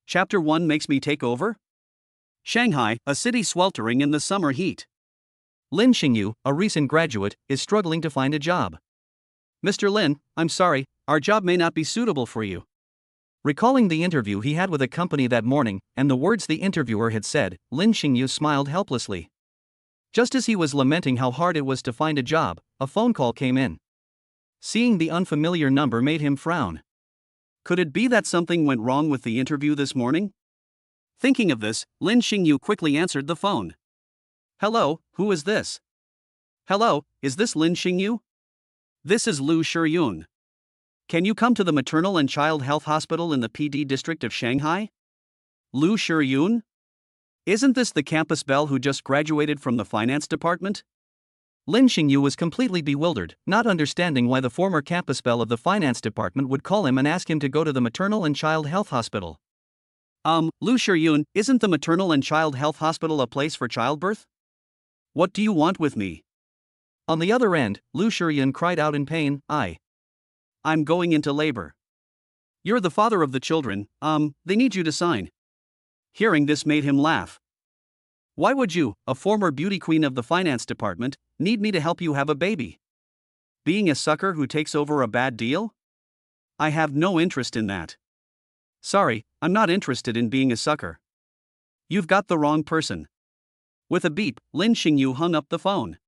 Chapter 1 makes me take over? Shanghai, a city sweltering in the summer heat. Lin Xingyu, a recent graduate, is struggling to find a job. Mr. Lin, I'm sorry, our job may not be suitable for you. Recalling the interview he had with a company that morning, and the words the interviewer had said, Lin Xingyu smiled helplessly. Just as he was lamenting how hard it was to find a job, a phone call came in. Seeing the unfamiliar number made him frown. Could it be that something went wrong with the interview this morning? Thinking of this, Lin Xingyu quickly answered the phone. Hello, who is this? Hello, is this Lin Xingyu? This is Lu Shiyun. Can you come to the Maternal and Child Health Hospital in the PD district of Shanghai? Lu Shiyun? Isn't this the campus belle who just graduated from the finance department? Lin Xingyu was completely bewildered, not understanding why the former campus belle of the finance department would call him and ask him to go to the Maternal and Child Health Hospital. Lu Shiyun, isn't the Maternal and Child Health Hospital a place for childbirth? What do you want with me? On the other end, Lu Shiyun cried out in pain, I'm going into labor. You're the father of the children, they need you to sign. Hearing this made him laugh. Why would you, a former beauty queen of the finance department, need me to help you have a baby? Being a sucker who takes over a bad deal? I have no interest in that. Sorry, I'm not interested in being a sucker. You've got the wrong person. With a beep, Lin Xingyu hung up the phone.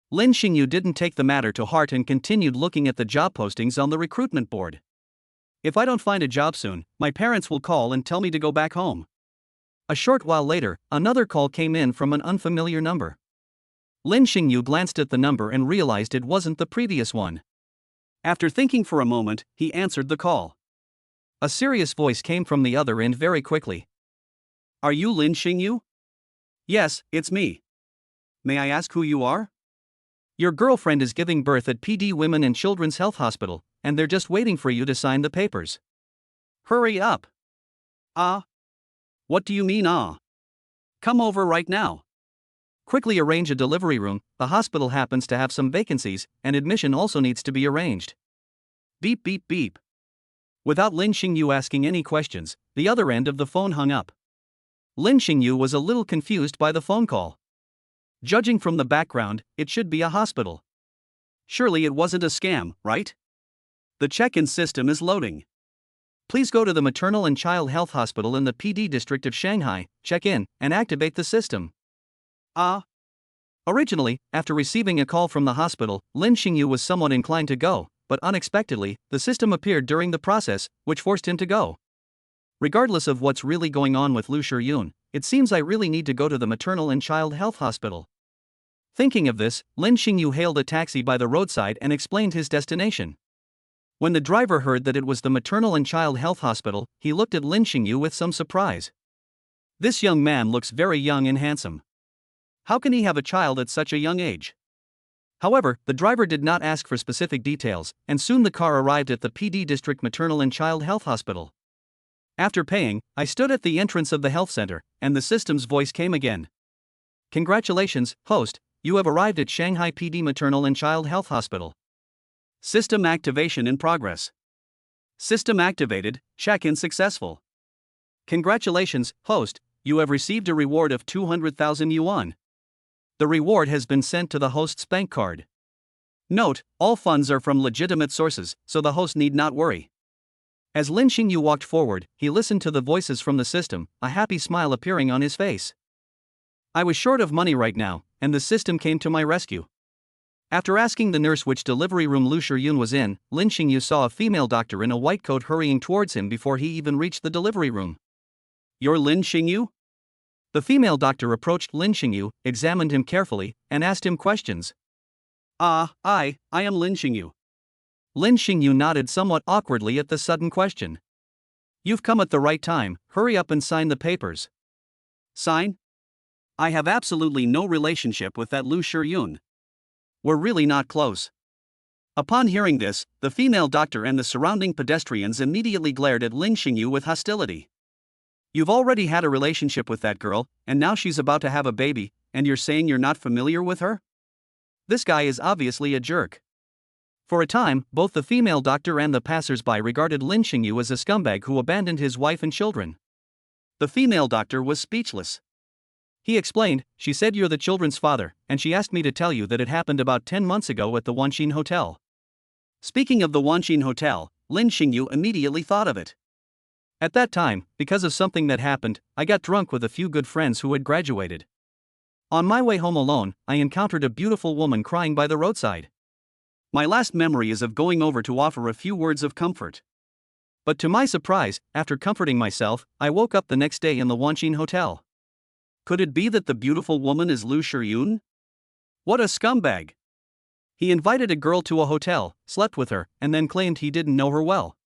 Lin Xingyu didn't take the matter to heart and continued looking at the job postings on the recruitment board. If I don't find a job soon, my parents will call and tell me to go back home. A short while later, another call came in from an unfamiliar number. Lin Xingyu glanced at the number and realized it wasn't the previous one. After thinking for a moment, he answered the call. A serious voice came from the other end very quickly. Are you Lin Xingyu? Yes, it's me. May I ask who you are? Your girlfriend is giving birth at PD Women and Children's Health Hospital, and they're just waiting for you to sign the papers. Hurry up. What do you mean Come over right now. Quickly arrange a delivery room, the hospital happens to have some vacancies, and admission also needs to be arranged. Beep beep beep. Without Lin Xingyu asking any questions, the other end of the phone hung up. Lin Xingyu was a little confused by the phone call. Judging from the background, it should be a hospital. Surely it wasn't a scam, right? The check-in system is loading. Please go to the Maternal and Child Health Hospital in the PD district of Shanghai, check in, and activate the system. Originally, after receiving a call from the hospital, Lin Xingyu was somewhat inclined to go, but unexpectedly, the system appeared during the process, which forced him to go. Regardless of what's really going on with Lu Shiyun, it seems I really need to go to the Maternal and Child Health Hospital. Thinking of this, Lin Xingyu hailed a taxi by the roadside and explained his destination. When the driver heard that it was the Maternal and Child Health Hospital, he looked at Lin Xingyu with some surprise. This young man looks very young and handsome. How can he have a child at such a young age? However, the driver did not ask for specific details, and soon the car arrived at the PD District Maternal and Child Health Hospital. After paying, I stood at the entrance of the health center, and the system's voice came again. Congratulations, host, you have arrived at Shanghai PD Maternal and Child Health Hospital. System activation in progress. System activated, check-in successful. Congratulations, host, you have received a reward of 200,000 yuan. The reward has been sent to the host's bank card. Note, all funds are from legitimate sources, so the host need not worry. As Lin Xingyu walked forward, he listened to the voices from the system, a happy smile appearing on his face. I was short of money right now, and the system came to my rescue. After asking the nurse which delivery room Lu Shiyun was in, Lin Xingyu saw a female doctor in a white coat hurrying towards him before he even reached the delivery room. You're Lin Xingyu? The female doctor approached Lin Xingyu, examined him carefully, and asked him questions. I am Lin Xingyu. Lin Xingyu nodded somewhat awkwardly at the sudden question. You've come at the right time, hurry up and sign the papers. Sign? I have absolutely no relationship with that Lu Shiyun. We're really not close. Upon hearing this, the female doctor and the surrounding pedestrians immediately glared at Lin Xingyu with hostility. You've already had a relationship with that girl, and now she's about to have a baby, and you're saying you're not familiar with her? This guy is obviously a jerk. For a time, both the female doctor and the passers-by regarded Lin Xingyu as a scumbag who abandoned his wife and children. The female doctor was speechless. He explained, she said you're the children's father, and she asked me to tell you that it happened about 10 months ago at the Wanxin Hotel. Speaking of the Wanxin Hotel, Lin Xingyu immediately thought of it. At that time, because of something that happened, I got drunk with a few good friends who had graduated. On my way home alone, I encountered a beautiful woman crying by the roadside. My last memory is of going over to offer a few words of comfort. But to my surprise, after comforting myself, I woke up the next day in the Wanxin Hotel. Could it be that the beautiful woman is Lu Shiyun? What a scumbag! He invited a girl to a hotel, slept with her, and then claimed he didn't know her well.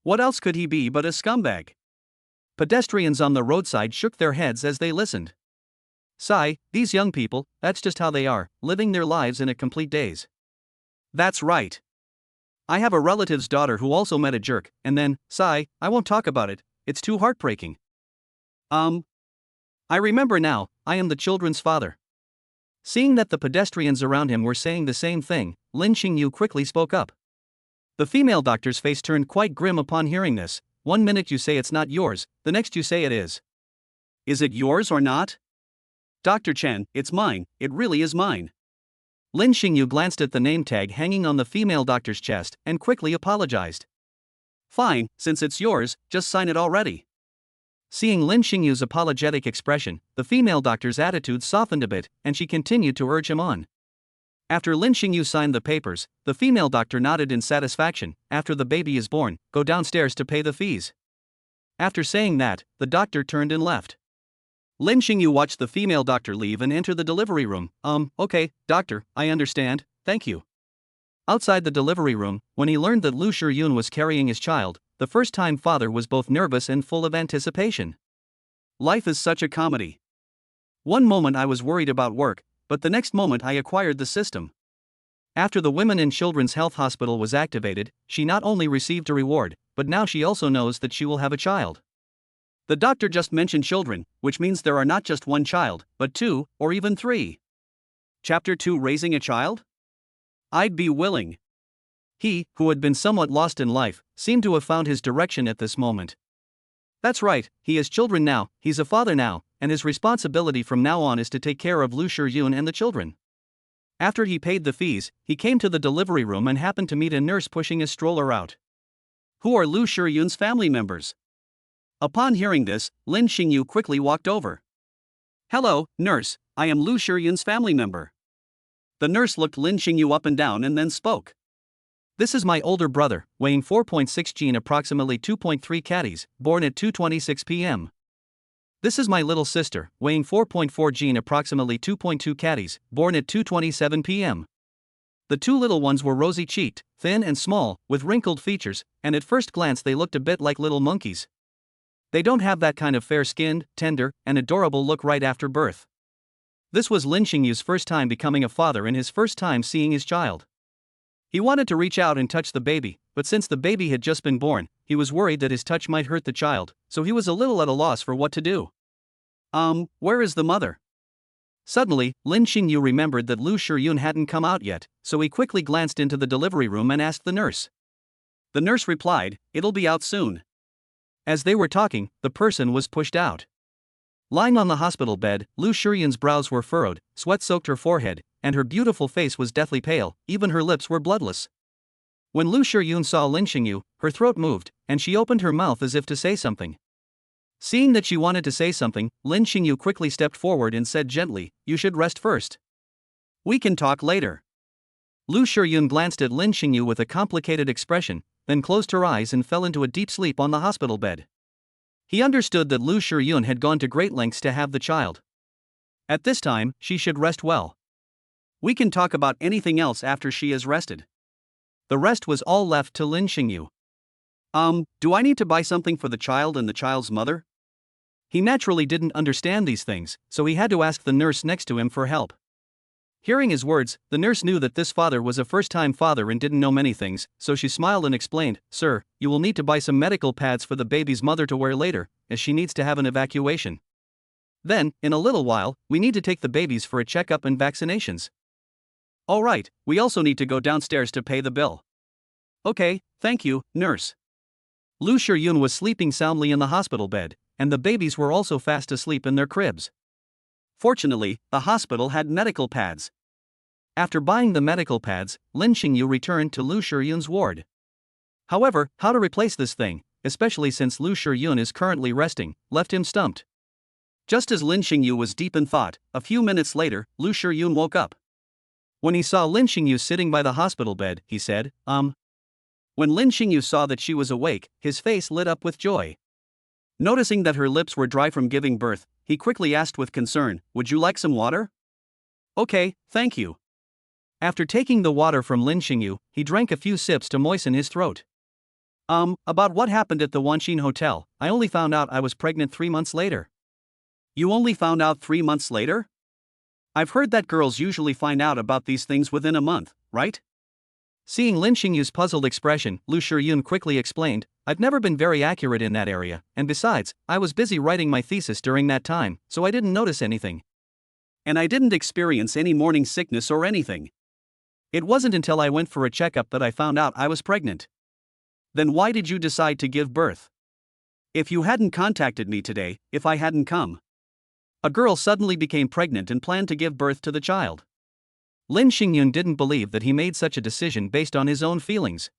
What else could he be but a scumbag? Pedestrians on the roadside shook their heads as they listened. Sigh, these young people, that's just how they are, living their lives in a complete daze. That's right. I have a relative's daughter who also met a jerk, and then, sigh, I won't talk about it, it's too heartbreaking. I remember now, I am the children's father. Seeing that the pedestrians around him were saying the same thing, Lin Xingyu quickly spoke up. The female doctor's face turned quite grim upon hearing this. One minute you say it's not yours, the next you say it is. Is it yours or not? Dr. Chen, it's mine, it really is mine. Lin Xingyu glanced at the name tag hanging on the female doctor's chest and quickly apologized. Fine, since it's yours, just sign it already. Seeing Lin Xingyu's apologetic expression, the female doctor's attitude softened a bit, and she continued to urge him on. After Lin Xingyu signed the papers, the female doctor nodded in satisfaction. After the baby is born, go downstairs to pay the fees. After saying that, the doctor turned and left. Lin Xingyu watched the female doctor leave and enter the delivery room. Okay, doctor, I understand, thank you. Outside the delivery room, when he learned that Lu Shiyun was carrying his child, the first-time father was both nervous and full of anticipation. Life is such a comedy. One moment I was worried about work, but the next moment I acquired the system. After the Women and Children's Health Hospital was activated, she not only received a reward, but now she also knows that she will have a child. The doctor just mentioned children, which means there are not just one child, but 2, or even 3. Chapter 2: Raising a Child? I'd be willing. He, who had been somewhat lost in life, seemed to have found his direction at this moment. That's right, he has children now, he's a father now, and his responsibility from now on is to take care of Lu Shiyun and the children. After he paid the fees, he came to the delivery room and happened to meet a nurse pushing a stroller out. Who are Lu Shiyun's family members? Upon hearing this, Lin Xingyu quickly walked over. Hello, nurse, I am Lu Shiyun's family member. The nurse looked Lin Xingyu up and down and then spoke. This is my older brother, weighing 4.6 gene, approximately 2.3 caddies, born at 2:26 p.m. This is my little sister, weighing 4.4 gene, approximately 2.2 caddies, born at 2:27 p.m. The two little ones were rosy-cheeked, thin and small, with wrinkled features, and at first glance they looked a bit like little monkeys. They don't have that kind of fair-skinned, tender, and adorable look right after birth. This was Lin Xingyu's first time becoming a father and his first time seeing his child. He wanted to reach out and touch the baby, but since the baby had just been born, he was worried that his touch might hurt the child, so he was a little at a loss for what to do. Where is the mother? Suddenly, Lin Xingyu remembered that Lu Shiyun hadn't come out yet, so he quickly glanced into the delivery room and asked the nurse. The nurse replied, "It'll be out soon." As they were talking, the person was pushed out. Lying on the hospital bed, Lu Shiyun's brows were furrowed, sweat soaked her forehead, and her beautiful face was deathly pale, even her lips were bloodless. When Lu Shiyun saw Lin Xingyu, her throat moved, and she opened her mouth as if to say something. Seeing that she wanted to say something, Lin Xingyu quickly stepped forward and said gently, "You should rest first. We can talk later." Lu Shiyun glanced at Lin Xingyu with a complicated expression, then closed her eyes and fell into a deep sleep on the hospital bed. He understood that Lu Shiyun had gone to great lengths to have the child. At this time, she should rest well. We can talk about anything else after she is rested. The rest was all left to Lin Xingyu. Do I need to buy something for the child and the child's mother? He naturally didn't understand these things, so he had to ask the nurse next to him for help. Hearing his words, the nurse knew that this father was a first-time father and didn't know many things, so she smiled and explained, "Sir, you will need to buy some medical pads for the baby's mother to wear later, as she needs to have an evacuation. Then, in a little while, we need to take the babies for a checkup and vaccinations." All right, we also need to go downstairs to pay the bill. Okay, thank you, nurse. Lu Shiyun was sleeping soundly in the hospital bed, and the babies were also fast asleep in their cribs. Fortunately, the hospital had medical pads. After buying the medical pads, Lin Xingyu returned to Lu Shiyun's ward. However, how to replace this thing, especially since Lu Shiyun is currently resting, left him stumped. Just as Lin Xingyu was deep in thought, a few minutes later, Lu Shiyun woke up. When he saw Lin Xingyu sitting by the hospital bed, he said, When Lin Xingyu saw that she was awake, his face lit up with joy. Noticing that her lips were dry from giving birth, he quickly asked with concern, "Would you like some water?" "Okay, thank you." After taking the water from Lin Xingyu, he drank a few sips to moisten his throat. About what happened at the Wanxin Hotel, I only found out I was pregnant 3 months later. You only found out 3 months later? I've heard that girls usually find out about these things within a month, right? Seeing Lin Xingyu's puzzled expression, Lu Shiyun quickly explained, "I've never been very accurate in that area, and besides, I was busy writing my thesis during that time, so I didn't notice anything. And I didn't experience any morning sickness or anything. It wasn't until I went for a checkup that I found out I was pregnant." Then why did you decide to give birth? If you hadn't contacted me today, if I hadn't come. A girl suddenly became pregnant and planned to give birth to the child. Lin Xingyun didn't believe that he made such a decision based on his own feelings.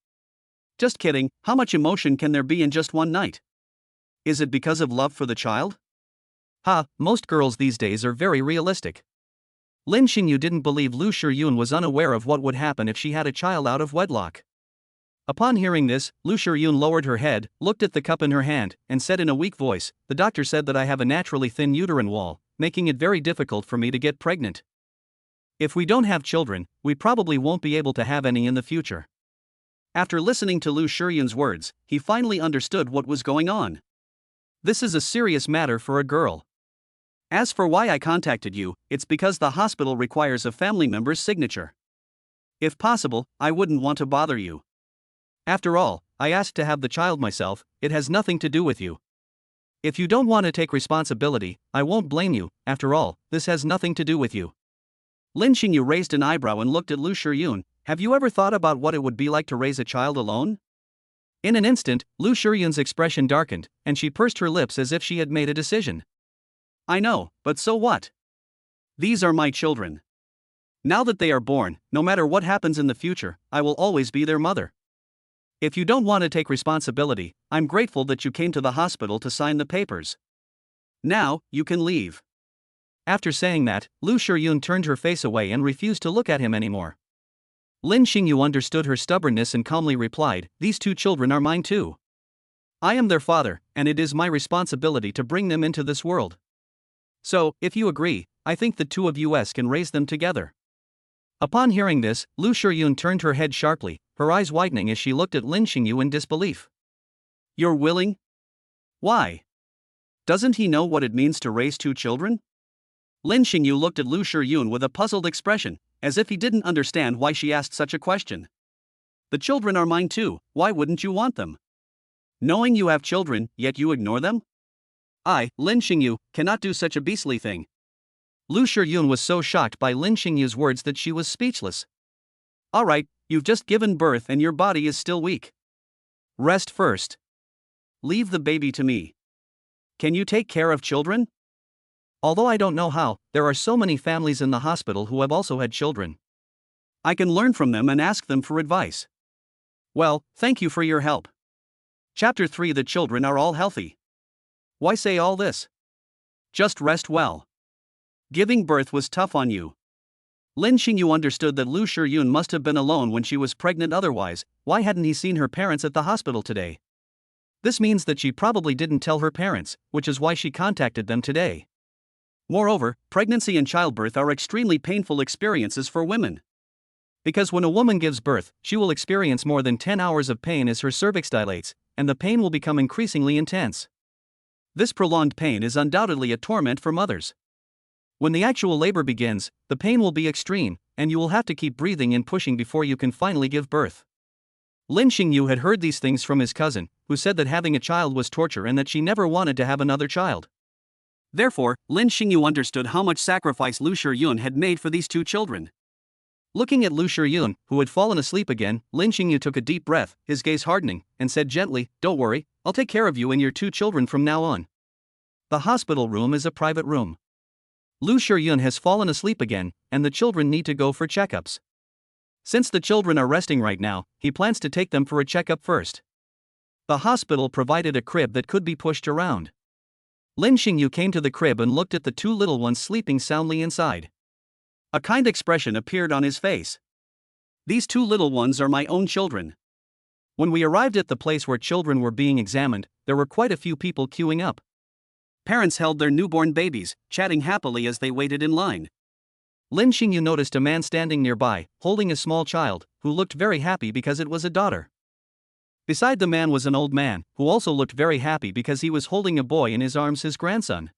Just kidding, how much emotion can there be in just one night? Is it because of love for the child? Most girls these days are very realistic. Lin Xingyu didn't believe Lu Shiyun was unaware of what would happen if she had a child out of wedlock. Upon hearing this, Lu Shiyun lowered her head, looked at the cup in her hand, and said in a weak voice, "The doctor said that I have a naturally thin uterine wall, making it very difficult for me to get pregnant. If we don't have children, we probably won't be able to have any in the future." After listening to Lu Shiyun's words, he finally understood what was going on. This is a serious matter for a girl. As for why I contacted you, it's because the hospital requires a family member's signature. If possible, I wouldn't want to bother you. After all, I asked to have the child myself, it has nothing to do with you. If you don't want to take responsibility, I won't blame you, after all, this has nothing to do with you. Lin Xingyu raised an eyebrow and looked at Lu Shiyun. "Have you ever thought about what it would be like to raise a child alone?" In an instant, Lu Shiyun's expression darkened, and she pursed her lips as if she had made a decision. "I know, but so what? These are my children. Now that they are born, no matter what happens in the future, I will always be their mother. If you don't want to take responsibility, I'm grateful that you came to the hospital to sign the papers. Now, you can leave." After saying that, Lu Shiyun turned her face away and refused to look at him anymore. Lin Xingyu understood her stubbornness and calmly replied, "These 2 children are mine too. I am their father, and it is my responsibility to bring them into this world. So, if you agree, I think the 2 of us can raise them together." Upon hearing this, Lu Shiyun turned her head sharply, her eyes widening as she looked at Lin Xingyu in disbelief. "You're willing? Why? Doesn't he know what it means to raise 2 children? Lin Xingyu looked at Lu Shiyun with a puzzled expression, as if he didn't understand why she asked such a question. "The children are mine too, why wouldn't you want them? Knowing you have children, yet you ignore them? I, Lin Xingyu, cannot do such a beastly thing." Lu Shiyun was so shocked by Lin Xingyu's words that she was speechless. "Alright, you've just given birth and your body is still weak. Rest first. Leave the baby to me. Can you take care of children?" "Although I don't know how, there are so many families in the hospital who have also had children. I can learn from them and ask them for advice." "Well, thank you for your help." Chapter 3. The children are all healthy. Why say all this? Just rest well. Giving birth was tough on you. Lin Xingyu understood that Lu Shiyun must have been alone when she was pregnant, otherwise, why hadn't he seen her parents at the hospital today? This means that she probably didn't tell her parents, which is why she contacted them today. Moreover, pregnancy and childbirth are extremely painful experiences for women. Because when a woman gives birth, she will experience more than 10 hours of pain as her cervix dilates, and the pain will become increasingly intense. This prolonged pain is undoubtedly a torment for mothers. When the actual labor begins, the pain will be extreme, and you will have to keep breathing and pushing before you can finally give birth. Lin Xingyu had heard these things from his cousin, who said that having a child was torture and that she never wanted to have another child. Therefore, Lin Xingyu understood how much sacrifice Lu Shiyun had made for these 2 children. Looking at Lu Shiyun, who had fallen asleep again, Lin Xingyu took a deep breath, his gaze hardening, and said gently, "Don't worry, I'll take care of you and your 2 children from now on. The hospital room is a private room. Lu Shiyun has fallen asleep again, and the children need to go for checkups. Since the children are resting right now, he plans to take them for a checkup first. The hospital provided a crib that could be pushed around. Lin Xingyu came to the crib and looked at the two little ones sleeping soundly inside. A kind expression appeared on his face. These two little ones are my own children. When we arrived at the place where children were being examined, there were quite a few people queuing up. Parents held their newborn babies, chatting happily as they waited in line. Lin Xingyu noticed a man standing nearby, holding a small child, who looked very happy because it was a daughter. Beside the man was an old man, who also looked very happy because he was holding a boy in his arms, his grandson.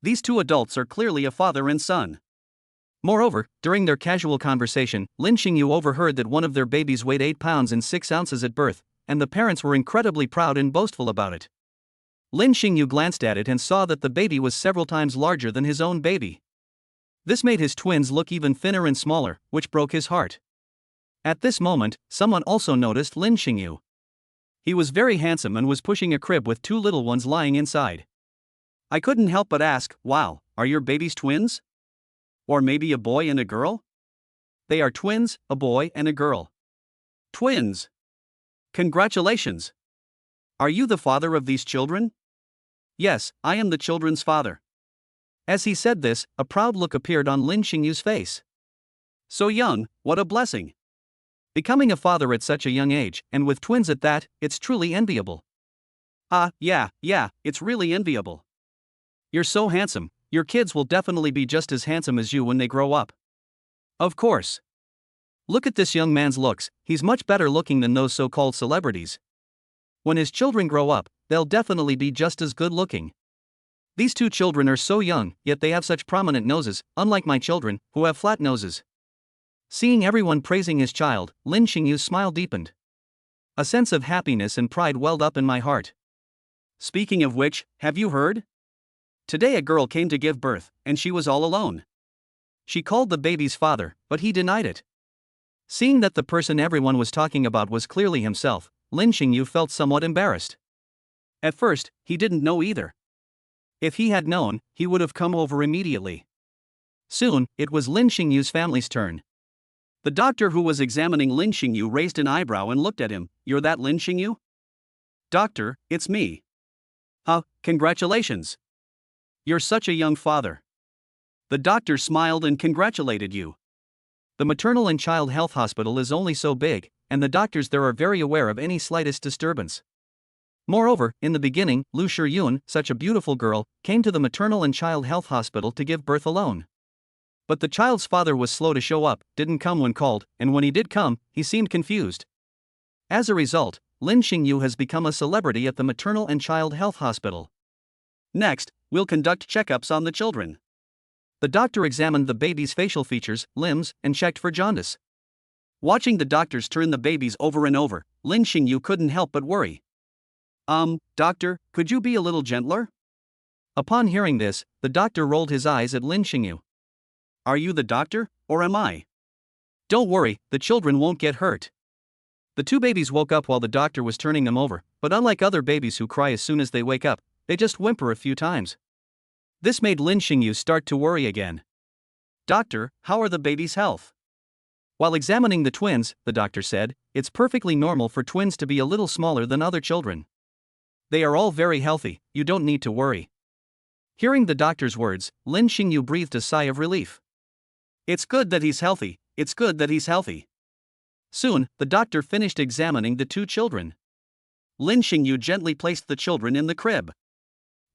These two adults are clearly a father and son. Moreover, during their casual conversation, Lin Xingyu overheard that one of their babies weighed 8 pounds and 6 ounces at birth, and the parents were incredibly proud and boastful about it. Lin Xingyu glanced at it and saw that the baby was several times larger than his own baby. This made his twins look even thinner and smaller, which broke his heart. At this moment, someone also noticed Lin Xingyu. He was very handsome and was pushing a crib with two little ones lying inside. I couldn't help but ask, wow, are your babies twins? Or maybe a boy and a girl? They are twins, a boy and a girl. Twins! Congratulations! Are you the father of these children? Yes, I am the children's father. As he said this, a proud look appeared on Lin Xingyu's face. So young, what a blessing! Becoming a father at such a young age, and with twins at that, it's truly enviable. Yeah, it's really enviable. You're so handsome, your kids will definitely be just as handsome as you when they grow up. Of course. Look at this young man's looks, he's much better looking than those so-called celebrities. When his children grow up, they'll definitely be just as good looking. These two children are so young, yet they have such prominent noses, unlike my children, who have flat noses. Seeing everyone praising his child, Lin Xingyu's smile deepened. A sense of happiness and pride welled up in my heart. Speaking of which, have you heard? Today a girl came to give birth, and she was all alone. She called the baby's father, but he denied it. Seeing that the person everyone was talking about was clearly himself, Lin Xingyu felt somewhat embarrassed. At first, he didn't know either. If he had known, he would have come over immediately. Soon, it was Lin Xingyu's family's turn. The doctor who was examining Lin Xingyu raised an eyebrow and looked at him. You're that Lin Xingyu? Doctor, it's me. Congratulations. You're such a young father. The doctor smiled and congratulated you. The maternal and child health hospital is only so big, and the doctors there are very aware of any slightest disturbance. Moreover, in the beginning, Lu Shiyun, such a beautiful girl, came to the maternal and child health hospital to give birth alone. But the child's father was slow to show up, didn't come when called, and when he did come, he seemed confused. As a result, Lin Xingyu has become a celebrity at the maternal and child health hospital. Next, we'll conduct checkups on the children. The doctor examined the baby's facial features, limbs, and checked for jaundice. Watching the doctors turn the babies over and over, Lin Xingyu couldn't help but worry. Doctor, could you be a little gentler? Upon hearing this, the doctor rolled his eyes at Lin Xingyu. Are you the doctor, or am I? Don't worry, the children won't get hurt. The two babies woke up while the doctor was turning them over, but unlike other babies who cry as soon as they wake up, they just whimper a few times. This made Lin Xingyu start to worry again. Doctor, how are the babies' health? While examining the twins, the doctor said, it's perfectly normal for twins to be a little smaller than other children. They are all very healthy, you don't need to worry. Hearing the doctor's words, Lin Xingyu breathed a sigh of relief. It's good that he's healthy, it's good that he's healthy. Soon, the doctor finished examining the two children. Lin Xingyu gently placed the children in the crib.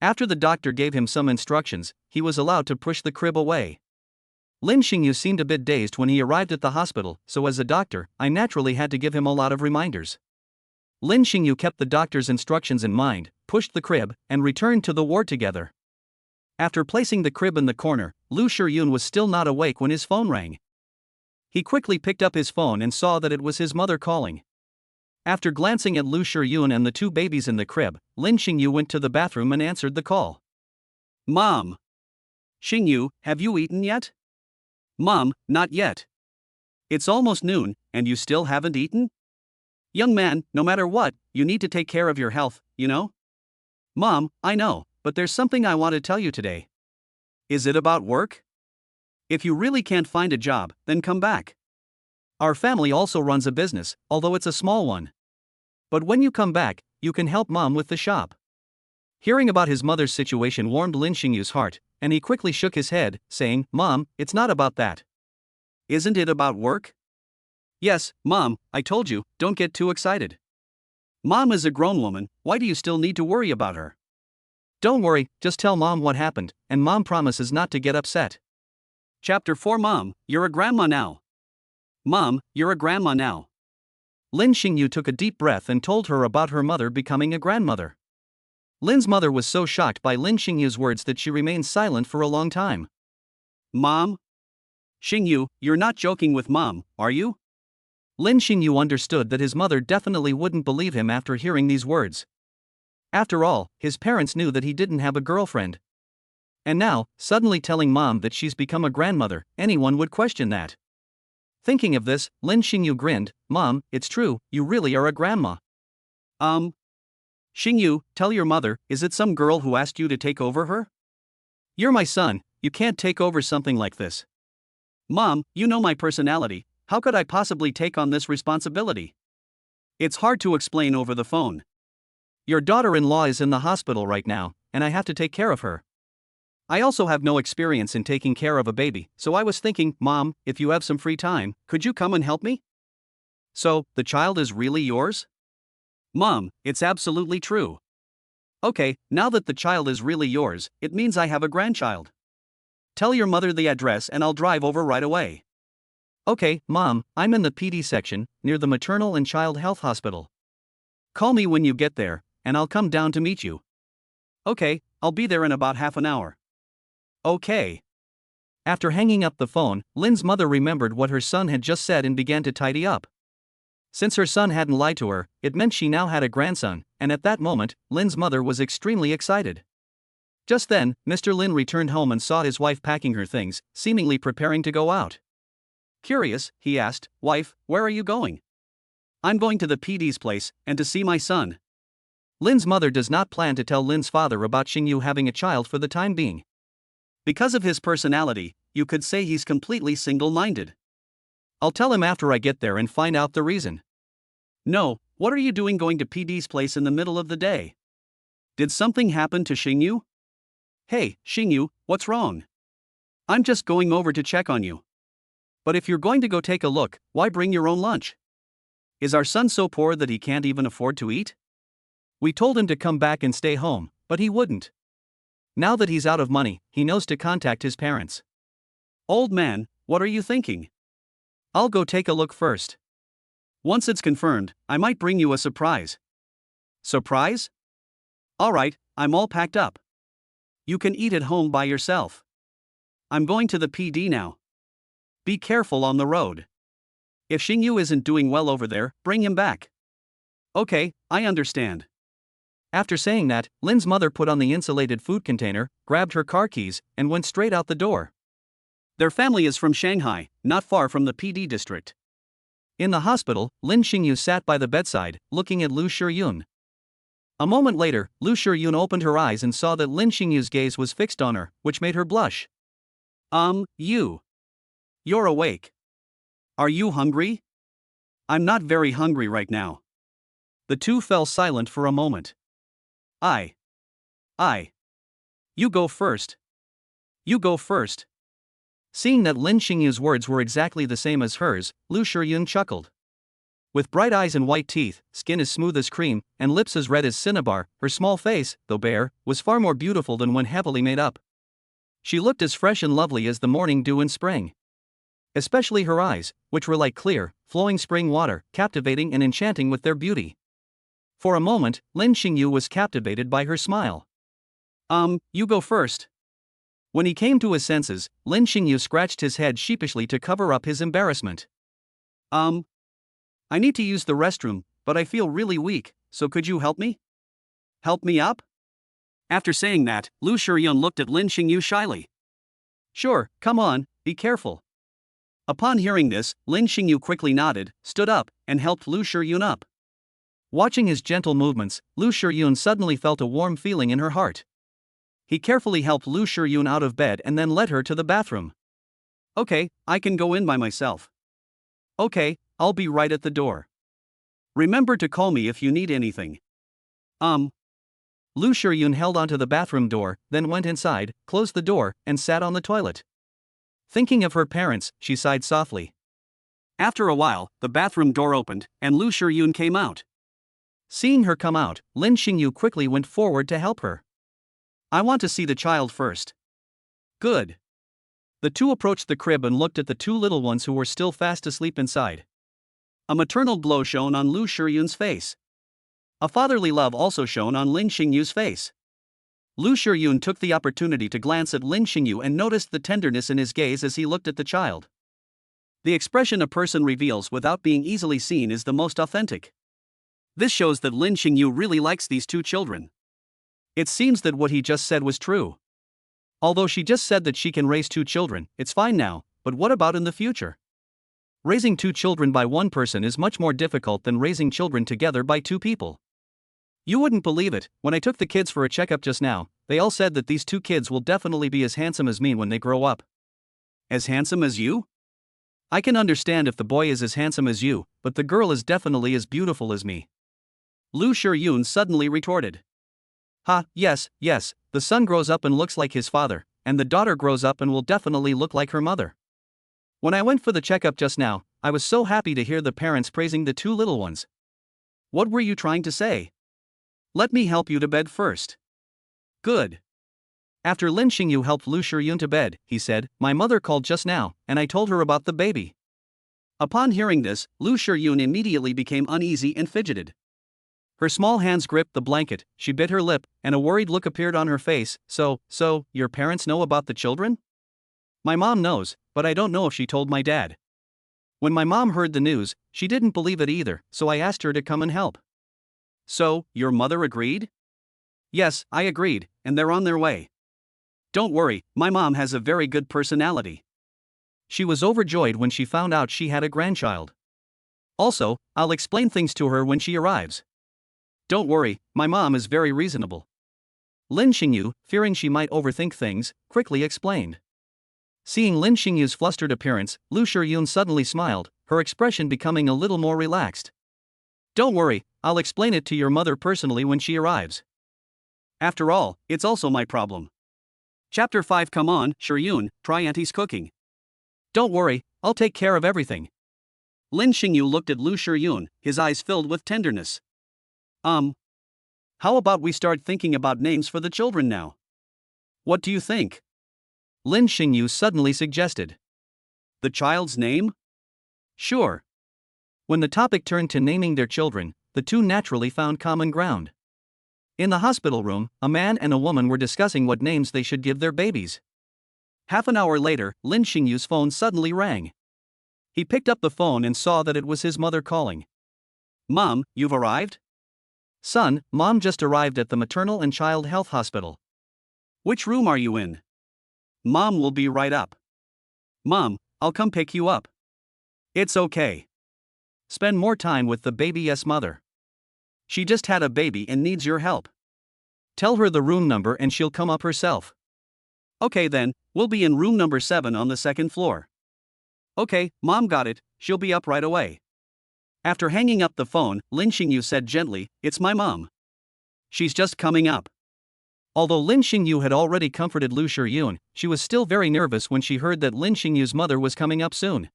After the doctor gave him some instructions, he was allowed to push the crib away. Lin Xingyu seemed a bit dazed when he arrived at the hospital, so as a doctor, I naturally had to give him a lot of reminders. Lin Xingyu kept the doctor's instructions in mind, pushed the crib, and returned to the ward together. After placing the crib in the corner, Lu Shiyun was still not awake when his phone rang. He quickly picked up his phone and saw that it was his mother calling. After glancing at Lu Shiyun and the two babies in the crib, Lin Xingyu went to the bathroom and answered the call. Mom. Xingyu, have you eaten yet? Mom, not yet. It's almost noon, and you still haven't eaten? Young man, no matter what, you need to take care of your health, you know? Mom, I know, but there's something I want to tell you today. Is it about work? If you really can't find a job, then come back. Our family also runs a business, although it's a small one. But when you come back, you can help Mom with the shop. Hearing about his mother's situation warmed Lin Xingyu's heart, and he quickly shook his head, saying, Mom, it's not about that. Isn't it about work? Yes, Mom, I told you, don't get too excited. Mom is a grown woman, why do you still need to worry about her? Don't worry, just tell Mom what happened, and Mom promises not to get upset. Chapter 4 Mom, you're a grandma now. Mom, you're a grandma now. Lin Xingyu took a deep breath and told her about her mother becoming a grandmother. Lin's mother was so shocked by Lin Xingyu's words that she remained silent for a long time. Mom? Xingyu, you're not joking with Mom, are you? Lin Xingyu understood that his mother definitely wouldn't believe him after hearing these words. After all, his parents knew that he didn't have a girlfriend. And now, suddenly telling Mom that she's become a grandmother, anyone would question that. Thinking of this, Lin Xingyu grinned, Mom, it's true, you really are a grandma. Xingyu, tell your mother, is it some girl who asked you to take over her? You're my son, you can't take over something like this. Mom, you know my personality, how could I possibly take on this responsibility? It's hard to explain over the phone. Your daughter-in-law is in the hospital right now, and I have to take care of her. I also have no experience in taking care of a baby, so I was thinking, Mom, if you have some free time, could you come and help me? So, the child is really yours? Mom, it's absolutely true. Okay, now that the child is really yours, it means I have a grandchild. Tell your mother the address and I'll drive over right away. Okay, Mom, I'm in the PD section, near the Maternal and Child Health Hospital. Call me when you get there, and I'll come down to meet you. Okay, I'll be there in about half an hour. Okay. After hanging up the phone, Lin's mother remembered what her son had just said and began to tidy up. Since her son hadn't lied to her, it meant she now had a grandson, and at that moment, Lin's mother was extremely excited. Just then, Mr. Lin returned home and saw his wife packing her things, seemingly preparing to go out. Curious, he asked, Wife, where are you going? I'm going to the PD's place, and to see my son. Lin's mother does not plan to tell Lin's father about Xingyu having a child for the time being. Because of his personality, you could say he's completely single-minded. I'll tell him after I get there and find out the reason. No, what are you doing going to PD's place in the middle of the day? Did something happen to Xingyu? Hey, Xingyu, what's wrong? I'm just going over to check on you. But if you're going to go take a look, why bring your own lunch? Is our son so poor that he can't even afford to eat? We told him to come back and stay home, but he wouldn't. Now that he's out of money, he knows to contact his parents. Old man, what are you thinking? I'll go take a look first. Once it's confirmed, I might bring you a surprise. Surprise? Alright, I'm all packed up. You can eat at home by yourself. I'm going to the PD now. Be careful on the road. If Xingyu isn't doing well over there, bring him back. Okay, I understand. After saying that, Lin's mother put on the insulated food container, grabbed her car keys, and went straight out the door. Their family is from Shanghai, not far from the PD district. In the hospital, Lin Xingyu sat by the bedside, looking at Lu Shiyun. A moment later, Lu Shiyun opened her eyes and saw that Lin Xingyu's gaze was fixed on her, which made her blush. You're awake. Are you hungry? I'm not very hungry right now. The two fell silent for a moment. I. You go first. You go first. Seeing that Lin Xingyu's words were exactly the same as hers, Lu Shiyun chuckled. With bright eyes and white teeth, skin as smooth as cream, and lips as red as cinnabar, her small face, though bare, was far more beautiful than when heavily made up. She looked as fresh and lovely as the morning dew in spring. Especially her eyes, which were like clear, flowing spring water, captivating and enchanting with their beauty. For a moment, Lin Xingyu was captivated by her smile. You go first. When he came to his senses, Lin Xingyu scratched his head sheepishly to cover up his embarrassment. I need to use the restroom, but I feel really weak, so could you help me? Help me up? After saying that, Lu Shiyun looked at Lin Xingyu shyly. Sure, come on, be careful. Upon hearing this, Lin Xingyu quickly nodded, stood up, and helped Lu Shiyun up. Watching his gentle movements, Lu Shiyun suddenly felt a warm feeling in her heart. He carefully helped Lu Shiyun out of bed and then led her to the bathroom. Okay, I can go in by myself. Okay, I'll be right at the door. Remember to call me if you need anything. Lu Shiyun held onto the bathroom door, then went inside, closed the door, and sat on the toilet. Thinking of her parents, she sighed softly. After a while, the bathroom door opened, and Lu Shiyun came out. Seeing her come out, Lin Xingyu quickly went forward to help her. I want to see the child first. Good. The two approached the crib and looked at the two little ones who were still fast asleep inside. A maternal glow shone on Lu Shiyun's face. A fatherly love also shone on Lin Xingyu's face. Lu Shiyun took the opportunity to glance at Lin Xingyu and noticed the tenderness in his gaze as he looked at the child. The expression a person reveals without being easily seen is the most authentic. This shows that Lin Xingyu really likes these two children. It seems that what he just said was true. Although she just said that she can raise two children, it's fine now, but what about in the future? Raising two children by one person is much more difficult than raising children together by two people. You wouldn't believe it, when I took the kids for a checkup just now, they all said that these two kids will definitely be as handsome as me when they grow up. As handsome as you? I can understand if the boy is as handsome as you, but the girl is definitely as beautiful as me. Lu Shiyun suddenly retorted. Yes, the son grows up and looks like his father, and the daughter grows up and will definitely look like her mother. When I went for the checkup just now, I was so happy to hear the parents praising the two little ones. What were you trying to say? Let me help you to bed first. Good. After Lin Xingyu helped Lu Shiyun to bed, he said, my mother called just now, and I told her about the baby. Upon hearing this, Lu Shiyun immediately became uneasy and fidgeted. Her small hands gripped the blanket, she bit her lip, and a worried look appeared on her face. So, your parents know about the children? My mom knows, but I don't know if she told my dad. When my mom heard the news, she didn't believe it either, so I asked her to come and help. So, your mother agreed? Yes, I agreed, and they're on their way. Don't worry, my mom has a very good personality. She was overjoyed when she found out she had a grandchild. Also, I'll explain things to her when she arrives. Don't worry, my mom is very reasonable. Lin Xingyu, fearing she might overthink things, quickly explained. Seeing Lin Xingyu's flustered appearance, Lu Shiyun suddenly smiled, her expression becoming a little more relaxed. Don't worry, I'll explain it to your mother personally when she arrives. After all, it's also my problem. Chapter 5. Come on, Shiyun, try Auntie's cooking. Don't worry, I'll take care of everything. Lin Xingyu looked at Lu Shiyun, his eyes filled with tenderness. How about we start thinking about names for the children now? What do you think? Lin Xingyu suddenly suggested. The child's name? Sure. When the topic turned to naming their children, the two naturally found common ground. In the hospital room, a man and a woman were discussing what names they should give their babies. Half an hour later, Lin Xingyu's phone suddenly rang. He picked up the phone and saw that it was his mother calling. Mom, you've arrived? Son, Mom just arrived at the maternal and child health hospital. Which room are you in? Mom will be right up. Mom, I'll come pick you up. It's okay. Spend more time with the baby's mother. She just had a baby and needs your help. Tell her the room number and she'll come up herself. Okay then, we'll be in room number 7 on the second floor. Okay, Mom got it, she'll be up right away. After hanging up the phone, Lin Xingyu said gently, it's my mom. She's just coming up. Although Lin Xingyu had already comforted Lu Shiyun, she was still very nervous when she heard that Lin Xingyu's mother was coming up soon.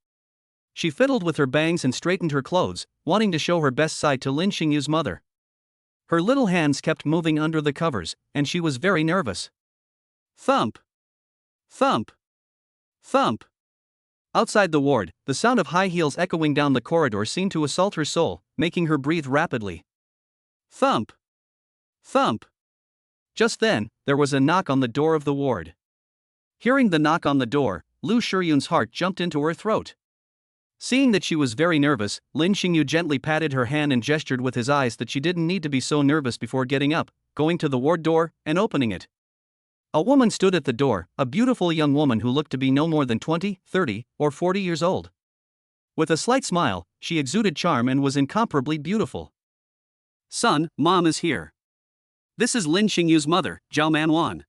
She fiddled with her bangs and straightened her clothes, wanting to show her best side to Lin Xingyu's mother. Her little hands kept moving under the covers, and she was very nervous. Thump! Thump! Thump! Outside the ward, the sound of high heels echoing down the corridor seemed to assault her soul, making her breathe rapidly. Thump! Thump! Just then, there was a knock on the door of the ward. Hearing the knock on the door, Lu Shiyun's heart jumped into her throat. Seeing that she was very nervous, Lin Xingyu gently patted her hand and gestured with his eyes that she didn't need to be so nervous before getting up, going to the ward door, and opening it. A woman stood at the door, a beautiful young woman who looked to be no more than 20, 30, or 40 years old. With a slight smile, she exuded charm and was incomparably beautiful. Son, Mom is here. This is Lin Xingyu's mother, Zhao Manwan.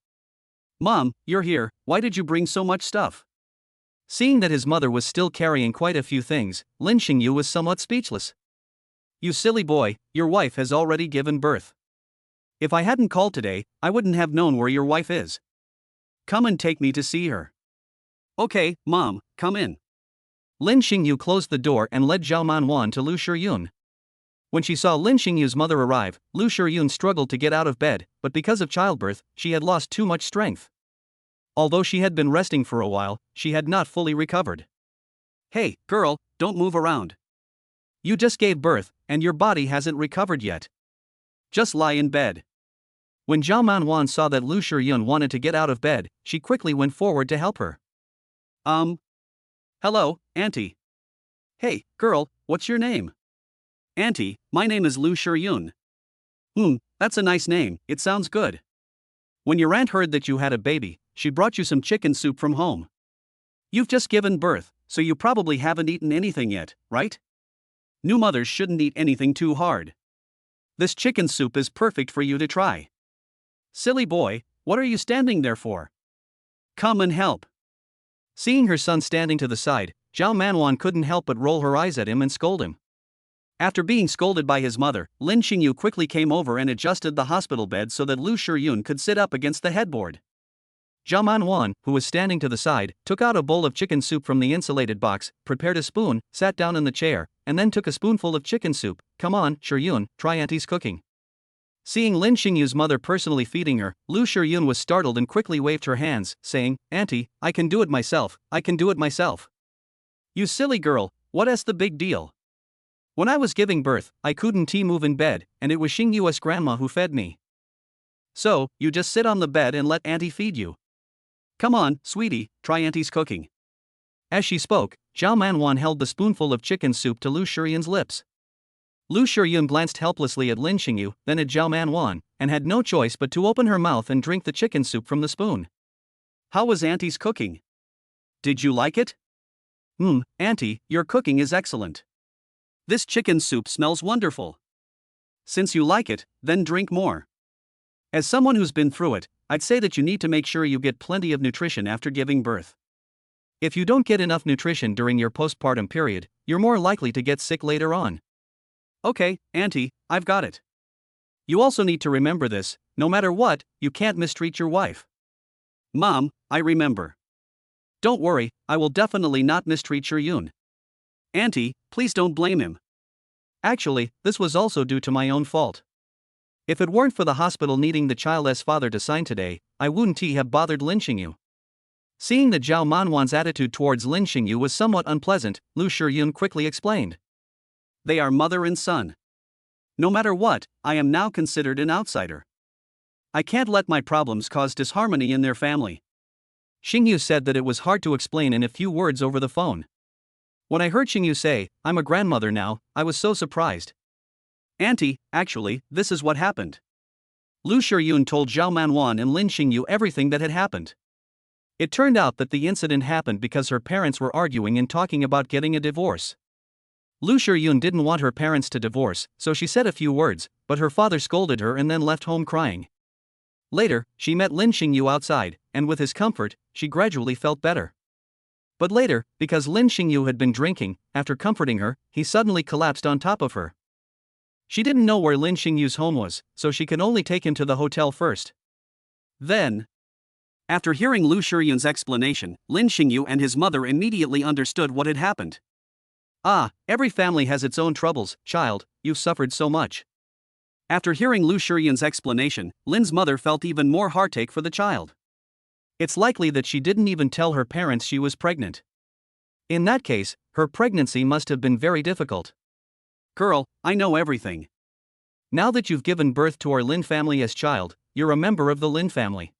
Mom, you're here, why did you bring so much stuff? Seeing that his mother was still carrying quite a few things, Lin Xingyu was somewhat speechless. You silly boy, your wife has already given birth. If I hadn't called today, I wouldn't have known where your wife is. Come and take me to see her. Okay, Mom, come in. Lin Xingyu closed the door and led Zhao Manhwa to Lu Shiyun. When she saw Lin Xingyu's mother arrive, Lu Shiyun struggled to get out of bed, but because of childbirth, she had lost too much strength. Although she had been resting for a while, she had not fully recovered. Hey, girl, don't move around. You just gave birth, and your body hasn't recovered yet. Just lie in bed. When Zhao Manhwa saw that Lu Shiyun wanted to get out of bed, she quickly went forward to help her. Hello, Auntie. Hey, girl, what's your name? Auntie, my name is Lu Shiyun. That's a nice name, it sounds good. When your aunt heard that you had a baby, she brought you some chicken soup from home. You've just given birth, so you probably haven't eaten anything yet, right? New mothers shouldn't eat anything too hard. This chicken soup is perfect for you to try. Silly boy, what are you standing there for? Come and help. Seeing her son standing to the side, Zhao Manhwa couldn't help but roll her eyes at him and scold him. After being scolded by his mother, Lin Xingyu quickly came over and adjusted the hospital bed so that Lu Shiyun could sit up against the headboard. Zhao Manhwa, who was standing to the side, took out a bowl of chicken soup from the insulated box, prepared a spoon, sat down in the chair, and then took a spoonful of chicken soup. Come on, Shiyun, try Auntie's cooking. Seeing Lin Xingyu's mother personally feeding her, Lu Shiyun was startled and quickly waved her hands, saying, Auntie, I can do it myself, I can do it myself. You silly girl, what's the big deal? When I was giving birth, I couldn't move in bed, and it was Xingyu's grandma who fed me. So, you just sit on the bed and let Auntie feed you. Come on, sweetie, try Auntie's cooking. As she spoke, Zhao Manhwa held the spoonful of chicken soup to Lu Shiyun's lips. Lu Shiyun glanced helplessly at Lin Xingyu, then at Zhao Manhwa, and had no choice but to open her mouth and drink the chicken soup from the spoon. How was Auntie's cooking? Did you like it? Auntie, your cooking is excellent. This chicken soup smells wonderful. Since you like it, then drink more. As someone who's been through it, I'd say that you need to make sure you get plenty of nutrition after giving birth. If you don't get enough nutrition during your postpartum period, you're more likely to get sick later on. Okay, Auntie, I've got it. You also need to remember this, no matter what, you can't mistreat your wife. Mom, I remember. Don't worry, I will definitely not mistreat Shiyun. Auntie, please don't blame him. Actually, this was also due to my own fault. If it weren't for the hospital needing the child's father to sign today, I wouldn't have bothered Lin Xingyu. Seeing that Zhao Manhwa's attitude towards Lin Xingyu was somewhat unpleasant, Lu Shiyun quickly explained. They are mother and son. No matter what, I am now considered an outsider. I can't let my problems cause disharmony in their family. Xingyu said that it was hard to explain in a few words over the phone. When I heard Xingyu say, I'm a grandmother now, I was so surprised. Auntie, actually, this is what happened. Lu Shiyun told Zhao Manhwa and Lin Xingyu everything that had happened. It turned out that the incident happened because her parents were arguing and talking about getting a divorce. Lu Shiyun didn't want her parents to divorce, so she said a few words, but her father scolded her and then left home crying. Later, she met Lin Xingyu outside, and with his comfort, she gradually felt better. But later, because Lin Xingyu had been drinking, after comforting her, he suddenly collapsed on top of her. She didn't know where Lin Xingyu's home was, so she could only take him to the hotel first. Then, after hearing Lu Shiyun's explanation, Lin Xingyu and his mother immediately understood what had happened. Every family has its own troubles, child, you've suffered so much. After hearing Lu Shiyun's explanation, Lin's mother felt even more heartache for the child. It's likely that she didn't even tell her parents she was pregnant. In that case, her pregnancy must have been very difficult. Girl, I know everything. Now that you've given birth to our Lin family as child, you're a member of the Lin family.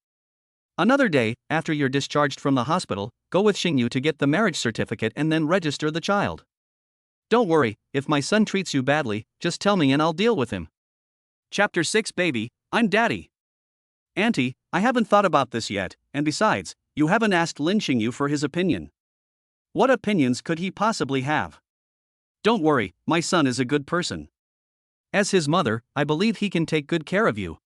Another day, after you're discharged from the hospital, go with Xingyu to get the marriage certificate and then register the child. Don't worry, if my son treats you badly, just tell me and I'll deal with him. Chapter 6 Baby, I'm Daddy. Auntie, I haven't thought about this yet, and besides, you haven't asked Lin Xingyu for his opinion. What opinions could he possibly have? Don't worry, my son is a good person. As his mother, I believe he can take good care of you.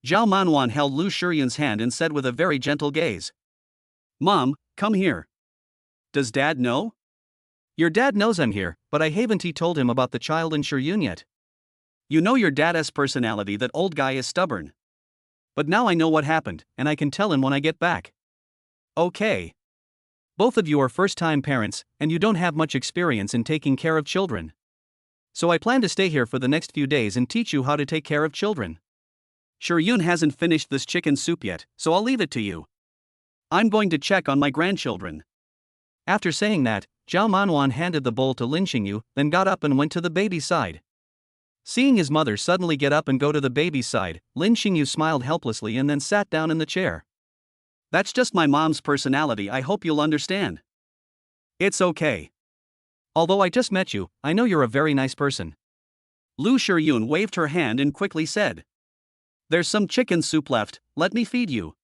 Zhao Manwan held Lu Shiyun's hand and said with a very gentle gaze, "Mom, come here. Does Dad know?" Your dad knows I'm here, but I haven't told him about the child and Shiyun yet. You know your dad's personality, that old guy is stubborn. But now I know what happened, and I can tell him when I get back. Okay. Both of you are first-time parents, and you don't have much experience in taking care of children. So I plan to stay here for the next few days and teach you how to take care of children. Shiyun hasn't finished this chicken soup yet, so I'll leave it to you. I'm going to check on my grandchildren. After saying that, Zhao Manwan handed the bowl to Lin Xingyu, then got up and went to the baby's side. Seeing his mother suddenly get up and go to the baby's side, Lin Xingyu smiled helplessly and then sat down in the chair. That's just my mom's personality, I hope you'll understand. It's okay. Although I just met you, I know you're a very nice person. Lu Shiyun waved her hand and quickly said, "There's some chicken soup left, let me feed you."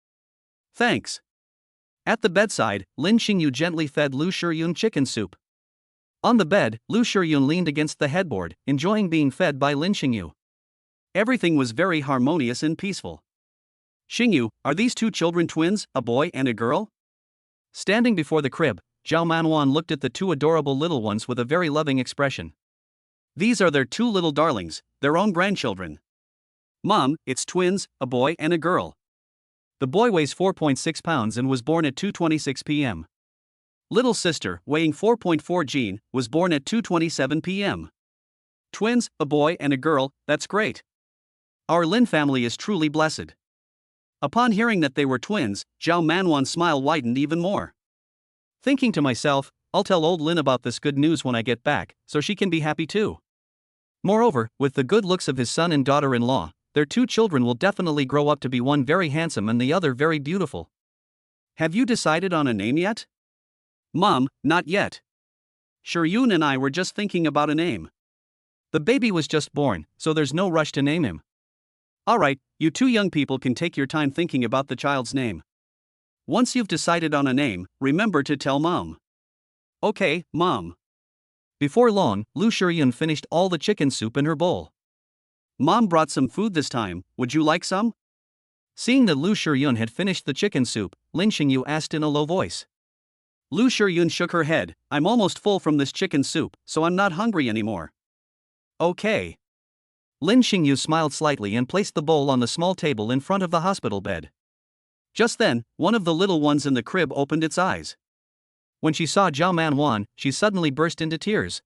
"Thanks." At the bedside, Lin Xingyu gently fed Lu Shiyun chicken soup. On the bed, Lu Shiyun leaned against the headboard, enjoying being fed by Lin Xingyu. Everything was very harmonious and peaceful. "Xingyu, are these two children twins, a boy and a girl?" Standing before the crib, Zhao Manwan looked at the two adorable little ones with a very loving expression. "These are their two little darlings, their own grandchildren. Mom, it's twins, a boy and a girl." The boy weighs 4.6 pounds and was born at 2:26 p.m. Little sister, weighing 4.4 gene, was born at 2:27 p.m. Twins, a boy and a girl, that's great. Our Lin family is truly blessed. Upon hearing that they were twins, Zhao Manwan's smile widened even more. Thinking to myself, I'll tell old Lin about this good news when I get back, so she can be happy too. Moreover, with the good looks of his son and daughter-in-law, their two children will definitely grow up to be one very handsome and the other very beautiful. Have you decided on a name yet? Mom, not yet. Shiyun and I were just thinking about a name. The baby was just born, so there's no rush to name him. Alright, you two young people can take your time thinking about the child's name. Once you've decided on a name, remember to tell Mom. Okay, Mom. Before long, Lu Shiyun finished all the chicken soup in her bowl. Mom brought some food this time, would you like some? Seeing that Lu Shiyun had finished the chicken soup, Lin Xingyu asked in a low voice. Lu Shiyun shook her head, "I'm almost full from this chicken soup, so I'm not hungry anymore." Okay. Lin Xingyu smiled slightly and placed the bowl on the small table in front of the hospital bed. Just then, one of the little ones in the crib opened its eyes. When she saw Zhao Manwan, she suddenly burst into tears.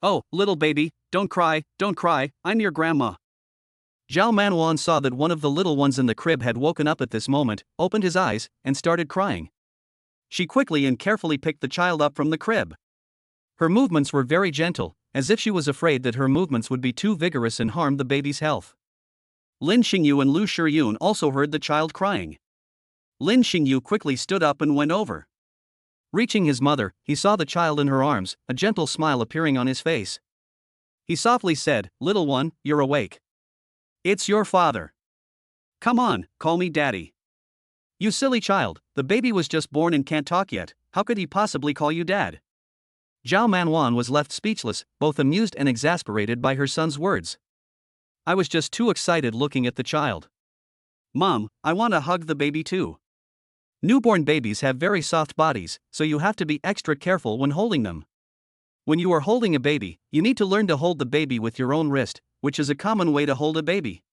"Oh, little baby, don't cry, I'm your grandma." Zhao Manwan saw that one of the little ones in the crib had woken up at this moment, opened his eyes, and started crying. She quickly and carefully picked the child up from the crib. Her movements were very gentle, as if she was afraid that her movements would be too vigorous and harm the baby's health. Lin Xingyu and Lu Shiyun also heard the child crying. Lin Xingyu quickly stood up and went over. Reaching his mother, he saw the child in her arms, a gentle smile appearing on his face. He softly said, "Little one, you're awake. It's your father. Come on, call me daddy." "You silly child, the baby was just born and can't talk yet, how could he possibly call you dad?" Zhao Manwan was left speechless, both amused and exasperated by her son's words. "I was just too excited looking at the child. Mom, I want to hug the baby too." Newborn babies have very soft bodies, so you have to be extra careful when holding them. When you are holding a baby, you need to learn to hold the baby with your own wrist, which is a common way to hold a baby.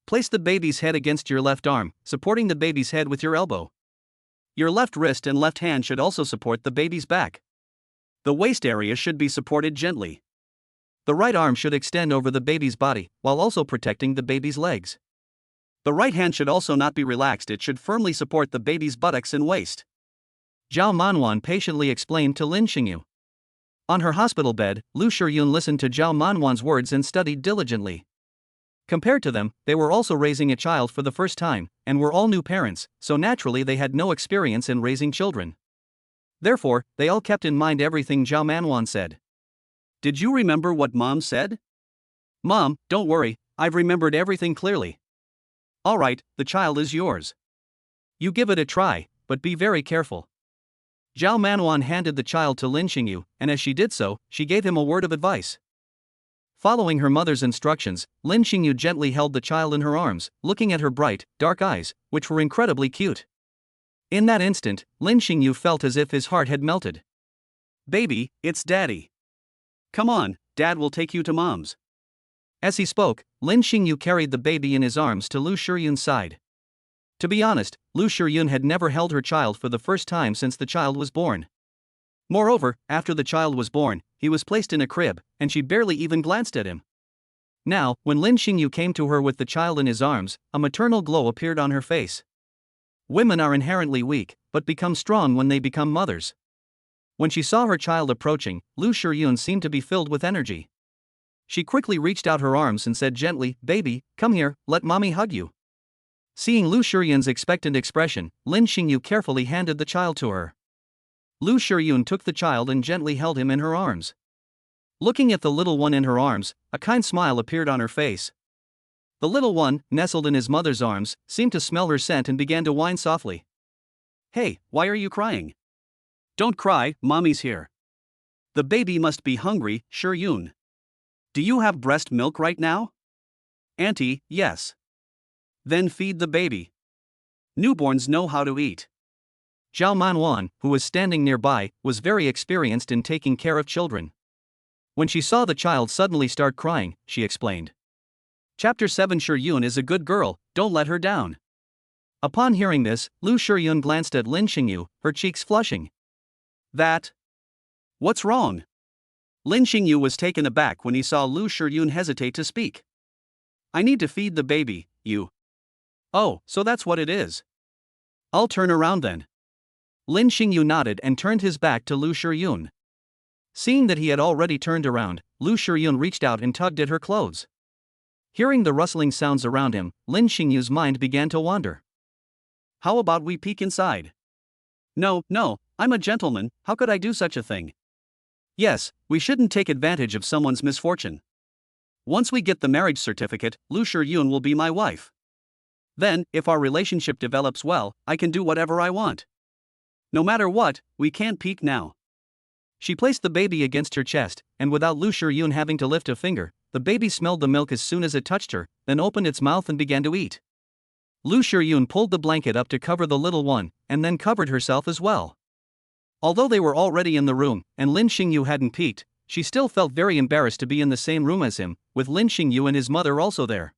Place the baby's head against your left arm, supporting the baby's head with your elbow. Your left wrist and left hand should also support the baby's back. The waist area should be supported gently. The right arm should extend over the baby's body, while also protecting the baby's legs. The right hand should also not be relaxed, it should firmly support the baby's buttocks and waist. Zhao Manwan patiently explained to Lin Xingyu. On her hospital bed, Lu Shiyun listened to Zhao Manwan's words and studied diligently. Compared to them, they were also raising a child for the first time, and were all new parents, so naturally they had no experience in raising children. Therefore, they all kept in mind everything Zhao Manwan said. "Did you remember what Mom said?" "Mom, don't worry, I've remembered everything clearly." "Alright, the child is yours. You give it a try, but be very careful." Zhao Manwan handed the child to Lin Xingyu, and as she did so, she gave him a word of advice. Following her mother's instructions, Lin Xingyu gently held the child in her arms, looking at her bright, dark eyes, which were incredibly cute. In that instant, Lin Xingyu felt as if his heart had melted. Baby, it's Daddy. Come on, Dad will take you to Mom's. As he spoke, Lin Xingyu carried the baby in his arms to Lu Shiyun's side. To be honest, Lu Shiyun had never held her child for the first time since the child was born. Moreover, after the child was born, he was placed in a crib, and she barely even glanced at him. Now, when Lin Xingyu came to her with the child in his arms, a maternal glow appeared on her face. Women are inherently weak, but become strong when they become mothers. When she saw her child approaching, Lu Shiyun seemed to be filled with energy. She quickly reached out her arms and said gently, "Baby, come here, let mommy hug you." Seeing Lu Shiyun's expectant expression, Lin Xingyu carefully handed the child to her. Lu Shiyun took the child and gently held him in her arms. Looking at the little one in her arms, a kind smile appeared on her face. The little one, nestled in his mother's arms, seemed to smell her scent and began to whine softly. Hey, why are you crying? Don't cry, Mommy's here. The baby must be hungry, Shiyun. Do you have breast milk right now? Auntie, yes. Then feed the baby. Newborns know how to eat. Zhao Manwan, who was standing nearby, was very experienced in taking care of children. When she saw the child suddenly start crying, she explained. Chapter 7 Shiyun is a good girl, don't let her down. Upon hearing this, Lu Shiyun glanced at Lin Xingyu, her cheeks flushing. What's wrong? Lin Xingyu was taken aback when he saw Lu Shiyun hesitate to speak. I need to feed the baby, you. Oh, so that's what it is. I'll turn around then. Lin Xingyu nodded and turned his back to Lu Shiyun. Seeing that he had already turned around, Lu Shiyun reached out and tugged at her clothes. Hearing the rustling sounds around him, Lin Xingyu's mind began to wander. How about we peek inside? No, I'm a gentleman, how could I do such a thing? Yes, we shouldn't take advantage of someone's misfortune. Once we get the marriage certificate, Lu Shiyun will be my wife. Then, if our relationship develops well, I can do whatever I want. No matter what, we can't peek now. She placed the baby against her chest, and without Lu Shiyun having to lift a finger, the baby smelled the milk as soon as it touched her, then opened its mouth and began to eat. Lu Shiyun pulled the blanket up to cover the little one, and then covered herself as well. Although they were already in the room, and Lin Xingyu hadn't peeked, she still felt very embarrassed to be in the same room as him, with Lin Xingyu and his mother also there.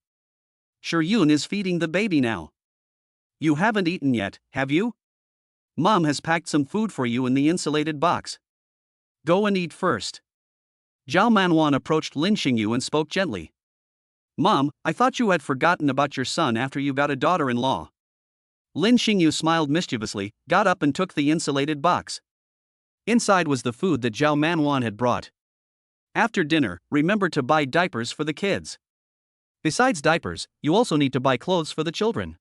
Shiyun is feeding the baby now. You haven't eaten yet, have you? Mom has packed some food for you in the insulated box. Go and eat first. Zhao Manwan approached Lin Xingyu and spoke gently. Mom, I thought you had forgotten about your son after you got a daughter-in-law. Lin Xingyu smiled mischievously, got up and took the insulated box. Inside was the food that Zhao Manwan had brought. After dinner, remember to buy diapers for the kids. Besides diapers, you also need to buy clothes for the children.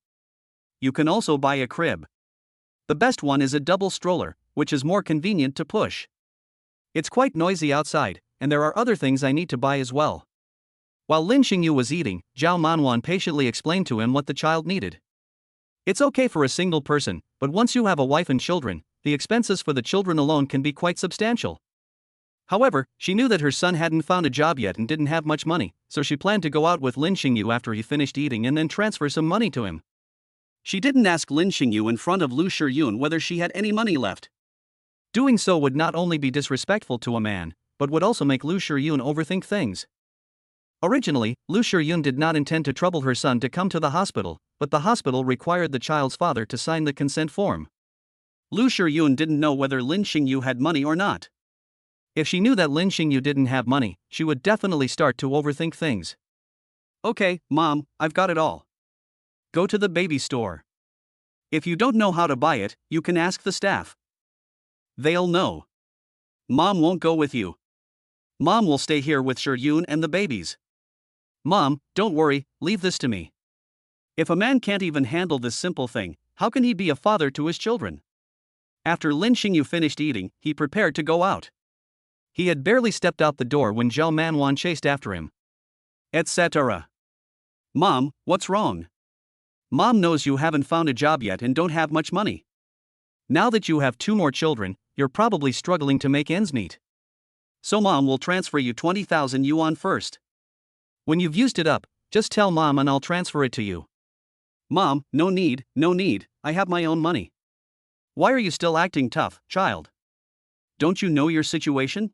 You can also buy a crib. The best one is a double stroller, which is more convenient to push. It's quite noisy outside, and there are other things I need to buy as well. While Lin Xingyu was eating, Zhao Manwan patiently explained to him what the child needed. It's okay for a single person, but once you have a wife and children, the expenses for the children alone can be quite substantial. However, she knew that her son hadn't found a job yet and didn't have much money, so she planned to go out with Lin Xingyu after he finished eating and then transfer some money to him. She didn't ask Lin Xingyu in front of Lu Shiyun whether she had any money left. Doing so would not only be disrespectful to a man, but would also make Lu Shiyun overthink things. Originally, Lu Shiyun did not intend to trouble her son to come to the hospital, but the hospital required the child's father to sign the consent form. Lu Shiyun didn't know whether Lin Xingyu had money or not. If she knew that Lin Xingyu didn't have money, she would definitely start to overthink things. Okay, Mom, I've got it all. Go to the baby store. If you don't know how to buy it, you can ask the staff. They'll know. Mom won't go with you. Mom will stay here with Shiyun and the babies. Mom, don't worry, leave this to me. If a man can't even handle this simple thing, how can he be a father to his children? After Lin Xingyu finished eating, he prepared to go out. He had barely stepped out the door when Zhao Manwan chased after him. Etc. Mom, what's wrong? Mom knows you haven't found a job yet and don't have much money. Now that you have 2 more children, you're probably struggling to make ends meet. So Mom will transfer you 20,000 yuan first. When you've used it up, just tell mom and I'll transfer it to you. Mom, no need, no need, I have my own money. Why are you still acting tough, child? Don't you know your situation?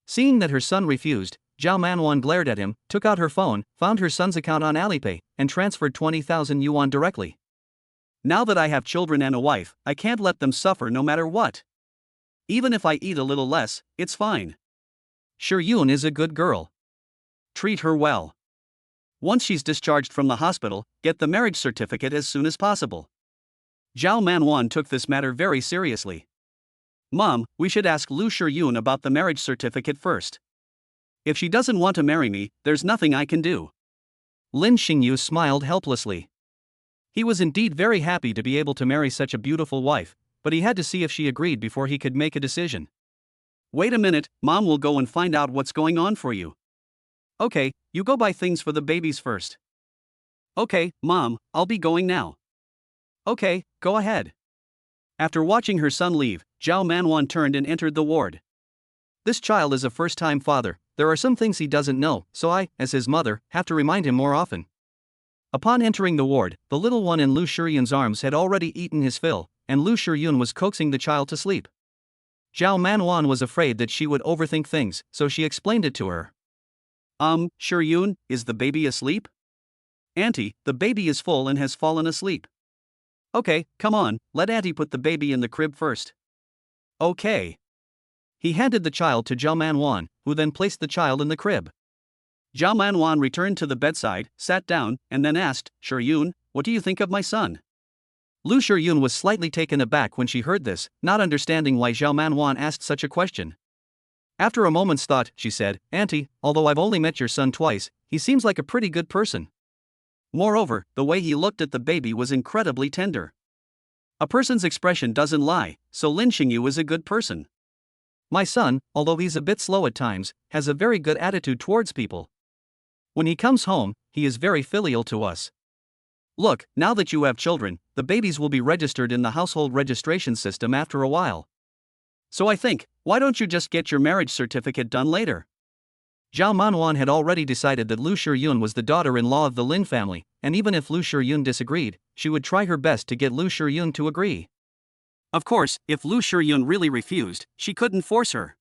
Seeing that her son refused, Zhao Manwan glared at him, took out her phone, found her son's account on Alipay, and transferred 20,000 yuan directly. Now that I have children and a wife, I can't let them suffer no matter what. Even if I eat a little less, it's fine. Yun is a good girl. Treat her well. Once she's discharged from the hospital, get the marriage certificate as soon as possible. Zhao Manwan took this matter very seriously. Mom, we should ask Lu Yun about the marriage certificate first. If she doesn't want to marry me, there's nothing I can do. Lin Xingyu smiled helplessly. He was indeed very happy to be able to marry such a beautiful wife, but he had to see if she agreed before he could make a decision. Wait a minute, Mom will go and find out what's going on for you. Okay, you go buy things for the babies first. Okay, Mom, I'll be going now. Okay, go ahead. After watching her son leave, Zhao Manwan turned and entered the ward. This child is a first-time father. There are some things he doesn't know, so I, as his mother, have to remind him more often. Upon entering the ward, the little one in Lu Shiyun's arms had already eaten his fill, and Lu Shiyun was coaxing the child to sleep. Zhao Manwan was afraid that she would overthink things, so she explained it to her. Yun, is the baby asleep? Auntie, the baby is full and has fallen asleep. Okay, come on, let Auntie put the baby in the crib first. Okay. He handed the child to Zhao Manwan, who then placed the child in the crib. Zhao Manwan returned to the bedside, sat down, and then asked, Yun, what do you think of my son? Lu Yun was slightly taken aback when she heard this, not understanding why Zhao Manwan asked such a question. After a moment's thought, she said, Auntie, although I've only met your son twice, he seems like a pretty good person. Moreover, the way he looked at the baby was incredibly tender. A person's expression doesn't lie, so Lin Xingyu is a good person. My son, although he's a bit slow at times, has a very good attitude towards people. When he comes home, he is very filial to us. Look, now that you have children, the babies will be registered in the household registration system after a while. So I think, why don't you just get your marriage certificate done later? Zhao Manwan had already decided that Lu Yun was the daughter-in-law of the Lin family, and even if Lu Yun disagreed, she would try her best to get Lu Yun to agree. Of course, if Lu Yun really refused, she couldn't force her.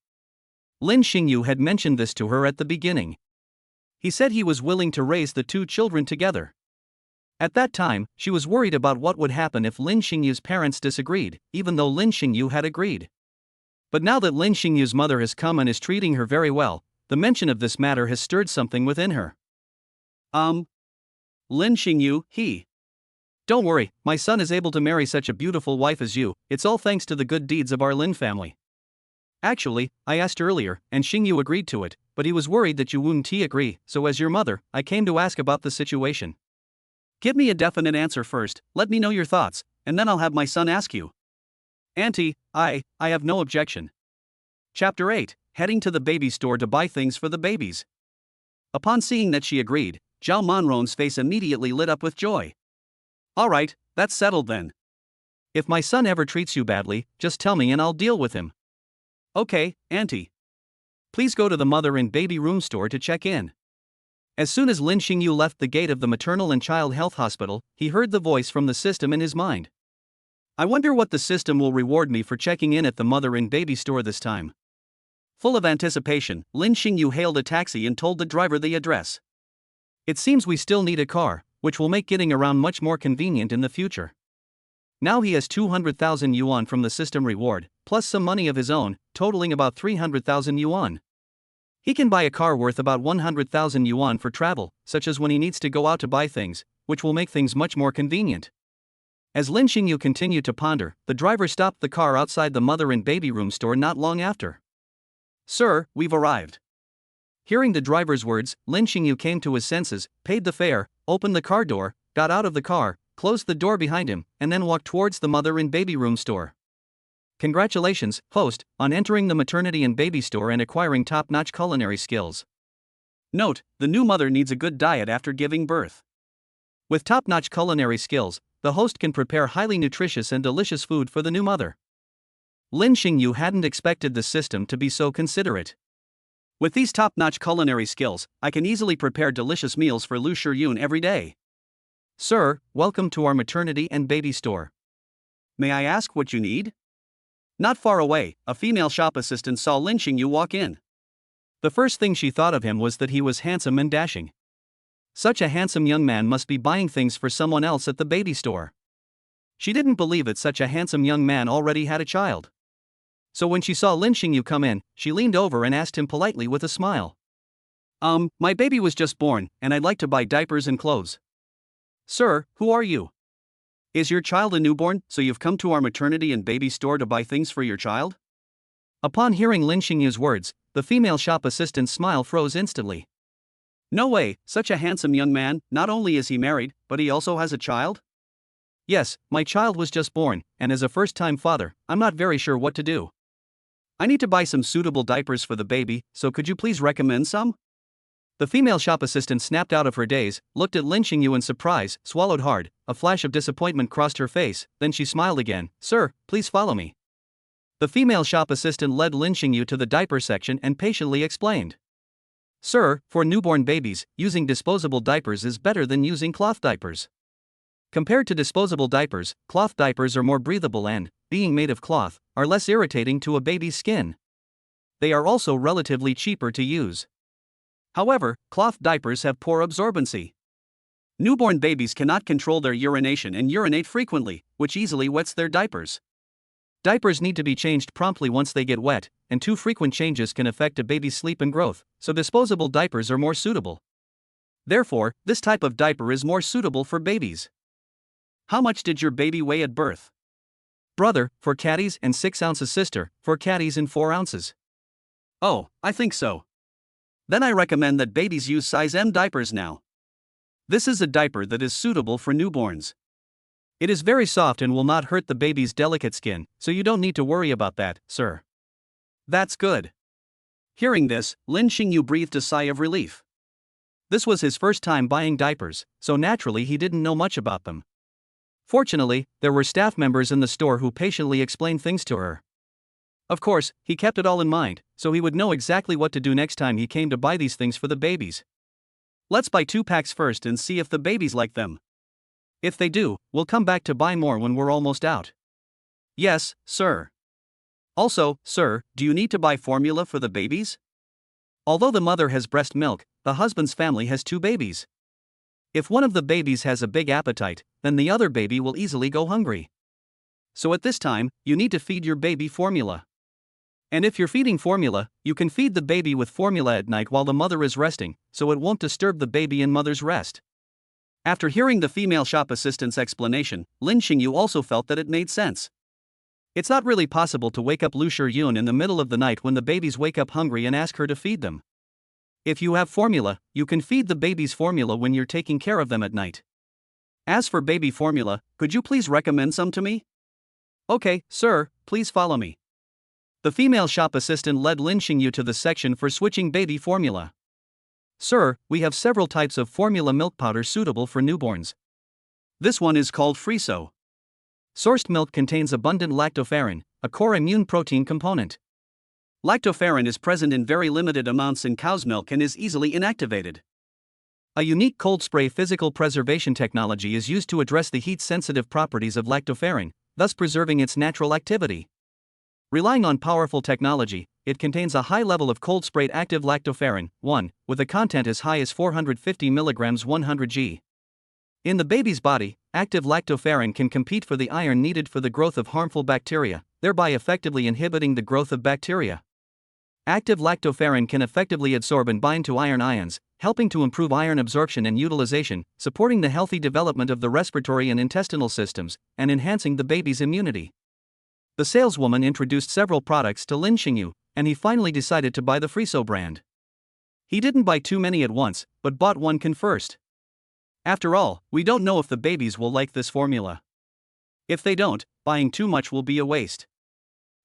Lin Xingyu had mentioned this to her at the beginning. He said he was willing to raise the two children together. At that time, she was worried about what would happen if Lin Xingyu's parents disagreed, even though Lin Xingyu had agreed. But now that Lin Xingyu's mother has come and is treating her very well, the mention of this matter has stirred something within her. Lin Xingyu, he. Don't worry, my son is able to marry such a beautiful wife as you, it's all thanks to the good deeds of our Lin family. Actually, I asked earlier, and Xingyu agreed to it, but he was worried that you wouldn't agree, so as your mother, I came to ask about the situation. Give me a definite answer first, let me know your thoughts, and then I'll have my son ask you. Auntie, I have no objection. Chapter 8, heading to the baby store to buy things for the babies. Upon seeing that she agreed, Zhao Manron's face immediately lit up with joy. Alright, that's settled then. If my son ever treats you badly, just tell me and I'll deal with him. Okay, Auntie. Please go to the mother and baby room store to check in. As soon as Lin Xingyu left the gate of the maternal and child health hospital, he heard the voice from the system in his mind. I wonder what the system will reward me for checking in at the mother and baby store this time. Full of anticipation, Lin Xingyu hailed a taxi and told the driver the address. It seems we still need a car, which will make getting around much more convenient in the future. Now he has 200,000 yuan from the system reward, plus some money of his own, totaling about 300,000 yuan. He can buy a car worth about 100,000 yuan for travel, such as when he needs to go out to buy things, which will make things much more convenient. As Lin Xingyu continued to ponder, the driver stopped the car outside the mother and baby room store not long after. Sir, we've arrived. Hearing the driver's words, Lin Xingyu came to his senses, paid the fare, opened the car door, got out of the car, closed the door behind him, and then walked towards the mother and baby room store. Congratulations, host, on entering the maternity and baby store and acquiring top-notch culinary skills. Note, the new mother needs a good diet after giving birth. With top-notch culinary skills, the host can prepare highly nutritious and delicious food for the new mother. Lin Xingyu hadn't expected the system to be so considerate. With these top-notch culinary skills, I can easily prepare delicious meals for Lu Shiyun every day. Sir, welcome to our maternity and baby store. May I ask what you need? Not far away, a female shop assistant saw Lin Xingyu walk in. The first thing she thought of him was that he was handsome and dashing. Such a handsome young man must be buying things for someone else at the baby store. She didn't believe that such a handsome young man already had a child. So when she saw Lin Xingyu come in, she leaned over and asked him politely with a smile. My baby was just born, and I'd like to buy diapers and clothes. Sir, who are you? Is your child a newborn, so you've come to our maternity and baby store to buy things for your child? Upon hearing Lin Xingyu's words, the female shop assistant's smile froze instantly. No way, such a handsome young man, not only is he married, but he also has a child? Yes, my child was just born, and as a first-time father, I'm not very sure what to do. I need to buy some suitable diapers for the baby, so could you please recommend some? The female shop assistant snapped out of her daze, looked at Lin Xingyu in surprise, swallowed hard, a flash of disappointment crossed her face, then she smiled again. Sir, please follow me. The female shop assistant led Lin Xingyu to the diaper section and patiently explained. Sir, for newborn babies, using disposable diapers is better than using cloth diapers. Compared to disposable diapers, cloth diapers are more breathable and, being made of cloth, are less irritating to a baby's skin. They are also relatively cheaper to use. However, cloth diapers have poor absorbency. Newborn babies cannot control their urination and urinate frequently, which easily wets their diapers. Diapers need to be changed promptly once they get wet, and too frequent changes can affect a baby's sleep and growth, so disposable diapers are more suitable. Therefore, this type of diaper is more suitable for babies. How much did your baby weigh at birth? Brother, 4 caddies and 6 ounces. Sister, 4 caddies and 4 ounces. Oh, I think so. Then I recommend that babies use size M diapers now. This is a diaper that is suitable for newborns. It is very soft and will not hurt the baby's delicate skin, so you don't need to worry about that, sir. That's good. Hearing this, Lin Xingyu breathed a sigh of relief. This was his first time buying diapers, so naturally he didn't know much about them. Fortunately, there were staff members in the store who patiently explained things to her. Of course, he kept it all in mind, so he would know exactly what to do next time he came to buy these things for the babies. Let's buy 2 packs first and see if the babies like them. If they do, we'll come back to buy more when we're almost out. Yes, sir. Also, sir, do you need to buy formula for the babies? Although the mother has breast milk, the husband's family has 2 babies. If one of the babies has a big appetite, then the other baby will easily go hungry. So at this time, you need to feed your baby formula. And if you're feeding formula, you can feed the baby with formula at night while the mother is resting, so it won't disturb the baby and mother's rest. After hearing the female shop assistant's explanation, Lin Xingyu also felt that it made sense. It's not really possible to wake up Lu Shiyun in the middle of the night when the babies wake up hungry and ask her to feed them. If you have formula, you can feed the babies formula when you're taking care of them at night. As for baby formula, could you please recommend some to me? Okay, sir, please follow me. The female shop assistant led Lin Xingyu to the section for switching baby formula. Sir, we have several types of formula milk powder suitable for newborns. This one is called Friso. Sourced milk contains abundant lactoferrin, a core immune protein component. Lactoferrin is present in very limited amounts in cow's milk and is easily inactivated. A unique cold spray physical preservation technology is used to address the heat-sensitive properties of lactoferrin, thus preserving its natural activity. Relying on powerful technology, it contains a high level of cold-sprayed active lactoferrin, 1, with a content as high as 450 mg 100 g. In the baby's body, active lactoferrin can compete for the iron needed for the growth of harmful bacteria, thereby effectively inhibiting the growth of bacteria. Active lactoferrin can effectively absorb and bind to iron ions, helping to improve iron absorption and utilization, supporting the healthy development of the respiratory and intestinal systems, and enhancing the baby's immunity. The saleswoman introduced several products to Lin Xingyu, and he finally decided to buy the Friso brand. He didn't buy too many at once, but bought one can first. After all, we don't know if the babies will like this formula. If they don't, buying too much will be a waste.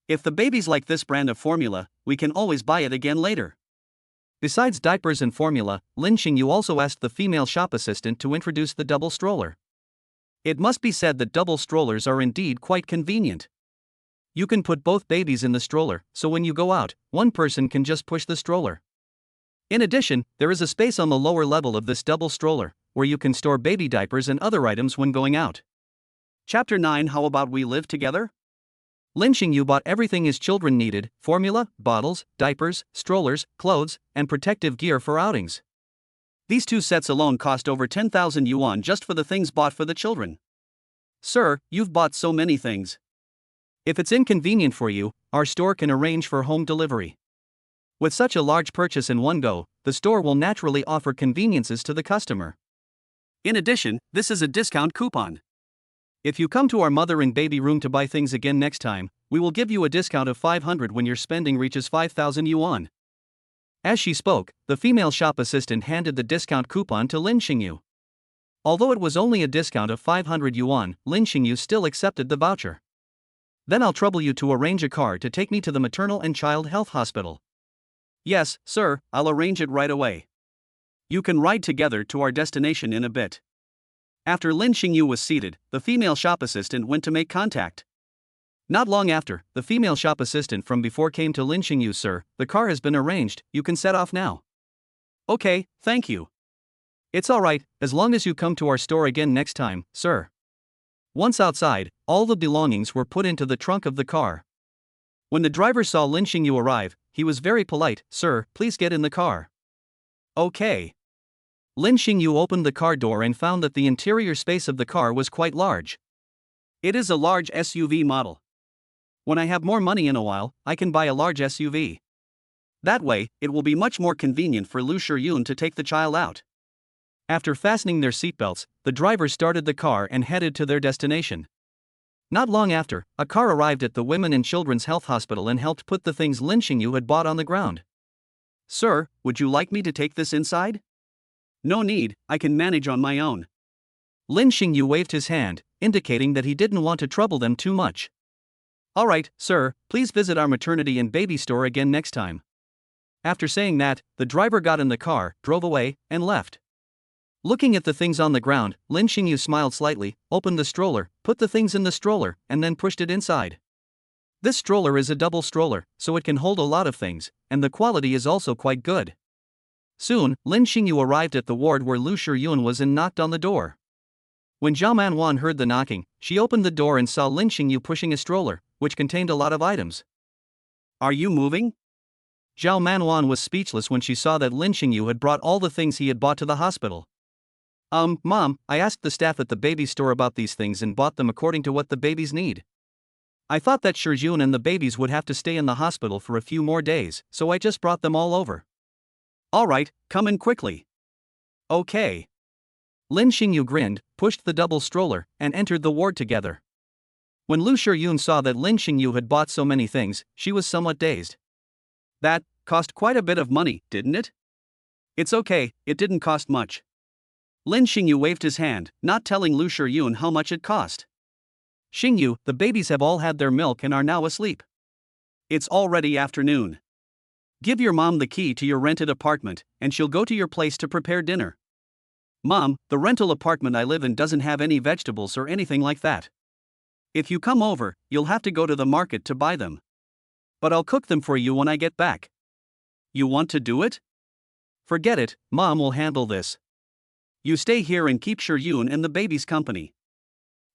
If the babies like this brand of formula, we can always buy it again later. Besides diapers and formula, Lin Xingyu also asked the female shop assistant to introduce the double stroller. It must be said that double strollers are indeed quite convenient. You can put both babies in the stroller, so when you go out, one person can just push the stroller. In addition, there is a space on the lower level of this double stroller, where you can store baby diapers and other items when going out. Chapter 9. How about we live together? Lin Xingyu bought everything his children needed: formula, bottles, diapers, strollers, clothes, and protective gear for outings. These 2 sets alone cost over 10,000 yuan just for the things bought for the children. Sir, you've bought so many things. If it's inconvenient for you, our store can arrange for home delivery. With such a large purchase in one go, the store will naturally offer conveniences to the customer. In addition, this is a discount coupon. If you come to our mother and baby room to buy things again next time, we will give you a discount of 500 when your spending reaches 5,000 yuan. As she spoke, the female shop assistant handed the discount coupon to Lin Xingyu. Although it was only a discount of 500 yuan, Lin Xingyu still accepted the voucher. Then I'll trouble you to arrange a car to take me to the maternal and child health hospital. Yes, sir, I'll arrange it right away. You can ride together to our destination in a bit. After Lin Xingyu was seated, the female shop assistant went to make contact. Not long after, the female shop assistant from before came to Lin Xingyu. Sir, the car has been arranged, you can set off now. Okay, thank you. It's alright, as long as you come to our store again next time, sir. Once outside, all the belongings were put into the trunk of the car. When the driver saw Lin Xingyu arrive, he was very polite. Sir, please get in the car. Okay. Lin Xingyu opened the car door and found that the interior space of the car was quite large. It is a large SUV model. When I have more money in a while, I can buy a large SUV. That way, it will be much more convenient for Lu Shiyun to take the child out. After fastening their seatbelts, the driver started the car and headed to their destination. Not long after, a car arrived at the Women and Children's Health Hospital and helped put the things Lin Xingyu had bought on the ground. Sir, would you like me to take this inside? No need, I can manage on my own. Lin Xingyu waved his hand, indicating that he didn't want to trouble them too much. Alright, sir, please visit our maternity and baby store again next time. After saying that, the driver got in the car, drove away, and left. Looking at the things on the ground, Lin Xingyu smiled slightly, opened the stroller, put the things in the stroller, and then pushed it inside. This stroller is a double stroller, so it can hold a lot of things, and the quality is also quite good. Soon, Lin Xingyu arrived at the ward where Lu Shiyun was and knocked on the door. When Zhao Manwan heard the knocking, she opened the door and saw Lin Xingyu pushing a stroller, which contained a lot of items. Are you moving? Zhao Manwan was speechless when she saw that Lin Xingyu had brought all the things he had bought to the hospital. Mom, I asked the staff at the baby store about these things and bought them according to what the babies need. I thought that Shiyun and the babies would have to stay in the hospital for a few more days, so I just brought them all over. Alright, come in quickly. Okay. Lin Xingyu grinned, pushed the double stroller, and entered the ward together. When Lu Shiyun saw that Lin Xingyu had bought so many things, she was somewhat dazed. That cost quite a bit of money, didn't it? It's okay, it didn't cost much. Lin Xingyu waved his hand, not telling Lu Shiyun how much it cost. Xingyu, the babies have all had their milk and are now asleep. It's already afternoon. Give your mom the key to your rented apartment, and she'll go to your place to prepare dinner. Mom, the rental apartment I live in doesn't have any vegetables or anything like that. If you come over, you'll have to go to the market to buy them. But I'll cook them for you when I get back. You want to do it? Forget it, Mom will handle this. You stay here and keep Shiyun and the babies company.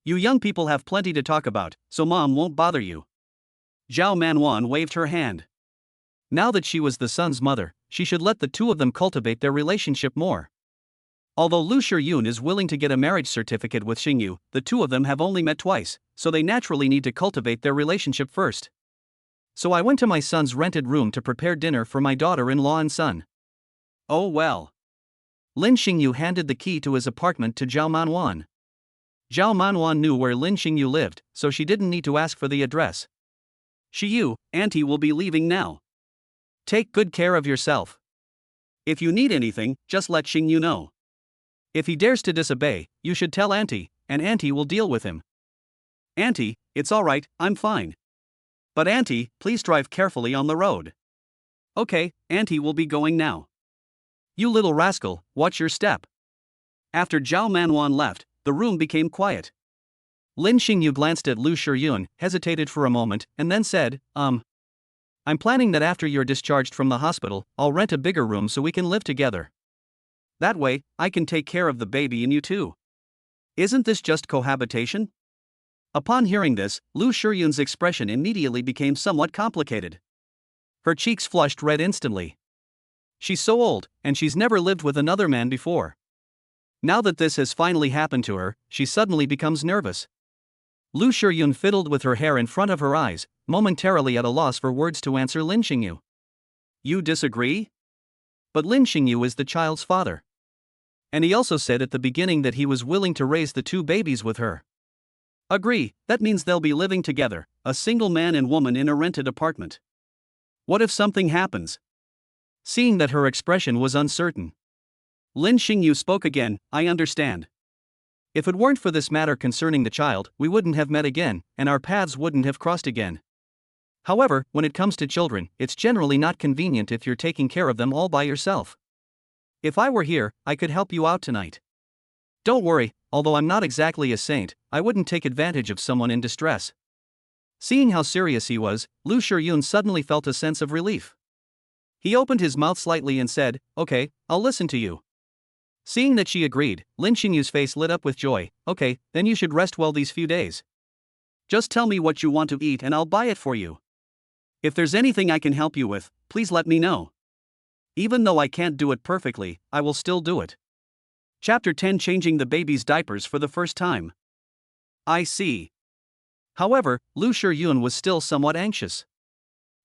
You young people have plenty to talk about, so Mom won't bother you. Zhao Manwan waved her hand. Now that she was the son's mother, she should let the two of them cultivate their relationship more. Although Lu Shiyun is willing to get a marriage certificate with Xingyu, the two of them have only met twice, so they naturally need to cultivate their relationship first. So I went to my son's rented room to prepare dinner for my daughter-in-law and son. Oh well. Lin Xingyu handed the key to his apartment to Zhao Manwan. Zhao Manwan knew where Lin Xingyu lived, so she didn't need to ask for the address. Xiyu, Auntie will be leaving now. Take good care of yourself. If you need anything, just let Xingyu know. If he dares to disobey, you should tell Auntie, and Auntie will deal with him. Auntie, it's alright, I'm fine. But Auntie, please drive carefully on the road. Okay, Auntie will be going now. You little rascal, watch your step. After Zhao Manwan left, the room became quiet. Lin Xingyu glanced at Lu Shiyun, hesitated for a moment, and then said, I'm planning that after you're discharged from the hospital, I'll rent a bigger room so we can live together. That way, I can take care of the baby and you too. Isn't this just cohabitation? Upon hearing this, Lu Shiyun's expression immediately became somewhat complicated. Her cheeks flushed red instantly. She's so old, and she's never lived with another man before. Now that this has finally happened to her, she suddenly becomes nervous. Lu Shiyun fiddled with her hair in front of her eyes, momentarily at a loss for words to answer Lin Xingyu. You disagree? But Lin Xingyu is the child's father. And he also said at the beginning that he was willing to raise the two babies with her. Agree, that means they'll be living together, a single man and woman in a rented apartment. What if something happens? Seeing that her expression was uncertain, Lin Xingyu spoke again, I understand. If it weren't for this matter concerning the child, we wouldn't have met again, and our paths wouldn't have crossed again. However, when it comes to children, it's generally not convenient if you're taking care of them all by yourself. If I were here, I could help you out tonight. Don't worry, although I'm not exactly a saint, I wouldn't take advantage of someone in distress. Seeing how serious he was, Lu Shiyun suddenly felt a sense of relief. He opened his mouth slightly and said, Okay, I'll listen to you. Seeing that she agreed, Lin Xingyu's face lit up with joy. Okay, then you should rest well these few days. Just tell me what you want to eat and I'll buy it for you. If there's anything I can help you with, please let me know. Even though I can't do it perfectly, I will still do it. Chapter 10 Changing the baby's diapers for the first time. I see. However, Lu Shiyun was still somewhat anxious.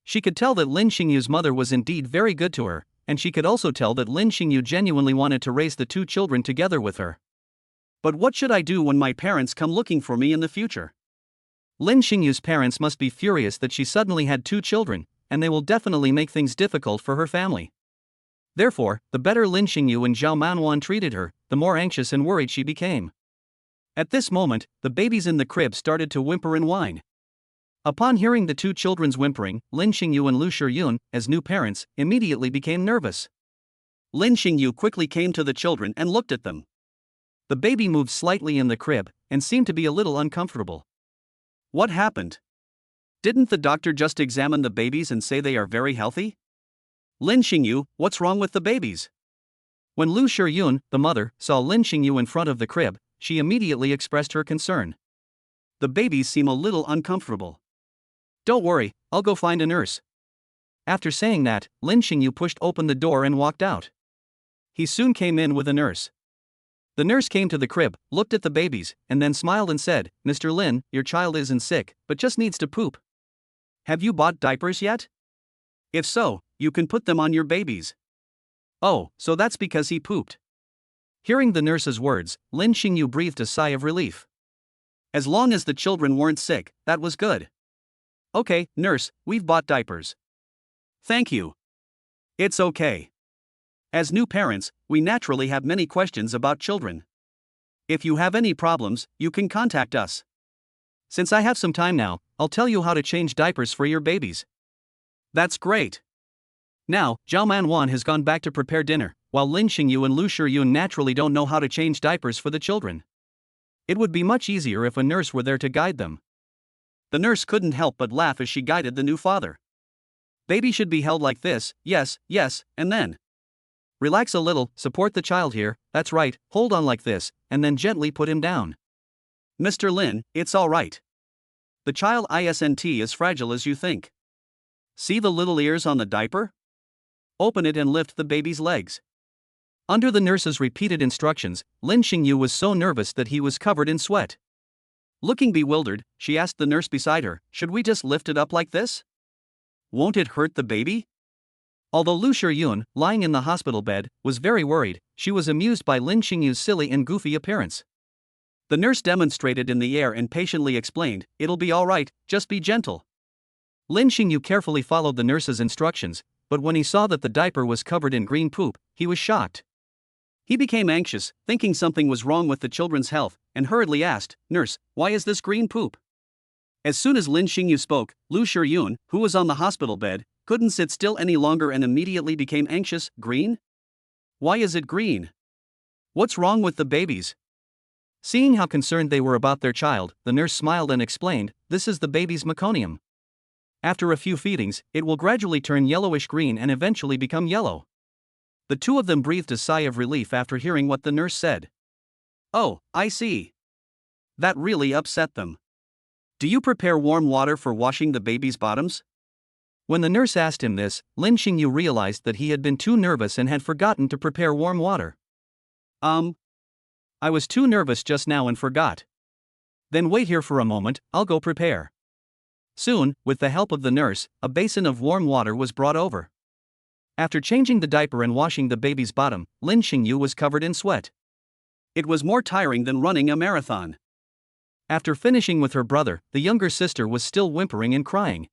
She could tell that Lin Xingyu's mother was indeed very good to her, and she could also tell that Lin Xingyu genuinely wanted to raise the two children together with her. But what should I do when my parents come looking for me in the future? Lin Xingyu's parents must be furious that she suddenly had two children, and they will definitely make things difficult for her family. Therefore, the better Lin Xingyu and Zhao Manwan treated her, the more anxious and worried she became. At this moment, the babies in the crib started to whimper and whine. Upon hearing the two children's whimpering, Lin Xingyu and Lu Shiyun, as new parents, immediately became nervous. Lin Xingyu quickly came to the children and looked at them. The baby moved slightly in the crib, and seemed to be a little uncomfortable. What happened? Didn't the doctor just examine the babies and say they are very healthy? Lin Xingyu, what's wrong with the babies? When Lu Shiyun, the mother, saw Lin Xingyu in front of the crib, she immediately expressed her concern. The babies seem a little uncomfortable. Don't worry, I'll go find a nurse. After saying that, Lin Xingyu pushed open the door and walked out. He soon came in with a nurse. The nurse came to the crib, looked at the babies, and then smiled and said, Mr. Lin, your child isn't sick, but just needs to poop. Have you bought diapers yet? If so, you can put them on your babies. Oh, so that's because he pooped. Hearing the nurse's words, Lin Xingyu breathed a sigh of relief. As long as the children weren't sick, that was good. Okay, nurse, we've bought diapers. Thank you. It's okay. As new parents, we naturally have many questions about children. If you have any problems, you can contact us. Since I have some time now, I'll tell you how to change diapers for your babies. That's great. Now, Zhao Manwan has gone back to prepare dinner, while Lin Xingyu and Lu Shiyun naturally don't know how to change diapers for the children. It would be much easier if a nurse were there to guide them. The nurse couldn't help but laugh as she guided the new father. Baby should be held like this, yes, and then. Relax a little, support the child here, that's right, hold on like this, and then gently put him down. Mr. Lin, it's all right. The child isn't as fragile as you think. See the little ears on the diaper? Open it and lift the baby's legs. Under the nurse's repeated instructions, Lin Xingyu was so nervous that he was covered in sweat. Looking bewildered, she asked the nurse beside her, should we just lift it up like this? Won't it hurt the baby? Although Lu Shiyun, lying in the hospital bed, was very worried, she was amused by Lin Xingyu's silly and goofy appearance. The nurse demonstrated in the air and patiently explained, it'll be all right, just be gentle. Lin Xingyu carefully followed the nurse's instructions, but when he saw that the diaper was covered in green poop, he was shocked. He became anxious, thinking something was wrong with the children's health, and hurriedly asked, Nurse, why is this green poop? As soon as Lin Xingyu spoke, Lu Shiyun, who was on the hospital bed, couldn't sit still any longer and immediately became anxious. Green? Why is it green? What's wrong with the babies? Seeing how concerned they were about their child, the nurse smiled and explained, this is the baby's meconium. After a few feedings, it will gradually turn yellowish-green and eventually become yellow. The two of them breathed a sigh of relief after hearing what the nurse said. Oh, I see. That really upset them. Do you prepare warm water for washing the baby's bottoms? When the nurse asked him this, Lin Xingyu realized that he had been too nervous and had forgotten to prepare warm water. I was too nervous just now and forgot. Then wait here for a moment, I'll go prepare. Soon, with the help of the nurse, a basin of warm water was brought over. After changing the diaper and washing the baby's bottom, Lin Xingyu was covered in sweat. It was more tiring than running a marathon. After finishing with her brother, the younger sister was still whimpering and crying.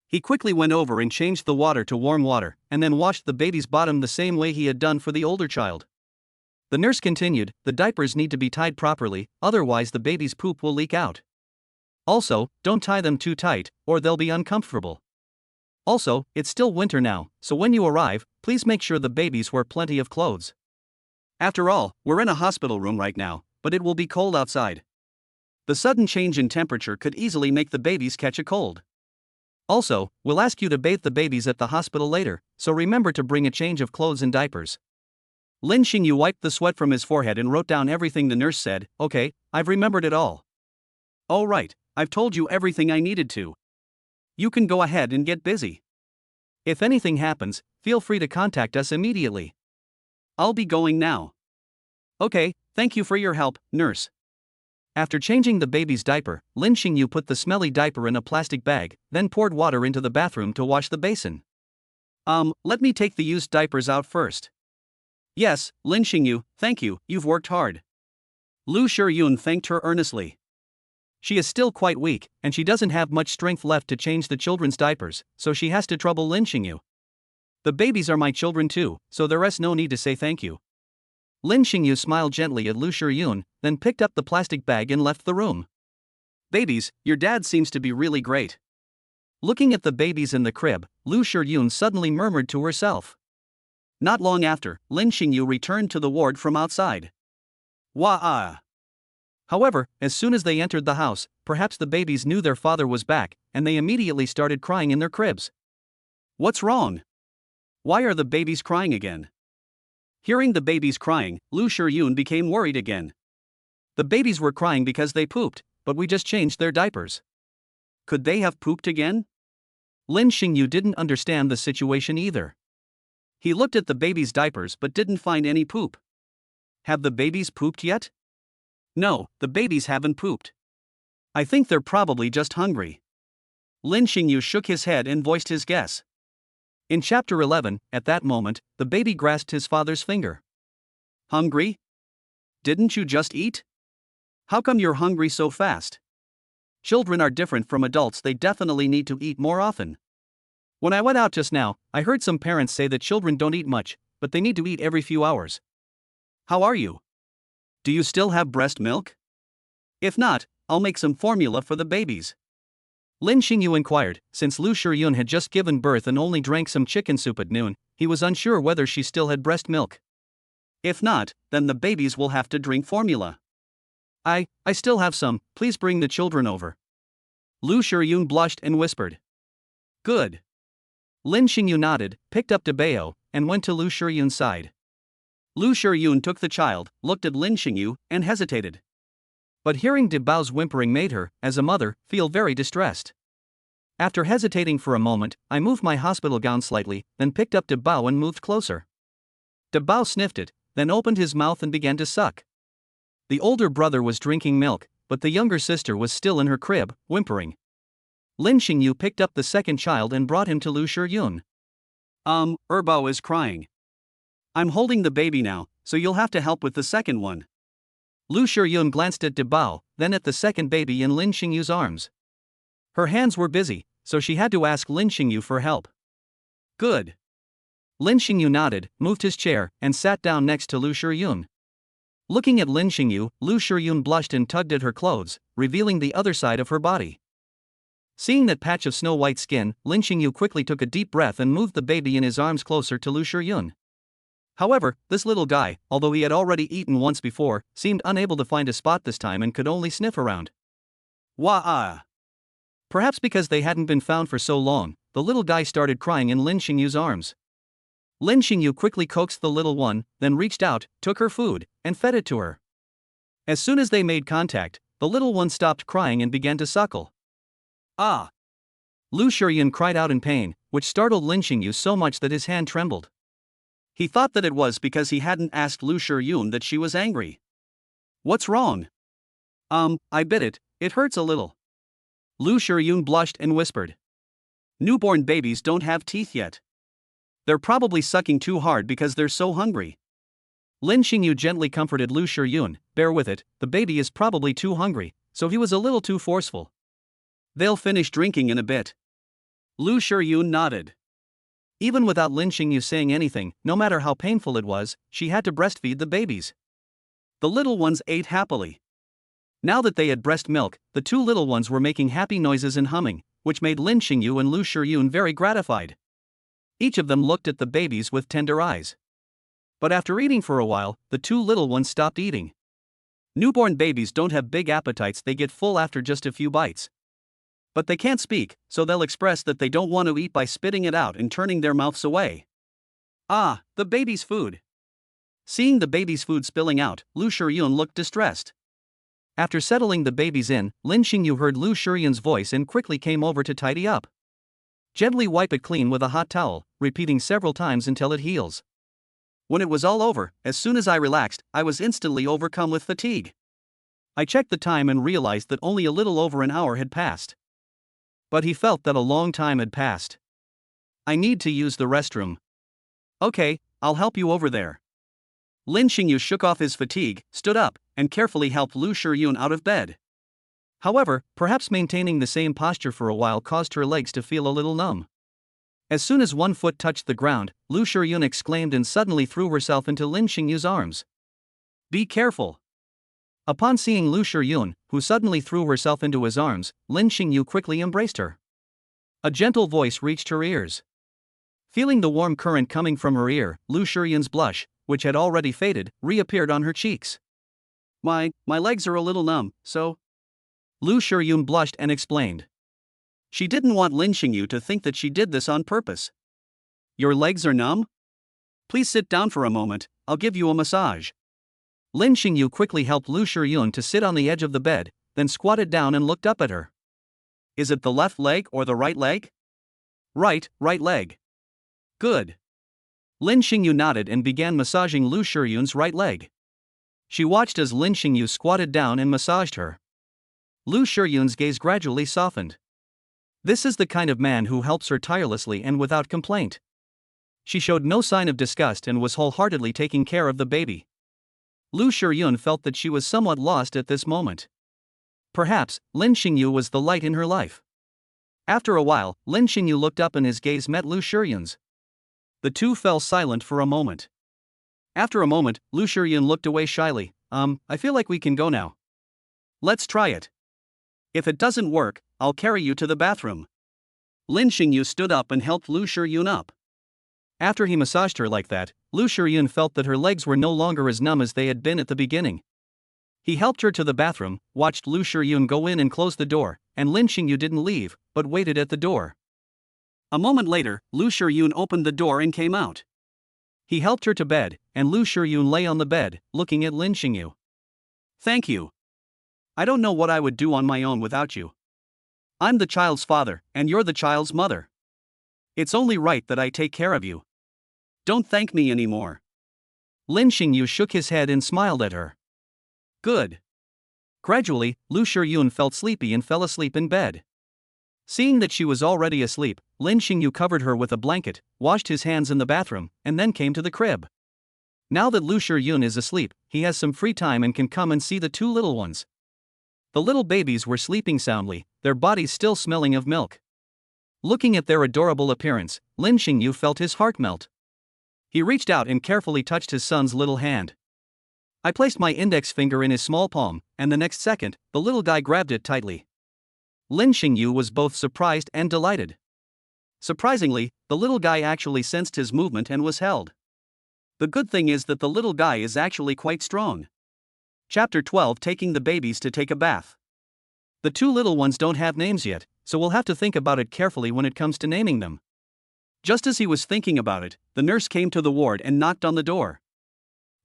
He quickly went over and changed the water to warm water, and then washed the baby's bottom the same way he had done for the older child. The nurse continued, the diapers need to be tied properly, otherwise the baby's poop will leak out. Also, don't tie them too tight, or they'll be uncomfortable. Also, it's still winter now, so when you arrive, please make sure the babies wear plenty of clothes. After all, we're in a hospital room right now, but it will be cold outside. The sudden change in temperature could easily make the babies catch a cold. Also, we'll ask you to bathe the babies at the hospital later, so remember to bring a change of clothes and diapers. Lin Xingyu wiped the sweat from his forehead and wrote down everything the nurse said. Okay, I've remembered it all. All right, I've told you everything I needed to. You can go ahead and get busy. If anything happens, feel free to contact us immediately. I'll be going now. Okay, thank you for your help, nurse. After changing the baby's diaper, Lin Xingyu put the smelly diaper in a plastic bag, then poured water into the bathroom to wash the basin. Let me take the used diapers out first. Yes, Lin Xingyu, thank you, you've worked hard. Lu Shiyun thanked her earnestly. She is still quite weak, and she doesn't have much strength left to change the children's diapers, so she has to trouble Lin Xingyu. The babies are my children too, so there is no need to say thank you. Lin Xingyu smiled gently at Lu Shiyun, then picked up the plastic bag and left the room. Babies, your dad seems to be really great. Looking at the babies in the crib, Lu Shiyun suddenly murmured to herself. Not long after, Lin Xingyu returned to the ward from outside. Wah-ah. However, as soon as they entered the house, perhaps the babies knew their father was back, and they immediately started crying in their cribs. What's wrong? Why are the babies crying again? Hearing the babies crying, Lu Shiyun became worried again. The babies were crying because they pooped, but we just changed their diapers. Could they have pooped again? Lin Xingyu didn't understand the situation either. He looked at the babies' diapers but didn't find any poop. Have the babies pooped yet? No, the babies haven't pooped. I think they're probably just hungry. Lin Xingyu shook his head and voiced his guess. In chapter 11, at that moment, the baby grasped his father's finger. Hungry? Didn't you just eat? How come you're hungry so fast? Children are different from adults, they definitely need to eat more often. When I went out just now, I heard some parents say that children don't eat much, but they need to eat every few hours. How are you? Do you still have breast milk? If not, I'll make some formula for the babies. Lin Xingyu inquired. Since Lu Shiyun had just given birth and only drank some chicken soup at noon, he was unsure whether she still had breast milk. If not, then the babies will have to drink formula. I still have some, please bring the children over. Lu Shiyun blushed and whispered. Good. Lin Xingyu nodded, picked up Debao, and went to Lu Shiyun's side. Lu Shiyun took the child, looked at Lin Xingyu, and hesitated. But hearing Debao's whimpering made her, as a mother, feel very distressed. After hesitating for a moment, I moved my hospital gown slightly, then picked up Debao and moved closer. Debao sniffed it, then opened his mouth and began to suck. The older brother was drinking milk, but the younger sister was still in her crib, whimpering. Lin Xingyu picked up the second child and brought him to Lu Shiyun. Bao is crying. I'm holding the baby now, so you'll have to help with the second one. Lu Shiyun glanced at Debao, then at the second baby in Lin Xingyu's arms. Her hands were busy, so she had to ask Lin Xingyu for help. Good. Lin Xingyu nodded, moved his chair, and sat down next to Lu Shiyun. Looking at Lin Xingyu, Lu Shiyun blushed and tugged at her clothes, revealing the other side of her body. Seeing that patch of snow-white skin, Lin Xingyu quickly took a deep breath and moved the baby in his arms closer to Lu Shiyun. However, this little guy, although he had already eaten once before, seemed unable to find a spot this time and could only sniff around. Wah-ah. Perhaps because they hadn't been found for so long, the little guy started crying in Lin Xingyu's arms. Lin Xingyu quickly coaxed the little one, then reached out, took her food, and fed it to her. As soon as they made contact, the little one stopped crying and began to suckle. Ah! Lu Shiyun cried out in pain, which startled Lin Xingyu so much that his hand trembled. He thought that it was because he hadn't asked Lu Shiyun that she was angry. What's wrong? I bit it, it hurts a little. Lu Shiyun blushed and whispered. Newborn babies don't have teeth yet. They're probably sucking too hard because they're so hungry. Lin Xingyu gently comforted Lu Shiyun, bear with it, the baby is probably too hungry, so he was a little too forceful. They'll finish drinking in a bit. Lu Shiyun nodded. Even without Lin Xingyu saying anything, no matter how painful it was, she had to breastfeed the babies. The little ones ate happily. Now that they had breast milk, the two little ones were making happy noises and humming, which made Lin Xingyu and Lu Shiyun very gratified. Each of them looked at the babies with tender eyes. But after eating for a while, the two little ones stopped eating. Newborn babies don't have big appetites, they get full after just a few bites. But they can't speak, so they'll express that they don't want to eat by spitting it out and turning their mouths away. Ah, the baby's food. Seeing the baby's food spilling out, Lu Shiyun looked distressed. After settling the babies in, Lin Xingyu heard Lu Shiyun's voice and quickly came over to tidy up. Gently wipe it clean with a hot towel, repeating several times until it heals. When it was all over, as soon as I relaxed, I was instantly overcome with fatigue. I checked the time and realized that only a little over an hour had passed. But he felt that a long time had passed. I need to use the restroom. Okay, I'll help you over there. Lin Xingyu shook off his fatigue, stood up, and carefully helped Lu Shiyun out of bed. However, perhaps maintaining the same posture for a while caused her legs to feel a little numb. As soon as one foot touched the ground, Lu Shiyun exclaimed and suddenly threw herself into Lin Xingyu's arms. Be careful. Upon seeing Lu Shiyun, who suddenly threw herself into his arms, Lin Xingyu quickly embraced her. A gentle voice reached her ears. Feeling the warm current coming from her ear, Lu Shiyun's blush, which had already faded, reappeared on her cheeks. My legs are a little numb, so... Lu Shiyun blushed and explained. She didn't want Lin Xingyu to think that she did this on purpose. Your legs are numb? Please sit down for a moment, I'll give you a massage. Lin Xingyu quickly helped Lu Shiyun to sit on the edge of the bed, then squatted down and looked up at her. Is it the left leg or the right leg? Right leg. Good. Lin Xingyu nodded and began massaging Lu Shiyun's right leg. She watched as Lin Xingyu squatted down and massaged her. Lu Shiyun's gaze gradually softened. This is the kind of man who helps her tirelessly and without complaint. She showed no sign of disgust and was wholeheartedly taking care of the baby. Lu Shiyun felt that she was somewhat lost at this moment. Perhaps, Lin Xingyu was the light in her life. After a while, Lin Xingyu looked up and his gaze met Lu Shiyun's. The two fell silent for a moment. After a moment, Lu Shiyun looked away shyly. I feel like we can go now. Let's try it. If it doesn't work, I'll carry you to the bathroom. Lin Xingyu stood up and helped Lu Shiyun up. After he massaged her like that, Lu Shiyun felt that her legs were no longer as numb as they had been at the beginning. He helped her to the bathroom, watched Lu Shiyun go in and close the door, and Lin Xingyu didn't leave, but waited at the door. A moment later, Lu Shiyun opened the door and came out. He helped her to bed, and Lu Shiyun lay on the bed, looking at Lin Xingyu. Thank you. I don't know what I would do on my own without you. I'm the child's father, and you're the child's mother. It's only right that I take care of you. Don't thank me anymore. Lin Xingyu shook his head and smiled at her. Good. Gradually, Lu Shiyun felt sleepy and fell asleep in bed. Seeing that she was already asleep, Lin Xingyu covered her with a blanket, washed his hands in the bathroom, and then came to the crib. Now that Lu Shiyun is asleep, he has some free time and can come and see the two little ones. The little babies were sleeping soundly, their bodies still smelling of milk. Looking at their adorable appearance, Lin Xingyu felt his heart melt. He reached out and carefully touched his son's little hand. I placed my index finger in his small palm, and the next second, the little guy grabbed it tightly. Lin Xingyu was both surprised and delighted. Surprisingly, the little guy actually sensed his movement and was held. The good thing is that the little guy is actually quite strong. Chapter 12, Taking the babies to take a bath. The two little ones don't have names yet, so we'll have to think about it carefully when it comes to naming them. Just as he was thinking about it, the nurse came to the ward and knocked on the door.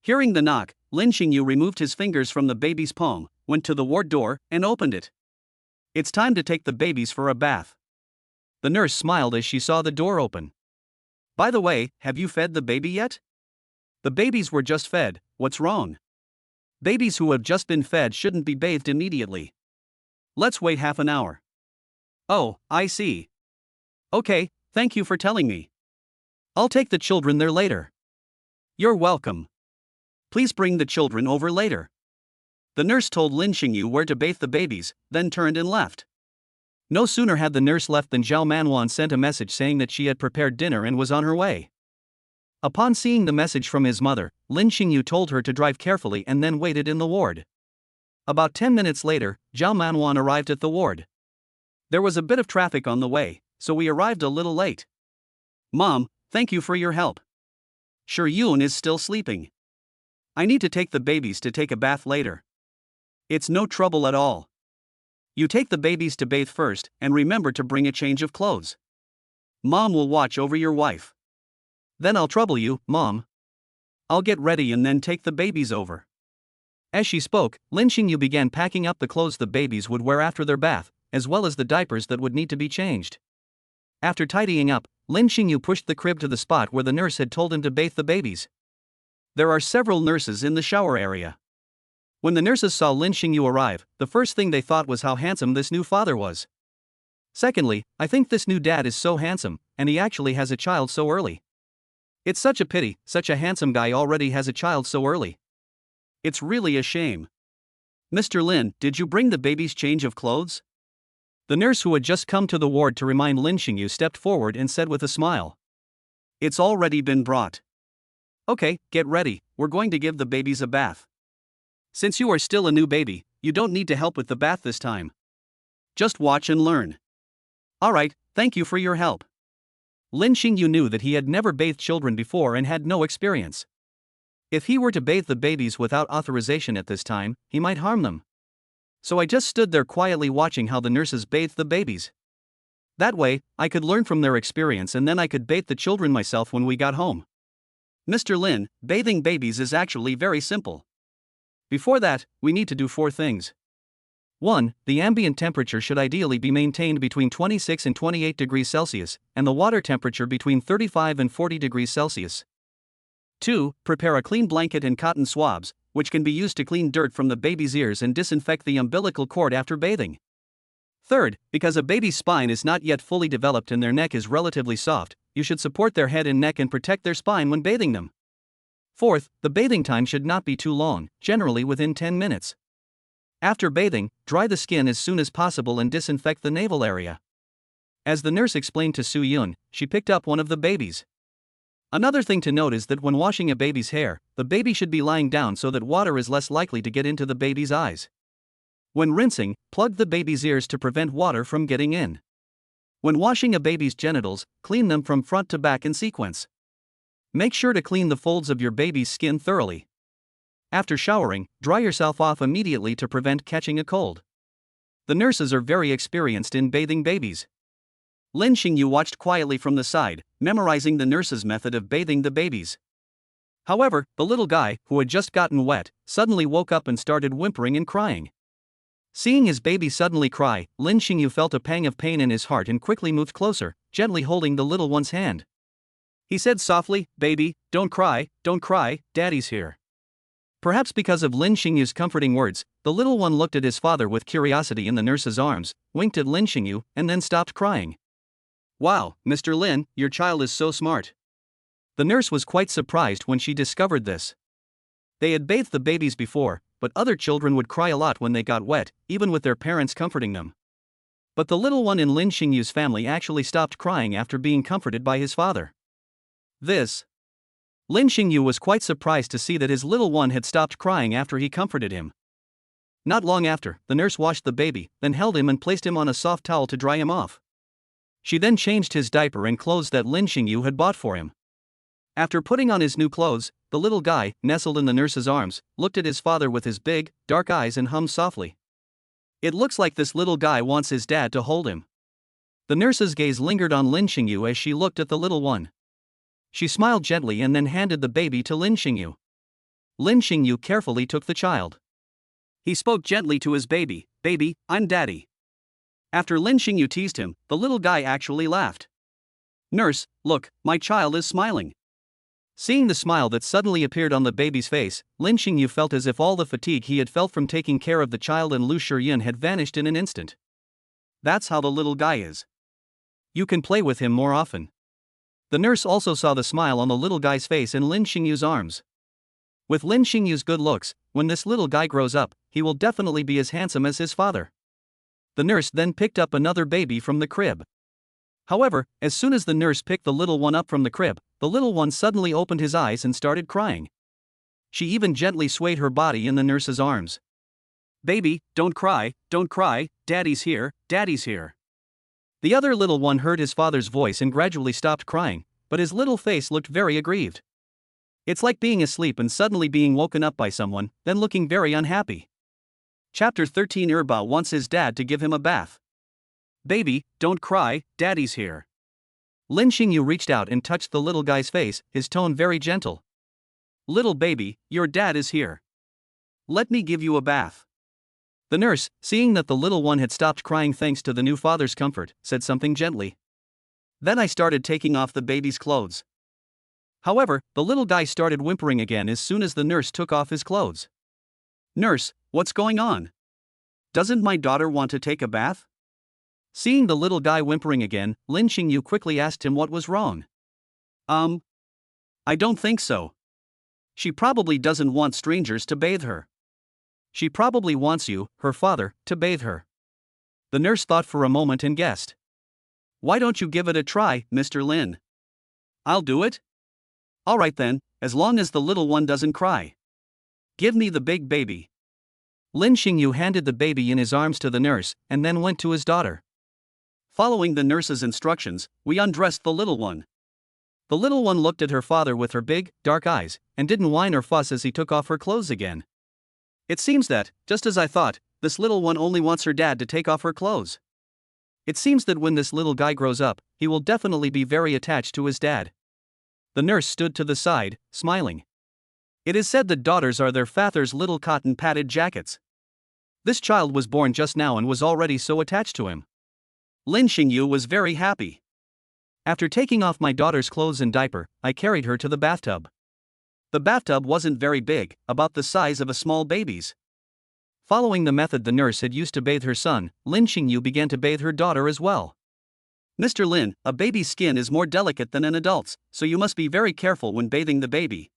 Hearing the knock, Lin Xingyu removed his fingers from the baby's palm, went to the ward door, and opened it. "It's time to take the babies for a bath." The nurse smiled as she saw the door open. "By the way, have you fed the baby yet?" "The babies were just fed, what's wrong?" "Babies who have just been fed shouldn't be bathed immediately. Let's wait half an hour." "Oh, I see. Okay, thank you for telling me. I'll take the children there later." "You're welcome. Please bring the children over later." The nurse told Lin Xingyu where to bathe the babies, then turned and left. No sooner had the nurse left than Zhao Manwan sent a message saying that she had prepared dinner and was on her way. Upon seeing the message from his mother, Lin Xingyu told her to drive carefully and then waited in the ward. About 10 minutes later, Zhao Manwan arrived at the ward. "There was a bit of traffic on the way, so we arrived a little late. Mom, thank you for your help. Sure, Yun is still sleeping. I need to take the babies to take a bath later." "It's no trouble at all. You take the babies to bathe first, and remember to bring a change of clothes. Mom will watch over your wife." "Then I'll trouble you, Mom. I'll get ready and then take the babies over." As she spoke, Lin Xingyu began packing up the clothes the babies would wear after their bath, as well as the diapers that would need to be changed. After tidying up, Lin Xingyu pushed the crib to the spot where the nurse had told him to bathe the babies. There are several nurses in the shower area. When the nurses saw Lin Xingyu arrive, the first thing they thought was how handsome this new father was. "Secondly, I think this new dad is so handsome, and he actually has a child so early. It's such a pity, such a handsome guy already has a child so early. It's really a shame. Mr. Lin, did you bring the baby's change of clothes?" The nurse who had just come to the ward to remind Lin Xingyu stepped forward and said with a smile. "It's already been brought." "Okay, get ready, we're going to give the babies a bath. Since you are still a new baby, you don't need to help with the bath this time. Just watch and learn." "Alright, thank you for your help." Lin Xingyu knew that he had never bathed children before and had no experience. If he were to bathe the babies without authorization at this time, he might harm them. "So I just stood there quietly watching how the nurses bathed the babies. That way, I could learn from their experience and then I could bathe the children myself when we got home." "Mr. Lin, bathing babies is actually very simple. Before that, we need to do 4 things. 1. The ambient temperature should ideally be maintained between 26 and 28 degrees Celsius, and the water temperature between 35 and 40 degrees Celsius. 2. Prepare a clean blanket and cotton swabs, which can be used to clean dirt from the baby's ears and disinfect the umbilical cord after bathing. 3rd, because a baby's spine is not yet fully developed and their neck is relatively soft, you should support their head and neck and protect their spine when bathing them. 4th, the bathing time should not be too long, generally within 10 minutes. After bathing, dry the skin as soon as possible and disinfect the navel area." As the nurse explained to Su Yun, she picked up one of the babies. Another thing to note is that when washing a baby's hair, the baby should be lying down so that water is less likely to get into the baby's eyes. When rinsing, plug the baby's ears to prevent water from getting in. When washing a baby's genitals, clean them from front to back in sequence. Make sure to clean the folds of your baby's skin thoroughly. After showering, dry yourself off immediately to prevent catching a cold. The nurses are very experienced in bathing babies. Lin Xingyu watched quietly from the side, memorizing the nurse's method of bathing the babies. However, the little guy, who had just gotten wet, suddenly woke up and started whimpering and crying. Seeing his baby suddenly cry, Lin Xingyu felt a pang of pain in his heart and quickly moved closer, gently holding the little one's hand. He said softly, "Baby, don't cry, Daddy's here." Perhaps because of Lin Xingyu's comforting words, the little one looked at his father with curiosity in the nurse's arms, winked at Lin Xingyu, and then stopped crying. "Wow, Mr. Lin, your child is so smart." The nurse was quite surprised when she discovered this. They had bathed the babies before, but other children would cry a lot when they got wet, even with their parents comforting them. But the little one in Lin Xingyu's family actually stopped crying after being comforted by his father. Lin Xingyu was quite surprised to see that his little one had stopped crying after he comforted him. Not long after, the nurse washed the baby, then held him and placed him on a soft towel to dry him off. She then changed his diaper and clothes that Lin Xingyu had bought for him. After putting on his new clothes, the little guy, nestled in the nurse's arms, looked at his father with his big, dark eyes and hummed softly. "It looks like this little guy wants his dad to hold him." The nurse's gaze lingered on Lin Xingyu as she looked at the little one. She smiled gently and then handed the baby to Lin Xingyu. Lin Xingyu carefully took the child. He spoke gently to his baby, "Baby, I'm daddy." After Lin Xingyu teased him, the little guy actually laughed. "Nurse, look, my child is smiling." Seeing the smile that suddenly appeared on the baby's face, Lin Xingyu felt as if all the fatigue he had felt from taking care of the child and Lu Shiyun had vanished in an instant. That's how the little guy is. You can play with him more often. The nurse also saw the smile on the little guy's face in Lin Xingyu's arms. With Lin Xingyu's good looks, when this little guy grows up, he will definitely be as handsome as his father. The nurse then picked up another baby from the crib. However, as soon as the nurse picked the little one up from the crib, the little one suddenly opened his eyes and started crying. She even gently swayed her body in the nurse's arms. "Baby, don't cry, daddy's here, daddy's here." The other little one heard his father's voice and gradually stopped crying, but his little face looked very aggrieved. It's like being asleep and suddenly being woken up by someone, then looking very unhappy. Chapter 13. Irba wants his dad to give him a bath. "Baby, don't cry, daddy's here." Lin Xingyu reached out and touched the little guy's face, his tone very gentle. "Little baby, your dad is here. Let me give you a bath." The nurse, seeing that the little one had stopped crying thanks to the new father's comfort, said something gently. Then I started taking off the baby's clothes. However, the little guy started whimpering again as soon as the nurse took off his clothes. "Nurse, what's going on? Doesn't my daughter want to take a bath?" Seeing the little guy whimpering again, Lin Xingyu quickly asked him what was wrong. I don't think so. She probably doesn't want strangers to bathe her." She probably wants you, her father, to bathe her. The nurse thought for a moment and guessed. "Why don't you give it a try, Mr. Lin?" "I'll do it." "Alright then, as long as the little one doesn't cry. Give me the big baby." Lin Xingyu handed the baby in his arms to the nurse, and then went to his daughter. Following the nurse's instructions, we undressed the little one. The little one looked at her father with her big, dark eyes, and didn't whine or fuss as he took off her clothes again. It seems that, just as I thought, this little one only wants her dad to take off her clothes. It seems that when this little guy grows up, he will definitely be very attached to his dad. The nurse stood to the side, smiling. It is said that daughters are their father's little cotton padded jackets. This child was born just now and was already so attached to him. Lin Xingyu was very happy. After taking off my daughter's clothes and diaper, I carried her to the bathtub. The bathtub wasn't very big, about the size of a small baby's. Following the method the nurse had used to bathe her son, Lin Xingyu began to bathe her daughter as well. "Mr. Lin, a baby's skin is more delicate than an adult's, so you must be very careful when bathing the baby."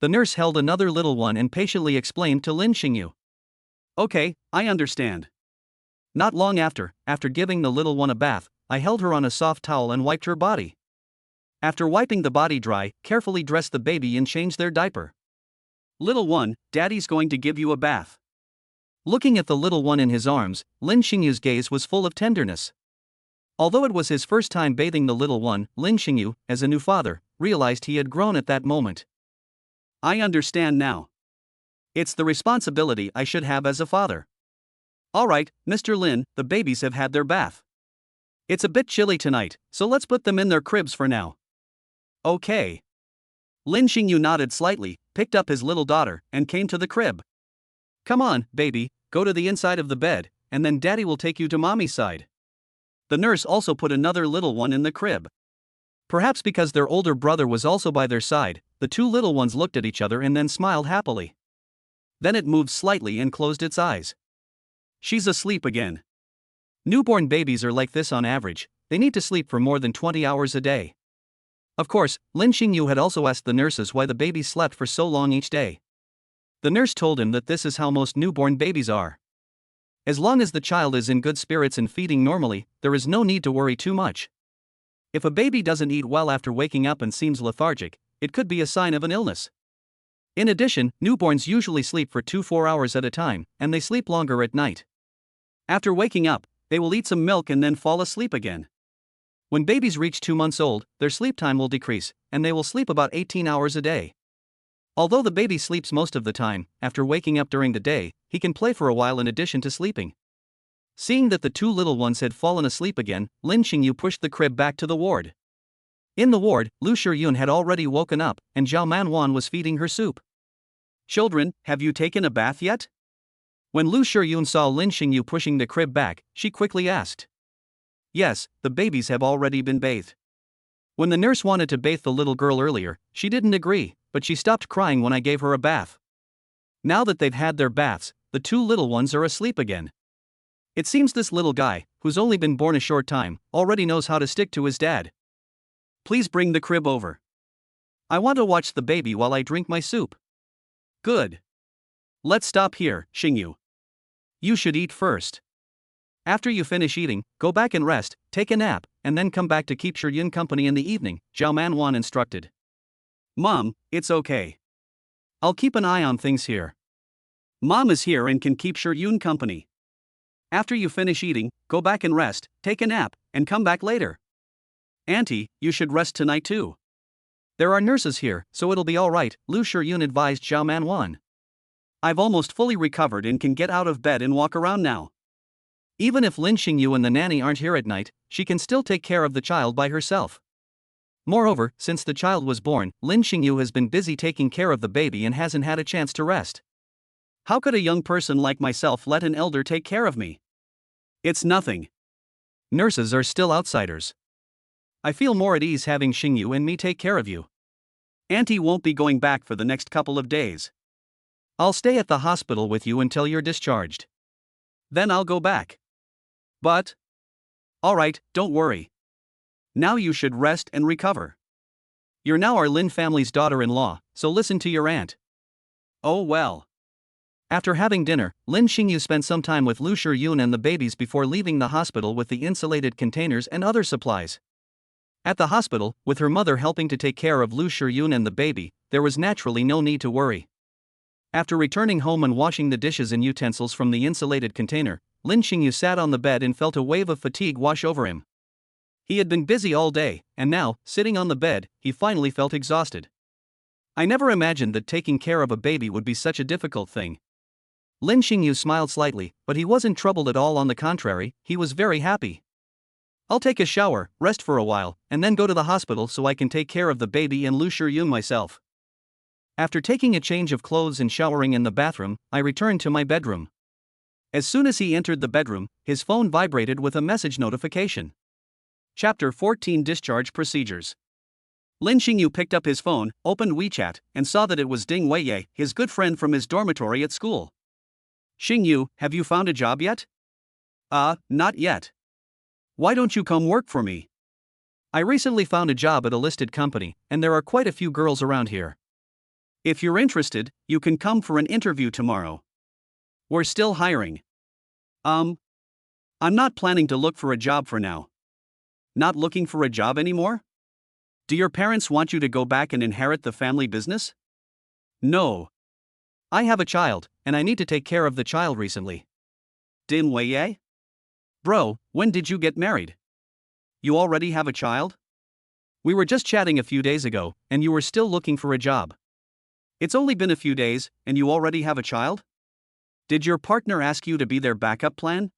The nurse held another little one and patiently explained to Lin Xingyu. "Okay, I understand." Not long after giving the little one a bath, I held her on a soft towel and wiped her body. After wiping the body dry, carefully dressed the baby and changed their diaper. "Little one, daddy's going to give you a bath." Looking at the little one in his arms, Lin Xingyu's gaze was full of tenderness. Although it was his first time bathing the little one, Lin Xingyu, as a new father, realized he had grown at that moment. "I understand now. It's the responsibility I should have as a father." "Alright, Mr. Lin, the babies have had their bath. It's a bit chilly tonight, so let's put them in their cribs for now." "Okay." Lin Xingyu nodded slightly, picked up his little daughter, and came to the crib. "Come on, baby, go to the inside of the bed, and then daddy will take you to mommy's side." The nurse also put another little one in the crib. Perhaps because their older brother was also by their side, the two little ones looked at each other and then smiled happily. Then it moved slightly and closed its eyes. "She's asleep again." Newborn babies are like this on average, they need to sleep for more than 20 hours a day. Of course, Lin Xingyu had also asked the nurses why the babies slept for so long each day. The nurse told him that this is how most newborn babies are. As long as the child is in good spirits and feeding normally, there is no need to worry too much. If a baby doesn't eat well after waking up and seems lethargic, it could be a sign of an illness. In addition, newborns usually sleep for 2-4 hours at a time, and they sleep longer at night. After waking up, they will eat some milk and then fall asleep again. When babies reach 2 months old, their sleep time will decrease, and they will sleep about 18 hours a day. Although the baby sleeps most of the time, after waking up during the day, he can play for a while in addition to sleeping. Seeing that the two little ones had fallen asleep again, Lin Xingyu pushed the crib back to the ward. In the ward, Lu Shiyun had already woken up, and Zhao Manwan was feeding her soup. Children, have you taken a bath yet? When Lu Shiyun saw Lin Xingyu pushing the crib back, she quickly asked. Yes, the babies have already been bathed. When the nurse wanted to bathe the little girl earlier, she didn't agree, but she stopped crying when I gave her a bath. Now that they've had their baths, the two little ones are asleep again. It seems this little guy, who's only been born a short time, already knows how to stick to his dad. Please bring the crib over. I want to watch the baby while I drink my soup. Good. Let's stop here, Xingyu. You should eat first. After you finish eating, go back and rest, take a nap, and then come back to keep Shiyun company in the evening, Zhao Manwan instructed. Mom, it's okay. I'll keep an eye on things here. Mom is here and can keep Shiyun company. After you finish eating, go back and rest, take a nap, and come back later. Auntie, you should rest tonight too. There are nurses here, so it'll be alright, Lu Shiyun advised Zhao Manwan. I've almost fully recovered and can get out of bed and walk around now. Even if Lin Xingyu and the nanny aren't here at night, she can still take care of the child by herself. Moreover, since the child was born, Lin Xingyu has been busy taking care of the baby and hasn't had a chance to rest. How could a young person like myself let an elder take care of me? It's nothing. Nurses are still outsiders. I feel more at ease having Xingyu and me take care of you. Auntie won't be going back for the next couple of days. I'll stay at the hospital with you until you're discharged. Then I'll go back. But? Alright, don't worry. Now you should rest and recover. You're now our Lin family's daughter-in-law, so listen to your aunt. Oh well. After having dinner, Lin Xingyu spent some time with Lu Shiyun and the babies before leaving the hospital with the insulated containers and other supplies. At the hospital, with her mother helping to take care of Lu Shiyun and the baby, there was naturally no need to worry. After returning home and washing the dishes and utensils from the insulated container, Lin Xingyu sat on the bed and felt a wave of fatigue wash over him. He had been busy all day, and now, sitting on the bed, he finally felt exhausted. I never imagined that taking care of a baby would be such a difficult thing. Lin Xingyu smiled slightly, but he wasn't troubled at all. On the contrary, he was very happy. I'll take a shower, rest for a while, and then go to the hospital so I can take care of the baby and Lu Shiyun myself. After taking a change of clothes and showering in the bathroom, I returned to my bedroom. As soon as he entered the bedroom, his phone vibrated with a message notification. Chapter 14 Discharge Procedures. Lin Xingyu picked up his phone, opened WeChat, and saw that it was Ding Weiye, his good friend from his dormitory at school. Xingyu, have you found a job yet? Not yet. Why don't you come work for me? I recently found a job at a listed company, and there are quite a few girls around here. If you're interested, you can come for an interview tomorrow. We're still hiring. I'm not planning to look for a job for now. Not looking for a job anymore? Do your parents want you to go back and inherit the family business? No. I have a child, and I need to take care of the child recently. Ding Weiye? Bro, when did you get married? You already have a child? We were just chatting a few days ago, and you were still looking for a job. It's only been a few days, and you already have a child? Did your partner ask you to be their backup plan?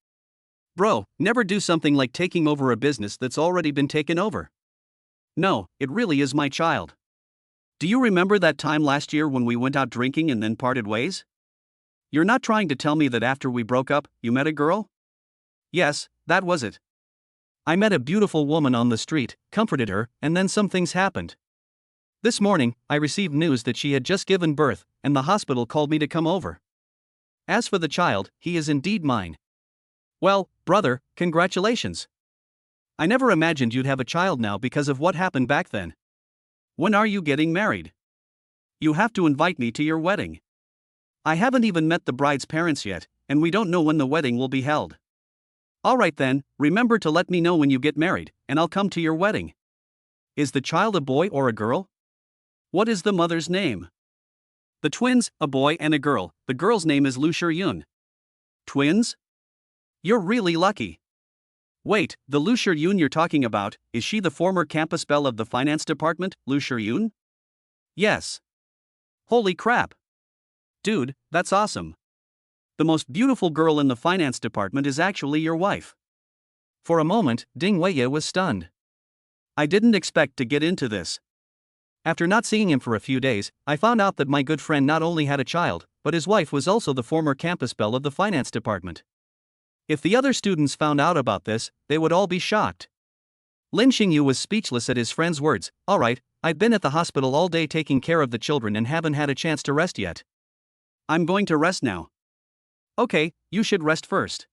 Bro, never do something like taking over a business that's already been taken over. No, it really is my child. Do you remember that time last year when we went out drinking and then parted ways? You're not trying to tell me that after we broke up, you met a girl? Yes, that was it. I met a beautiful woman on the street, comforted her, and then some things happened. This morning, I received news that she had just given birth, and the hospital called me to come over. As for the child, he is indeed mine. Well, brother, congratulations. I never imagined you'd have a child now because of what happened back then. When are you getting married? You have to invite me to your wedding. I haven't even met the bride's parents yet, and we don't know when the wedding will be held. Alright then, remember to let me know when you get married, and I'll come to your wedding. Is the child a boy or a girl? What is the mother's name? The twins, a boy and a girl. The girl's name is Lu Shiyun. Twins? You're really lucky. Wait, the Lu Shiyun you're talking about, is she the former campus belle of the finance department, Lu Shiyun? Yes. Holy crap. Dude, that's awesome. The most beautiful girl in the finance department is actually your wife. For a moment, Ding Weiye was stunned. I didn't expect to get into this. After not seeing him for a few days, I found out that my good friend not only had a child, but his wife was also the former campus belle of the finance department. If the other students found out about this, they would all be shocked. Lin Xingyu was speechless at his friend's words. Alright, I've been at the hospital all day taking care of the children and haven't had a chance to rest yet. I'm going to rest now. Okay, you should rest first.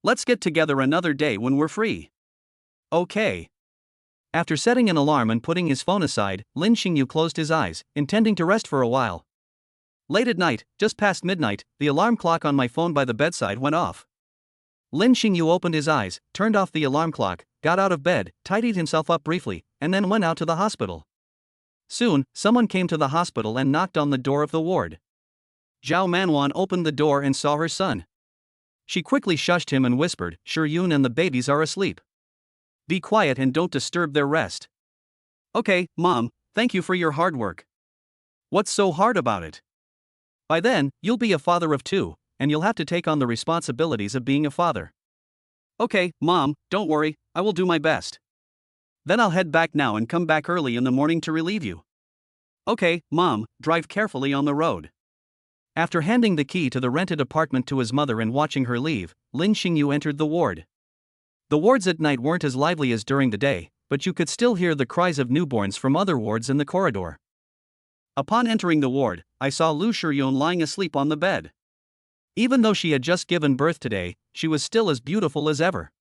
Let's get together another day when we're free. Okay. After setting an alarm and putting his phone aside, Lin Xingyu closed his eyes, intending to rest for a while. Late at night, just past midnight, the alarm clock on my phone by the bedside went off. Lin Xingyu opened his eyes, turned off the alarm clock, got out of bed, tidied himself up briefly, and then went out to the hospital. Soon, someone came to the hospital and knocked on the door of the ward. Zhao Manwan opened the door and saw her son. She quickly shushed him and whispered, "Yun and the babies are asleep. Be quiet and don't disturb their rest." Okay, Mom, thank you for your hard work. What's so hard about it? By then, you'll be a father of 2, and you'll have to take on the responsibilities of being a father. Okay, Mom, don't worry, I will do my best. Then I'll head back now and come back early in the morning to relieve you. Okay, Mom, drive carefully on the road. After handing the key to the rented apartment to his mother and watching her leave, Lin Xingyu entered the ward. The wards at night weren't as lively as during the day, but you could still hear the cries of newborns from other wards in the corridor. Upon entering the ward, I saw Lu Shiyun lying asleep on the bed. Even though she had just given birth today, she was still as beautiful as ever.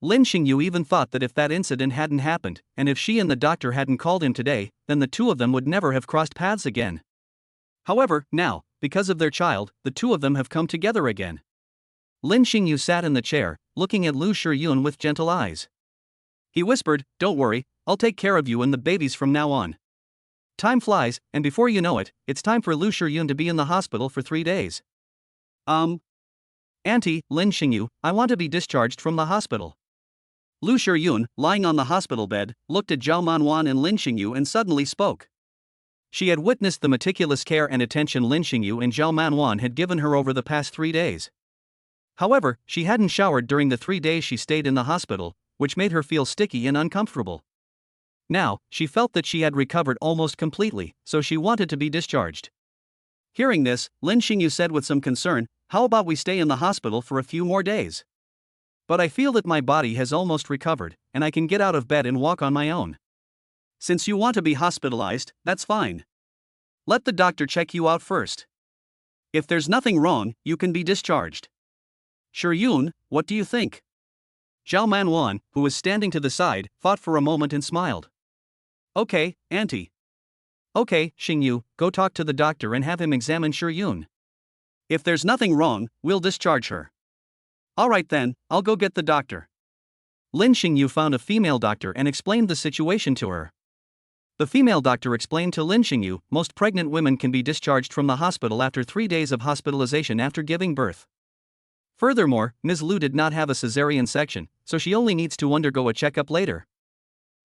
Lin Xingyu even thought that if that incident hadn't happened, and if she and the doctor hadn't called him today, then the two of them would never have crossed paths again. However, now, because of their child, the two of them have come together again. Lin Xingyu sat in the chair, looking at Lu Shiyun with gentle eyes. He whispered, "Don't worry, I'll take care of you and the babies from now on." Time flies, and before you know it, it's time for Lu Shiyun to be in the hospital for 3 days. Auntie, Lin Xingyu, I want to be discharged from the hospital. Lu Shiyun, lying on the hospital bed, looked at Zhao Manwan and Lin Xingyu and suddenly spoke. She had witnessed the meticulous care and attention Lin Xingyu and Zhao Manwan had given her over the past 3 days. However, she hadn't showered during the 3 days she stayed in the hospital, which made her feel sticky and uncomfortable. Now, she felt that she had recovered almost completely, so she wanted to be discharged. Hearing this, Lin Xingyu said with some concern, "How about we stay in the hospital for a few more days? But I feel that my body has almost recovered, and I can get out of bed and walk on my own." Since you want to be hospitalized, that's fine. Let the doctor check you out first. If there's nothing wrong, you can be discharged. Yun, what do you think? Zhao Manwan, who was standing to the side, thought for a moment and smiled. Okay, Auntie. Okay, Xingyu, go talk to the doctor and have him examine Yun. If there's nothing wrong, we'll discharge her. Alright then, I'll go get the doctor. Lin Xingyu found a female doctor and explained the situation to her. The female doctor explained to Lin Xingyu, most pregnant women can be discharged from the hospital after 3 days of hospitalization after giving birth. Furthermore, Ms. Lu did not have a cesarean section, so she only needs to undergo a checkup later.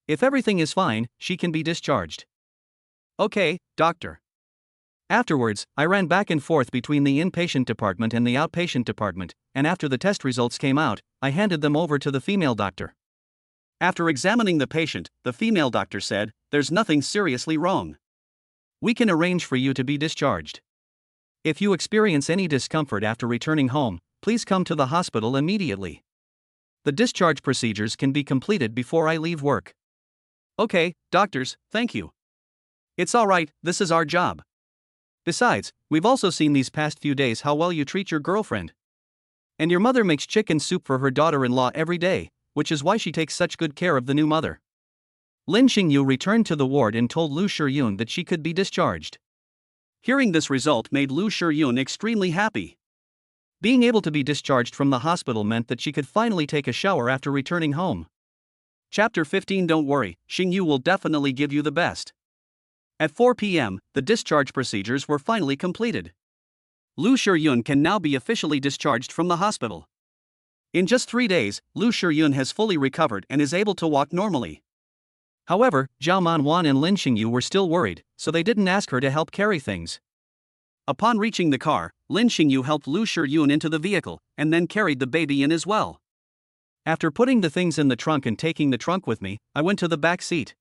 If everything is fine, she can be discharged. Okay, doctor. Afterwards, I ran back and forth between the inpatient department and the outpatient department, and after the test results came out, I handed them over to the female doctor. After examining the patient, the female doctor said, "There's nothing seriously wrong. We can arrange for you to be discharged. If you experience any discomfort after returning home, please come to the hospital immediately. The discharge procedures can be completed before I leave work." Okay, doctors, thank you. It's alright, this is our job. Besides, we've also seen these past few days how well you treat your girlfriend. And your mother makes chicken soup for her daughter-in-law every day, which is why she takes such good care of the new mother. Lin Xingyu returned to the ward and told Lu Shiyun that she could be discharged. Hearing this result made Lu Shiyun extremely happy. Being able to be discharged from the hospital meant that she could finally take a shower after returning home. Chapter 15. Don't worry, Xingyu will definitely give you the best. At 4 p.m., the discharge procedures were finally completed. Lu Shiyun can now be officially discharged from the hospital. In just 3 days, Lu Shiyun has fully recovered and is able to walk normally. However, Zhao Manwan and Lin Xingyu were still worried, so they didn't ask her to help carry things. Upon reaching the car, Lin Xingyu helped Lu Shiyun into the vehicle, and then carried the baby in as well. After putting the things in the trunk and taking the trunk with me, I went to the back seat.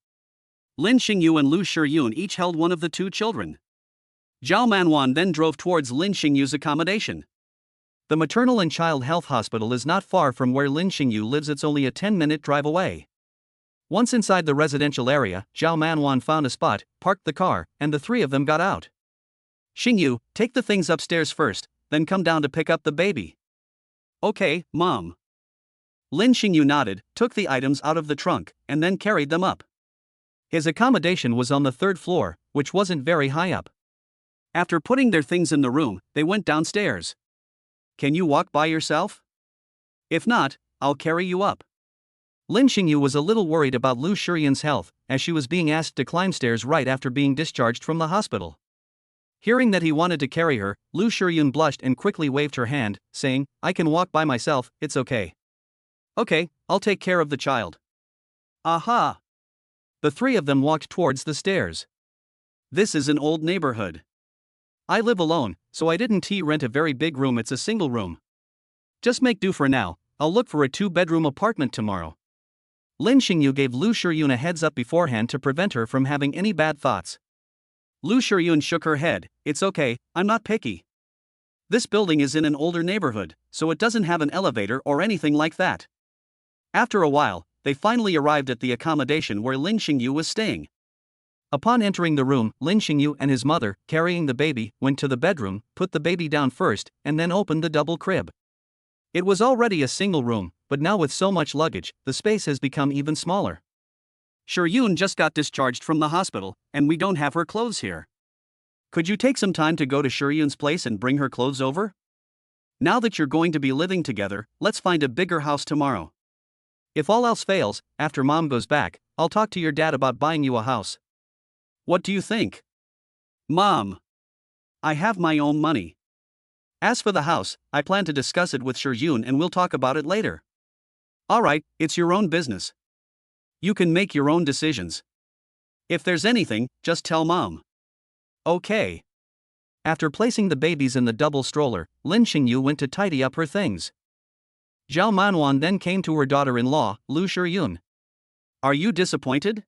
Lin Xingyu and Lu Shiyun each held one of the two children. Zhao Manwan then drove towards Lin Xingyu's accommodation. The maternal and child health hospital is not far from where Lin Xingyu lives, it's only a 10-minute drive away. Once inside the residential area, Zhao Manwan found a spot, parked the car, and the three of them got out. Xingyu, take the things upstairs first, then come down to pick up the baby. Okay, Mom. Lin Xingyu nodded, took the items out of the trunk, and then carried them up. His accommodation was on the third floor, which wasn't very high up. After putting their things in the room, they went downstairs. Can you walk by yourself? If not, I'll carry you up. Lin Xingyu was a little worried about Lu Shiyun's health, as she was being asked to climb stairs right after being discharged from the hospital. Hearing that he wanted to carry her, Lu Shiyun blushed and quickly waved her hand, saying, I can walk by myself, it's okay. Okay, I'll take care of the child. Aha! The three of them walked towards the stairs. This is an old neighborhood. I live alone, so I didn't rent a very big room, it's a single room. Just make do for now, I'll look for a 2-bedroom apartment tomorrow. Lin Xingyu gave Lu Shiyun a heads up beforehand to prevent her from having any bad thoughts. Lu Shiyun shook her head, it's okay, I'm not picky. This building is in an older neighborhood, so it doesn't have an elevator or anything like that. After a while, they finally arrived at the accommodation where Lin Xingyu was staying. Upon entering the room, Lin Xingyu and his mother, carrying the baby, went to the bedroom, put the baby down first, and then opened the double crib. It was already a single room, but now with so much luggage, the space has become even smaller. Shiyun just got discharged from the hospital, and we don't have her clothes here. Could you take some time to go to Shiyun's place and bring her clothes over? Now that you're going to be living together, let's find a bigger house tomorrow. If all else fails, after Mom goes back, I'll talk to your dad about buying you a house. What do you think? Mom. I have my own money. As for the house, I plan to discuss it with Shiyun and we'll talk about it later. Alright, it's your own business. You can make your own decisions. If there's anything, just tell Mom. Okay. After placing the babies in the double stroller, Lin Xingyu went to tidy up her things. Zhao Manwan then came to her daughter-in-law, Lu Shiyun. Are you disappointed?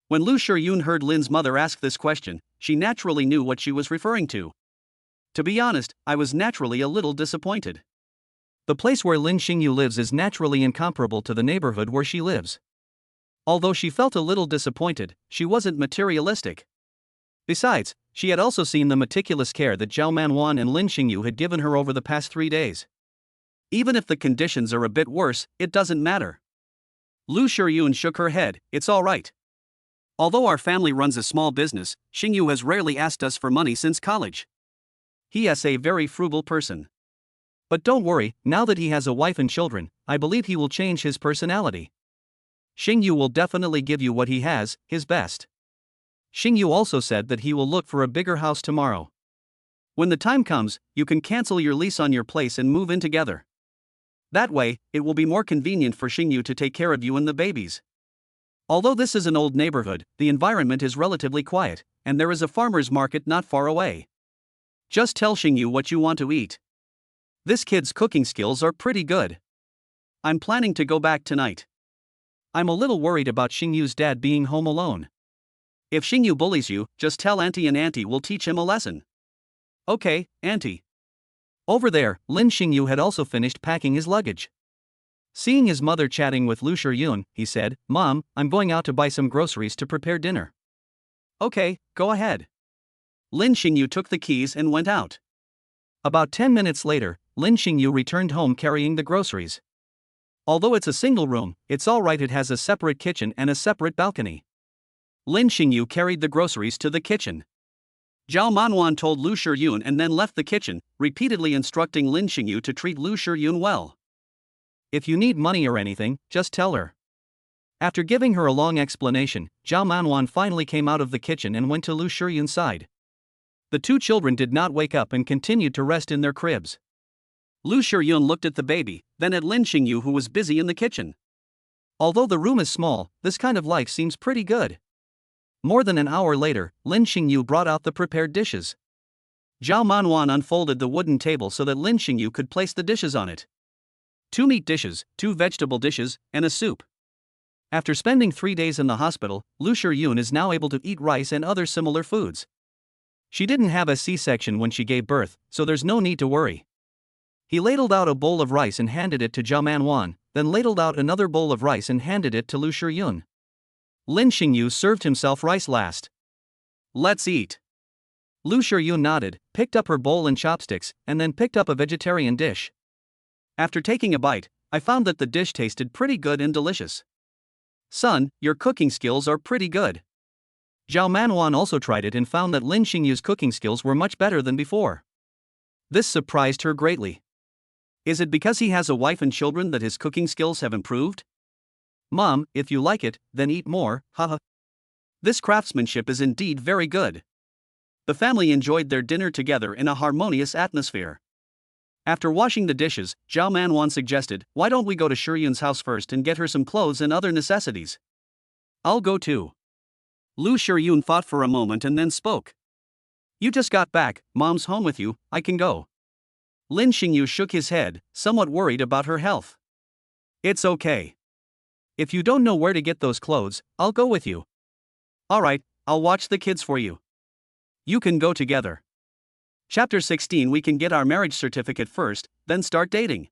When Lu Shiyun heard Lin's mother ask this question, she naturally knew what she was referring to. To be honest, I was naturally a little disappointed. The place where Lin Xingyu lives is naturally incomparable to the neighborhood where she lives. Although she felt a little disappointed, she wasn't materialistic. Besides, she had also seen the meticulous care that Zhao Manwan and Lin Xingyu had given her over the past 3 days. Even if the conditions are a bit worse, it doesn't matter. Lu Shiyun shook her head, it's alright. Although our family runs a small business, Xingyu has rarely asked us for money since college. He is a very frugal person. But don't worry, now that he has a wife and children, I believe he will change his personality. Xingyu will definitely give you what he has, his best. Xingyu also said that he will look for a bigger house tomorrow. When the time comes, you can cancel your lease on your place and move in together. That way, it will be more convenient for Xingyu to take care of you and the babies. Although this is an old neighborhood, the environment is relatively quiet, and there is a farmer's market not far away. Just tell Xingyu what you want to eat. This kid's cooking skills are pretty good. I'm planning to go back tonight. I'm a little worried about Xingyu's dad being home alone. If Xingyu bullies you, just tell Auntie and Auntie will teach him a lesson. Okay, Auntie. Over there, Lin Xingyu had also finished packing his luggage. Seeing his mother chatting with Lu Shiyun, he said, Mom, I'm going out to buy some groceries to prepare dinner. Okay, go ahead. Lin Xingyu took the keys and went out. About 10 minutes later, Lin Xingyu returned home carrying the groceries. Although it's a single room, it's alright, it has a separate kitchen and a separate balcony. Lin Xingyu carried the groceries to the kitchen. Zhao Manwan told Lu Shiyun and then left the kitchen, repeatedly instructing Lin Xingyu to treat Lu Shiyun well. If you need money or anything, just tell her. After giving her a long explanation, Zhao Manwan finally came out of the kitchen and went to Lu Shiyun's side. The two children did not wake up and continued to rest in their cribs. Lu Shiyun looked at the baby, then at Lin Xingyu who was busy in the kitchen. Although the room is small, this kind of life seems pretty good. More than an hour later, Lin Xingyu brought out the prepared dishes. Zhao Manwan unfolded the wooden table so that Lin Xingyu could place the dishes on it. 2 meat dishes, 2 vegetable dishes, and a soup. After spending 3 days in the hospital, Lu Shiyun is now able to eat rice and other similar foods. She didn't have a C-section when she gave birth, so there's no need to worry. He ladled out a bowl of rice and handed it to Zhao Manwan, then ladled out another bowl of rice and handed it to Lu Shiyun. Lin Xingyu served himself rice last. Let's eat. Lu Shiyun nodded, picked up her bowl and chopsticks, and then picked up a vegetarian dish. After taking a bite, I found that the dish tasted pretty good and delicious. Son, your cooking skills are pretty good. Zhao Manwan also tried it and found that Lin Xingyu's cooking skills were much better than before. This surprised her greatly. Is it because he has a wife and children that his cooking skills have improved? Mom, if you like it, then eat more, haha. This craftsmanship is indeed very good. The family enjoyed their dinner together in a harmonious atmosphere. After washing the dishes, Zhao Manwan suggested, why don't we go to Shiyun's house first and get her some clothes and other necessities? I'll go too. Lu Shiyun thought for a moment and then spoke. You just got back, Mom's home with you, I can go. Lin Xingyu shook his head, somewhat worried about her health. It's okay. If you don't know where to get those clothes, I'll go with you. Alright, I'll watch the kids for you. You can go together. Chapter 16. We can get our marriage certificate first, then start dating.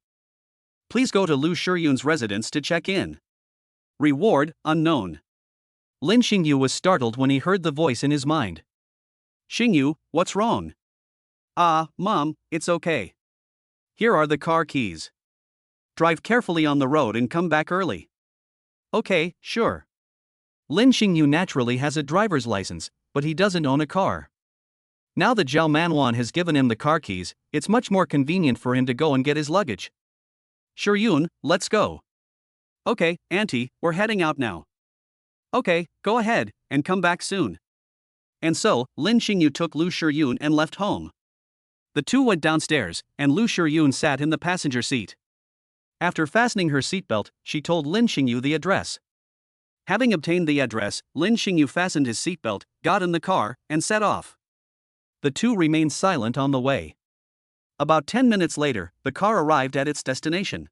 Please go to Lu Shiyun's residence to check in. Reward, unknown. Lin Xingyu was startled when he heard the voice in his mind. Xingyu, what's wrong? Mom, it's okay. Here are the car keys. Drive carefully on the road and come back early. Okay, sure. Lin Xingyu naturally has a driver's license, but he doesn't own a car. Now that Zhao Manwan has given him the car keys, it's much more convenient for him to go and get his luggage. Shiyun, let's go. Okay, Auntie, we're heading out now. Okay, go ahead, and come back soon. And so, Lin Xingyu took Lu Shiyun and left home. The two went downstairs, and Lu Shiyun sat in the passenger seat. After fastening her seatbelt, she told Lin Xingyu the address. Having obtained the address, Lin Xingyu fastened his seatbelt, got in the car, and set off. The two remained silent on the way. About 10 minutes later, the car arrived at its destination.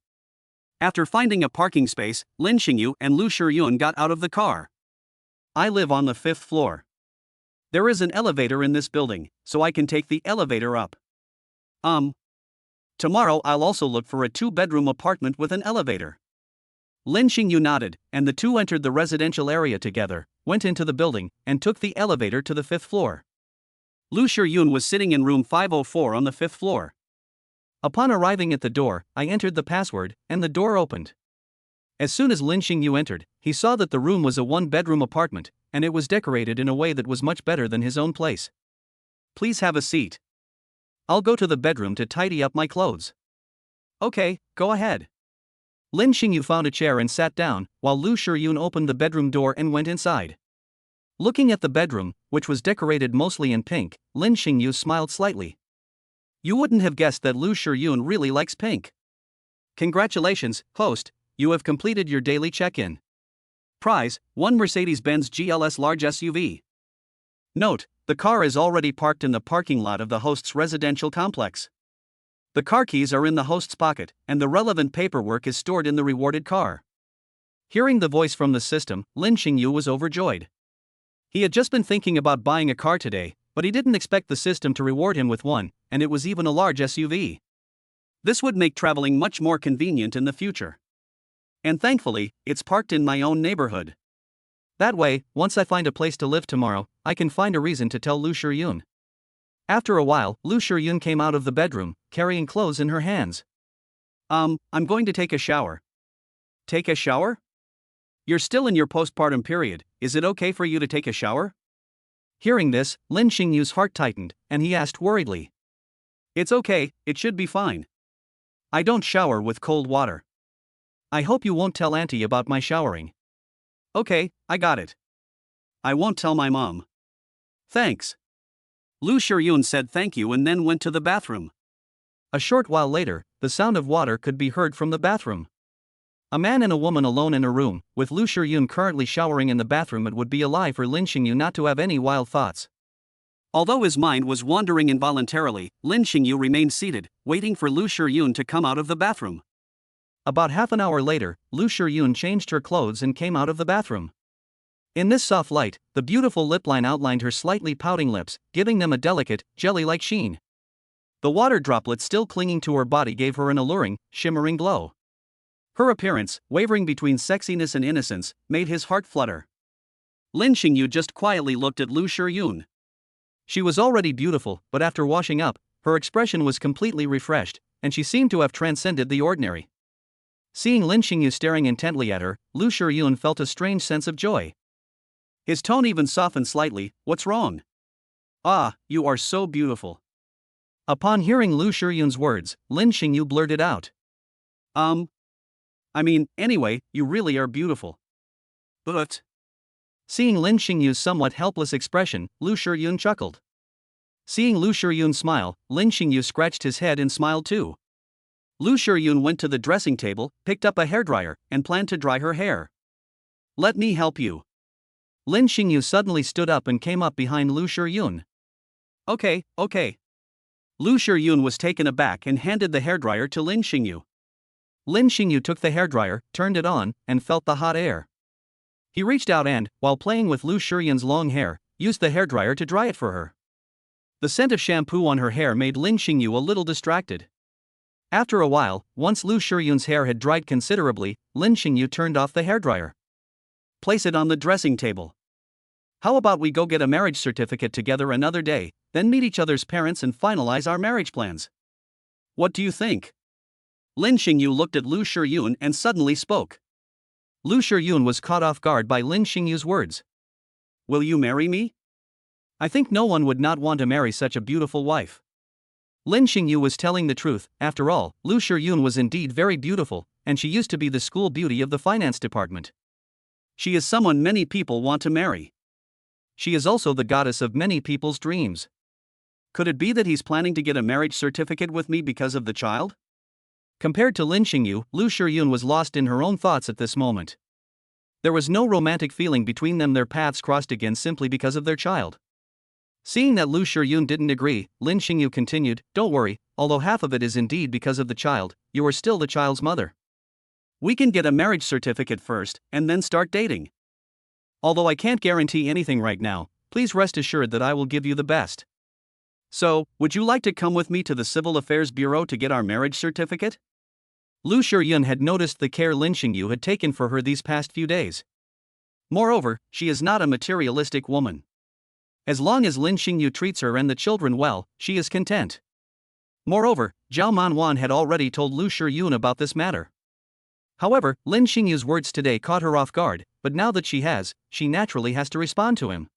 After finding a parking space, Lin Xingyu and Lu Shiyun got out of the car. I live on the 5th floor. There is an elevator in this building, so I can take the elevator up. Tomorrow I'll also look for a 2-bedroom apartment with an elevator. Lin Xingyu nodded, and the two entered the residential area together, went into the building, and took the elevator to the 5th floor. Lu Shiyun was sitting in room 504 on the 5th floor. Upon arriving at the door, I entered the password, and the door opened. As soon as Lin Xingyu entered, he saw that the room was a 1-bedroom apartment, and it was decorated in a way that was much better than his own place. Please have a seat. I'll go to the bedroom to tidy up my clothes. Okay, go ahead. Lin Xingyu found a chair and sat down, while Lu Shiyun opened the bedroom door and went inside. Looking at the bedroom, which was decorated mostly in pink, Lin Xingyu smiled slightly. You wouldn't have guessed that Lu Shiyun really likes pink. Congratulations, host, you have completed your daily check-in. Prize, 1 Mercedes-Benz GLS large SUV. Note, the car is already parked in the parking lot of the host's residential complex. The car keys are in the host's pocket, and the relevant paperwork is stored in the rewarded car. Hearing the voice from the system, Lin Xingyu was overjoyed. He had just been thinking about buying a car today, but he didn't expect the system to reward him with one, and it was even a large SUV. This would make traveling much more convenient in the future. And thankfully, it's parked in my own neighborhood. That way, once I find a place to live tomorrow, I can find a reason to tell Lu Shiyun. After a while, Lu Shiyun came out of the bedroom, carrying clothes in her hands. I'm going to take a shower. Take a shower? You're still in your postpartum period, is it okay for you to take a shower? Hearing this, Lin Xingyu's heart tightened, and he asked worriedly. It's okay, it should be fine. I don't shower with cold water. I hope you won't tell Auntie about my showering. Okay, I got it. I won't tell my mom. Thanks. Lu Shiyun said thank you and then went to the bathroom. A short while later, the sound of water could be heard from the bathroom. A man and a woman alone in a room, with Lu Shiyun currently showering in the bathroom. It would be a lie for Lin Xingyu not to have any wild thoughts. Although his mind was wandering involuntarily, Lin Xingyu remained seated, waiting for Lu Shiyun to come out of the bathroom. About half an hour later, Lu Shiyun changed her clothes and came out of the bathroom. In this soft light, the beautiful lip line outlined her slightly pouting lips, giving them a delicate, jelly-like sheen. The water droplets still clinging to her body gave her an alluring, shimmering glow. Her appearance, wavering between sexiness and innocence, made his heart flutter. Lin Xingyu just quietly looked at Lu Shiyun. She was already beautiful, but after washing up, her expression was completely refreshed, and she seemed to have transcended the ordinary. Seeing Lin Xingyu staring intently at her, Lu Shiyun felt a strange sense of joy. His tone even softened slightly. "What's wrong?" "Ah, you are so beautiful." Upon hearing Lu Shiyun's words, Lin Xingyu blurted out. Anyway, you really are beautiful. But. Seeing Lin Xingyu's somewhat helpless expression, Lu Shiyun chuckled. Seeing Lu Shiyun smile, Lin Xingyu scratched his head and smiled too. Lu Shiyun went to the dressing table, picked up a hairdryer, and planned to dry her hair. "Let me help you." Lin Xingyu suddenly stood up and came up behind Lu Shiyun. Okay. Lu Shiyun was taken aback and handed the hairdryer to Lin Xingyu. Lin Xingyu took the hairdryer, turned it on, and felt the hot air. He reached out and, while playing with Lu Shiyun's long hair, used the hairdryer to dry it for her. The scent of shampoo on her hair made Lin Xingyu a little distracted. After a while, once Lu Shiyun's hair had dried considerably, Lin Xingyu turned off the hairdryer. "Place it on the dressing table. How about we go get a marriage certificate together another day, then meet each other's parents and finalize our marriage plans? What do you think?" Lin Xingyu looked at Lu Shiyun and suddenly spoke. Lu Shiyun was caught off guard by Lin Xingyu's words. "Will you marry me?" "I think no one would not want to marry such a beautiful wife." Lin Xingyu was telling the truth. After all, Lu Shiyun was indeed very beautiful, and she used to be the school beauty of the finance department. She is someone many people want to marry. She is also the goddess of many people's dreams. Could it be that he's planning to get a marriage certificate with me because of the child? Compared to Lin Xingyu, Lu Shiyun was lost in her own thoughts at this moment. There was no romantic feeling between them. Their paths crossed again simply because of their child. Seeing that Lu Shiyun didn't agree, Lin Xingyu continued, "Don't worry, although half of it is indeed because of the child, you are still the child's mother. We can get a marriage certificate first, and then start dating. Although I can't guarantee anything right now, please rest assured that I will give you the best. So, would you like to come with me to the Civil Affairs Bureau to get our marriage certificate?" Lu Shiyun had noticed the care Lin Xingyu had taken for her these past few days. Moreover, she is not a materialistic woman. As long as Lin Xingyu treats her and the children well, she is content. Moreover, Zhao Manwan had already told Lu Shiyun about this matter. However, Lin Xingyu's words today caught her off guard, but now that she naturally has to respond to him.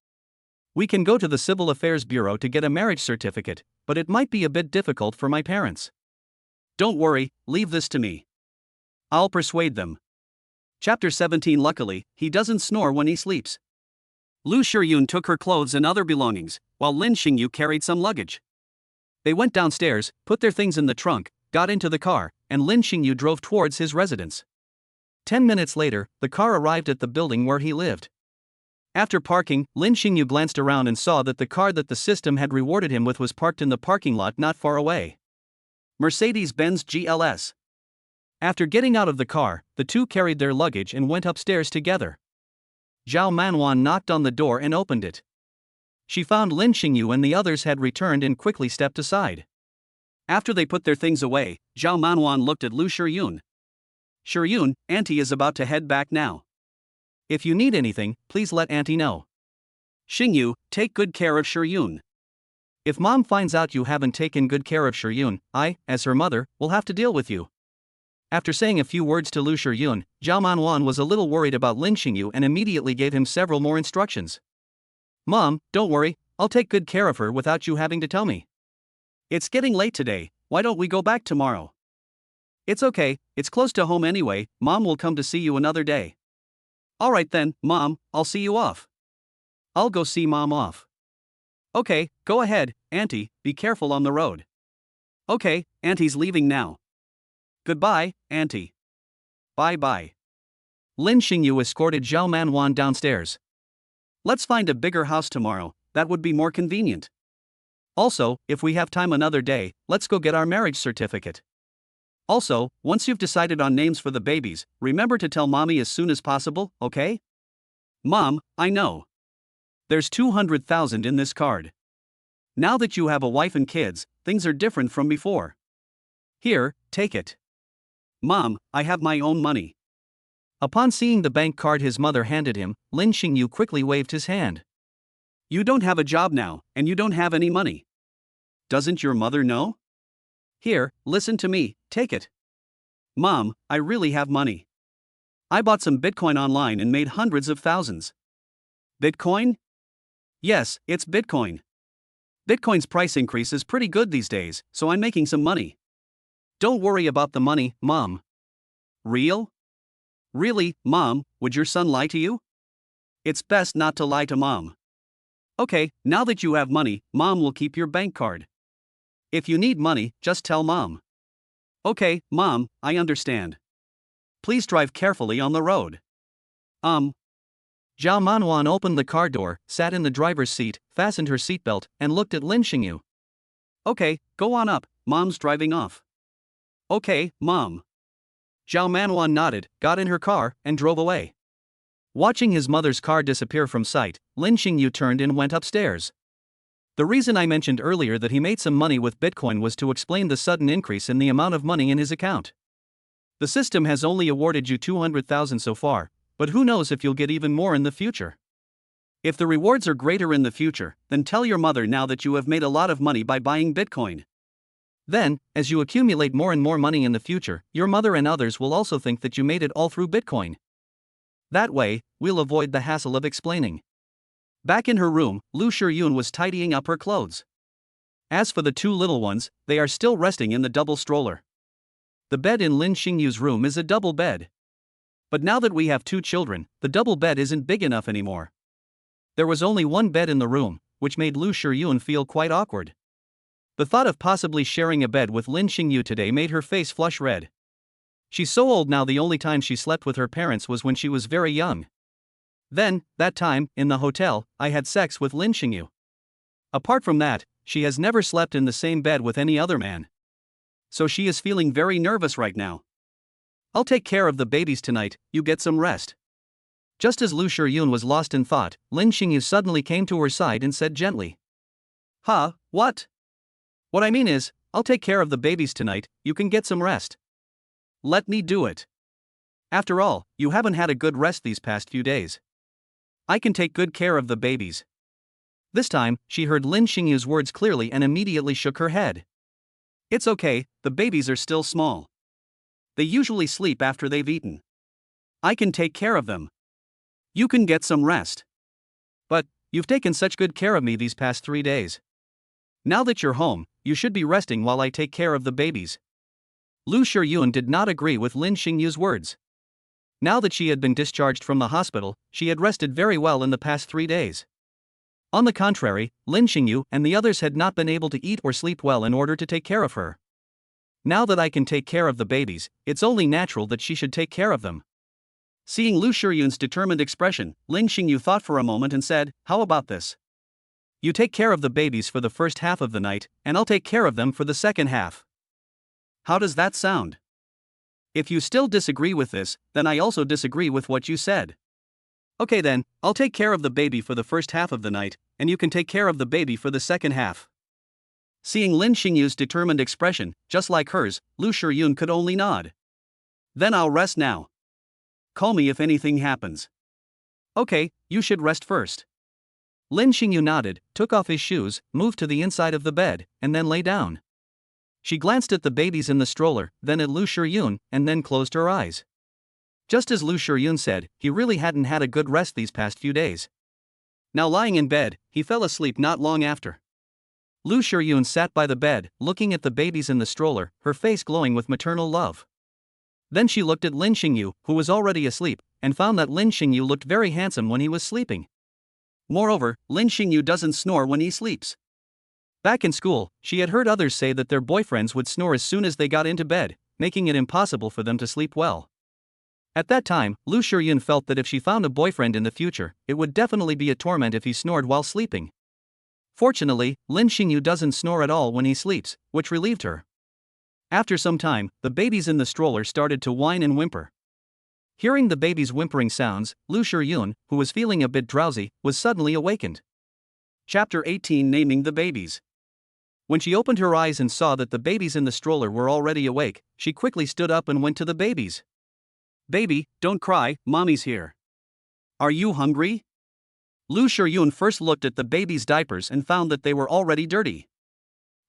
"We can go to the Civil Affairs Bureau to get a marriage certificate, but it might be a bit difficult for my parents." "Don't worry, leave this to me. I'll persuade them." Chapter 17. Luckily, he doesn't snore when he sleeps. Lu Shiyun took her clothes and other belongings, while Lin Xingyu carried some luggage. They went downstairs, put their things in the trunk, got into the car, and Lin Xingyu drove towards his residence. 10 minutes later, the car arrived at the building where he lived. After parking, Lin Xingyu glanced around and saw that the car that the system had rewarded him with was parked in the parking lot not far away. Mercedes-Benz GLS. After getting out of the car, the two carried their luggage and went upstairs together. Zhao Manwan knocked on the door and opened it. She found Lin Xingyu and the others had returned and quickly stepped aside. After they put their things away, Zhao Manwan looked at Lu Shiyun. "Shiyun, Auntie is about to head back now. If you need anything, please let Auntie know. Xingyu, take good care of Shiyun. If Mom finds out you haven't taken good care of Shiyun, I, as her mother, will have to deal with you." After saying a few words to Lu Shiyun, Zhao Manwan was a little worried about Lin Xingyu and immediately gave him several more instructions. "Mom, don't worry, I'll take good care of her without you having to tell me. It's getting late today, why don't we go back tomorrow?" "It's okay, it's close to home anyway, Mom will come to see you another day." "Alright then, Mom, I'll see you off." "I'll go see Mom off." "Okay, go ahead, Auntie, be careful on the road." "Okay, Auntie's leaving now." "Goodbye, Auntie." "Bye-bye." Lin Xingyu escorted Zhao Manwan downstairs. "Let's find a bigger house tomorrow, that would be more convenient." Also, if we have time another day, let's go get our marriage certificate. Also, once you've decided on names for the babies, remember to tell mommy as soon as possible, okay? Mom, I know. There's 200,000 in this card. Now that you have a wife and kids, things are different from before. Here, take it. Mom, I have my own money. Upon seeing the bank card his mother handed him, Lin Xingyu quickly waved his hand. You don't have a job now, and you don't have any money. Doesn't your mother know? Here, listen to me, take it. Mom, I really have money. I bought some Bitcoin online and made hundreds of thousands. Bitcoin? Yes, it's Bitcoin. Bitcoin's price increase is pretty good these days, so I'm making some money. Don't worry about the money, Mom. Real? Really, Mom, would your son lie to you? It's best not to lie to Mom. Okay, now that you have money, Mom will keep your bank card. If you need money, just tell Mom. Okay, Mom, I understand. Please drive carefully on the road. Zhao Manhuan opened the car door, sat in the driver's seat, fastened her seatbelt, and looked at Lin Xingyu. Okay, go on up, Mom's driving off. Okay, Mom. Zhao Manhuan nodded, got in her car, and drove away. Watching his mother's car disappear from sight, Lin Xingyu turned and went upstairs. The reason I mentioned earlier that he made some money with Bitcoin was to explain the sudden increase in the amount of money in his account. The system has only awarded you 200,000 so far, but who knows if you'll get even more in the future. If the rewards are greater in the future, then tell your mother now that you have made a lot of money by buying Bitcoin. Then, as you accumulate more and more money in the future, your mother and others will also think that you made it all through Bitcoin. That way, we'll avoid the hassle of explaining. Back in her room, Lu Shiyun was tidying up her clothes. As for the two little ones, they are still resting in the double stroller. The bed in Lin Xingyu's room is a double bed. But now that we have two children, the double bed isn't big enough anymore. There was only one bed in the room, which made Lu Shiyun feel quite awkward. The thought of possibly sharing a bed with Lin Xingyu today made her face flush red. She's so old now, the only time she slept with her parents was when she was very young. Then, that time, in the hotel, I had sex with Lin Xingyu. Apart from that, she has never slept in the same bed with any other man. So she is feeling very nervous right now. I'll take care of the babies tonight, you get some rest. Just as Lu Shiyun was lost in thought, Lin Xingyu suddenly came to her side and said gently. Huh, what? What I mean is, I'll take care of the babies tonight, you can get some rest. Let me do it. After all, you haven't had a good rest these past few days. I can take good care of the babies. This time, she heard Lin Xingyu's words clearly and immediately shook her head. It's okay, the babies are still small. They usually sleep after they've eaten. I can take care of them. You can get some rest. But, you've taken such good care of me these past 3 days. Now that you're home, you should be resting while I take care of the babies. Lu Shiyun did not agree with Lin Xingyu's words. Now that she had been discharged from the hospital, she had rested very well in the past 3 days. On the contrary, Lin Xingyu and the others had not been able to eat or sleep well in order to take care of her. Now that I can take care of the babies, it's only natural that she should take care of them. Seeing Lu Shiyun's determined expression, Lin Xingyu thought for a moment and said, how about this? You take care of the babies for the first half of the night, and I'll take care of them for the second half. How does that sound? If you still disagree with this, then I also disagree with what you said. Okay then, I'll take care of the baby for the first half of the night, and you can take care of the baby for the second half. Seeing Lin Xingyu's determined expression, just like hers, Lu Shiyun could only nod. Then I'll rest now. Call me if anything happens. Okay, you should rest first. Lin Xingyu nodded, took off his shoes, moved to the inside of the bed, and then lay down. She glanced at the babies in the stroller, then at Lu Shiyun, and then closed her eyes. Just as Lu Shiyun said, he really hadn't had a good rest these past few days. Now lying in bed, he fell asleep not long after. Lu Shiyun sat by the bed, looking at the babies in the stroller, her face glowing with maternal love. Then she looked at Lin Xingyu, who was already asleep, and found that Lin Xingyu looked very handsome when he was sleeping. Moreover, Lin Xingyu doesn't snore when he sleeps. Back in school, she had heard others say that their boyfriends would snore as soon as they got into bed, making it impossible for them to sleep well. At that time, Lu Shiyun felt that if she found a boyfriend in the future, it would definitely be a torment if he snored while sleeping. Fortunately, Lin Xingyu doesn't snore at all when he sleeps, which relieved her. After some time, the babies in the stroller started to whine and whimper. Hearing the baby's whimpering sounds, Lu Shiyun, who was feeling a bit drowsy, was suddenly awakened. Chapter 18, Naming the Babies. When she opened her eyes and saw that the babies in the stroller were already awake, she quickly stood up and went to the babies. Baby, don't cry, mommy's here. Are you hungry? Lu Shiyun first looked at the baby's diapers and found that they were already dirty.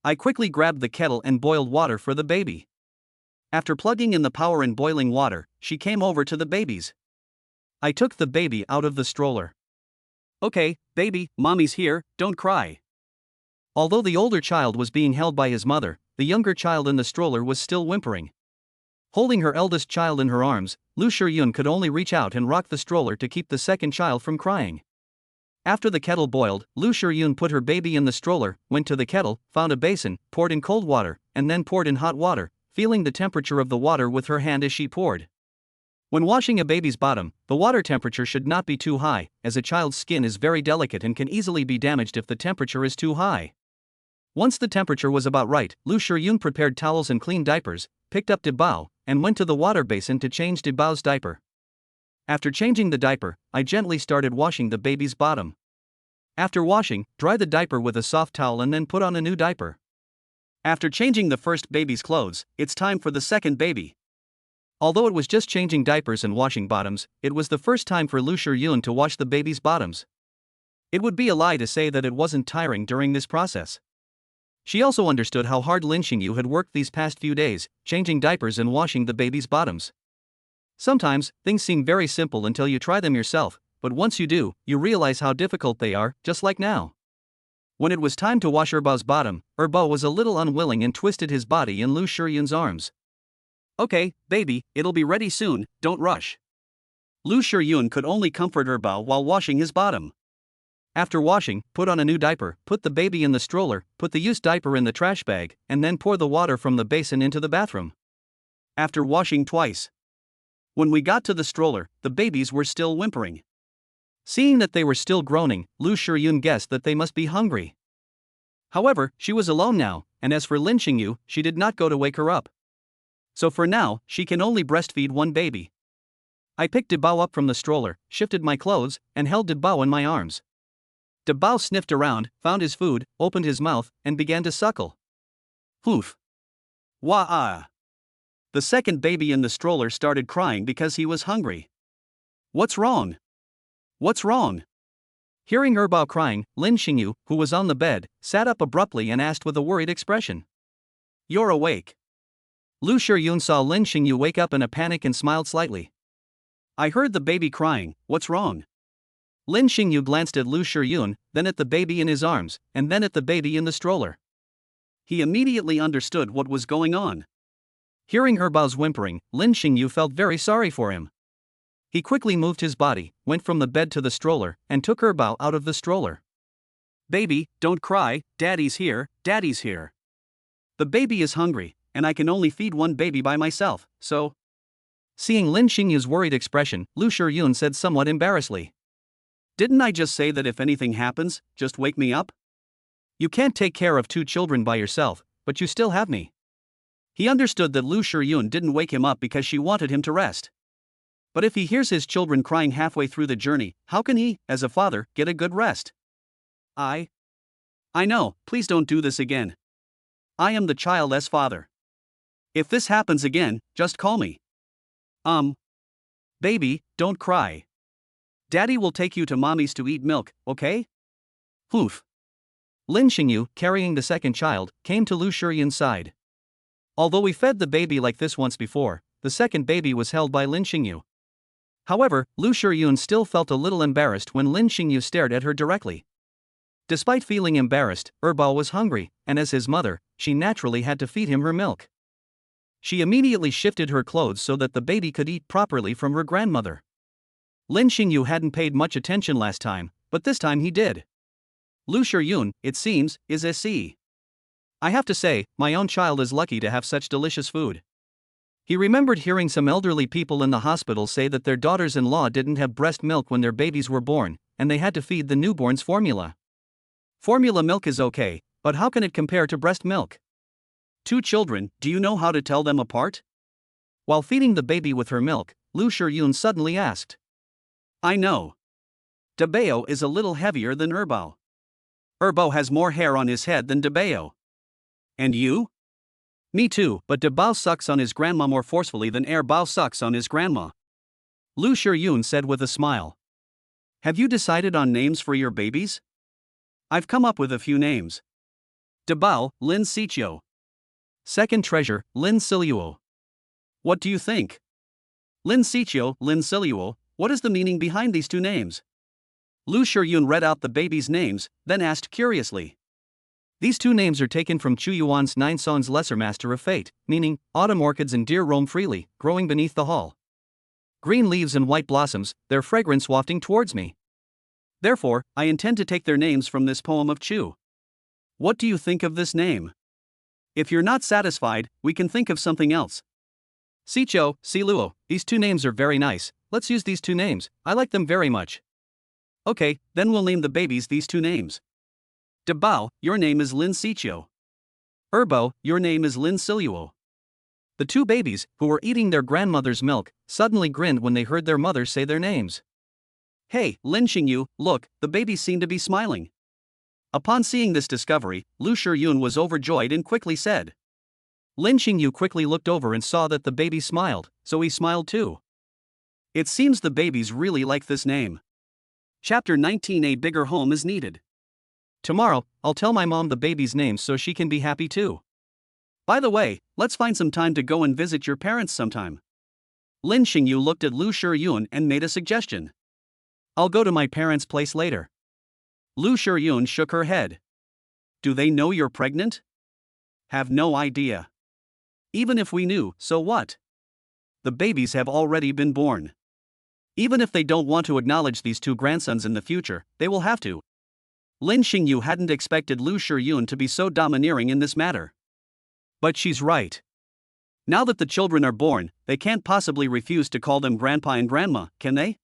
I quickly grabbed the kettle and boiled water for the baby. After plugging in the power and boiling water, she came over to the babies. I took the baby out of the stroller. Okay, baby, mommy's here, don't cry. Although the older child was being held by his mother, the younger child in the stroller was still whimpering. Holding her eldest child in her arms, Lu Shiyun could only reach out and rock the stroller to keep the second child from crying. After the kettle boiled, Lu Shiyun put her baby in the stroller, went to the kettle, found a basin, poured in cold water, and then poured in hot water, feeling the temperature of the water with her hand as she poured. When washing a baby's bottom, the water temperature should not be too high, as a child's skin is very delicate and can easily be damaged if the temperature is too high. Once the temperature was about right, Lu Shiyun prepared towels and clean diapers, picked up Dibao, and went to the water basin to change Dibao's diaper. After changing the diaper, I gently started washing the baby's bottom. After washing, dry the diaper with a soft towel and then put on a new diaper. After changing the first baby's clothes, it's time for the second baby. Although it was just changing diapers and washing bottoms, it was the first time for Lu Shiyun to wash the baby's bottoms. It would be a lie to say that it wasn't tiring during this process. She also understood how hard Lin Xingyu had worked these past few days, changing diapers and washing the baby's bottoms. Sometimes, things seem very simple until you try them yourself, but once you do, you realize how difficult they are, just like now. When it was time to wash Erbao's bottom, Erbao was a little unwilling and twisted his body in Lu Shiyun's arms. Okay, baby, it'll be ready soon, don't rush. Lu Shiyun could only comfort Erbao while washing his bottom. After washing, put on a new diaper, put the baby in the stroller, put the used diaper in the trash bag, and then pour the water from the basin into the bathroom. After washing twice. When we got to the stroller, the babies were still whimpering. Seeing that they were still groaning, Lu Shiyun guessed that they must be hungry. However, she was alone now, and as for Lin Xingyu, she did not go to wake her up. So for now, she can only breastfeed one baby. I picked Dibao up from the stroller, shifted my clothes, and held Dibao in my arms. Dibao sniffed around, found his food, opened his mouth, and began to suckle. Poof. Wah-ah. The second baby in the stroller started crying because he was hungry. What's wrong? What's wrong? Hearing Erbao crying, Lin Xingyu, who was on the bed, sat up abruptly and asked with a worried expression. You're awake. Lu Shiyun saw Lin Xingyu wake up in a panic and smiled slightly. I heard the baby crying, what's wrong? Lin Xingyu glanced at Lu Shiyun, then at the baby in his arms, and then at the baby in the stroller. He immediately understood what was going on. Hearing Erbao's whimpering, Lin Xingyu felt very sorry for him. He quickly moved his body, went from the bed to the stroller, and took Erbao out of the stroller. Baby, don't cry, daddy's here, daddy's here. The baby is hungry, and I can only feed one baby by myself, so. Seeing Lin Xingyu's worried expression, Lu Shiyun said somewhat embarrassedly. Didn't I just say that if anything happens, just wake me up? You can't take care of two children by yourself, but you still have me. He understood that Lu Shiyun didn't wake him up because she wanted him to rest. But if he hears his children crying halfway through the journey, how can he, as a father, get a good rest? I know, please don't do this again. I am the child's father. If this happens again, just call me. Baby, don't cry. Daddy will take you to mommy's to eat milk, okay? Poof. Lin Xingyu, carrying the second child, came to Lu Shiyun's side. Although we fed the baby like this once before, the second baby was held by Lin Xingyu. However, Lu Shiyun still felt a little embarrassed when Lin Xingyu stared at her directly. Despite feeling embarrassed, Erbao was hungry, and as his mother, she naturally had to feed him her milk. She immediately shifted her clothes so that the baby could eat properly from her grandmother. Lin Xingyu hadn't paid much attention last time, but this time he did. Lu Shiyun, it seems, is SC. I have to say, my own child is lucky to have such delicious food. He remembered hearing some elderly people in the hospital say that their daughters-in-law didn't have breast milk when their babies were born, and they had to feed the newborns formula. Formula milk is okay, but how can it compare to breast milk? Two children, do you know how to tell them apart? While feeding the baby with her milk, Lu Shiyun suddenly asked. I know. Dabao is a little heavier than Erbao. Erbao has more hair on his head than Dabao. And you? Me too, but Dabao sucks on his grandma more forcefully than Erbao sucks on his grandma. Lu Shiyun said with a smile. Have you decided on names for your babies? I've come up with a few names. Dabao, Lin Sichio. Second treasure, Lin Siluo. What do you think? Lin Sichio, Lin Siluo, what is the meaning behind these two names? Lu Shiyun read out the babies' names, then asked curiously. These two names are taken from Chu Yuan's Nine Songs Lesser Master of Fate, meaning, autumn orchids and deer roam freely, growing beneath the hall. Green leaves and white blossoms, their fragrance wafting towards me. Therefore, I intend to take their names from this poem of Chu. What do you think of this name? If you're not satisfied, we can think of something else. Sicho, Siluo, these two names are very nice, let's use these two names, I like them very much. Okay, then we'll name the babies these two names. Dabao, your name is Lin Sichio. Erbao, your name is Lin Siluo. The two babies, who were eating their grandmother's milk, suddenly grinned when they heard their mother say their names. Hey, Lin Xingyu, look, the babies seem to be smiling. Upon seeing this discovery, Lu Shiyun was overjoyed and quickly said. Lin Xingyu quickly looked over and saw that the baby smiled, so he smiled too. It seems the babies really like this name. Chapter 19. A bigger home is needed. Tomorrow, I'll tell my mom the baby's name so she can be happy too. By the way, let's find some time to go and visit your parents sometime. Lin Xingyu looked at Lu Shiyun and made a suggestion. I'll go to my parents' place later. Lu Shiyun shook her head. Do they know you're pregnant? Have no idea. Even if we knew, so what? The babies have already been born. Even if they don't want to acknowledge these two grandsons in the future, they will have to. Lin Xingyu hadn't expected Lu Shiyun to be so domineering in this matter. But she's right. Now that the children are born, they can't possibly refuse to call them grandpa and grandma, can they?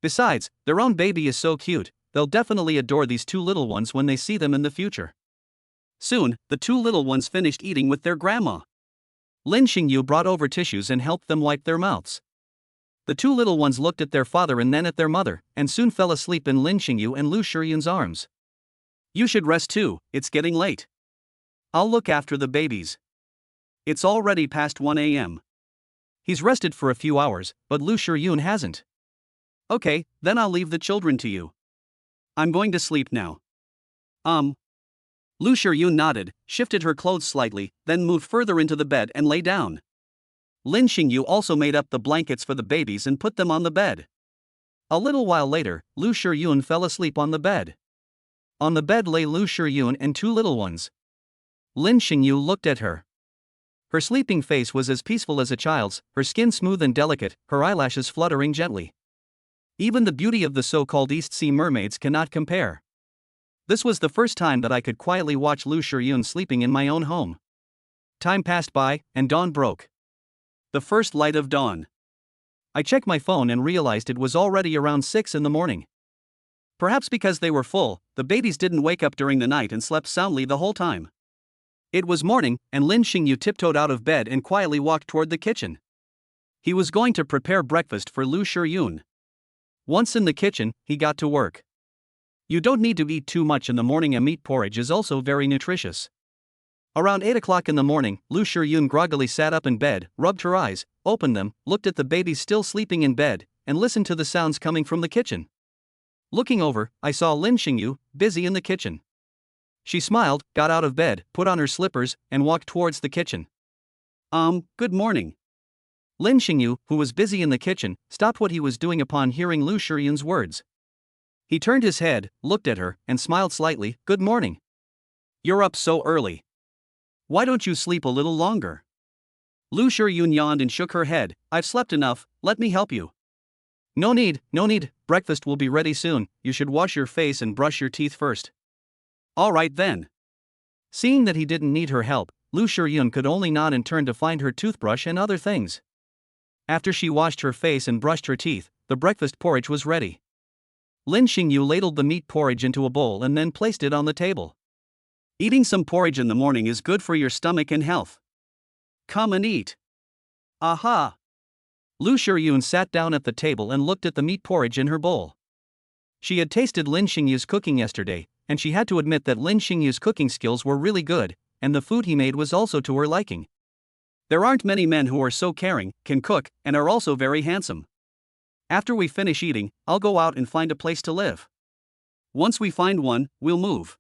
Besides, their own baby is so cute, they'll definitely adore these two little ones when they see them in the future. Soon, the two little ones finished eating with their grandma. Lin Xingyu brought over tissues and helped them wipe their mouths. The two little ones looked at their father and then at their mother, and soon fell asleep in Lin Xingyu and Lu Shiyun's arms. You should rest too, it's getting late. I'll look after the babies. It's already past 1 a.m. He's rested for a few hours, but Lu Shiyun hasn't. Okay, then I'll leave the children to you. I'm going to sleep now. Lu Shiyun nodded, shifted her clothes slightly, then moved further into the bed and lay down. Lin Xingyu also made up the blankets for the babies and put them on the bed. A little while later, Lu Shiyun fell asleep on the bed. On the bed lay Lu Shiyun and two little ones. Lin Xingyu looked at her. Her sleeping face was as peaceful as a child's, her skin smooth and delicate, her eyelashes fluttering gently. Even the beauty of the so-called East Sea mermaids cannot compare. This was the first time that I could quietly watch Lu Shiyun sleeping in my own home. Time passed by, and dawn broke. The first light of dawn. I checked my phone and realized it was already around 6 in the morning. Perhaps because they were full, the babies didn't wake up during the night and slept soundly the whole time. It was morning, and Lin Xingyu tiptoed out of bed and quietly walked toward the kitchen. He was going to prepare breakfast for Lu Shiyun. Once in the kitchen, he got to work. You don't need to eat too much in the morning. A meat porridge is also very nutritious. Around 8 o'clock in the morning, Lu Shiyun groggily sat up in bed, rubbed her eyes, opened them, looked at the babies still sleeping in bed, and listened to the sounds coming from the kitchen. Looking over, I saw Lin Xingyu, busy in the kitchen. She smiled, got out of bed, put on her slippers, and walked towards the kitchen. Good morning. Lin Xingyu, who was busy in the kitchen, stopped what he was doing upon hearing Lu Shiyun's words. He turned his head, looked at her, and smiled slightly. Good morning. You're up so early. Why don't you sleep a little longer? Lu Shiyun yawned and shook her head. I've slept enough, let me help you. No need, breakfast will be ready soon, you should wash your face and brush your teeth first. All right then. Seeing that he didn't need her help, Lu Shiyun could only nod and turn to find her toothbrush and other things. After she washed her face and brushed her teeth, the breakfast porridge was ready. Lin Xingyu ladled the meat porridge into a bowl and then placed it on the table. Eating some porridge in the morning is good for your stomach and health. Come and eat. Aha! Lu Shiyun sat down at the table and looked at the meat porridge in her bowl. She had tasted Lin Xingyu's cooking yesterday, and she had to admit that Lin Xingyu's cooking skills were really good, and the food he made was also to her liking. There aren't many men who are so caring, can cook, and are also very handsome. After we finish eating, I'll go out and find a place to live. Once we find one, we'll move.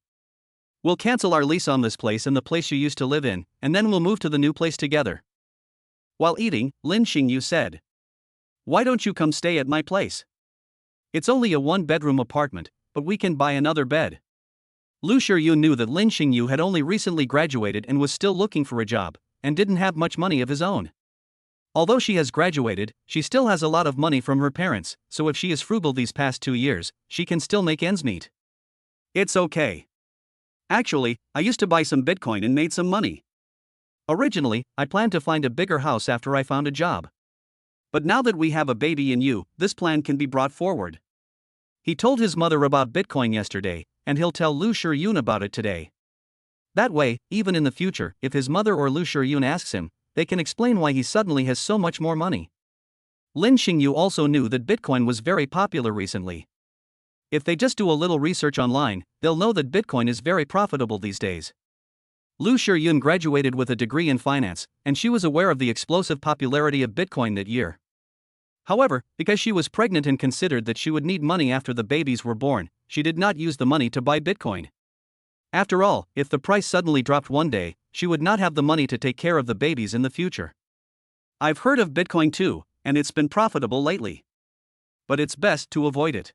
We'll cancel our lease on this place and the place you used to live in, and then we'll move to the new place together. While eating, Lin Xingyu said, "Why don't you come stay at my place? It's only a one-bedroom apartment, but we can buy another bed." Lu Shiyun knew that Lin Xingyu had only recently graduated and was still looking for a job, and didn't have much money of his own. Although she has graduated, she still has a lot of money from her parents, so if she is frugal these past 2 years, she can still make ends meet. It's okay. Actually, I used to buy some Bitcoin and made some money. Originally, I planned to find a bigger house after I found a job. But now that we have a baby in you, this plan can be brought forward. He told his mother about Bitcoin yesterday, and he'll tell Lu Shiyun about it today. That way, even in the future, if his mother or Lu Shiyun asks him, they can explain why he suddenly has so much more money. Lin Xingyu also knew that Bitcoin was very popular recently. If they just do a little research online, they'll know that Bitcoin is very profitable these days. Lu Shiyun graduated with a degree in finance, and she was aware of the explosive popularity of Bitcoin that year. However, because she was pregnant and considered that she would need money after the babies were born, she did not use the money to buy Bitcoin. After all, if the price suddenly dropped one day, she would not have the money to take care of the babies in the future. I've heard of Bitcoin too, and it's been profitable lately. But it's best to avoid it.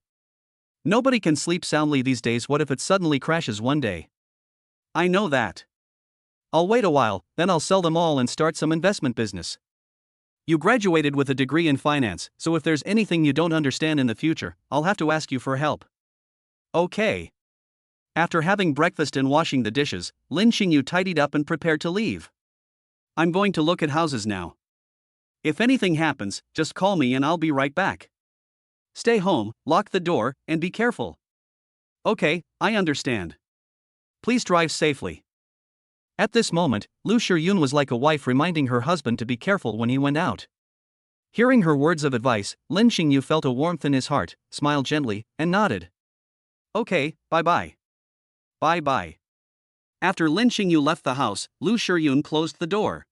Nobody can sleep soundly these days. What if it suddenly crashes one day? I know that. I'll wait a while, then I'll sell them all and start some investment business. You graduated with a degree in finance, so if there's anything you don't understand in the future, I'll have to ask you for help. Okay. After having breakfast and washing the dishes, Lin Xingyu tidied up and prepared to leave. I'm going to look at houses now. If anything happens, just call me and I'll be right back. Stay home, lock the door, and be careful. Okay, I understand. Please drive safely. At this moment, Lu Shiyun was like a wife reminding her husband to be careful when he went out. Hearing her words of advice, Lin Xingyu felt a warmth in his heart, smiled gently, and nodded. Okay, bye-bye. Bye-bye. After Lin Xingyu left the house, Lu Shiyun closed the door.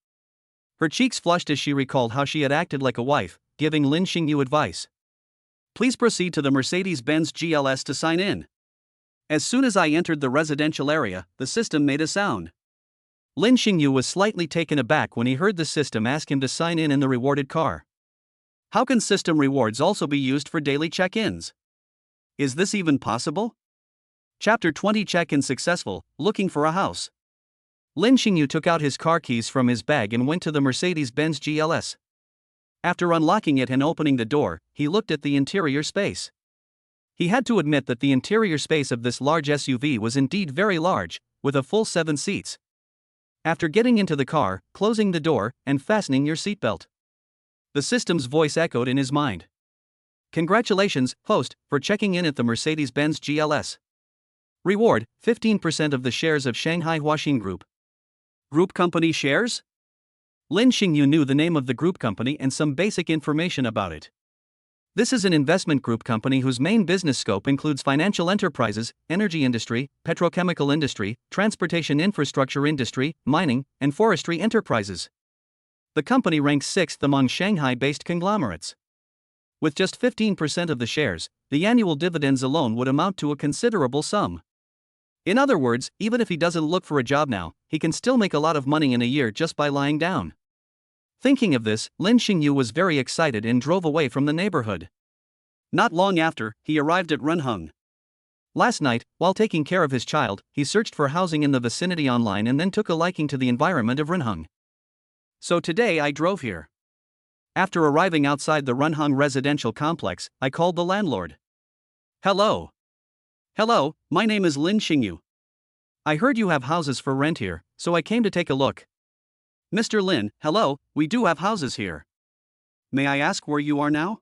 Her cheeks flushed as she recalled how she had acted like a wife, giving Lin Xingyu advice. Please proceed to the Mercedes-Benz GLS to sign in. As soon as I entered the residential area, the system made a sound. Lin Xingyu was slightly taken aback when he heard the system ask him to sign in the rewarded car. How can system rewards also be used for daily check-ins? Is this even possible? Chapter 20 Check-in successful, looking for a house. Lin Xingyu took out his car keys from his bag and went to the Mercedes-Benz GLS. After unlocking it and opening the door, he looked at the interior space. He had to admit that the interior space of this large SUV was indeed very large, with a full 7 seats. After getting into the car, closing the door, and fastening your seatbelt, the system's voice echoed in his mind. Congratulations, host, for checking in at the Mercedes-Benz GLS. Reward, 15% of the shares of Shanghai Huaxin Group. Group company shares? Lin Xingyu knew the name of the group company and some basic information about it. This is an investment group company whose main business scope includes financial enterprises, energy industry, petrochemical industry, transportation infrastructure industry, mining, and forestry enterprises. The company ranks 6th among Shanghai-based conglomerates. With just 15% of the shares, the annual dividends alone would amount to a considerable sum. In other words, even if he doesn't look for a job now, he can still make a lot of money in a year just by lying down. Thinking of this, Lin Xingyu was very excited and drove away from the neighborhood. Not long after, he arrived at Renheng. Last night, while taking care of his child, he searched for housing in the vicinity online and then took a liking to the environment of Renheng. So today I drove here. After arriving outside the Renheng residential complex, I called the landlord. Hello. Hello, my name is Lin Xingyu. I heard you have houses for rent here, so I came to take a look. Mr. Lin, hello, we do have houses here. May I ask where you are now?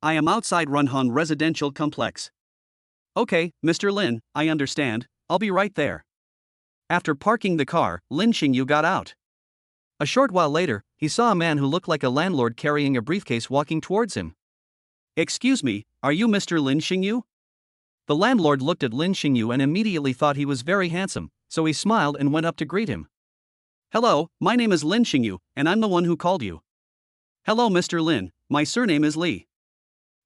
I am outside Renheng residential complex. Okay, Mr. Lin, I understand, I'll be right there. After parking the car, Lin Xingyu got out. A short while later, he saw a man who looked like a landlord carrying a briefcase walking towards him. Excuse me, are you Mr. Lin Xingyu? The landlord looked at Lin Xingyu and immediately thought he was very handsome, so he smiled and went up to greet him. Hello, my name is Lin Xingyu, and I'm the one who called you. Hello, Mr. Lin, my surname is Li.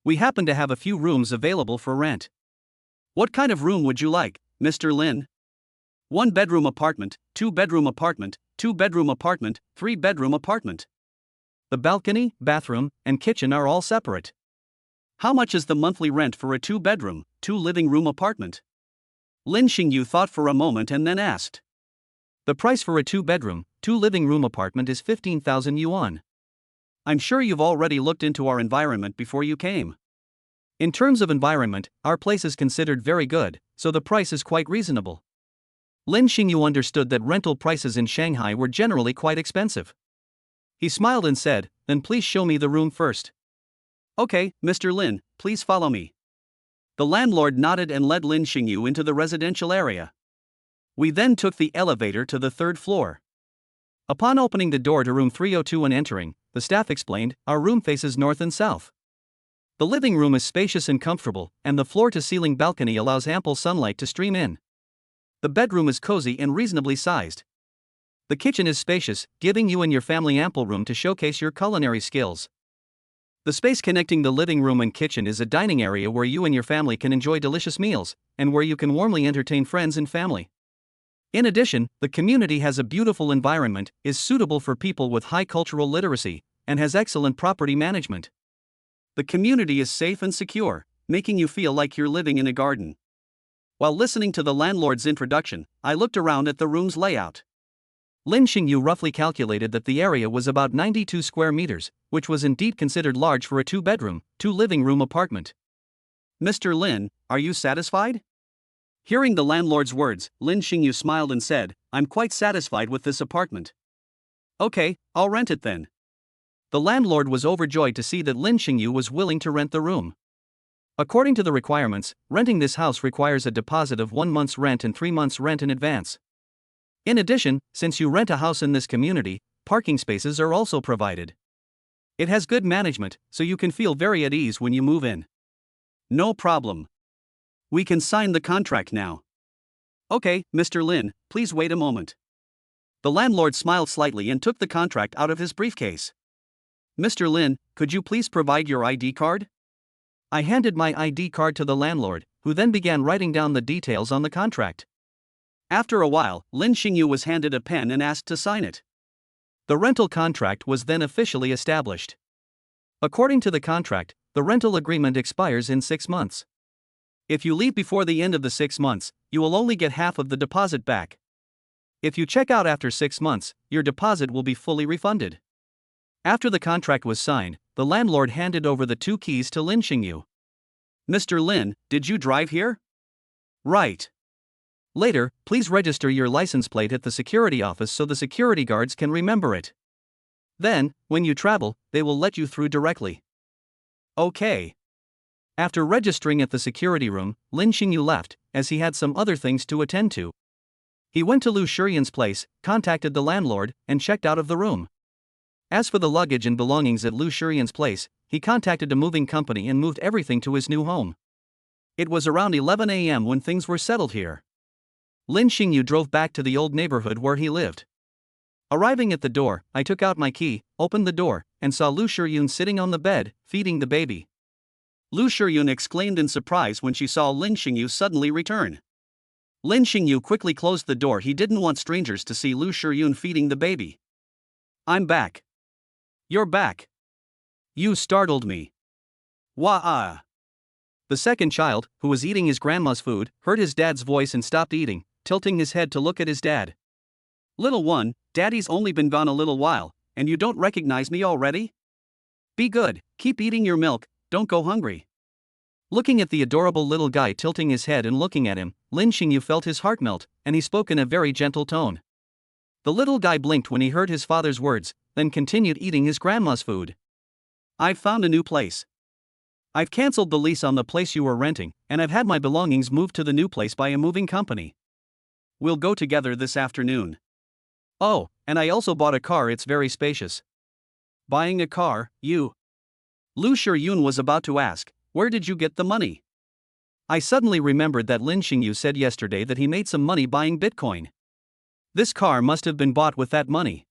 We happen to have a few rooms available for rent. What kind of room would you like, Mr. Lin? 1-bedroom apartment, 2-bedroom apartment, 2-bedroom apartment, 3-bedroom apartment. The balcony, bathroom, and kitchen are all separate. How much is the monthly rent for a 2-bedroom, 2-living-room apartment? Lin Xingyu thought for a moment and then asked. The price for a 2-bedroom, 2-living-room apartment is 15,000 yuan. I'm sure you've already looked into our environment before you came. In terms of environment, our place is considered very good, so the price is quite reasonable. Lin Xingyu understood that rental prices in Shanghai were generally quite expensive. He smiled and said, "Then please show me the room first." Okay, Mr. Lin, please follow me. The landlord nodded and led Lin Xingyu into the residential area. We then took the elevator to the 3rd floor. Upon opening the door to room 302 and entering, the staff explained, "Our room faces north and south. The living room is spacious and comfortable, and the floor-to-ceiling balcony allows ample sunlight to stream in. The bedroom is cozy and reasonably sized. The kitchen is spacious, giving you and your family ample room to showcase your culinary skills. The space connecting the living room and kitchen is a dining area where you and your family can enjoy delicious meals, and where you can warmly entertain friends and family. In addition, the community has a beautiful environment, is suitable for people with high cultural literacy, and has excellent property management. The community is safe and secure, making you feel like you're living in a garden." While listening to the landlord's introduction, I looked around at the room's layout. Lin Xingyu roughly calculated that the area was about 92 square meters, which was indeed considered large for a 2-bedroom, 2-living-room apartment. Mr. Lin, are you satisfied? Hearing the landlord's words, Lin Xingyu smiled and said, "I'm quite satisfied with this apartment." Okay, I'll rent it then. The landlord was overjoyed to see that Lin Xingyu was willing to rent the room. According to the requirements, renting this house requires a deposit of 1 month's rent and 3 months' rent in advance. In addition, since you rent a house in this community, parking spaces are also provided. It has good management, so you can feel very at ease when you move in. No problem. We can sign the contract now. Okay, Mr. Lin, please wait a moment. The landlord smiled slightly and took the contract out of his briefcase. Mr. Lin, could you please provide your ID card? I handed my ID card to the landlord, who then began writing down the details on the contract. After a while, Lin Xingyu was handed a pen and asked to sign it. The rental contract was then officially established. According to the contract, the rental agreement expires in 6 months. If you leave before the end of the 6 months, you will only get half of the deposit back. If you check out after 6 months, your deposit will be fully refunded. After the contract was signed, the landlord handed over the 2 keys to Lin Xingyu. Mr. Lin, did you drive here? Right. Later, please register your license plate at the security office so the security guards can remember it. Then, when you travel, they will let you through directly. Okay. After registering at the security room, Lin Xingyu left, as he had some other things to attend to. He went to Lu Shiyuan's place, contacted the landlord, and checked out of the room. As for the luggage and belongings at Lu Shiyuan's place, he contacted a moving company and moved everything to his new home. It was around 11 a.m. when things were settled here. Lin Xingyu drove back to the old neighborhood where he lived. Arriving at the door, I took out my key, opened the door, and saw Lu Shiyuan sitting on the bed, feeding the baby. Lu Shiyuan exclaimed in surprise when she saw Lin Xingyu suddenly return. Lin Xingyu quickly closed the door. He didn't want strangers to see Lu Shiyuan feeding the baby. "I'm back." "You're back. You startled me." "Wah-ah." The second child, who was eating his grandma's food, heard his dad's voice and stopped eating, tilting his head to look at his dad. "Little one, Daddy's only been gone a little while, and you don't recognize me already? Be good, keep eating your milk, don't go hungry." Looking at the adorable little guy tilting his head and looking at him, Lin Xingyu felt his heart melt, and he spoke in a very gentle tone. The little guy blinked when he heard his father's words, then continued eating his grandma's food. "I've found a new place. I've cancelled the lease on the place you were renting, and I've had my belongings moved to the new place by a moving company. We'll go together this afternoon. Oh, and I also bought a car, it's very spacious. Buying a car, you? Lu Shiyun was about to ask, where did you get the money? I suddenly remembered that Lin Xingyu said yesterday that he made some money buying Bitcoin. This car must have been bought with that money.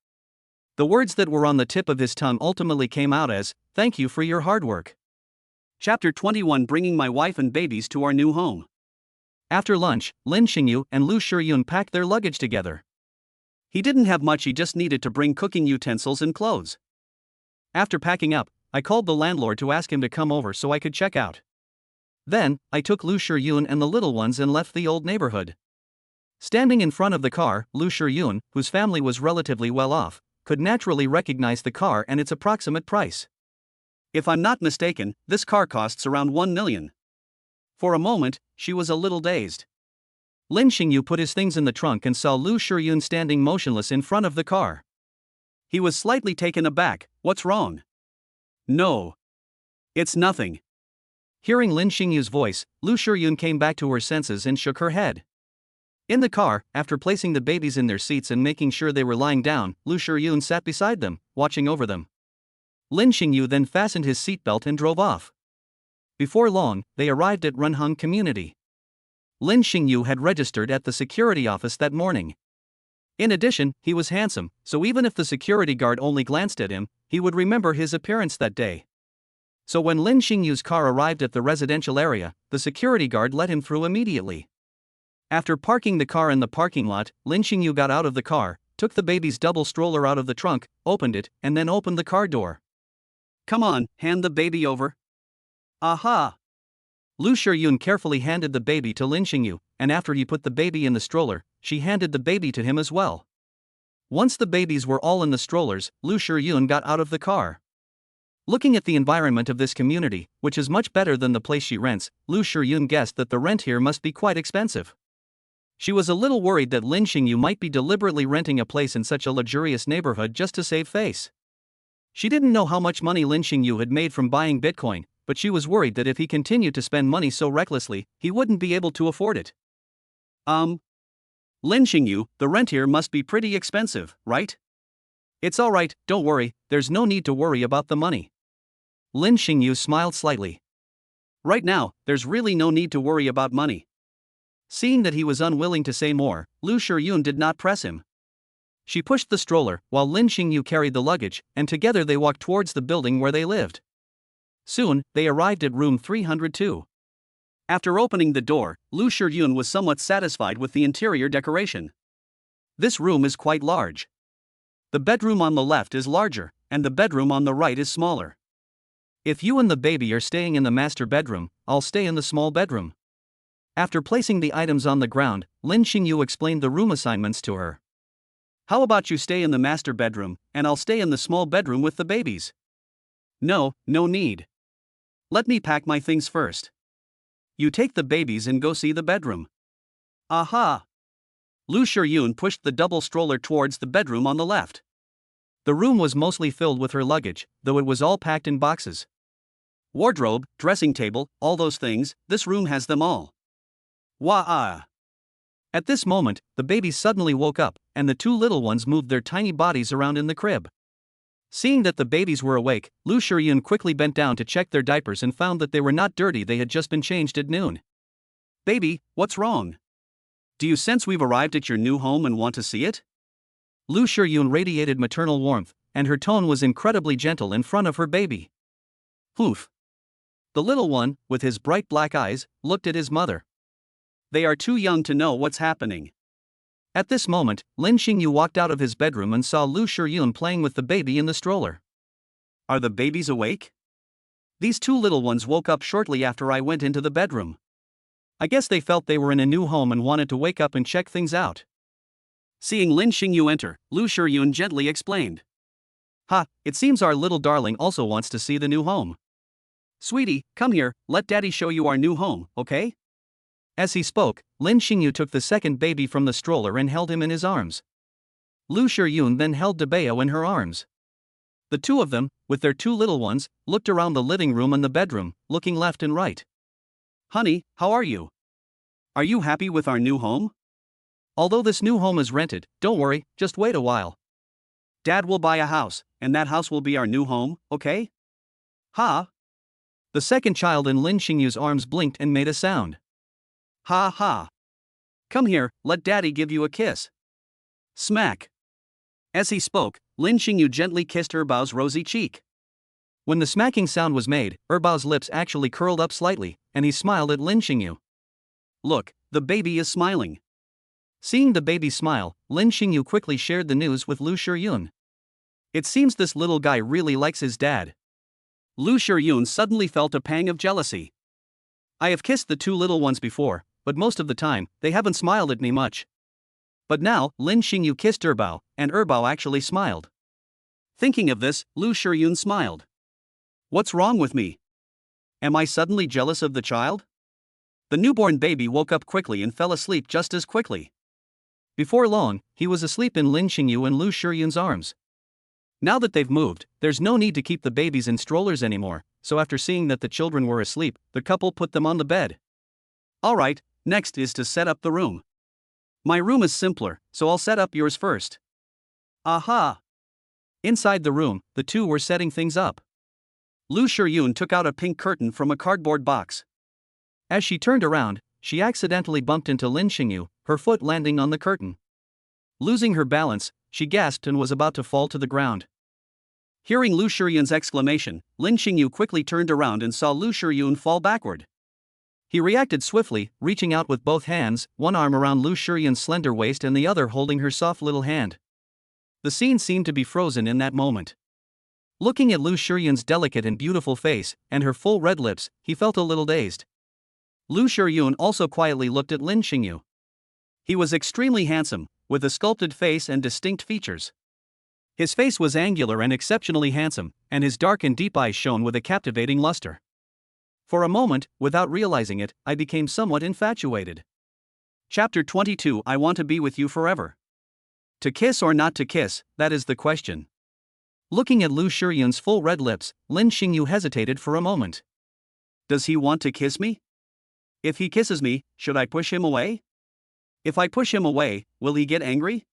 The words that were on the tip of his tongue ultimately came out as, thank you for your hard work. Chapter 21, Bringing my wife and babies to our new home. After lunch, Lin Xingyu and Lu Shiyun packed their luggage together. He didn't have much, he just needed to bring cooking utensils and clothes. After packing up, I called the landlord to ask him to come over so I could check out. Then, I took Lu Shiyun and the little ones and left the old neighborhood. Standing in front of the car, Lu Shiyun, whose family was relatively well off, could naturally recognize the car and its approximate price. If I'm not mistaken, this car costs around 1 million. For a moment, she was a little dazed. Lin Xingyu put his things in the trunk and saw Lu Shiyun standing motionless in front of the car. He was slightly taken aback. What's wrong? No. It's nothing. Hearing Lin Xingyu's voice, Lu Shiyun came back to her senses and shook her head. In the car, after placing the babies in their seats and making sure they were lying down, Lu Shiyun sat beside them, watching over them. Lin Xingyu then fastened his seatbelt and drove off. Before long, they arrived at Runheng Community. Lin Xingyu had registered at the security office that morning. In addition, he was handsome, so even if the security guard only glanced at him, he would remember his appearance that day. So when Lin Xingyu's car arrived at the residential area, the security guard let him through immediately. After parking the car in the parking lot, Lin Xingyu got out of the car, took the baby's double stroller out of the trunk, opened it, and then opened the car door. Come on, hand the baby over. Aha! Lu Shiyun carefully handed the baby to Lin Xingyu, and after he put the baby in the stroller, she handed the baby to him as well. Once the babies were all in the strollers, Lu Shiyun got out of the car. Looking at the environment of this community, which is much better than the place she rents, Lu Shiyun guessed that the rent here must be quite expensive. She was a little worried that Lin Xingyu might be deliberately renting a place in such a luxurious neighborhood just to save face. She didn't know how much money Lin Xingyu had made from buying Bitcoin, but she was worried that if he continued to spend money so recklessly, he wouldn't be able to afford it. Lin Xingyu, the rent here must be pretty expensive, right? It's alright, don't worry, there's no need to worry about the money. Lin Xingyu smiled slightly. Right now, there's really no need to worry about money. Seeing that he was unwilling to say more, Lu Shiyun did not press him. She pushed the stroller, while Lin Xingyu carried the luggage, and together they walked towards the building where they lived. Soon, they arrived at room 302. After opening the door, Lu Shiyun was somewhat satisfied with the interior decoration. This room is quite large. The bedroom on the left is larger, and the bedroom on the right is smaller. If you and the baby are staying in the master bedroom, I'll stay in the small bedroom. After placing the items on the ground, Lin Xingyu explained the room assignments to her. How about you stay in the master bedroom, and I'll stay in the small bedroom with the babies? No need. Let me pack my things first. You take the babies and go see the bedroom. Aha! Lu Shiyun pushed the double stroller towards the bedroom on the left. The room was mostly filled with her luggage, though it was all packed in boxes. Wardrobe, dressing table, all those things, this room has them all. Wah-ah! At this moment, the babies suddenly woke up, and the two little ones moved their tiny bodies around in the crib. Seeing that the babies were awake, Lu Shiyun quickly bent down to check their diapers and found that they were not dirty, they had just been changed at noon. Baby, what's wrong? Do you sense we've arrived at your new home and want to see it? Lu Shiyun radiated maternal warmth, and her tone was incredibly gentle in front of her baby. Poof! The little one, with his bright black eyes, looked at his mother. They are too young to know what's happening. At this moment, Lin Xingyu walked out of his bedroom and saw Lu Shiyun playing with the baby in the stroller. Are the babies awake? These two little ones woke up shortly after I went into the bedroom. I guess they felt they were in a new home and wanted to wake up and check things out. Seeing Lin Xingyu enter, Lu Shiyun gently explained. Ha, it seems our little darling also wants to see the new home. Sweetie, come here, let daddy show you our new home, okay? As he spoke, Lin Xingyu took the second baby from the stroller and held him in his arms. Lu Shiyun then held Debeo in her arms. The two of them, with their two little ones, looked around the living room and the bedroom, looking left and right. Honey, how are you? Are you happy with our new home? Although this new home is rented, don't worry, just wait a while. Dad will buy a house, and that house will be our new home, okay? Ha! The second child in Lin Xingyu's arms blinked and made a sound. Ha ha! Come here, let Daddy give you a kiss. Smack! As he spoke, Lin Xingyu gently kissed Erbao's rosy cheek. When the smacking sound was made, Erbao's lips actually curled up slightly, and he smiled at Lin Xingyu. Look, the baby is smiling. Seeing the baby smile, Lin Xingyu quickly shared the news with Lu Shiyun. It seems this little guy really likes his dad. Lu Shiyun suddenly felt a pang of jealousy. I have kissed the two little ones before, but most of the time, they haven't smiled at me much. But now, Lin Xingyu kissed Erbao, and Erbao actually smiled. Thinking of this, Lu Shiyun smiled. What's wrong with me? Am I suddenly jealous of the child? The newborn baby woke up quickly and fell asleep just as quickly. Before long, he was asleep in Lin Xingyu and Lu Shiyun's arms. Now that they've moved, there's no need to keep the babies in strollers anymore, so after seeing that the children were asleep, the couple put them on the bed. Alright, next is to set up the room. My room is simpler, so I'll set up yours first. Aha! Inside the room, the two were setting things up. Lu Shiyun took out a pink curtain from a cardboard box. As she turned around, she accidentally bumped into Lin Xingyu, her foot landing on the curtain. Losing her balance, she gasped and was about to fall to the ground. Hearing Lu Shiyun's exclamation, Lin Xingyu quickly turned around and saw Lu Shiyun fall backward. He reacted swiftly, reaching out with both hands, one arm around Lu Shiyun's slender waist and the other holding her soft little hand. The scene seemed to be frozen in that moment. Looking at Lu Shiyun's delicate and beautiful face, and her full red lips, he felt a little dazed. Lu Shiyun also quietly looked at Lin Xingyu. He was extremely handsome, with a sculpted face and distinct features. His face was angular and exceptionally handsome, and his dark and deep eyes shone with a captivating luster. For a moment, without realizing it, I became somewhat infatuated. Chapter 22 I want to be with you forever. To kiss or not to kiss, that is the question. Looking at Lu Shiyun's full red lips, Lin Xingyu hesitated for a moment. Does he want to kiss me? If he kisses me, should I push him away? If I push him away, will he get angry?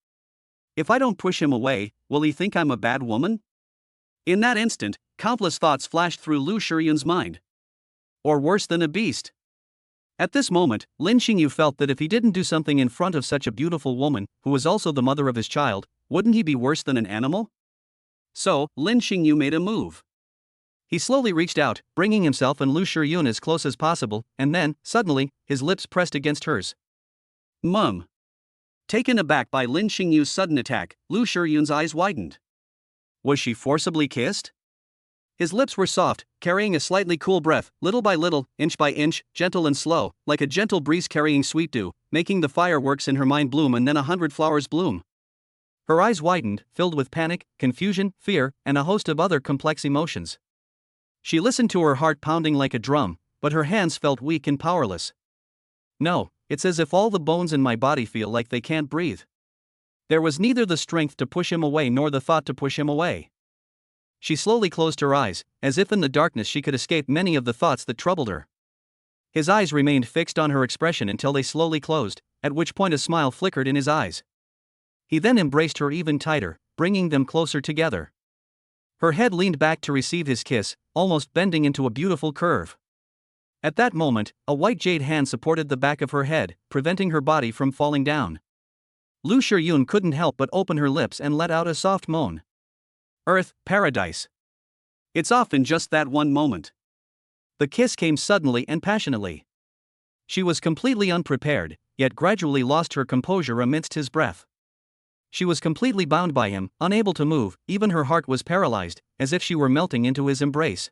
If I don't push him away, will he think I'm a bad woman? In that instant, countless thoughts flashed through Lu Shiyun's mind. Or worse than a beast. At this moment, Lin Xingyu felt that if he didn't do something in front of such a beautiful woman, who was also the mother of his child, wouldn't he be worse than an animal? So, Lin Xingyu made a move. He slowly reached out, bringing himself and Lu Shiyun as close as possible, and then, suddenly, his lips pressed against hers. Mum. Taken aback by Lin Xingyu's sudden attack, Lu Shiyun's eyes widened. Was she forcibly kissed? His lips were soft, carrying a slightly cool breath, little by little, inch by inch, gentle and slow, like a gentle breeze carrying sweet dew, making the fireworks in her mind bloom and then 100 flowers bloom. Her eyes widened, filled with panic, confusion, fear, and a host of other complex emotions. She listened to her heart pounding like a drum, but her hands felt weak and powerless. No, it's as if all the bones in my body feel like they can't breathe. There was neither the strength to push him away nor the thought to push him away. She slowly closed her eyes, as if in the darkness she could escape many of the thoughts that troubled her. His eyes remained fixed on her expression until they slowly closed, at which point a smile flickered in his eyes. He then embraced her even tighter, bringing them closer together. Her head leaned back to receive his kiss, almost bending into a beautiful curve. At that moment, a white jade hand supported the back of her head, preventing her body from falling down. Lu Shiyun couldn't help but open her lips and let out a soft moan. Earth, paradise. It's often just that one moment. The kiss came suddenly and passionately. She was completely unprepared, yet gradually lost her composure amidst his breath. She was completely bound by him, unable to move, even her heart was paralyzed, as if she were melting into his embrace.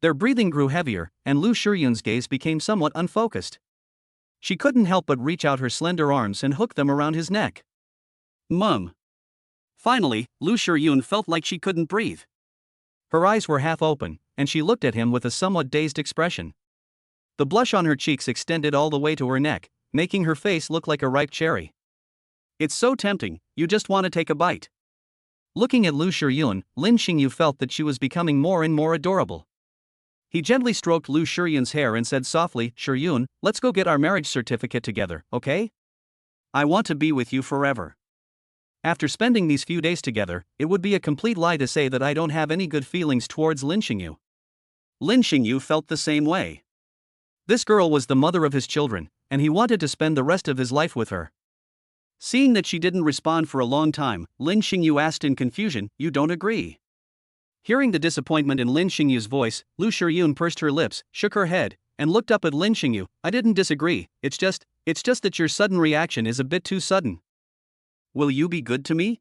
Their breathing grew heavier, and Lu Shiyun's gaze became somewhat unfocused. She couldn't help but reach out her slender arms and hook them around his neck. Mum. Finally, Lu Shiyun felt like she couldn't breathe. Her eyes were half open, and she looked at him with a somewhat dazed expression. The blush on her cheeks extended all the way to her neck, making her face look like a ripe cherry. It's so tempting, you just want to take a bite. Looking at Lu Shiyun, Lin Xingyu felt that she was becoming more and more adorable. He gently stroked Lu Shiyun's hair and said softly, "Shiyun, let's go get our marriage certificate together, okay? I want to be with you forever." After spending these few days together, it would be a complete lie to say that I don't have any good feelings towards Lin Xingyu. Lin Xingyu felt the same way. This girl was the mother of his children, and he wanted to spend the rest of his life with her. Seeing that she didn't respond for a long time, Lin Xingyu asked in confusion, "You don't agree?" Hearing the disappointment in Lin Xingyu's voice, Lu Shiyun pursed her lips, shook her head, and looked up at Lin Xingyu. "I didn't disagree, it's just that your sudden reaction is a bit too sudden. Will you be good to me?"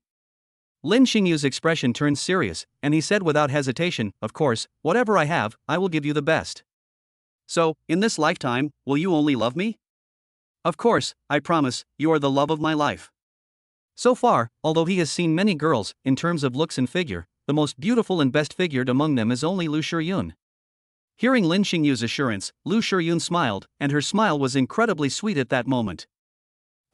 Lin Xingyu's expression turned serious, and he said without hesitation, "Of course, whatever I have, I will give you the best." "So, in this lifetime, will you only love me?" "Of course, I promise, you are the love of my life." So far, although he has seen many girls, in terms of looks and figure, the most beautiful and best figured among them is only Lu Shiyun. Hearing Lin Xingyu's assurance, Lu Shiyun smiled, and her smile was incredibly sweet at that moment.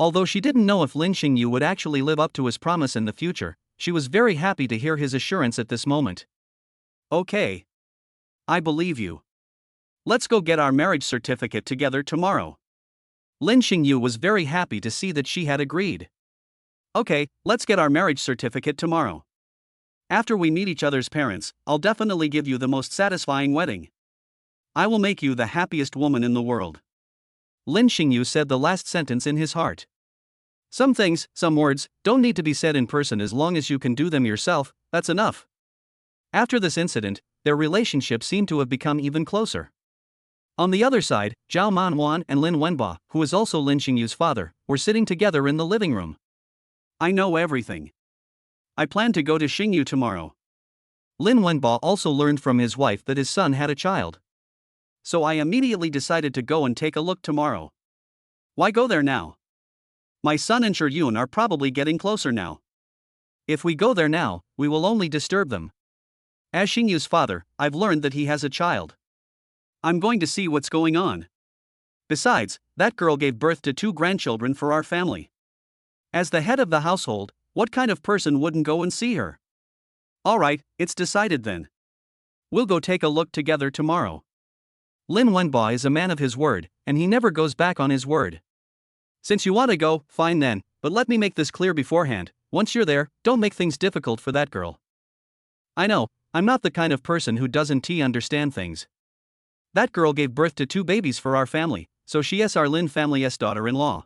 Although she didn't know if Lin Xingyu would actually live up to his promise in the future, she was very happy to hear his assurance at this moment. "Okay. I believe you. Let's go get our marriage certificate together tomorrow." Lin Xingyu was very happy to see that she had agreed. "Okay, let's get our marriage certificate tomorrow. After we meet each other's parents, I'll definitely give you the most satisfying wedding. I will make you the happiest woman in the world." Lin Xingyu said the last sentence in his heart. Some things, some words, don't need to be said in person as long as you can do them yourself, that's enough. After this incident, their relationship seemed to have become even closer. On the other side, Zhao Manhuan and Lin Wenba, who is also Lin Xingyu's father, were sitting together in the living room. "I know everything. I plan to go to Xingyu tomorrow." Lin Wenba also learned from his wife that his son had a child. "So I immediately decided to go and take a look tomorrow. Why go there now? My son and Shiyun are probably getting closer now. If we go there now, we will only disturb them. As Xingyu's father, I've learned that he has a child. I'm going to see what's going on. Besides, that girl gave birth to 2 grandchildren for our family. As the head of the household, what kind of person wouldn't go and see her? Alright, it's decided then. We'll go take a look together tomorrow." Lin Wenba is a man of his word, and he never goes back on his word. "Since you want to go, fine then, but let me make this clear beforehand, once you're there, don't make things difficult for that girl. I know, I'm not the kind of person who doesn't understand things. That girl gave birth to 2 babies for our family, so she is our Lin family's daughter-in-law.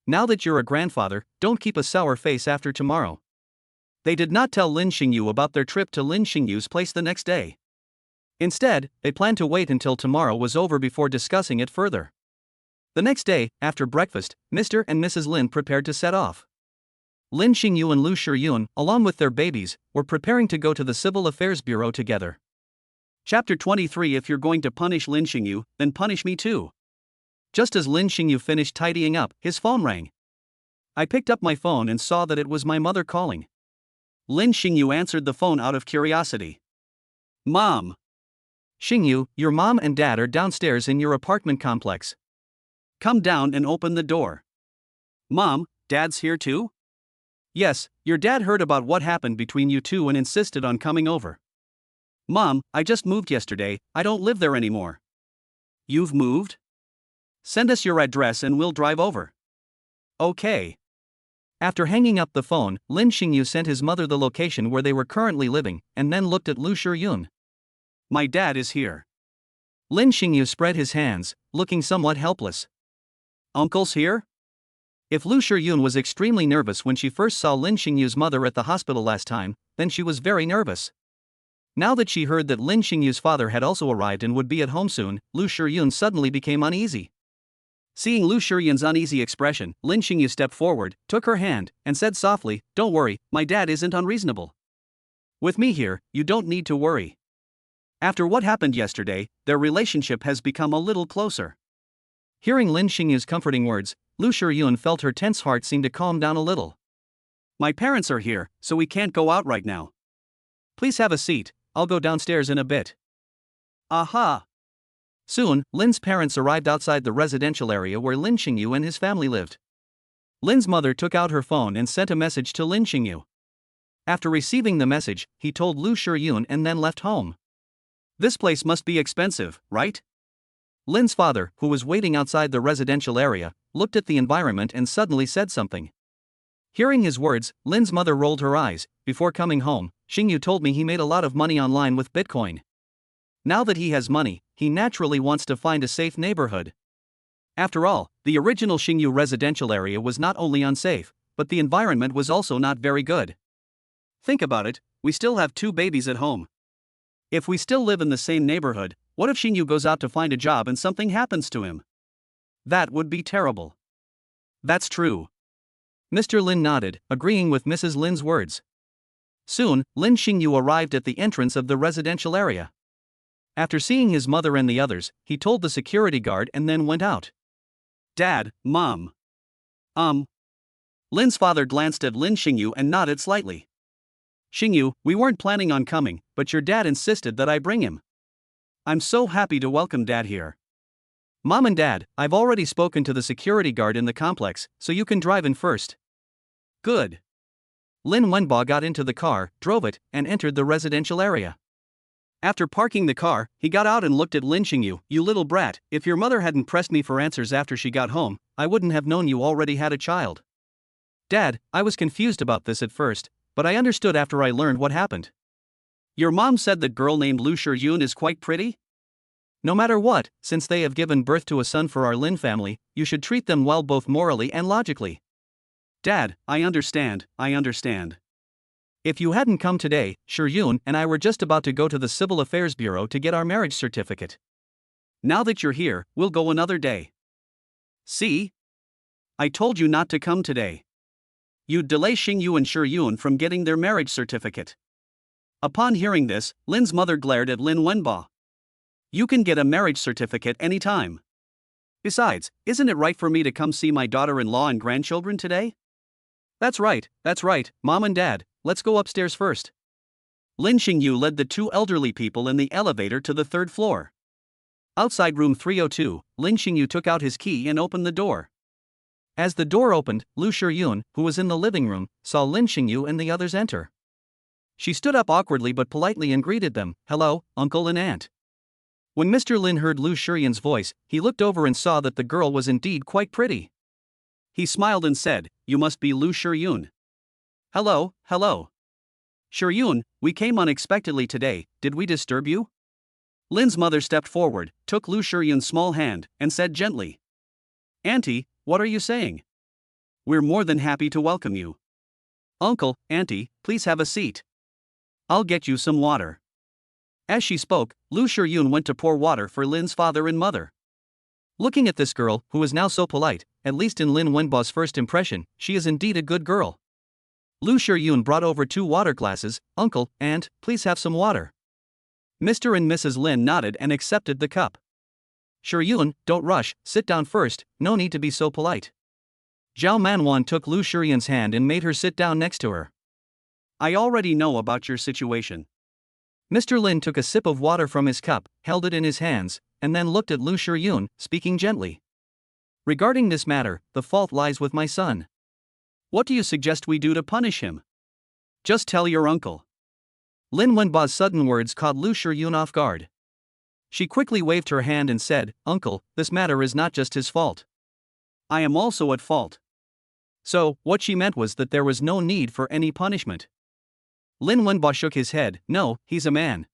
Now that you're a grandfather, don't keep a sour face after tomorrow." They did not tell Lin Xingyu about their trip to Lin Xingyu's place the next day. Instead, they planned to wait until tomorrow was over before discussing it further. The next day, after breakfast, Mr. and Mrs. Lin prepared to set off. Lin Xingyu and Lu Shiyun, along with their babies, were preparing to go to the Civil Affairs Bureau together. Chapter 23. If you're going to punish Lin Xingyu, then punish me too. Just as Lin Xingyu finished tidying up, his phone rang. I picked up my phone and saw that it was my mother calling. Lin Xingyu answered the phone out of curiosity. "Mom." "Xingyu, your mom and dad are downstairs in your apartment complex. Come down and open the door." "Mom, Dad's here too?" "Yes, your dad heard about what happened between you two and insisted on coming over." "Mom, I just moved yesterday, I don't live there anymore." "You've moved? Send us your address and we'll drive over." "Okay." After hanging up the phone, Lin Xingyu sent his mother the location where they were currently living, and then looked at Lu Shiyun. "My dad is here." Lin Xingyu spread his hands, looking somewhat helpless. "Uncle's here?" If Lu Shiyun was extremely nervous when she first saw Lin Xingyu's mother at the hospital last time, then she was very nervous. Now that she heard that Lin Xingyu's father had also arrived and would be at home soon, Lu Shiyun suddenly became uneasy. Seeing Lu Shiyun's uneasy expression, Lin Xingyu stepped forward, took her hand, and said softly, "Don't worry, my dad isn't unreasonable. With me here, you don't need to worry." After what happened yesterday, their relationship has become a little closer. Hearing Lin Xingyu's comforting words, Lu Shiyun felt her tense heart seem to calm down a little. "My parents are here, so we can't go out right now. Please have a seat, I'll go downstairs in a bit." Aha! Soon, Lin's parents arrived outside the residential area where Lin Xingyu and his family lived. Lin's mother took out her phone and sent a message to Lin Xingyu. After receiving the message, he told Lu Shiyun and then left home. This place must be expensive, right? Lin's father, who was waiting outside the residential area, looked at the environment and suddenly said something. Hearing his words, Lin's mother rolled her eyes. Before coming home, Xingyu told me he made a lot of money online with Bitcoin. Now that he has money, he naturally wants to find a safe neighborhood. After all, the original Xingyu residential area was not only unsafe, but the environment was also not very good. Think about it, we still have 2 babies at home. If we still live in the same neighborhood, what if Xingyu goes out to find a job and something happens to him? That would be terrible. That's true. Mr. Lin nodded, agreeing with Mrs. Lin's words. Soon, Lin Xingyu arrived at the entrance of the residential area. After seeing his mother and the others, he told the security guard and then went out. Dad, Mom. Lin's father glanced at Lin Xingyu and nodded slightly. Xingyu, we weren't planning on coming, but your dad insisted that I bring him. I'm so happy to welcome Dad here. Mom and Dad, I've already spoken to the security guard in the complex, so you can drive in first. Good. Lin Wenbo got into the car, drove it, and entered the residential area. After parking the car, he got out and looked at Lin Xingyu. You little brat, if your mother hadn't pressed me for answers after she got home, I wouldn't have known you already had a child. Dad, I was confused about this at first, but I understood after I learned what happened. Your mom said that girl named Lu Shiyun is quite pretty? No matter what, since they have given birth to a son for our Lin family, you should treat them well both morally and logically. Dad, I understand. If you hadn't come today, Shiyun and I were just about to go to the Civil Affairs Bureau to get our marriage certificate. Now that you're here, we'll go another day. See? I told you not to come today. You'd delay Xingyu and Shiyun from getting their marriage certificate. Upon hearing this, Lin's mother glared at Lin Wenbo. You can get a marriage certificate anytime. Besides, isn't it right for me to come see my daughter-in-law and grandchildren today? That's right, Mom and Dad, let's go upstairs first. Lin Xingyu led the 2 elderly people in the elevator to the 3rd floor. Outside room 302, Lin Xingyu took out his key and opened the door. As the door opened, Lu Shiyun, who was in the living room, saw Lin Xingyu and the others enter. She stood up awkwardly but politely and greeted them, "Hello, uncle and aunt." When Mr. Lin heard Lu Shiyun's voice, he looked over and saw that the girl was indeed quite pretty. He smiled and said, "You must be Lu Shiyun." Hello. Shiyun, we came unexpectedly today, did we disturb you? Lin's mother stepped forward, took Lu Shiyun's small hand, and said gently, "Auntie, what are you saying? We're more than happy to welcome you. Uncle, auntie, please have a seat. I'll get you some water." As she spoke, Lu Shiyun went to pour water for Lin's father and mother. Looking at this girl, who is now so polite, at least in Lin Wenbo's first impression, she is indeed a good girl. Lu Shiyun brought over 2 water glasses. "Uncle, aunt, please have some water." Mr. and Mrs. Lin nodded and accepted the cup. "Shiyun, don't rush, sit down first, no need to be so polite." Zhao Manwan took Lu Shiyun's hand and made her sit down next to her. "I already know about your situation." Mr. Lin took a sip of water from his cup, held it in his hands, and then looked at Lu Shiyun, speaking gently. "Regarding this matter, the fault lies with my son. What do you suggest we do to punish him?" "Just tell your uncle." Lin Wenbo's sudden words caught Lu Shiyun off guard. She quickly waved her hand and said, "Uncle, this matter is not just his fault. I am also at fault." So, what she meant was that there was no need for any punishment. Lin Wenbo shook his head. "No, he's a man.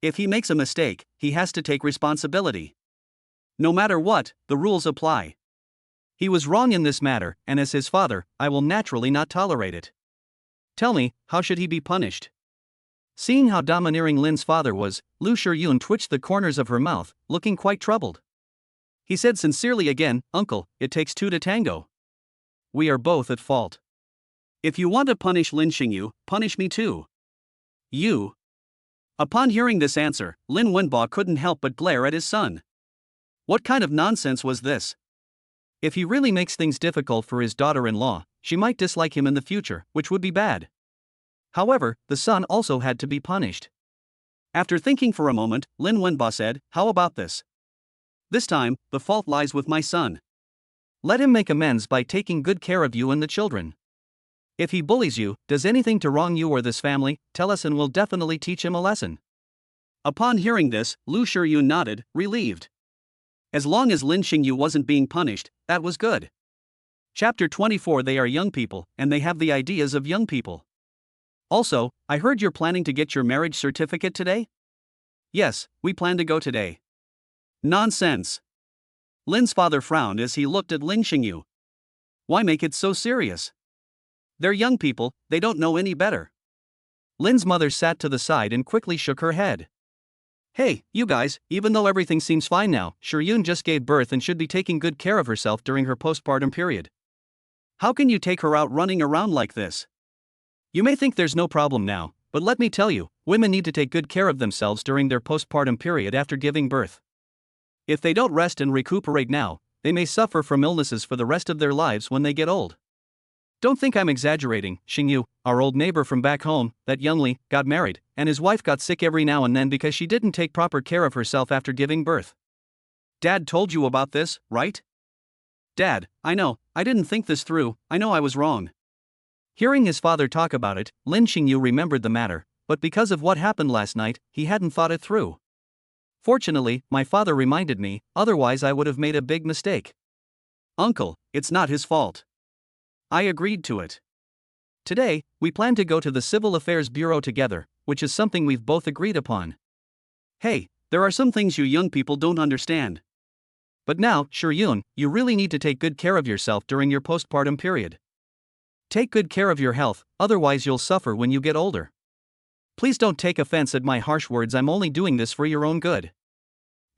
If he makes a mistake, he has to take responsibility. No matter what, the rules apply. He was wrong in this matter, and as his father, I will naturally not tolerate it. Tell me, how should he be punished?" Seeing how domineering Lin's father was, Lu Shiyun twitched the corners of her mouth, looking quite troubled. He said sincerely again, "Uncle, it takes 2 to tango. We are both at fault. If you want to punish Lin Xingyu, punish me too. You." Upon hearing this answer, Lin Wenbo couldn't help but glare at his son. What kind of nonsense was this? If he really makes things difficult for his daughter-in-law, she might dislike him in the future, which would be bad. However, the son also had to be punished. After thinking for a moment, Lin Wenbo said, "How about this? This time, the fault lies with my son. Let him make amends by taking good care of you and the children. If he bullies you, does anything to wrong you or this family, tell us and we'll definitely teach him a lesson. Upon hearing this, Lu Shiryun nodded, relieved. As long as Lin Xingyu wasn't being punished, that was good. Chapter 24. They are young people, and they have the ideas of young people. Also, I heard you're planning to get your marriage certificate today? Yes, we plan to go today. Nonsense. Lin's father frowned as he looked at Lin Xingyu. Why make it so serious? They're young people, they don't know any better. Lin's mother sat to the side and quickly shook her head. Hey, you guys, even though everything seems fine now, Shiryun just gave birth and should be taking good care of herself during her postpartum period. How can you take her out running around like this? You may think there's no problem now, but let me tell you, women need to take good care of themselves during their postpartum period after giving birth. If they don't rest and recuperate now, they may suffer from illnesses for the rest of their lives when they get old. Don't think I'm exaggerating. Xingyu, our old neighbor from back home, that youngly, got married, and his wife got sick every now and then because she didn't take proper care of herself after giving birth. Dad told you about this, right? Dad, I know, I didn't think this through, I know I was wrong. Hearing his father talk about it, Lin Xingyu remembered the matter, but because of what happened last night, he hadn't thought it through. Fortunately, my father reminded me, otherwise I would have made a big mistake. Uncle, it's not his fault. I agreed to it. Today, we plan to go to the Civil Affairs Bureau together, which is something we've both agreed upon. Hey, there are some things you young people don't understand. But now, Shiryun, you really need to take good care of yourself during your postpartum period. Take good care of your health, otherwise you'll suffer when you get older. Please don't take offense at my harsh words, I'm only doing this for your own good.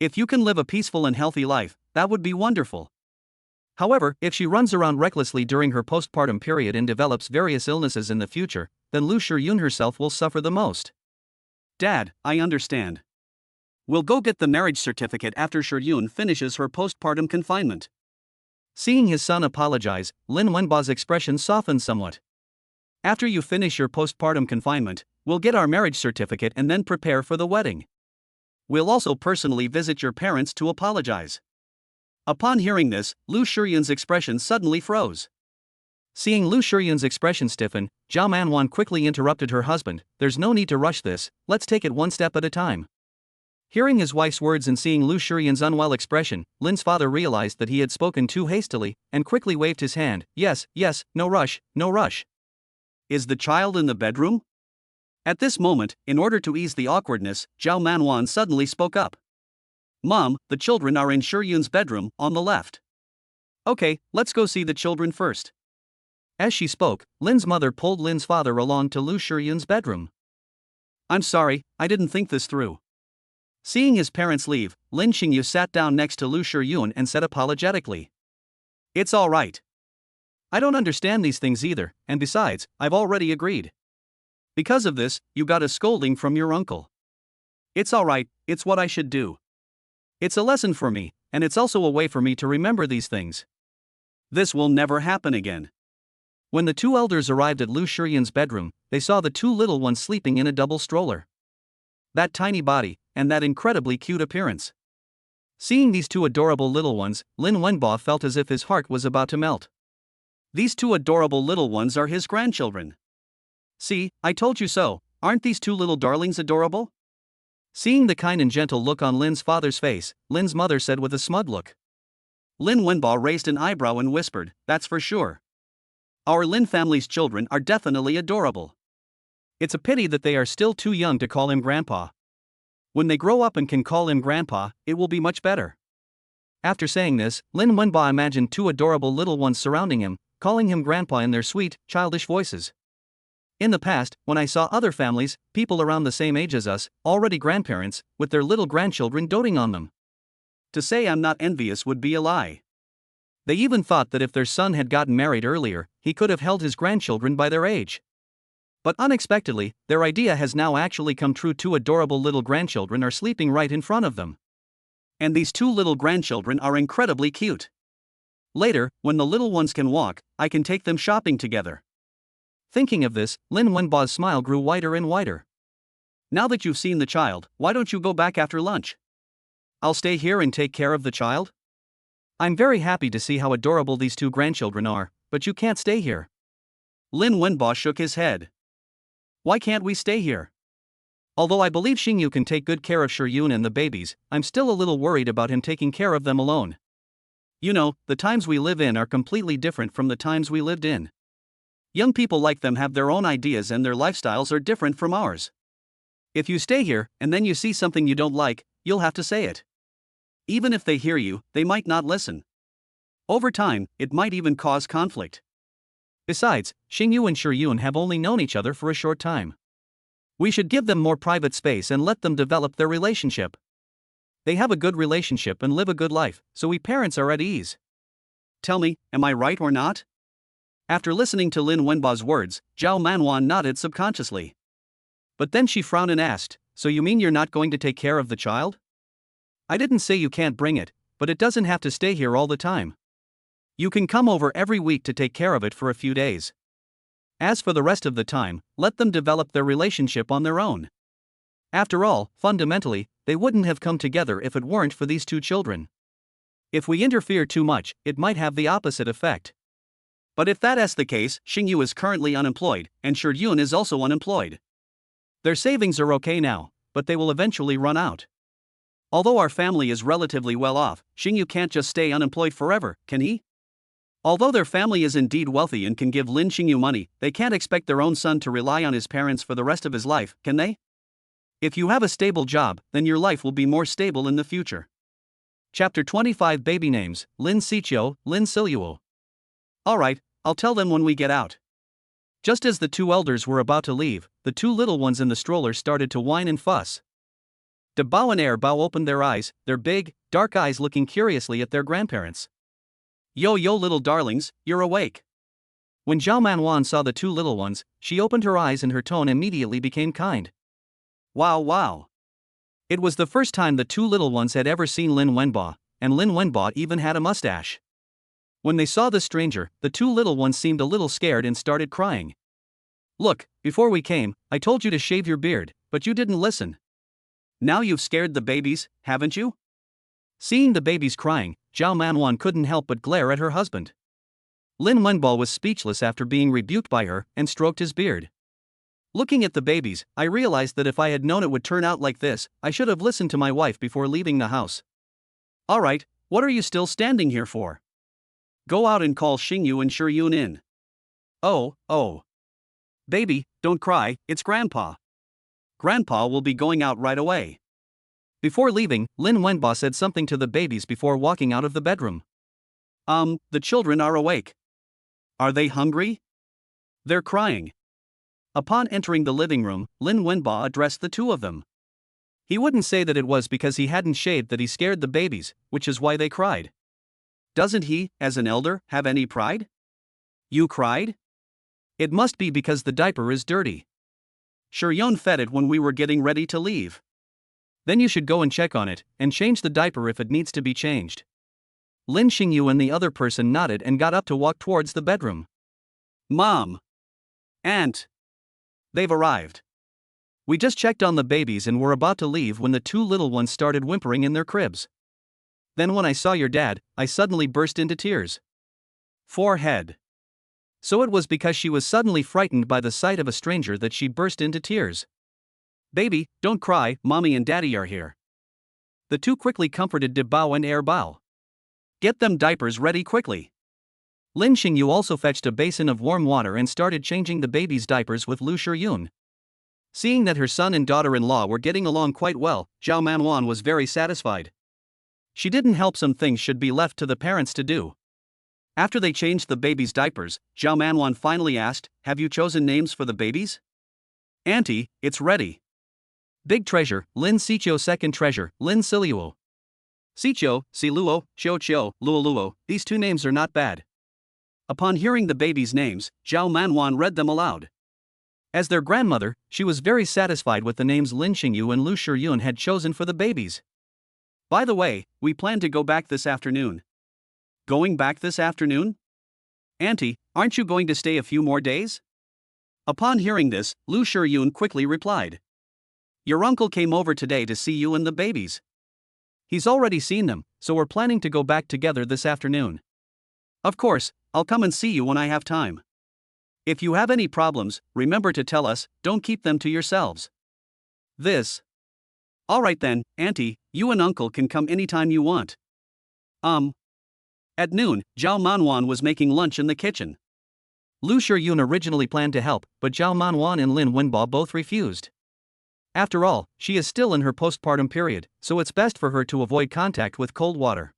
If you can live a peaceful and healthy life, that would be wonderful. However, if she runs around recklessly during her postpartum period and develops various illnesses in the future, then Lu Shiryun herself will suffer the most. Dad, I understand. We'll go get the marriage certificate after Shiryun finishes her postpartum confinement. Seeing his son apologize, Lin Wenba's expression softened somewhat. After you finish your postpartum confinement, we'll get our marriage certificate and then prepare for the wedding. We'll also personally visit your parents to apologize. Upon hearing this, Lu Shiryun's expression suddenly froze. Seeing Lu Shiryun's expression stiffen, Zhao Manwan quickly interrupted her husband. There's no need to rush this, let's take it one step at a time. Hearing his wife's words and seeing Lu Shiryun's unwell expression, Lin's father realized that he had spoken too hastily, and quickly waved his hand. Yes, no rush, no rush. Is the child in the bedroom? At this moment, in order to ease the awkwardness, Zhao Manwan suddenly spoke up. Mom, the children are in Shiryun's bedroom, on the left. Okay, let's go see the children first. As she spoke, Lin's mother pulled Lin's father along to Lu Shiryun's bedroom. I'm sorry, I didn't think this through. Seeing his parents leave, Lin Xingyu sat down next to Lu Shiryun and said apologetically. It's all right. I don't understand these things either, and besides, I've already agreed. Because of this, you got a scolding from your uncle. It's all right, it's what I should do. It's a lesson for me, and it's also a way for me to remember these things. This will never happen again. When the two elders arrived at Lu Shiryun's bedroom, they saw the two little ones sleeping in a double stroller. That tiny body, and that incredibly cute appearance. Seeing these two adorable little ones, Lin Wenba felt as if his heart was about to melt. These two adorable little ones are his grandchildren. See, I told you so, aren't these two little darlings adorable? Seeing the kind and gentle look on Lin's father's face, Lin's mother said with a smug look. Lin Wenba raised an eyebrow and whispered, that's for sure. Our Lin family's children are definitely adorable. It's a pity that they are still too young to call him grandpa. When they grow up and can call him grandpa, it will be much better. After saying this, Lin Wenba imagined two adorable little ones surrounding him, calling him grandpa in their sweet, childish voices. In the past, when I saw other families, people around the same age as us, already grandparents, with their little grandchildren doting on them. To say I'm not envious would be a lie. They even thought that if their son had gotten married earlier, he could have held his grandchildren by their age. But unexpectedly, their idea has now actually come true. Two adorable little grandchildren are sleeping right in front of them. And these two little grandchildren are incredibly cute. Later, when the little ones can walk, I can take them shopping together. Thinking of this, Lin Wenba's smile grew wider and wider. Now that you've seen the child, why don't you go back after lunch? I'll stay here and take care of the child? I'm very happy to see how adorable these two grandchildren are, but you can't stay here. Lin Wenbo shook his head. Why can't we stay here? Although I believe Xingyu can take good care of Yun and the babies, I'm still a little worried about him taking care of them alone. You know, the times we live in are completely different from the times we lived in. Young people like them have their own ideas and their lifestyles are different from ours. If you stay here, and then you see something you don't like, you'll have to say it. Even if they hear you, they might not listen. Over time, it might even cause conflict. Besides, Xingyu and Yun have only known each other for a short time. We should give them more private space and let them develop their relationship. They have a good relationship and live a good life, so we parents are at ease. Tell me, am I right or not? After listening to Lin Wenbo's words, Zhao Manwan nodded subconsciously. But then she frowned and asked, so you mean you're not going to take care of the child? I didn't say you can't bring it, but it doesn't have to stay here all the time. You can come over every week to take care of it for a few days. As for the rest of the time, let them develop their relationship on their own. After all, fundamentally, they wouldn't have come together if it weren't for these two children. If we interfere too much, it might have the opposite effect. But if that's the case, Xingyu is currently unemployed, and Yun is also unemployed. Their savings are okay now, but they will eventually run out. Although our family is relatively well off, Xingyu can't just stay unemployed forever, can he? Although their family is indeed wealthy and can give Lin Xingyu money, they can't expect their own son to rely on his parents for the rest of his life, can they? If you have a stable job, then your life will be more stable in the future. Chapter 25 Baby Names, Lin Xiqiu, Lin Siluo. Alright, I'll tell them when we get out. Just as the two elders were about to leave, the two little ones in the stroller started to whine and fuss. De Bao and Er Bao opened their eyes, their big, dark eyes looking curiously at their grandparents. Yo little darlings, you're awake. When Zhao Manwan saw the two little ones, she opened her eyes and her tone immediately became kind. Wow. It was the first time the two little ones had ever seen Lin Wenbo, and Lin Wenbo even had a mustache. When they saw the stranger, the two little ones seemed a little scared and started crying. Look, before we came, I told you to shave your beard, but you didn't listen. Now you've scared the babies, haven't you? Seeing the babies crying, Zhao Manwan couldn't help but glare at her husband. Lin Wenbo was speechless after being rebuked by her and stroked his beard. Looking at the babies, I realized that if I had known it would turn out like this, I should have listened to my wife before leaving the house. Alright, what are you still standing here for? Go out and call Xingyu and Yun in. Oh. Baby, don't cry, it's Grandpa. Grandpa will be going out right away. Before leaving, Lin Wenbo said something to the babies before walking out of the bedroom. The children are awake. Are they hungry? They're crying. Upon entering the living room, Lin Wenbo addressed the two of them. He wouldn't say that it was because he hadn't shaved that he scared the babies, which is why they cried. Doesn't he, as an elder, have any pride? You cried? It must be because the diaper is dirty. Yun fed it when we were getting ready to leave. Then you should go and check on it, and change the diaper if it needs to be changed. Lin Xingyu and the other person nodded and got up to walk towards the bedroom. Mom. Aunt. They've arrived. We just checked on the babies and were about to leave when the two little ones started whimpering in their cribs. Then when I saw your dad, I suddenly burst into tears. Forehead. So it was because she was suddenly frightened by the sight of a stranger that she burst into tears. Baby, don't cry, Mommy and Daddy are here. The two quickly comforted De Bao and Er Bao. Get them diapers ready quickly. Lin Xingyu also fetched a basin of warm water and started changing the baby's diapers with Lu Yun. Seeing that her son and daughter-in-law were getting along quite well, Zhao Manwan was very satisfied. She didn't help some things should be left to the parents to do. After they changed the baby's diapers, Zhao Manwan finally asked, have you chosen names for the babies? Auntie, it's ready. Big treasure, Lin Xiqiu. Second treasure, Lin Siluo. Xiqiu, Siluo, Qiu, Luoluo, these two names are not bad. Upon hearing the babies' names, Zhao Manwan read them aloud. As their grandmother, she was very satisfied with the names Lin Xingyu and Lu Yun had chosen for the babies. By the way, we plan to go back this afternoon. Going back this afternoon? Auntie, aren't you going to stay a few more days? Upon hearing this, Lu Yun quickly replied. Your uncle came over today to see you and the babies. He's already seen them, so we're planning to go back together this afternoon. Of course, I'll come and see you when I have time. If you have any problems, remember to tell us, don't keep them to yourselves. This. Alright then, Auntie, you and Uncle can come anytime you want. At noon, Zhao Manwan was making lunch in the kitchen. Lu Shiyun originally planned to help, but Zhao Manwan and Lin Wenbo both refused. After all, she is still in her postpartum period, so it's best for her to avoid contact with cold water.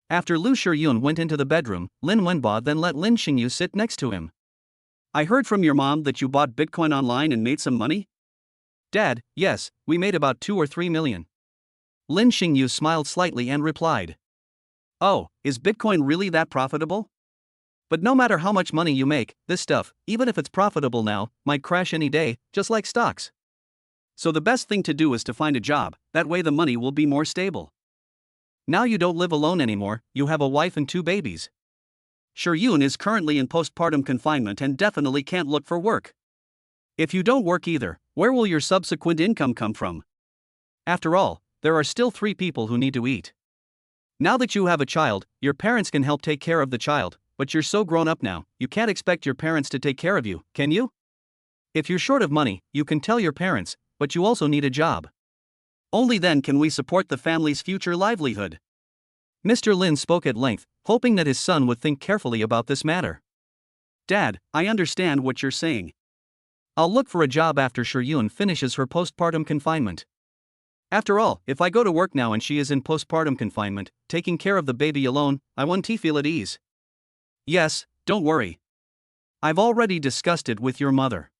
After Lu Shiyun went into the bedroom, Lin Wenbo then let Lin Xingyu sit next to him. I heard from your mom that you bought Bitcoin online and made some money? Dad, yes, we made about 2 or 3 million. Lin Xingyu smiled slightly and replied. Oh, is Bitcoin really that profitable? But no matter how much money you make, this stuff, even if it's profitable now, might crash any day, just like stocks. So the best thing to do is to find a job, that way the money will be more stable. Now you don't live alone anymore, you have a wife and 2 babies. Shiyun is currently in postpartum confinement and definitely can't look for work. If you don't work either, where will your subsequent income come from? After all, there are still 3 people who need to eat. Now that you have a child, your parents can help take care of the child, but you're so grown up now, you can't expect your parents to take care of you, can you? If you're short of money, you can tell your parents, but you also need a job. Only then can we support the family's future livelihood. Mr. Lin spoke at length, hoping that his son would think carefully about this matter. Dad, I understand what you're saying. I'll look for a job after Shiyun finishes her postpartum confinement. After all, if I go to work now and she is in postpartum confinement, taking care of the baby alone, I won't feel at ease. Yes, don't worry. I've already discussed it with your mother.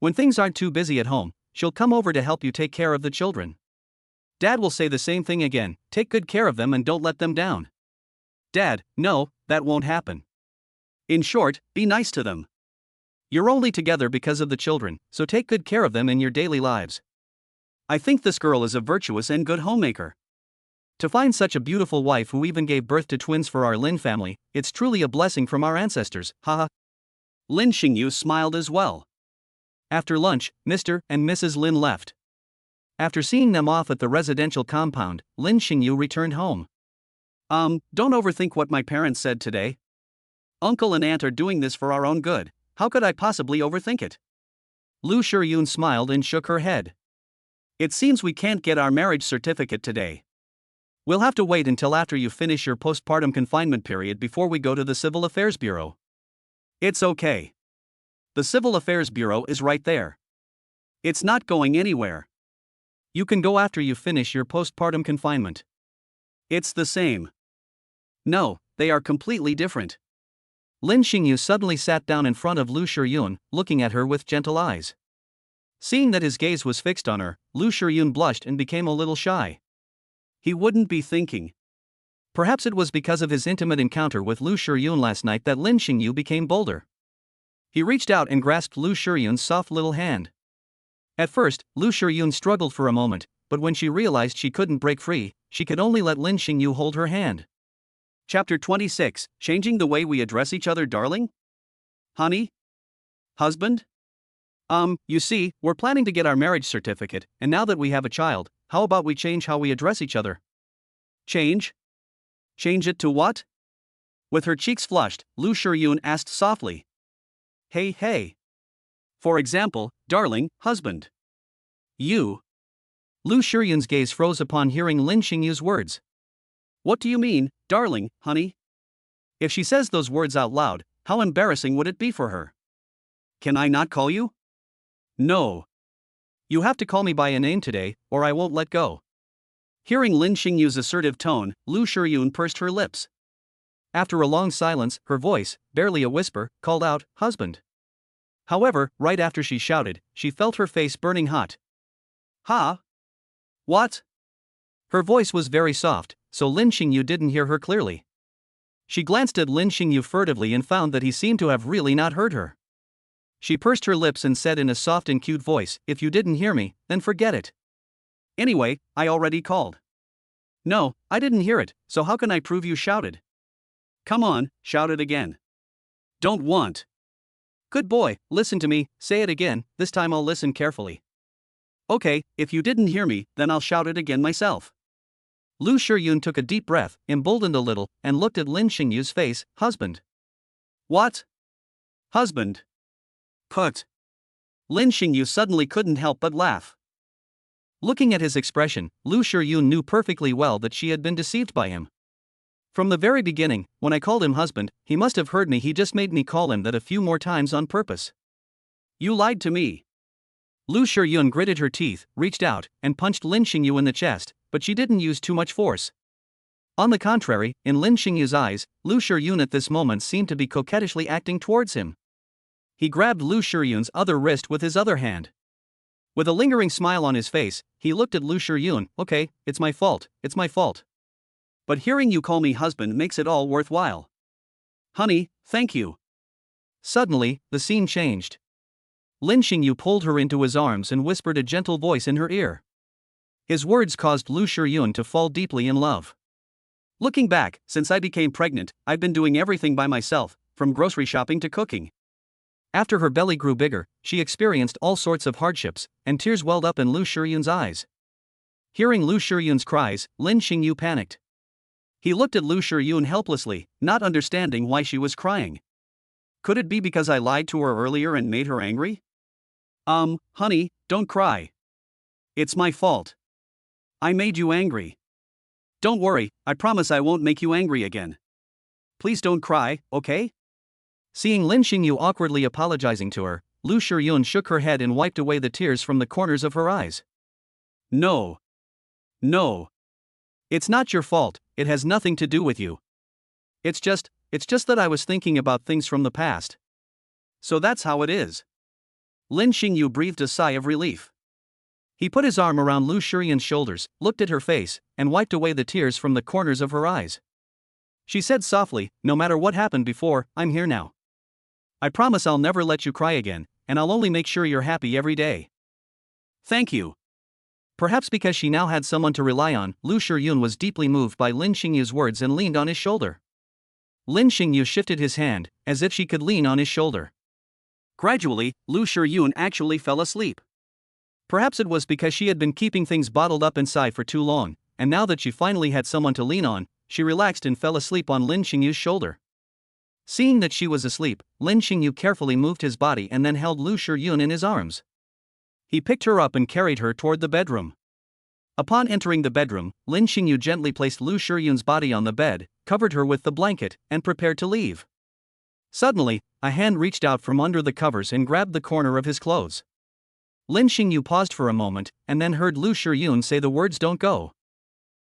When things aren't too busy at home, she'll come over to help you take care of the children. Dad will say the same thing again, take good care of them and don't let them down. Dad, no, that won't happen. In short, be nice to them. You're only together because of the children, so take good care of them in your daily lives. I think this girl is a virtuous and good homemaker. To find such a beautiful wife who even gave birth to twins for our Lin family, it's truly a blessing from our ancestors, haha. Lin Xingyu smiled as well. After lunch, Mr. and Mrs. Lin left. After seeing them off at the residential compound, Lin Xingyu returned home. Don't overthink what my parents said today. Uncle and aunt are doing this for our own good, how could I possibly overthink it? Lu Shiyun smiled and shook her head. It seems we can't get our marriage certificate today. We'll have to wait until after you finish your postpartum confinement period before we go to the Civil Affairs Bureau. It's okay. The Civil Affairs Bureau is right there. It's not going anywhere. You can go after you finish your postpartum confinement. It's the same. No, they are completely different. Lin Xingyu suddenly sat down in front of Lu Shiyun, looking at her with gentle eyes. Seeing that his gaze was fixed on her, Lu Shiyun blushed and became a little shy. He wouldn't be thinking. Perhaps it was because of his intimate encounter with Lu Shiyun last night that Lin Xingyu became bolder. He reached out and grasped Lu Shiyun's soft little hand. At first, Lu Shiyun struggled for a moment, but when she realized she couldn't break free, she could only let Lin Xingyu hold her hand. Chapter 26, Changing the Way We Address Each Other, Darling? Honey? Husband? You see, we're planning to get our marriage certificate, and now that we have a child, how about we change how we address each other? Change? Change it to what? With her cheeks flushed, Lu Shiyun asked softly. Hey. For example, darling, husband. You. Lu Shiyun's gaze froze upon hearing Lin Xingyu's words. What do you mean, darling, honey? If she says those words out loud, how embarrassing would it be for her? Can I not call you? No. You have to call me by a name today, or I won't let go. Hearing Lin Xingyu's assertive tone, Lu Shiyun pursed her lips. After a long silence, her voice, barely a whisper, called out, husband. However, right after she shouted, she felt her face burning hot. Huh? What? Her voice was very soft, so Lin Xingyu didn't hear her clearly. She glanced at Lin Xingyu furtively and found that he seemed to have really not heard her. She pursed her lips and said in a soft and cute voice, if you didn't hear me, then forget it. Anyway, I already called. No, I didn't hear it, so how can I prove you shouted? Come on, shout it again. Don't want. Good boy, listen to me, say it again, this time I'll listen carefully. Okay, if you didn't hear me, then I'll shout it again myself. Lu Shiyun took a deep breath, emboldened a little, and looked at Lin Xingyu's face, husband. What? Husband. Put. Lin Xingyu suddenly couldn't help but laugh. Looking at his expression, Lu Shiyun knew perfectly well that she had been deceived by him. From the very beginning, when I called him husband, he must have heard me. He just made me call him that a few more times on purpose. You lied to me. Lu Shiyun gritted her teeth, reached out, and punched Lin Xingyu in the chest, but she didn't use too much force. On the contrary, in Lin Xingyu's eyes, Lu Shiyun at this moment seemed to be coquettishly acting towards him. He grabbed Lu Shiyun's other wrist with his other hand. With a lingering smile on his face, he looked at Lu Shiyun. Okay, it's my fault. But hearing you call me husband makes it all worthwhile. Honey, thank you. Suddenly, the scene changed. Lin Xingyu pulled her into his arms and whispered a gentle voice in her ear. His words caused Lu Shiyun to fall deeply in love. Looking back, since I became pregnant, I've been doing everything by myself, from grocery shopping to cooking. After her belly grew bigger, she experienced all sorts of hardships, and tears welled up in Lu Shiyun's eyes. Hearing Lu Shiyun's cries, Lin Xingyu panicked. He looked at Lu Shiyun helplessly, not understanding why she was crying. Could it be because I lied to her earlier and made her angry? Honey, don't cry. It's my fault. I made you angry. Don't worry, I promise I won't make you angry again. Please don't cry, okay? Seeing Lin Xingyu awkwardly apologizing to her, Lu Shiyun shook her head and wiped away the tears from the corners of her eyes. No. It's not your fault, it has nothing to do with you. It's just that I was thinking about things from the past. So that's how it is. Lin Xingyu breathed a sigh of relief. He put his arm around Lu Shiyun's shoulders, looked at her face, and wiped away the tears from the corners of her eyes. She said softly, no matter what happened before, I'm here now. I promise I'll never let you cry again, and I'll only make sure you're happy every day. Thank you. Perhaps because she now had someone to rely on, Lu Shiyun was deeply moved by Lin Xingyu's words and leaned on his shoulder. Lin Xingyu shifted his hand, as if she could lean on his shoulder. Gradually, Lu Shiyun actually fell asleep. Perhaps it was because she had been keeping things bottled up inside for too long, and now that she finally had someone to lean on, she relaxed and fell asleep on Lin Xingyu's shoulder. Seeing that she was asleep, Lin Xingyu carefully moved his body and then held Lu Shiyun in his arms. He picked her up and carried her toward the bedroom. Upon entering the bedroom, Lin Xingyu gently placed Lu Shiyun's body on the bed, covered her with the blanket, and prepared to leave. Suddenly, a hand reached out from under the covers and grabbed the corner of his clothes. Lin Xingyu paused for a moment, and then heard Lu Shiyun say the words, "Don't go."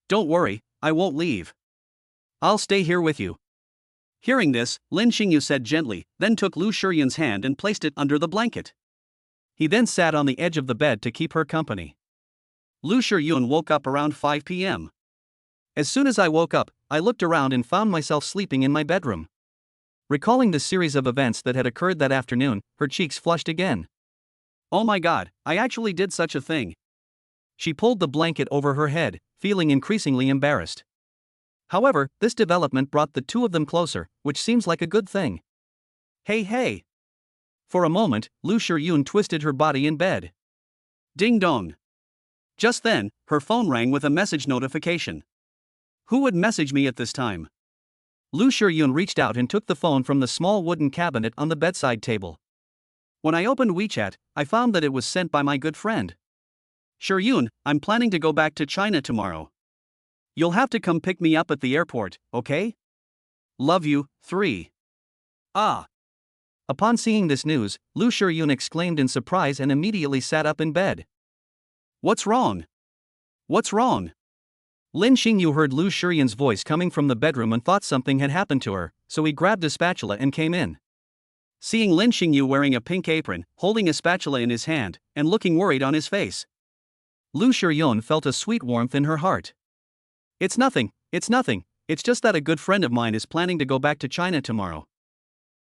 Don't worry, I won't leave. I'll stay here with you. Hearing this, Lin Xingyu said gently, then took Lu Shiyun's hand and placed it under the blanket. He then sat on the edge of the bed to keep her company. Lu Shiyun woke up around 5 p.m. As soon as I woke up, I looked around and found myself sleeping in my bedroom. Recalling the series of events that had occurred that afternoon, her cheeks flushed again. Oh my god, I actually did such a thing. She pulled the blanket over her head, feeling increasingly embarrassed. However, this development brought the two of them closer, which seems like a good thing. Hey. For a moment, Lu Shiyun twisted her body in bed. Ding dong. Just then, her phone rang with a message notification. Who would message me at this time? Lu Shiyun reached out and took the phone from the small wooden cabinet on the bedside table. When I opened WeChat, I found that it was sent by my good friend. Shiyun, I'm planning to go back to China tomorrow. You'll have to come pick me up at the airport, okay? Love you, 3. Upon seeing this news, Lu Shiyun exclaimed in surprise and immediately sat up in bed. What's wrong? Lin Xingyu heard Lu Shiyun's voice coming from the bedroom and thought something had happened to her, so he grabbed a spatula and came in. Seeing Lin Xingyu wearing a pink apron, holding a spatula in his hand, and looking worried on his face, Lu Shiyun felt a sweet warmth in her heart. It's nothing, it's just that a good friend of mine is planning to go back to China tomorrow.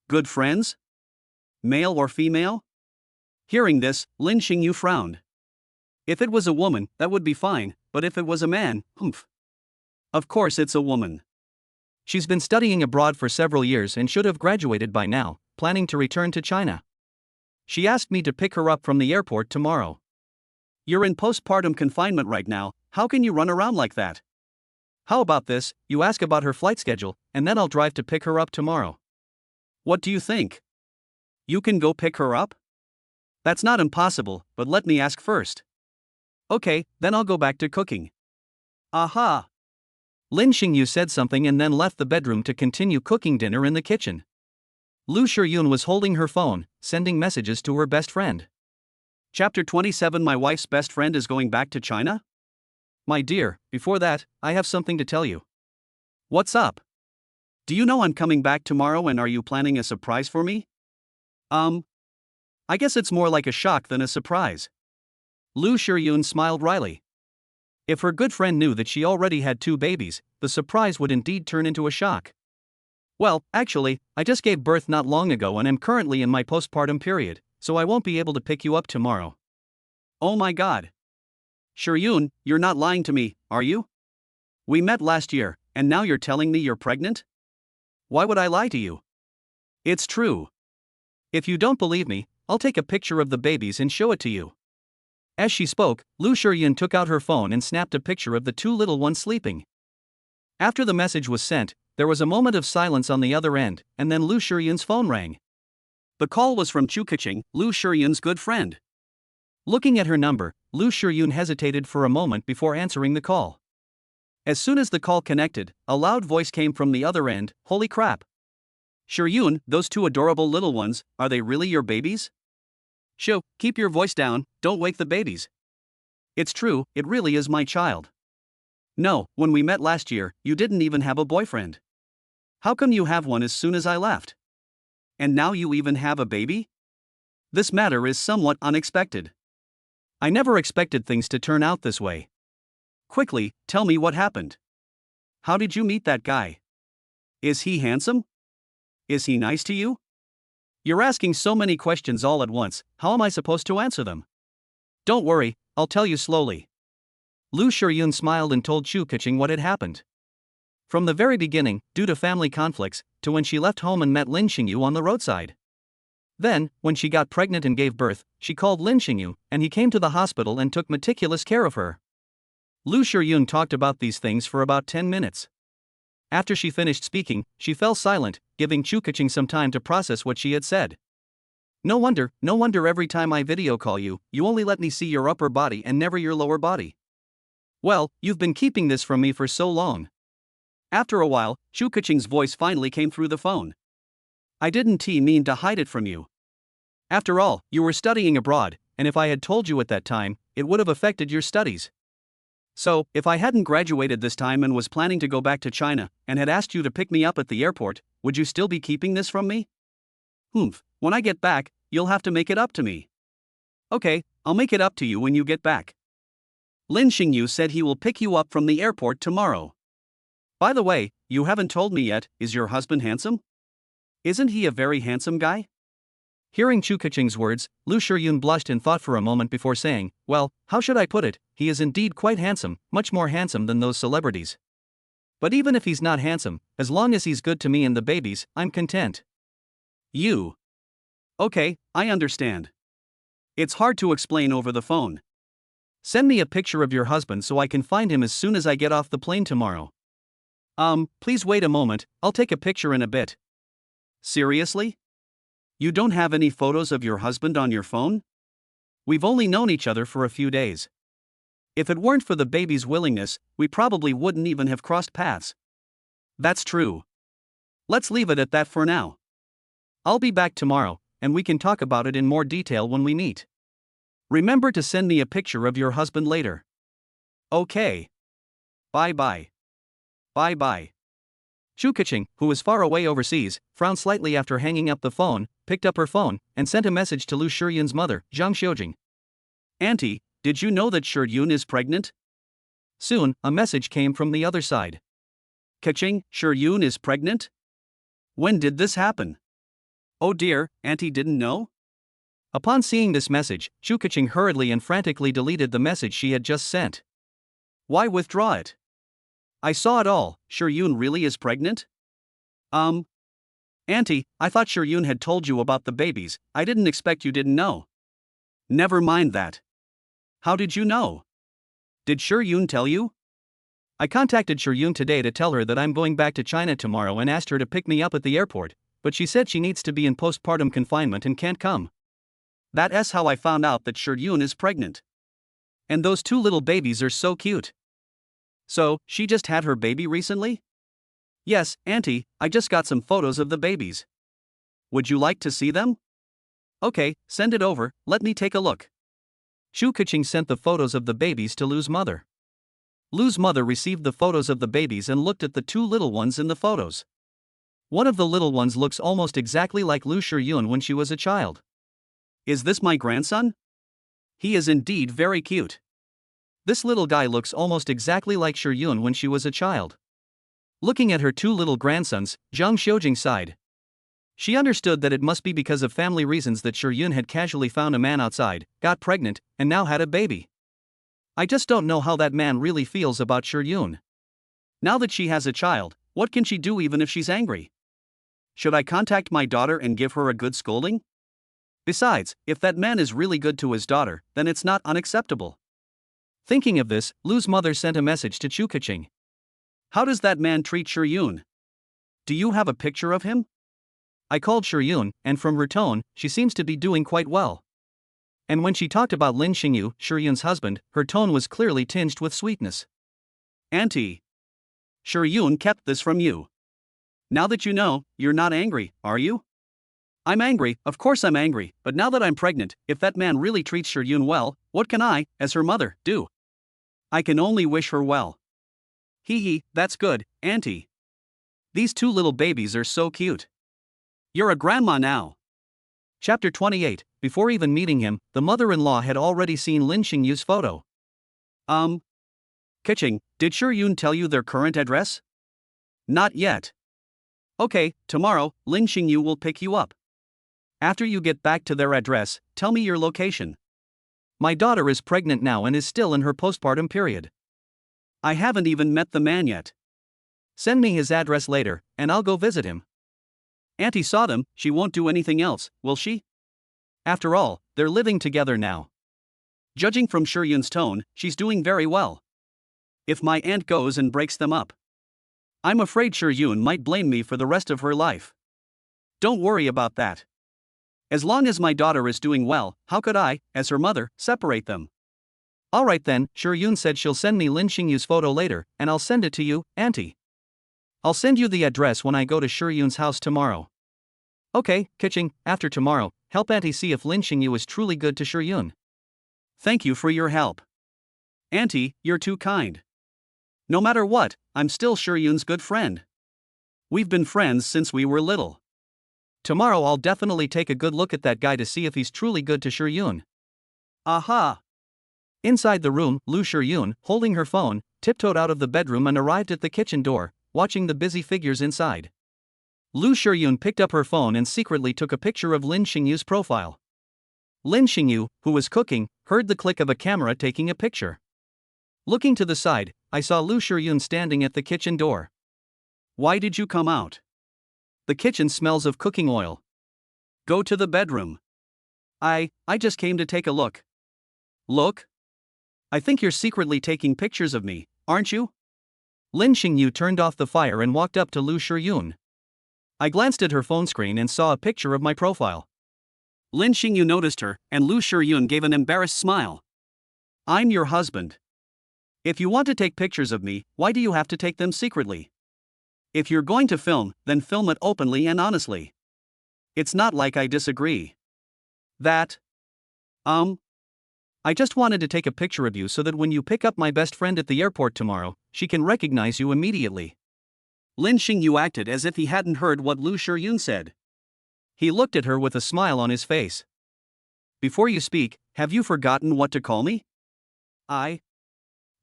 Good friends? Male or female? Hearing this, Lin Xingyu frowned. If it was a woman, that would be fine, but if it was a man, humph. Of course it's a woman. She's been studying abroad for several years and should have graduated by now, planning to return to China. She asked me to pick her up from the airport tomorrow. You're in postpartum confinement right now, how can you run around like that? How about this, you ask about her flight schedule, and then I'll drive to pick her up tomorrow. What do you think? You can go pick her up? That's not impossible, but let me ask first. Okay, then I'll go back to cooking. Aha! Lin Xingyu said something and then left the bedroom to continue cooking dinner in the kitchen. Lu Shiyun was holding her phone, sending messages to her best friend. Chapter 27. My wife's best friend is going back to China? My dear, before that, I have something to tell you. What's up? Do you know I'm coming back tomorrow and are you planning a surprise for me? I guess it's more like a shock than a surprise. Lu Shiyun smiled wryly. If her good friend knew that she already had 2 babies, the surprise would indeed turn into a shock. Well, actually, I just gave birth not long ago and am currently in my postpartum period, so I won't be able to pick you up tomorrow. Oh my god. Shiyun, you're not lying to me, are you? We met last year, and now you're telling me you're pregnant? Why would I lie to you? It's true. If you don't believe me, I'll take a picture of the babies and show it to you. As she spoke, Lu Shiyun took out her phone and snapped a picture of the 2 little ones sleeping. After the message was sent, there was a moment of silence on the other end, and then Lu Shiyun's phone rang. The call was from Chu Keqing, Lu Shiyun's good friend. Looking at her number, Lu Shiyun hesitated for a moment before answering the call. As soon as the call connected, a loud voice came from the other end. Holy crap! Shiyun, those 2 adorable little ones, are they really your babies? Shoo, keep your voice down, don't wake the babies. It's true, it really is my child. No, when we met last year, you didn't even have a boyfriend. How come you have one as soon as I left? And now you even have a baby? This matter is somewhat unexpected. I never expected things to turn out this way. Quickly, tell me what happened. How did you meet that guy? Is he handsome? Is he nice to you? You're asking so many questions all at once, how am I supposed to answer them? Don't worry, I'll tell you slowly. Lu Shiyun smiled and told Chu Keqing what had happened. From the very beginning, due to family conflicts, to when she left home and met Lin Xingyu on the roadside. Then, when she got pregnant and gave birth, she called Lin Xingyu, and he came to the hospital and took meticulous care of her. Lu Shiyun talked about these things for about 10 minutes. After she finished speaking, she fell silent, giving Chu Keqing some time to process what she had said. No wonder every time I video call you, you only let me see your upper body and never your lower body. Well, you've been keeping this from me for so long. After a while, Chu Keqing's voice finally came through the phone. I didn't mean to hide it from you. After all, you were studying abroad, and if I had told you at that time, it would have affected your studies. So, if I hadn't graduated this time and was planning to go back to China, and had asked you to pick me up at the airport, would you still be keeping this from me? When I get back, you'll have to make it up to me. Okay, I'll make it up to you when you get back. Lin Xingyu said he will pick you up from the airport tomorrow. By the way, you haven't told me yet, is your husband handsome? Isn't he a very handsome guy? Hearing Chu Keqing's words, Lu Shiyun blushed and thought for a moment before saying, well, how should I put it, he is indeed quite handsome, much more handsome than those celebrities. But even if he's not handsome, as long as he's good to me and the babies, I'm content. You. Okay, I understand. It's hard to explain over the phone. Send me a picture of your husband so I can find him as soon as I get off the plane tomorrow. Please wait a moment, I'll take a picture in a bit. Seriously? You don't have any photos of your husband on your phone? We've only known each other for a few days. If it weren't for the baby's willingness, we probably wouldn't even have crossed paths. That's true. Let's leave it at that for now. I'll be back tomorrow, and we can talk about it in more detail when we meet. Remember to send me a picture of your husband later. Okay. Bye-bye. Bye-bye. Chu Keqing, who was far away overseas, frowned slightly after hanging up the phone, picked up her phone, and sent a message to Lu Shiyun's mother, Zhang Xiujing. Auntie, did you know that Shiyun is pregnant? Soon, a message came from the other side. Keqing, Shiyun is pregnant? When did this happen? Oh dear, Auntie didn't know? Upon seeing this message, Chu Keqing hurriedly and frantically deleted the message she had just sent. Why withdraw it? I saw it all, Shiyun really is pregnant? Auntie, I thought Shiyun had told you about the babies, I didn't expect you didn't know. Never mind that. How did you know? Did Shiyun tell you? I contacted Shiyun today to tell her that I'm going back to China tomorrow and asked her to pick me up at the airport, but she said she needs to be in postpartum confinement and can't come. That's how I found out that Yun is pregnant. And those two little babies are so cute. So, she just had her baby recently? Yes, Auntie, I just got some photos of the babies. Would you like to see them? Okay, send it over, let me take a look. Shu Keqing sent the photos of the babies to Lu's mother. Lu's mother received the photos of the babies and looked at the two little ones in the photos. One of the little ones looks almost exactly like Lu Yun when she was a child. Is this my grandson? He is indeed very cute. This little guy looks almost exactly like Yun when she was a child. Looking at her two little grandsons, Zhang Xiujing sighed. She understood that it must be because of family reasons that Yun had casually found a man outside, got pregnant, and now had a baby. I just don't know how that man really feels about Yun. Now that she has a child, what can she do even if she's angry? Should I contact my daughter and give her a good scolding? Besides, if that man is really good to his daughter, then it's not unacceptable. Thinking of this, Lu's mother sent a message to Shu Keqing. How does that man treat Yun? Do you have a picture of him? I called Yun, and from her tone, she seems to be doing quite well. And when she talked about Lin Xingyu, Yun's husband, her tone was clearly tinged with sweetness. Auntie, Yun kept this from you. Now that you know, you're not angry, are you? I'm angry, of course I'm angry, but now that I'm pregnant, if that man really treats Yun well, what can I, as her mother, do? I can only wish her well. Hee, that's good, Auntie. These two little babies are so cute. You're a grandma now. Chapter 28. Before even meeting him, the mother-in-law had already seen Lin Xingyu's photo. Keqing, did Yun tell you their current address? Not yet. Okay, tomorrow, Lin Xingyu will pick you up. After you get back to their address, tell me your location. My daughter is pregnant now and is still in her postpartum period. I haven't even met the man yet. Send me his address later, and I'll go visit him. Auntie saw them, she won't do anything else, will she? After all, they're living together now. Judging from Yun's tone, she's doing very well. If my aunt goes and breaks them up, I'm afraid Yun might blame me for the rest of her life. Don't worry about that. As long as my daughter is doing well, how could I, as her mother, separate them? Alright then, Yun said she'll send me Lin Xingyu's photo later, and I'll send it to you, Auntie. I'll send you the address when I go to Yun's house tomorrow. Okay, Keqing, after tomorrow, help Auntie see if Lin Xingyu is truly good to Yun. Thank you for your help. Auntie, you're too kind. No matter what, I'm still Yun's good friend. We've been friends since we were little. Tomorrow I'll definitely take a good look at that guy to see if he's truly good to Yun. Aha! Inside the room, Lu Yun, holding her phone, tiptoed out of the bedroom and arrived at the kitchen door, watching the busy figures inside. Lu Yun picked up her phone and secretly took a picture of Lin Xingyu's profile. Lin Xingyu, who was cooking, heard the click of a camera taking a picture. Looking to the side, I saw Lu Yun standing at the kitchen door. Why did you come out? The kitchen smells of cooking oil. Go to the bedroom. I just came to take a look. Look? I think you're secretly taking pictures of me, aren't you? Lin Xingyu turned off the fire and walked up to Lu Yun. I glanced at her phone screen and saw a picture of my profile. Lin Xingyu noticed her, and Lu Yun gave an embarrassed smile. I'm your husband. If you want to take pictures of me, why do you have to take them secretly? If you're going to film, then film it openly and honestly. It's not like I disagree. I just wanted to take a picture of you so that when you pick up my best friend at the airport tomorrow, she can recognize you immediately. Lin Xingyu acted as if he hadn't heard what Lu Yun said. He looked at her with a smile on his face. Before you speak, have you forgotten what to call me?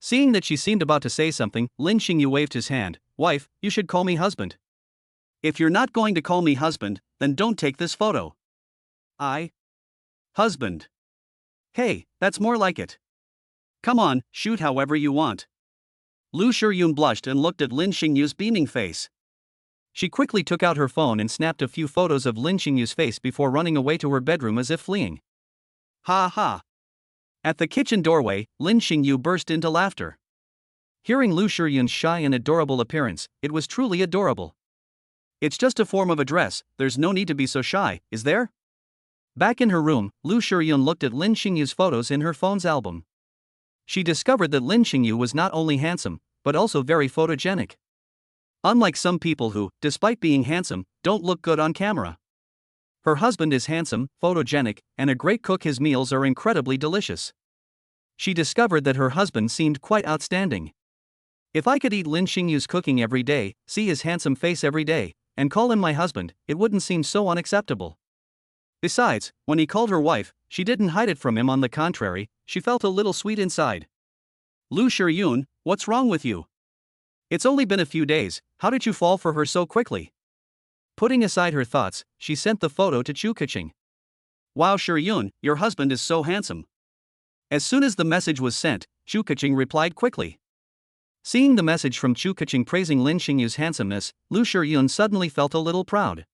Seeing that she seemed about to say something, Lin Xingyu waved his hand. Wife, you should call me husband. If you're not going to call me husband, then don't take this photo. Husband. Hey, that's more like it. Come on, shoot however you want. Lu Yun blushed and looked at Lin Xingyu's beaming face. She quickly took out her phone and snapped a few photos of Lin Xingyu's face before running away to her bedroom as if fleeing. Ha ha. At the kitchen doorway, Lin Xingyu burst into laughter. Hearing Lu Yun's shy and adorable appearance, it was truly adorable. It's just a form of address, there's no need to be so shy, is there? Back in her room, Lu Shiyun looked at Lin Xingyu's photos in her phone's album. She discovered that Lin Xingyu was not only handsome, but also very photogenic. Unlike some people who, despite being handsome, don't look good on camera. Her husband is handsome, photogenic, and a great cook. His meals are incredibly delicious. She discovered that her husband seemed quite outstanding. If I could eat Lin Xingyu's cooking every day, see his handsome face every day, and call him my husband, it wouldn't seem so unacceptable. Besides, when he called her wife, she didn't hide it from him. On the contrary, she felt a little sweet inside. Lu Shiyun, what's wrong with you? It's only been a few days, how did you fall for her so quickly? Putting aside her thoughts, she sent the photo to Chu Keqing. Wow, Shiyun, your husband is so handsome. As soon as the message was sent, Chu Keqing replied quickly. Seeing the message from Chu Keqing praising Lin Xingyu's handsomeness, Lu Shiyun suddenly felt a little proud.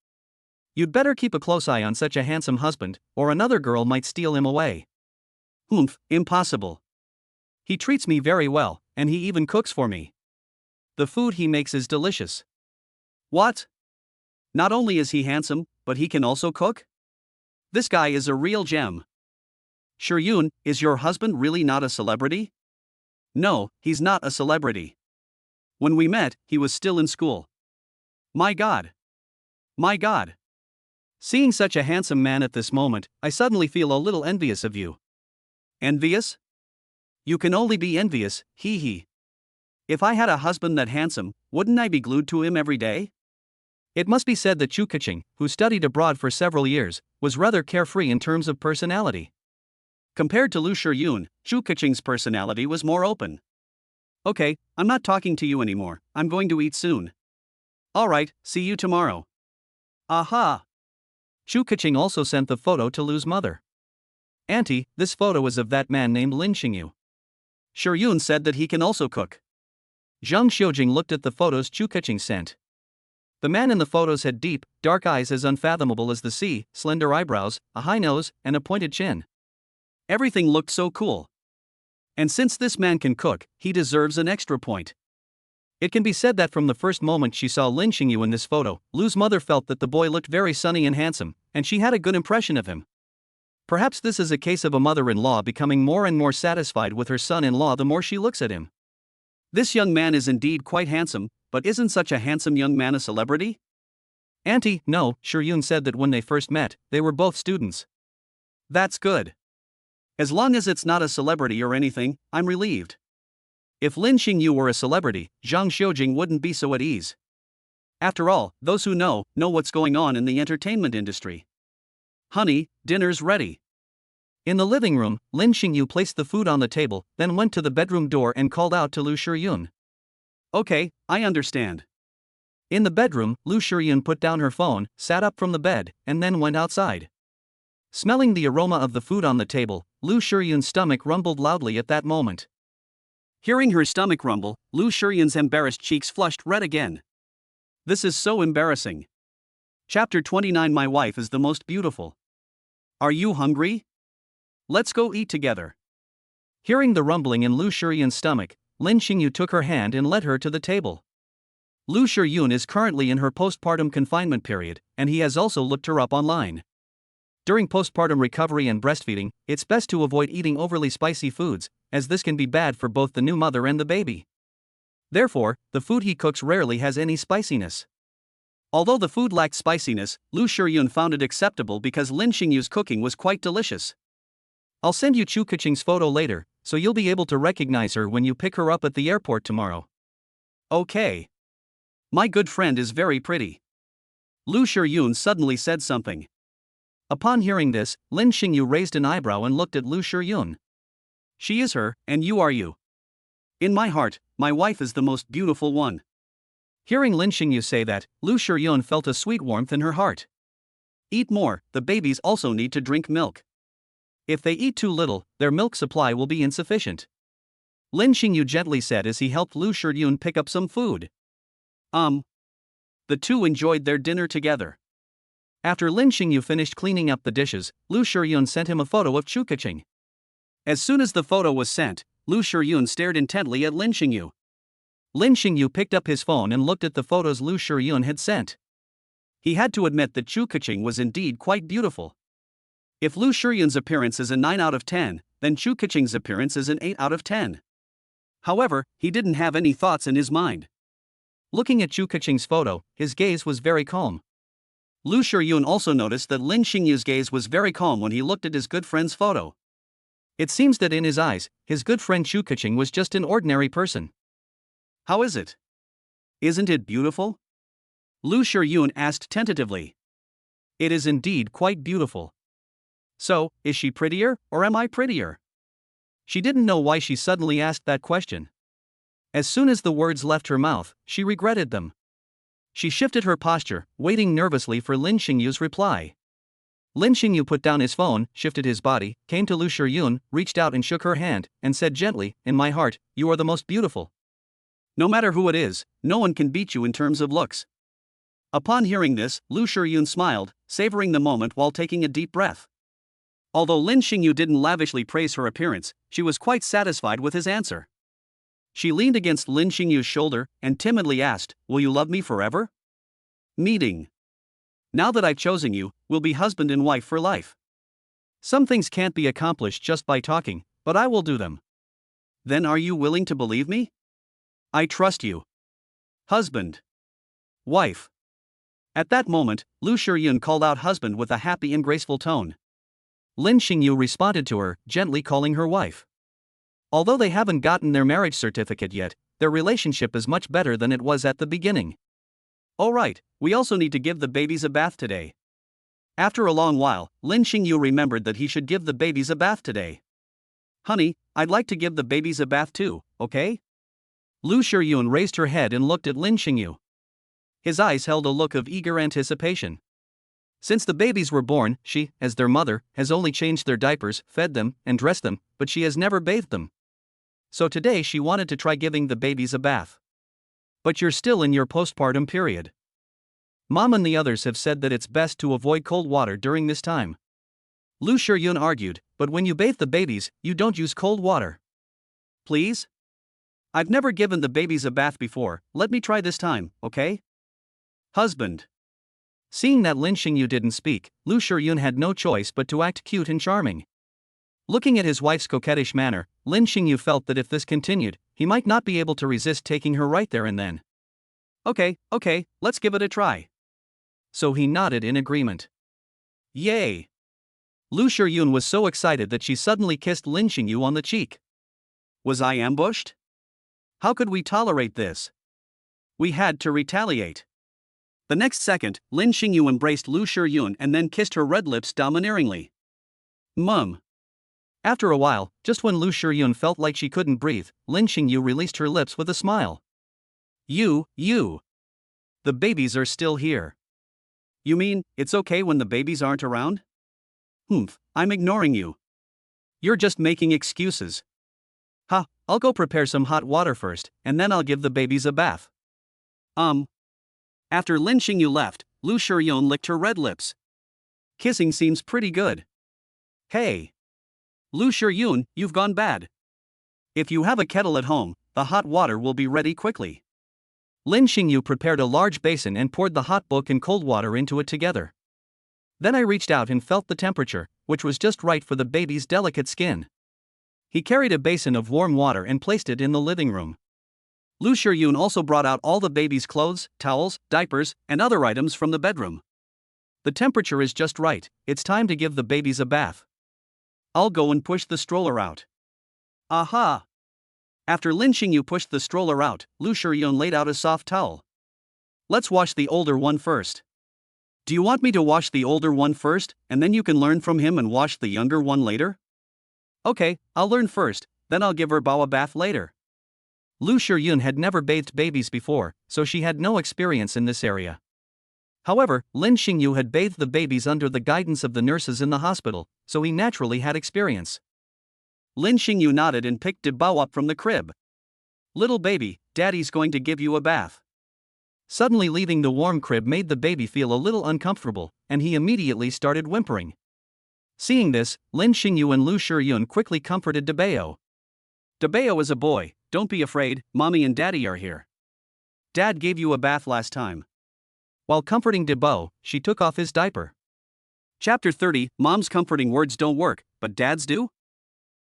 You'd better keep a close eye on such a handsome husband, or another girl might steal him away. Humph, impossible. He treats me very well, and he even cooks for me. The food he makes is delicious. What? Not only is he handsome, but he can also cook? This guy is a real gem. Shiyun, is your husband really not a celebrity? No, he's not a celebrity. When we met, he was still in school. My God. My God. Seeing such a handsome man at this moment, I suddenly feel a little envious of you. Envious? You can only be envious, hee hee. If I had a husband that handsome, wouldn't I be glued to him every day? It must be said that Chu Keqing, who studied abroad for several years, was rather carefree in terms of personality. Compared to Lu Shiyun, Chu Keqing's personality was more open. Okay, I'm not talking to you anymore, I'm going to eat soon. Alright, see you tomorrow. Aha! Chu Keqing also sent the photo to Lu's mother. Auntie, this photo is of that man named Lin Xingyu. Shiyun said that he can also cook. Zhang Xiujing looked at the photos Chu Keqing sent. The man in the photos had deep, dark eyes as unfathomable as the sea, slender eyebrows, a high nose, and a pointed chin. Everything looked so cool. And since this man can cook, he deserves an extra point. It can be said that from the first moment she saw Lin Xingyu in this photo, Lu's mother felt that the boy looked very sunny and handsome, and she had a good impression of him. Perhaps this is a case of a mother-in-law becoming more and more satisfied with her son-in-law the more she looks at him. This young man is indeed quite handsome, but isn't such a handsome young man a celebrity? Auntie, no, Shiyun said that when they first met, they were both students. That's good. As long as it's not a celebrity or anything, I'm relieved. If Lin Xingyu were a celebrity, Zhang Xiujing wouldn't be so at ease. After all, those who know what's going on in the entertainment industry. Honey, dinner's ready. In the living room, Lin Xingyu placed the food on the table, then went to the bedroom door and called out to Lu Shiyun. Okay, I understand. In the bedroom, Lu Shiyun put down her phone, sat up from the bed, and then went outside. Smelling the aroma of the food on the table, Lu Shiyun's stomach rumbled loudly at that moment. Hearing her stomach rumble, Lu Shiyun's embarrassed cheeks flushed red again. This is so embarrassing. Chapter 29. My wife is the most beautiful. Are you hungry? Let's go eat together. Hearing the rumbling in Lu Shiyun's stomach, Lin Xingyu took her hand and led her to the table. Lu Shiyun is currently in her postpartum confinement period, and he has also looked her up online. During postpartum recovery and breastfeeding, it's best to avoid eating overly spicy foods, as this can be bad for both the new mother and the baby. Therefore, the food he cooks rarely has any spiciness. Although the food lacked spiciness, Lu Shiyun found it acceptable because Lin Xingyu's cooking was quite delicious. I'll send you Chu Keqing's photo later, so you'll be able to recognize her when you pick her up at the airport tomorrow. Okay. My good friend is very pretty. Lu Shiyun suddenly said something. Upon hearing this, Lin Xingyu raised an eyebrow and looked at Lu Shiyun. She is her, and you are you. In my heart, my wife is the most beautiful one. Hearing Lin Xingyu say that, Lu Shiyun felt a sweet warmth in her heart. Eat more, the babies also need to drink milk. If they eat too little, their milk supply will be insufficient. Lin Xingyu gently said as he helped Lu Shiyun pick up some food. The two enjoyed their dinner together. After Lin Xingyu finished cleaning up the dishes, Lu Shiyun sent him a photo of Chu Keqing. As soon as the photo was sent, Lu Shiyun stared intently at Lin Xingyu. Lin Xingyu picked up his phone and looked at the photos Lu Shiyun had sent. He had to admit that Chu Keqing was indeed quite beautiful. If Lu Shiyun's appearance is a 9 out of 10, then Chu Keqing's appearance is an 8 out of 10. However, he didn't have any thoughts in his mind. Looking at Chu Keqing's photo, his gaze was very calm. Lu Shiyun also noticed that Lin Xingyu's gaze was very calm when he looked at his good friend's photo. It seems that in his eyes, his good friend Chu Keqing was just an ordinary person. How is it? Isn't it beautiful? Lu Shiyun asked tentatively. It is indeed quite beautiful. So, is she prettier, or am I prettier? She didn't know why she suddenly asked that question. As soon as the words left her mouth, she regretted them. She shifted her posture, waiting nervously for Lin Xingyu's reply. Lin Xingyu put down his phone, shifted his body, came to Lu Shiyun, reached out and shook her hand, and said gently, "In my heart, you are the most beautiful. No matter who it is, no one can beat you in terms of looks." Upon hearing this, Lu Shiyun smiled, savoring the moment while taking a deep breath. Although Lin Xingyu didn't lavishly praise her appearance, she was quite satisfied with his answer. She leaned against Lin Xingyu's shoulder and timidly asked, "Will you love me forever?" Meeting. Now that I've chosen you, we'll be husband and wife for life. Some things can't be accomplished just by talking, but I will do them. Then are you willing to believe me? I trust you. Husband. Wife. At that moment, Lu Shiyun called out husband with a happy and graceful tone. Lin Xingyu responded to her, gently calling her wife. Although they haven't gotten their marriage certificate yet, their relationship is much better than it was at the beginning. All right, we also need to give the babies a bath today. After a long while, Lin Xingyu remembered that he should give the babies a bath today. Honey, I'd like to give the babies a bath too, okay? Lu Shiyun raised her head and looked at Lin Xingyu. His eyes held a look of eager anticipation. Since the babies were born, she, as their mother, has only changed their diapers, fed them, and dressed them, but she has never bathed them. So today she wanted to try giving the babies a bath. But you're still in your postpartum period. Mom and the others have said that it's best to avoid cold water during this time. Lu Shiyun argued, but when you bathe the babies, you don't use cold water. Please? I've never given the babies a bath before, let me try this time, okay? Husband. Seeing that Lin Xingyu didn't speak, Lu Shiyun had no choice but to act cute and charming. Looking at his wife's coquettish manner, Lin Xingyu felt that if this continued, he might not be able to resist taking her right there and then. Okay, let's give it a try. So he nodded in agreement. Yay! Lu Shiyun was so excited that she suddenly kissed Lin Xingyu on the cheek. Was I ambushed? How could we tolerate this? We had to retaliate. The next second, Lin Xingyu embraced Lu Shiyun and then kissed her red lips domineeringly. Mum. After a while, just when Lu Shiyun felt like she couldn't breathe, Lin Xingyu released her lips with a smile. You. The babies are still here. You mean, it's okay when the babies aren't around? I'm ignoring you. You're just making excuses. I'll go prepare some hot water first, and then I'll give the babies a bath. After Lin Xingyu left, Lu Shiyun licked her red lips. Kissing seems pretty good. Hey! Lu Shiyun, you've gone bad. If you have a kettle at home, the hot water will be ready quickly. Lin Xingyu prepared a large basin and poured the hot book and cold water into it together. Then I reached out and felt the temperature, which was just right for the baby's delicate skin. He carried a basin of warm water and placed it in the living room. Lu Shiyun also brought out all the baby's clothes, towels, diapers, and other items from the bedroom. The temperature is just right, it's time to give the babies a bath. I'll go and push the stroller out. Aha! After Lin Xingyu pushed the stroller out, Lu Shiyun laid out a soft towel. Let's wash the older one first. Do you want me to wash the older one first, and then you can learn from him and wash the younger one later? Okay, I'll learn first, then I'll give her Bao a bath later. Lu Shiyun had never bathed babies before, so she had no experience in this area. However, Lin Xingyu had bathed the babies under the guidance of the nurses in the hospital, so he naturally had experience. Lin Xingyu nodded and picked Bao up from the crib. Little baby, daddy's going to give you a bath. Suddenly leaving the warm crib made the baby feel a little uncomfortable, and he immediately started whimpering. Seeing this, Lin Xingyu and Lu Shiyun quickly comforted Bao. Bao is a boy, don't be afraid, mommy and daddy are here. Dad gave you a bath last time. While comforting Debo, she took off his diaper. Chapter 30 Mom's comforting words don't work, but Dad's do?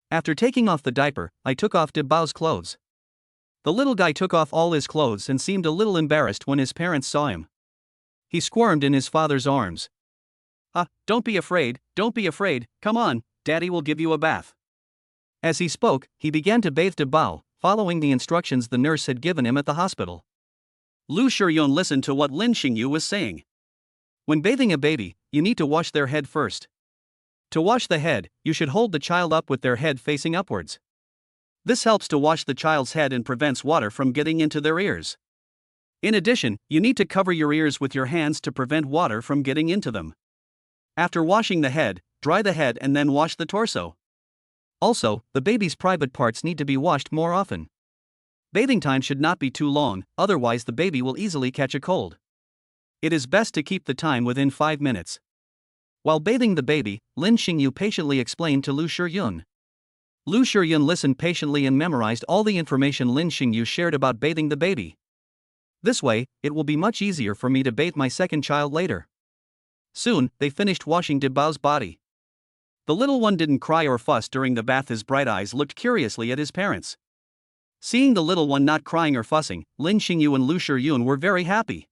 After taking off the diaper, I took off Debo's clothes. The little guy took off all his clothes and seemed a little embarrassed when his parents saw him. He squirmed in his father's arms. Don't be afraid, come on, Daddy will give you a bath. As he spoke, he began to bathe Debo, following the instructions the nurse had given him at the hospital. Lu Shiyun listened to what Lin Xingyu was saying. When bathing a baby, you need to wash their head first. To wash the head, you should hold the child up with their head facing upwards. This helps to wash the child's head and prevents water from getting into their ears. In addition, you need to cover your ears with your hands to prevent water from getting into them. After washing the head, dry the head and then wash the torso. Also, the baby's private parts need to be washed more often. Bathing time should not be too long, otherwise the baby will easily catch a cold. It is best to keep the time within 5 minutes. While bathing the baby, Lin Xingyu patiently explained to Lu Shiyun. Lu Shiyun listened patiently and memorized all the information Lin Xingyu shared about bathing the baby. This way, it will be much easier for me to bathe my second child later. Soon, they finished washing Debo's body. The little one didn't cry or fuss during the bath. His bright eyes looked curiously at his parents. Seeing the little one not crying or fussing, Lin Xingyu and Lu Shiyun were very happy.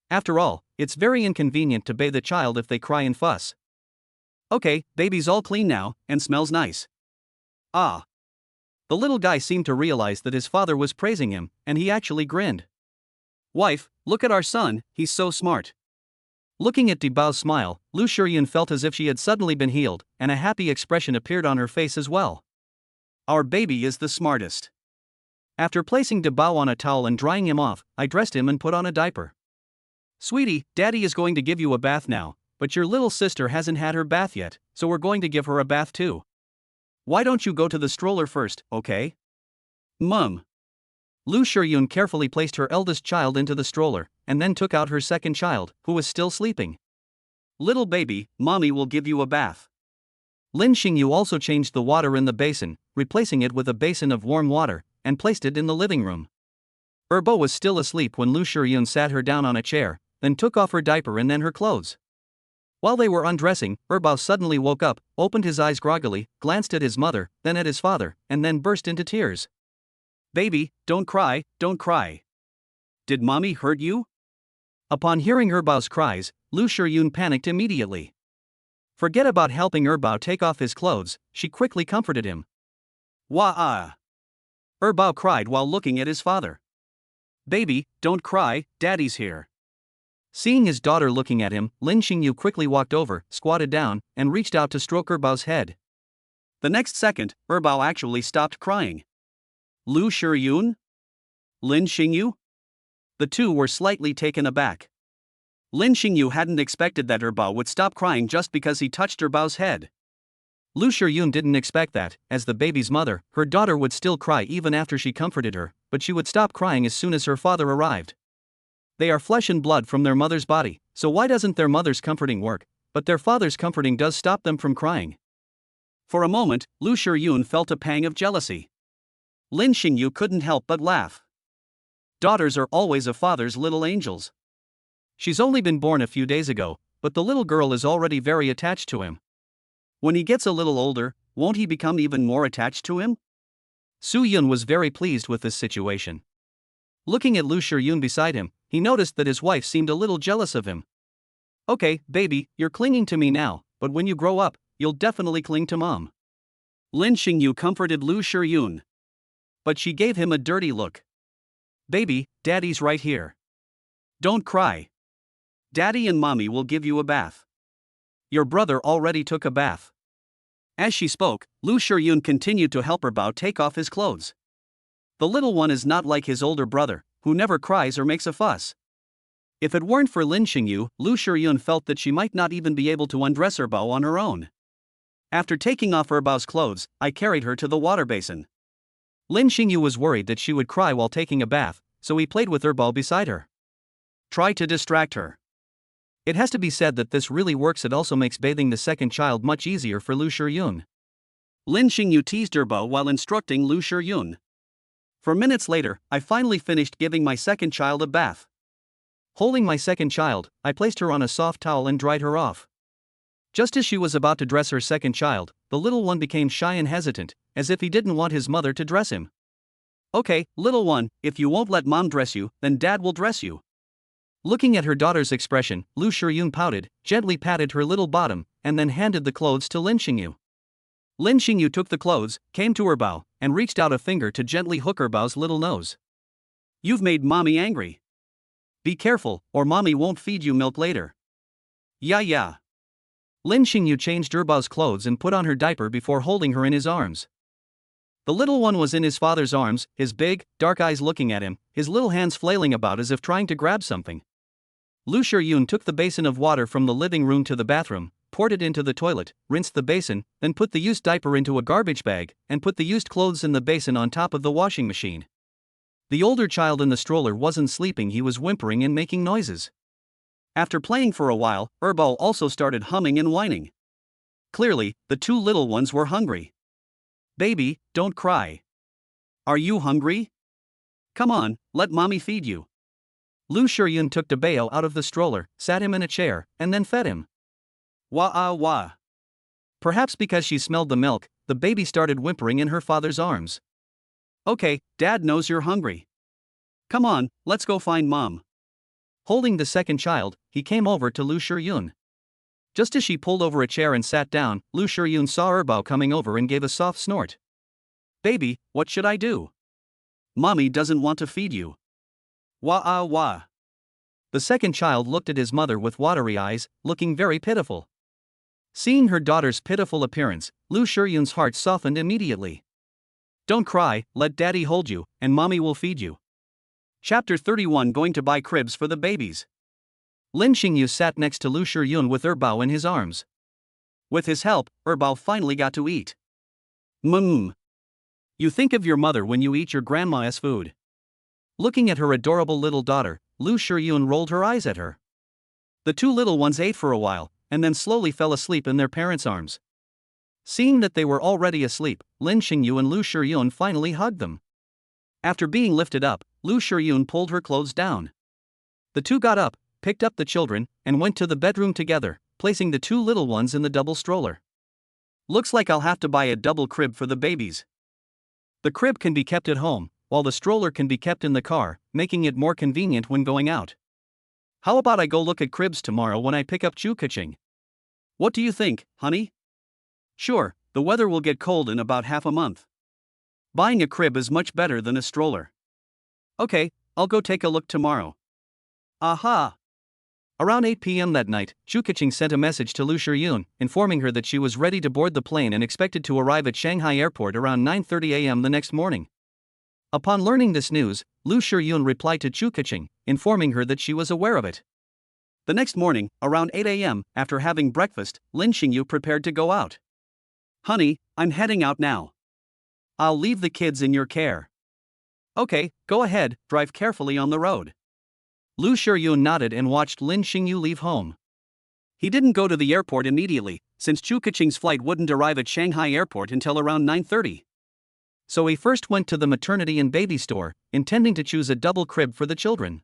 After all, it's very inconvenient to bathe a child if they cry and fuss. Okay, baby's all clean now, and smells nice. Ah. The little guy seemed to realize that his father was praising him, and he actually grinned. Wife, look at our son, he's so smart. Looking at Debo's smile, Lu Shiyun felt as if she had suddenly been healed, and a happy expression appeared on her face as well. Our baby is the smartest. After placing Debo on a towel and drying him off, I dressed him and put on a diaper. Sweetie, Daddy is going to give you a bath now, but your little sister hasn't had her bath yet, so we're going to give her a bath too. Why don't you go to the stroller first, okay? Mum. Lu Shiyun carefully placed her eldest child into the stroller, and then took out her second child, who was still sleeping. Little baby, Mommy will give you a bath. Lin Xingyu also changed the water in the basin, replacing it with a basin of warm water, and placed it in the living room. Erbo was still asleep when Lu Shiyun sat her down on a chair, then took off her diaper and then her clothes. While they were undressing, Erbo suddenly woke up, opened his eyes groggily, glanced at his mother, then at his father, and then burst into tears. Baby, don't cry, don't cry. Did Mommy hurt you? Upon hearing Erbo's cries, Lu Shiyun panicked immediately. Forget about helping Erbo take off his clothes, she quickly comforted him. Wah-ah. Erbo cried while looking at his father. Baby, don't cry, Daddy's here. Seeing his daughter looking at him, Lin Xingyu quickly walked over, squatted down, and reached out to stroke Erbo's head. The next second, Erbo actually stopped crying. Lu Shiyun? Lin Xingyu? The two were slightly taken aback. Lin Xingyu hadn't expected that Erbo would stop crying just because he touched Erbo's head. Lu Shiyun didn't expect that, as the baby's mother, her daughter would still cry even after she comforted her, but she would stop crying as soon as her father arrived. They are flesh and blood from their mother's body, so why doesn't their mother's comforting work, but their father's comforting does stop them from crying? For a moment, Lu Shiyun felt a pang of jealousy. Lin Xingyu couldn't help but laugh. Daughters are always a father's little angels. She's only been born a few days ago, but the little girl is already very attached to him. When he gets a little older, won't he become even more attached to him? Su Yun was very pleased with this situation. Looking at Lu Shiyun beside him, he noticed that his wife seemed a little jealous of him. Okay, baby, you're clinging to me now, but when you grow up, you'll definitely cling to Mom. Lin Xingyu comforted Lu Shiyun. But she gave him a dirty look. Baby, Daddy's right here. Don't cry. Daddy and Mommy will give you a bath. Your brother already took a bath. As she spoke, Lu Shiyun continued to help Erbo take off his clothes. The little one is not like his older brother, who never cries or makes a fuss. If it weren't for Lin Xingyu, Lu Shiyun felt that she might not even be able to undress Erbo on her own. After taking off Erbo's clothes, I carried her to the water basin. Lin Xingyu was worried that she would cry while taking a bath, so he played with Erbo beside her. Try to distract her. It has to be said that this really works. It also makes bathing the second child much easier for Lu Shiyun. Lin Xingyu teased Erbo while instructing Lu Shiyun. For minutes later, I finally finished giving my second child a bath. Holding my second child, I placed her on a soft towel and dried her off. Just as she was about to dress her second child, the little one became shy and hesitant, as if he didn't want his mother to dress him. Okay, little one, if you won't let mom dress you, then dad will dress you. Looking at her daughter's expression, Lu Shiyun pouted, gently patted her little bottom, and then handed the clothes to Lin Xingyu. Lin Xingyu took the clothes, came to Erbao, and reached out a finger to gently hook Erbao's little nose. You've made mommy angry. Be careful, or mommy won't feed you milk later. Yeah. Lin Xingyu changed Erbao's clothes and put on her diaper before holding her in his arms. The little one was in his father's arms, his big, dark eyes looking at him, his little hands flailing about as if trying to grab something. Lu Shiyun took the basin of water from the living room to the bathroom, poured it into the toilet, rinsed the basin, then put the used diaper into a garbage bag, and put the used clothes in the basin on top of the washing machine. The older child in the stroller wasn't sleeping, he was whimpering and making noises. After playing for a while, Erbao also started humming and whining. Clearly, the two little ones were hungry. Baby, don't cry. Are you hungry? Come on, let mommy feed you. Lu Shiyun took Debao out of the stroller, sat him in a chair, and then fed him. Wah. Perhaps because she smelled the milk, the baby started whimpering in her father's arms. Okay, dad knows you're hungry. Come on, let's go find mom. Holding the second child, he came over to Lu Shiyun. Just as she pulled over a chair and sat down, Lu Shiyun saw Erbao coming over and gave a soft snort. Baby, what should I do? Mommy doesn't want to feed you. Wah. The second child looked at his mother with watery eyes, looking very pitiful. Seeing her daughter's pitiful appearance, Lu Shiyun's heart softened immediately. Don't cry, let daddy hold you, and mommy will feed you. Chapter 31. Going to buy cribs for the babies. Lin Xingyu sat next to Lu Shiyun with Erbao in his arms. With his help, Erbao finally got to eat. You think of your mother when you eat your grandma's food. Looking at her adorable little daughter, Lu Shiyun rolled her eyes at her. The two little ones ate for a while, and then slowly fell asleep in their parents' arms. Seeing that they were already asleep, Lin Xingyu and Lu Shiyun finally hugged them. After being lifted up, Lu Shiyun pulled her clothes down. The two got up, picked up the children, and went to the bedroom together, placing the two little ones in the double stroller. Looks like I'll have to buy a double crib for the babies. The crib can be kept at home, while the stroller can be kept in the car, making it more convenient when going out. How about I go look at cribs tomorrow when I pick up Chu-Kaching? What do you think, honey? Sure, the weather will get cold in about half a month. Buying a crib is much better than a stroller. Okay, I'll go take a look tomorrow. Aha! Around 8 p.m. that night, Chu-Kaching sent a message to Lu Shiyun, informing her that she was ready to board the plane and expected to arrive at Shanghai Airport around 9:30 a.m. the next morning. Upon learning this news, Lu Shiyun replied to Chu-Kaching, informing her that she was aware of it. The next morning, around 8 a.m., after having breakfast, Lin Xingyu prepared to go out. Honey, I'm heading out now. I'll leave the kids in your care. Okay, go ahead, drive carefully on the road. Lu Shiyun nodded and watched Lin Xingyu leave home. He didn't go to the airport immediately, since Chu-Kaching's flight wouldn't arrive at Shanghai Airport until around 9:30. So he first went to the maternity and baby store, intending to choose a double crib for the children.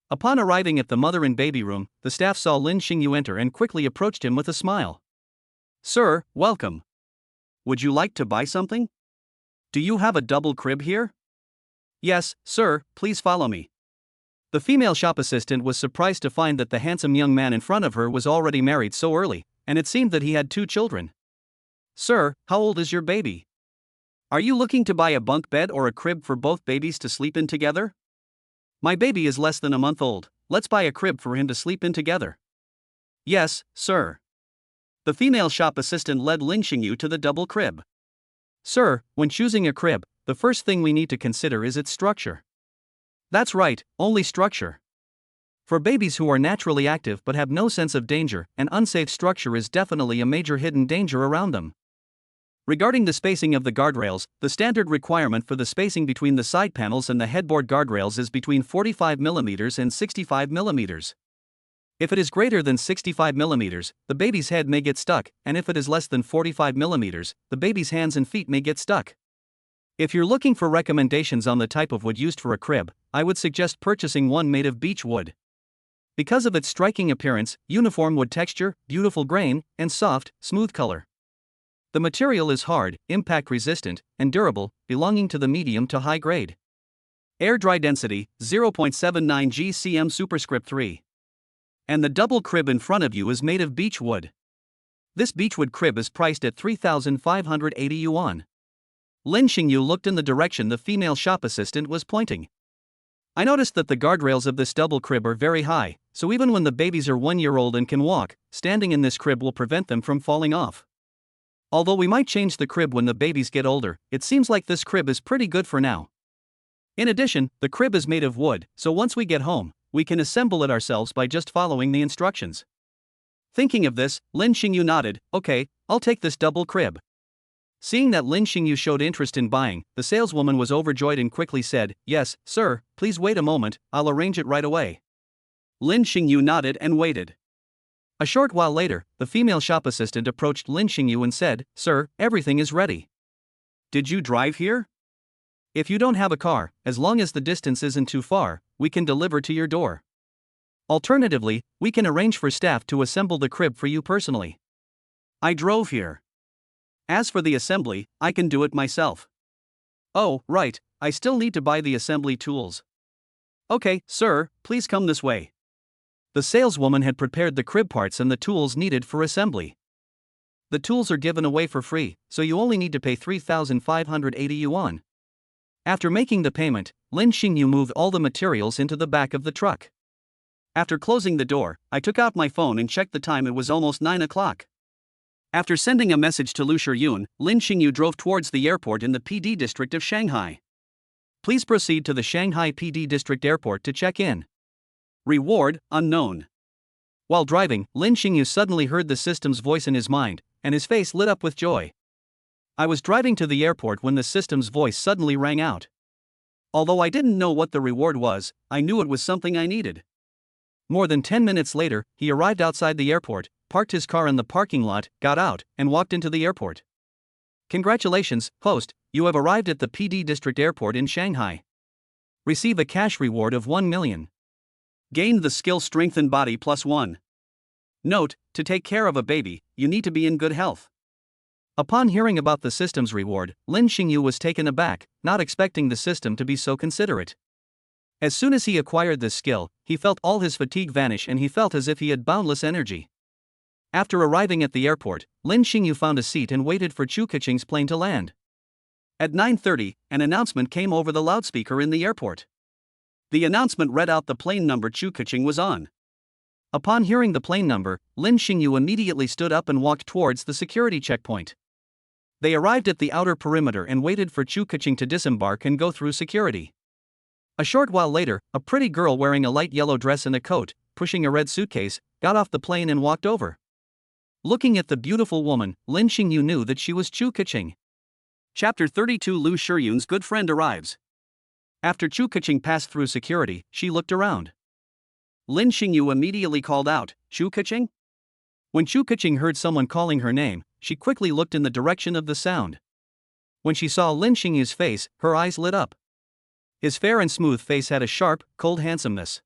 Upon arriving at the mother and baby room, the staff saw Lin Xingyu enter and quickly approached him with a smile. Sir, welcome. Would you like to buy something? Do you have a double crib here? Yes, sir, please follow me. The female shop assistant was surprised to find that the handsome young man in front of her was already married so early, and it seemed that he had 2 children. Sir, how old is your baby? Are you looking to buy a bunk bed or a crib for both babies to sleep in together? My baby is less than a month old, let's buy a crib for him to sleep in together. Yes, sir. The female shop assistant led Lin Xingyu to the double crib. Sir, when choosing a crib, the first thing we need to consider is its structure. That's right, only structure. For babies who are naturally active but have no sense of danger, an unsafe structure is definitely a major hidden danger around them. Regarding the spacing of the guardrails, the standard requirement for the spacing between the side panels and the headboard guardrails is between 45 mm and 65 mm. If it is greater than 65 mm, the baby's head may get stuck, and if it is less than 45 mm, the baby's hands and feet may get stuck. If you're looking for recommendations on the type of wood used for a crib, I would suggest purchasing one made of beech wood. Because of its striking appearance, uniform wood texture, beautiful grain, and soft, smooth color. The material is hard, impact resistant, and durable, belonging to the medium to high grade. Air dry density 0.79 GCM superscript 3. And the double crib in front of you is made of beech wood. This beechwood crib is priced at 3,580 yuan. Lin Xingyu looked in the direction the female shop assistant was pointing. I noticed that the guardrails of this double crib are very high, so even when the babies are 1 year old and can walk, standing in this crib will prevent them from falling off. Although we might change the crib when the babies get older, it seems like this crib is pretty good for now. In addition, the crib is made of wood, so once we get home, we can assemble it ourselves by just following the instructions. Thinking of this, Lin Xingyu nodded, okay, I'll take this double crib. Seeing that Lin Xingyu showed interest in buying, the saleswoman was overjoyed and quickly said, yes, sir, please wait a moment, I'll arrange it right away. Lin Xingyu nodded and waited. A short while later, the female shop assistant approached Lin Xingyu and said, sir, everything is ready. Did you drive here? If you don't have a car, as long as the distance isn't too far, we can deliver to your door. Alternatively, we can arrange for staff to assemble the crib for you personally. I drove here. As for the assembly, I can do it myself. Oh, right, I still need to buy the assembly tools. Okay, sir, please come this way. The saleswoman had prepared the crib parts and the tools needed for assembly. The tools are given away for free, so you only need to pay 3,580 yuan. After making the payment, Lin Xingyu moved all the materials into the back of the truck. After closing the door, I took out my phone and checked the time. It was almost 9 o'clock. After sending a message to Lu Shiyun, Lin Xingyu drove towards the airport in the PD district of Shanghai. Please proceed to the Shanghai PD district airport to check in. Reward, unknown. While driving, Lin Xingyu suddenly heard the system's voice in his mind, and his face lit up with joy. I was driving to the airport when the system's voice suddenly rang out. Although I didn't know what the reward was, I knew it was something I needed. More than 10 minutes later, he arrived outside the airport, parked his car in the parking lot, got out, and walked into the airport. Congratulations, host, you have arrived at the PD district airport in Shanghai. Receive a cash reward of 1 million. Gain the skill strength and body +1. Note, to take care of a baby, you need to be in good health. Upon hearing about the system's reward, Lin Xingyu was taken aback, not expecting the system to be so considerate. As soon as he acquired this skill, he felt all his fatigue vanish and he felt as if he had boundless energy. After arriving at the airport, Lin Xingyu found a seat and waited for Chu Keqing's plane to land. At 9:30, an announcement came over the loudspeaker in the airport. The announcement read out the plane number Chu Keqing was on. Upon hearing the plane number, Lin Xingyu immediately stood up and walked towards the security checkpoint. They arrived at the outer perimeter and waited for Chu Keqing to disembark and go through security. A short while later, a pretty girl wearing a light yellow dress and a coat, pushing a red suitcase, got off the plane and walked over. Looking at the beautiful woman, Lin Xingyu knew that she was Chu Keqing. Chapter 32 Lu Shiyun's good friend arrives. After Chu Keqing passed through security, she looked around. Lin Xingyu immediately called out, Chu Keqing? When Chu Keqing heard someone calling her name, she quickly looked in the direction of the sound. When she saw Lin Xingyu's face, her eyes lit up. His fair and smooth face had a sharp, cold handsomeness.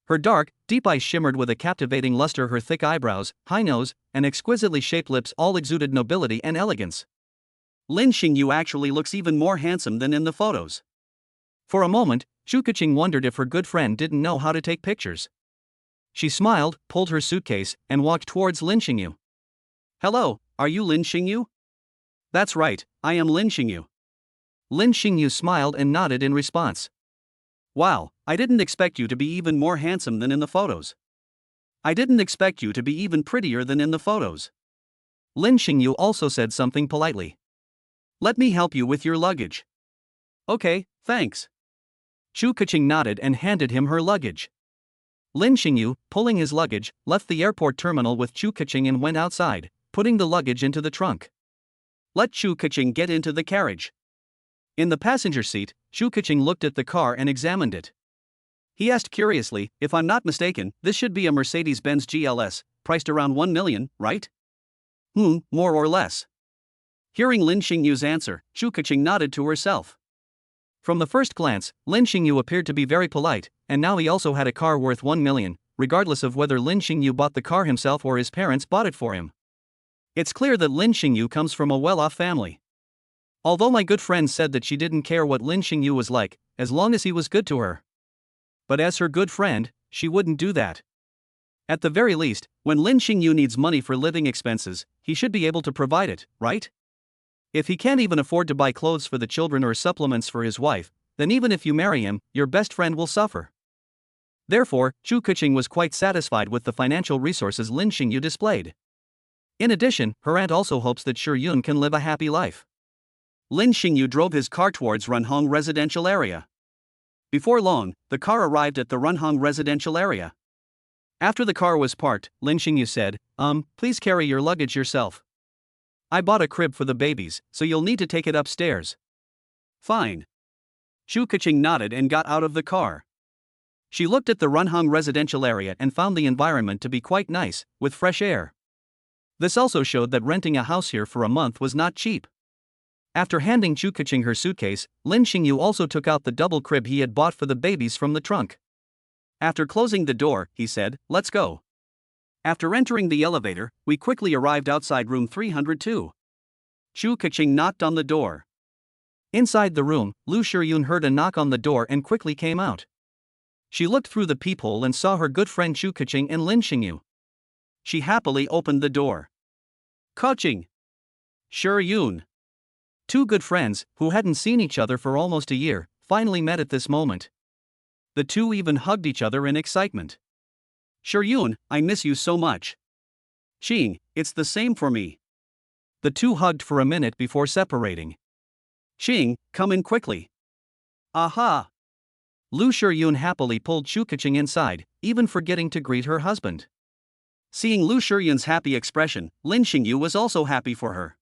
Her dark, deep eyes shimmered with a captivating luster. Her thick eyebrows, high nose, and exquisitely shaped lips all exuded nobility and elegance. Lin Xingyu actually looks even more handsome than in the photos. For a moment, Chu Keqing wondered if her good friend didn't know how to take pictures. She smiled, pulled her suitcase, and walked towards Lin Xingyu. Hello, are you Lin Xingyu? That's right, I am Lin Xingyu. Lin Xingyu smiled and nodded in response. Wow, I didn't expect you to be even more handsome than in the photos. I didn't expect you to be even prettier than in the photos. Lin Xingyu also said something politely. Let me help you with your luggage. Okay, thanks. Chu Keqing nodded and handed him her luggage. Lin Xingyu, pulling his luggage, left the airport terminal with Chu Keqing and went outside, putting the luggage into the trunk. Let Chu Keqing get into the carriage. In the passenger seat, Chu Keqing looked at the car and examined it. He asked curiously, if I'm not mistaken, this should be a Mercedes-Benz GLS, priced around 1 million, right? More or less. Hearing Lin Xingyu's answer, Chu Keqing nodded to herself. From the first glance, Lin Xingyu appeared to be very polite, and now he also had a car worth 1 million, regardless of whether Lin Xingyu bought the car himself or his parents bought it for him. It's clear that Lin Xingyu comes from a well-off family. Although my good friend said that she didn't care what Lin Xingyu was like, as long as he was good to her. But as her good friend, she wouldn't do that. At the very least, when Lin Xingyu needs money for living expenses, he should be able to provide it, right? If he can't even afford to buy clothes for the children or supplements for his wife, then even if you marry him, your best friend will suffer. Therefore, Chu Keqing was quite satisfied with the financial resources Lin Xingyu displayed. In addition, her aunt also hopes that Shi Yun can live a happy life. Lin Xingyu drove his car towards Runhong residential area. Before long, the car arrived at the Runhong residential area. After the car was parked, Lin Xingyu said, please carry your luggage yourself. I bought a crib for the babies, so you'll need to take it upstairs. Fine. Chu Keqing nodded and got out of the car. She looked at the Runhong residential area and found the environment to be quite nice, with fresh air. This also showed that renting a house here for a month was not cheap. After handing Chu Keqing her suitcase, Lin Xingyu also took out the double crib he had bought for the babies from the trunk. After closing the door, he said, let's go. After entering the elevator, we quickly arrived outside room 302. Chu Keqing knocked on the door. Inside the room, Lu Shiyun heard a knock on the door and quickly came out. She looked through the peephole and saw her good friend Chu Keqing and Lin Xingyu. She happily opened the door. Keqing. Shi Yun. Two good friends, who hadn't seen each other for almost a year, finally met at this moment. The two even hugged each other in excitement. Shi Yun, I miss you so much. Xing, it's the same for me. The two hugged for a minute before separating. Xing, come in quickly. Aha! Lu Shiyun happily pulled Chu Keqing inside, even forgetting to greet her husband. Seeing Lu Shiyun's happy expression, Lin Xingyu was also happy for her.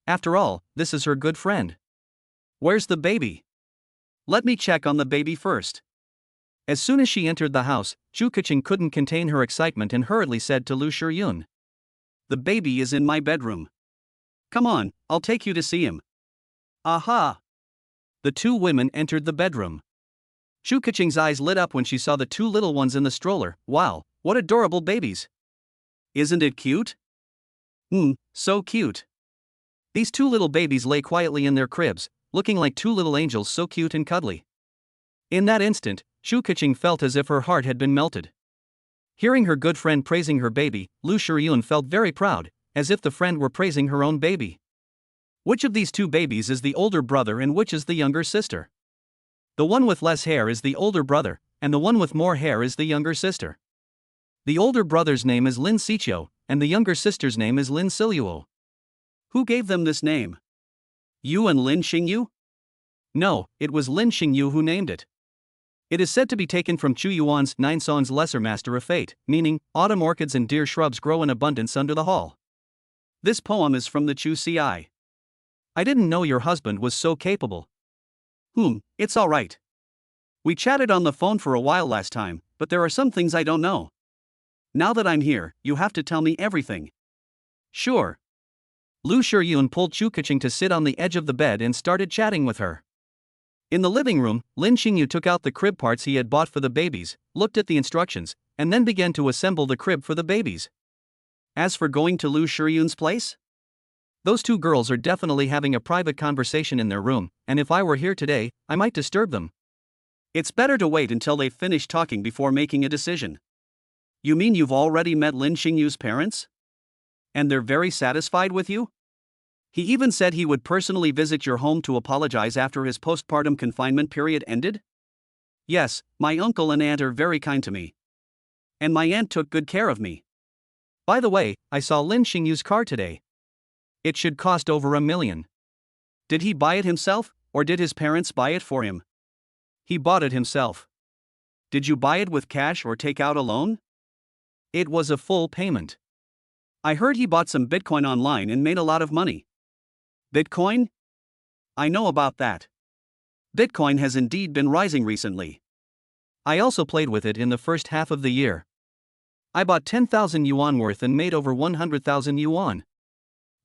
After all, this is her good friend. Where's the baby? Let me check on the baby first. As soon as she entered the house, Chu Keqing couldn't contain her excitement and hurriedly said to Lu Shiyun. The baby is in my bedroom. Come on, I'll take you to see him. Aha! The two women entered the bedroom. Chu Keqing's eyes lit up when she saw the two little ones in the stroller. Wow, what adorable babies! Isn't it cute? So cute. These two little babies lay quietly in their cribs, looking like two little angels so cute and cuddly. In that instant, Chu Keqing felt as if her heart had been melted. Hearing her good friend praising her baby, Lu Shiyun felt very proud, as if the friend were praising her own baby. Which of these two babies is the older brother and which is the younger sister? The one with less hair is the older brother, and the one with more hair is the younger sister. The older brother's name is Lin Xiqiu, and the younger sister's name is Lin Siluo. Who gave them this name? You and Lin Xingyu? No, it was Lin Xingyu who named it. It is said to be taken from Chu Yuan's Nine Songs Lesser Master of Fate, meaning, autumn orchids and deer shrubs grow in abundance under the hall. This poem is from the Chu Ci. I didn't know your husband was so capable. It's alright. We chatted on the phone for a while last time, but there are some things I don't know. Now that I'm here, you have to tell me everything. Sure. Lu Shiyun pulled Chu Keqing to sit on the edge of the bed and started chatting with her. In the living room, Lin Xingyu took out the crib parts he had bought for the babies, looked at the instructions, and then began to assemble the crib for the babies. As for going to Lu Shiyun's place? Those two girls are definitely having a private conversation in their room, and if I were here today, I might disturb them. It's better to wait until they've finished talking before making a decision. You mean you've already met Lin Xingyu's parents? And they're very satisfied with you? He even said he would personally visit your home to apologize after his postpartum confinement period ended? Yes, my uncle and aunt are very kind to me. And my aunt took good care of me. By the way, I saw Lin Xingyu's car today. It should cost over $1 million. Did he buy it himself, or did his parents buy it for him? He bought it himself. Did you buy it with cash or take out a loan? It was a full payment. I heard he bought some Bitcoin online and made a lot of money. Bitcoin? I know about that. Bitcoin has indeed been rising recently. I also played with it in the first half of the year. I bought 10,000 yuan worth and made over 100,000 yuan.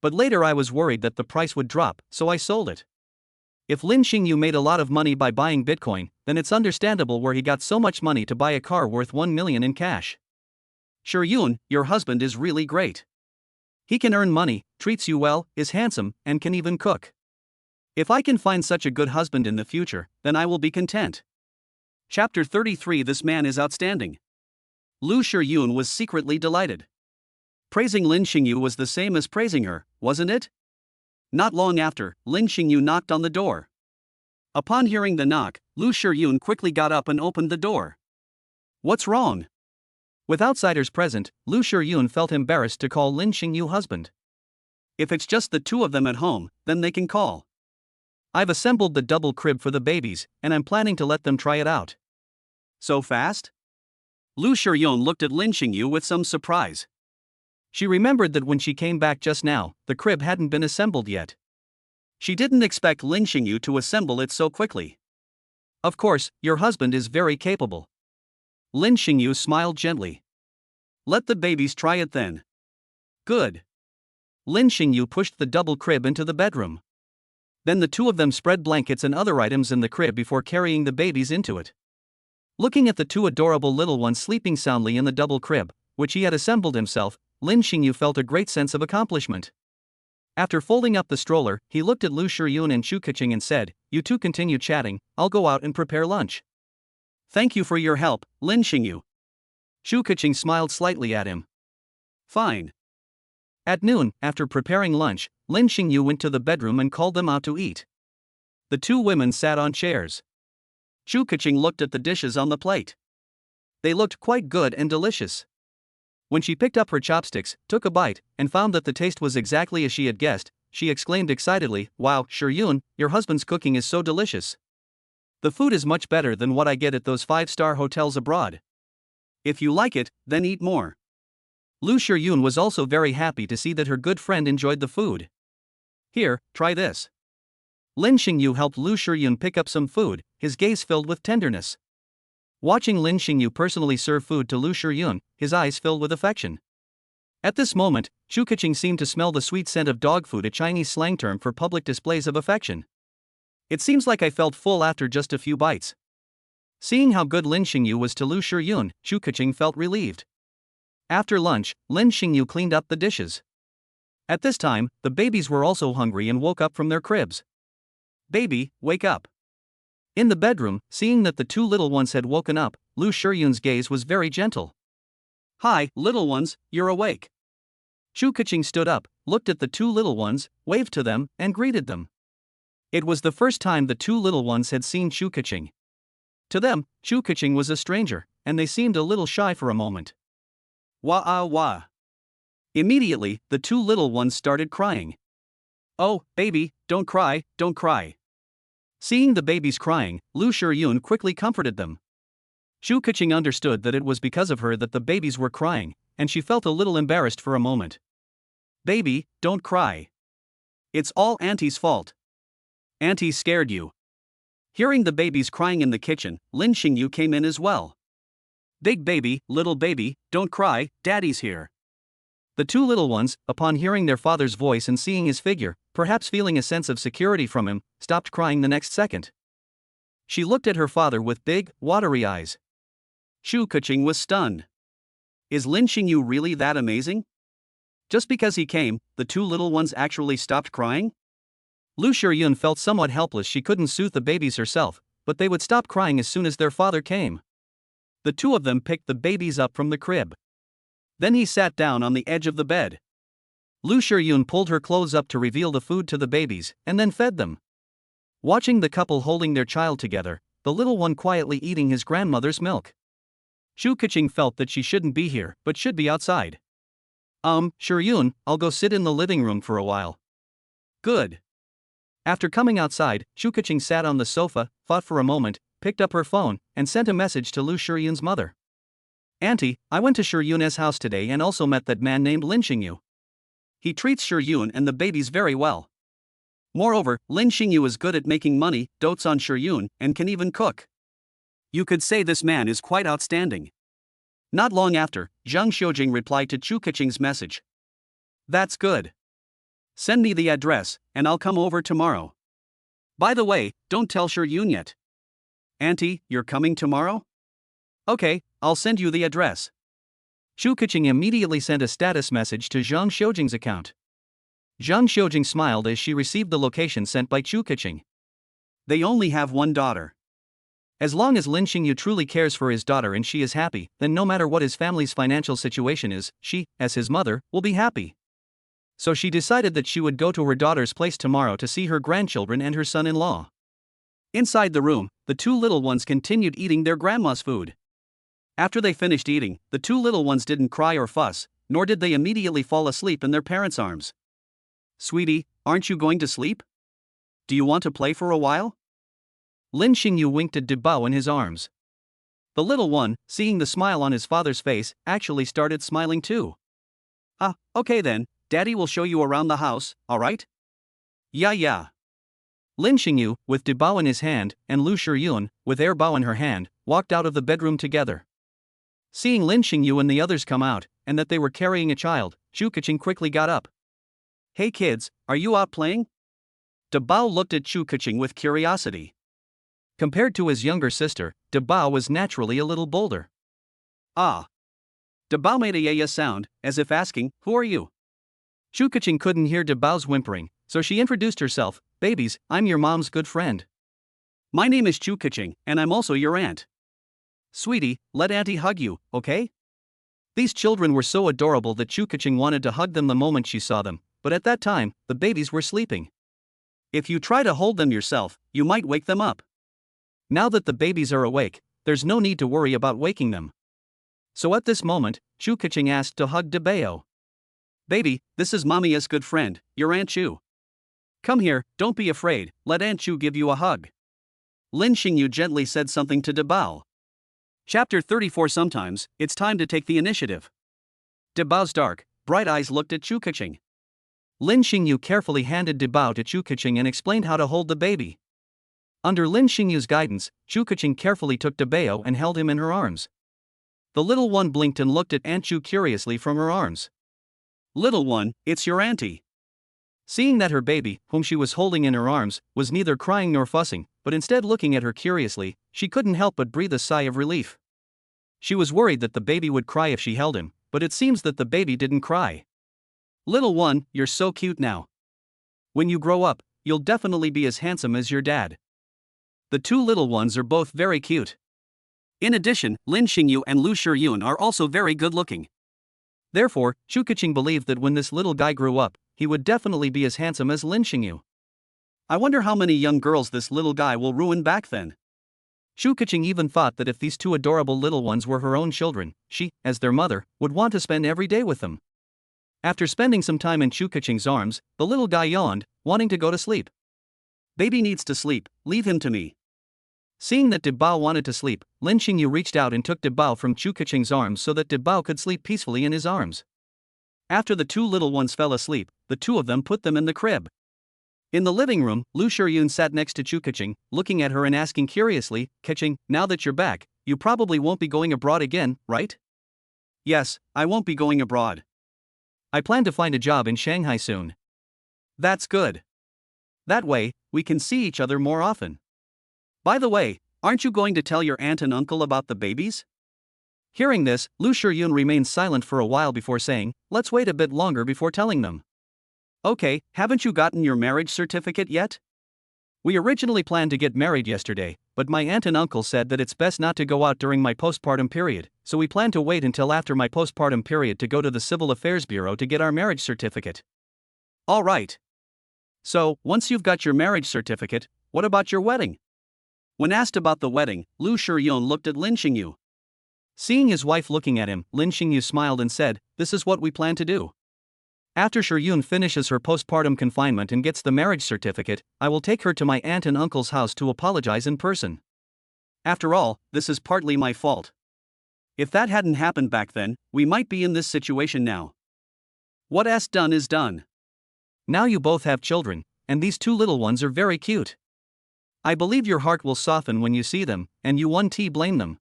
But later I was worried that the price would drop, so I sold it. If Lin Xingyu made a lot of money by buying Bitcoin, then it's understandable where he got so much money to buy a car worth 1 million in cash. Sure Yun, your husband is really great. He can earn money, treats you well, is handsome, and can even cook. If I can find such a good husband in the future, then I will be content. Chapter 33. This man is outstanding. Lu Shiyun was secretly delighted. Praising Lin Xingyu was the same as praising her, wasn't it? Not long after, Lin Xingyu knocked on the door. Upon hearing the knock, Lu Shiyun quickly got up and opened the door. What's wrong? With outsiders present, Lu Shiyun felt embarrassed to call Lin Xingyu husband. If it's just the two of them at home, then they can call. I've assembled the double crib for the babies, and I'm planning to let them try it out. So fast? Lu Shiyun looked at Lin Xingyu with some surprise. She remembered that when she came back just now, the crib hadn't been assembled yet. She didn't expect Lin Xingyu to assemble it so quickly. Of course, your husband is very capable. Lin Xingyu smiled gently. Let the babies try it then. Good. Lin Xingyu pushed the double crib into the bedroom. Then the two of them spread blankets and other items in the crib before carrying the babies into it. Looking at the two adorable little ones sleeping soundly in the double crib, which he had assembled himself, Lin Xingyu felt a great sense of accomplishment. After folding up the stroller, he looked at Lu Shiyun and Chu Keqing and said, "You two continue chatting, I'll go out and prepare lunch." Thank you for your help, Lin Xingyu. Chu Keqing smiled slightly at him. Fine. At noon, after preparing lunch, Lin Xingyu went to the bedroom and called them out to eat. The two women sat on chairs. Chu Keqing looked at the dishes on the plate. They looked quite good and delicious. When she picked up her chopsticks, took a bite, and found that the taste was exactly as she had guessed, she exclaimed excitedly, "Wow, Shiyun, your husband's cooking is so delicious. The food is much better than what I get at those 5-star hotels abroad." If you like it, then eat more. Lu Shiyun was also very happy to see that her good friend enjoyed the food. Here, try this. Lin Xingyu helped Lu Shiyun pick up some food, his gaze filled with tenderness. Watching Lin Xingyu personally serve food to Lu Shiyun, his eyes filled with affection. At this moment, Chu Keqing seemed to smell the sweet scent of dog food, a Chinese slang term for public displays of affection. It seems like I felt full after just a few bites. Seeing how good Lin Xingyu was to Lu Shiyun, Chu Keqing felt relieved. After lunch, Lin Xingyu cleaned up the dishes. At this time, the babies were also hungry and woke up from their cribs. Baby, wake up. In the bedroom, seeing that the two little ones had woken up, Lu Shiyun's gaze was very gentle. Hi, little ones, you're awake. Chu Keqing stood up, looked at the two little ones, waved to them, and greeted them. It was the first time the two little ones had seen Chu Keqing. To them, Chu Keqing was a stranger, and they seemed a little shy for a moment. Wah. Immediately, the two little ones started crying. Oh, baby, don't cry, don't cry. Seeing the babies crying, Lu Shiyun quickly comforted them. Chu Keqing understood that it was because of her that the babies were crying, and she felt a little embarrassed for a moment. Baby, don't cry. It's all Auntie's fault. Auntie scared you. Hearing the babies crying in the kitchen, Lin Xingyu came in as well. Big baby, little baby, don't cry, Daddy's here. The two little ones, upon hearing their father's voice and seeing his figure, perhaps feeling a sense of security from him, stopped crying the next second. She looked at her father with big, watery eyes. Chu Keqing was stunned. Is Lin Xingyu really that amazing? Just because he came, the two little ones actually stopped crying? Lu Shiyun felt somewhat helpless. She couldn't soothe the babies herself, but they would stop crying as soon as their father came. The two of them picked the babies up from the crib. Then he sat down on the edge of the bed. Lu Shiyun pulled her clothes up to reveal the food to the babies, and then fed them. Watching the couple holding their child together, the little one quietly eating his grandmother's milk. Chu Keqing felt that she shouldn't be here, but should be outside. Shiyun, I'll go sit in the living room for a while. Good. After coming outside, Chu Keqing sat on the sofa, thought for a moment, picked up her phone, and sent a message to Lu Shiyun's mother. Auntie, I went to Shiyun's house today and also met that man named Lin Xingyu. He treats Shiyun and the babies very well. Moreover, Lin Xingyu is good at making money, dotes on Shiyun, and can even cook. You could say this man is quite outstanding. Not long after, Zhang Xiujing replied to Chu Keqing's message. That's good. Send me the address, and I'll come over tomorrow. By the way, don't tell Yun yet. Auntie, you're coming tomorrow? Okay, I'll send you the address. Chu Keqing immediately sent a status message to Zhang Xiujing's account. Zhang Xiujing smiled as she received the location sent by Chu Keqing. They only have one daughter. As long as Lin Xingyu truly cares for his daughter and she is happy, then no matter what his family's financial situation is, she, as his mother, will be happy. So she decided that she would go to her daughter's place tomorrow to see her grandchildren and her son-in-law. Inside the room, the two little ones continued eating their grandma's food. After they finished eating, the two little ones didn't cry or fuss, nor did they immediately fall asleep in their parents' arms. Sweetie, aren't you going to sleep? Do you want to play for a while? Lin Xingyu winked at Debao in his arms. The little one, seeing the smile on his father's face, actually started smiling too. Ah, okay then, Daddy will show you around the house, alright? Yeah. Lin Xingyu, with Debao in his hand, and Lu Shiyun, with Bao in her hand, walked out of the bedroom together. Seeing Lin Xingyu and the others come out, and that they were carrying a child, Chu Keqing quickly got up. Hey kids, are you out playing? Debao looked at Chu Keqing with curiosity. Compared to his younger sister, Debao was naturally a little bolder. Ah. Debao made a yeah sound, as if asking, who are you? Chu Keqing couldn't hear Debao's whimpering, so she introduced herself. Babies, I'm your mom's good friend. My name is Chu Keqing, and I'm also your aunt. Sweetie, let Auntie hug you, okay? These children were so adorable that Chu Keqing wanted to hug them the moment she saw them, but at that time, the babies were sleeping. If you try to hold them yourself, you might wake them up. Now that the babies are awake, there's no need to worry about waking them. So at this moment, Chu Keqing asked to hug Debao. Baby, this is Mami's good friend, your Aunt Chu. Come here, don't be afraid, let Aunt Chu give you a hug. Lin Xingyu gently said something to Debao. Chapter 34. Sometimes, it's time to take the initiative. Debao's dark, bright eyes looked at Chu Keqing. Lin Xingyu carefully handed Debao to Chu Keqing and explained how to hold the baby. Under Lin Xingyu's guidance, Chu Keqing carefully took Debao and held him in her arms. The little one blinked and looked at Aunt Chu curiously from her arms. Little one, it's your auntie. Seeing that her baby, whom she was holding in her arms, was neither crying nor fussing, but instead looking at her curiously, she couldn't help but breathe a sigh of relief. She was worried that the baby would cry if she held him, but it seems that the baby didn't cry. Little one, you're so cute now. When you grow up, you'll definitely be as handsome as your dad. The two little ones are both very cute. In addition, Lin Xingyu and Lu Shiyun are also very good looking. Therefore, Chu Keqing believed that when this little guy grew up, he would definitely be as handsome as Lin Xingyu. I wonder how many young girls this little guy will ruin back then. Chu Keqing even thought that if these two adorable little ones were her own children, she, as their mother, would want to spend every day with them. After spending some time in Chu Keqing's arms, the little guy yawned, wanting to go to sleep. Baby needs to sleep, leave him to me. Seeing that Debao wanted to sleep, Lin Xingyu reached out and took Debao from Chu Keqing's arms so that Debao could sleep peacefully in his arms. After the two little ones fell asleep, the two of them put them in the crib. In the living room, Lu Shiyun sat next to Chu Keqing, looking at her and asking curiously, Keqing, now that you're back, you probably won't be going abroad again, right? Yes, I won't be going abroad. I plan to find a job in Shanghai soon. That's good. That way, we can see each other more often. By the way, aren't you going to tell your aunt and uncle about the babies? Hearing this, Lu Shiyun remained silent for a while before saying, let's wait a bit longer before telling them. Okay, haven't you gotten your marriage certificate yet? We originally planned to get married yesterday, but my aunt and uncle said that it's best not to go out during my postpartum period, so we plan to wait until after my postpartum period to go to the Civil Affairs Bureau to get our marriage certificate. All right. So, once you've got your marriage certificate, what about your wedding? When asked about the wedding, Lu Shiyun looked at Lin Xingyu. Seeing his wife looking at him, Lin Xingyu smiled and said, this is what we plan to do. After Shiyun finishes her postpartum confinement and gets the marriage certificate, I will take her to my aunt and uncle's house to apologize in person. After all, this is partly my fault. If that hadn't happened back then, we might be in this situation now. What's done is done. Now you both have children, and these two little ones are very cute. I believe your heart will soften when you see them, and you won't blame them.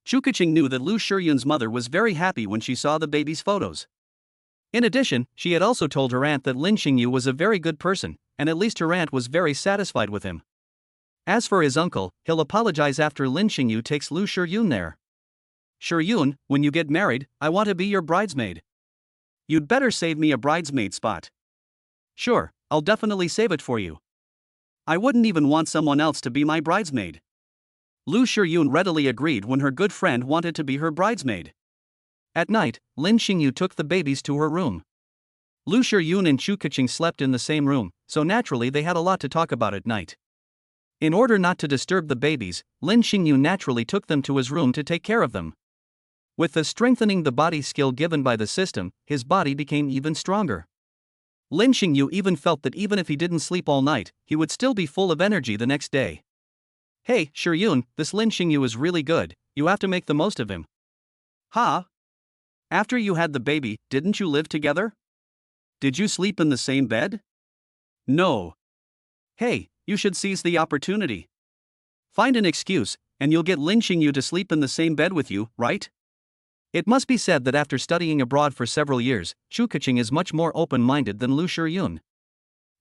Chu Keqing knew that Lu Shiyun's mother was very happy when she saw the baby's photos. In addition, she had also told her aunt that Lin Xingyu was a very good person, and at least her aunt was very satisfied with him. As for his uncle, he'll apologize after Lin Xingyu takes Lu Shiyun there. Shiyun, when you get married, I want to be your bridesmaid. You'd better save me a bridesmaid spot. Sure, I'll definitely save it for you. I wouldn't even want someone else to be my bridesmaid. Lu Shiyun readily agreed when her good friend wanted to be her bridesmaid. At night, Lin Xingyu took the babies to her room. Lu Shiyun and Chu Keqing slept in the same room, so naturally they had a lot to talk about at night. In order not to disturb the babies, Lin Xingyu naturally took them to his room to take care of them. With the strengthening the body skill given by the system, his body became even stronger. Lin Xingyu even felt that even if he didn't sleep all night, he would still be full of energy the next day. Hey, Shiyun, this Lin Xingyu is really good, you have to make the most of him. Huh? After you had the baby, didn't you live together? Did you sleep in the same bed? No. Hey, you should seize the opportunity. Find an excuse, and you'll get Lin Xingyu to sleep in the same bed with you, right? It must be said that after studying abroad for several years, Chu Keqing is much more open-minded than Lu Shiyun.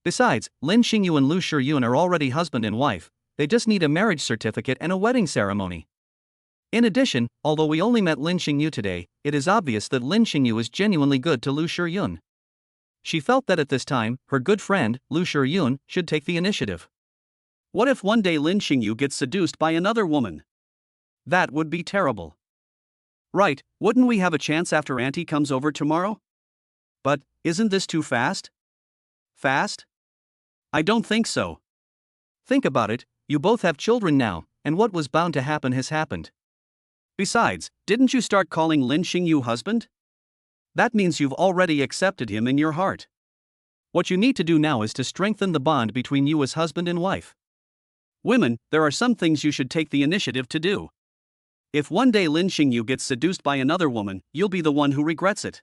Besides, Lin Xingyu and Lu Shiyun are already husband and wife, they just need a marriage certificate and a wedding ceremony. In addition, although we only met Lin Xingyu today, it is obvious that Lin Xingyu is genuinely good to Lu Shiyun. She felt that at this time, her good friend, Lu Shiyun, should take the initiative. What if one day Lin Xingyu gets seduced by another woman? That would be terrible. Right, wouldn't we have a chance after Auntie comes over tomorrow? But, isn't this too fast? Fast? I don't think so. Think about it, you both have children now, and what was bound to happen has happened. Besides, didn't you start calling Lin Xingyu husband? That means you've already accepted him in your heart. What you need to do now is to strengthen the bond between you as husband and wife. Women, there are some things you should take the initiative to do. If one day Lin Xingyu gets seduced by another woman, you'll be the one who regrets it.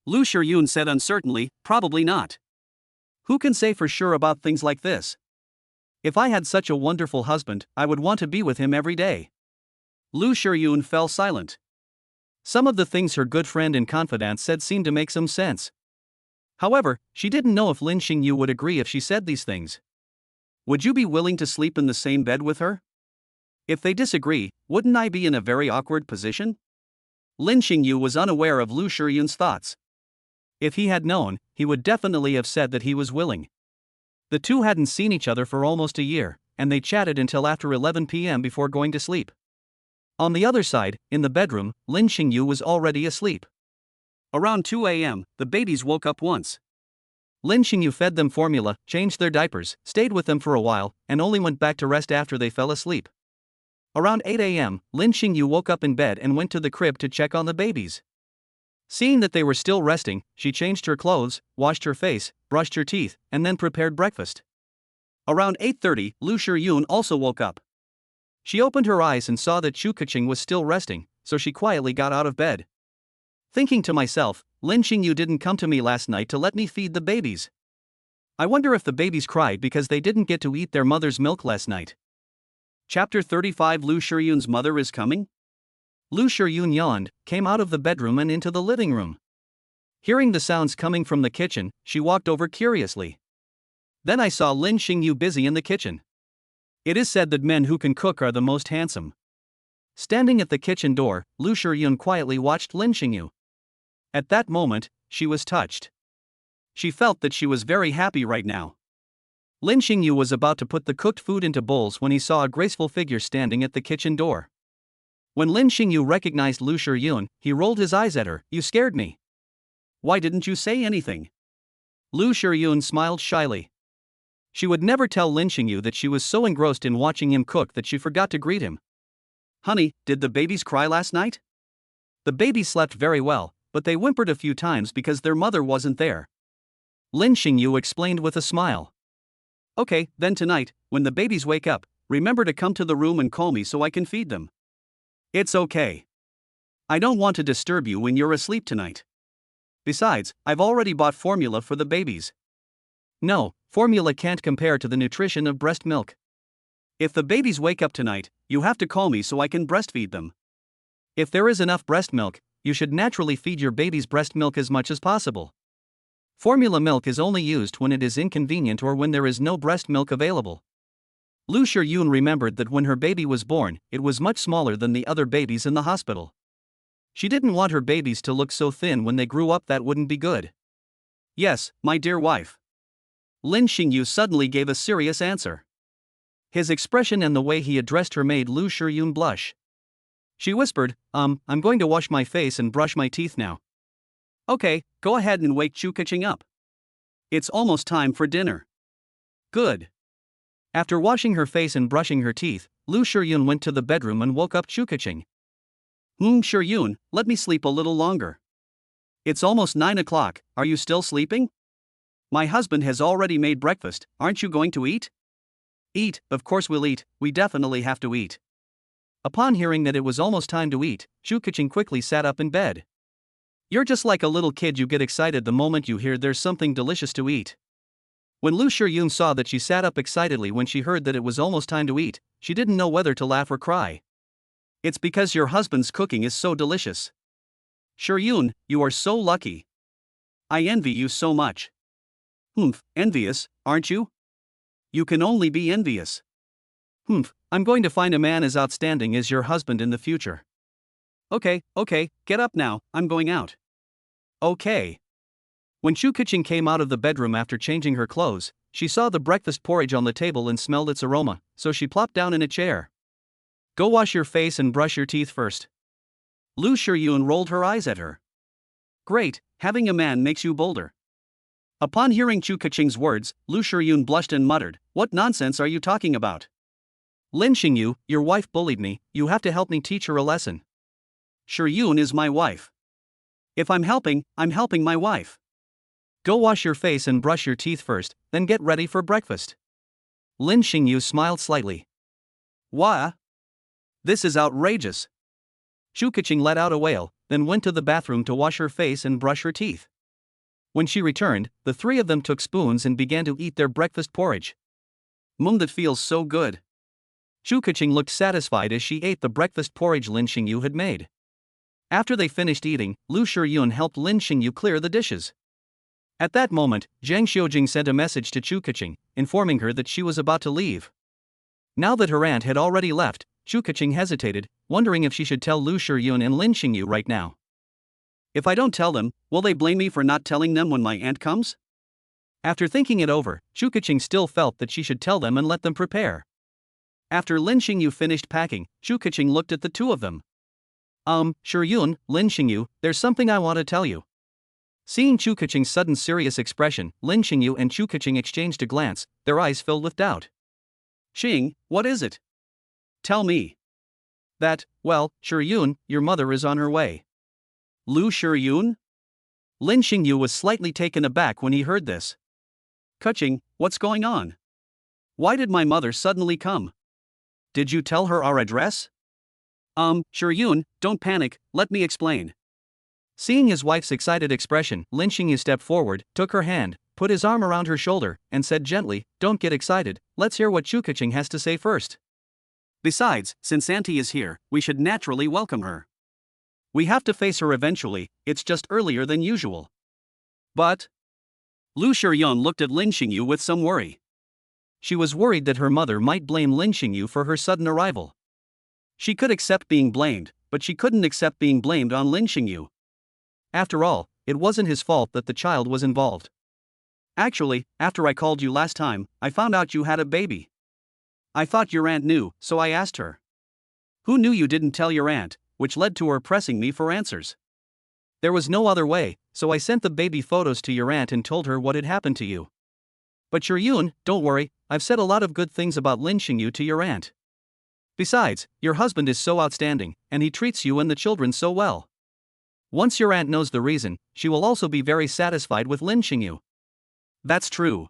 Lu Shiyun said uncertainly, probably not. Who can say for sure about things like this? If I had such a wonderful husband, I would want to be with him every day. Lu Shiyun fell silent. Some of the things her good friend and confidant said seemed to make some sense. However, she didn't know if Lin Xingyu would agree if she said these things. Would you be willing to sleep in the same bed with her? If they disagree, wouldn't I be in a very awkward position? Lin Xingyu was unaware of Lu Shiyun's thoughts. If he had known, he would definitely have said that he was willing. The two hadn't seen each other for almost a year, and they chatted until after 11 p.m. before going to sleep. On the other side, in the bedroom, Lin Xingyu was already asleep. Around 2 a.m., the babies woke up once. Lin Xingyu fed them formula, changed their diapers, stayed with them for a while, and only went back to rest after they fell asleep. Around 8 a.m., Lin Xingyu woke up in bed and went to the crib to check on the babies. Seeing that they were still resting, she changed her clothes, washed her face, brushed her teeth, and then prepared breakfast. Around 8:30, Lu Shiyun also woke up. She opened her eyes and saw that Chu Keqing was still resting, so she quietly got out of bed. Thinking to myself, Lin Xingyu didn't come to me last night to let me feed the babies. I wonder if the babies cried because they didn't get to eat their mother's milk last night. Chapter 35 Lu Shiyun's mother is coming? Lu Shiyun yawned, came out of the bedroom and into the living room. Hearing the sounds coming from the kitchen, she walked over curiously. Then I saw Lin Xingyu busy in the kitchen. It is said that men who can cook are the most handsome. Standing at the kitchen door, Lu Shiyun quietly watched Lin Xingyu. At that moment, she was touched. She felt that she was very happy right now. Lin Xingyu was about to put the cooked food into bowls when he saw a graceful figure standing at the kitchen door. When Lin Xingyu recognized Lu Shiyun, he rolled his eyes at her. "You scared me. Why didn't you say anything?" Lu Shiyun smiled shyly. She would never tell Lin Xingyu that she was so engrossed in watching him cook that she forgot to greet him. "Honey, did the babies cry last night?" The babies slept very well, but they whimpered a few times because their mother wasn't there. Lin Xingyu explained with a smile. "Okay, then tonight, when the babies wake up, remember to come to the room and call me so I can feed them." "It's okay. I don't want to disturb you when you're asleep tonight. Besides, I've already bought formula for the babies." "No, formula can't compare to the nutrition of breast milk." "If the babies wake up tonight, you have to call me so I can breastfeed them." "If there is enough breast milk, you should naturally feed your babies breast milk as much as possible." Formula milk is only used when it is inconvenient or when there is no breast milk available. Lu Shiyun remembered that when her baby was born, it was much smaller than the other babies in the hospital. She didn't want her babies to look so thin when they grew up. That wouldn't be good. Yes, my dear wife. Lin Xingyu suddenly gave a serious answer. His expression and the way he addressed her made Lu Shiyun blush. She whispered, I'm going to wash my face and brush my teeth now. Okay, go ahead and wake Chu Keqing up. It's almost time for dinner. Good. After washing her face and brushing her teeth, Lu Shiyun went to the bedroom and woke up Chu Keqing. Shiyun, let me sleep a little longer. It's almost 9 o'clock, are you still sleeping? My husband has already made breakfast, aren't you going to eat? Eat, of course we'll eat, we definitely have to eat. Upon hearing that it was almost time to eat, Chu Keqing quickly sat up in bed. You're just like a little kid, you get excited the moment you hear there's something delicious to eat. When Lu Shiyun saw that she sat up excitedly when she heard that it was almost time to eat, she didn't know whether to laugh or cry. It's because your husband's cooking is so delicious. Shiyun, you are so lucky. I envy you so much. Envious, aren't you? You can only be envious. I'm going to find a man as outstanding as your husband in the future. Okay, get up now, I'm going out. Okay. When Chu Keqing came out of the bedroom after changing her clothes, she saw the breakfast porridge on the table and smelled its aroma, so she plopped down in a chair. Go wash your face and brush your teeth first. Lu Shiyun rolled her eyes at her. Great, having a man makes you bolder. Upon hearing Chu Keqing's words, Lu Shiyun blushed and muttered, what nonsense are you talking about? Lin Xingyu, your wife bullied me, you have to help me teach her a lesson. Shiyun is my wife. If I'm helping my wife. Go wash your face and brush your teeth first, then get ready for breakfast. Lin Xingyu smiled slightly. What? This is outrageous. Chu Keqing let out a wail, then went to the bathroom to wash her face and brush her teeth. When she returned, the three of them took spoons and began to eat their breakfast porridge. That feels so good. Chu Keqing looked satisfied as she ate the breakfast porridge Lin Xingyu had made. After they finished eating, Lu Shiyun helped Lin Xingyu clear the dishes. At that moment, Zhang Xiujing sent a message to Chu Keqing, informing her that she was about to leave. Now that her aunt had already left, Chu Keqing hesitated, wondering if she should tell Lu Shiyun and Lin Xingyu right now. If I don't tell them, will they blame me for not telling them when my aunt comes? After thinking it over, Chu Keqing still felt that she should tell them and let them prepare. After Lin Xingyu finished packing, Chu Keqing looked at the two of them. Shiyun, Lin Xingyu, there's something I want to tell you. Seeing Chu Keqing's sudden serious expression, Lin Xingyu and Chu Keqing exchanged a glance, their eyes filled with doubt. Xing, what is it? Tell me. Shiyun, your mother is on her way. Lu Shiyun? Lin Xingyu was slightly taken aback when he heard this. Keqing, what's going on? Why did my mother suddenly come? Did you tell her our address? Shiyun, don't panic, let me explain. Seeing his wife's excited expression, Lin Xingyu stepped forward, took her hand, put his arm around her shoulder, and said gently, don't get excited, let's hear what Chu Keqing has to say first. Besides, since Auntie is here, we should naturally welcome her. We have to face her eventually, it's just earlier than usual. But? Lu Shiyun looked at Lin Xingyu with some worry. She was worried that her mother might blame Lin Xingyu for her sudden arrival. She could accept being blamed, but she couldn't accept being blamed on Lin Xingyu. After all, it wasn't his fault that the child was involved. Actually, after I called you last time, I found out you had a baby. I thought your aunt knew, so I asked her. Who knew you didn't tell your aunt, which led to her pressing me for answers. There was no other way, so I sent the baby photos to your aunt and told her what had happened to you. But Shiyun, don't worry, I've said a lot of good things about Lin Xingyu to your aunt. Besides, your husband is so outstanding, and he treats you and the children so well. Once your aunt knows the reason, she will also be very satisfied with Lin Xingyu. That's true.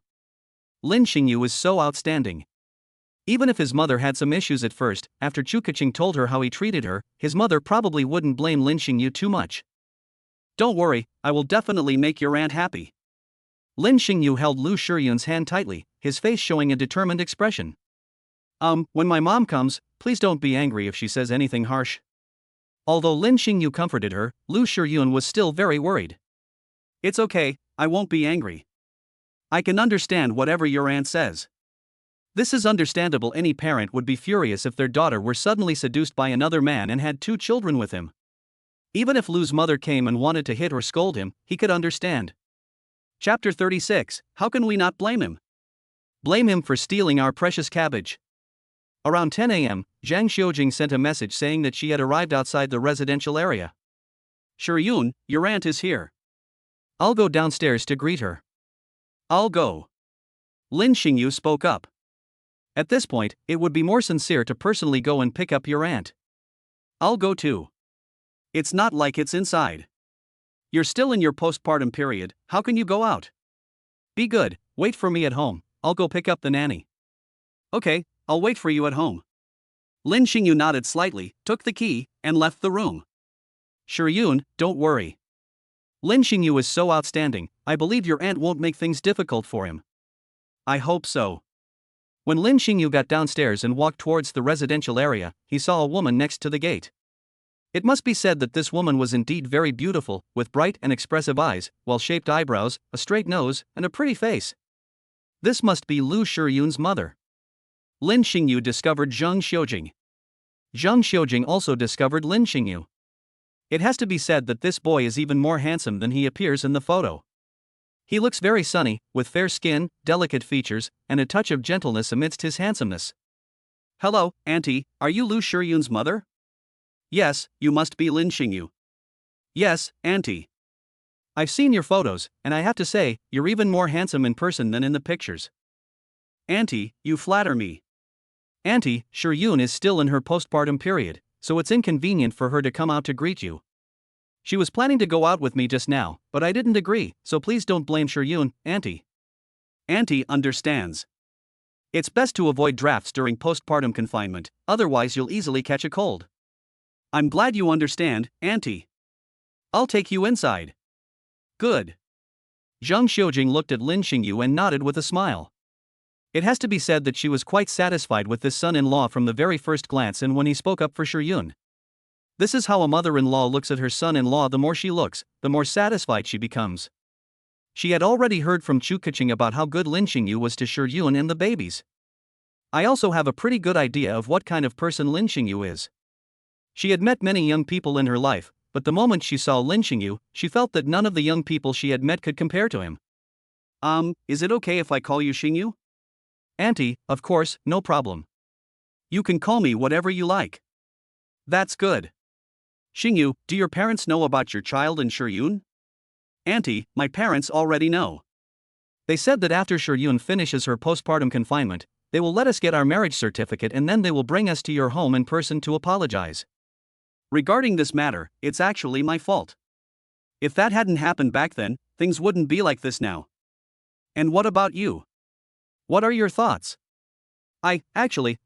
Lin Xingyu is so outstanding. Even if his mother had some issues at first, after Chu Keqing told her how he treated her, his mother probably wouldn't blame Lin Xingyu too much. Don't worry, I will definitely make your aunt happy. Lin Xingyu held Lu Shiyun's hand tightly, his face showing a determined expression. When my mom comes, please don't be angry if she says anything harsh. Although Lin Xingyu comforted her, Lu Shiyun was still very worried. It's okay, I won't be angry. I can understand whatever your aunt says. This is understandable. Any parent would be furious if their daughter were suddenly seduced by another man and had 2 children with him. Even if Lu's mother came and wanted to hit or scold him, he could understand. Chapter 36. How can we not blame him? Blame him for stealing our precious cabbage. Around 10 a.m., Zhang Xiujing sent a message saying that she had arrived outside the residential area. Shiyun, your aunt is here. I'll go downstairs to greet her. I'll go. Lin Xingyu spoke up. At this point, it would be more sincere to personally go and pick up your aunt. I'll go too. It's not like it's inside. You're still in your postpartum period, how can you go out? Be good, wait for me at home, I'll go pick up the nanny. Okay, I'll wait for you at home. Lin Xingyu nodded slightly, took the key, and left the room. Shiyun, don't worry. Lin Xingyu is so outstanding, I believe your aunt won't make things difficult for him. I hope so. When Lin Xingyu got downstairs and walked towards the residential area, he saw a woman next to the gate. It must be said that this woman was indeed very beautiful, with bright and expressive eyes, well-shaped eyebrows, a straight nose, and a pretty face. This must be Lu Shiyun's mother. Lin Xingyu discovered Zhang Xiujing. Zhang Xiujing also discovered Lin Xingyu. It has to be said that this boy is even more handsome than he appears in the photo. He looks very sunny, with fair skin, delicate features, and a touch of gentleness amidst his handsomeness. Hello, Auntie, are you Lu Shiyun's mother? Yes, you must be Lin Xingyu. Yes, Auntie. I've seen your photos, and I have to say, you're even more handsome in person than in the pictures. Auntie, you flatter me. Auntie, Shiyun is still in her postpartum period, so it's inconvenient for her to come out to greet you. She was planning to go out with me just now, but I didn't agree, so please don't blame Shiyun, Auntie. Auntie understands. It's best to avoid drafts during postpartum confinement, otherwise you'll easily catch a cold. I'm glad you understand, Auntie. I'll take you inside. Good. Zhang Xiujing looked at Lin Xingyu and nodded with a smile. It has to be said that she was quite satisfied with this son-in-law from the very first glance and when he spoke up for Shiyun. This is how a mother-in-law looks at her son-in-law. The more she looks, the more satisfied she becomes. She had already heard from Chu Keqing about how good Lin Xingyu was to Shiyun and the babies. I also have a pretty good idea of what kind of person Lin Xingyu is. She had met many young people in her life, but the moment she saw Lin Xingyu, she felt that none of the young people she had met could compare to him. Is it okay if I call you Xingyu? Auntie, of course, no problem. You can call me whatever you like. That's good. Xingyu, do your parents know about your child and Shiyun? Auntie, my parents already know. They said that after Shiyun finishes her postpartum confinement, they will let us get our marriage certificate and then they will bring us to your home in person to apologize. Regarding this matter, it's actually my fault. If that hadn't happened back then, things wouldn't be like this now. And what about you? What are your thoughts? I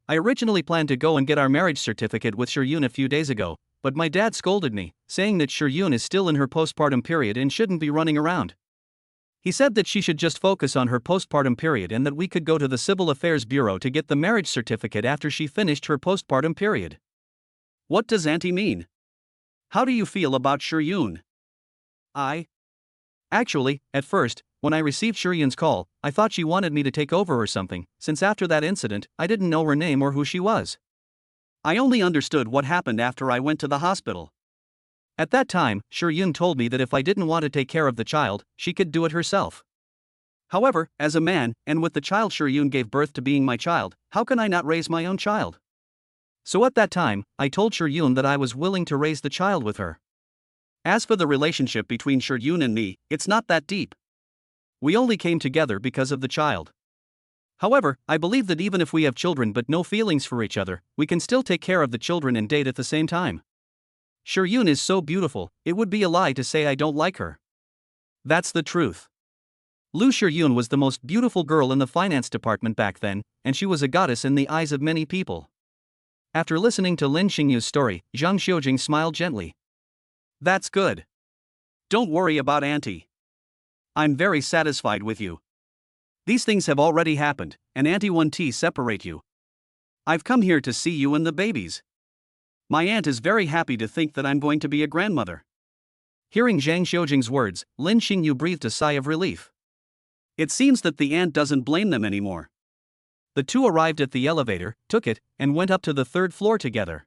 originally planned to go and get our marriage certificate with Shiyun a few days ago, but my dad scolded me, saying that Shiyun is still in her postpartum period and shouldn't be running around. He said that she should just focus on her postpartum period and that we could go to the Civil Affairs Bureau to get the marriage certificate after she finished her postpartum period. What does Auntie mean? How do you feel about Shiyun? Actually, at first, when I received Shiyun's call, I thought she wanted me to take over or something, since after that incident, I didn't know her name or who she was. I only understood what happened after I went to the hospital. At that time, Shiyun told me that if I didn't want to take care of the child, she could do it herself. However, as a man, and with the child Shiyun gave birth to being my child, how can I not raise my own child? So at that time, I told Shiyun that I was willing to raise the child with her. As for the relationship between Shiyun and me, it's not that deep. We only came together because of the child. However, I believe that even if we have children but no feelings for each other, we can still take care of the children and date at the same time. Shiyun is so beautiful, it would be a lie to say I don't like her. That's the truth. Lu Shiyun was the most beautiful girl in the finance department back then, and she was a goddess in the eyes of many people. After listening to Lin Xingyu's story, Zhang Xiujing smiled gently. That's good. Don't worry about Auntie. I'm very satisfied with you. These things have already happened, and Auntie won't separate you. I've come here to see you and the babies. My aunt is very happy to think that I'm going to be a grandmother. Hearing Zhang Xiujing's words, Lin Xingyu breathed a sigh of relief. It seems that the aunt doesn't blame them anymore. The two arrived at the elevator, took it, and went up to the third floor together.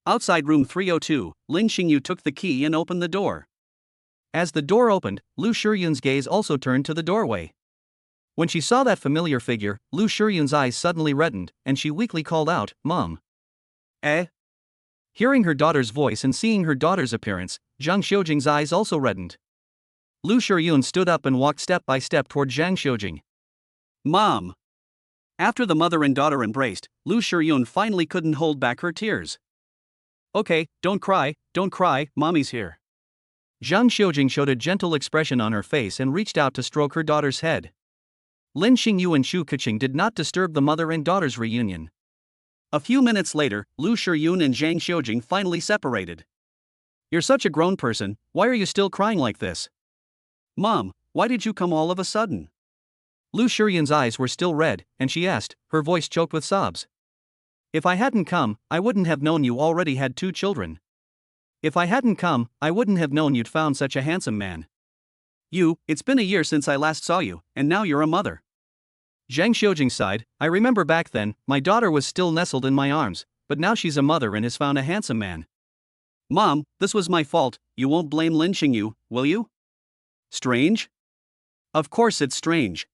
Outside room 302, Lin Xingyu took the key and opened the door. As the door opened, Lu Shiyun's gaze also turned to the doorway. When she saw that familiar figure, Lu Shiyun's eyes suddenly reddened, and she weakly called out, "Mom." Eh? Hearing her daughter's voice and seeing her daughter's appearance, Zhang Xiujing's eyes also reddened. Lu Shiyun stood up and walked step by step toward Zhang Xiujing. Mom. After the mother and daughter embraced, Lu Shiyun finally couldn't hold back her tears. Okay, don't cry, mommy's here. Zhang Xiujing showed a gentle expression on her face and reached out to stroke her daughter's head. Lin Xingyu and Shu Keqing did not disturb the mother and daughter's reunion. A few minutes later, Lu Shiyun and Zhang Xiujing finally separated. You're such a grown person, why are you still crying like this? Mom, why did you come all of a sudden? Lu Shiyun's eyes were still red, and she asked, her voice choked with sobs. If I hadn't come, I wouldn't have known you already had 2 children. If I hadn't come, I wouldn't have known you'd found such a handsome man. It's been a year since I last saw you, and now you're a mother. Zhang Xiujing sighed. I remember back then, my daughter was still nestled in my arms, but now she's a mother and has found a handsome man. Mom, this was my fault, you won't blame Lin Xingyu, will you? Strange? Of course it's strange.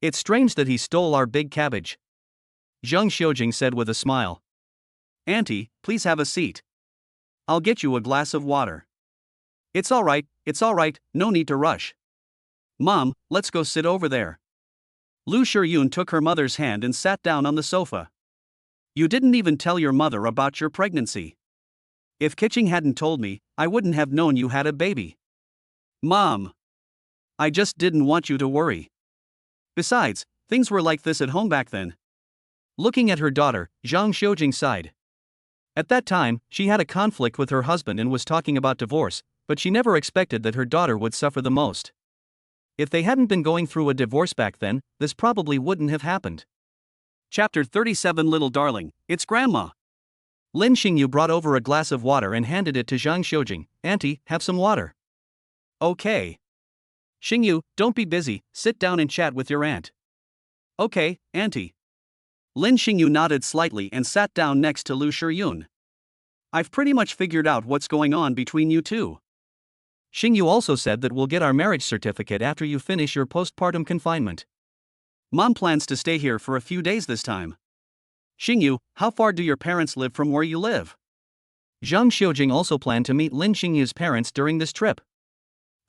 It's strange that he stole our big cabbage. Zhang Xiujing said with a smile. Auntie, please have a seat. I'll get you a glass of water. It's all right, no need to rush. Mom, let's go sit over there. Lu Shiyun took her mother's hand and sat down on the sofa. You didn't even tell your mother about your pregnancy. If Keqing hadn't told me, I wouldn't have known you had a baby. Mom. I just didn't want you to worry. Besides, things were like this at home back then. Looking at her daughter, Zhang Xiujing sighed. At that time, she had a conflict with her husband and was talking about divorce, but she never expected that her daughter would suffer the most. If they hadn't been going through a divorce back then, this probably wouldn't have happened. Chapter 37 Little darling, it's Grandma. Lin Xingyu brought over a glass of water and handed it to Zhang Xiujing. Auntie, have some water. Okay. Xingyu, don't be busy, sit down and chat with your aunt. Okay, Auntie. Lin Xingyu nodded slightly and sat down next to Lu Shiyun. I've pretty much figured out what's going on between you two. Xingyu also said that we'll get our marriage certificate after you finish your postpartum confinement. Mom plans to stay here for a few days this time. Xingyu, how far do your parents live from where you live? Zhang Xiujing also planned to meet Lin Xingyu's parents during this trip.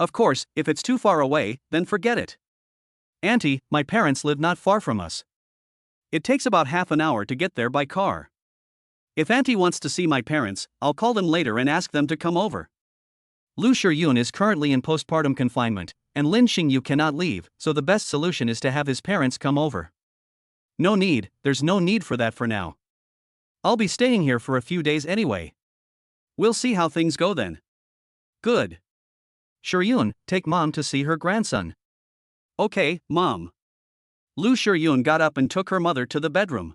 Of course, if it's too far away, then forget it. Auntie, my parents live not far from us. It takes about half an hour to get there by car. If Auntie wants to see my parents, I'll call them later and ask them to come over. Lu Shiyun is currently in postpartum confinement, and Lin Xingyu cannot leave, so the best solution is to have his parents come over. There's no need for that for now. I'll be staying here for a few days anyway. We'll see how things go then. Good. Shiyun, take Mom to see her grandson. Okay, Mom. Lu Shiyun got up and took her mother to the bedroom.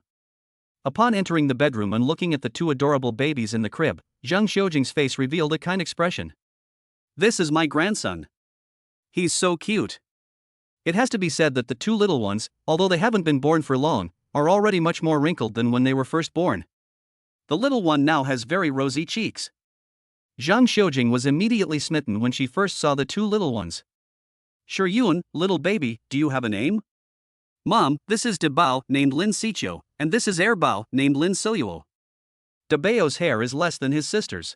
Upon entering the bedroom and looking at the 2 adorable babies in the crib, Zhang Xiujing's face revealed a kind expression. This is my grandson. He's so cute. It has to be said that the 2 little ones, although they haven't been born for long, are already much more wrinkled than when they were first born. The little one now has very rosy cheeks. Zhang Xiujing was immediately smitten when she first saw the 2 little ones. Shiyun, little baby, do you have a name? Mom, this is Debao, named Lin Xiqiu, and this is Erbao, named Lin Siluo. Debao's hair is less than his sister's.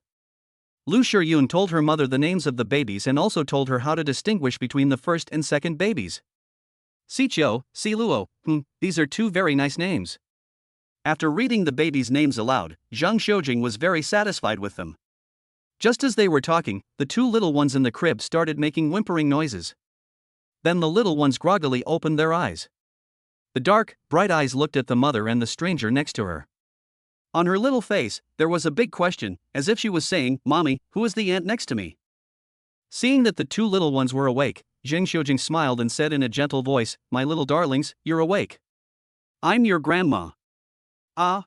Lu Shiyun told her mother the names of the babies and also told her how to distinguish between the first and second babies. Xiqiu, Siluo, these are 2 very nice names. After reading the babies' names aloud, Zhang Xiujing was very satisfied with them. Just as they were talking, the 2 little ones in the crib started making whimpering noises. Then the little ones groggily opened their eyes. The dark, bright eyes looked at the mother and the stranger next to her. On her little face, there was a big question, as if she was saying, Mommy, who is the aunt next to me? Seeing that the 2 little ones were awake, Zhang Xiujing smiled and said in a gentle voice, My little darlings, you're awake. I'm your grandma. Ah.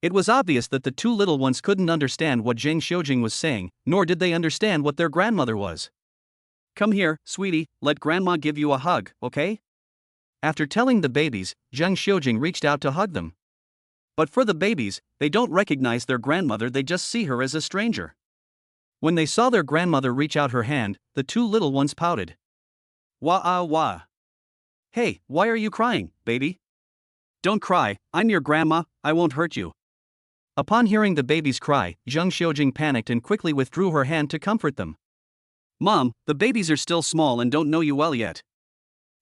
It was obvious that the two little ones couldn't understand what Zheng Xiujing was saying, nor did they understand what their grandmother was. Come here, sweetie, let grandma give you a hug, okay? After telling the babies, Zheng Xiujing reached out to hug them. But for the babies, they don't recognize their grandmother, they just see her as a stranger. When they saw their grandmother reach out her hand, the two little ones pouted. Wah. Hey, why are you crying, baby? Don't cry, I'm your grandma, I won't hurt you. Upon hearing the babies cry, Zheng Xiujing panicked and quickly withdrew her hand to comfort them. Mom, the babies are still small and don't know you well yet.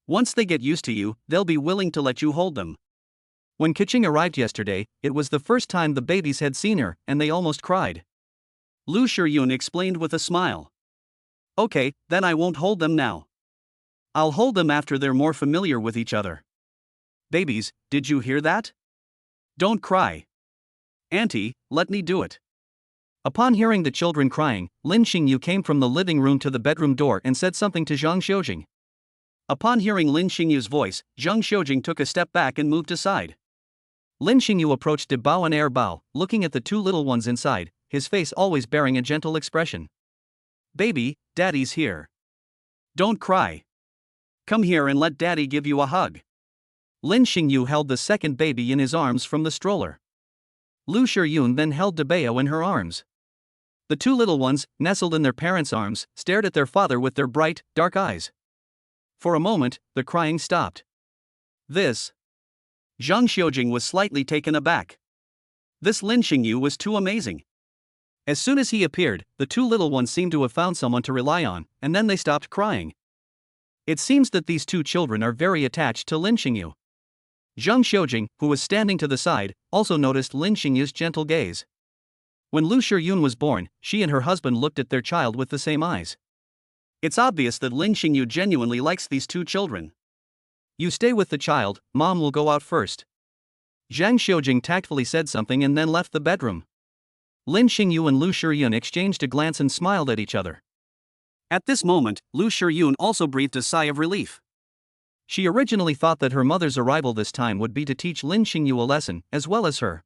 Once they get used to you, they'll be willing to let you hold them. When Keqing arrived yesterday, it was the first time the babies had seen her, and they almost cried. Lu Shiyun explained with a smile. Okay, then I won't hold them now. I'll hold them after they're more familiar with each other. Babies, did you hear that? Don't cry. Auntie, let me do it. Upon hearing the children crying, Lin Xingyu came from the living room to the bedroom door and said something to Zhang Xiujing. Upon hearing Lin Xingyu's voice, Zhang Xiujing took a step back and moved aside. Lin Xingyu approached De Bao and Er Bao, looking at the two little ones inside, his face always bearing a gentle expression. Baby, daddy's here. Don't cry. Come here and let daddy give you a hug. Lin Xingyu held the second baby in his arms from the stroller. Lu Shiyun then held De Bao in her arms. The two little ones, nestled in their parents' arms, stared at their father with their bright, dark eyes. For a moment, the crying stopped. Zhang Xiujing was slightly taken aback. This Lin Xingyu was too amazing. As soon as he appeared, the two little ones seemed to have found someone to rely on, and then they stopped crying. It seems that these two children are very attached to Lin Xingyu. Zhang Xiujing, who was standing to the side, also noticed Lin Xingyu's gentle gaze. When Lu Shiyun was born, she and her husband looked at their child with the same eyes. It's obvious that Lin Xingyu genuinely likes these two children. You stay with the child, mom will go out first. Zhang Xiujing tactfully said something and then left the bedroom. Lin Xingyu and Lu Shiyun exchanged a glance and smiled at each other. At this moment, Lu Shiyun also breathed a sigh of relief. She originally thought that her mother's arrival this time would be to teach Lin Xingyu a lesson, as well as her.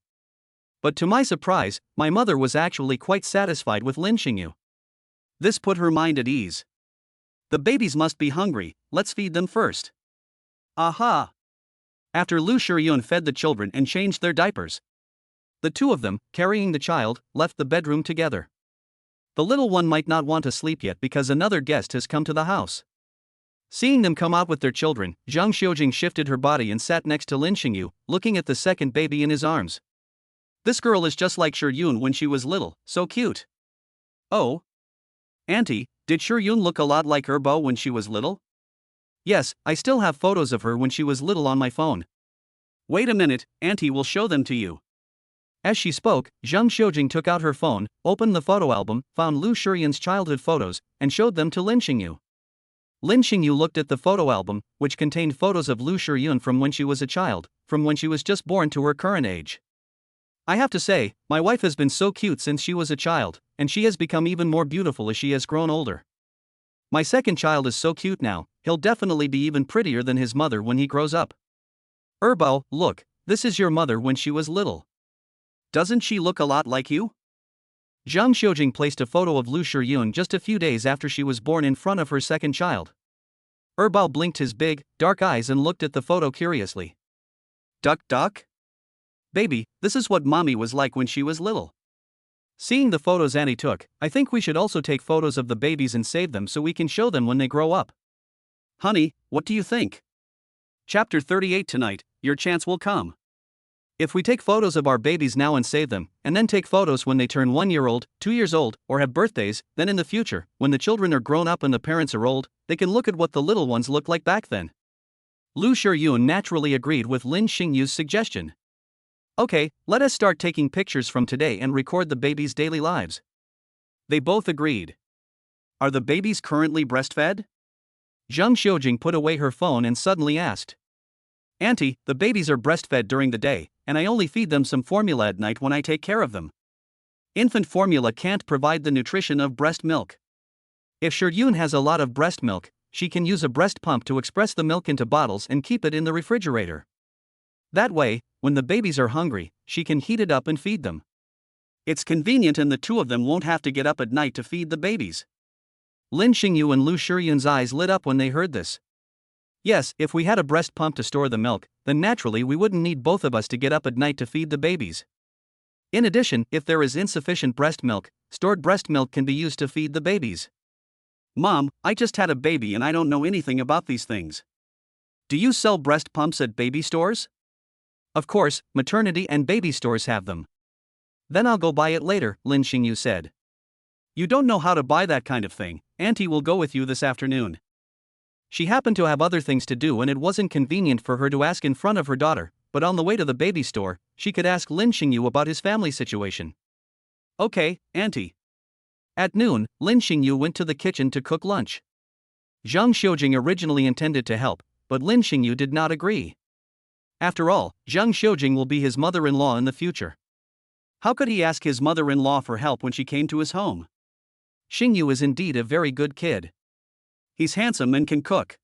But to my surprise, my mother was actually quite satisfied with Lin Xingyu. This put her mind at ease. The babies must be hungry, let's feed them first. Aha! After Lu Shiyun fed the children and changed their diapers, the two of them, carrying the child, left the bedroom together. The little one might not want to sleep yet because another guest has come to the house. Seeing them come out with their children, Zhang Xiujing shifted her body and sat next to Lin Xingyu, looking at the second baby in his arms. This girl is just like Shiyun when she was little, so cute. Oh. Auntie, did Shiyun look a lot like Erbo when she was little? Yes, I still have photos of her when she was little on my phone. Wait a minute, Auntie will show them to you. As she spoke, Zhang Xiujing took out her phone, opened the photo album, found Lu Shiyun's childhood photos, and showed them to Lin Xingyu. Lin Xingyu looked at the photo album, which contained photos of Lu Shiyun from when she was a child, from when she was just born to her current age. I have to say, my wife has been so cute since she was a child, and she has become even more beautiful as she has grown older. My second child is so cute now, he'll definitely be even prettier than his mother when he grows up. Erbo, look, this is your mother when she was little. Doesn't she look a lot like you? Zhang Xiujing placed a photo of Lu Shiyun just a few days after she was born in front of her second child. Erbo blinked his big, dark eyes and looked at the photo curiously. Duck? Baby, this is what mommy was like when she was little. Seeing the photos Annie took, I think we should also take photos of the babies and save them so we can show them when they grow up. Honey, what do you think? Chapter 38 tonight, your chance will come. If we take photos of our babies now and save them, and then take photos when they turn 1 year old, 2 years old, or have birthdays, then in the future, when the children are grown up and the parents are old, they can look at what the little ones looked like back then. Lu Shiyun naturally agreed with Lin Xingyu's suggestion. Okay, let us start taking pictures from today and record the babies' daily lives. They both agreed. Are the babies currently breastfed? Zhang Xiujing put away her phone and suddenly asked. Auntie, the babies are breastfed during the day, and I only feed them some formula at night when I take care of them. Infant formula can't provide the nutrition of breast milk. If Shiyun has a lot of breast milk, she can use a breast pump to express the milk into bottles and keep it in the refrigerator. That way, when the babies are hungry, she can heat it up and feed them. It's convenient and the two of them won't have to get up at night to feed the babies. Lin Xingyu and Lu Shiyun's eyes lit up when they heard this. Yes, if we had a breast pump to store the milk, then naturally we wouldn't need both of us to get up at night to feed the babies. In addition, if there is insufficient breast milk, stored breast milk can be used to feed the babies. Mom, I just had a baby and I don't know anything about these things. Do you sell breast pumps at baby stores? Of course, maternity and baby stores have them. Then I'll go buy it later, Lin Xingyu said. You don't know how to buy that kind of thing. Auntie will go with you this afternoon. She happened to have other things to do and it wasn't convenient for her to ask in front of her daughter, but on the way to the baby store, she could ask Lin Xingyu about his family situation. Okay, Auntie. At noon, Lin Xingyu went to the kitchen to cook lunch. Zhang Xiujing originally intended to help, but Lin Xingyu did not agree. After all, Zhang Xiujing will be his mother-in-law in the future. How could he ask his mother-in-law for help when she came to his home? Xingyu is indeed a very good kid. He's handsome and can cook.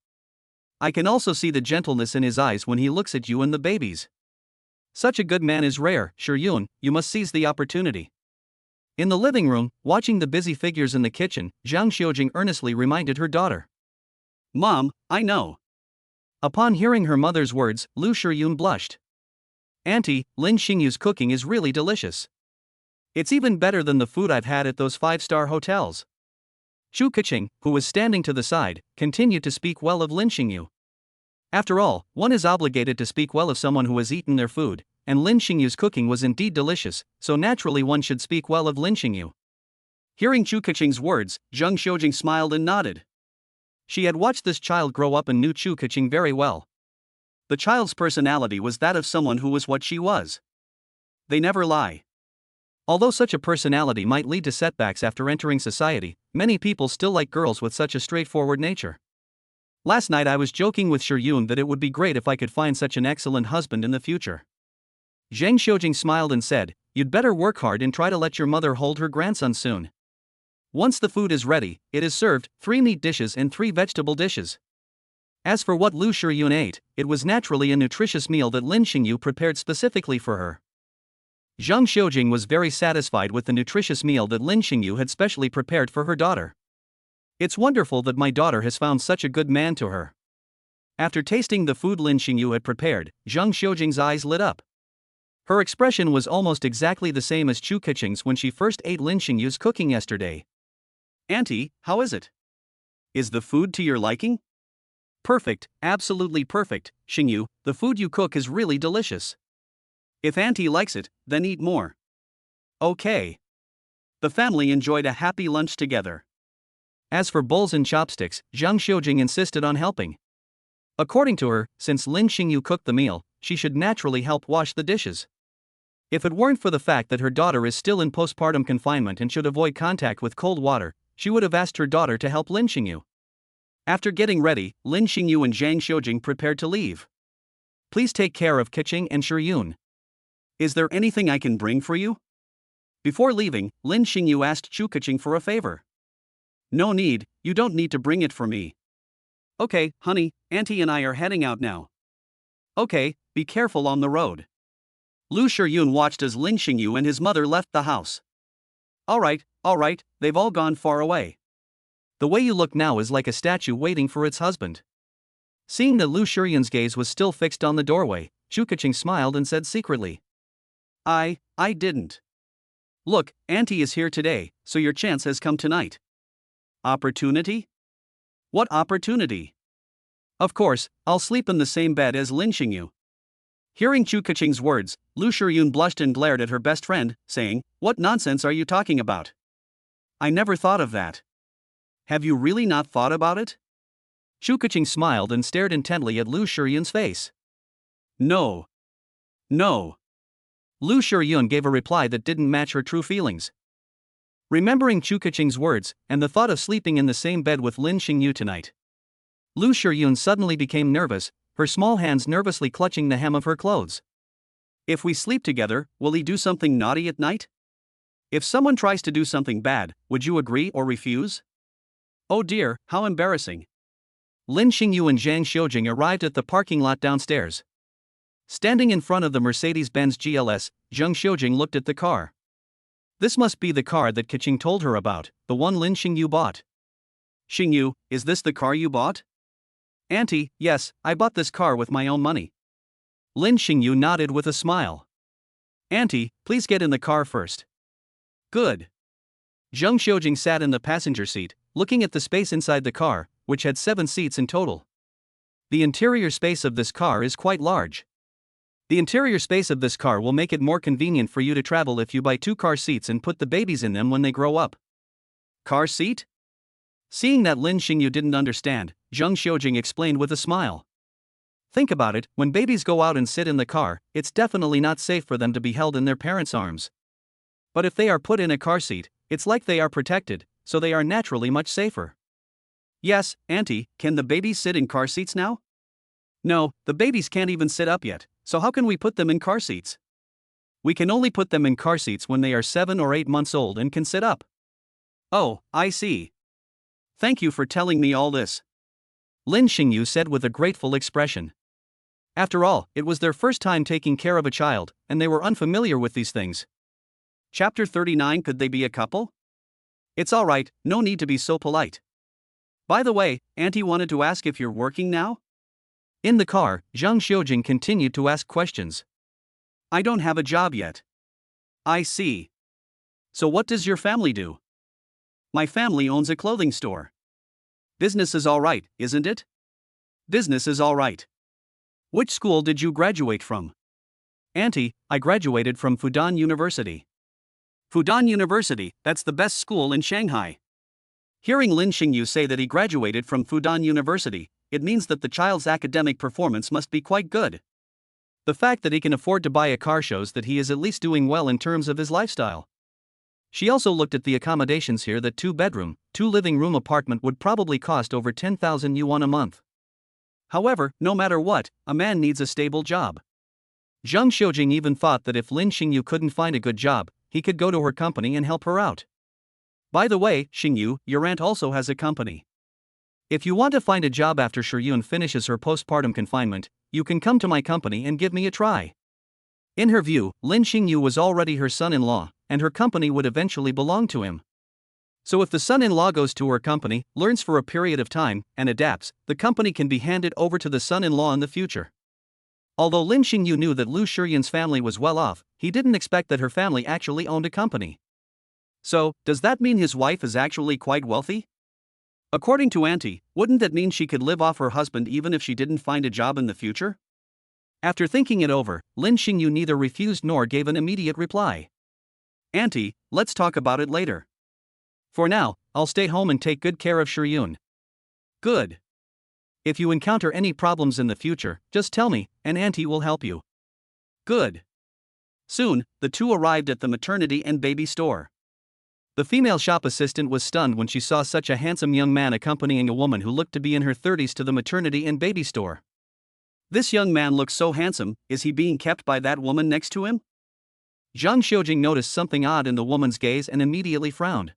I can also see the gentleness in his eyes when he looks at you and the babies. Such a good man is rare, Shiyun, you must seize the opportunity. In the living room, watching the busy figures in the kitchen, Zhang Xiujing earnestly reminded her daughter. Mom, I know. Upon hearing her mother's words, Lu Shiyun blushed. Auntie, Lin Xingyu's cooking is really delicious. It's even better than the food I've had at those 5-star hotels. Chu Keqing, who was standing to the side, continued to speak well of Lin Xingyu. After all, one is obligated to speak well of someone who has eaten their food, and Lin Xingyu's cooking was indeed delicious, so naturally one should speak well of Lin Xingyu. Hearing Chu Keqing's words, Zhang Xiujing smiled and nodded. She had watched this child grow up and knew Chu Keqing very well. The child's personality was that of someone who was what she was. They never lie. Although such a personality might lead to setbacks after entering society, many people still like girls with such a straightforward nature. Last night I was joking with Shiyun that it would be great if I could find such an excellent husband in the future. Zhang Xiujing smiled and said, you'd better work hard and try to let your mother hold her grandson soon. Once the food is ready, it is served, 3 meat dishes and 3 vegetable dishes. As for what Lu Shiyun ate, it was naturally a nutritious meal that Lin Xingyu prepared specifically for her. Zhang Xiujing was very satisfied with the nutritious meal that Lin Xingyu had specially prepared for her daughter. It's wonderful that my daughter has found such a good man to her. After tasting the food Lin Xingyu had prepared, Zhang Xiujing's eyes lit up. Her expression was almost exactly the same as Chu Keqing's when she first ate Lin Xingyu's cooking yesterday. Auntie, how is it? Is the food to your liking? Perfect, absolutely perfect, Xingyu, the food you cook is really delicious. If Auntie likes it, then eat more. Okay. The family enjoyed a happy lunch together. As for bowls and chopsticks, Zhang Xiujing insisted on helping. According to her, since Lin Xingyu cooked the meal, she should naturally help wash the dishes. If it weren't for the fact that her daughter is still in postpartum confinement and should avoid contact with cold water, she would have asked her daughter to help Lin Xingyu. After getting ready, Lin Xingyu and Zhang Xiujing prepared to leave. Please take care of Keqing and Shiyun. Is there anything I can bring for you? Before leaving, Lin Xingyu asked Chu Keqing for a favor. No need, you don't need to bring it for me. Okay, honey, Auntie and I are heading out now. Okay, be careful on the road. Lu Shiyun watched as Lin Xingyu and his mother left the house. Alright, they've all gone far away. The way you look now is like a statue waiting for its husband. Seeing that Lu Shiyun's gaze was still fixed on the doorway, Chu Keqing smiled and said secretly. I didn't. Look, Auntie is here today, so your chance has come tonight. Opportunity? What opportunity? Of course, I'll sleep in the same bed as Lin Xingyu. Hearing Chu Keqing's words, Lu Shiyun blushed and glared at her best friend, saying, What nonsense are you talking about? I never thought of that. Have you really not thought about it? Chu Keqing smiled and stared intently at Lu Shiyun's face. No. Lu Shiyun gave a reply that didn't match her true feelings. Remembering Chu Keqing's words, and the thought of sleeping in the same bed with Lin Xingyu tonight, Lu Shiyun suddenly became nervous, her small hands nervously clutching the hem of her clothes. If we sleep together, will he do something naughty at night? If someone tries to do something bad, would you agree or refuse? Oh dear, how embarrassing. Lin Xingyu and Zhang Xiujing arrived at the parking lot downstairs. Standing in front of the Mercedes-Benz GLS, Zheng Xiujing looked at the car. This must be the car that Keqing told her about, the one Lin Xingyu bought. Xingyu, is this the car you bought? Auntie, yes, I bought this car with my own money. Lin Xingyu nodded with a smile. Auntie, please get in the car first. Good. Zheng Xiujing sat in the passenger seat, looking at the space inside the car, which had 7 seats in total. The interior space of this car is quite large. The interior space of this car will make it more convenient for you to travel if you buy 2 car seats and put the babies in them when they grow up. Car seat? Seeing that Lin Xingyu didn't understand, Zheng Xiujing explained with a smile. Think about it, when babies go out and sit in the car, it's definitely not safe for them to be held in their parents' arms. But if they are put in a car seat, it's like they are protected, so they are naturally much safer. Yes, Auntie, can the babies sit in car seats now? No, the babies can't even sit up yet, so how can we put them in car seats? We can only put them in car seats when they are 7 or 8 months old and can sit up. Oh, I see. Thank you for telling me all this, Lin Xingyu said with a grateful expression. After all, it was their first time taking care of a child, and they were unfamiliar with these things. Chapter 39. Could they be a couple? It's alright, no need to be so polite. By the way, Auntie wanted to ask if you're working now? In the car, Zheng Xiujing continued to ask questions. I don't have a job yet. I see. So what does your family do? My family owns a clothing store. Business is alright, isn't it? Business is alright. Which school did you graduate from? Auntie, I graduated from Fudan University. Fudan University, that's the best school in Shanghai. Hearing Lin Xingyu say that he graduated from Fudan University, it means that the child's academic performance must be quite good. The fact that he can afford to buy a car shows that he is at least doing well in terms of his lifestyle. She also looked at the accommodations here. That 2-bedroom, 2-living-room apartment would probably cost over 10,000 yuan a month. However, no matter what, a man needs a stable job. Zheng Xiujing even thought that if Lin Xingyu couldn't find a good job, he could go to her company and help her out. By the way, Xingyu, your aunt also has a company. If you want to find a job after Shiyun finishes her postpartum confinement, you can come to my company and give me a try. In her view, Lin Xingyu was already her son-in-law, and her company would eventually belong to him. So if the son-in-law goes to her company, learns for a period of time, and adapts, the company can be handed over to the son-in-law in the future. Although Lin Xingyu knew that Lu Shiyun's family was well off, he didn't expect that her family actually owned a company. So, does that mean his wife is actually quite wealthy? According to Auntie, wouldn't that mean she could live off her husband even if she didn't find a job in the future? After thinking it over, Lin Xingyu neither refused nor gave an immediate reply. Auntie, let's talk about it later. For now, I'll stay home and take good care of Shiyun. Good. If you encounter any problems in the future, just tell me, and Auntie will help you. Good. Soon, the two arrived at the maternity and baby store. The female shop assistant was stunned when she saw such a handsome young man accompanying a woman who looked to be in her 30s to the maternity and baby store. This young man looks so handsome, is he being kept by that woman next to him? Zheng Xiujing noticed something odd in the woman's gaze and immediately frowned.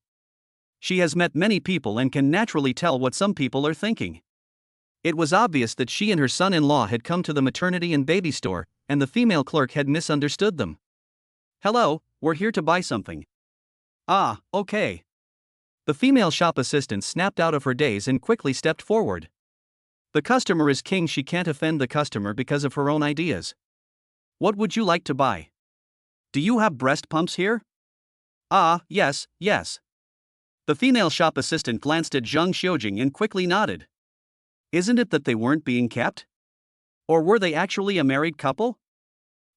She has met many people and can naturally tell what some people are thinking. It was obvious that she and her son-in-law had come to the maternity and baby store, and the female clerk had misunderstood them. Hello, we're here to buy something. Ah, okay. The female shop assistant snapped out of her daze and quickly stepped forward. The customer is king. She can't offend the customer because of her own ideas. What would you like to buy? Do you have breast pumps here? Ah, yes, yes. The female shop assistant glanced at Zheng Xiujing and quickly nodded. Isn't it that they weren't being kept? Or were they actually a married couple?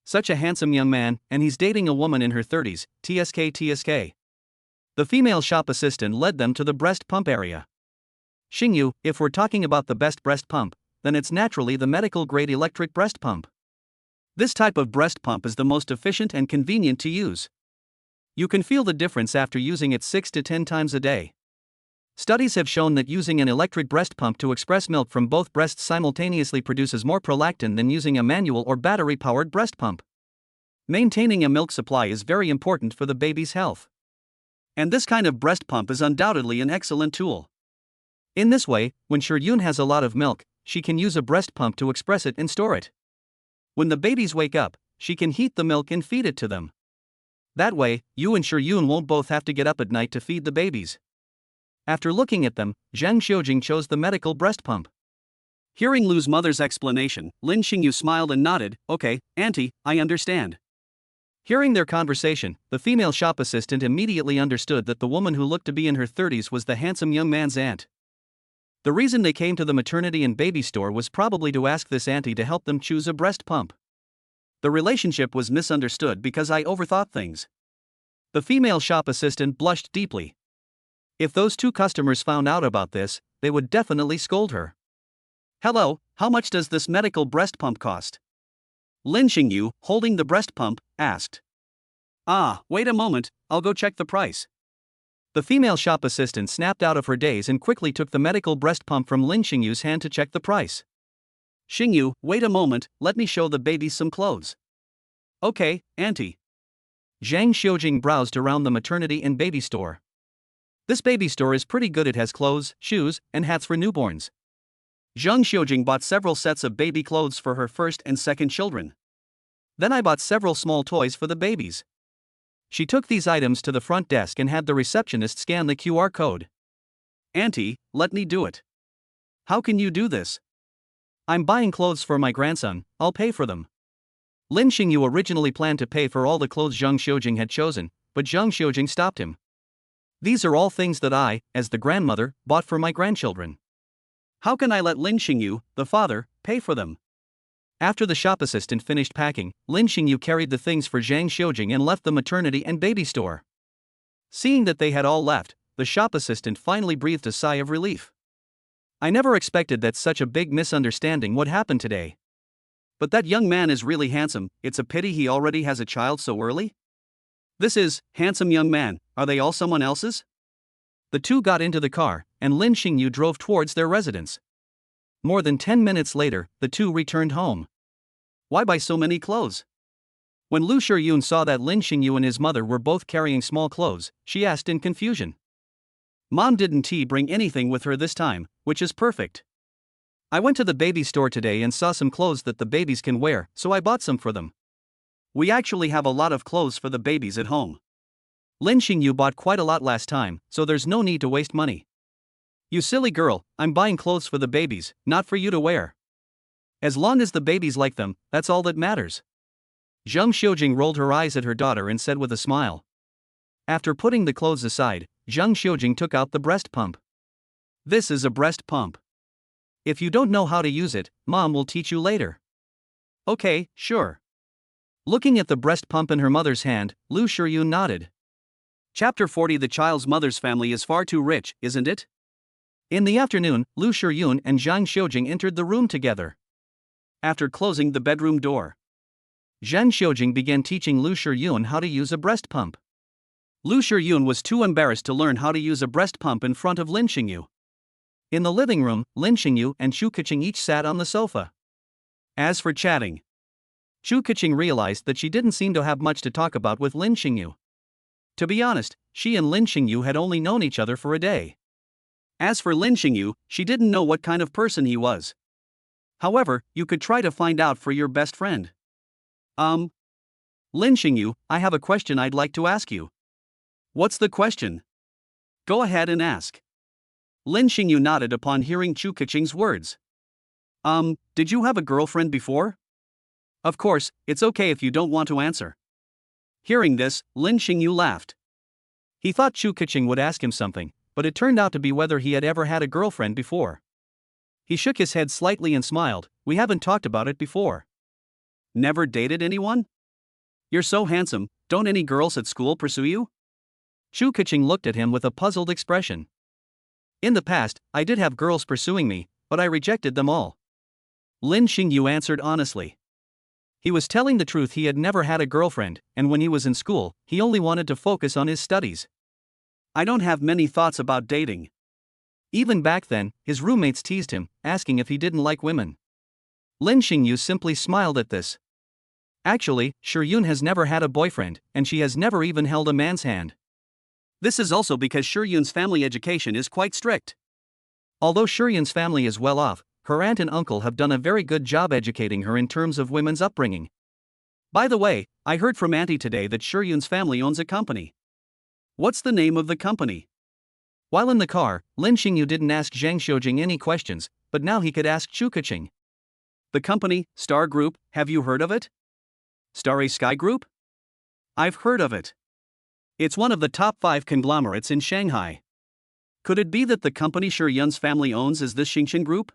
Such a handsome young man, and he's dating a woman in her 30s, TSK. The female shop assistant led them to the breast pump area. Xingyu, if we're talking about the best breast pump, then it's naturally the medical-grade electric breast pump. This type of breast pump is the most efficient and convenient to use. You can feel the difference after using it 6 to 10 times a day. Studies have shown that using an electric breast pump to express milk from both breasts simultaneously produces more prolactin than using a manual or battery-powered breast pump. Maintaining a milk supply is very important for the baby's health. And this kind of breast pump is undoubtedly an excellent tool. In this way, when Shiyun has a lot of milk, she can use a breast pump to express it and store it. When the babies wake up, she can heat the milk and feed it to them. That way, you and Yun won't both have to get up at night to feed the babies. After looking at them, Zhang Xiujing chose the medical breast pump. Hearing Lu's mother's explanation, Lin Xingyu smiled and nodded. Okay, auntie, I understand. Hearing their conversation, the female shop assistant immediately understood that the woman who looked to be in her 30s was the handsome young man's aunt. The reason they came to the maternity and baby store was probably to ask this auntie to help them choose a breast pump. The relationship was misunderstood because I overthought things. The female shop assistant blushed deeply. If those two customers found out about this, they would definitely scold her. Hello, how much does this medical breast pump cost? Lin Xingyu, holding the breast pump, asked. Ah, wait a moment, I'll go check the price. The female shop assistant snapped out of her daze and quickly took the medical breast pump from Lin Xingyu's hand to check the price. Xingyu, wait a moment, let me show the babies some clothes. Okay, auntie. Zhang Xiujing browsed around the maternity and baby store. This baby store is pretty good. It has clothes, shoes, and hats for newborns. Zhang Xiujing bought several sets of baby clothes for her first and second children. Then I bought several small toys for the babies. She took these items to the front desk and had the receptionist scan the QR code. Auntie, let me do it. How can you do this? I'm buying clothes for my grandson, I'll pay for them. Lin Xingyu originally planned to pay for all the clothes Zhang Xiujing had chosen, but Zhang Xiujing stopped him. These are all things that I, as the grandmother, bought for my grandchildren. How can I let Lin Xingyu, the father, pay for them? After the shop assistant finished packing, Lin Xingyu carried the things for Zhang Xiujing and left the maternity and baby store. Seeing that they had all left, the shop assistant finally breathed a sigh of relief. I never expected that such a big misunderstanding would happen today. But that young man is really handsome. It's a pity he already has a child so early. This is, handsome young man, are they all someone else's? The two got into the car, and Lin Xingyu drove towards their residence. More than 10 minutes later, the two returned home. Why buy so many clothes? When Lu Shiyun saw that Lin Xingyu and his mother were both carrying small clothes, she asked in confusion. Mom didn't bring anything with her this time, which is perfect. I went to the baby store today and saw some clothes that the babies can wear, so I bought some for them. We actually have a lot of clothes for the babies at home. Lin Xingyu bought quite a lot last time, so there's no need to waste money. You silly girl, I'm buying clothes for the babies, not for you to wear. As long as the babies like them, that's all that matters. Zhang Xiujing rolled her eyes at her daughter and said with a smile. After putting the clothes aside, Zhang Xiujing took out the breast pump. This is a breast pump. If you don't know how to use it, Mom will teach you later. Okay, sure. Looking at the breast pump in her mother's hand, Lu Shiyun nodded. Chapter 40. The child's mother's family is far too rich, isn't it? In the afternoon, Lu Shiyun and Zhang Xiujing entered the room together. After closing the bedroom door, Zhang Xiujing began teaching Lu Shiyun how to use a breast pump. Lu Shiyun was too embarrassed to learn how to use a breast pump in front of Lin Xingyu. In the living room, Lin Xingyu and Chu Keqing each sat on the sofa. As for chatting, Chu Keqing realized that she didn't seem to have much to talk about with Lin Xingyu. To be honest, she and Lin Xingyu had only known each other for a day. As for Lin Xingyu, she didn't know what kind of person he was. However, you could try to find out for your best friend. Lin Xingyu, I have a question I'd like to ask you. What's the question? Go ahead and ask. Lin Xingyu nodded upon hearing Chu Keqing's words. Did you have a girlfriend before? Of course, it's okay if you don't want to answer. Hearing this, Lin Xingyu laughed. He thought Chu Keqing would ask him something, but it turned out to be whether he had ever had a girlfriend before. He shook his head slightly and smiled. We haven't talked about it before. Never dated anyone? You're so handsome, don't any girls at school pursue you? Chu Keqing looked at him with a puzzled expression. In the past, I did have girls pursuing me, but I rejected them all. Lin Xingyu answered honestly. He was telling the truth. He had never had a girlfriend, and when he was in school, he only wanted to focus on his studies. I don't have many thoughts about dating. Even back then, his roommates teased him, asking if he didn't like women. Lin Xingyu simply smiled at this. Actually, Shiyun has never had a boyfriend, and she has never even held a man's hand. This is also because Shiyun's family education is quite strict. Although Shiyun's family is well off, her aunt and uncle have done a very good job educating her in terms of women's upbringing. By the way, I heard from Auntie today that Shuryun's family owns a company. What's the name of the company? While in the car, Lin Xingyu didn't ask Zhang Xiujing any questions, but now he could ask Chu Keqing. The company, Star Group, have you heard of it? Starry Sky Group? I've heard of it. It's one of the top 5 conglomerates in Shanghai. Could it be that the company Shuryun's family owns is the Xingchen Group?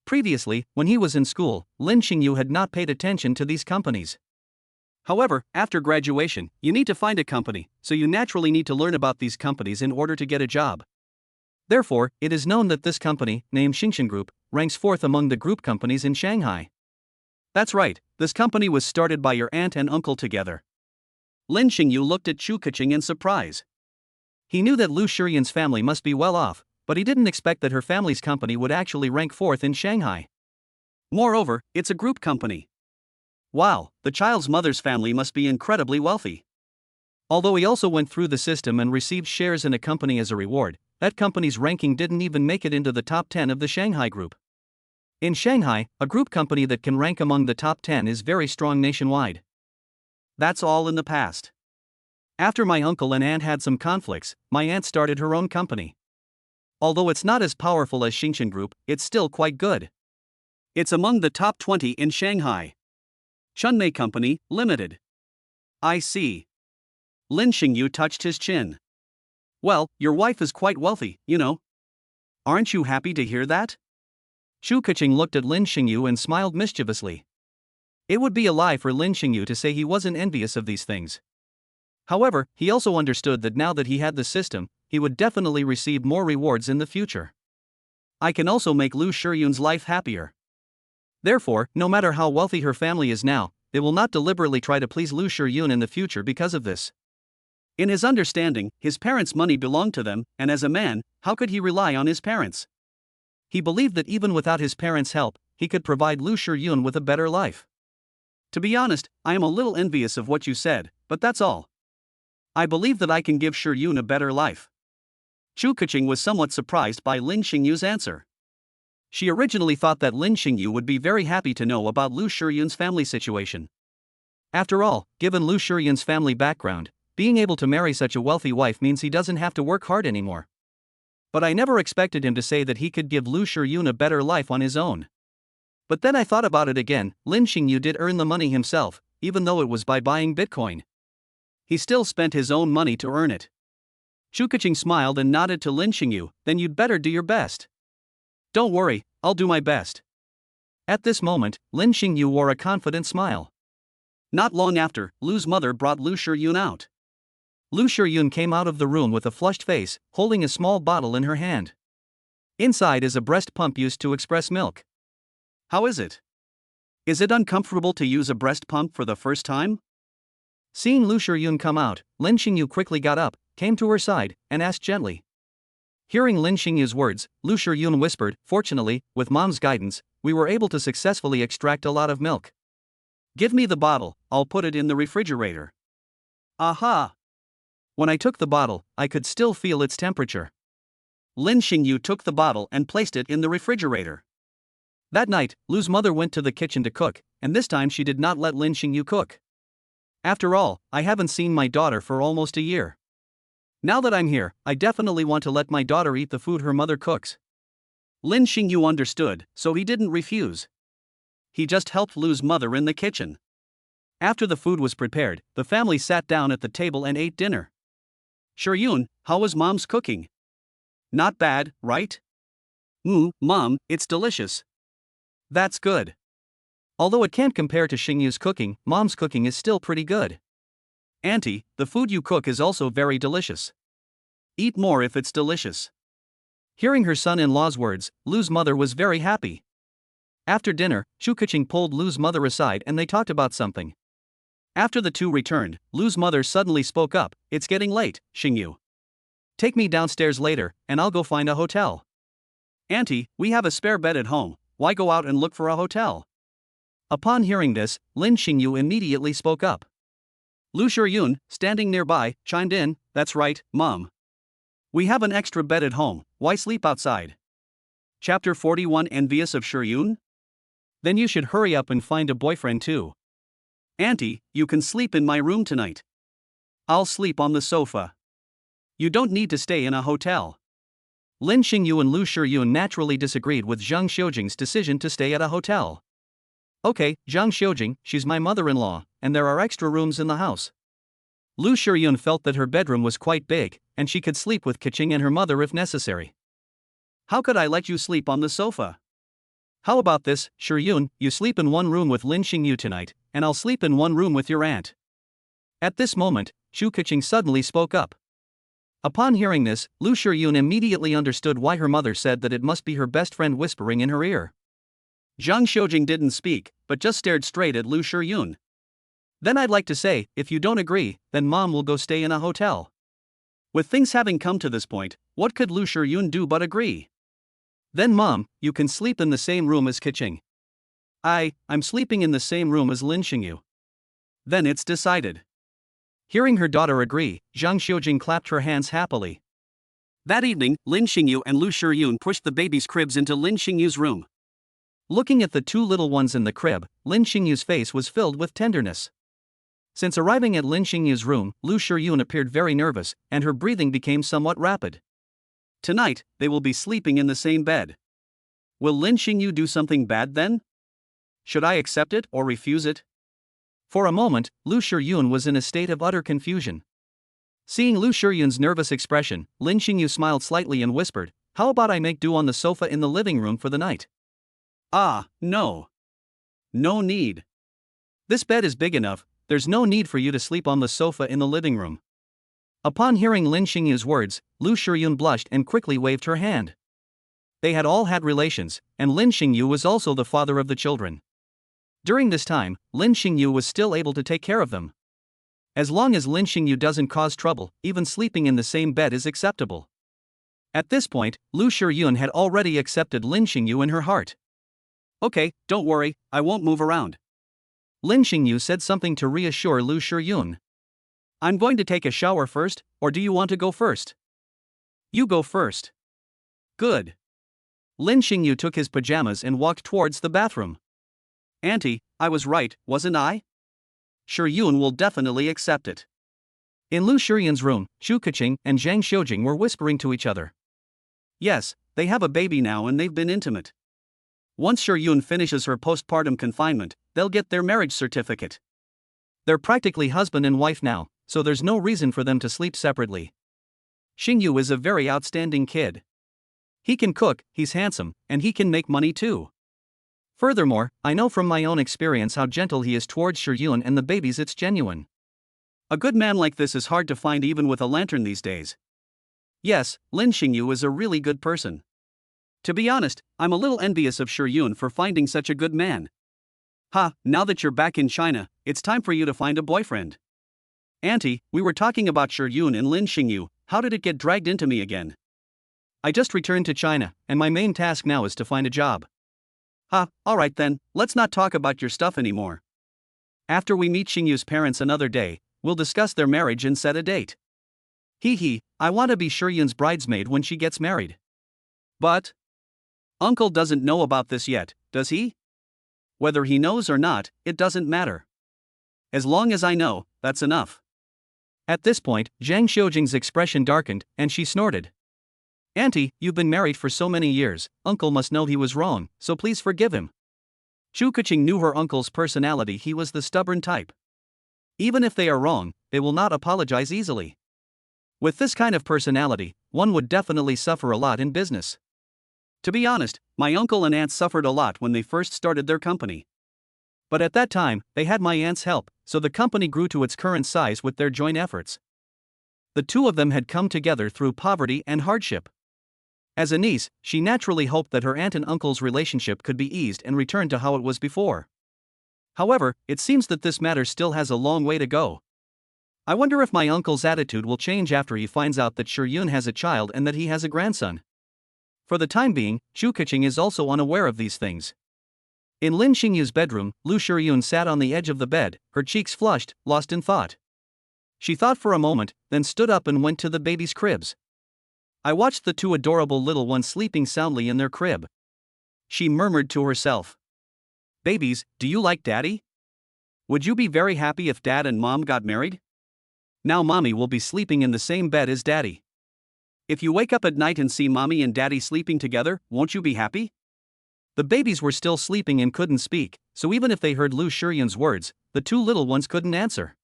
Previously, when he was in school, Lin Xingyu had not paid attention to these companies. However, after graduation, you need to find a company, so you naturally need to learn about these companies in order to get a job. Therefore, it is known that this company, named Xingchen Group, ranks 4th among the group companies in Shanghai. That's right, this company was started by your aunt and uncle together. Lin Xingyu looked at Chu Keqing in surprise. He knew that Lu Shuryun's family must be well off, but he didn't expect that her family's company would actually rank 4th in Shanghai. Moreover, it's a group company. Wow, the child's mother's family must be incredibly wealthy. Although he also went through the system and received shares in a company as a reward, that company's ranking didn't even make it into the top 10 of the Shanghai group. In Shanghai, a group company that can rank among the top 10 is very strong nationwide. That's all in the past. After my uncle and aunt had some conflicts, my aunt started her own company. Although it's not as powerful as Xingchen Group, it's still quite good. It's among the top 20 in Shanghai. Chunmei Company, Limited. I see. Lin Xingyu touched his chin. Well, your wife is quite wealthy, you know. Aren't you happy to hear that? Chu Keqing looked at Lin Xingyu and smiled mischievously. It would be a lie for Lin Xingyu to say he wasn't envious of these things. However, he also understood that now that he had the system, he would definitely receive more rewards in the future. I can also make Lu Shuryun's life happier. Therefore, no matter how wealthy her family is now, they will not deliberately try to please Lu Shuryun in the future because of this. In his understanding, his parents' money belonged to them, and as a man, how could he rely on his parents? He believed that even without his parents' help, he could provide Lu Shuryun with a better life. To be honest, I am a little envious of what you said, but that's all. I believe that I can give Shuryun a better life. Chu Keqing was somewhat surprised by Lin Xingyu's answer. She originally thought that Lin Xingyu would be very happy to know about Lu Shuryun's family situation. After all, given Lu Shuryun's family background, being able to marry such a wealthy wife means he doesn't have to work hard anymore. But I never expected him to say that he could give Lu Shuryun a better life on his own. But then I thought about it again, Lin Xingyu did earn the money himself, even though it was by buying Bitcoin. He still spent his own money to earn it. Chu Keqing smiled and nodded to Lin Xingyu, then you'd better do your best. Don't worry, I'll do my best. At this moment, Lin Xingyu wore a confident smile. Not long after, Lu's mother brought Lu Shuryun out. Lu Shuryun came out of the room with a flushed face, holding a small bottle in her hand. Inside is a breast pump used to express milk. How is it? Is it uncomfortable to use a breast pump for the first time? Seeing Lu Shuryun come out, Lin Xingyu quickly got up, came to her side, and asked gently. Hearing Lin Xingyu's words, Lu Shuryun whispered, "Fortunately, with Mom's guidance, we were able to successfully extract a lot of milk. Give me the bottle, I'll put it in the refrigerator." Aha! When I took the bottle, I could still feel its temperature. Lin Xingyu took the bottle and placed it in the refrigerator. That night, Lu's mother went to the kitchen to cook, and this time she did not let Lin Xingyu cook. After all, I haven't seen my daughter for almost a year. Now that I'm here, I definitely want to let my daughter eat the food her mother cooks. Lin Xingyu understood, so he didn't refuse. He just helped Lu's mother in the kitchen. After the food was prepared, the family sat down at the table and ate dinner. Shuryun, how was Mom's cooking? Not bad, right? Mom, it's delicious. That's good. Although it can't compare to Xingyu's cooking, Mom's cooking is still pretty good. Auntie, the food you cook is also very delicious. Eat more if it's delicious. Hearing her son-in-law's words, Lu's mother was very happy. After dinner, Chu Keqing pulled Lu's mother aside and they talked about something. After the two returned, Lu's mother suddenly spoke up, "It's getting late, Xingyu. Take me downstairs later, and I'll go find a hotel." "Auntie, we have a spare bed at home, why go out and look for a hotel?" Upon hearing this, Lin Xingyu immediately spoke up. Lu Shuryun, standing nearby, chimed in, "That's right, Mom. We have an extra bed at home, why sleep outside?" Chapter 41 Envious of Shiryun? Then you should hurry up and find a boyfriend too. Auntie, you can sleep in my room tonight. I'll sleep on the sofa. You don't need to stay in a hotel. Lin Xingyu and Lu Shiryun naturally disagreed with Zhang Xiujing's decision to stay at a hotel. Okay, Zhang Xiujing, she's my mother-in-law, and there are extra rooms in the house. Lu Shiryun felt that her bedroom was quite big, and she could sleep with Keqing and her mother if necessary. How could I let you sleep on the sofa? How about this, Shiryun, you sleep in one room with Lin Xingyu tonight, and I'll sleep in one room with your aunt. At this moment, Shu Keqing suddenly spoke up. Upon hearing this, Lu Shiryun immediately understood why her mother said that it must be her best friend whispering in her ear. Zhang Xiujing didn't speak, but just stared straight at Lu Shiryun. Then I'd like to say, if you don't agree, then Mom will go stay in a hotel. With things having come to this point, what could Lu Shiryun do but agree? Then Mom, you can sleep in the same room as Keqing. I'm sleeping in the same room as Lin Xingyu. Then it's decided. Hearing her daughter agree, Zhang Xiujing clapped her hands happily. That evening, Lin Xingyu and Lu Shiryun pushed the baby's cribs into Lin Xingyu's room. Looking at the two little ones in the crib, Lin Xingyu's face was filled with tenderness. Since arriving at Lin Xingyu's room, Lu Shiryun appeared very nervous, and her breathing became somewhat rapid. Tonight, they will be sleeping in the same bed. Will Lin Xingyu do something bad then? Should I accept it or refuse it? For a moment, Lu Shiryun was in a state of utter confusion. Seeing Lu Shiryun's nervous expression, Lin Xingyu smiled slightly and whispered, "How about I make do on the sofa in the living room for the night?" No. No need. This bed is big enough, there's no need for you to sleep on the sofa in the living room. Upon hearing Lin Xingyu's words, Lu Shiryun blushed and quickly waved her hand. They had all had relations, and Lin Xingyu was also the father of the children. During this time, Lin Xingyu was still able to take care of them. As long as Lin Xingyu doesn't cause trouble, even sleeping in the same bed is acceptable. At this point, Lu Shiryun had already accepted Lin Xingyu in her heart. Okay, don't worry, I won't move around. Lin Xingyu said something to reassure Lu Shiryun. I'm going to take a shower first, or do you want to go first? You go first. Good. Lin Xingyu took his pajamas and walked towards the bathroom. Auntie, I was right, wasn't I? Shiryun will definitely accept it. In Lu Shiryun's room, Shu Keqing and Zhang Xiujing were whispering to each other. Yes, they have a baby now and they've been intimate. Once Shiryun finishes her postpartum confinement, they'll get their marriage certificate. They're practically husband and wife now, so there's no reason for them to sleep separately. Xingyu is a very outstanding kid. He can cook, he's handsome, and he can make money too. Furthermore, I know from my own experience how gentle he is towards Shiryun and the babies. It's genuine. A good man like this is hard to find even with a lantern these days. Yes, Lin Xingyu is a really good person. To be honest, I'm a little envious of Shiryun for finding such a good man. Now that you're back in China, it's time for you to find a boyfriend. Auntie, we were talking about Shiryun and Lin Xingyu, how did it get dragged into me again? I just returned to China, and my main task now is to find a job. Alright then, let's not talk about your stuff anymore. After we meet Xingyu's parents another day, we'll discuss their marriage and set a date. I want to be Shiryun's bridesmaid when she gets married. But Uncle doesn't know about this yet, does he? Whether he knows or not, it doesn't matter. As long as I know, that's enough. At this point, Zhang Xiujing's expression darkened, and she snorted. Auntie, you've been married for so many years, Uncle must know he was wrong, so please forgive him. Shu Keqing knew her uncle's personality. He was the stubborn type. Even if they are wrong, they will not apologize easily. With this kind of personality, one would definitely suffer a lot in business. To be honest, my uncle and aunt suffered a lot when they first started their company. But at that time, they had my aunt's help, so the company grew to its current size with their joint efforts. The two of them had come together through poverty and hardship. As a niece, she naturally hoped that her aunt and uncle's relationship could be eased and return to how it was before. However, it seems that this matter still has a long way to go. I wonder if my uncle's attitude will change after he finds out that Shiryun has a child and that he has a grandson. For the time being, Shu Keqing is also unaware of these things. In Lin Xingyu's bedroom, Lu Shiryun sat on the edge of the bed, her cheeks flushed, lost in thought. She thought for a moment, then stood up and went to the baby's cribs. I watched the two adorable little ones sleeping soundly in their crib. She murmured to herself. Babies, do you like daddy? Would you be very happy if dad and mom got married? Now mommy will be sleeping in the same bed as daddy. If you wake up at night and see mommy and daddy sleeping together, won't you be happy? The babies were still sleeping and couldn't speak, so even if they heard Lu Shiyun's words, the two little ones couldn't answer.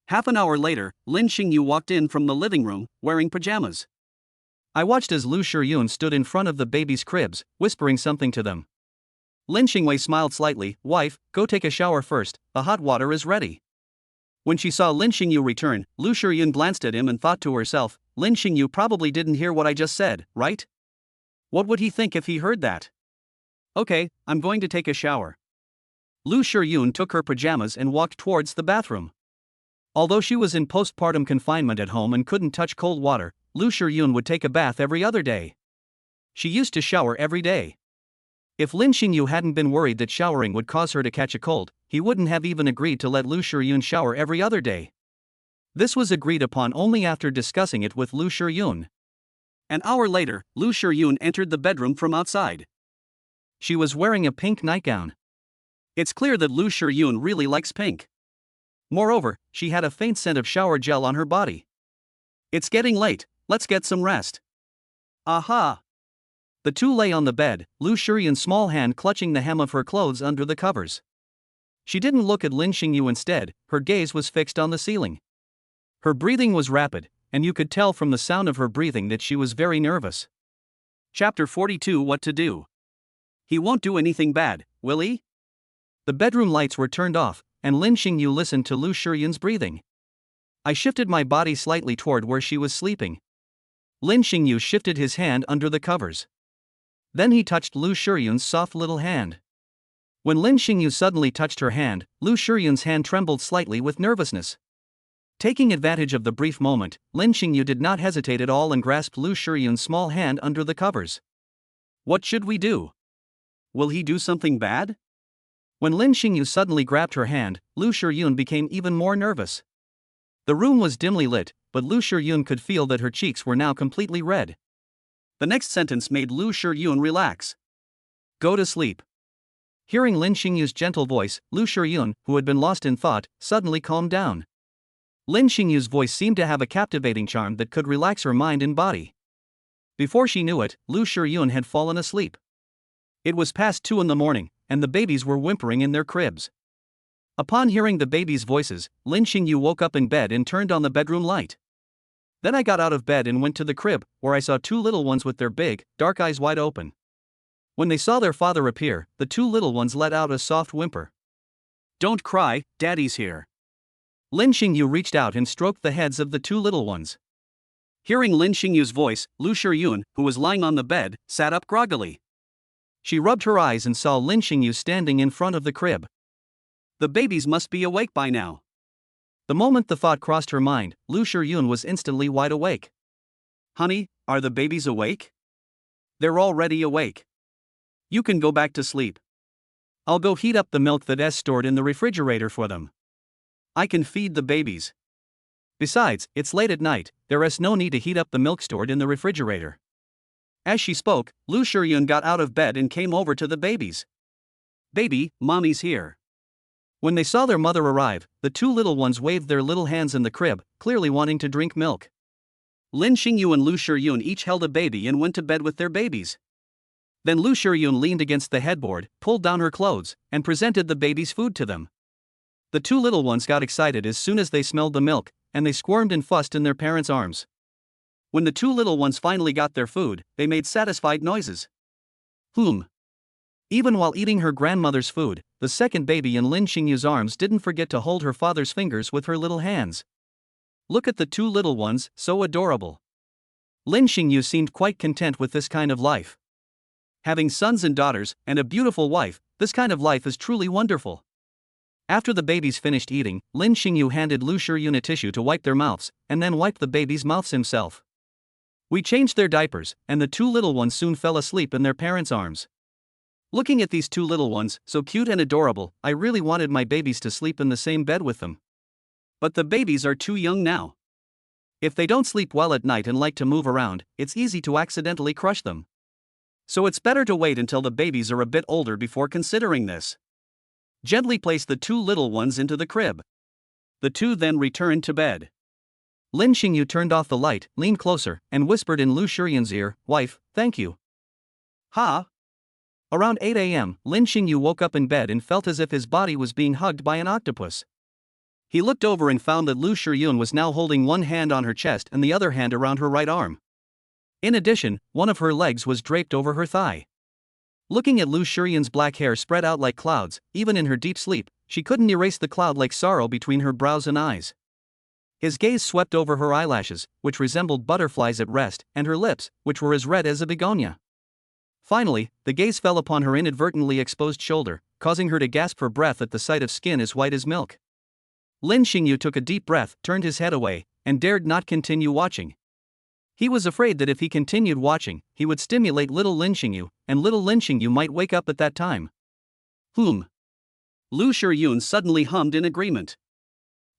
Half an hour later, Lin Xingyu walked in from the living room, wearing pajamas. I watched as Lu Shiyun stood in front of the babies' cribs, whispering something to them. Lin Xingwei smiled slightly. Wife, go take a shower first, the hot water is ready. When she saw Lin Xingyu return, Lu Shiyun glanced at him and thought to herself, Lin Xingyu probably didn't hear what I just said, right? What would he think if he heard that? Okay, I'm going to take a shower. Lu Shiyun took her pajamas and walked towards the bathroom. Although she was in postpartum confinement at home and couldn't touch cold water, Lu Shiyun would take a bath every other day. She used to shower every day. If Lin Xingyu hadn't been worried that showering would cause her to catch a cold, he wouldn't have even agreed to let Lu Shiyun shower every other day. This was agreed upon only after discussing it with Lu Shiyun. An hour later, Lu Shiyun entered the bedroom from outside. She was wearing a pink nightgown. It's clear that Lu Shiyun really likes pink. Moreover, she had a faint scent of shower gel on her body. It's getting late, let's get some rest. Aha! The two lay on the bed, Lu Shiyun's small hand clutching the hem of her clothes under the covers. She didn't look at Lin Xingyu instead, her gaze was fixed on the ceiling. Her breathing was rapid, and you could tell from the sound of her breathing that she was very nervous. Chapter 42 What to Do. He won't do anything bad, will he? The bedroom lights were turned off, and Lin Xingyu listened to Lu Shiyun's breathing. I shifted my body slightly toward where she was sleeping. Lin Xingyu shifted his hand under the covers. Then he touched Lu Shiyun's soft little hand. When Lin Xingyu suddenly touched her hand, Lu Shiyun's hand trembled slightly with nervousness. Taking advantage of the brief moment, Lin Xingyu did not hesitate at all and grasped Lu Shiyun's small hand under the covers. What should we do? Will he do something bad? When Lin Xingyu suddenly grabbed her hand, Lu Shiyun became even more nervous. The room was dimly lit, but Lu Shiyun could feel that her cheeks were now completely red. The next sentence made Lu Shiyun relax. Go to sleep. Hearing Lin Xingyu's gentle voice, Lu Shiyun, who had been lost in thought, suddenly calmed down. Lin Xingyu's voice seemed to have a captivating charm that could relax her mind and body. Before she knew it, Lu Shiyun had fallen asleep. It was past 2 in the morning, and the babies were whimpering in their cribs. Upon hearing the babies' voices, Lin Xingyu woke up in bed and turned on the bedroom light. Then I got out of bed and went to the crib, where I saw two little ones with their big, dark eyes wide open. When they saw their father appear, the two little ones let out a soft whimper. Don't cry, Daddy's here. Lin Xingyu reached out and stroked the heads of the two little ones. Hearing Lin Xingyu's voice, Lu Shiyun, who was lying on the bed, sat up groggily. She rubbed her eyes and saw Lin Xingyu standing in front of the crib. The babies must be awake by now. The moment the thought crossed her mind, Lu Shiyun was instantly wide awake. Honey, are the babies awake? They're already awake. You can go back to sleep. I'll go heat up the milk that's stored in the refrigerator for them. I can feed the babies. Besides, it's late at night, there is no need to heat up the milk stored in the refrigerator. As she spoke, Lu Shiyun got out of bed and came over to the babies. Baby, mommy's here. When they saw their mother arrive, the two little ones waved their little hands in the crib, clearly wanting to drink milk. Lin Xingyu and Lu Shiyun each held a baby and went to bed with their babies. Then Lu Shiyun leaned against the headboard, pulled down her clothes, and presented the babies' food to them. The two little ones got excited as soon as they smelled the milk, and they squirmed and fussed in their parents' arms. When the two little ones finally got their food, they made satisfied noises. Even while eating her grandmother's food, the second baby in Lin Xingyu's arms didn't forget to hold her father's fingers with her little hands. Look at the two little ones, so adorable. Lin Xingyu seemed quite content with this kind of life. Having sons and daughters, and a beautiful wife, this kind of life is truly wonderful. After the babies finished eating, Lin Xingyu handed Lu Shiyun a tissue to wipe their mouths, and then wiped the babies' mouths himself. We changed their diapers, and the two little ones soon fell asleep in their parents' arms. Looking at these two little ones, so cute and adorable, I really wanted my babies to sleep in the same bed with them. But the babies are too young now. If they don't sleep well at night and like to move around, it's easy to accidentally crush them. So it's better to wait until the babies are a bit older before considering this. Gently place the two little ones into the crib. The two then returned to bed. Lin Xingyu turned off the light, leaned closer, and whispered in Lu Shiyun's ear, "Wife, thank you." Ha! Around 8 a.m., Lin Xingyu woke up in bed and felt as if his body was being hugged by an octopus. He looked over and found that Lu Shiyun was now holding one hand on her chest and the other hand around her right arm. In addition, one of her legs was draped over her thigh. Looking at Lu Shiyun's black hair spread out like clouds, even in her deep sleep, she couldn't erase the cloud-like sorrow between her brows and eyes. His gaze swept over her eyelashes, which resembled butterflies at rest, and her lips, which were as red as a begonia. Finally, the gaze fell upon her inadvertently exposed shoulder, causing her to gasp for breath at the sight of skin as white as milk. Lin Xingyu took a deep breath, turned his head away, and dared not continue watching. He was afraid that if he continued watching, he would stimulate little Lin Xingyu, and little Lin Xingyu might wake up at that time. Lu Shiyun suddenly hummed in agreement.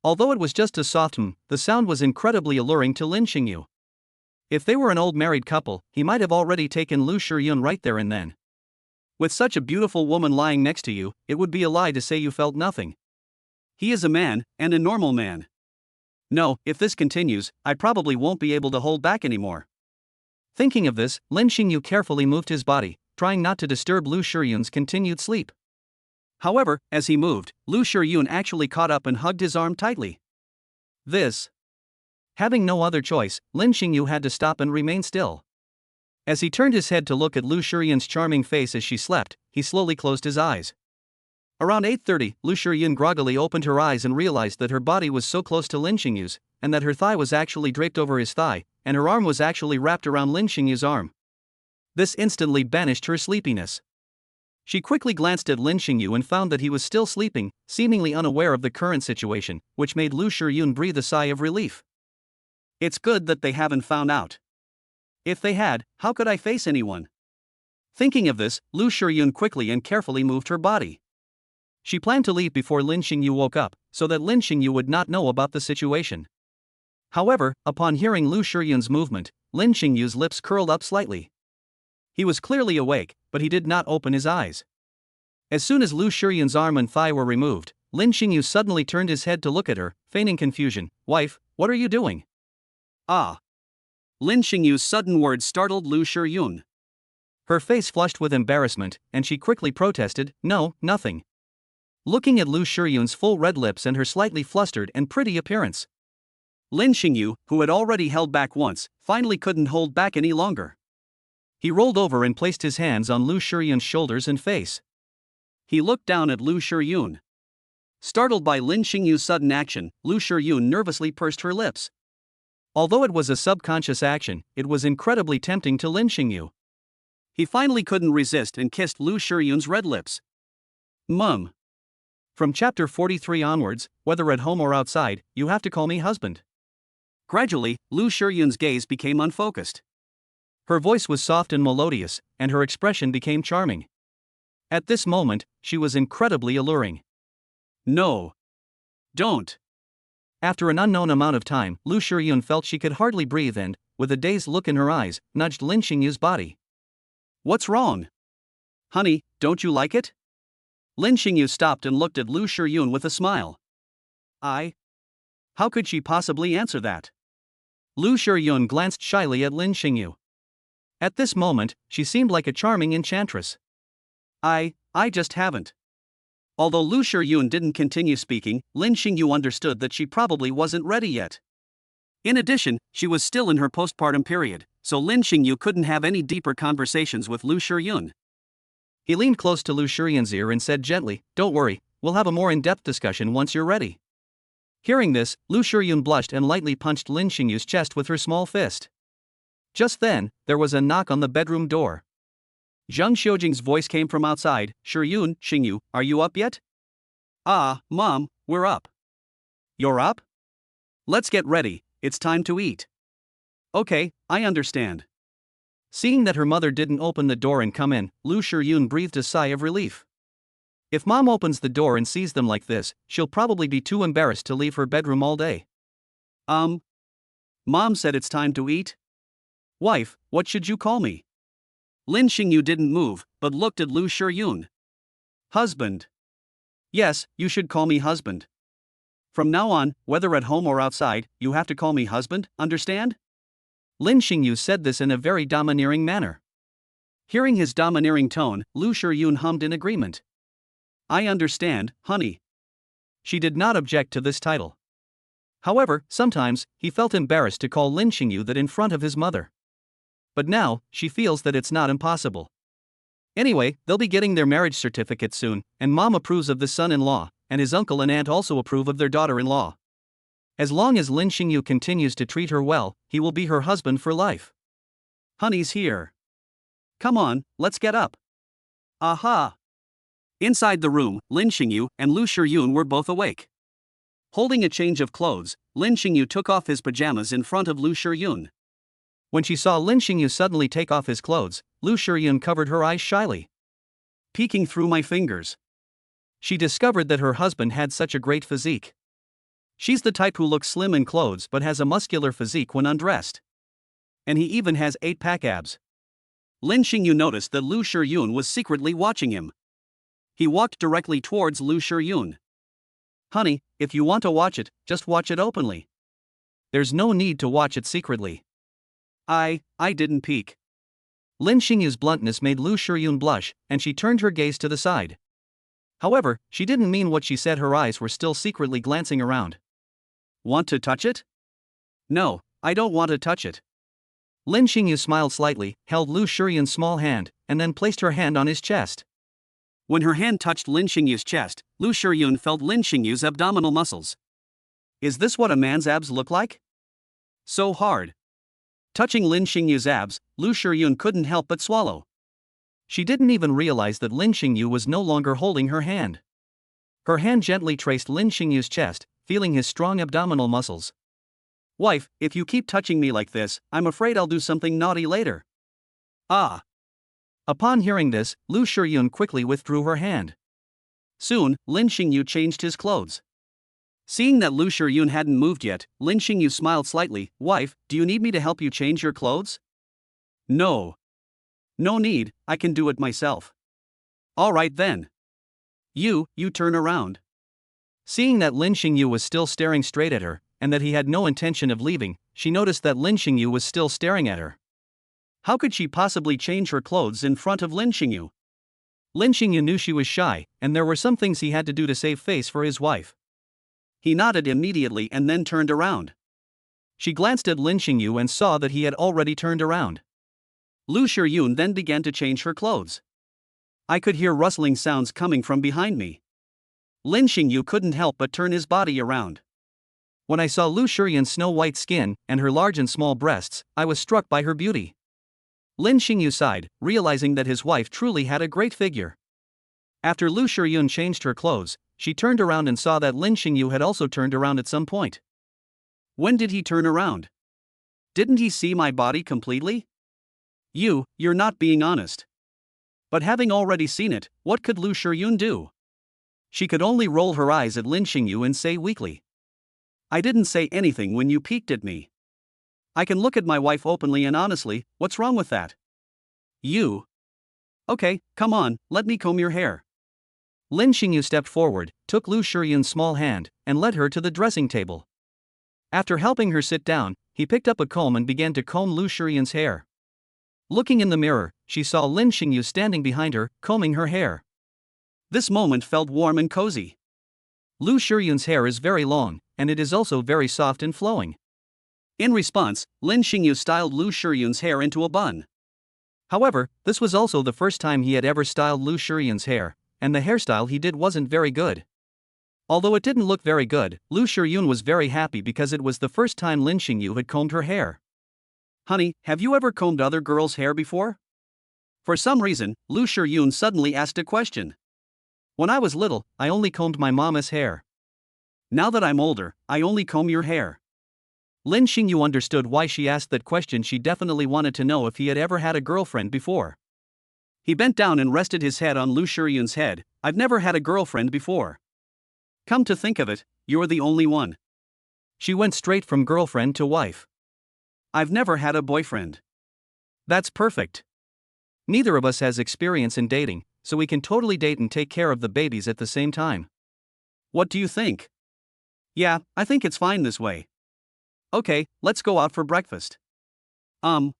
Although it was just a soft hum, the sound was incredibly alluring to Lin Xingyu. If they were an old married couple, he might have already taken Lu Shiyun right there and then. With such a beautiful woman lying next to you, it would be a lie to say you felt nothing. He is a man, and a normal man. No, if this continues, I probably won't be able to hold back anymore. Thinking of this, Lin Xingyu carefully moved his body, trying not to disturb Lu Shiyun's continued sleep. However, as he moved, Lu Shiyun actually caught up and hugged his arm tightly. Having no other choice, Lin Xingyu had to stop and remain still. As he turned his head to look at Lu Shiyun's charming face as she slept, he slowly closed his eyes. Around 8:30, Lu Shiyun groggily opened her eyes and realized that her body was so close to Lin Xingyu's, and that her thigh was actually draped over his thigh, and her arm was actually wrapped around Lin Xingyu's arm. This instantly banished her sleepiness. She quickly glanced at Lin Xingyu and found that he was still sleeping, seemingly unaware of the current situation, which made Lu Shiyun breathe a sigh of relief. It's good that they haven't found out. If they had, how could I face anyone? Thinking of this, Lu Shiyun quickly and carefully moved her body. She planned to leave before Lin Xingyu woke up, so that Lin Xingyu would not know about the situation. However, upon hearing Lu Shiyun's movement, Lin Xingyu's lips curled up slightly. He was clearly awake, but he did not open his eyes. As soon as Lu Shiyun's arm and thigh were removed, Lin Xingyu suddenly turned his head to look at her, feigning confusion. "Wife, what are you doing?" Ah! Lin Xingyu's sudden words startled Lu Shiyun. Her face flushed with embarrassment, and she quickly protested, "No, nothing." Looking at Lu Shiyun's full red lips and her slightly flustered and pretty appearance, Lin Xingyu, who had already held back once, finally couldn't hold back any longer. He rolled over and placed his hands on Lu Shiyun's shoulders and face. He looked down at Lu Shiyun. Startled by Lin Xingyu's sudden action, Lu Shiyun nervously pursed her lips. Although it was a subconscious action, it was incredibly tempting to Lin Xingyu. He finally couldn't resist and kissed Lu Shiyun's red lips. Mum. From chapter 43 onwards, whether at home or outside, you have to call me husband. Gradually, Lu Shiyun's gaze became unfocused. Her voice was soft and melodious, and her expression became charming. At this moment, she was incredibly alluring. No. Don't. After an unknown amount of time, Lu Shiyun felt she could hardly breathe and, with a dazed look in her eyes, nudged Lin Xingyu's body. What's wrong? Honey, don't you like it? Lin Xingyu stopped and looked at Lu Shiyun with a smile. How could she possibly answer that? Lu Shiyun glanced shyly at Lin Xingyu. At this moment, she seemed like a charming enchantress. I just haven't. Although Lu Shiyun didn't continue speaking, Lin Xingyu understood that she probably wasn't ready yet. In addition, she was still in her postpartum period, so Lin Xingyu couldn't have any deeper conversations with Lu Shiyun. He leaned close to Lu Shiyun's ear and said gently, "Don't worry, we'll have a more in-depth discussion once you're ready." Hearing this, Lu Shiyun blushed and lightly punched Lin Xingyu's chest with her small fist. Just then, there was a knock on the bedroom door. Zhang Xiujing's voice came from outside. "Shiyun, Xingyu, are you up yet?" Mom, we're up." "You're up? Let's get ready, it's time to eat." "Okay, I understand." Seeing that her mother didn't open the door and come in, Lu Shiyun breathed a sigh of relief. If Mom opens the door and sees them like this, she'll probably be too embarrassed to leave her bedroom all day. Mom said it's time to eat. Wife, what should you call me? Lin Xingyu didn't move, but looked at Lu Shiyun. Husband. Yes, you should call me husband. From now on, whether at home or outside, you have to call me husband, understand? Lin Xingyu said this in a very domineering manner. Hearing his domineering tone, Lu Shiyun hummed in agreement. I understand, honey. She did not object to this title. However, sometimes, he felt embarrassed to call Lin Xingyu that in front of his mother. But now, she feels that it's not impossible. Anyway, they'll be getting their marriage certificate soon, and Mom approves of the son-in-law, and his uncle and aunt also approve of their daughter-in-law. As long as Lin Xingyu continues to treat her well, he will be her husband for life. Honey's here. Come on, let's get up. Aha! Inside the room, Lin Xingyu and Lu Shiyun were both awake. Holding a change of clothes, Lin Xingyu took off his pajamas in front of Lu Shiyun. When she saw Lin Xingyu suddenly take off his clothes, Lu Shiyun covered her eyes shyly. Peeking through my fingers. She discovered that her husband had such a great physique. She's the type who looks slim in clothes but has a muscular physique when undressed. And he even has 8-pack abs. Lin Xingyu noticed that Lu Shiyun was secretly watching him. He walked directly towards Lu Shiyun. Honey, if you want to watch it, just watch it openly. There's no need to watch it secretly. I didn't peek. Lin Xingyu's bluntness made Lu Shiyun blush, and she turned her gaze to the side. However, she didn't mean what she said, her eyes were still secretly glancing around. Want to touch it? No, I don't want to touch it. Lin Xingyu smiled slightly, held Lu Shiyun's small hand, and then placed her hand on his chest. When her hand touched Lin Xingyu's chest, Lu Shiyun felt Lin Xingyu's abdominal muscles. Is this what a man's abs look like? So hard. Touching Lin Xingyu's abs, Lu Shiyun couldn't help but swallow. She didn't even realize that Lin Xingyu was no longer holding her hand. Her hand gently traced Lin Xingyu's chest, feeling his strong abdominal muscles. Wife, if you keep touching me like this, I'm afraid I'll do something naughty later. Ah. Upon hearing this, Lu Shiyun quickly withdrew her hand. Soon, Lin Xingyu changed his clothes. Seeing that Lu Shiyun hadn't moved yet, Lin Xingyu smiled slightly. Wife, do you need me to help you change your clothes? No. No need, I can do it myself. Alright then. You turn around. Seeing that Lin Xingyu was still staring straight at her, and that he had no intention of leaving, she noticed that Lin Xingyu was still staring at her. How could she possibly change her clothes in front of Lin Xingyu? Lin Xingyu knew she was shy, and there were some things he had to do to save face for his wife. He nodded immediately and then turned around. She glanced at Lin Xingyu and saw that he had already turned around. Lu Shiyun then began to change her clothes. I could hear rustling sounds coming from behind me. Lin Xingyu couldn't help but turn his body around. When I saw Lu Shiyun's snow-white skin and her large and small breasts, I was struck by her beauty. Lin Xingyu sighed, realizing that his wife truly had a great figure. After Lu Shiyun changed her clothes, she turned around and saw that Lin Xingyu had also turned around at some point. When did he turn around? Didn't he see my body completely? You're not being honest. But having already seen it, what could Lu Shiyun do? She could only roll her eyes at Lin Xingyu and say weakly. I didn't say anything when you peeked at me. I can look at my wife openly and honestly, what's wrong with that? Okay, come on, let me comb your hair. Lin Xingyu stepped forward, took Lu Shiyun's small hand, and led her to the dressing table. After helping her sit down, he picked up a comb and began to comb Lu Shiyun's hair. Looking in the mirror, she saw Lin Xingyu standing behind her, combing her hair. This moment felt warm and cozy. Lu Shiyun's hair is very long, and it is also very soft and flowing. In response, Lin Xingyu styled Lu Shiyun's hair into a bun. However, this was also the first time he had ever styled Lu Shiyun's hair, and the hairstyle he did wasn't very good. Although it didn't look very good, Lu Shiyun was very happy because it was the first time Lin Xingyu had combed her hair. Honey, have you ever combed other girls' hair before? For some reason, Lu Shiyun suddenly asked a question. When I was little, I only combed my mama's hair. Now that I'm older, I only comb your hair. Lin Xingyu understood why she asked that question. She definitely wanted to know if he had ever had a girlfriend before. He bent down and rested his head on Lu Shiyun's head. I've never had a girlfriend before. Come to think of it, you're the only one. She went straight from girlfriend to wife. I've never had a boyfriend. That's perfect. Neither of us has experience in dating, so we can totally date and take care of the babies at the same time. What do you think? Yeah, I think it's fine this way. Okay, let's go out for breakfast. Lin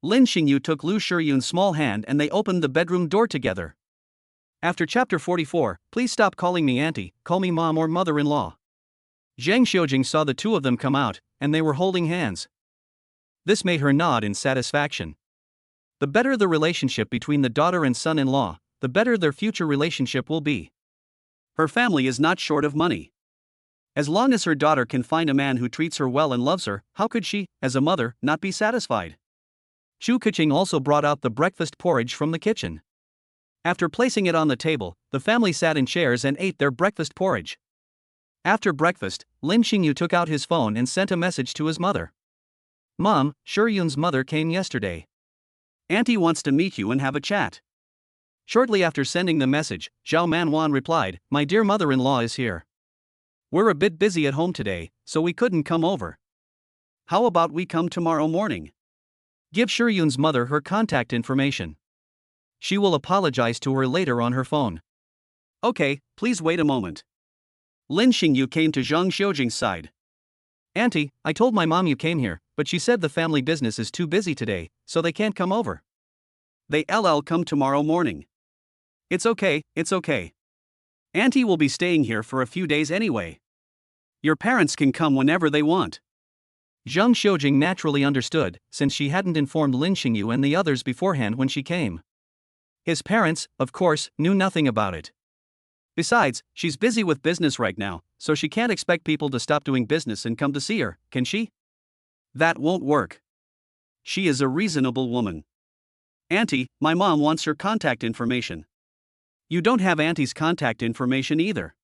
Xingyu took Lu Shiyun's small hand and they opened the bedroom door together. After chapter 44, please stop calling me auntie, call me mom or mother-in-law. Zhang Xiujing saw the two of them come out, and they were holding hands. This made her nod in satisfaction. The better the relationship between the daughter and son-in-law, the better their future relationship will be. Her family is not short of money. As long as her daughter can find a man who treats her well and loves her, how could she, as a mother, not be satisfied? Chu Keqing also brought out the breakfast porridge from the kitchen. After placing it on the table, the family sat in chairs and ate their breakfast porridge. After breakfast, Lin Xingyu took out his phone and sent a message to his mother. Mom, Shiyun's mother came yesterday. Auntie wants to meet you and have a chat. Shortly after sending the message, Zhao Manwan replied, my dear mother-in-law is here. We're a bit busy at home today, so we couldn't come over. How about we come tomorrow morning? Give Shiyun's mother her contact information. She will apologize to her later on her phone. Okay, please wait a moment. Lin Xingyu came to Zhang Xiujing's side. Auntie, I told my mom you came here, but she said the family business is too busy today, so they can't come over. They'll come tomorrow morning. It's okay, it's okay. Auntie will be staying here for a few days anyway. Your parents can come whenever they want. Zhang Xiujing naturally understood, since she hadn't informed Lin Xingyu and the others beforehand when she came. His parents, of course, knew nothing about it. Besides, she's busy with business right now, so she can't expect people to stop doing business and come to see her, can she? That won't work. She is a reasonable woman. Auntie, my mom wants your contact information. You don't have Auntie's contact information either.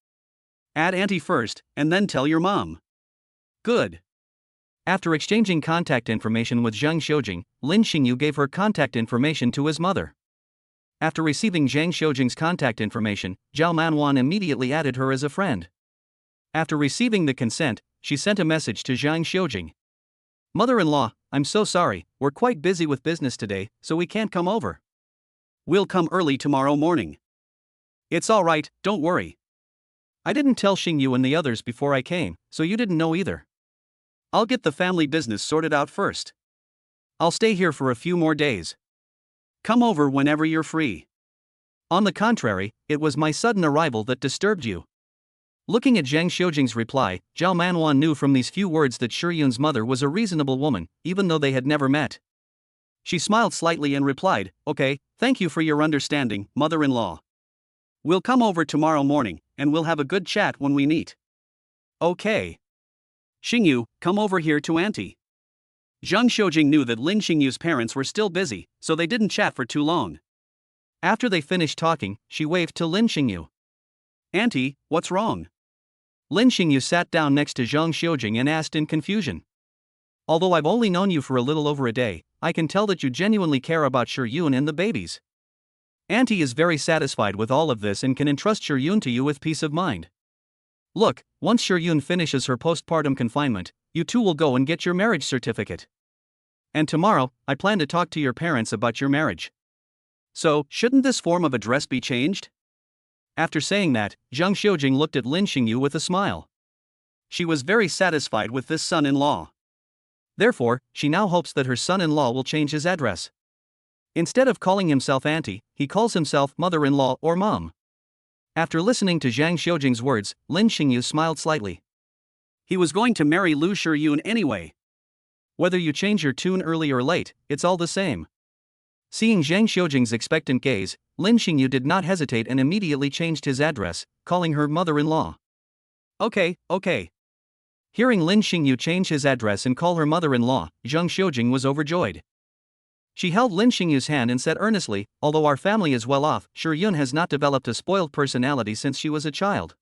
Add Auntie first, and then tell your mom. Good. After exchanging contact information with Zhang Xiujing, Lin Xingyu gave her contact information to his mother. After receiving Zhang Xiujing's contact information, Zhao Manwan immediately added her as a friend. After receiving the consent, she sent a message to Zhang Xiujing. Mother-in-law, I'm so sorry, we're quite busy with business today, so we can't come over. We'll come early tomorrow morning. It's all right, don't worry. I didn't tell Xingyu and the others before I came, so you didn't know either. I'll get the family business sorted out first. I'll stay here for a few more days. Come over whenever you're free. On the contrary, it was my sudden arrival that disturbed you. Looking at Zhang Xiujing's reply, Zhao Manwan knew from these few words that Shiyun's mother was a reasonable woman, even though they had never met. She smiled slightly and replied, okay, thank you for your understanding, mother-in-law. We'll come over tomorrow morning, and we'll have a good chat when we meet. Okay. Xingyu, come over here to Auntie. Zhang Xiujing knew that Lin Xingyu's parents were still busy, so they didn't chat for too long. After they finished talking, she waved to Lin Xingyu. Auntie, what's wrong? Lin Xingyu sat down next to Zhang Xiujing and asked in confusion. Although I've only known you for a little over a day, I can tell that you genuinely care about Shiyun and the babies. Auntie is very satisfied with all of this and can entrust Shiyun to you with peace of mind. Look, once Shiyun finishes her postpartum confinement, you two will go and get your marriage certificate. And tomorrow, I plan to talk to your parents about your marriage. So, shouldn't this form of address be changed? After saying that, Zhang Xiujing looked at Lin Xingyu with a smile. She was very satisfied with this son-in-law. Therefore, she now hopes that her son-in-law will change his address. Instead of calling himself auntie, he calls himself mother-in-law or mom. After listening to Zhang Xiujing's words, Lin Xingyu smiled slightly. He was going to marry Lu Shiyun anyway. Whether you change your tune early or late, it's all the same. Seeing Zhang Xiujing's expectant gaze, Lin Xingyu did not hesitate and immediately changed his address, calling her mother-in-law. Okay. Hearing Lin Xingyu change his address and call her mother-in-law, Zhang Xiujing was overjoyed. She held Lin Xingyu's hand and said earnestly, although our family is well off, Shiyun has not developed a spoiled personality since she was a child.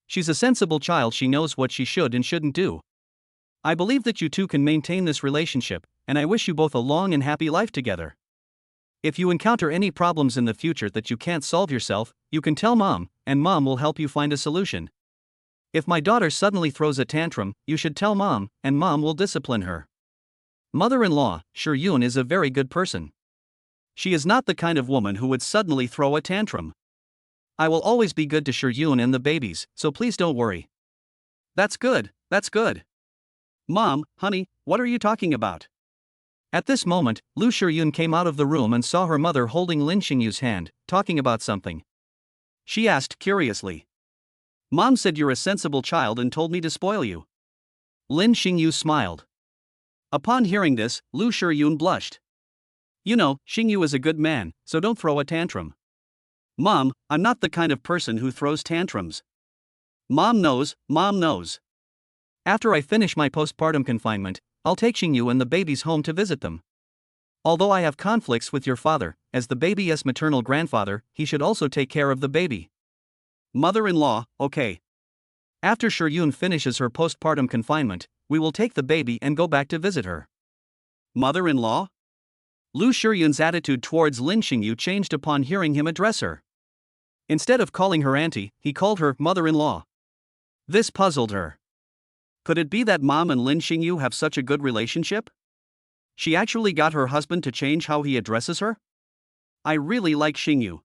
She's a sensible child, she knows what she should and shouldn't do. I believe that you two can maintain this relationship, and I wish you both a long and happy life together. If you encounter any problems in the future that you can't solve yourself, you can tell mom, and mom will help you find a solution. If my daughter suddenly throws a tantrum, you should tell mom, and mom will discipline her. Mother-in-law, Yun is a very good person. She is not the kind of woman who would suddenly throw a tantrum. I will always be good to Yun and the babies, so please don't worry. That's good, that's good. Mom, honey, what are you talking about? At this moment, Lu Yun came out of the room and saw her mother holding Lin Xingyu's hand, talking about something. She asked curiously. Mom said you're a sensible child and told me to spoil you. Lin Xingyu smiled. Upon hearing this, Lu Yun blushed. You know, Xingyu is a good man, so don't throw a tantrum. Mom, I'm not the kind of person who throws tantrums. Mom knows, Mom knows. After I finish my postpartum confinement, I'll take Xingyu and the babies home to visit them. Although I have conflicts with your father, as the baby's maternal grandfather, he should also take care of the baby. Mother-in-law, okay. After Yun finishes her postpartum confinement, we will take the baby and go back to visit her. Mother-in-law? Lu Yun's attitude towards Lin Xingyu changed upon hearing him address her. Instead of calling her auntie, he called her mother-in-law. This puzzled her. Could it be that Mom and Lin Xingyu have such a good relationship? She actually got her husband to change how he addresses her? I really like Xingyu.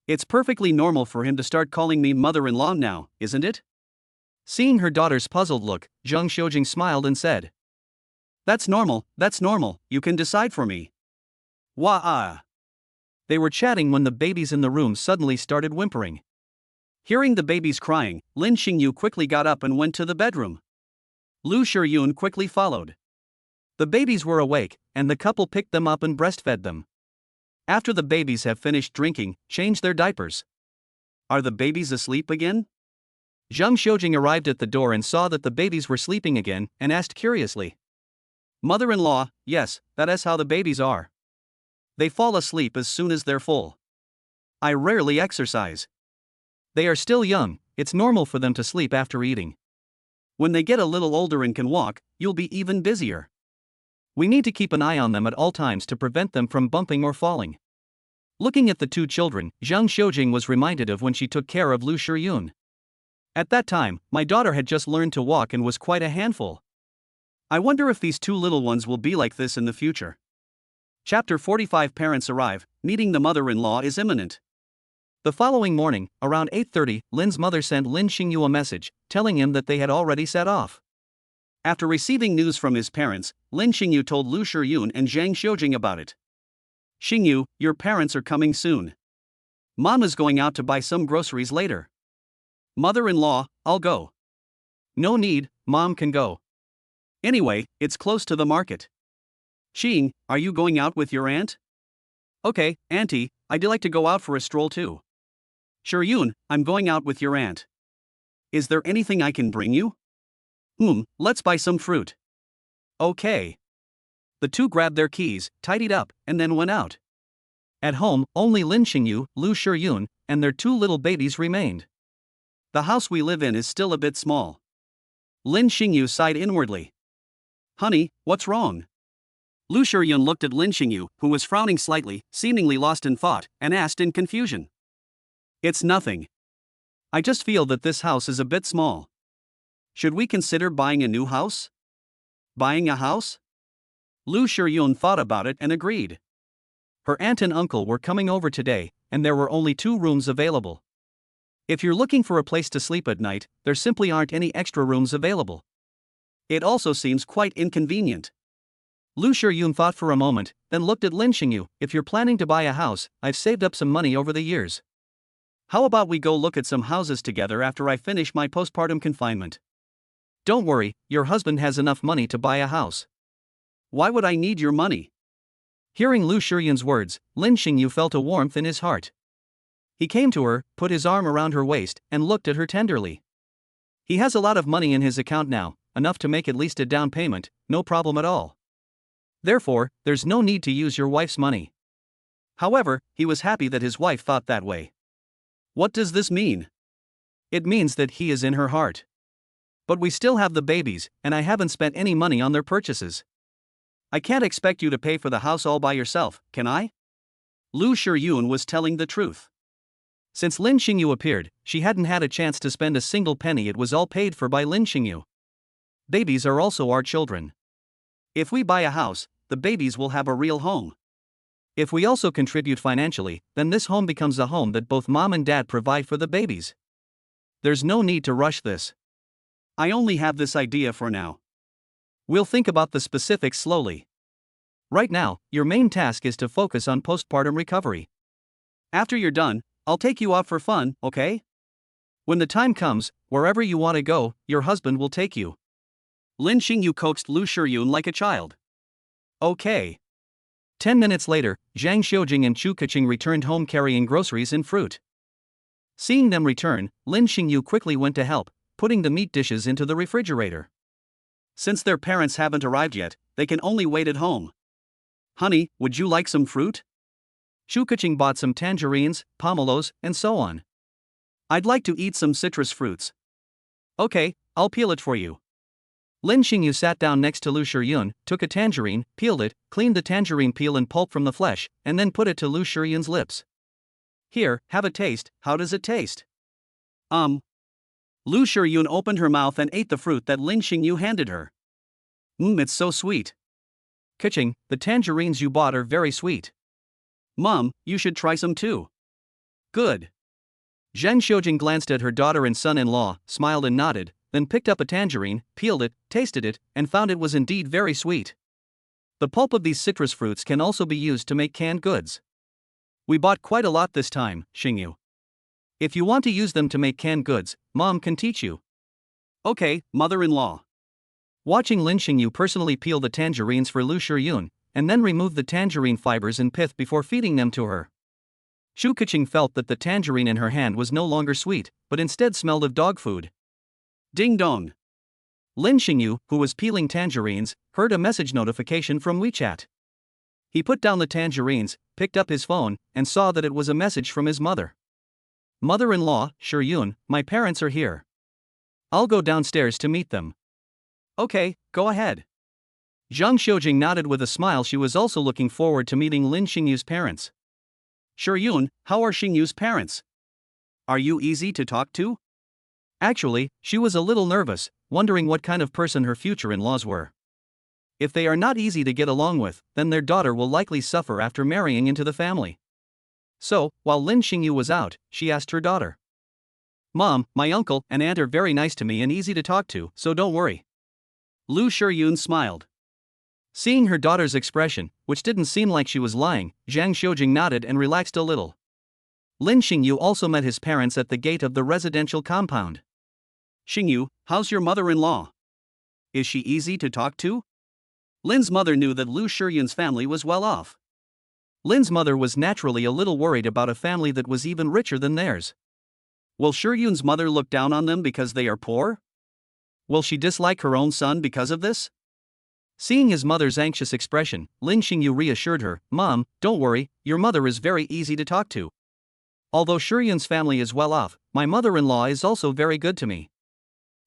It's perfectly normal for him to start calling me mother-in-law now, isn't it? Seeing her daughter's puzzled look, Zheng Xiujing smiled and said, That's normal, you can decide for me. Wah-ah. They were chatting when the babies in the room suddenly started whimpering. Hearing the babies crying, Lin Xingyu quickly got up and went to the bedroom. Lu Yun quickly followed. The babies were awake, and the couple picked them up and breastfed them. After the babies have finished drinking, changed their diapers. Are the babies asleep again? Zheng Xiujing arrived at the door and saw that the babies were sleeping again, and asked curiously. Mother-in-law, yes, that is how the babies are. They fall asleep as soon as they're full. I rarely exercise. They are still young, it's normal for them to sleep after eating. When they get a little older and can walk, you'll be even busier. We need to keep an eye on them at all times to prevent them from bumping or falling. Looking at the two children, Zheng Xiujing was reminded of when she took care of Lu Yun. At that time, my daughter had just learned to walk and was quite a handful. I wonder if these two little ones will be like this in the future. Chapter 45 Parents arrive, meeting the mother-in-law is imminent. The following morning, around 8:30, Lin's mother sent Lin Xingyu a message, telling him that they had already set off. After receiving news from his parents, Lin Xingyu told Lu Yun and Zhang Xiujing about it. Xingyu, your parents are coming soon. Mom is going out to buy some groceries later. Mother-in-law, I'll go. No need, Mom can go. Anyway, it's close to the market. Xing, are you going out with your aunt? Okay, auntie, I'd like to go out for a stroll too. Yun, I'm going out with your aunt. Is there anything I can bring you? Let's buy some fruit. Okay. The two grabbed their keys, tidied up, and then went out. At home, only Lin Xingyu, Lu Yun, and their two little babies remained. The house we live in is still a bit small. Lin Xingyu sighed inwardly. Honey, what's wrong? Lu Yun looked at Lin Xingyu, who was frowning slightly, seemingly lost in thought, and asked in confusion. It's nothing. I just feel that this house is a bit small. Should we consider buying a new house? Buying a house? Lu Yun thought about it and agreed. Her aunt and uncle were coming over today, and there were only 2 rooms available. If you're looking for a place to sleep at night, there simply aren't any extra rooms available. It also seems quite inconvenient. Lu Yun thought for a moment, then looked at Lin Xingyu. If you're planning to buy a house, I've saved up some money over the years. How about we go look at some houses together after I finish my postpartum confinement? Don't worry, your husband has enough money to buy a house. Why would I need your money? Hearing Lu Yun's words, Lin Xingyu felt a warmth in his heart. He came to her, put his arm around her waist, and looked at her tenderly. He has a lot of money in his account now, enough to make at least a down payment, no problem at all. Therefore, there's no need to use your wife's money. However, he was happy that his wife thought that way. What does this mean? It means that he is in her heart. But we still have the babies, and I haven't spent any money on their purchases. I can't expect you to pay for the house all by yourself, can I? Lu Yun was telling the truth. Since Lin Xingyu appeared, she hadn't had a chance to spend a single penny. It was all paid for by Lin Xingyu. Babies are also our children. If we buy a house, the babies will have a real home. If we also contribute financially, then this home becomes a home that both mom and dad provide for the babies. There's no need to rush this. I only have this idea for now. We'll think about the specifics slowly. Right now, your main task is to focus on postpartum recovery. After you're done, I'll take you out for fun, okay? When the time comes, wherever you want to go, your husband will take you. Lin Xingyu coaxed Lu Shiyun like a child. Okay. 10 minutes later, Zhang Xiujing and Chu Keqing returned home carrying groceries and fruit. Seeing them return, Lin Xingyu quickly went to help, putting the meat dishes into the refrigerator. Since their parents haven't arrived yet, they can only wait at home. Honey, would you like some fruit? Chu Keqing bought some tangerines, pomelos, and so on. I'd like to eat some citrus fruits. Okay, I'll peel it for you. Lin Xingyu sat down next to Lu Shiyun, took a tangerine, peeled it, cleaned the tangerine peel and pulp from the flesh, and then put it to Lu Shiyun's lips. Here, have a taste. How does it taste? Lu Shiyun opened her mouth and ate the fruit that Lin Xingyu handed her. It's so sweet. Keqing, the tangerines you bought are very sweet. Mom, you should try some too. Good. Zhang Xiujing glanced at her daughter and son-in-law, smiled and nodded, then picked up a tangerine, peeled it, tasted it, and found it was indeed very sweet. The pulp of these citrus fruits can also be used to make canned goods. We bought quite a lot this time, Xingyu. If you want to use them to make canned goods, Mom can teach you. Okay, mother-in-law. Watching Lin Xingyu personally peel the tangerines for Lu Shiyun, and then remove the tangerine fibers and pith before feeding them to her. Chu Keqing felt that the tangerine in her hand was no longer sweet, but instead smelled of dog food. Ding dong. Lin Xingyu, who was peeling tangerines, heard a message notification from WeChat. He put down the tangerines, picked up his phone, and saw that it was a message from his mother. Mother-in-law, Shiyun, my parents are here. I'll go downstairs to meet them. Okay, go ahead. Zhang Xiujing nodded with a smile. She was also looking forward to meeting Lin Xingyu's parents. Shiyun, how are Xingyu's parents? Are you easy to talk to? Actually, she was a little nervous, wondering what kind of person her future in-laws were. If they are not easy to get along with, then their daughter will likely suffer after marrying into the family. So, while Lin Xingyu was out, she asked her daughter. Mom, my uncle and aunt are very nice to me and easy to talk to, so don't worry. Lu Shiyun smiled. Seeing her daughter's expression, which didn't seem like she was lying, Zhang Xiujing nodded and relaxed a little. Lin Xingyu also met his parents at the gate of the residential compound. Xingyu, how's your mother-in-law? Is she easy to talk to? Lin's mother knew that Lu Shiyun's family was well off. Lin's mother was naturally a little worried about a family that was even richer than theirs. Will Shiyun's mother look down on them because they are poor? Will she dislike her own son because of this? Seeing his mother's anxious expression, Lin Xingyu reassured her, Mom, don't worry, your mother is very easy to talk to. Although Shiyun's family is well off, my mother-in-law is also very good to me.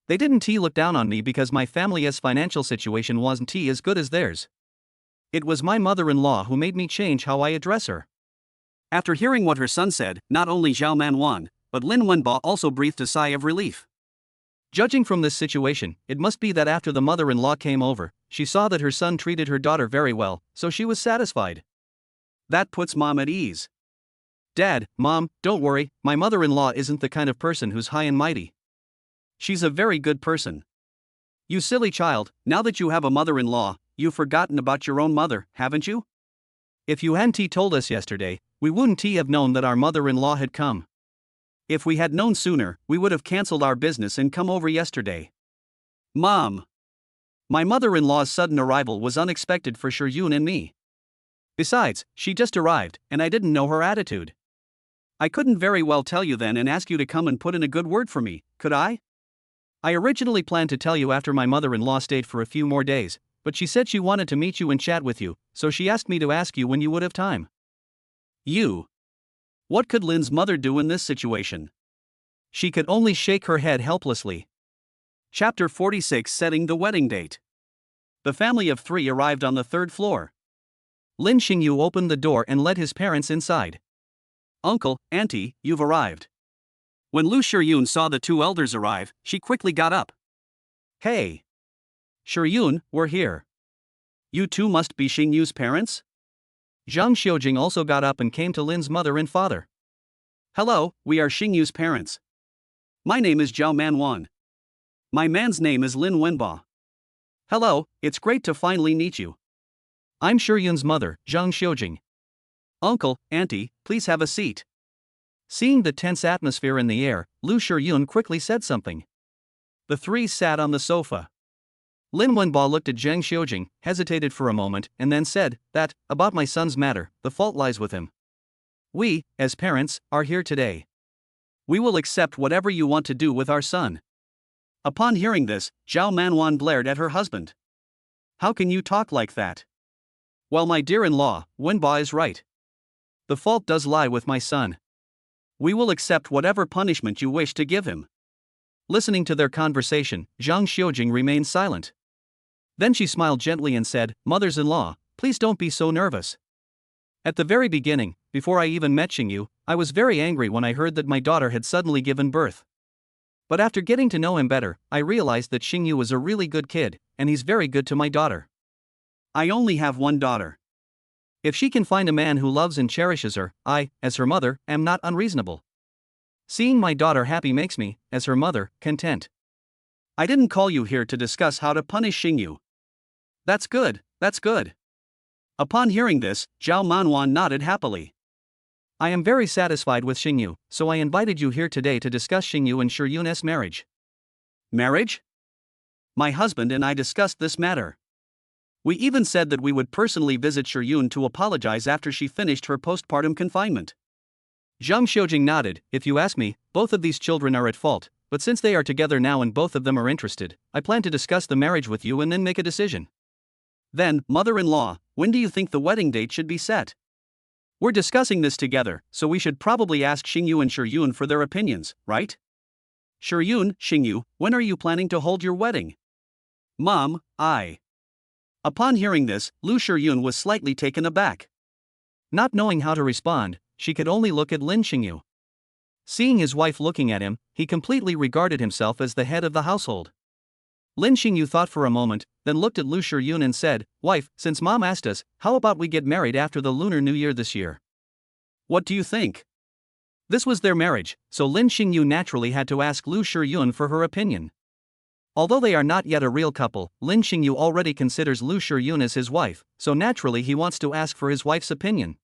They didn't look down on me because my family's financial situation wasn't as good as theirs. It was my mother-in-law who made me change how I address her. After hearing what her son said, not only Zhao Manwan, but Lin Wenba also breathed a sigh of relief. Judging from this situation, it must be that after the mother-in-law came over, she saw that her son treated her daughter very well, so she was satisfied. That puts Mom at ease. Dad, Mom, don't worry, my mother-in-law isn't the kind of person who's high and mighty. She's a very good person. You silly child, now that you have a mother-in-law, you've forgotten about your own mother, haven't you? If you hadn't told us yesterday, we wouldn't have known that our mother-in-law had come. If we had known sooner, we would have cancelled our business and come over yesterday. Mom! My mother-in-law's sudden arrival was unexpected for Shiyun and me. Besides, she just arrived, and I didn't know her attitude. I couldn't very well tell you then and ask you to come and put in a good word for me, could I? I originally planned to tell you after my mother-in-law stayed for a few more days, but she said she wanted to meet you and chat with you, so she asked me to ask you when you would have time. You. What could Lin's mother do in this situation? She could only shake her head helplessly. Chapter 46, Setting the Wedding Date. The family of 3 arrived on the 3rd floor. Lin Xingyu opened the door and led his parents inside. Uncle, Auntie, you've arrived. When Lu Shiyun saw the 2 elders arrive, she quickly got up. Hey! Shiyun, we're here. You two must be Xingyu's parents? Zhang Xiujing also got up and came to Lin's mother and father. Hello, we are Xingyu's parents. My name is Zhao Manwan. My man's name is Lin Wenba. Hello, it's great to finally meet you. I'm Shiyun's mother, Zhang Xiujing. Uncle, auntie, please have a seat. Seeing the tense atmosphere in the air, Lu Shiyun quickly said something. The three sat on the sofa. Lin Wenba looked at Zhang Xiujing, hesitated for a moment, and then said, "That, about my son's matter, the fault lies with him. We, as parents, are here today. We will accept whatever you want to do with our son." Upon hearing this, Zhao Manwan glared at her husband. How can you talk like that? Well, my dear-in-law, Wenba is right. The fault does lie with my son. We will accept whatever punishment you wish to give him. Listening to their conversation, Zhang Xiujing remained silent. Then she smiled gently and said, "Mothers-in-law, please don't be so nervous. At the very beginning, before I even met Xingyu, I was very angry when I heard that my daughter had suddenly given birth. But after getting to know him better, I realized that Xingyu was a really good kid, and he's very good to my daughter. I only have one daughter. If she can find a man who loves and cherishes her, I, as her mother, am not unreasonable. Seeing my daughter happy makes me, as her mother, content. I didn't call you here to discuss how to punish Xingyu." That's good, that's good. Upon hearing this, Zhao Manwan nodded happily. I am very satisfied with Xingyu, so I invited you here today to discuss Xingyu and Shiyun's marriage. Marriage? My husband and I discussed this matter. We even said that we would personally visit Shiyun to apologize after she finished her postpartum confinement. Zhang Xiujing nodded. If you ask me, both of these children are at fault, but since they are together now and both of them are interested, I plan to discuss the marriage with you and then make a decision. Then, mother-in-law, when do you think the wedding date should be set? We're discussing this together, so we should probably ask Xingyu and Shiyun for their opinions, right? Shiyun, Xingyu, when are you planning to hold your wedding? Mom, Upon hearing this, Lu Shiyun was slightly taken aback. Not knowing how to respond, she could only look at Lin Xingyu. Seeing his wife looking at him, he completely regarded himself as the head of the household. Lin Xingyu thought for a moment, then looked at Lu Shiyun and said, "Wife, since Mom asked us, how about we get married after the Lunar New Year this year?" What do you think? This was their marriage, so Lin Xingyu naturally had to ask Lu Shiyun for her opinion. Although they are not yet a real couple, Lin Xingyu already considers Lu Shiyun as his wife, so naturally he wants to ask for his wife's opinion.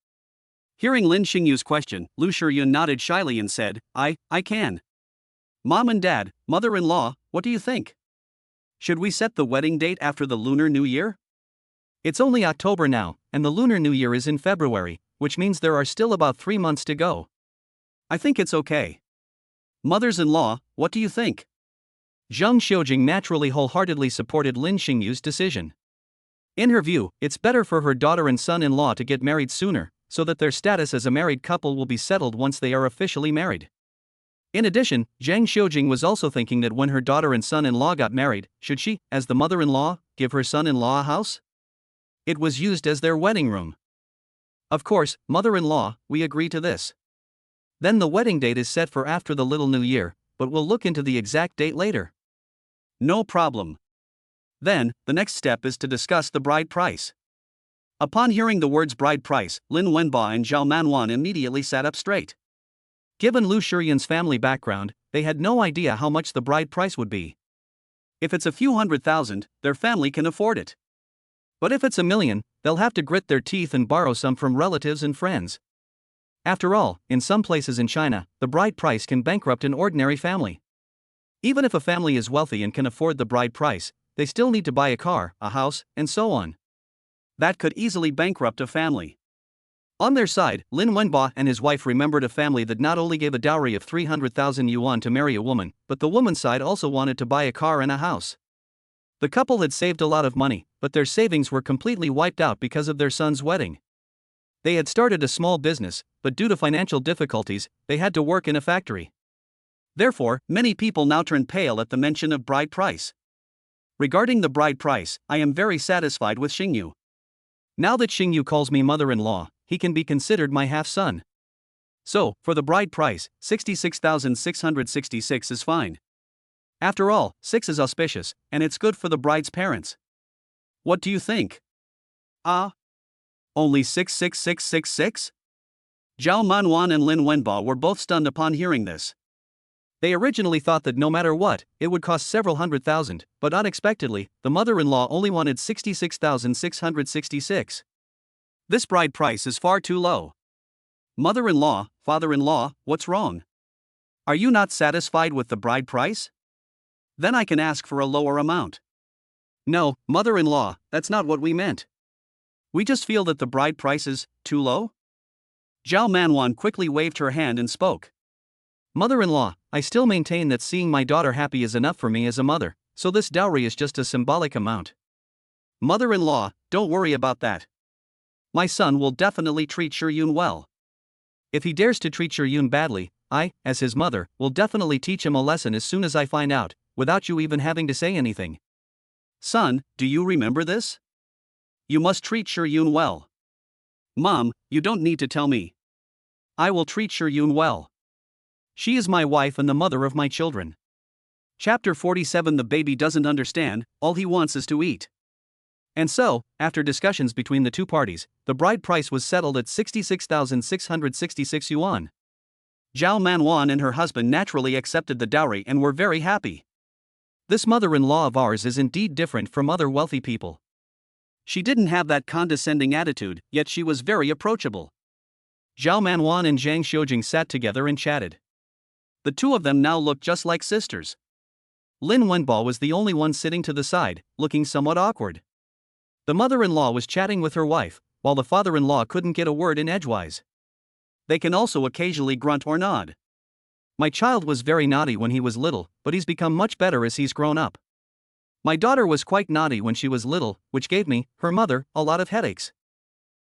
Hearing Lin Xingyu's question, Lu Shiyun nodded shyly and said, I can. Mom and Dad, mother-in-law, what do you think? Should we set the wedding date after the Lunar New Year? It's only October now, and the Lunar New Year is in February, which means there are still about 3 months to go. I think it's okay. Mothers-in-law, what do you think? Zhang Xiujing naturally wholeheartedly supported Lin Xingyu's decision. In her view, it's better for her daughter and son-in-law to get married sooner, so that their status as a married couple will be settled once they are officially married. In addition, Zhang Xiujing was also thinking that when her daughter and son-in-law got married, should she, as the mother-in-law, give her son-in-law a house? It was used as their wedding room. Of course, mother-in-law, we agree to this. Then the wedding date is set for after the Little New Year, but we'll look into the exact date later. No problem. Then, the next step is to discuss the bride price. Upon hearing the words bride price, Lin Wenba and Zhao Manwan immediately sat up straight. Given Lu Shiyun's family background, they had no idea how much the bride price would be. If it's a few $100,000, their family can afford it. But if it's $1 million, they'll have to grit their teeth and borrow some from relatives and friends. After all, in some places in China, the bride price can bankrupt an ordinary family. Even if a family is wealthy and can afford the bride price, they still need to buy a car, a house, and so on. That could easily bankrupt a family. On their side, Lin Wenba and his wife remembered a family that not only gave a dowry of 300,000 yuan to marry a woman, but the woman's side also wanted to buy a car and a house. The couple had saved a lot of money, but their savings were completely wiped out because of their son's wedding. They had started a small business, but due to financial difficulties, they had to work in a factory. Therefore, many people now turn pale at the mention of bride price. Regarding the bride price, I am very satisfied with Xingyu. Now that Xingyu calls me mother-in-law, he can be considered my half-son. So, for the bride price, 66,666 is fine. After all, 6 is auspicious, and it's good for the bride's parents. What do you think? Ah, only 66666? Zhao Manwan and Lin Wenba were both stunned upon hearing this. They originally thought that no matter what, it would cost several hundred thousand, but unexpectedly, the mother-in-law only wanted 66,666. This bride price is far too low. Mother-in-law, father-in-law, what's wrong? Are you not satisfied with the bride price? Then I can ask for a lower amount. No, mother-in-law, that's not what we meant. We just feel that the bride price is too low? Zhao Manwan quickly waved her hand and spoke. Mother-in-law, I still maintain that seeing my daughter happy is enough for me as a mother, so this dowry is just a symbolic amount. Mother-in-law, don't worry about that. My son will definitely treat Shiyun well. If he dares to treat Yun badly, I, as his mother, will definitely teach him a lesson as soon as I find out, without you even having to say anything. Son, do you remember this? You must treat Shiyun well. Mom, you don't need to tell me. I will treat Shiyun well. She is my wife and the mother of my children. Chapter 47. The baby doesn't understand, all he wants is to eat. And so, after discussions between the two parties, the bride price was settled at 66,666 yuan. Zhao Manwan and her husband naturally accepted the dowry and were very happy. This mother-in-law of ours is indeed different from other wealthy people. She didn't have that condescending attitude, yet she was very approachable. Zhao Manwan and Zhang Xiujing sat together and chatted. The two of them now looked just like sisters. Lin Wenba was the only one sitting to the side, looking somewhat awkward. The mother-in-law was chatting with her wife, while the father-in-law couldn't get a word in edgewise. They can also occasionally grunt or nod. My child was very naughty when he was little, but he's become much better as he's grown up. My daughter was quite naughty when she was little, which gave me, her mother, a lot of headaches.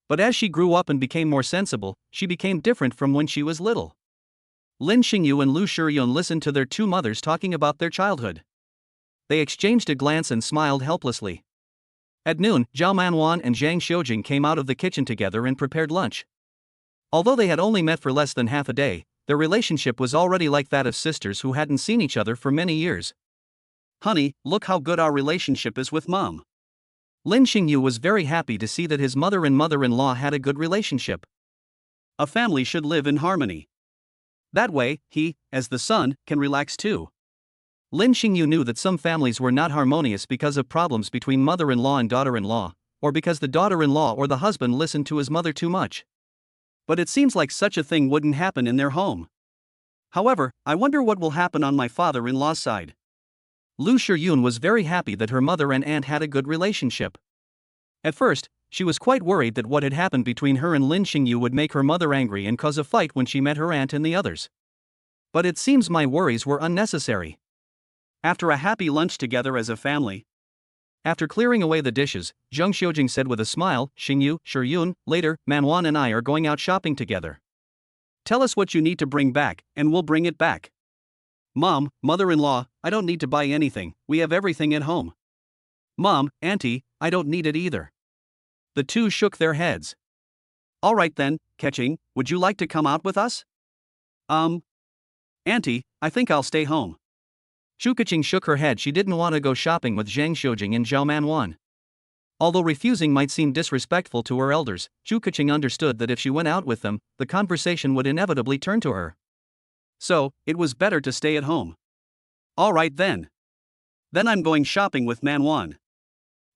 But as she grew up and became more sensible, she became different from when she was little. Lin Xingyu and Lu Shiyun listened to their two mothers talking about their childhood. They exchanged a glance and smiled helplessly. At noon, Zhao Manwan and Zhang Xiujing came out of the kitchen together and prepared lunch. Although they had only met for less than half a day, their relationship was already like that of sisters who hadn't seen each other for many years. Honey, look how good our relationship is with Mom. Lin Xingyu was very happy to see that his mother and mother-in-law had a good relationship. A family should live in harmony. That way, he, as the son, can relax too. Lin Xingyu knew that some families were not harmonious because of problems between mother-in-law and daughter-in-law, or because the daughter-in-law or the husband listened to his mother too much. But it seems like such a thing wouldn't happen in their home. However, I wonder what will happen on my father-in-law's side. Lu Shiyun was very happy that her mother and aunt had a good relationship. At first, she was quite worried that what had happened between her and Lin Xingyu would make her mother angry and cause a fight when she met her aunt and the others. But it seems my worries were unnecessary. After a happy lunch together as a family. After clearing away the dishes, Zhang Xiujing said with a smile, Xingyu, Shiyun, later, Manwan and I are going out shopping together. Tell us what you need to bring back, and we'll bring it back. Mom, mother-in-law, I don't need to buy anything, we have everything at home. Mom, auntie, I don't need it either. The two shook their heads. All right then, Ketching, would you like to come out with us? Auntie, I think I'll stay home. Zhu Keqing shook her head. She didn't want to go shopping with Zhang Xiujing and Zhao Manwan. Although refusing might seem disrespectful to her elders, Zhu Keqing understood that if she went out with them, the conversation would inevitably turn to her. So, it was better to stay at home. All right then. Then I'm going shopping with Manwan.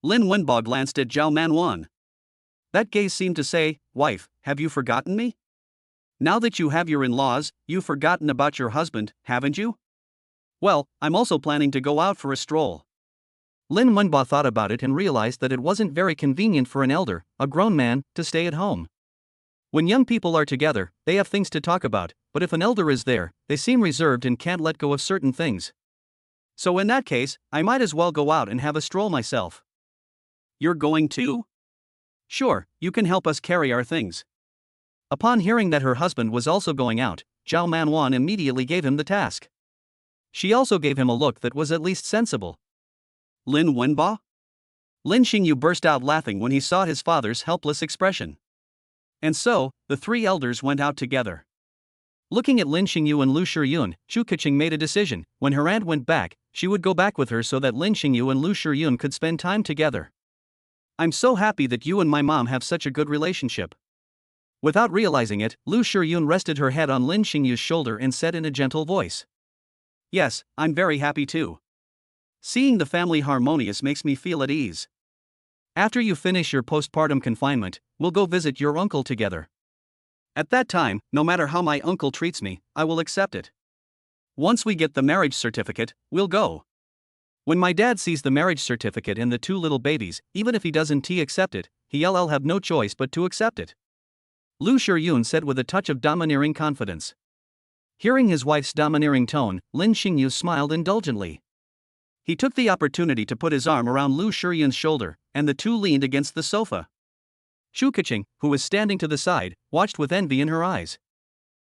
Lin Wenba glanced at Zhao Manwan. That gaze seemed to say, wife, have you forgotten me? Now that you have your in-laws, you've forgotten about your husband, haven't you? Well, I'm also planning to go out for a stroll. Lin Wenba thought about it and realized that it wasn't very convenient for an elder, a grown man, to stay at home. When young people are together, they have things to talk about, but if an elder is there, they seem reserved and can't let go of certain things. So in that case, I might as well go out and have a stroll myself. You're going too? Sure, you can help us carry our things. Upon hearing that her husband was also going out, Zhao Manwan immediately gave him the task. She also gave him a look that was at least sensible. Lin Wenba? Lin Xingyu burst out laughing when he saw his father's helpless expression. And so, the three elders went out together. Looking at Lin Xingyu and Lu Shiyun, Zhu Keqing made a decision. When her aunt went back, she would go back with her so that Lin Xingyu and Lu Shiyun could spend time together. I'm so happy that you and my mom have such a good relationship. Without realizing it, Lu Shiyun rested her head on Lin Xingyu's shoulder and said in a gentle voice. Yes, I'm very happy too. Seeing the family harmonious makes me feel at ease. After you finish your postpartum confinement, we'll go visit your uncle together. At that time, no matter how my uncle treats me, I will accept it. Once we get the marriage certificate, we'll go. When my dad sees the marriage certificate and the two little babies, even if he doesn't accept it, he'll have no choice but to accept it. Lu Shiyun said with a touch of domineering confidence. Hearing his wife's domineering tone, Lin Xingyu smiled indulgently. He took the opportunity to put his arm around Lu Shiyun's shoulder, and the two leaned against the sofa. Shu Keqing, who was standing to the side, watched with envy in her eyes.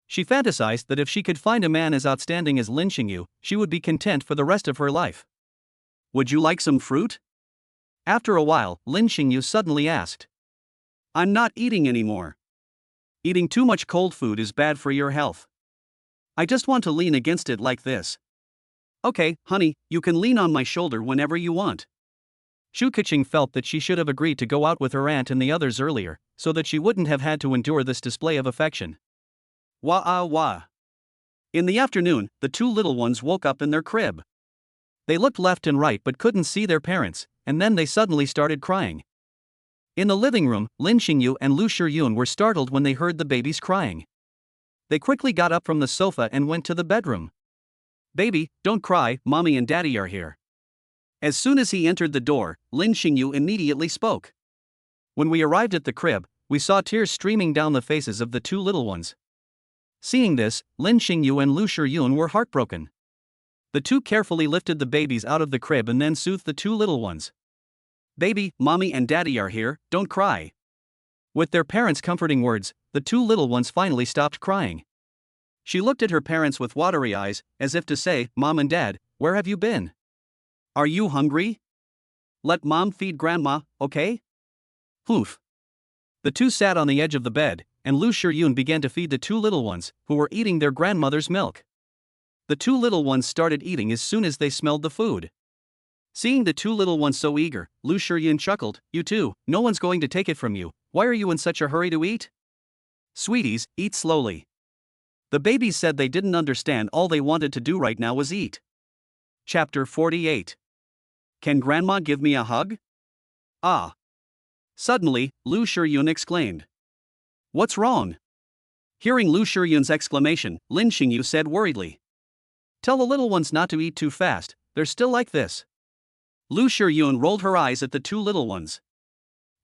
She fantasized that if she could find a man as outstanding as Lin Xingyu, she would be content for the rest of her life. Would you like some fruit? After a while, Lin Xingyu suddenly asked. I'm not eating anymore. Eating too much cold food is bad for your health. I just want to lean against it like this. Okay, honey, you can lean on my shoulder whenever you want. Shu Keqing felt that she should have agreed to go out with her aunt and the others earlier, so that she wouldn't have had to endure this display of affection. Wah. In the afternoon, the two little ones woke up in their crib. They looked left and right but couldn't see their parents, and then they suddenly started crying. In the living room, Lin Xingyu and Lu Shiyun were startled when they heard the babies crying. They quickly got up from the sofa and went to the bedroom. Baby, don't cry, mommy and daddy are here. As soon as he entered the door, Lin Xingyu immediately spoke. When we arrived at the crib, we saw tears streaming down the faces of the two little ones. Seeing this, Lin Xingyu and Lu Shiyun were heartbroken. The two carefully lifted the babies out of the crib and then soothed the two little ones. Baby, mommy and daddy are here, don't cry. With their parents' comforting words, the two little ones finally stopped crying. She looked at her parents with watery eyes, as if to say, Mom and Dad, where have you been? Are you hungry? Let Mom feed Grandma, okay? Poof. The two sat on the edge of the bed, and Lu Shiyun began to feed the two little ones, who were eating their grandmother's milk. The two little ones started eating as soon as they smelled the food. Seeing the two little ones so eager, Lu Shiyun chuckled, You too, no one's going to take it from you, why are you in such a hurry to eat? Sweeties, eat slowly. The babies said they didn't understand, all they wanted to do right now was eat. Chapter 48. Can Grandma give me a hug? Ah. Suddenly, Lu Shiyun exclaimed. What's wrong? Hearing Lu Shiyun's exclamation, Lin Xingyu said worriedly. Tell the little ones not to eat too fast, they're still like this. Lu Shiyun rolled her eyes at the two little ones.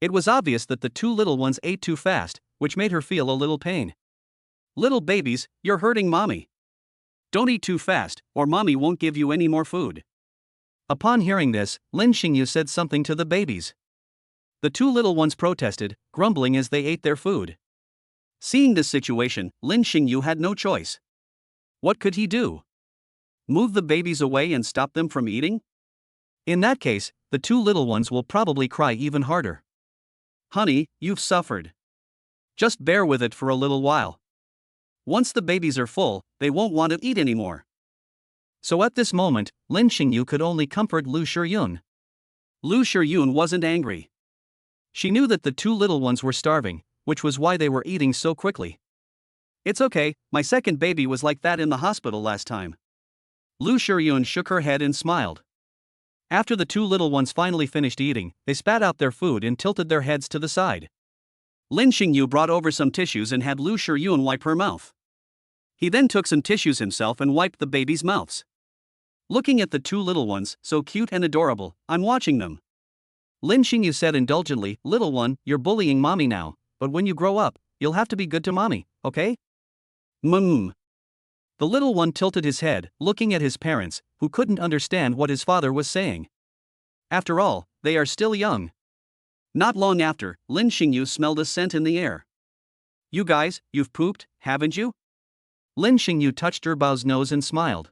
It was obvious that the two little ones ate too fast, which made her feel a little pain. Little babies, you're hurting mommy. Don't eat too fast, or mommy won't give you any more food. Upon hearing this, Lin Xingyu said something to the babies. The two little ones protested, grumbling as they ate their food. Seeing this situation, Lin Xingyu had no choice. What could he do? Move the babies away and stop them from eating? In that case, the two little ones will probably cry even harder. Honey, you've suffered. Just bear with it for a little while. Once the babies are full, they won't want to eat anymore. So at this moment, Lin Xingyu could only comfort Lu Shiyun. Lu Shiyun wasn't angry. She knew that the two little ones were starving, which was why they were eating so quickly. It's okay, my second baby was like that in the hospital last time. Lu Shiyun shook her head and smiled. After the two little ones finally finished eating, they spat out their food and tilted their heads to the side. Lin Xingyu brought over some tissues and had Lu Shiyun wipe her mouth. He then took some tissues himself and wiped the babies' mouths. Looking at the two little ones, so cute and adorable, I'm watching them. Lin Xingyu said indulgently, Little one, you're bullying mommy now, but when you grow up, you'll have to be good to mommy, okay? The little one tilted his head, looking at his parents, who couldn't understand what his father was saying. After all, they are still young. Not long after, Lin Xingyu smelled a scent in the air. You guys, you've pooped, haven't you? Lin Xingyu touched Erbao's nose and smiled.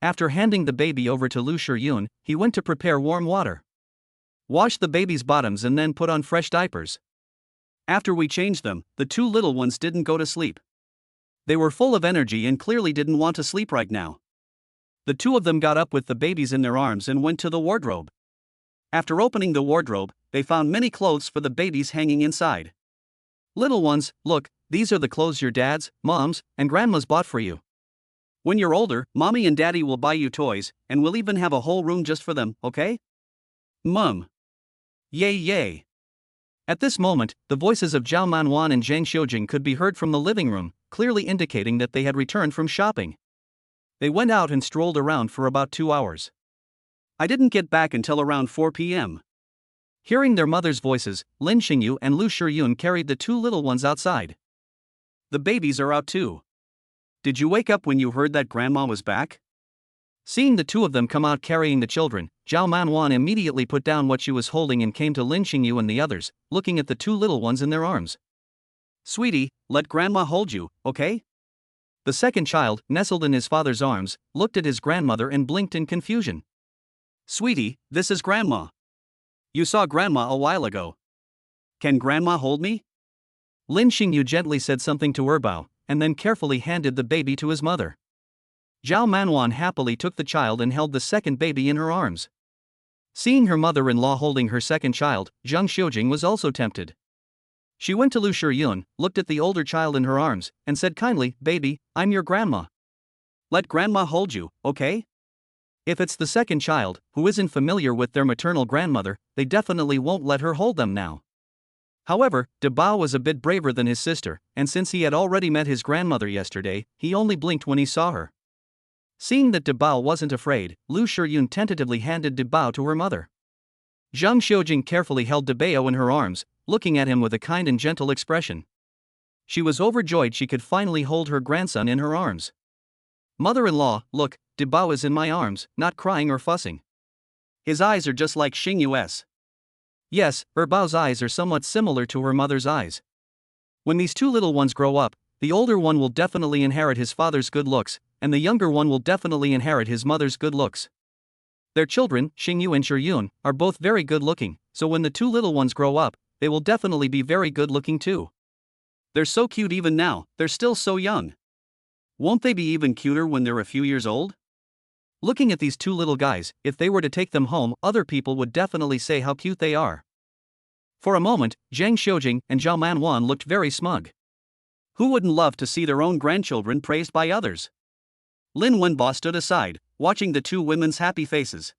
After handing the baby over to Lu Shiyun, he went to prepare warm water. Wash the baby's bottoms and then put on fresh diapers. After we changed them, the two little ones didn't go to sleep. They were full of energy and clearly didn't want to sleep right now. The two of them got up with the babies in their arms and went to the wardrobe. After opening the wardrobe, they found many clothes for the babies hanging inside. Little ones, look, these are the clothes your dads, moms, and grandmas bought for you. When you're older, mommy and daddy will buy you toys, and we'll even have a whole room just for them, okay? Mum. Yay yay. At this moment, the voices of Zhao Manwan and Zhang Xiujing could be heard from the living room, clearly indicating that they had returned from shopping. They went out and strolled around for about 2 hours. I didn't get back until around 4 p.m. Hearing their mother's voices, Lin Xingyu and Lu Shiyun carried the two little ones outside. The babies are out too. Did you wake up when you heard that grandma was back? Seeing the two of them come out carrying the children, Zhao Manwan immediately put down what she was holding and came to Lin Xingyu and the others, looking at the two little ones in their arms. Sweetie, let grandma hold you, okay? The second child, nestled in his father's arms, looked at his grandmother and blinked in confusion. Sweetie, this is grandma. You saw grandma a while ago. Can grandma hold me? Lin Xingyu gently said something to Erbao, and then carefully handed the baby to his mother. Zhao Manwan happily took the child and held the second baby in her arms. Seeing her mother-in-law holding her second child, Zhang Xiujing was also tempted. She went to Lu Shiyun, looked at the older child in her arms, and said kindly, "Baby, I'm your grandma. Let grandma hold you, okay?" If it's the second child, who isn't familiar with their maternal grandmother, they definitely won't let her hold them now. However, De Bao was a bit braver than his sister, and since he had already met his grandmother yesterday, he only blinked when he saw her. Seeing that De Bao wasn't afraid, Lu Shiyun tentatively handed De Bao to her mother. Zhang Xiujing carefully held De Bao in her arms, looking at him with a kind and gentle expression. She was overjoyed she could finally hold her grandson in her arms. Mother-in-law, look, De Bao is in my arms, not crying or fussing. His eyes are just like Xingyu's. Yes, Erbao's eyes are somewhat similar to her mother's eyes. When these two little ones grow up, the older one will definitely inherit his father's good looks, and the younger one will definitely inherit his mother's good looks. Their children, Xingyu and Shiyun, are both very good looking, so when the two little ones grow up, they will definitely be very good looking too. They're so cute even now, they're still so young. Won't they be even cuter when they're a few years old? Looking at these two little guys, if they were to take them home, other people would definitely say how cute they are. For a moment, Zhang Xiujing and Zhao Manwan looked very smug. Who wouldn't love to see their own grandchildren praised by others? Lin Wenbo stood aside, watching the two women's happy faces.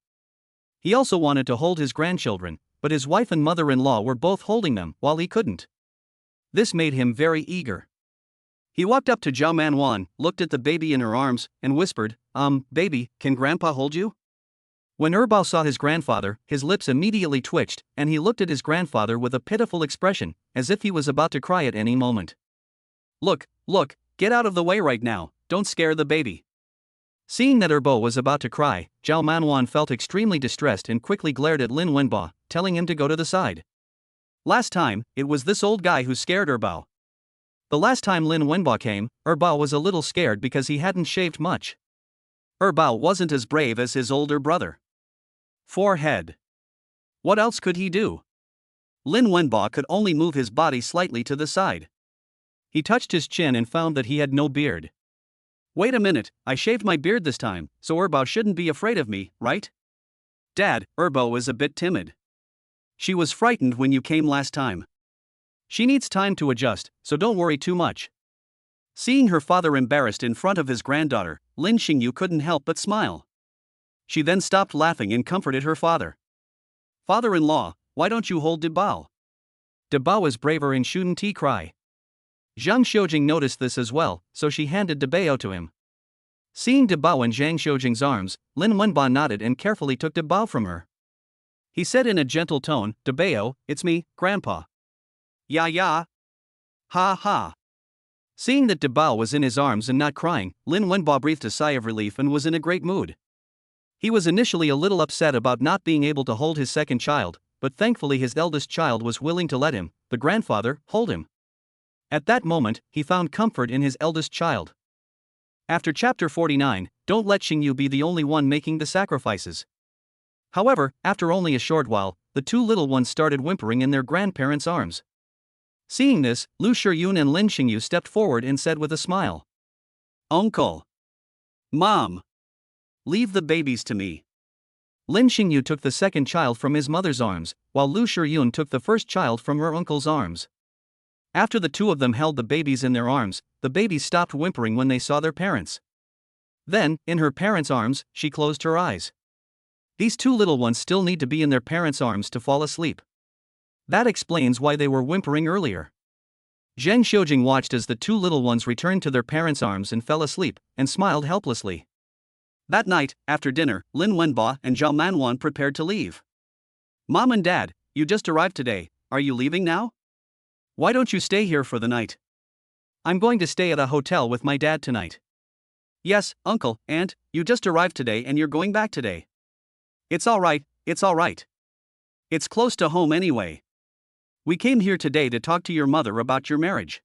He also wanted to hold his grandchildren, but his wife and mother-in-law were both holding them, while he couldn't. This made him very eager. He walked up to Zhao Manwan, looked at the baby in her arms, and whispered, "Baby, can grandpa hold you?" When Erbao saw his grandfather, his lips immediately twitched, and he looked at his grandfather with a pitiful expression, as if he was about to cry at any moment. Look, get out of the way right now, don't scare the baby." Seeing that Erbao was about to cry, Zhao Manwan felt extremely distressed and quickly glared at Lin Wenbo, telling him to go to the side. Last time, it was this old guy who scared Erbao. The last time Lin Wenbo came, Erbao was a little scared because he hadn't shaved much. Erbao wasn't as brave as his older brother. Forehead. What else could he do? Lin Wenbo could only move his body slightly to the side. He touched his chin and found that he had no beard. Wait a minute, I shaved my beard this time, so Erbao shouldn't be afraid of me, right? Dad, Erbao is a bit timid. She was frightened when you came last time. She needs time to adjust, so don't worry too much. Seeing her father embarrassed in front of his granddaughter, Lin Xingyu couldn't help but smile. She then stopped laughing and comforted her father. "Father-in-law, why don't you hold De Bao? De Bao is braver and shouldn't he cry?" Zhang Xiujing noticed this as well, so she handed De Bao to him. Seeing De Bao in Zhang Xiujing's arms, Lin Wenbo nodded and carefully took De Bao from her. He said in a gentle tone, "De Bao, it's me, Grandpa." "Ya. Ha ha." Seeing that De Bao was in his arms and not crying, Lin Wenbo breathed a sigh of relief and was in a great mood. He was initially a little upset about not being able to hold his second child, but thankfully his eldest child was willing to let him, the grandfather, hold him. At that moment, he found comfort in his eldest child. After chapter 49, don't let Xingyu be the only one making the sacrifices. However, after only a short while, the two little ones started whimpering in their grandparents' arms. Seeing this, Lu Shiyun and Lin Xingyu stepped forward and said with a smile, "Uncle. Mom. Leave the babies to me. Lin Xingyu took the second child from his mother's arms, while Lu Shiyun took the first child from her uncle's arms. After the two of them held the babies in their arms, the babies stopped whimpering when they saw their parents. Then, in her parents' arms, she closed her eyes. These two little ones still need to be in their parents' arms to fall asleep. That explains why they were whimpering earlier. Zheng Xiujing watched as the two little ones returned to their parents' arms and fell asleep, and smiled helplessly. That night, after dinner, Lin Wenba and Zhao Manwan prepared to leave. Mom and Dad, you just arrived today, are you leaving now? Why don't you stay here for the night? I'm going to stay at a hotel with my dad tonight. Yes, Uncle, Aunt, you just arrived today and you're going back today. It's alright, it's alright. It's close to home anyway. We came here today to talk to your mother about your marriage.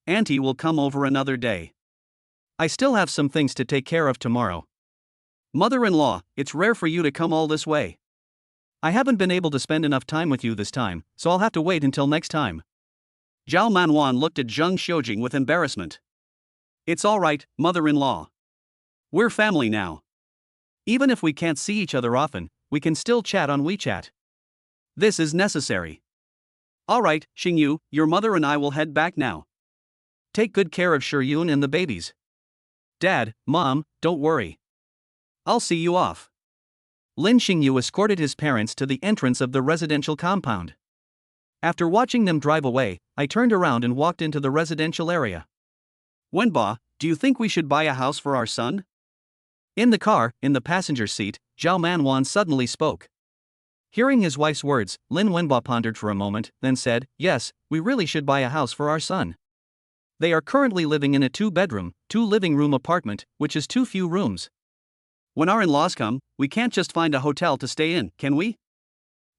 Auntie will come over another day. I still have some things to take care of tomorrow. Mother-in-law, it's rare for you to come all this way. I haven't been able to spend enough time with you this time, so I'll have to wait until next time. Zhao Manwan looked at Zheng Xiujing with embarrassment. It's alright, mother-in-law. We're family now. Even if we can't see each other often, we can still chat on WeChat. This is necessary. Alright, Xingyu, your mother and I will head back now. Take good care of Shiyun and the babies. Dad, Mom, don't worry. I'll see you off. Lin Xingyu escorted his parents to the entrance of the residential compound. After watching them drive away, I turned around and walked into the residential area. Wenba, do you think we should buy a house for our son? In the car, in the passenger seat, Zhao Manwan suddenly spoke. Hearing his wife's words, Lin Wenba pondered for a moment, then said, yes, we really should buy a house for our son. They are currently living in a 2-bedroom, 2-living-room apartment, which is too few rooms. When our in-laws come, we can't just find a hotel to stay in, can we?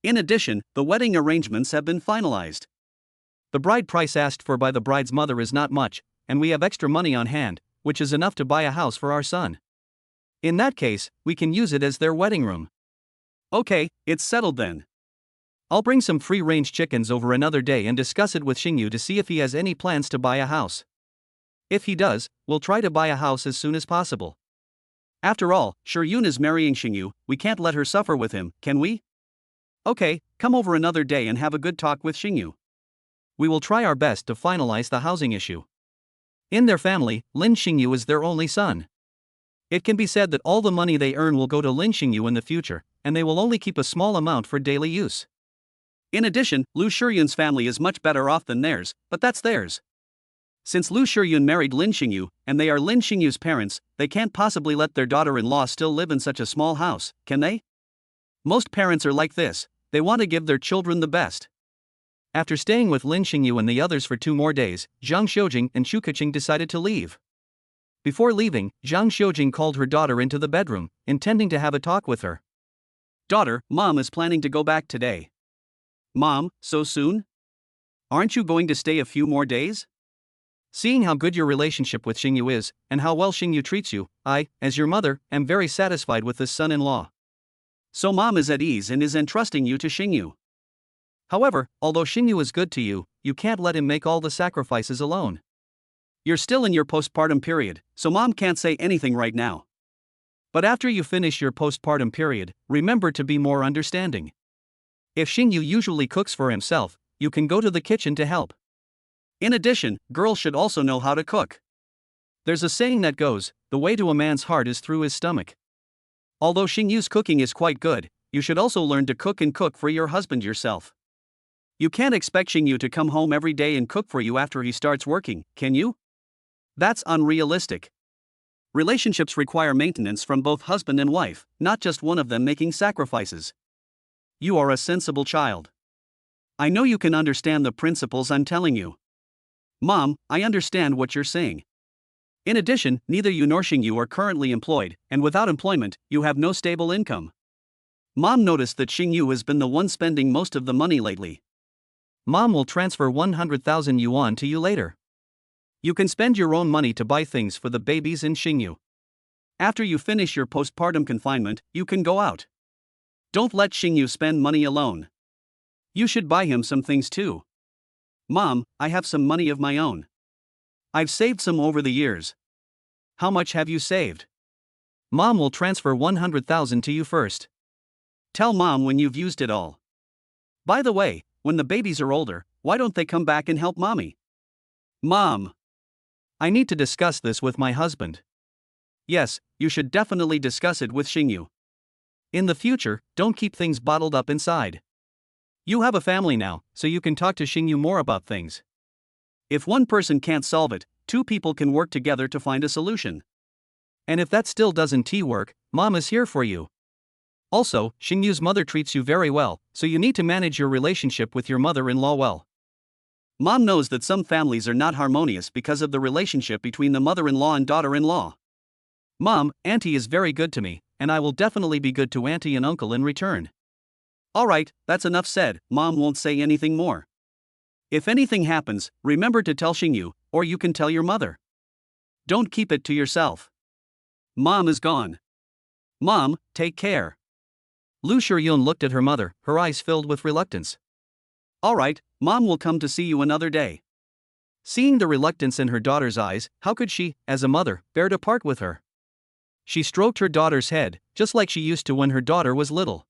In addition, the wedding arrangements have been finalized. The bride price asked for by the bride's mother is not much, and we have extra money on hand, which is enough to buy a house for our son. In that case, we can use it as their wedding room. Okay, it's settled then. I'll bring some free-range chickens over another day and discuss it with Xingyu to see if he has any plans to buy a house. If he does, we'll try to buy a house as soon as possible. After all, Shiyun is marrying Xingyu, we can't let her suffer with him, can we? Okay, come over another day and have a good talk with Xingyu. We will try our best to finalize the housing issue. In their family, Lin Xingyu is their only son. It can be said that all the money they earn will go to Lin Xingyu in the future, and they will only keep a small amount for daily use. In addition, Lu Shiyun's family is much better off than theirs, but that's theirs. Since Lu Shiyun married Lin Xingyu, and they are Lin Xingyu's parents, they can't possibly let their daughter-in-law still live in such a small house, can they? Most parents are like this, they want to give their children the best. After staying with Lin Xingyu and the others for 2 more days, Zhang Xiujing and Xu Keqing decided to leave. Before leaving, Zhang Xiujing called her daughter into the bedroom, intending to have a talk with her. Daughter, Mom is planning to go back today. Mom, so soon? Aren't you going to stay a few more days? Seeing how good your relationship with Xingyu is, and how well Xingyu treats you, I, as your mother, am very satisfied with this son-in-law. So Mom is at ease and is entrusting you to Xingyu. However, although Xingyu is good to you, you can't let him make all the sacrifices alone. You're still in your postpartum period, so Mom can't say anything right now. But after you finish your postpartum period, remember to be more understanding. If Xingyu usually cooks for himself, you can go to the kitchen to help. In addition, girls should also know how to cook. There's a saying that goes, the way to a man's heart is through his stomach. Although Xingyu's cooking is quite good, you should also learn to cook and cook for your husband yourself. You can't expect Xingyu to come home every day and cook for you after he starts working, can you? That's unrealistic. Relationships require maintenance from both husband and wife, not just one of them making sacrifices. You are a sensible child. I know you can understand the principles I'm telling you. Mom, I understand what you're saying. In addition, neither you nor Xingyu are currently employed, and without employment, you have no stable income. Mom noticed that Xingyu has been the one spending most of the money lately. Mom will transfer 100,000 yuan to you later. You can spend your own money to buy things for the babies and Xingyu. After you finish your postpartum confinement, you can go out. Don't let Xingyu spend money alone. You should buy him some things too. Mom, I have some money of my own. I've saved some over the years. How much have you saved? Mom will transfer 100,000 to you first. Tell mom when you've used it all. By the way, when the babies are older, why don't they come back and help mommy? Mom. I need to discuss this with my husband. Yes, you should definitely discuss it with Xingyu. In the future, don't keep things bottled up inside. You have a family now, so you can talk to Xingyu more about things. If one person can't solve it, two people can work together to find a solution. And if that still doesn't work, mom is here for you. Also, Xingyu's mother treats you very well, so you need to manage your relationship with your mother-in-law well. Mom knows that some families are not harmonious because of the relationship between the mother-in-law and daughter-in-law. Mom, auntie is very good to me, and I will definitely be good to auntie and uncle in return. Alright, that's enough said, mom won't say anything more. If anything happens, remember to tell Xingyu, or you can tell your mother. Don't keep it to yourself. Mom is gone. Mom, take care. Lu Shiyun looked at her mother, her eyes filled with reluctance. Alright, mom will come to see you another day. Seeing the reluctance in her daughter's eyes, how could she, as a mother, bear to part with her? She stroked her daughter's head, just like she used to when her daughter was little.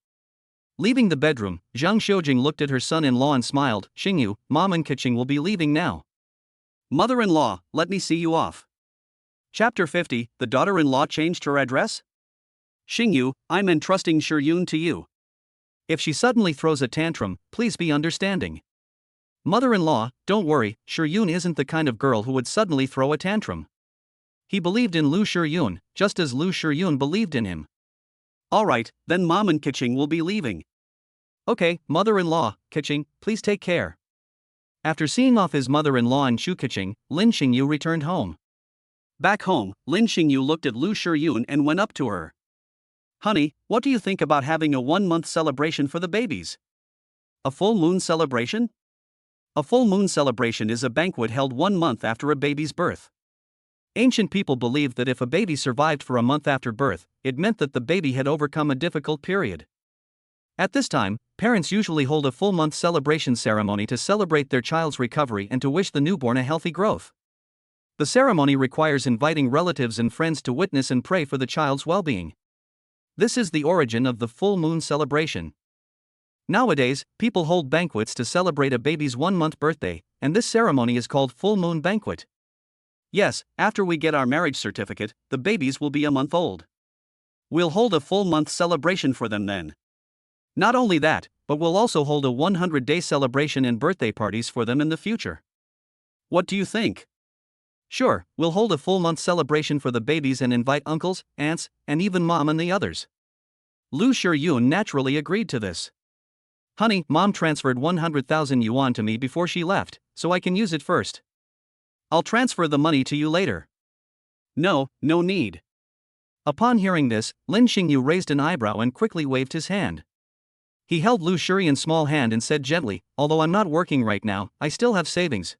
Leaving the bedroom, Zhang Xiujing looked at her son-in-law and smiled. Xingyu, mom and Keqing will be leaving now. Mother-in-law, let me see you off. Chapter 50, the daughter-in-law changed her address? Xingyu, I'm entrusting Shiyun to you. If she suddenly throws a tantrum, please be understanding. Mother-in-law, don't worry, Shiyun isn't the kind of girl who would suddenly throw a tantrum. He believed in Lu Shiyun, just as Lu Shiyun believed in him. Alright, then mom and Keqing will be leaving. Okay, mother-in-law, Keqing, please take care. After seeing off his mother-in-law and Chu Keqing, Lin Xingyu returned home. Back home, Lin Xingyu looked at Lu Shiyun and went up to her. Honey, what do you think about having a 1-month celebration for the babies? A full moon celebration? A full moon celebration is a banquet held 1 month after a baby's birth. Ancient people believed that if a baby survived for a month after birth, it meant that the baby had overcome a difficult period. At this time, parents usually hold a full month celebration ceremony to celebrate their child's recovery and to wish the newborn a healthy growth. The ceremony requires inviting relatives and friends to witness and pray for the child's well-being. This is the origin of the full moon celebration. Nowadays, people hold banquets to celebrate a baby's 1-month birthday, and this ceremony is called full moon banquet. Yes, after we get our marriage certificate, the babies will be a month old. We'll hold a full month celebration for them then. Not only that, but we'll also hold a 100-day celebration and birthday parties for them in the future. What do you think? Sure, we'll hold a full month celebration for the babies and invite uncles, aunts, and even mom and the others. Lu Shiyun naturally agreed to this. Honey, mom transferred 100,000 yuan to me before she left, so I can use it first. I'll transfer the money to you later. No need. Upon hearing this, Lin Xingyu raised an eyebrow and quickly waved his hand. He held Lu Shiyun's small hand and said gently, although I'm not working right now, I still have savings.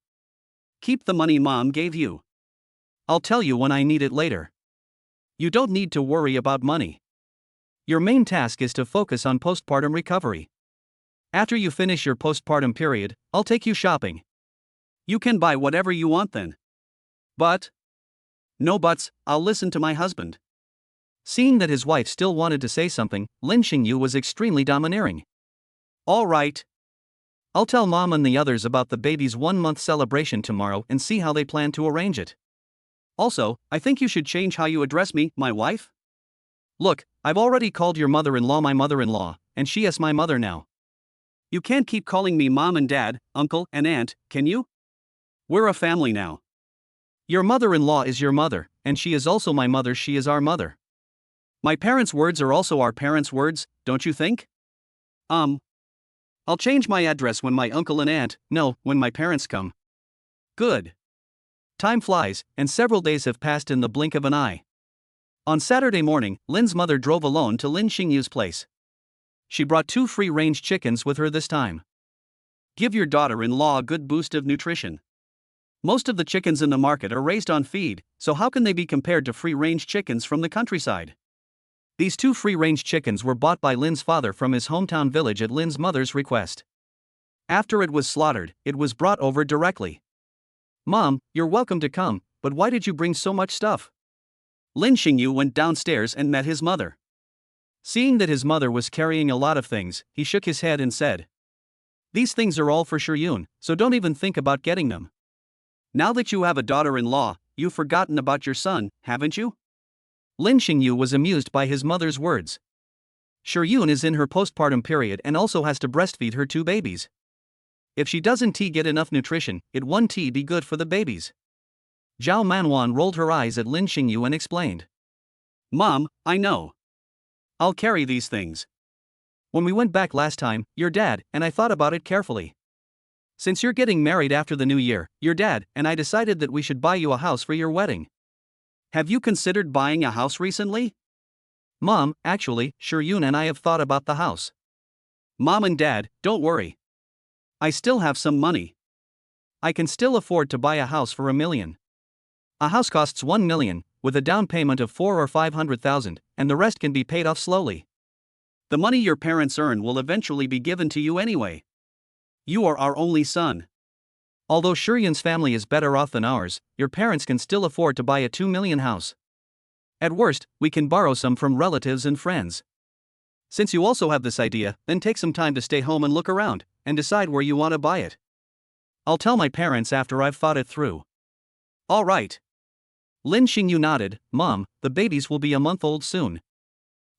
Keep the money mom gave you. I'll tell you when I need it later. You don't need to worry about money. Your main task is to focus on postpartum recovery. After you finish your postpartum period, I'll take you shopping. You can buy whatever you want then. But? No buts, I'll listen to my husband. Seeing that his wife still wanted to say something, Lin Xingyu was extremely domineering. Alright. I'll tell mom and the others about the baby's 1-month celebration tomorrow and see how they plan to arrange it. Also, I think you should change how you address me, my wife. Look, I've already called your mother-in-law my mother-in-law, and she is my mother now. You can't keep calling me mom and dad, uncle and aunt, can you? We're a family now. Your mother-in-law is your mother, and she is also my mother, she is our mother. My parents' words are also our parents' words, don't you think? I'll change my address when my uncle and aunt, no, when my parents come. Good. Time flies, and several days have passed in the blink of an eye. On Saturday morning, Lin's mother drove alone to Lin Xingyu's place. She brought 2 free-range chickens with her this time. Give your daughter-in-law a good boost of nutrition. Most of the chickens in the market are raised on feed, so how can they be compared to free-range chickens from the countryside? These 2 free-range chickens were bought by Lin's father from his hometown village at Lin's mother's request. After it was slaughtered, it was brought over directly. Mom, you're welcome to come, but why did you bring so much stuff? Lin Xingyu went downstairs and met his mother. Seeing that his mother was carrying a lot of things, he shook his head and said, "These things are all for Yun, so don't even think about getting them." Now that you have a daughter-in-law, you've forgotten about your son, haven't you? Lin Xingyu was amused by his mother's words. Yun is in her postpartum period and also has to breastfeed her 2 babies. If she doesn't get enough nutrition, it won't be good for the babies. Zhao Manwan rolled her eyes at Lin Xingyu and explained. Mom, I know. I'll carry these things. When we went back last time, your dad and I thought about it carefully. Since you're getting married after the new year, your dad and I decided that we should buy you a house for your wedding. Have you considered buying a house recently? Mom, actually, Yun and I have thought about the house. Mom and Dad, don't worry. I still have some money. I can still afford to buy a house for $1 million. A house costs $1 million, with a down payment of 400,000 or 500,000, and the rest can be paid off slowly. The money your parents earn will eventually be given to you anyway. You are our only son. Although Yun's family is better off than ours, your parents can still afford to buy a $2 million house. At worst, we can borrow some from relatives and friends. Since you also have this idea, then take some time to stay home and look around, and decide where you want to buy it. I'll tell my parents after I've thought it through. All right. Lin Xingyu nodded. Mom, the babies will be a month old soon.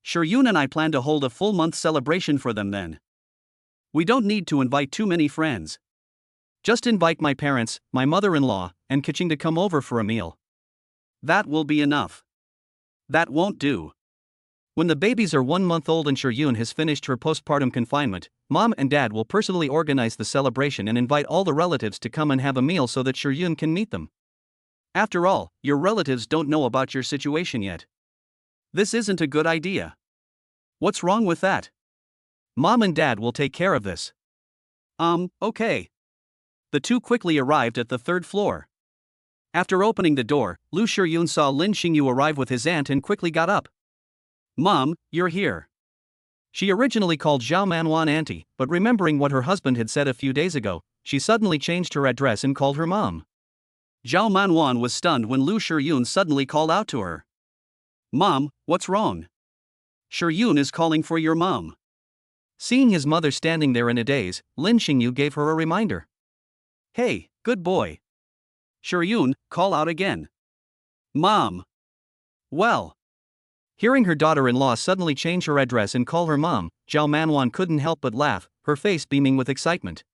Yun and I plan to hold a full month celebration for them then. We don't need to invite too many friends. Just invite my parents, my mother-in-law, and Kaching to come over for a meal. That will be enough. That won't do. When the babies are 1 month old and Yun has finished her postpartum confinement, Mom and Dad will personally organize the celebration and invite all the relatives to come and have a meal so that Yun can meet them. After all, your relatives don't know about your situation yet. This isn't a good idea. What's wrong with that? Mom and Dad will take care of this. Okay. The two quickly arrived at the 3rd floor. After opening the door, Lu Yun saw Lin Xingyu arrive with his aunt and quickly got up. Mom, you're here. She originally called Zhao Manwan auntie, but remembering what her husband had said a few days ago, she suddenly changed her address and called her mom. Zhao Manwan was stunned when Lu Yun suddenly called out to her. Mom, what's wrong? Yun is calling for your mom. Seeing his mother standing there in a daze, Lin Xingyu gave her a reminder. Hey, good boy. Yun, call out again. Mom. Well. Hearing her daughter-in-law suddenly change her address and call her mom, Zhao Manwan couldn't help but laugh, her face beaming with excitement.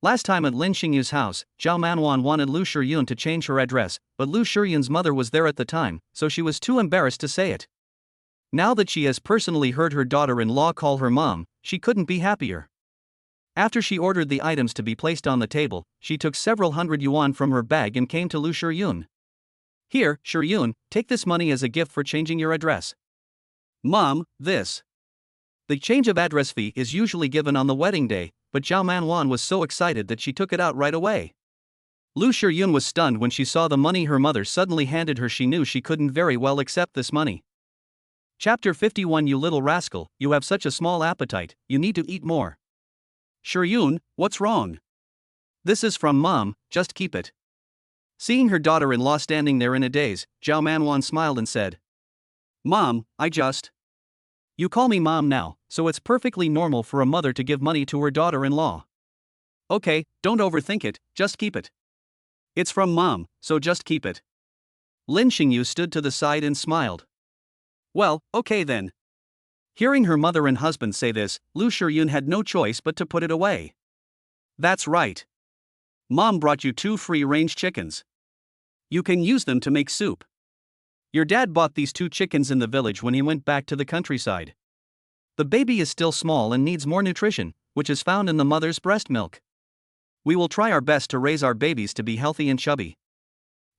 Last time at Lin Xingyu's house, Zhao Manwan wanted Lu Yun to change her address, but Lu Yun's mother was there at the time, so she was too embarrassed to say it. Now that she has personally heard her daughter-in-law call her mom, she couldn't be happier. After she ordered the items to be placed on the table, she took several hundred yuan from her bag and came to Lu Yun. Here, Yun, take this money as a gift for changing your address. Mom, this. The change of address fee is usually given on the wedding day, but Zhao Manwan was so excited that she took it out right away. Lu Yun was stunned when she saw the money her mother suddenly handed her. She knew she couldn't very well accept this money. Chapter 51. You little rascal, you have such a small appetite, you need to eat more. Yun, what's wrong? This is from Mom, just keep it. Seeing her daughter-in-law standing there in a daze, Zhao Manwan smiled and said, Mom, You call me Mom now, so it's perfectly normal for a mother to give money to her daughter-in-law. Okay, don't overthink it, just keep it. It's from Mom, so just keep it. Lin Xingyu stood to the side and smiled. Well, okay then. Hearing her mother and husband say this, Lu Yun had no choice but to put it away. That's right. Mom brought you 2 free-range chickens. You can use them to make soup. Your dad bought these 2 chickens in the village when he went back to the countryside. The baby is still small and needs more nutrition, which is found in the mother's breast milk. We will try our best to raise our babies to be healthy and chubby.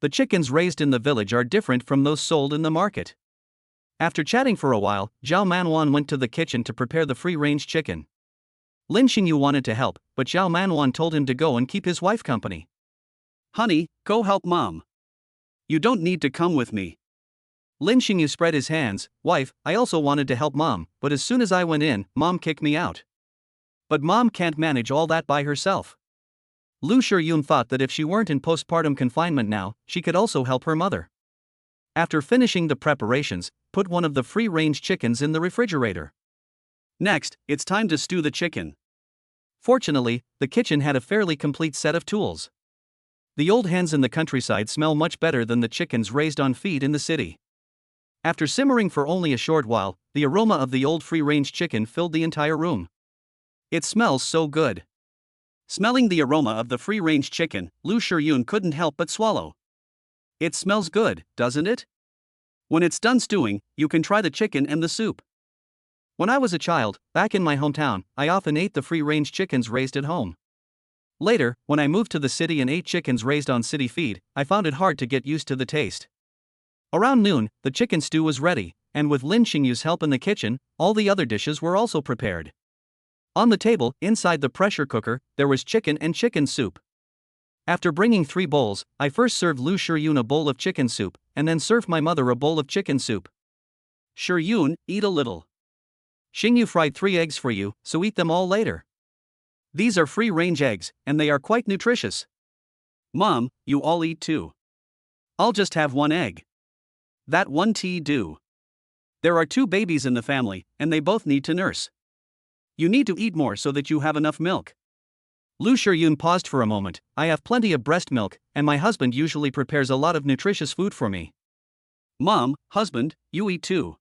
The chickens raised in the village are different from those sold in the market. After chatting for a while, Zhao Manwan went to the kitchen to prepare the free-range chicken. Lin Xingyu wanted to help, but Zhao Manwan told him to go and keep his wife company. Honey, go help Mom. You don't need to come with me. Lin Xingyu spread his hands. Wife, I also wanted to help Mom, but as soon as I went in, Mom kicked me out. But Mom can't manage all that by herself. Lu Yun thought that if she weren't in postpartum confinement now, she could also help her mother. After finishing the preparations, put one of the free-range chickens in the refrigerator. Next, it's time to stew the chicken. Fortunately, the kitchen had a fairly complete set of tools. The old hens in the countryside smell much better than the chickens raised on feed in the city. After simmering for only a short while, the aroma of the old free-range chicken filled the entire room. It smells so good. Smelling the aroma of the free-range chicken, Lu Shiyun couldn't help but swallow. It smells good, doesn't it? When it's done stewing, you can try the chicken and the soup. When I was a child, back in my hometown, I often ate the free-range chickens raised at home. Later, when I moved to the city and ate chickens raised on city feed, I found it hard to get used to the taste. Around noon, the chicken stew was ready, and with Lin Xingyu's help in the kitchen, all the other dishes were also prepared. On the table, inside the pressure cooker, there was chicken and chicken soup. After bringing 3 bowls, I first served Lu Shiyun a bowl of chicken soup, and then served my mother a bowl of chicken soup. Shiyun, eat a little. Xingyu fried 3 eggs for you, so eat them all later. These are free-range eggs, and they are quite nutritious. Mom, you all eat too. I'll just have 1 egg. That one tea do. There are 2 babies in the family, and they both need to nurse. You need to eat more so that you have enough milk. Lu Shiyun paused for a moment. I have plenty of breast milk, and my husband usually prepares a lot of nutritious food for me. Mom, husband, you eat too.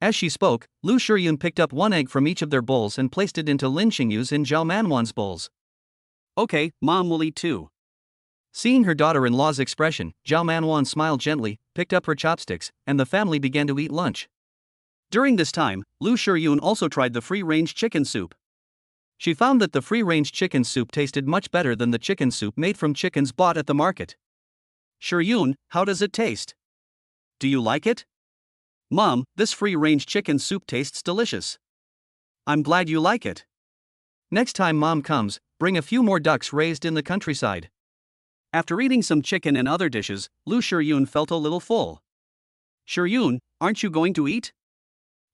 As she spoke, Lu Shiyun picked up 1 egg from each of their bowls and placed it into Lin Xingyu's and Zhao Manwan's bowls. Okay, Mom will eat too. Seeing her daughter-in-law's expression, Zhao Manwan smiled gently, picked up her chopsticks, and the family began to eat lunch. During this time, Lu Shiyun also tried the free-range chicken soup. She found that the free-range chicken soup tasted much better than the chicken soup made from chickens bought at the market. Shiyun, how does it taste? Do you like it? Mom, this free-range chicken soup tastes delicious. I'm glad you like it. Next time Mom comes, bring a few more ducks raised in the countryside. After eating some chicken and other dishes, Lu Shiyun felt a little full. Shiyun, aren't you going to eat?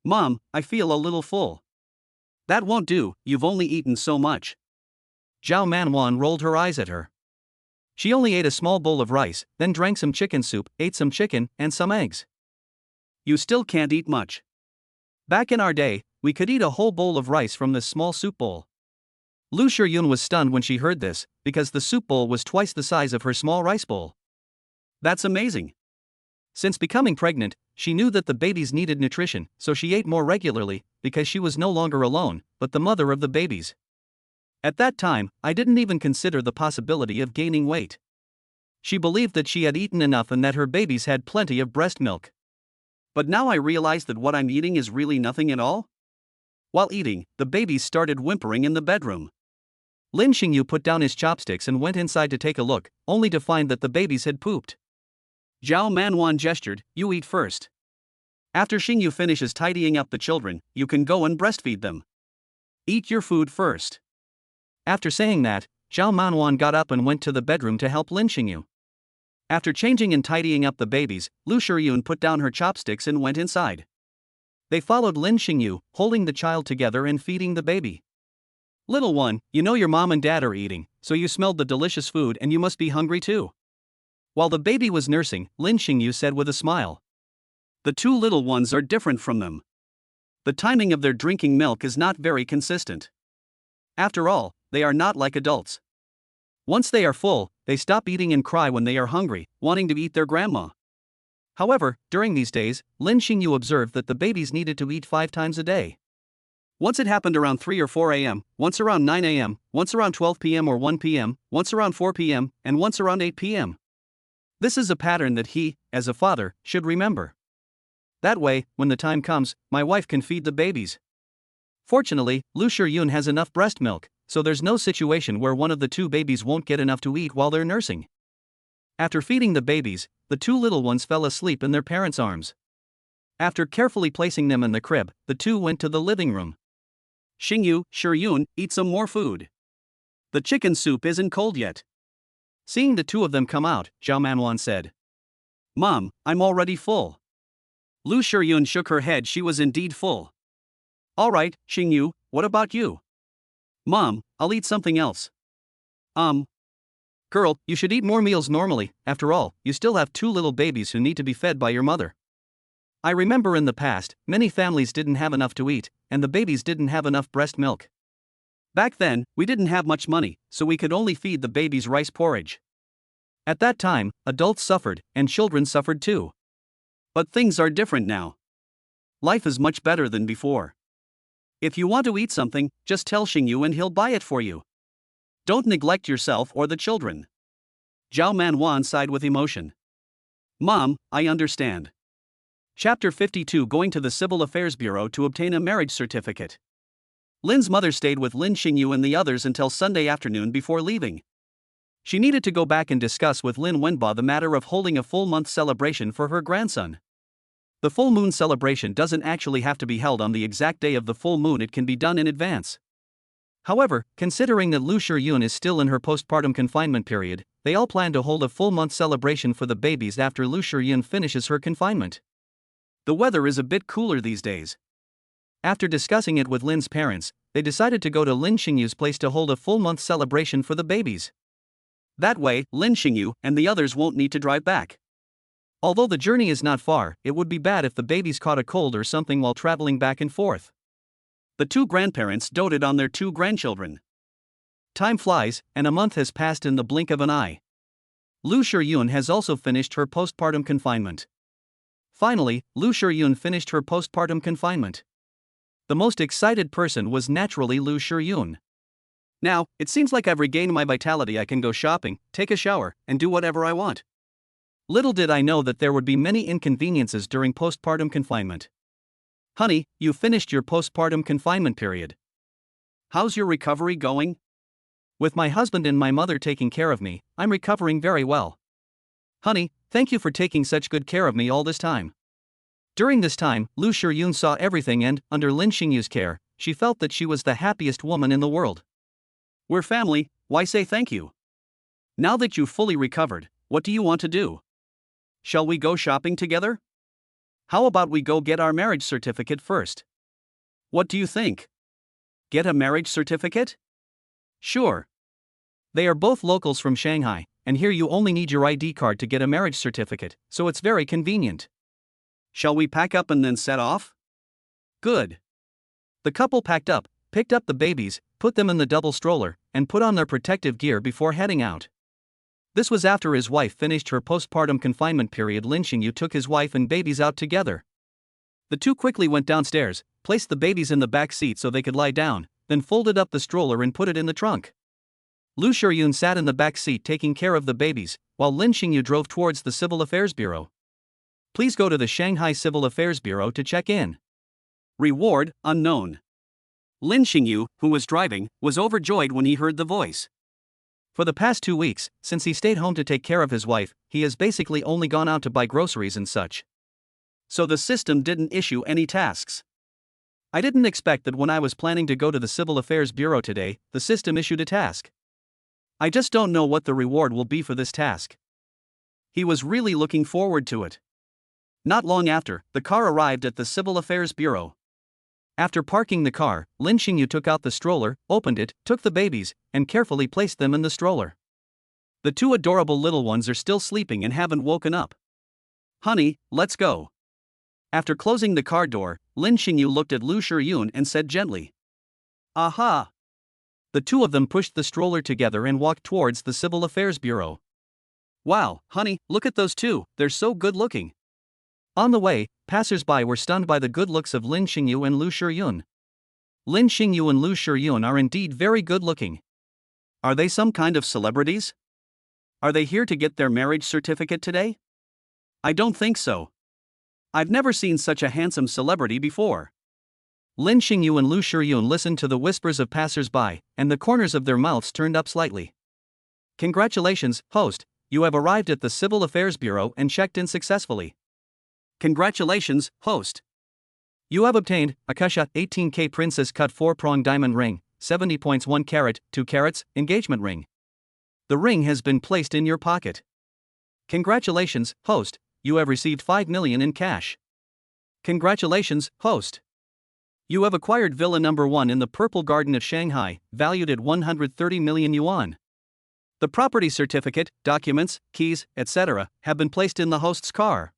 Mom, I feel a little full. That won't do, you've only eaten so much. Zhao Manwan rolled her eyes at her. She only ate a small bowl of rice, then drank some chicken soup, ate some chicken, and some eggs. You still can't eat much. Back in our day, we could eat a whole bowl of rice from this small soup bowl. Lu Shiyun was stunned when she heard this, because the soup bowl was twice the size of her small rice bowl. That's amazing. Since becoming pregnant, she knew that the babies needed nutrition, so she ate more regularly, because she was no longer alone, but the mother of the babies. At that time, I didn't even consider the possibility of gaining weight. She believed that she had eaten enough and that her babies had plenty of breast milk. But now I realize that what I'm eating is really nothing at all? While eating, the babies started whimpering in the bedroom. Lin Xingyu put down his chopsticks and went inside to take a look, only to find that the babies had pooped. Zhao Manwan gestured, you eat first. After Xingyu finishes tidying up the children, you can go and breastfeed them. Eat your food first. After saying that, Zhao Manwan got up and went to the bedroom to help Lin Xingyu. After changing and tidying up the babies, Lu Shiyun put down her chopsticks and went inside. They followed Lin Xingyu, holding the child together and feeding the baby. Little one, you know your mom and dad are eating, so you smelled the delicious food and you must be hungry too. While the baby was nursing, Lin Xingyu said with a smile. The 2 little ones are different from them. The timing of their drinking milk is not very consistent. After all, they are not like adults. Once they are full, they stop eating and cry when they are hungry, wanting to eat their grandma. However, during these days, Lin Xingyu observed that the babies needed to eat 5 times a day. Once it happened around 3 or 4 a.m., once around 9 a.m., once around 12 p.m. or 1 p.m., once around 4 p.m., and once around 8 p.m. This is a pattern that he, as a father, should remember. That way, when the time comes, my wife can feed the babies. Fortunately, Lu Shiyun has enough breast milk, so there's no situation where one of the 2 babies won't get enough to eat while they're nursing. After feeding the babies, the 2 little ones fell asleep in their parents' arms. After carefully placing them in the crib, the 2 went to the living room. Xingyu, Shiyun, eat some more food. The chicken soup isn't cold yet. Seeing the 2 of them come out, Zhao Manwan said. Mom, I'm already full. Lu Shiyun shook her head, she was indeed full. Alright, Xingyu, what about you? Mom, I'll eat something else. Girl, you should eat more meals normally, after all, you still have two little babies who need to be fed by your mother. I remember in the past, many families didn't have enough to eat, and the babies didn't have enough breast milk. Back then, we didn't have much money, so we could only feed the babies rice porridge. At that time, adults suffered, and children suffered too. But things are different now. Life is much better than before. If you want to eat something, just tell Xingyu and he'll buy it for you. Don't neglect yourself or the children. Zhao Manwan sighed with emotion. Mom, I understand. Chapter 52. Going to the Civil Affairs Bureau to obtain a marriage certificate. Lin's mother stayed with Lin Xingyu and the others until Sunday afternoon before leaving. She needed to go back and discuss with Lin Wenba the matter of holding a full-month celebration for her grandson. The full moon celebration doesn't actually have to be held on the exact day of the full moon, it can be done in advance. However, considering that Lu Shiyun is still in her postpartum confinement period, they all plan to hold a full-month celebration for the babies after Lu Shiyun finishes her confinement. The weather is a bit cooler these days. After discussing it with Lin's parents, they decided to go to Lin Xingyu's place to hold a full-month celebration for the babies. That way, Lin Xingyu and the others won't need to drive back. Although the journey is not far, it would be bad if the babies caught a cold or something while traveling back and forth. The two grandparents doted on their two grandchildren. Time flies, and a month has passed in the blink of an eye. Lu Shiyun has also finished her postpartum confinement. Finally, Lu Shiyun finished her postpartum confinement. The most excited person was naturally Lu Shiyun. Now, it seems like I've regained my vitality. I can go shopping, take a shower, and do whatever I want. Little did I know that there would be many inconveniences during postpartum confinement. Honey, you finished your postpartum confinement period. How's your recovery going? With my husband and my mother taking care of me, I'm recovering very well. Honey, thank you for taking such good care of me all this time. During this time, Lu Shiyun saw everything and, under Lin Xingyu's care, she felt that she was the happiest woman in the world. We're family, why say thank you? Now that you've fully recovered, what do you want to do? Shall we go shopping together? How about we go get our marriage certificate first? What do you think? Get a marriage certificate? Sure. They are both locals from Shanghai, and here you only need your ID card to get a marriage certificate, so it's very convenient. Shall we pack up and then set off? Good. The couple packed up, picked up the babies, put them in the double stroller, and put on their protective gear before heading out. This was after his wife finished her postpartum confinement period. Lin Xingyu took his wife and babies out together. The two quickly went downstairs, placed the babies in the back seat so they could lie down, then folded up the stroller and put it in the trunk. Lu Shiyun sat in the back seat taking care of the babies, while Lin Xingyu drove towards the Civil Affairs Bureau. Please go to the Shanghai Civil Affairs Bureau to check in. Reward, unknown. Lin Xingyu, who was driving, was overjoyed when he heard the voice. For the past 2 weeks, since he stayed home to take care of his wife, he has basically only gone out to buy groceries and such. So the system didn't issue any tasks. I didn't expect that when I was planning to go to the Civil Affairs Bureau today, the system issued a task. I just don't know what the reward will be for this task. He was really looking forward to it. Not long after, the car arrived at the Civil Affairs Bureau. After parking the car, Lin Xingyu took out the stroller, opened it, took the babies, and carefully placed them in the stroller. The two adorable little ones are still sleeping and haven't woken up. Honey, let's go. After closing the car door, Lin Xingyu looked at Lu Shiyun and said gently, "Aha!" The two of them pushed the stroller together and walked towards the Civil Affairs Bureau. Wow, honey, look at those two, they're so good looking. On the way, passers-by were stunned by the good looks of Lin Xingyu and Lu Shiyun. Lin Xingyu and Lu Shiyun are indeed very good looking. Are they some kind of celebrities? Are they here to get their marriage certificate today? I don't think so. I've never seen such a handsome celebrity before. Lin Xingyu and Lu Shiyun listened to the whispers of passers-by, and the corners of their mouths turned up slightly. Congratulations, host, you have arrived at the Civil Affairs Bureau and checked in successfully. Congratulations, host. You have obtained Akasha 18K Princess Cut 4-prong diamond ring, 70 points 1 carat, 2 carats, engagement ring. The ring has been placed in your pocket. Congratulations, host, you have received 5 million in cash. Congratulations, host. You have acquired Villa number 1 in the Purple Garden of Shanghai, valued at 130 million yuan. The property certificate, documents, keys, etc., have been placed in the host's car.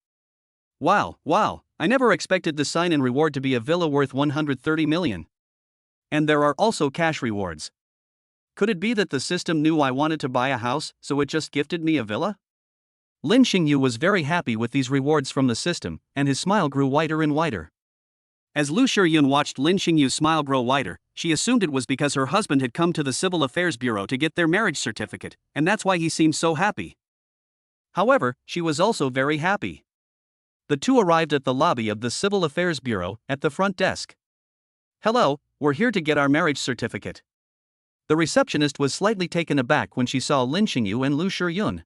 Wow, I never expected the sign-in reward to be a villa worth 130 million. And there are also cash rewards. Could it be that the system knew I wanted to buy a house, so it just gifted me a villa? Lin Xingyu was very happy with these rewards from the system, and his smile grew wider and wider. As Lu Shiyun watched Lin Xingyu's smile grow wider, she assumed it was because her husband had come to the Civil Affairs Bureau to get their marriage certificate, and that's why he seemed so happy. However, she was also very happy. The two arrived at the lobby of the Civil Affairs Bureau, at the front desk. "Hello, we're here to get our marriage certificate." The receptionist was slightly taken aback when she saw Lin Xingyu and Lu Shiyun.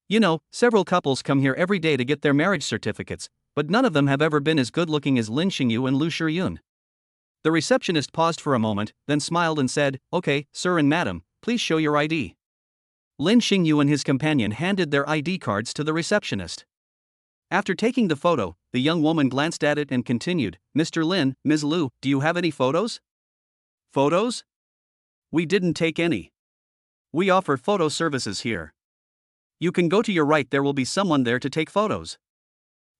You know, several couples come here every day to get their marriage certificates, but none of them have ever been as good-looking as Lin Xingyu and Lu Shiyun. The receptionist paused for a moment, then smiled and said, "Okay, sir and madam, please show your ID." Lin Xingyu and his companion handed their ID cards to the receptionist. After taking the photo, the young woman glanced at it and continued, "Mr. Lin, Ms. Lu, do you have any photos?" "Photos? We didn't take any. We offer photo services here. You can go to your right, there will be someone there to take photos."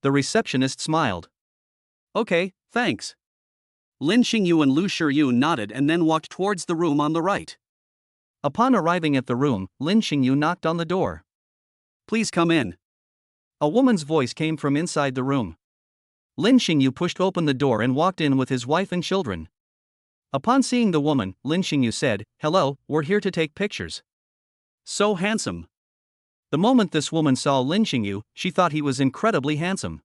The receptionist smiled. "Okay, thanks." Lin Xingyu and Lu Shiyun nodded and then walked towards the room on the right. Upon arriving at the room, Lin Xingyu knocked on the door. "Please come in." A woman's voice came from inside the room. Lin Xingyu pushed open the door and walked in with his wife and children. Upon seeing the woman, Lin Xingyu said, "Hello, we're here to take pictures." "So handsome." The moment this woman saw Lin Xingyu, she thought he was incredibly handsome.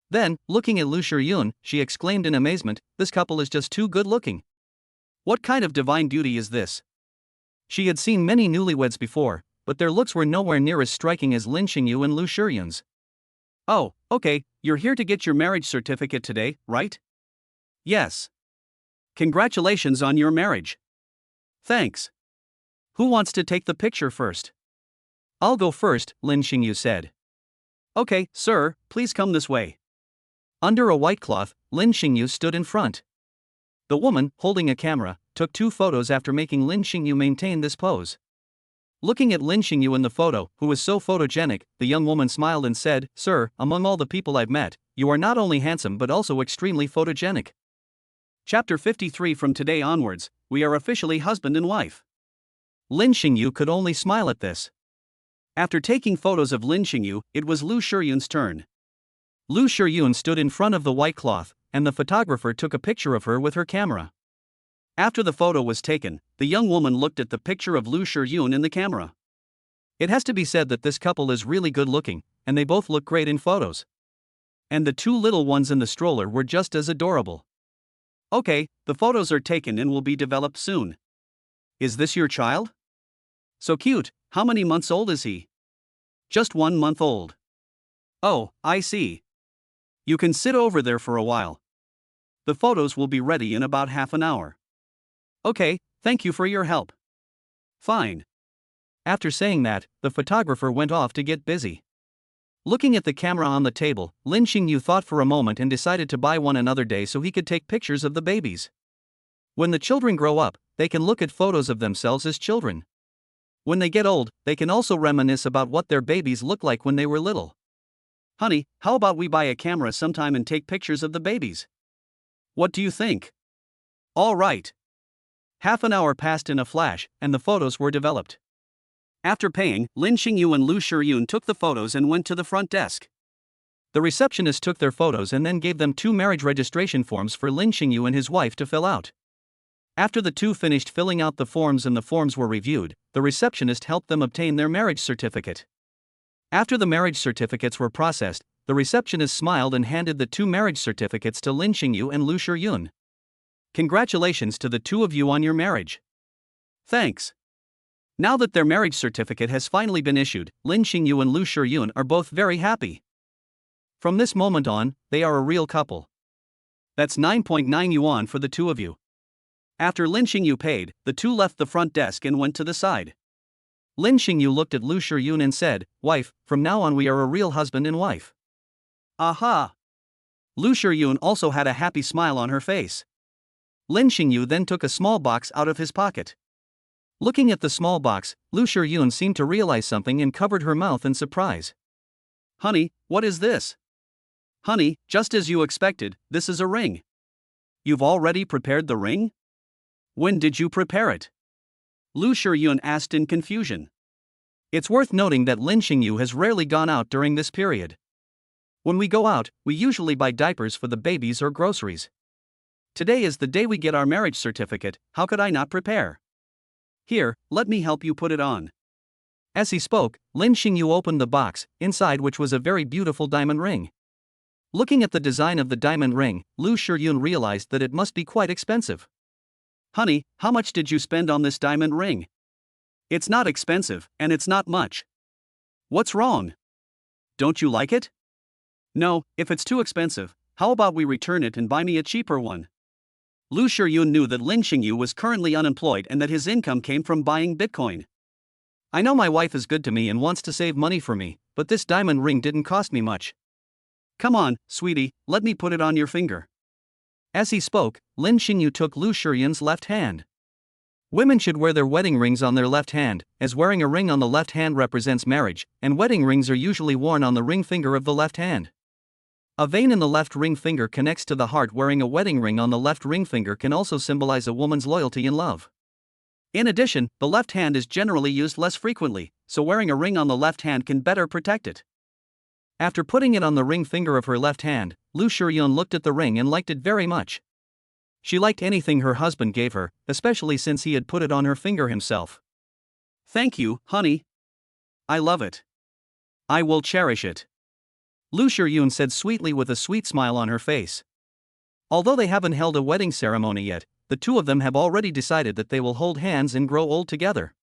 Then, looking at Lu Shiyun, she exclaimed in amazement, "This couple is just too good-looking. What kind of divine beauty is this?" She had seen many newlyweds before, but their looks were nowhere near as striking as Lin Xingyu and Lu Shiyun's. "Oh, okay, you're here to get your marriage certificate today, right?" "Yes." "Congratulations on your marriage." "Thanks. Who wants to take the picture first?" "I'll go first," Lin Xingyu said. "Okay, sir, please come this way." Under a white cloth, Lin Xingyu stood in front. The woman, holding a camera, took 2 photos after making Lin Xingyu maintain this pose. Looking at Lin Xingyu in the photo, who was so photogenic, the young woman smiled and said, "Sir, among all the people I've met, you are not only handsome but also extremely photogenic." Chapter 53. From today onwards, we are officially husband and wife. Lin Xingyu could only smile at this. After taking photos of Lin Xingyu, it was Lu Shiyun's turn. Lu Shiyun stood in front of the white cloth, and the photographer took a picture of her with her camera. After the photo was taken, the young woman looked at the picture of Lu Shiyun in the camera. It has to be said that this couple is really good looking, and they both look great in photos. And the 2 little ones in the stroller were just as adorable. "Okay, the photos are taken and will be developed soon. Is this your child? So cute, how many months old is he?" "Just 1 month old." "Oh, I see. You can sit over there for a while. The photos will be ready in about half an hour." "Okay, thank you for your help." "Fine." After saying that, the photographer went off to get busy. Looking at the camera on the table, Lin Xingyu thought for a moment and decided to buy one another day so he could take pictures of the babies. When the children grow up, they can look at photos of themselves as children. When they get old, they can also reminisce about what their babies looked like when they were little. "Honey, how about we buy a camera sometime and take pictures of the babies? What do you think?" "All right." Half an hour passed in a flash, and the photos were developed. After paying, Lin Xingyu and Lu Shiyun took the photos and went to the front desk. The receptionist took their photos and then gave them 2 marriage registration forms for Lin Xingyu and his wife to fill out. After the two finished filling out the forms and the forms were reviewed, the receptionist helped them obtain their marriage certificate. After the marriage certificates were processed, the receptionist smiled and handed the 2 marriage certificates to Lin Xingyu and Lu Shiyun. "Congratulations to the 2 of you on your marriage." "Thanks." Now that their marriage certificate has finally been issued, Lin Xingyu and Lu Shiyun are both very happy. From this moment on, they are a real couple. That's 9.9 yuan for the 2 of you. After Lin Xingyu paid, the 2 left the front desk and went to the side. Lin Xingyu looked at Lu Shiyun and said, "Wife, from now on we are a real husband and wife." Aha! Lu Shiyun also had a happy smile on her face. Lin Xingyu then took a small box out of his pocket. Looking at the small box, Lu Shiyun seemed to realize something and covered her mouth in surprise. Honey, what is this? Honey, just as you expected, this is a ring. You've already prepared the ring? When did you prepare it? Lu Shiyun asked in confusion. It's worth noting that Lin Xingyu has rarely gone out during this period. When we go out, we usually buy diapers for the babies or groceries. Today is the day we get our marriage certificate, how could I not prepare? Here, let me help you put it on. As he spoke, Lin Xingyu opened the box, inside which was a very beautiful diamond ring. Looking at the design of the diamond ring, Lu Shiyun realized that it must be quite expensive. Honey, how much did you spend on this diamond ring? It's not expensive, and it's not much. What's wrong? Don't you like it? No, if it's too expensive, how about we return it and buy me a cheaper one? Lu Shiyun knew that Lin Xingyu was currently unemployed and that his income came from buying Bitcoin. I know my wife is good to me and wants to save money for me, but this diamond ring didn't cost me much. Come on, sweetie, let me put it on your finger. As he spoke, Lin Xingyu took Lu Shiyun's left hand. Women should wear their wedding rings on their left hand, as wearing a ring on the left hand represents marriage, and wedding rings are usually worn on the ring finger of the left hand. A vein in the left ring finger connects to the heart. Wearing a wedding ring on the left ring finger can also symbolize a woman's loyalty and love. In addition, the left hand is generally used less frequently, so wearing a ring on the left hand can better protect it. After putting it on the ring finger of her left hand, Lu Shiyun looked at the ring and liked it very much. She liked anything her husband gave her, especially since he had put it on her finger himself. Thank you, honey. I love it. I will cherish it. Lu Shiyun said sweetly with a sweet smile on her face. Although they haven't held a wedding ceremony yet, the two of them have already decided that they will hold hands and grow old together.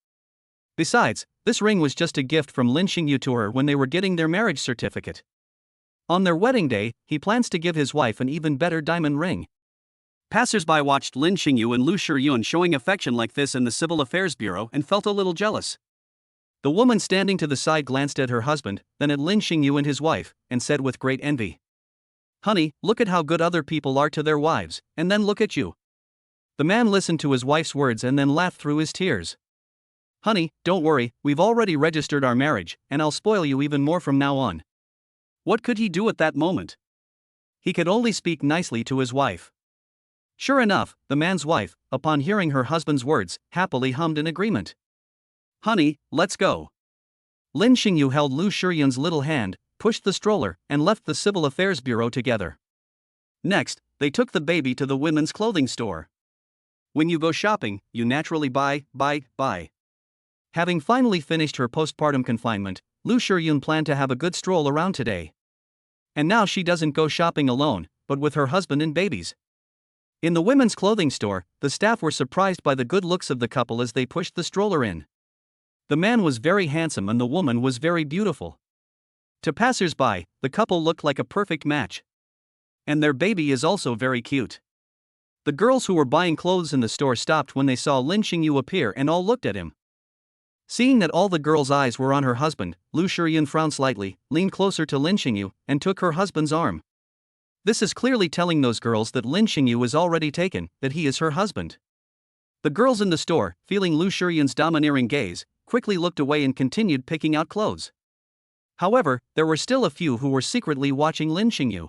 Besides, this ring was just a gift from Lin Xingyu to her when they were getting their marriage certificate. On their wedding day, he plans to give his wife an even better diamond ring. Passers-by watched Lin Xingyu and Lu Shiyun showing affection like this in the Civil Affairs Bureau and felt a little jealous. The woman standing to the side glanced at her husband, then at Lin Xingyu and his wife, and said with great envy, "Honey, look at how good other people are to their wives, and then look at you." The man listened to his wife's words and then laughed through his tears. "Honey, don't worry, we've already registered our marriage, and I'll spoil you even more from now on." What could he do at that moment? He could only speak nicely to his wife. Sure enough, the man's wife, upon hearing her husband's words, happily hummed in agreement. Honey, let's go. Lin Xingyu held Lu Shiyun's little hand, pushed the stroller, and left the Civil Affairs Bureau together. Next, they took the baby to the women's clothing store. When you go shopping, you naturally buy. Having finally finished her postpartum confinement, Lu Shiyun planned to have a good stroll around today. And now she doesn't go shopping alone, but with her husband and babies. In the women's clothing store, the staff were surprised by the good looks of the couple as they pushed the stroller in. The man was very handsome and the woman was very beautiful. To passers-by, the couple looked like a perfect match. And their baby is also very cute. The girls who were buying clothes in the store stopped when they saw Lin Xingyu appear and all looked at him. Seeing that all the girls' eyes were on her husband, Lu Shiyun frowned slightly, leaned closer to Lin Xingyu, and took her husband's arm. This is clearly telling those girls that Lin Xingyu is already taken, that he is her husband. The girls in the store, feeling Lu Shiyun's domineering gaze, quickly looked away and continued picking out clothes. However, there were still a few who were secretly watching Lin Xingyu.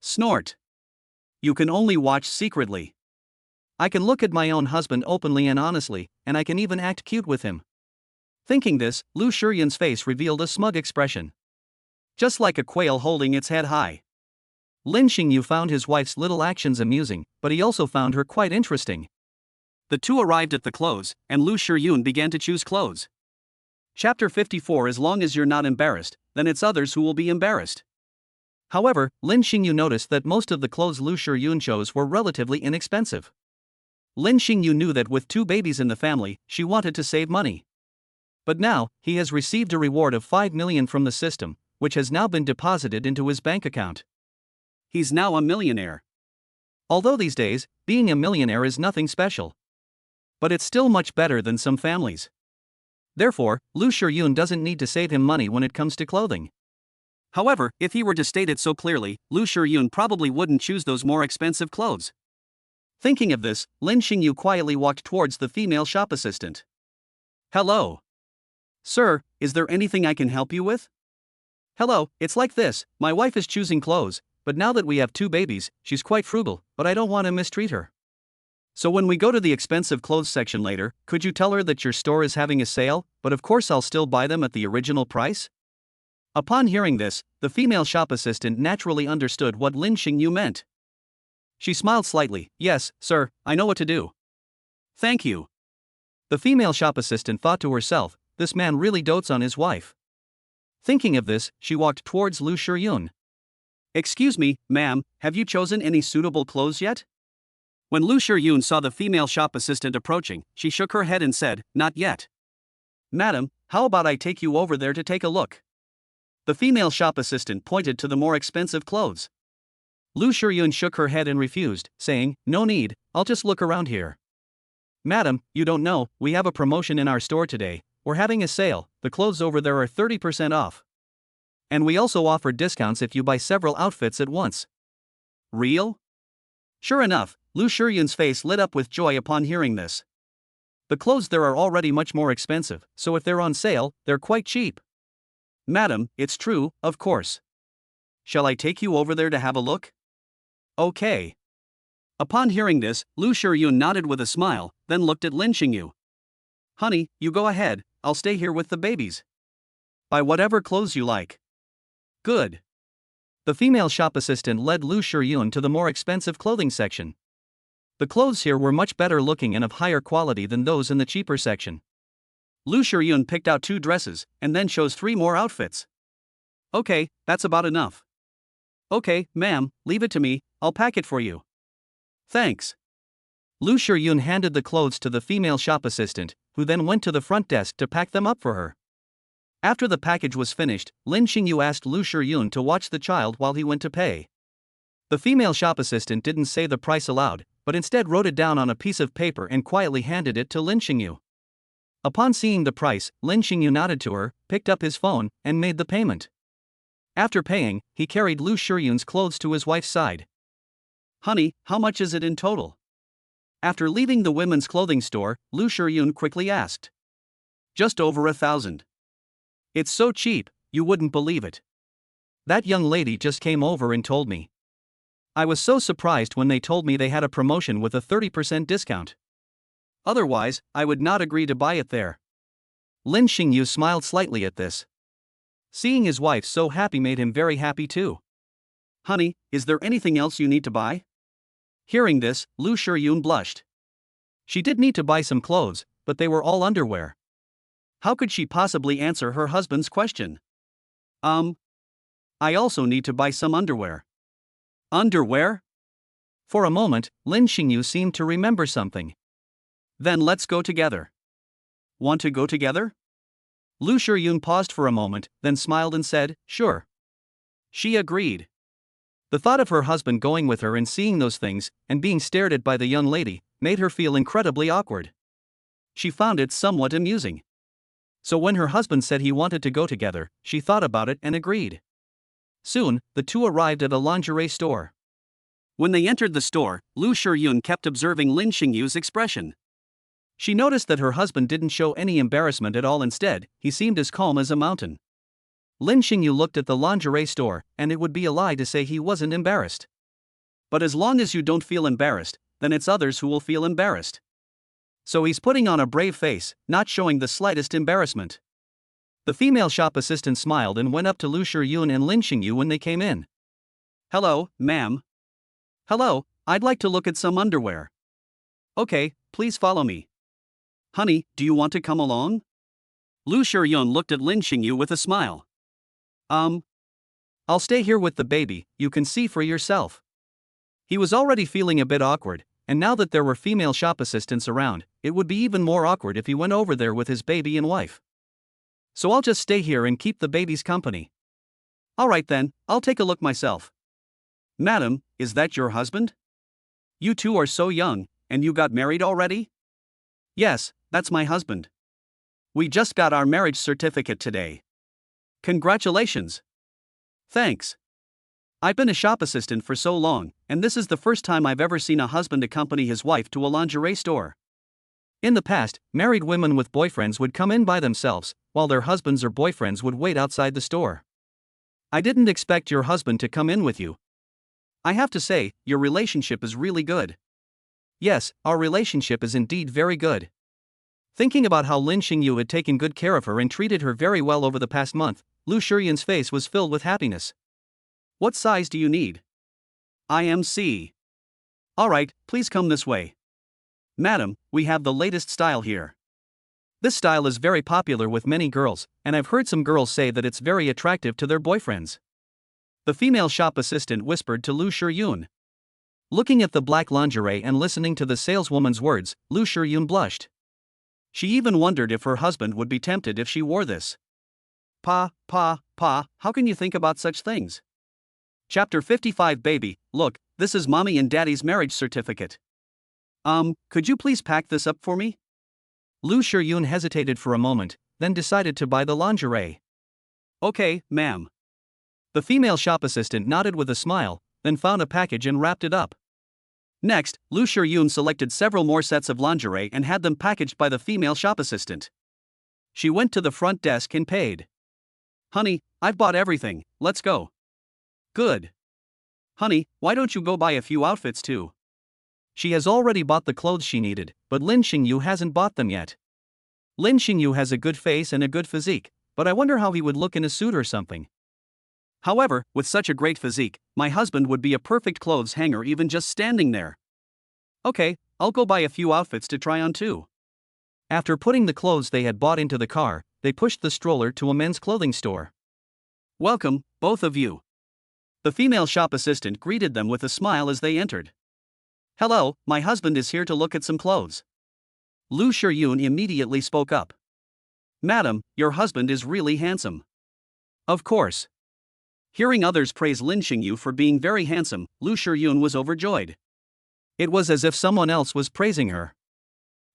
Snort. You can only watch secretly. I can look at my own husband openly and honestly, and I can even act cute with him. Thinking this, Lu Shiyun's face revealed a smug expression. Just like a quail holding its head high. Lin Xingyu found his wife's little actions amusing, but he also found her quite interesting. The two arrived at the clothes, and Lu Shiyun began to choose clothes. Chapter 54. As long as you're not embarrassed, then it's others who will be embarrassed. However, Lin Xingyu noticed that most of the clothes Lu Shiyun chose were relatively inexpensive. Lin Xingyu knew that with two babies in the family, she wanted to save money. But now, he has received a reward of 5 million from the system, which has now been deposited into his bank account. He's now a millionaire. Although these days, being a millionaire is nothing special. But it's still much better than some families. Therefore, Lu Shiyun doesn't need to save him money when it comes to clothing. However, if he were to state it so clearly, Lu Shiyun probably wouldn't choose those more expensive clothes. Thinking of this, Lin Xingyu quietly walked towards the female shop assistant. Hello. Sir, is there anything I can help you with? Hello, it's like this, my wife is choosing clothes, but now that we have two babies, she's quite frugal, but I don't want to mistreat her. So when we go to the expensive clothes section later, could you tell her that your store is having a sale, but of course I'll still buy them at the original price? Upon hearing this, the female shop assistant naturally understood what Lin Xingyu meant. She smiled slightly. Yes, sir, I know what to do. Thank you. The female shop assistant thought to herself, this man really dotes on his wife. Thinking of this, she walked towards Lu Shiyun. Excuse me, ma'am, have you chosen any suitable clothes yet? When Lu Shiyun saw the female shop assistant approaching, she shook her head and said, not yet. Madam, how about I take you over there to take a look? The female shop assistant pointed to the more expensive clothes. Lu Shiyun shook her head and refused, saying, no need, I'll just look around here. Madam, you don't know, we have a promotion in our store today, we're having a sale, the clothes over there are 30% off. And we also offer discounts if you buy several outfits at once. Real? Sure enough, Lu Shiyun's face lit up with joy upon hearing this. The clothes there are already much more expensive, so if they're on sale, they're quite cheap. Madam, it's true, of course. Shall I take you over there to have a look? Okay. Upon hearing this, Lu Shiyun nodded with a smile, then looked at Lin Xingyu. Honey, you go ahead, I'll stay here with the babies. Buy whatever clothes you like. Good. The female shop assistant led Lu Shiyun to the more expensive clothing section. The clothes here were much better looking and of higher quality than those in the cheaper section. Lu Shiyun picked out 2 dresses, and then chose 3 more outfits. Okay, that's about enough. Okay, ma'am, leave it to me, I'll pack it for you. Thanks. Lu Shiyun handed the clothes to the female shop assistant, who then went to the front desk to pack them up for her. After the package was finished, Lin Xingyu asked Lu Shiyun to watch the child while he went to pay. The female shop assistant didn't say the price aloud, but instead wrote it down on a piece of paper and quietly handed it to Lin Xingyu. Upon seeing the price, Lin Xingyu nodded to her, picked up his phone, and made the payment. After paying, he carried Lu Shiyun's clothes to his wife's side. Honey, how much is it in total? After leaving the women's clothing store, Lu Shiyun quickly asked. Just over 1,000. It's so cheap, you wouldn't believe it. That young lady just came over and told me. I was so surprised when they told me they had a promotion with a 30% discount. Otherwise, I would not agree to buy it there. Lin Xingyu smiled slightly at this. Seeing his wife so happy made him very happy too. Honey, is there anything else you need to buy? Hearing this, Lu Shiyun blushed. She did need to buy some clothes, but they were all underwear. How could she possibly answer her husband's question? I also need to buy some underwear. Underwear? For a moment, Lin Xingyu seemed to remember something. Then let's go together. Want to go together? Lu Shiyun paused for a moment, then smiled and said, sure. She agreed. The thought of her husband going with her and seeing those things, and being stared at by the young lady, made her feel incredibly awkward. She found it somewhat amusing. So when her husband said he wanted to go together, she thought about it and agreed. Soon, the two arrived at a lingerie store. When they entered the store, Lu Shiyun kept observing Lin Xingyu's expression. She noticed that her husband didn't show any embarrassment at all. Instead, he seemed as calm as a mountain. Lin Xingyu looked at the lingerie store, and it would be a lie to say he wasn't embarrassed. But as long as you don't feel embarrassed, then it's others who will feel embarrassed. So he's putting on a brave face, not showing the slightest embarrassment. The female shop assistant smiled and went up to Lu Shiyun and Lin Xingyu when they came in. Hello, ma'am. Hello, I'd like to look at some underwear. Okay, please follow me. Honey, do you want to come along? Lu Shiyun looked at Lin Xingyu with a smile. I'll stay here with the baby, you can see for yourself. He was already feeling a bit awkward, and now that there were female shop assistants around, it would be even more awkward if he went over there with his baby and wife. So I'll just stay here and keep the babies company. Alright then, I'll take a look myself. Madam, is that your husband? You two are so young, and you got married already? Yes, that's my husband. We just got our marriage certificate today. Congratulations. Thanks. I've been a shop assistant for so long, and this is the first time I've ever seen a husband accompany his wife to a lingerie store. In the past, married women with boyfriends would come in by themselves, while their husbands or boyfriends would wait outside the store. I didn't expect your husband to come in with you. I have to say, your relationship is really good. Yes, our relationship is indeed very good. Thinking about how Lin Xingyu had taken good care of her and treated her very well over the past month, Lu Shiyun's face was filled with happiness. What size do you need? I am C. Alright, please come this way. Madam, we have the latest style here. This style is very popular with many girls, and I've heard some girls say that it's very attractive to their boyfriends. The female shop assistant whispered to Lu Shiyun. Looking at the black lingerie and listening to the saleswoman's words, Lu Shiyun blushed. She even wondered if her husband would be tempted if she wore this. Pa, how can you think about such things? Chapter 55 Baby, look, this is mommy and daddy's marriage certificate. Could you please pack this up for me? Lu Shiyun hesitated for a moment, then decided to buy the lingerie. Okay, ma'am. The female shop assistant nodded with a smile, then found a package and wrapped it up. Next, Lu Shiyun selected several more sets of lingerie and had them packaged by the female shop assistant. She went to the front desk and paid. Honey, I've bought everything, let's go. Good. Honey, why don't you go buy a few outfits too? She has already bought the clothes she needed, but Lin Xingyu hasn't bought them yet. Lin Xingyu has a good face and a good physique, but I wonder how he would look in a suit or something. However, with such a great physique, my husband would be a perfect clothes hanger even just standing there. Okay, I'll go buy a few outfits to try on too. After putting the clothes they had bought into the car, they pushed the stroller to a men's clothing store. Welcome, both of you. The female shop assistant greeted them with a smile as they entered. Hello, my husband is here to look at some clothes. Lu Shiyun immediately spoke up. Madam, your husband is really handsome. Of course. Hearing others praise Lin Xingyu for being very handsome, Lu Shiyun was overjoyed. It was as if someone else was praising her.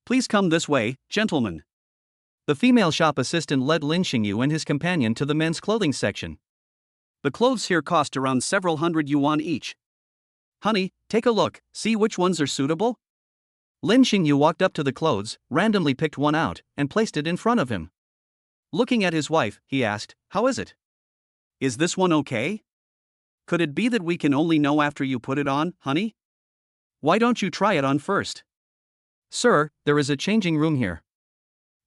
Please come this way, gentlemen. The female shop assistant led Lin Xingyu and his companion to the men's clothing section. The clothes here cost around several hundred yuan each. Honey, take a look, see which ones are suitable? Lin Xingyu walked up to the clothes, randomly picked one out, and placed it in front of him. Looking at his wife, he asked, How is it? Is this one okay? Could it be that we can only know after you put it on, honey? Why don't you try it on first? Sir, there is a changing room here.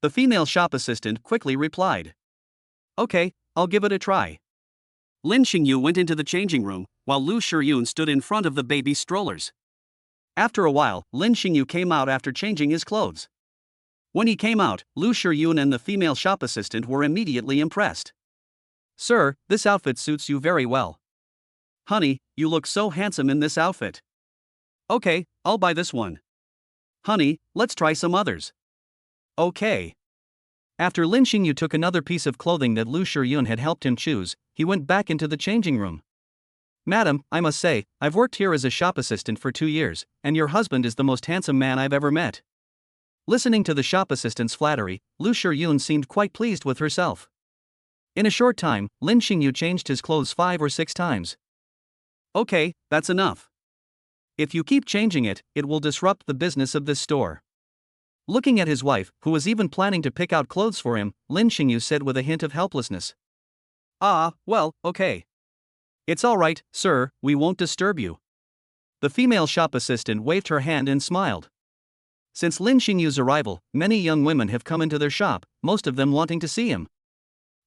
The female shop assistant quickly replied. Okay, I'll give it a try. Lin Xingyu went into the changing room, while Lu Shiyun stood in front of the baby strollers. After a while, Lin Xingyu came out after changing his clothes. When he came out, Lu Shiyun and the female shop assistant were immediately impressed. Sir, this outfit suits you very well. Honey, you look so handsome in this outfit. Okay, I'll buy this one. Honey, let's try some others. Okay. After Lin Xingyu took another piece of clothing that Lu Shiyun had helped him choose, he went back into the changing room. Madam, I must say, I've worked here as a shop assistant for 2 years, and your husband is the most handsome man I've ever met. Listening to the shop assistant's flattery, Lu Shiyun seemed quite pleased with herself. In a short time, Lin Xingyu changed his clothes 5 or 6 times. Okay, that's enough. If you keep changing it, it will disrupt the business of this store. Looking at his wife, who was even planning to pick out clothes for him, Lin Xingyu said with a hint of helplessness. Well, okay. It's all right, sir, we won't disturb you. The female shop assistant waved her hand and smiled. Since Lin Xingyu's arrival, many young women have come into their shop, most of them wanting to see him.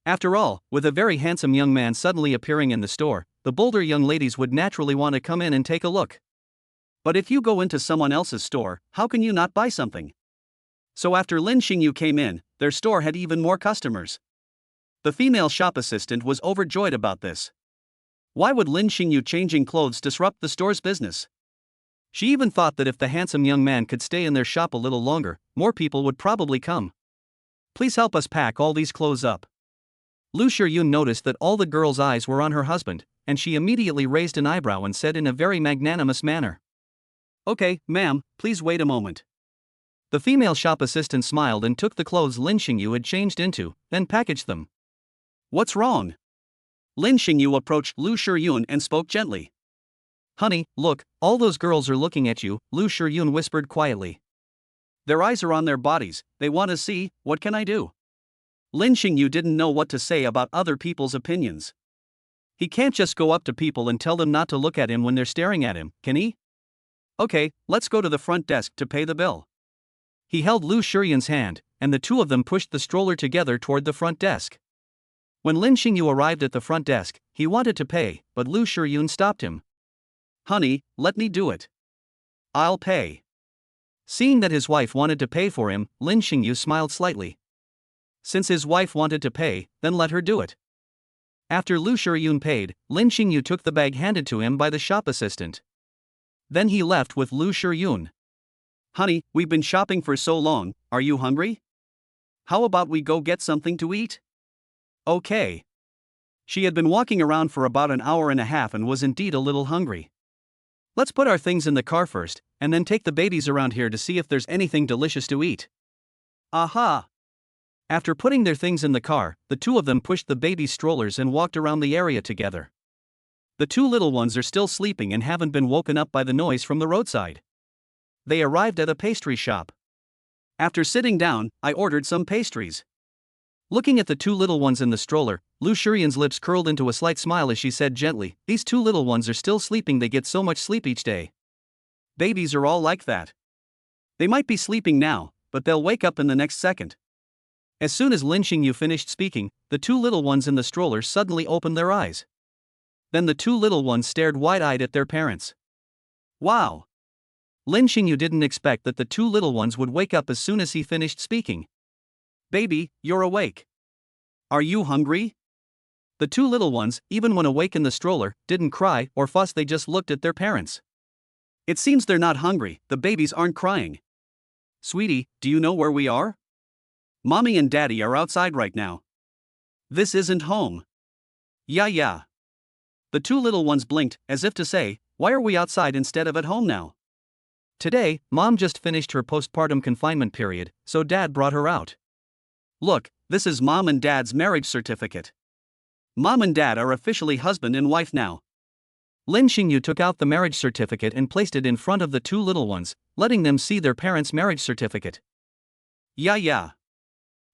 After all, with a very handsome young man suddenly appearing in the store, the bolder young ladies would naturally want to come in and take a look. But if you go into someone else's store, how can you not buy something? So after Lin Xingyu came in, their store had even more customers. The female shop assistant was overjoyed about this. Why would Lin Xingyu changing clothes disrupt the store's business? She even thought that if the handsome young man could stay in their shop a little longer, more people would probably come. Please help us pack all these clothes up. Lu Shiyun noticed that all the girls' eyes were on her husband, and she immediately raised an eyebrow and said in a very magnanimous manner. Okay, ma'am, please wait a moment. The female shop assistant smiled and took the clothes Lin Xingyu had changed into, then packaged them. What's wrong? Lin Xingyu approached Lu Shiyun and spoke gently. Honey, look, all those girls are looking at you, Lu Shiyun whispered quietly. Their eyes are on their bodies, they want to see, what can I do? Lin Xingyu didn't know what to say about other people's opinions. He can't just go up to people and tell them not to look at him when they're staring at him, can he? Okay, let's go to the front desk to pay the bill. He held Lu Shuyun's hand, and the two of them pushed the stroller together toward the front desk. When Lin Xingyu arrived at the front desk, he wanted to pay, but Lu Shuyun stopped him. Honey, let me do it. I'll pay. Seeing that his wife wanted to pay for him, Lin Xingyu smiled slightly. Since his wife wanted to pay, then let her do it. After Lu Shuyun paid, Lin Xingyu took the bag handed to him by the shop assistant. Then he left with Lu Shuyun. Honey, we've been shopping for so long, are you hungry? How about we go get something to eat? Okay. She had been walking around for about an hour and a half and was indeed a little hungry. Let's put our things in the car first, and then take the babies around here to see if there's anything delicious to eat. Aha! After putting their things in the car, the two of them pushed the baby strollers and walked around the area together. The two little ones are still sleeping and haven't been woken up by the noise from the roadside. They arrived at a pastry shop. After sitting down, I ordered some pastries. Looking at the two little ones in the stroller, Lu Shuyun's lips curled into a slight smile as she said gently, "These two little ones are still sleeping, they get so much sleep each day. Babies are all like that. They might be sleeping now, but they'll wake up in the next second." As soon as Lin Xingyu finished speaking, the two little ones in the stroller suddenly opened their eyes. Then the two little ones stared wide-eyed at their parents. Wow! Lin Xingyu didn't expect that the two little ones would wake up as soon as he finished speaking. Baby, you're awake. Are you hungry? The two little ones, even when awake in the stroller, didn't cry or fuss, they just looked at their parents. It seems they're not hungry, the babies aren't crying. Sweetie, do you know where we are? Mommy and Daddy are outside right now. This isn't home. Yeah. The two little ones blinked, as if to say, why are we outside instead of at home now? Today, Mom just finished her postpartum confinement period, so Dad brought her out. Look, this is Mom and Dad's marriage certificate. Mom and Dad are officially husband and wife now. Lin Xingyu took out the marriage certificate and placed it in front of the two little ones, letting them see their parents' marriage certificate. Yeah.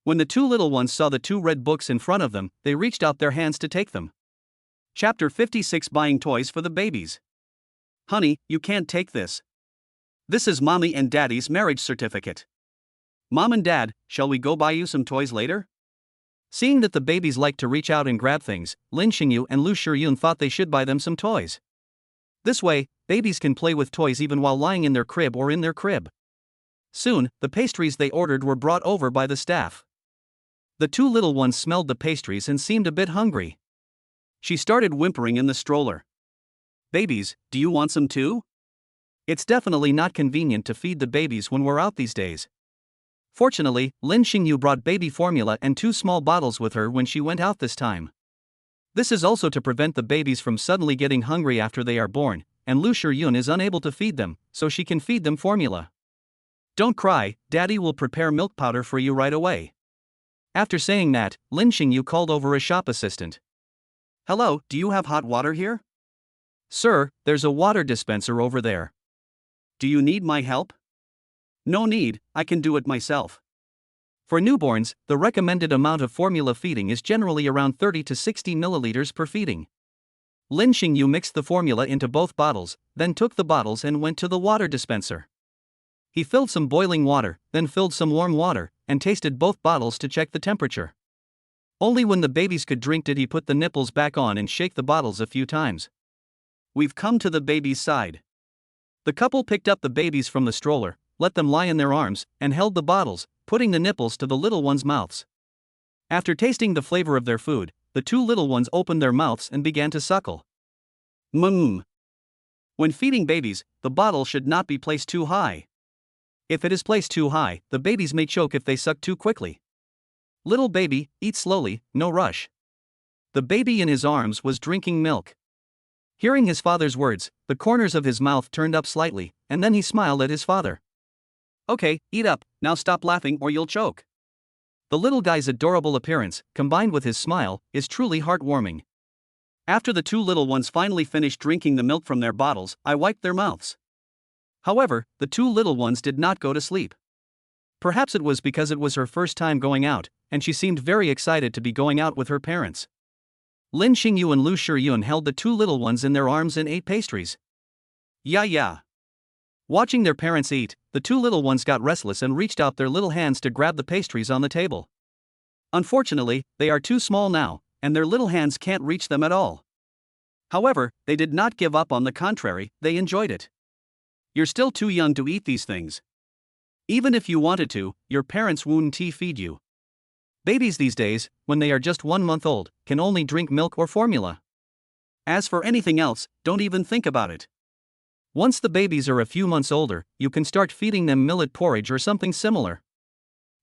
When the two little ones saw the two red books in front of them, they reached out their hands to take them. Chapter 56: Buying Toys for the Babies. Honey, you can't take this. This is Mommy and Daddy's marriage certificate. Mom and Dad, shall we go buy you some toys later? Seeing that the babies like to reach out and grab things, Lin Xingyu and Lu Shuyun thought they should buy them some toys. This way, babies can play with toys even while lying in their crib or in their crib. Soon, the pastries they ordered were brought over by the staff. The two little ones smelled the pastries and seemed a bit hungry. She started whimpering in the stroller. Babies, do you want some too? It's definitely not convenient to feed the babies when we're out these days. Fortunately, Lin Xingyu brought baby formula and 2 small bottles with her when she went out this time. This is also to prevent the babies from suddenly getting hungry after they are born, and Lu Shuyun is unable to feed them, so she can feed them formula. Don't cry, Daddy will prepare milk powder for you right away. After saying that, Lin Xingyu called over a shop assistant. Hello, do you have hot water here? Sir, there's a water dispenser over there. Do you need my help? No need, I can do it myself. For newborns, the recommended amount of formula feeding is generally around 30 to 60 milliliters per feeding. Lin Xingyu mixed the formula into both bottles, then took the bottles and went to the water dispenser. He filled some boiling water, then filled some warm water, and tasted both bottles to check the temperature. Only when the babies could drink did he put the nipples back on and shake the bottles a few times. We've come to the baby's side. The couple picked up the babies from the stroller, let them lie in their arms, and held the bottles, putting the nipples to the little ones' mouths. After tasting the flavor of their food, the 2 little ones opened their mouths and began to suckle. When feeding babies, the bottle should not be placed too high. If it is placed too high, the babies may choke if they suck too quickly. Little baby, eat slowly, no rush. The baby in his arms was drinking milk. Hearing his father's words, the corners of his mouth turned up slightly, and then he smiled at his father. Okay, eat up, now stop laughing or you'll choke. The little guy's adorable appearance, combined with his smile, is truly heartwarming. After the 2 little ones finally finished drinking the milk from their bottles, I wiped their mouths. However, the 2 little ones did not go to sleep. Perhaps it was because it was her first time going out, and she seemed very excited to be going out with her parents. Lin Xingyu and Lu Shiyun held the two little ones in their arms and ate pastries. Yeah. Watching their parents eat, the two little ones got restless and reached out their little hands to grab the pastries on the table. Unfortunately, they are too small now, and their little hands can't reach them at all. However, they did not give up. On the contrary, they enjoyed it. You're still too young to eat these things. Even if you wanted to, your parents wouldn't feed you. Babies these days, when they are just 1 month old, can only drink milk or formula. As for anything else, don't even think about it. Once the babies are a few months older, you can start feeding them millet porridge or something similar.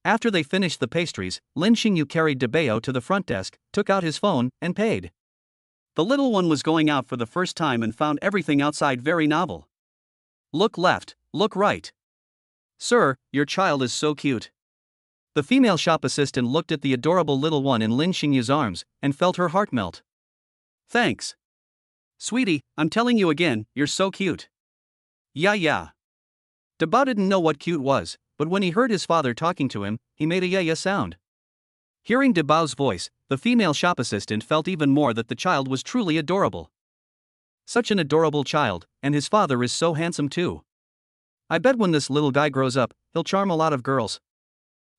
After they finished the pastries, Lin Xingyu carried Debao to the front desk, took out his phone, and paid. The little one was going out for the first time and found everything outside very novel. Look left, look right. Sir, your child is so cute. The female shop assistant looked at the adorable little one in Lin Xingyu's arms and felt her heart melt. Thanks. Sweetie, I'm telling you again, you're so cute. Yeah. Debao didn't know what cute was, but when he heard his father talking to him, he made a yeah sound. Hearing Debao's voice, the female shop assistant felt even more that the child was truly adorable. Such an adorable child, and his father is so handsome too. I bet when this little guy grows up, he'll charm a lot of girls.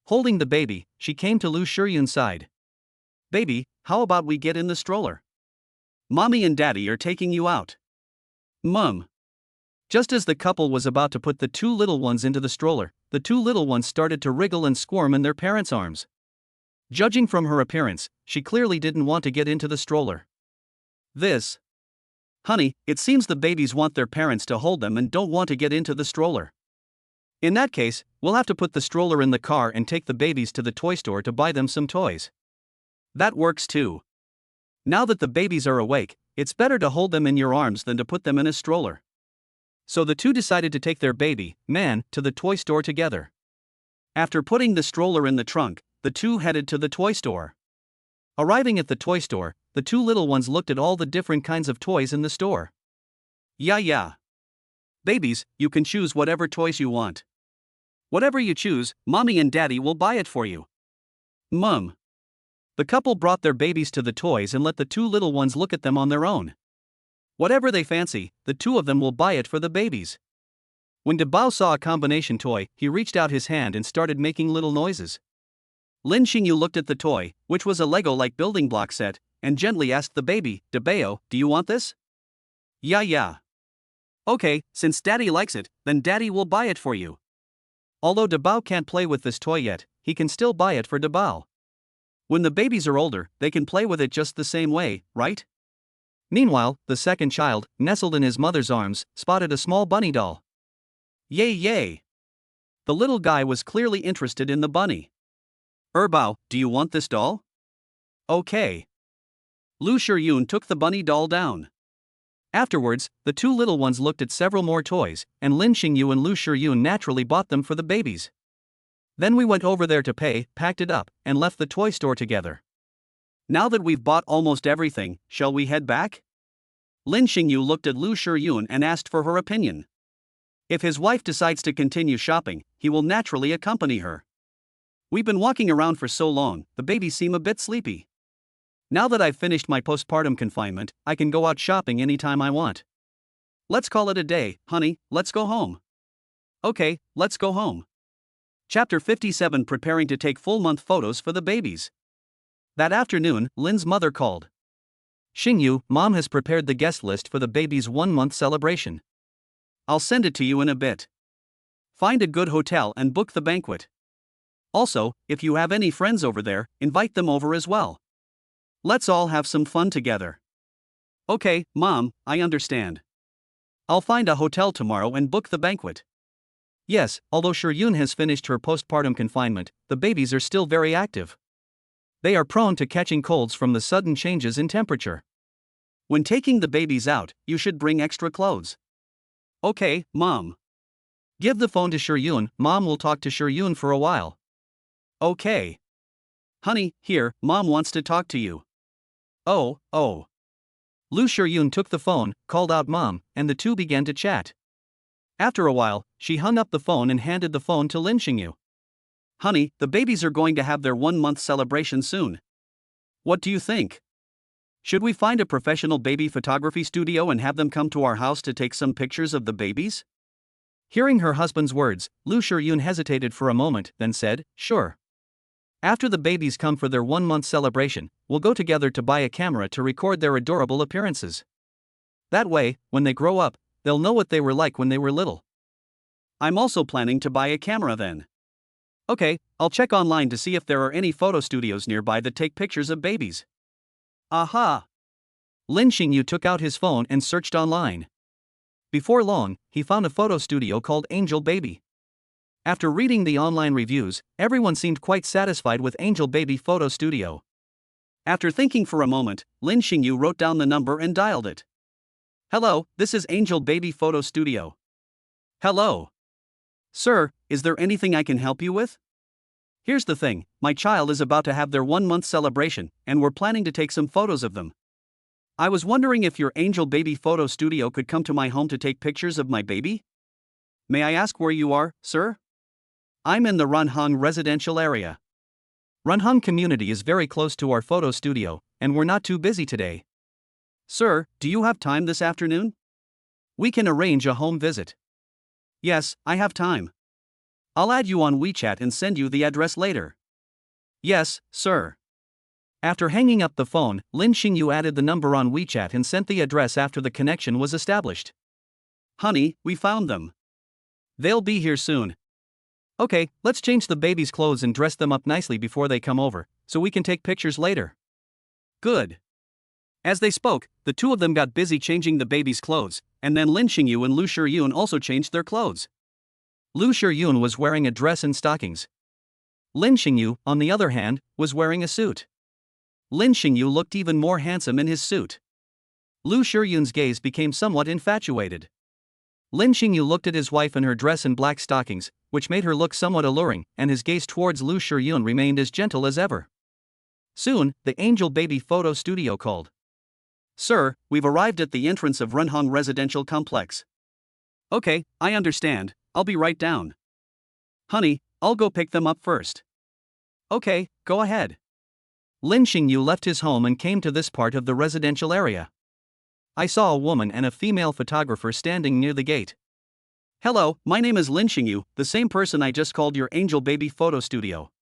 Holding the baby, she came to Lu Shiyun's side. Baby, how about we get in the stroller? Mommy and Daddy are taking you out. Mum. Just as the couple was about to put the two little ones into the stroller, the two little ones started to wriggle and squirm in their parents' arms. Judging from her appearance, she clearly didn't want to get into the stroller. Honey, it seems the babies want their parents to hold them and don't want to get into the stroller. In that case, we'll have to put the stroller in the car and take the babies to the toy store to buy them some toys. That works too. Now that the babies are awake, it's better to hold them in your arms than to put them in a stroller. So the two decided to take their baby, Man, to the toy store together. After putting the stroller in the trunk, the two headed to the toy store. Arriving at the toy store, the two little ones looked at all the different kinds of toys in the store. Yeah. Babies, you can choose whatever toys you want. Whatever you choose, Mommy and Daddy will buy it for you. Mum. The couple brought their babies to the toys and let the two little ones look at them on their own. Whatever they fancy, the two of them will buy it for the babies. When Debao saw a combination toy, he reached out his hand and started making little noises. Lin Xingyu looked at the toy, which was a Lego-like building block set, and gently asked the baby, Debao, do you want this? Yeah. Okay, since Daddy likes it, then Daddy will buy it for you. Although Debao can't play with this toy yet, he can still buy it for Debao. When the babies are older, they can play with it just the same way, right? Meanwhile, the second child, nestled in his mother's arms, spotted a small bunny doll. Yay! The little guy was clearly interested in the bunny. Bao, do you want this doll? Okay. Lu Shiyun took the bunny doll down. Afterwards, the two little ones looked at several more toys, and Lin Xingyu and Lu Shiyun naturally bought them for the babies. Then we went over there to pay, packed it up, and left the toy store together. Now that we've bought almost everything, shall we head back? Lin Xingyu looked at Lu Shiyun and asked for her opinion. If his wife decides to continue shopping, he will naturally accompany her. We've been walking around for so long, the babies seem a bit sleepy. Now that I've finished my postpartum confinement, I can go out shopping anytime I want. Let's call it a day, honey, let's go home. Okay, let's go home. Chapter 57. Preparing to take full-month photos for the babies. That afternoon, Lin's mother called. Xingyu, Mom has prepared the guest list for the baby's 1-month celebration. I'll send it to you in a bit. Find a good hotel and book the banquet. Also, if you have any friends over there, invite them over as well. Let's all have some fun together. Okay, Mom, I understand. I'll find a hotel tomorrow and book the banquet. Yes, although Shiyun has finished her postpartum confinement, the babies are still very active. They are prone to catching colds from the sudden changes in temperature. When taking the babies out, you should bring extra clothes. Okay, Mom. Give the phone to Shiyun, Mom will talk to Shiyun for a while. Okay. Honey, here, Mom wants to talk to you. Oh. Lu Shiyun took the phone, called out Mom, and the two began to chat. After a while, she hung up the phone and handed the phone to Lin Xingyu. Honey, the babies are going to have their 1 month celebration soon. What do you think? Should we find a professional baby photography studio and have them come to our house to take some pictures of the babies? Hearing her husband's words, Lu Shiyun hesitated for a moment, then said, sure. After the babies come for their 1 month celebration, we'll go together to buy a camera to record their adorable appearances. That way, when they grow up, they'll know what they were like when they were little. I'm also planning to buy a camera then. Okay, I'll check online to see if there are any photo studios nearby that take pictures of babies. Aha! Lin Xingyu took out his phone and searched online. Before long, he found a photo studio called Angel Baby. After reading the online reviews, everyone seemed quite satisfied with Angel Baby Photo Studio. After thinking for a moment, Lin Xingyu wrote down the number and dialed it. Hello, this is Angel Baby Photo Studio. Hello. Sir, is there anything I can help you with? Here's the thing, my child is about to have their 1 month celebration, and we're planning to take some photos of them. I was wondering if your Angel Baby Photo Studio could come to my home to take pictures of my baby? May I ask where you are, sir? I'm in the Runhang residential area. Runhang community is very close to our photo studio, and we're not too busy today. Sir, do you have time this afternoon? We can arrange a home visit. Yes, I have time. I'll add you on WeChat and send you the address later. Yes, sir. After hanging up the phone, Lin Xingyu added the number on WeChat and sent the address after the connection was established. Honey, we found them. They'll be here soon. Okay, let's change the baby's clothes and dress them up nicely before they come over, so we can take pictures later. Good. As they spoke, the two of them got busy changing the baby's clothes, and then Lin Xingyu and Lu Shiyun also changed their clothes. Lu Shiyun was wearing a dress and stockings. Lin Xingyu, on the other hand, was wearing a suit. Lin Xingyu looked even more handsome in his suit. Lu Shiyun's gaze became somewhat infatuated. Lin Xingyu looked at his wife in her dress and black stockings, which made her look somewhat alluring, and his gaze towards Lu Shiyun remained as gentle as ever. Soon, the Angel Baby Photo Studio called. Sir, we've arrived at the entrance of Runhang Residential Complex. Okay, I understand, I'll be right down. Honey, I'll go pick them up first. Okay, go ahead. Lin Xingyu left his home and came to this part of the residential area. I saw a woman and a female photographer standing near the gate. Hello, my name is Lin Xingyu, the same person I just called your Angel Baby Photo Studio.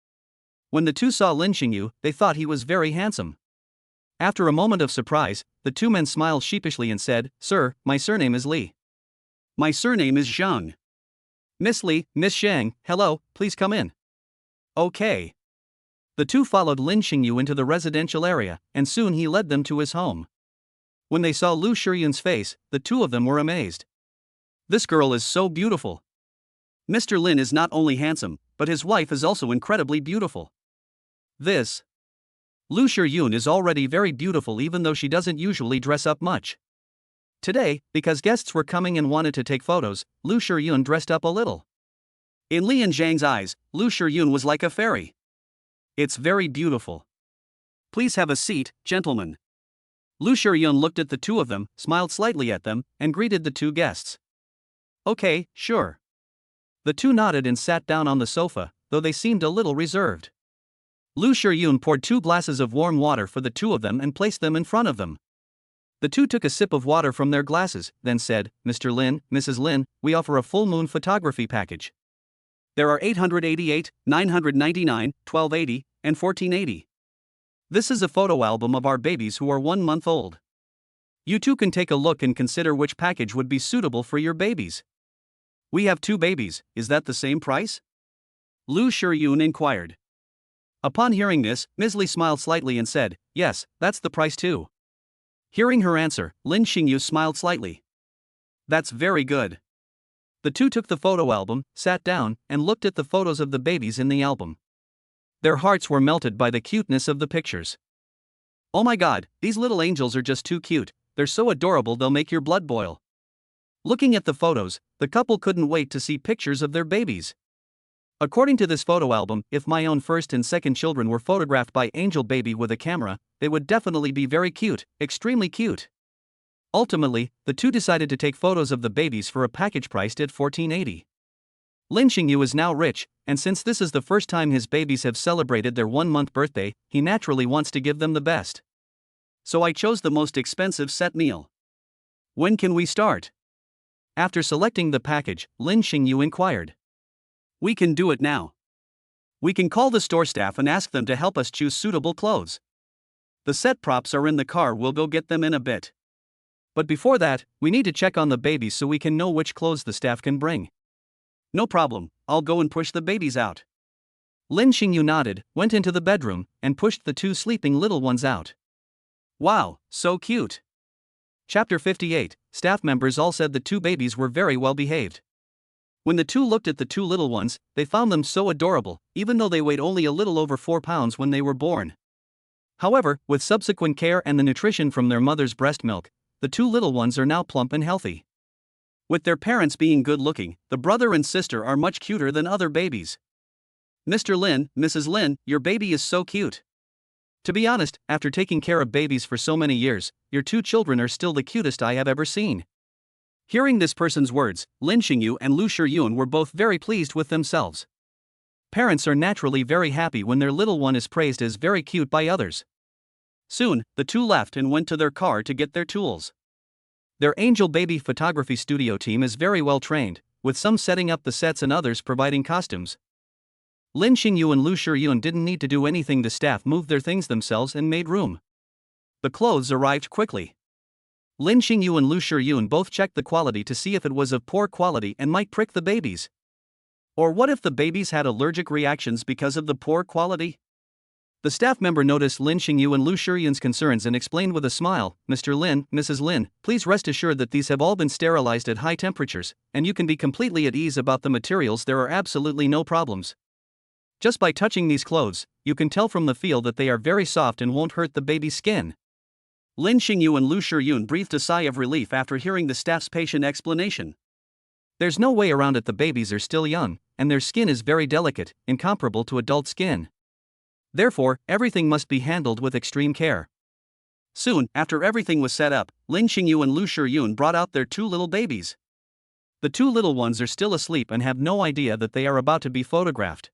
When the two saw Lin Xingyu, they thought he was very handsome. After a moment of surprise, the two men smiled sheepishly and said, Sir, my surname is Li. My surname is Zhang. Miss Li, Miss Zhang, hello, please come in. Okay. The two followed Lin Xingyu into the residential area, and soon he led them to his home. When they saw Lu Shiyun's face, the two of them were amazed. This girl is so beautiful. Mr. Lin is not only handsome, but his wife is also incredibly beautiful. Lu Shiyun is already very beautiful even though she doesn't usually dress up much. Today, because guests were coming and wanted to take photos, Lu Shiyun dressed up a little. In Li and Zhang's eyes, Lu Shiyun was like a fairy. It's very beautiful. Please have a seat, gentlemen. Lu Shiyun looked at the two of them, smiled slightly at them, and greeted the two guests. Okay, sure. The two nodded and sat down on the sofa, though they seemed a little reserved. Lu Shiyun poured 2 glasses of warm water for the two of them and placed them in front of them. The two took a sip of water from their glasses, then said, Mr. Lin, Mrs. Lin, we offer a full moon photography package. There are 888, 999, 1280, and 1480. This is a photo album of our babies who are 1 month old. You two can take a look and consider which package would be suitable for your babies. We have 2 babies, is that the same price? Lu Shiyun inquired. Upon hearing this, Ms. Li smiled slightly and said, Yes, that's the price too. Hearing her answer, Lin Xingyu smiled slightly. That's very good. The two took the photo album, sat down, and looked at the photos of the babies in the album. Their hearts were melted by the cuteness of the pictures. Oh my god, these little angels are just too cute, they're so adorable they'll make your blood boil. Looking at the photos, the couple couldn't wait to see pictures of their babies. According to this photo album, if my own first and second children were photographed by Angel Baby with a camera, they would definitely be very cute, extremely cute. Ultimately, the two decided to take photos of the babies for a package priced at $14.80. Lin Xingyu is now rich, and since this is the first time his babies have celebrated their 1-month birthday, he naturally wants to give them the best. So I chose the most expensive set meal. When can we start? After selecting the package, Lin Xingyu inquired. We can do it now. We can call the store staff and ask them to help us choose suitable clothes. The set props are in the car, we'll go get them in a bit. But before that, we need to check on the babies so we can know which clothes the staff can bring. No problem, I'll go and push the babies out. Lin Xingyu nodded, went into the bedroom, and pushed the 2 sleeping little ones out. Wow, so cute. Chapter 58, staff members all said the 2 babies were very well behaved. When the 2 looked at the 2 little ones, they found them so adorable, even though they weighed only a little over 4 pounds when they were born. However, with subsequent care and the nutrition from their mother's breast milk, the 2 little ones are now plump and healthy. With their parents being good looking, the brother and sister are much cuter than other babies. Mr. Lin, Mrs. Lin, your baby is so cute. To be honest, after taking care of babies for so many years, your 2 children are still the cutest I have ever seen. Hearing this person's words, Lin Xingyu and Lu Shiyun were both very pleased with themselves. Parents are naturally very happy when their little one is praised as very cute by others. Soon, the 2 left and went to their car to get their tools. Their Angel Baby photography studio team is very well trained, with some setting up the sets and others providing costumes. Lin Xingyu and Lu Shiyun didn't need to do anything, the staff moved their things themselves and made room. The clothes arrived quickly. Lin Xingyu and Lu Shiyun both checked the quality to see if it was of poor quality and might prick the babies. Or what if the babies had allergic reactions because of the poor quality? The staff member noticed Lin Xingyu and Lu Shiyun's concerns and explained with a smile, Mr. Lin, Mrs. Lin, please rest assured that these have all been sterilized at high temperatures, and you can be completely at ease about the materials, there are absolutely no problems. Just by touching these clothes, you can tell from the feel that they are very soft and won't hurt the baby's skin. Lin Xingyu and Lu Shiyun breathed a sigh of relief after hearing the staff's patient explanation. There's no way around it, the babies are still young, and their skin is very delicate, incomparable to adult skin. Therefore, everything must be handled with extreme care. Soon, after everything was set up, Lin Xingyu and Lu Shiyun brought out their 2 little babies. The 2 little ones are still asleep and have no idea that they are about to be photographed.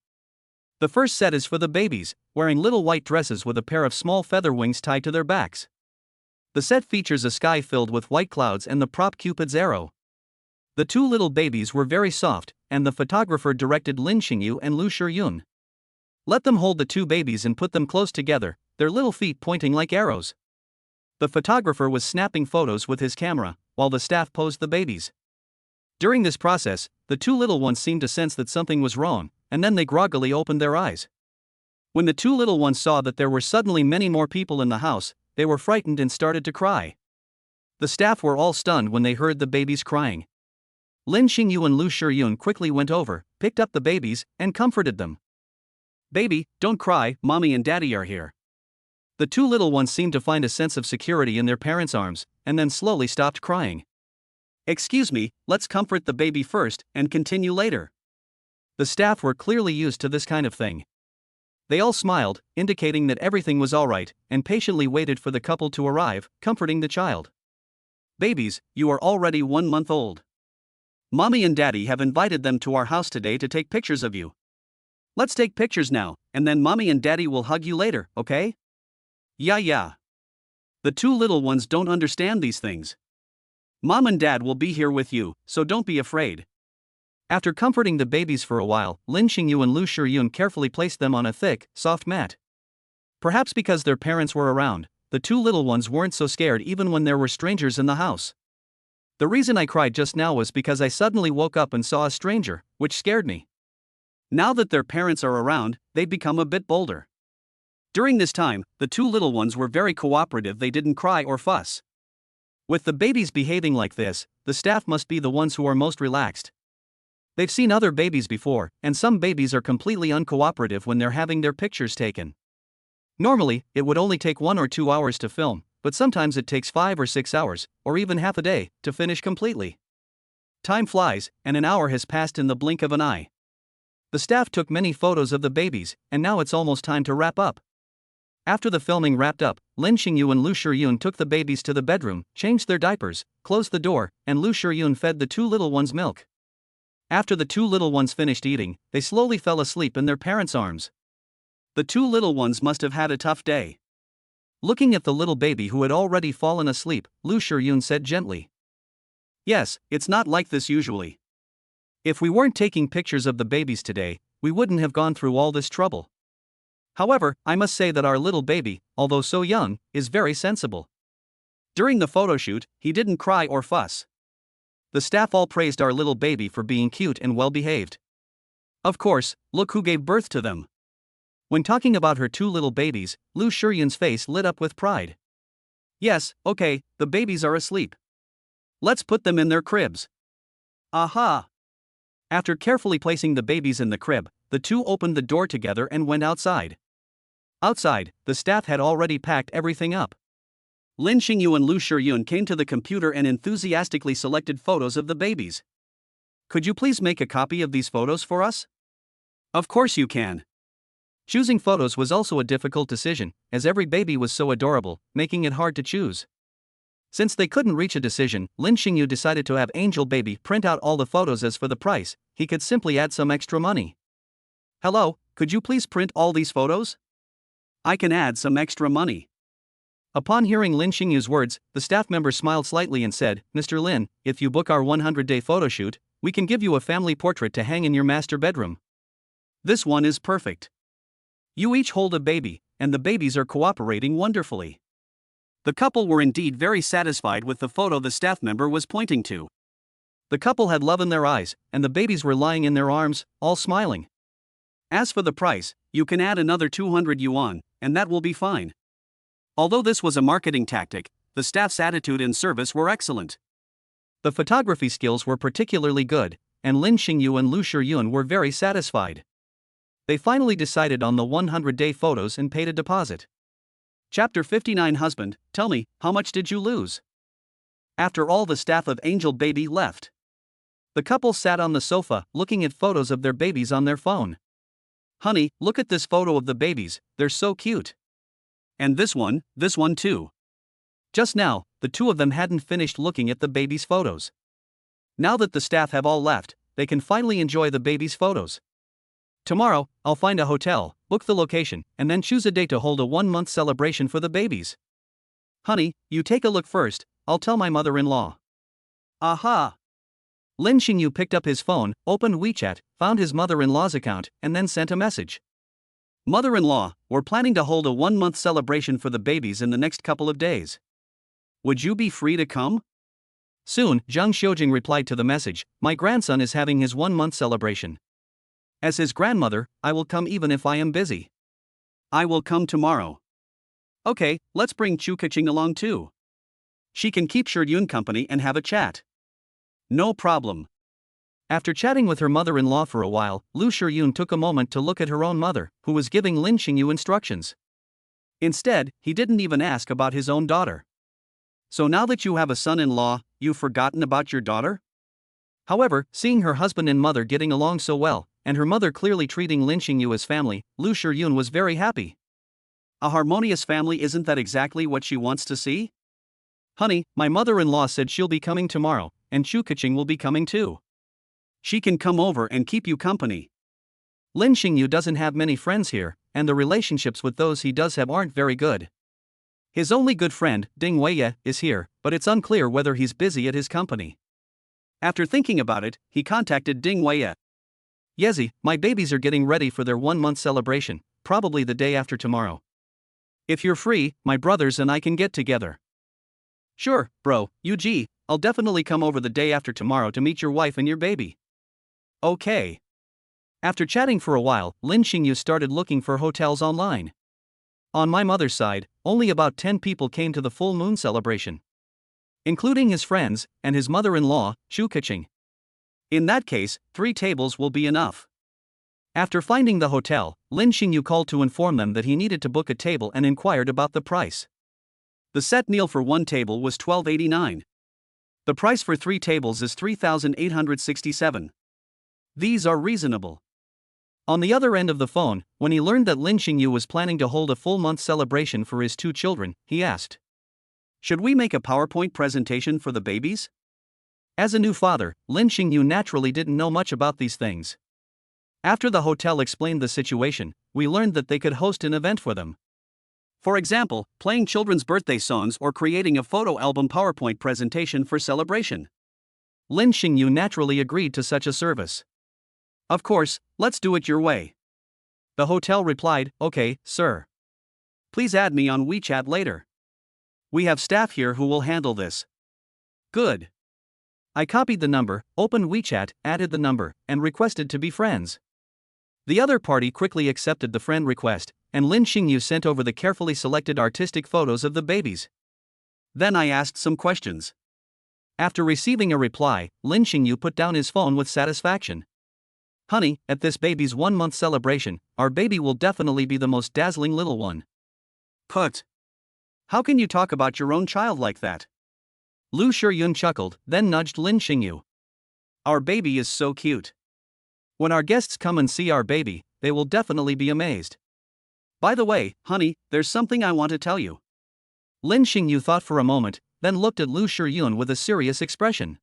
The first set is for the babies, wearing little white dresses with a pair of small feather wings tied to their backs. The set features a sky filled with white clouds and the prop Cupid's arrow. The 2 little babies were very soft, and the photographer directed Lin Xingyu and Lu Shiyun. Let them hold the 2 babies and put them close together, their little feet pointing like arrows. The photographer was snapping photos with his camera, while the staff posed the babies. During this process, the 2 little ones seemed to sense that something was wrong, and then they groggily opened their eyes. When the 2 little ones saw that there were suddenly many more people in the house, they were frightened and started to cry. The staff were all stunned when they heard the babies crying. Lin Xingyu and Lu Shiyun quickly went over, picked up the babies, and comforted them. Baby, don't cry, mommy and daddy are here. The 2 little ones seemed to find a sense of security in their parents' arms, and then slowly stopped crying. Excuse me, let's comfort the baby first, and continue later. The staff were clearly used to this kind of thing. They all smiled, indicating that everything was alright, and patiently waited for the couple to arrive, comforting the child. Babies, you are already 1 month old. Mommy and daddy have invited them to our house today to take pictures of you. Let's take pictures now, and then mommy and daddy will hug you later, okay? Yeah. The 2 little ones don't understand these things. Mom and dad will be here with you, so don't be afraid. After comforting the babies for a while, Lin Xingyu and Lu Shiyun carefully placed them on a thick, soft mat. Perhaps because their parents were around, the 2 little ones weren't so scared even when there were strangers in the house. The reason I cried just now was because I suddenly woke up and saw a stranger, which scared me. Now that their parents are around, they've become a bit bolder. During this time, the 2 little ones were very cooperative, they didn't cry or fuss. With the babies behaving like this, the staff must be the ones who are most relaxed. They've seen other babies before, and some babies are completely uncooperative when they're having their pictures taken. Normally, it would only take 1 or 2 hours to film, but sometimes it takes 5 or 6 hours, or even half a day, to finish completely. Time flies, and an hour has passed in the blink of an eye. The staff took many photos of the babies, and now it's almost time to wrap up. After the filming wrapped up, Lin Xingyu and Lu Shiyun took the babies to the bedroom, changed their diapers, closed the door, and Lu Shiyun fed the 2 little ones milk. After the two little ones finished eating, they slowly fell asleep in their parents' arms. The two little ones must have had a tough day. Looking at the little baby who had already fallen asleep, Lu Shiyun said gently. Yes, it's not like this usually. If we weren't taking pictures of the babies today, we wouldn't have gone through all this trouble. However, I must say that our little baby, although so young, is very sensible. During the photo shoot, he didn't cry or fuss. The staff all praised our little baby for being cute and well-behaved. Of course, look who gave birth to them. When talking about her two little babies, Lu Shiyun's face lit up with pride. Yes, okay, the babies are asleep. Let's put them in their cribs. Aha! After carefully placing the babies in the crib, the two opened the door together and went outside. Outside, the staff had already packed everything up. Lin Xingyu and Lu Shiyun came to the computer and enthusiastically selected photos of the babies. Could you please make a copy of these photos for us? Of course you can. Choosing photos was also a difficult decision, as every baby was so adorable, making it hard to choose. Since they couldn't reach a decision, Lin Xingyu decided to have Angel Baby print out all the photos as for the price, he could simply add some extra money. Hello, could you please print all these photos? I can add some extra money. Upon hearing Lin Xingyu's words, the staff member smiled slightly and said, Mr. Lin, if you book our 100-day photo shoot, we can give you a family portrait to hang in your master bedroom. This one is perfect. You each hold a baby, and the babies are cooperating wonderfully. The couple were indeed very satisfied with the photo the staff member was pointing to. The couple had love in their eyes, and the babies were lying in their arms, all smiling. As for the price, you can add another 200 yuan, and that will be fine. Although this was a marketing tactic, the staff's attitude and service were excellent. The photography skills were particularly good, and Lin Xingyu and Lu Shiyun were very satisfied. They finally decided on the 100-day photos and paid a deposit. Chapter 59 Husband, tell me, how much did you lose? After all the staff of Angel Baby left, the couple sat on the sofa, looking at photos of their babies on their phone. Honey, look at this photo of the babies, they're so cute. And this one too. Just now, the two of them hadn't finished looking at the babies' photos. Now that the staff have all left, they can finally enjoy the babies' photos. Tomorrow, I'll find a hotel, book the location, and then choose a day to hold a 1-month celebration for the babies. Honey, you take a look first, I'll tell my mother-in-law. Aha! Lin Xingyu picked up his phone, opened WeChat, found his mother-in-law's account, and then sent a message. Mother-in-law, we're planning to hold a 1-month celebration for the babies in the next couple of days. Would you be free to come? Soon, Zhang Xiujing replied to the message, my grandson is having his 1-month celebration. As his grandmother, I will come even if I am busy. I will come tomorrow. Okay, let's bring Chu Keqing along too. She can keep Shiyun company and have a chat. No problem. After chatting with her mother-in-law for a while, Lu Shiyun took a moment to look at her own mother, who was giving Lin Xingyu instructions. Instead, he didn't even ask about his own daughter. So now that you have a son-in-law, you've forgotten about your daughter? However, seeing her husband and mother getting along so well, and her mother clearly treating Lin Xingyu as family, Lu Shiyun was very happy. A harmonious family, isn't that exactly what she wants to see? Honey, my mother-in-law said she'll be coming tomorrow, and Chu Keqing will be coming too. She can come over and keep you company. Lin Xingyu doesn't have many friends here, and the relationships with those he does have aren't very good. His only good friend, Ding Weiye, is here, but it's unclear whether he's busy at his company. After thinking about it, he contacted Ding Weiye. Yezi, my babies are getting ready for their 1-month celebration, probably the day after tomorrow. If you're free, my brothers and I can get together. Sure, bro, Yuji, I'll definitely come over the day after tomorrow to meet your wife and your baby. Okay. After chatting for a while, Lin Xingyu started looking for hotels online. On my mother's side, only about 10 people came to the full moon celebration, including his friends and his mother-in-law, Chu Keqing. In that case, 3 tables will be enough. After finding the hotel, Lin Xingyu called to inform them that he needed to book a table and inquired about the price. The set meal for 1 table was 1289. The price for 3 tables is 3,867. These are reasonable. On the other end of the phone, when he learned that Lin Xingyu was planning to hold a full-month celebration for his 2 children, he asked, should we make a PowerPoint presentation for the babies? As a new father, Lin Xingyu naturally didn't know much about these things. After the hotel explained the situation, we learned that they could host an event for them. For example, playing children's birthday songs or creating a photo album PowerPoint presentation for celebration. Lin Xingyu naturally agreed to such a service. Of course, let's do it your way. The hotel replied, "Okay, sir. Please add me on WeChat later. We have staff here who will handle this." Good. I copied the number, opened WeChat, added the number, and requested to be friends. The other party quickly accepted the friend request, and Lin Xingyu sent over the carefully selected artistic photos of the babies. Then I asked some questions. After receiving a reply, Lin Xingyu put down his phone with satisfaction. "Honey, at this baby's 1-month celebration, our baby will definitely be the most dazzling little one." Put. How can you talk about your own child like that? Lu Shiyun chuckled, then nudged Lin Xingyu. Our baby is so cute. When our guests come and see our baby, they will definitely be amazed. By the way, honey, there's something I want to tell you. Lin Xingyu thought for a moment, then looked at Lu Shiyun with a serious expression.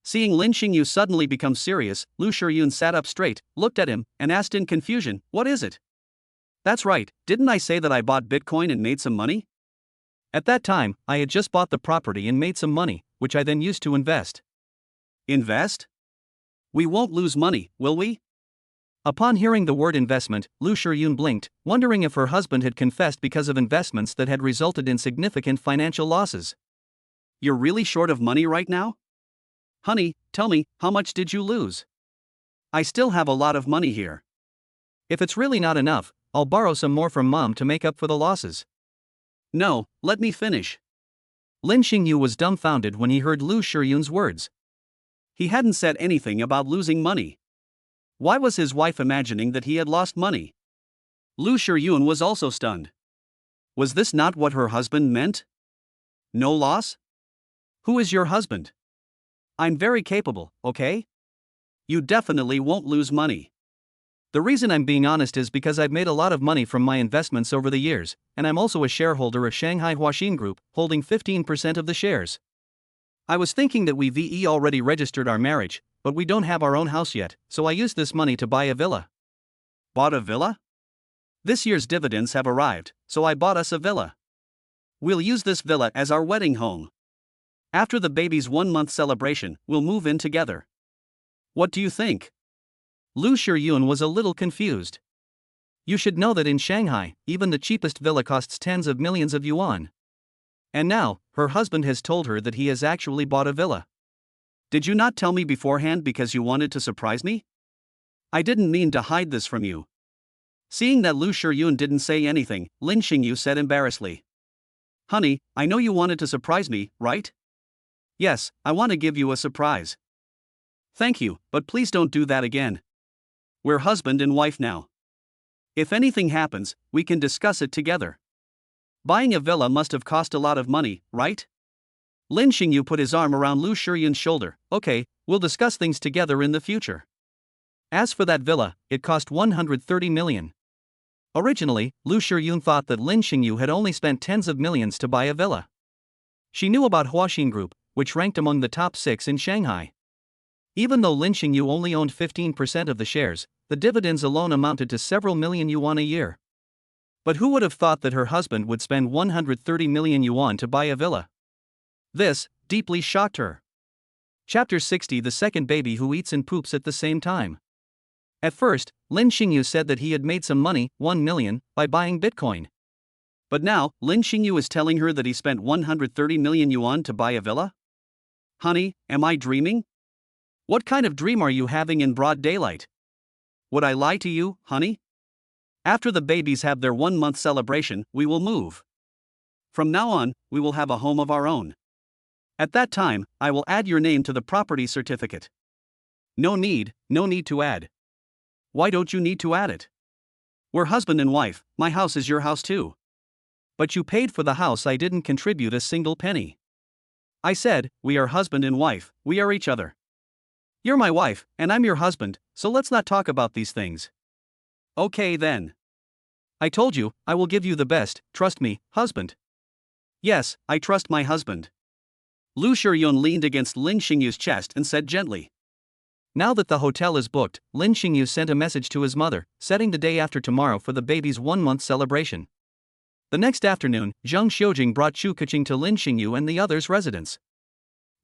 Seeing Lin Xingyu suddenly become serious, Lu Shiyun sat up straight, looked at him, and asked in confusion, "What is it?" "That's right, didn't I say that I bought Bitcoin and made some money?" At that time, I had just bought the property and made some money, which I then used to invest. Invest? We won't lose money, will we? Upon hearing the word investment, Lu Shiyun blinked, wondering if her husband had confessed because of investments that had resulted in significant financial losses. You're really short of money right now? Honey, tell me, how much did you lose? I still have a lot of money here. If it's really not enough, I'll borrow some more from Mom to make up for the losses. No, let me finish. Lin Xingyu was dumbfounded when he heard Lu Shiyun's words. He hadn't said anything about losing money. Why was his wife imagining that he had lost money? Lu Shiyun was also stunned. Was this not what her husband meant? No loss? Who is your husband? I'm very capable, okay? You definitely won't lose money. The reason I'm being honest is because I've made a lot of money from my investments over the years, and I'm also a shareholder of Shanghai Huaxin Group, holding 15% of the shares. I was thinking that we've already registered our marriage, but we don't have our own house yet, so I used this money to buy a villa. Bought a villa? This year's dividends have arrived, so I bought us a villa. We'll use this villa as our wedding home. After the baby's 1-month celebration, we'll move in together. What do you think? Lu Shiyun was a little confused. You should know that in Shanghai, even the cheapest villa costs tens of millions of yuan. And now, her husband has told her that he has actually bought a villa. Did you not tell me beforehand because you wanted to surprise me? I didn't mean to hide this from you. Seeing that Lu Shiyun didn't say anything, Lin Xingyu said embarrassedly. Honey, I know you wanted to surprise me, right? Yes, I want to give you a surprise. Thank you, but please don't do that again. We're husband and wife now. If anything happens, we can discuss it together. Buying a villa must have cost a lot of money, right? Lin Xingyu put his arm around Lu Shiyun's shoulder. Okay, we'll discuss things together in the future. As for that villa, it cost 130 million. Originally, Lu Shiyun thought that Lin Xingyu had only spent tens of millions to buy a villa. She knew about Huaxin Group, which ranked among the top 6 in Shanghai. Even though Lin Xingyu only owned 15% of the shares, the dividends alone amounted to several million yuan a year. But who would have thought that her husband would spend 130 million yuan to buy a villa? This deeply shocked her. Chapter 60: The second baby who eats and poops at the same time. At first, Lin Xingyu said that he had made some money, 1 million, by buying Bitcoin. But now, Lin Xingyu is telling her that he spent 130 million yuan to buy a villa? Honey, am I dreaming? What kind of dream are you having in broad daylight? Would I lie to you, honey? After the babies have their 1-month celebration, we will move. From now on, we will have a home of our own. At that time, I will add your name to the property certificate. No need to add. Why don't you need to add it? We're husband and wife, my house is your house too. But you paid for the house, I didn't contribute a single penny. I said, we are husband and wife, we are each other. You're my wife, and I'm your husband, so let's not talk about these things. Okay then. I told you, I will give you the best, trust me, husband. Yes, I trust my husband. Lu Shiyun leaned against Lin Xingyu's chest and said gently. Now that the hotel is booked, Lin Xingyu sent a message to his mother, setting the day after tomorrow for the baby's 1-month celebration. The next afternoon, Zhang Xiujing brought Chu Keqing to Lin Xingyu and the others' residence.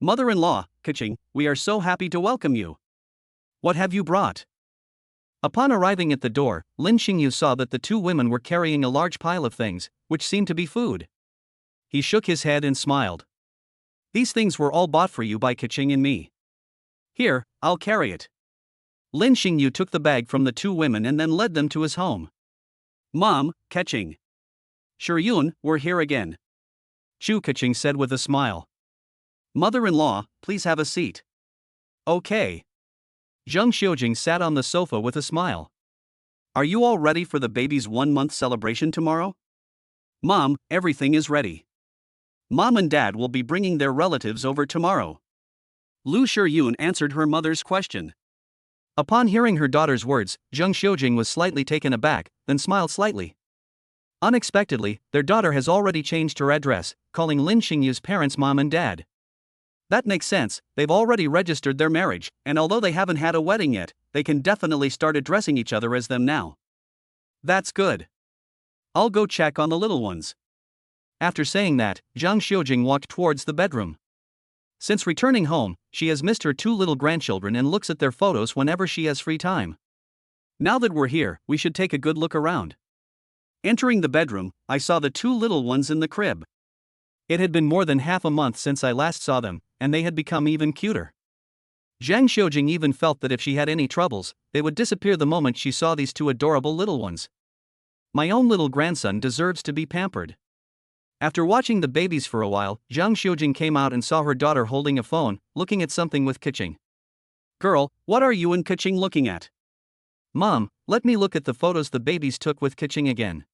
Mother-in-law, Keqing, we are so happy to welcome you. What have you brought? Upon arriving at the door, Lin Xingyu saw that the two women were carrying a large pile of things, which seemed to be food. He shook his head and smiled. These things were all bought for you by Keqing and me. Here, I'll carry it. Lin Xingyu took the bag from the two women and then led them to his home. Mom, Keqing. Shiyun, we're here again. Chu Keqing said with a smile. Mother-in-law, please have a seat. Okay. Zhang Xiujing sat on the sofa with a smile. Are you all ready for the baby's 1-month celebration tomorrow? Mom, everything is ready. Mom and Dad will be bringing their relatives over tomorrow. Lu Shiyun answered her mother's question. Upon hearing her daughter's words, Zhang Xiujing was slightly taken aback, then smiled slightly. Unexpectedly, their daughter has already changed her address, calling Lin Xingyu's parents mom and dad. That makes sense, they've already registered their marriage, and although they haven't had a wedding yet, they can definitely start addressing each other as them now. That's good. I'll go check on the little ones. After saying that, Zhang Xiujing walked towards the bedroom. Since returning home, she has missed her two little grandchildren and looks at their photos whenever she has free time. Now that we're here, we should take a good look around. Entering the bedroom, I saw the two little ones in the crib. It had been more than half a month since I last saw them, and they had become even cuter. Zhang Xiujing even felt that if she had any troubles, they would disappear the moment she saw these two adorable little ones. My own little grandson deserves to be pampered. After watching the babies for a while, Zhang Xiujing came out and saw her daughter holding a phone, looking at something with Keqing. Girl, what are you and Keqing looking at? Mom, let me look at the photos the babies took with Keqing again.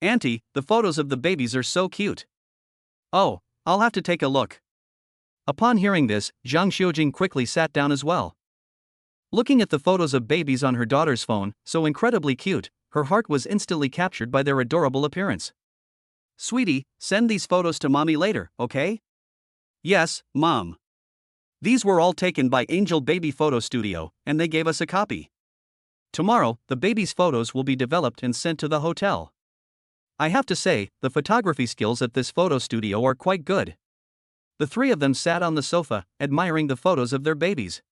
Auntie, the photos of the babies are so cute. Oh, I'll have to take a look. Upon hearing this, Zhang Xiujing quickly sat down as well. Looking at the photos of babies on her daughter's phone, so incredibly cute, her heart was instantly captured by their adorable appearance. Sweetie, send these photos to mommy later, okay? Yes, Mom. These were all taken by Angel Baby Photo Studio, and they gave us a copy. Tomorrow, the baby's photos will be developed and sent to the hotel. I have to say, the photography skills at this photo studio are quite good. The three of them sat on the sofa, admiring the photos of their babies.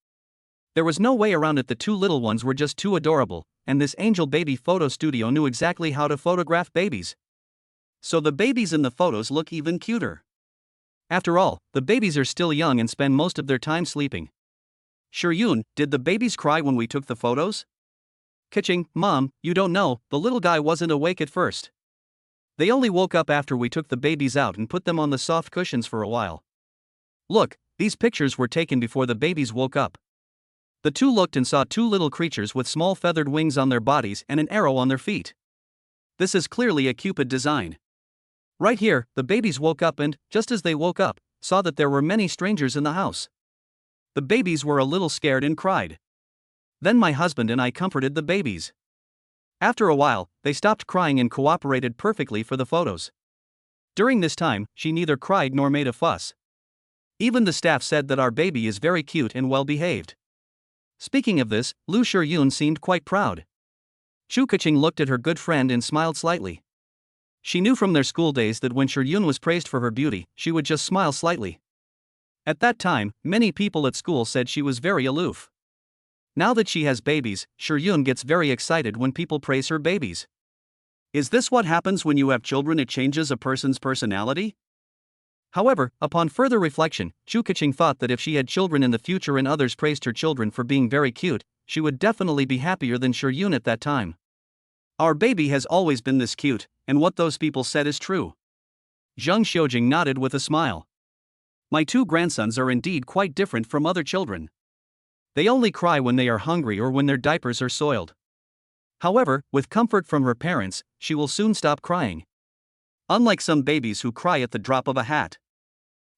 There was no way around it, the two little ones were just too adorable, and this Angel Baby Photo Studio knew exactly how to photograph babies. So the babies in the photos look even cuter. After all, the babies are still young and spend most of their time sleeping. Shiyun, did the babies cry when we took the photos? Keqing, Mom, you don't know, the little guy wasn't awake at first. They only woke up after we took the babies out and put them on the soft cushions for a while. Look, these pictures were taken before the babies woke up. The two looked and saw two little creatures with small feathered wings on their bodies and an arrow on their feet. This is clearly a Cupid design. Right here, the babies woke up and, just as they woke up, saw that there were many strangers in the house. The babies were a little scared and cried. Then my husband and I comforted the babies. After a while, they stopped crying and cooperated perfectly for the photos. During this time, she neither cried nor made a fuss. Even the staff said that our baby is very cute and well behaved. Speaking of this, Lu Shiyun seemed quite proud. Chu Keqing looked at her good friend and smiled slightly. She knew from their school days that when Shiyun was praised for her beauty, she would just smile slightly. At that time, many people at school said she was very aloof. Now that she has babies, Shiyun gets very excited when people praise her babies. Is this what happens when you have children? It changes a person's personality? However, upon further reflection, Chu Keqing thought that if she had children in the future and others praised her children for being very cute, she would definitely be happier than Shiyun at that time. Our baby has always been this cute, and what those people said is true. Zhang Xiujing nodded with a smile. My two grandsons are indeed quite different from other children. They only cry when they are hungry or when their diapers are soiled. However, with comfort from her parents, she will soon stop crying. Unlike some babies who cry at the drop of a hat.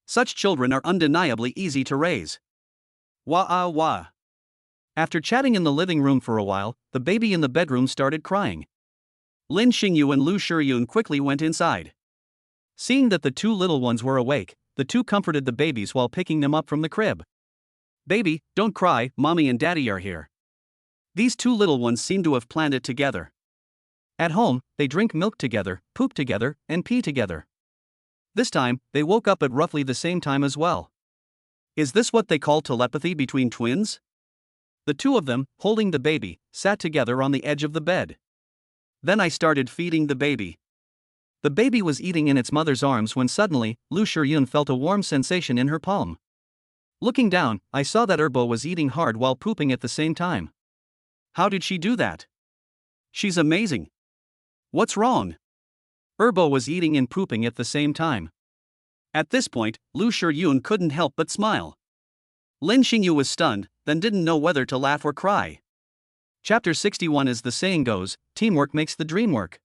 Such children are undeniably easy to raise. Wah wah. After chatting in the living room for a while, the baby in the bedroom started crying. Lin Xingyu and Lu Shiyun quickly went inside. Seeing that the two little ones were awake, the two comforted the babies while picking them up from the crib. Baby, don't cry, mommy and daddy are here. These two little ones seem to have planned it together. At home, they drink milk together, poop together, and pee together. This time, they woke up at roughly the same time as well. Is this what they call telepathy between twins? The two of them, holding the baby, sat together on the edge of the bed. Then I started feeding the baby. The baby was eating in its mother's arms when suddenly, Lu Shiyun felt a warm sensation in her palm. Looking down, I saw that Erbo was eating hard while pooping at the same time. How did she do that? She's amazing. What's wrong? Erbo was eating and pooping at the same time. At this point, Lu Shiyun couldn't help but smile. Lin Xingyu was stunned, then didn't know whether to laugh or cry. Chapter 61. As the saying goes, teamwork makes the dream work.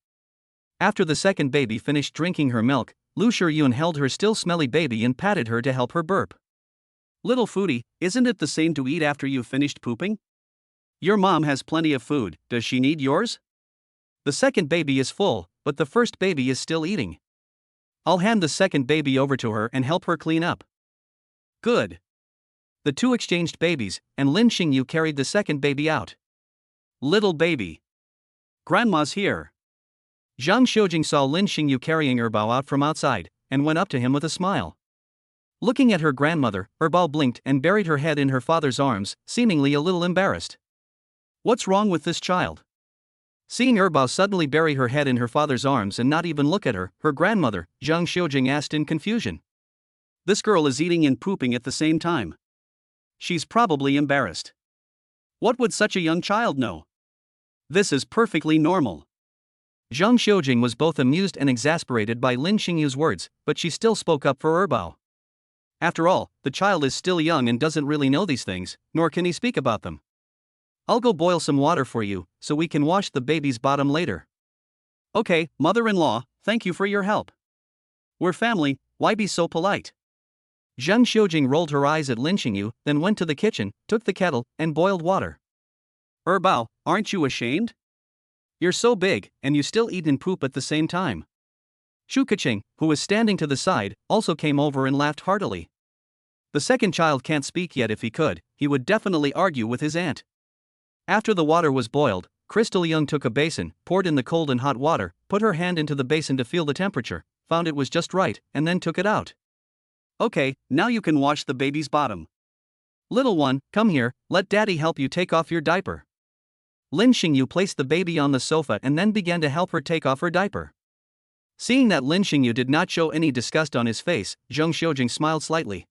After the second baby finished drinking her milk, Lu Shiyun held her still smelly baby and patted her to help her burp. Little foodie, isn't it the same to eat after you've finished pooping? Your mom has plenty of food, does she need yours? The second baby is full, but the first baby is still eating. I'll hand the second baby over to her and help her clean up. Good. The two exchanged babies, and Lin Xingyu carried the second baby out. Little baby. Grandma's here. Zhang Xiujing saw Lin Xingyu carrying Erbao out from outside, and went up to him with a smile. Looking at her grandmother, Erbao blinked and buried her head in her father's arms, seemingly a little embarrassed. What's wrong with this child? Seeing Erbao suddenly bury her head in her father's arms and not even look at her grandmother, Zhang Xiujing asked in confusion. This girl is eating and pooping at the same time. She's probably embarrassed. What would such a young child know? This is perfectly normal. Zhang Xiujing was both amused and exasperated by Lin Xingyu's words, but she still spoke up for Erbao. After all, the child is still young and doesn't really know these things, nor can he speak about them. I'll go boil some water for you, so we can wash the baby's bottom later. Okay, mother-in-law, thank you for your help. We're family, why be so polite? Zhang Xiujing rolled her eyes at Lin Xingyu, then went to the kitchen, took the kettle, and boiled water. Erbao, aren't you ashamed? You're so big, and you still eat and poop at the same time. Shu Keqing, who was standing to the side, also came over and laughed heartily. The second child can't speak yet. If he could, he would definitely argue with his aunt. After the water was boiled, Crystal Young took a basin, poured in the cold and hot water, put her hand into the basin to feel the temperature, found it was just right, and then took it out. Okay, now you can wash the baby's bottom. Little one, come here, let daddy help you take off your diaper. Lin Xingyu placed the baby on the sofa and then began to help her take off her diaper. Seeing that Lin Xingyu did not show any disgust on his face, Zhang Xiujing smiled slightly.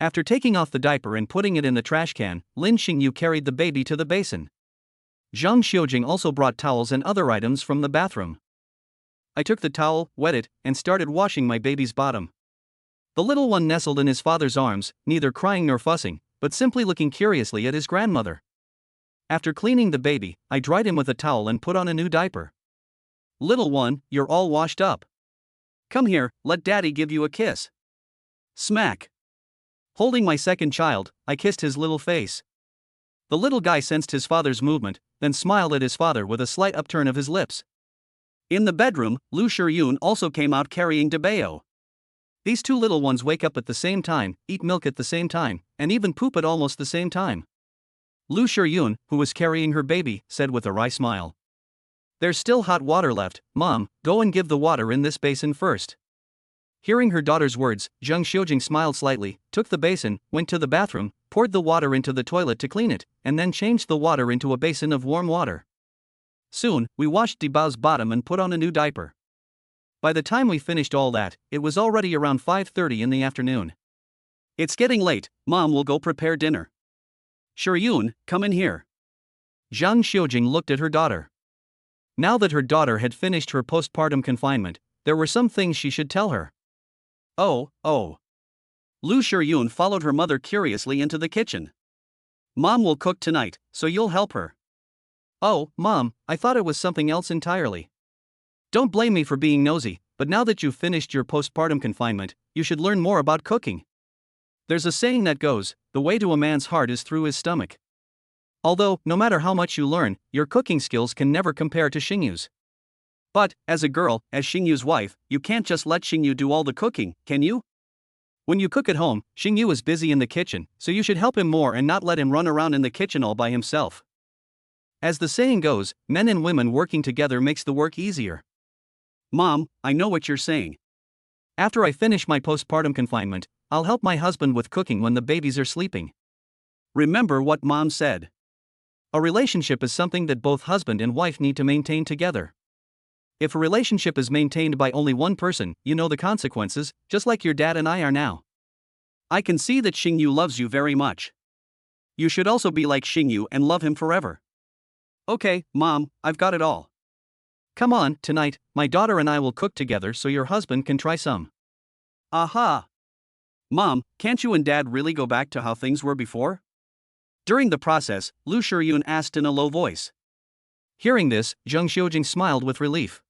After taking off the diaper and putting it in the trash can, Lin Xingyu carried the baby to the basin. Zhang Xiujing also brought towels and other items from the bathroom. I took the towel, wet it, and started washing my baby's bottom. The little one nestled in his father's arms, neither crying nor fussing, but simply looking curiously at his grandmother. After cleaning the baby, I dried him with a towel and put on a new diaper. Little one, you're all washed up. Come here, let daddy give you a kiss. Smack. Holding my second child, I kissed his little face. The little guy sensed his father's movement, then smiled at his father with a slight upturn of his lips. In the bedroom, Lu Shiyun also came out carrying Debeo. These two little ones wake up at the same time, eat milk at the same time, and even poop at almost the same time. Lu Shiyun, who was carrying her baby, said with a wry smile. There's still hot water left, Mom, go and give the water in this basin first. Hearing her daughter's words, Zhang Xiujing smiled slightly, took the basin, went to the bathroom, poured the water into the toilet to clean it, and then changed the water into a basin of warm water. Soon, we washed Debao's bottom and put on a new diaper. By the time we finished all that, it was already around 5:30 in the afternoon. It's getting late, Mom will go prepare dinner. Shiyun, come in here. Zhang Xiujing looked at her daughter. Now that her daughter had finished her postpartum confinement, there were some things she should tell her. Oh. Lu Shiyun followed her mother curiously into the kitchen. Mom will cook tonight, so you'll help her. Oh, Mom, I thought it was something else entirely. Don't blame me for being nosy, but now that you've finished your postpartum confinement, you should learn more about cooking. There's a saying that goes, the way to a man's heart is through his stomach. Although, no matter how much you learn, your cooking skills can never compare to Xingyu's. But, as a girl, as Xingyu's wife, you can't just let Xingyu do all the cooking, can you? When you cook at home, Xingyu is busy in the kitchen, so you should help him more and not let him run around in the kitchen all by himself. As the saying goes, men and women working together makes the work easier. Mom, I know what you're saying. After I finish my postpartum confinement, I'll help my husband with cooking when the babies are sleeping. Remember what Mom said. A relationship is something that both husband and wife need to maintain together. If a relationship is maintained by only one person, you know the consequences, just like your dad and I are now. I can see that Xingyu loves you very much. You should also be like Xingyu and love him forever. Okay, Mom, I've got it all. Come on, tonight, my daughter and I will cook together so your husband can try some. Aha! Mom, can't you and Dad really go back to how things were before? During the process, Lu Shiyun asked in a low voice. Hearing this, Zheng Xiujing smiled with relief.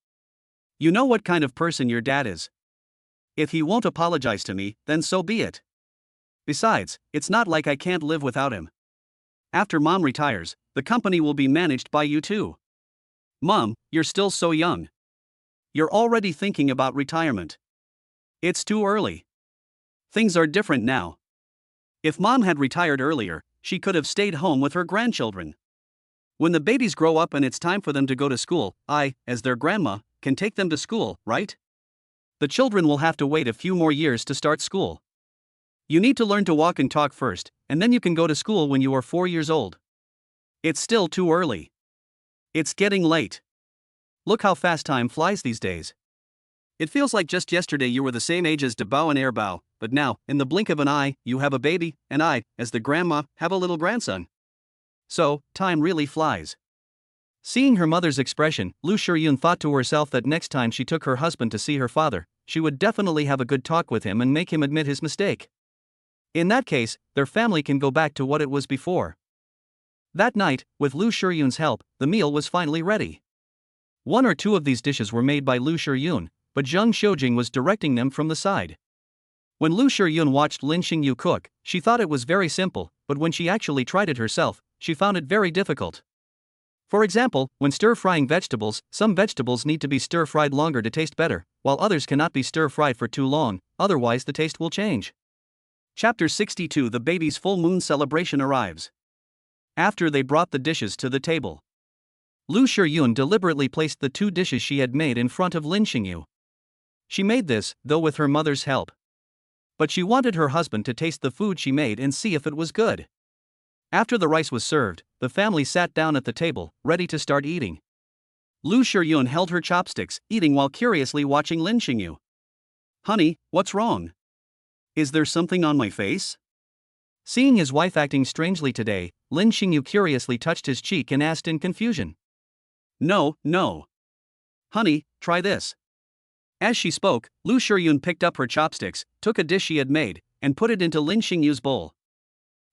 You know what kind of person your dad is. If he won't apologize to me, then so be it. Besides, it's not like I can't live without him. After Mom retires, the company will be managed by you too. Mom, you're still so young. You're already thinking about retirement. It's too early. Things are different now. If Mom had retired earlier, she could have stayed home with her grandchildren. When the babies grow up and it's time for them to go to school, I, as their grandma, can take them to school, right? The children will have to wait a few more years to start school. You need to learn to walk and talk first, and then you can go to school when you are 4 years old. It's still too early. It's getting late. Look how fast time flies these days. It feels like just yesterday you were the same age as Debao and Airbao, but now, in the blink of an eye, you have a baby, and I, as the grandma, have a little grandson. So, time really flies. Seeing her mother's expression, Lu Shiyun thought to herself that next time she took her husband to see her father, she would definitely have a good talk with him and make him admit his mistake. In that case, their family can go back to what it was before. That night, with Lu Shiyun's help, the meal was finally ready. 1 or 2 of these dishes were made by Lu Shiyun, but Zheng Xiujing was directing them from the side. When Lu Shiyun watched Lin Xingyu cook, she thought it was very simple, but when she actually tried it herself, she found it very difficult. For example, when stir-frying vegetables, some vegetables need to be stir-fried longer to taste better, while others cannot be stir-fried for too long, otherwise the taste will change. Chapter 62 The baby's full moon celebration arrives. After they brought the dishes to the table, Lu Shiyun deliberately placed the 2 dishes she had made in front of Lin Xingyu. She made this, though with her mother's help. But she wanted her husband to taste the food she made and see if it was good. After the rice was served, the family sat down at the table, ready to start eating. Lu Shiyun held her chopsticks, eating while curiously watching Lin Xingyu. Honey, what's wrong? Is there something on my face? Seeing his wife acting strangely today, Lin Xingyu curiously touched his cheek and asked in confusion. No. Honey, try this. As she spoke, Lu Shiyun picked up her chopsticks, took a dish she had made, and put it into Lin Xingyu's bowl.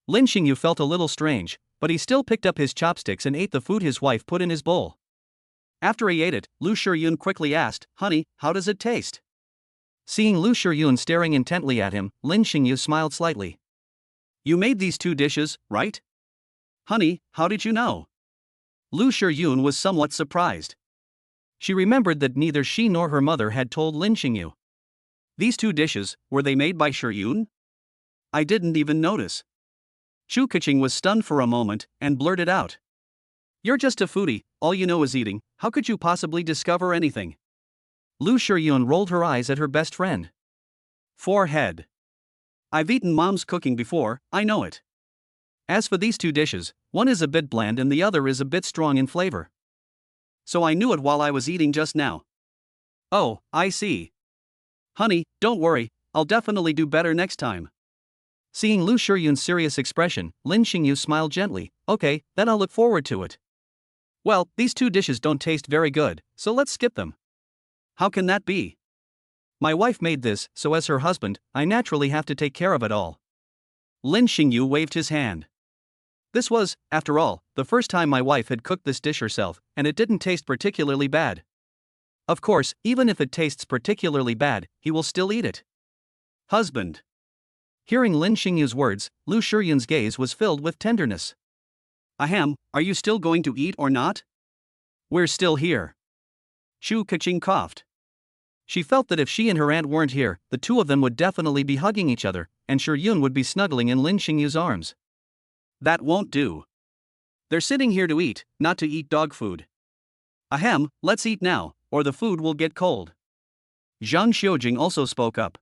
Lin Xingyu felt a little strange, but he still picked up his chopsticks and ate the food his wife put in his bowl. After he ate it, Lu Shiyun quickly asked, Honey, how does it taste? Seeing Lu Shiyun staring intently at him, Lin Xingyu smiled slightly. You made these 2 dishes, right? Honey, how did you know? Lu Shiyun was somewhat surprised. She remembered that neither she nor her mother had told Lin Xingyu. These 2 dishes, were they made by Shiyun? I didn't even notice. Chu Keqing was stunned for a moment, and blurted out. You're just a foodie, all you know is eating, how could you possibly discover anything? Lu Shiyun rolled her eyes at her best friend. Forehead. I've eaten Mom's cooking before, I know it. As for these 2 dishes, one is a bit bland and the other is a bit strong in flavor. So I knew it while I was eating just now. Oh, I see. Honey, don't worry, I'll definitely do better next time. Seeing Lu Shiyun's serious expression, Lin Xingyu smiled gently. Okay, then I'll look forward to it. Well, these 2 dishes don't taste very good, so let's skip them. How can that be? My wife made this, so as her husband, I naturally have to take care of it all. Lin Xingyu waved his hand. This was, after all, the first time my wife had cooked this dish herself, and it didn't taste particularly bad. Of course, even if it tastes particularly bad, he will still eat it. Husband. Hearing Lin Xingyu's words, Lu Shiyun's gaze was filled with tenderness. Ahem, are you still going to eat or not? We're still here. Chu Keqing coughed. She felt that if she and her aunt weren't here, the two of them would definitely be hugging each other, and Yun would be snuggling in Lin Xingyu's arms. That won't do. They're sitting here to eat, not to eat dog food. Ahem, let's eat now, or the food will get cold. Zhang Xiujing also spoke up.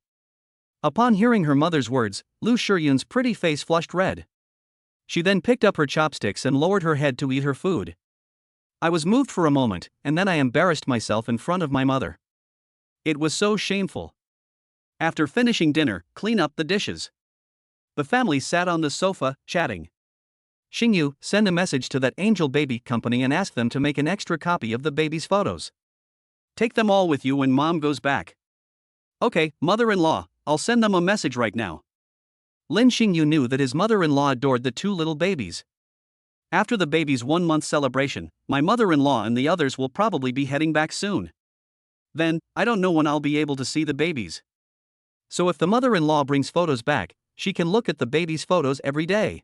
Upon hearing her mother's words, Lu Shiyun's pretty face flushed red. She then picked up her chopsticks and lowered her head to eat her food. I was moved for a moment, and then I embarrassed myself in front of my mother. It was so shameful. After finishing dinner, clean up the dishes. The family sat on the sofa, chatting. Xingyu, send a message to that Angel Baby company and ask them to make an extra copy of the baby's photos. Take them all with you when mom goes back. Okay, mother-in-law, I'll send them a message right now. Lin Xingyu knew that his mother-in-law adored the two little babies. After the baby's 1-month celebration, my mother-in-law and the others will probably be heading back soon. Then, I don't know when I'll be able to see the babies. So if the mother-in-law brings photos back, she can look at the baby's photos every day.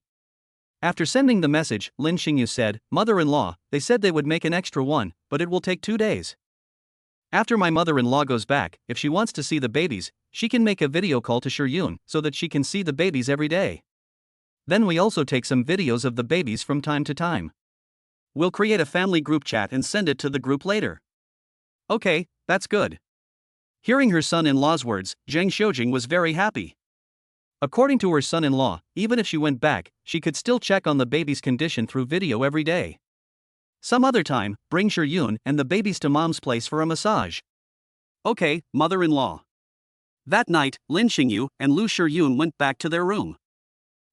After sending the message, Lin Xingyu said, Mother-in-law, they said they would make an extra one, but it will take 2 days. After my mother-in-law goes back, if she wants to see the babies, she can make a video call to Yun so that she can see the babies every day. Then we also take some videos of the babies from time to time. We'll create a family group chat and send it to the group later. Okay, that's good. Hearing her son-in-law's words, Zhang Xiujing was very happy. According to her son-in-law, even if she went back, she could still check on the baby's condition through video every day. Some other time, bring Yun and the babies to mom's place for a massage. Okay, mother-in-law. That night, Lin Xingyu and Lu Yun went back to their room.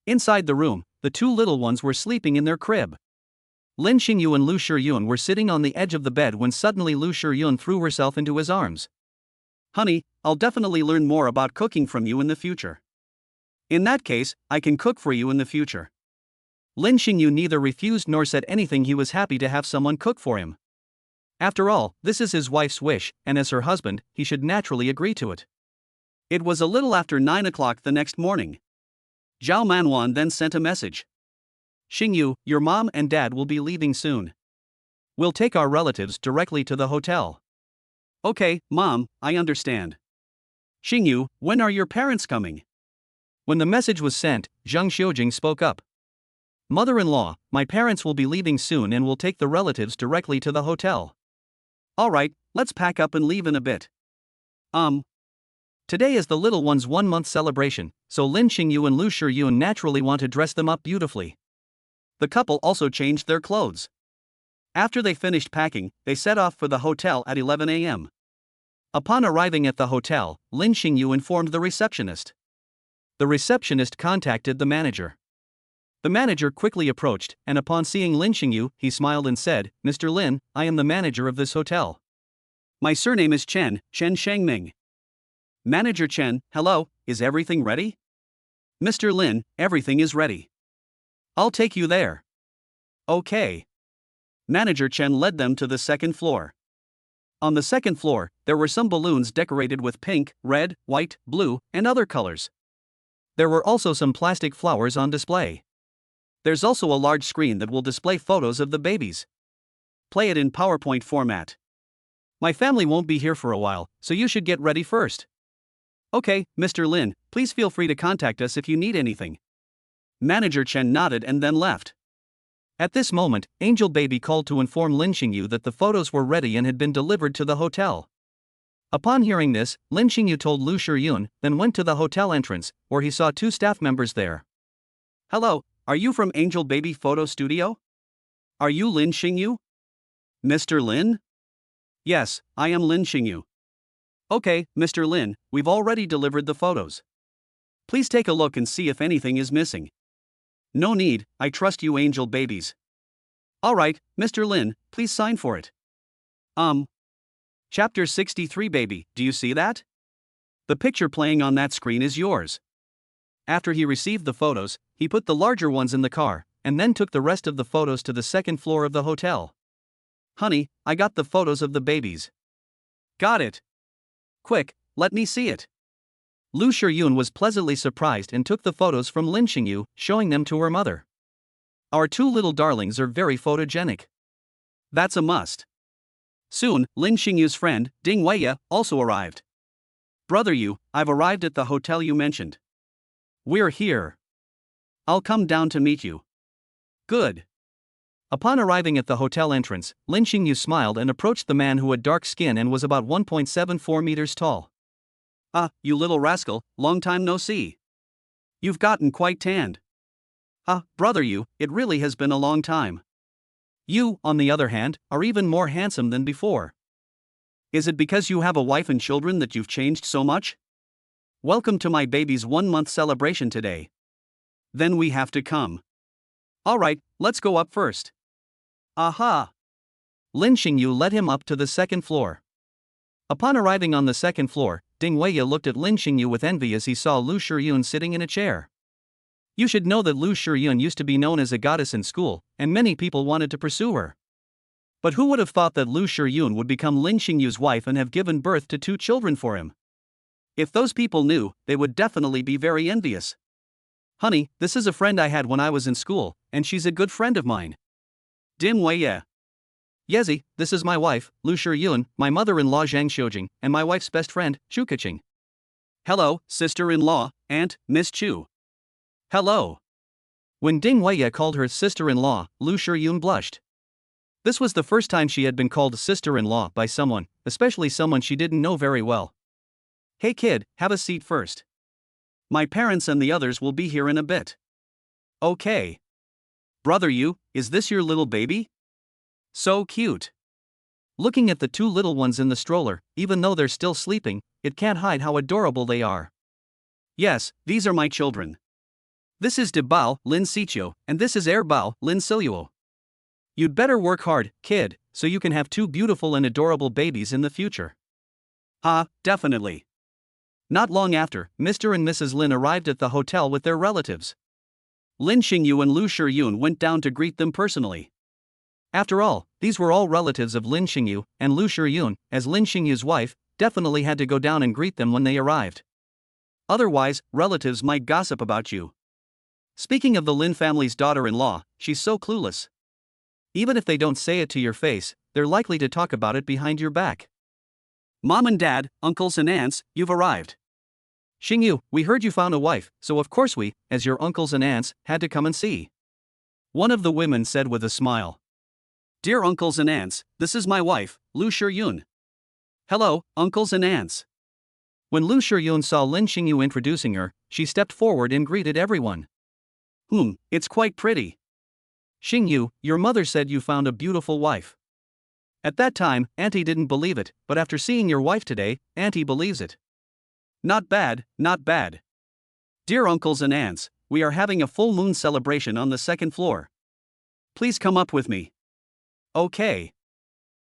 Inside the room, the two little ones were sleeping in their crib. Lin Xingyu and Lu Yun were sitting on the edge of the bed when suddenly Lu Yun threw herself into his arms. Honey, I'll definitely learn more about cooking from you in the future. In that case, I can cook for you in the future. Lin Xingyu neither refused nor said anything. He was happy to have someone cook for him. After all, this is his wife's wish, and as her husband, he should naturally agree to it. It was a little after 9 o'clock the next morning. Zhao Manwan then sent a message. Xingyu, your mom and dad will be leaving soon. We'll take our relatives directly to the hotel. Okay, mom, I understand. Xingyu, when are your parents coming? When the message was sent, Zhang Xiujing spoke up. Mother-in-law, my parents will be leaving soon and will take the relatives directly to the hotel. Alright, let's pack up and leave in a bit. Today is the little one's 1-month celebration, so Lin Xingyu and Lu Yun naturally want to dress them up beautifully. The couple also changed their clothes. After they finished packing, they set off for the hotel at 11 a.m. Upon arriving at the hotel, Lin Xingyu informed the receptionist. The receptionist contacted the manager. The manager quickly approached, and upon seeing Lin Xingyu, he smiled and said, Mr. Lin, I am the manager of this hotel. My surname is Chen Shangming. Manager Chen, hello, is everything ready? Mr. Lin, everything is ready. I'll take you there. Okay. Manager Chen led them to the second floor. On the second floor, there were some balloons decorated with pink, red, white, blue, and other colors. There were also some plastic flowers on display. There's also a large screen that will display photos of the babies. Play it in PowerPoint format. My family won't be here for a while, so you should get ready first. Okay, Mr. Lin, please feel free to contact us if you need anything. Manager Chen nodded and then left. At this moment, Angel Baby called to inform Lin Xingyu that the photos were ready and had been delivered to the hotel. Upon hearing this, Lin Xingyu told Lu Yun, then went to the hotel entrance, where he saw 2 staff members there. Hello, are you from Angel Baby Photo Studio? Are you Lin Xingyu? Mr. Lin? Yes, I am Lin Xingyu. Okay, Mr. Lin, we've already delivered the photos. Please take a look and see if anything is missing. No need, I trust you Angel Babies. Alright, Mr. Lin, please sign for it. Chapter 63 Baby, do you see that? The picture playing on that screen is yours. After he received the photos, he put the larger ones in the car, and then took the rest of the photos to the second floor of the hotel. Honey, I got the photos of the babies. Got it. Quick, let me see it. Lu Yun was pleasantly surprised and took the photos from Lin Xingyu, showing them to her mother. Our 2 little darlings are very photogenic. That's a must. Soon, Lin Xingyu's friend, Ding Weiya, also arrived. Brother Yu, I've arrived at the hotel you mentioned. We're here. I'll come down to meet you. Good. Upon arriving at the hotel entrance, Lin Xingyu smiled and approached the man who had dark skin and was about 1.74 meters tall. Ah, you little rascal, long time no see. You've gotten quite tanned. Ah, brother Yu, it really has been a long time. You, on the other hand, are even more handsome than before. Is it because you have a wife and children that you've changed so much? Welcome to my baby's 1-month celebration today. Then we have to come. Alright, let's go up first. Aha! Lin Xingyu led him up to the second floor. Upon arriving on the second floor, Ding Weiya looked at Lin Xingyu with envy as he saw Lu Shiyun sitting in a chair. You should know that Lu Shiyun used to be known as a goddess in school, and many people wanted to pursue her. But who would have thought that Lu Shiyun would become Lin Xingyu's wife and have given birth to 2 children for him? If those people knew, they would definitely be very envious. Honey, this is a friend I had when I was in school, and she's a good friend of mine. Dim Weiya. Yezi, this is my wife, Lu Shiyun, my mother-in-law Zhang Xiujing, and my wife's best friend, Chu Keqing. Hello, sister-in-law, Aunt, Miss Chu. Hello. When Ding Weiya called her sister-in-law, Lu Shiyun blushed. This was the first time she had been called sister-in-law by someone, especially someone she didn't know very well. Hey kid, have a seat first. My parents and the others will be here in a bit. Okay. Brother Yu, is this your little baby? So cute. Looking at the 2 little ones in the stroller, even though they're still sleeping, it can't hide how adorable they are. Yes, these are my children. This is De Bao, Lin Siqiu, and this is Er Bao, Lin Siluo. You'd better work hard, kid, so you can have 2 beautiful and adorable babies in the future. Definitely. Not long after, Mr. and Mrs. Lin arrived at the hotel with their relatives. Lin Xingyu and Lu Shiyun went down to greet them personally. After all, these were all relatives of Lin Xingyu, and Lu Shiyun, as Lin Xingyu's wife, definitely had to go down and greet them when they arrived. Otherwise, relatives might gossip about you. Speaking of the Lin family's daughter-in-law, she's so clueless. Even if they don't say it to your face, they're likely to talk about it behind your back. Mom and Dad, uncles and aunts, you've arrived. Xingyu, we heard you found a wife, so of course we, as your uncles and aunts, had to come and see. One of the women said with a smile. Dear uncles and aunts, this is my wife, Lu Shiyun. Hello, uncles and aunts. When Lu Shiyun saw Lin Xingyu introducing her, she stepped forward and greeted everyone. It's quite pretty. Xingyu, your mother said you found a beautiful wife. At that time, Auntie didn't believe it, but after seeing your wife today, Auntie believes it. Not bad, not bad. Dear uncles and aunts, we are having a full moon celebration on the second floor. Please come up with me. Okay.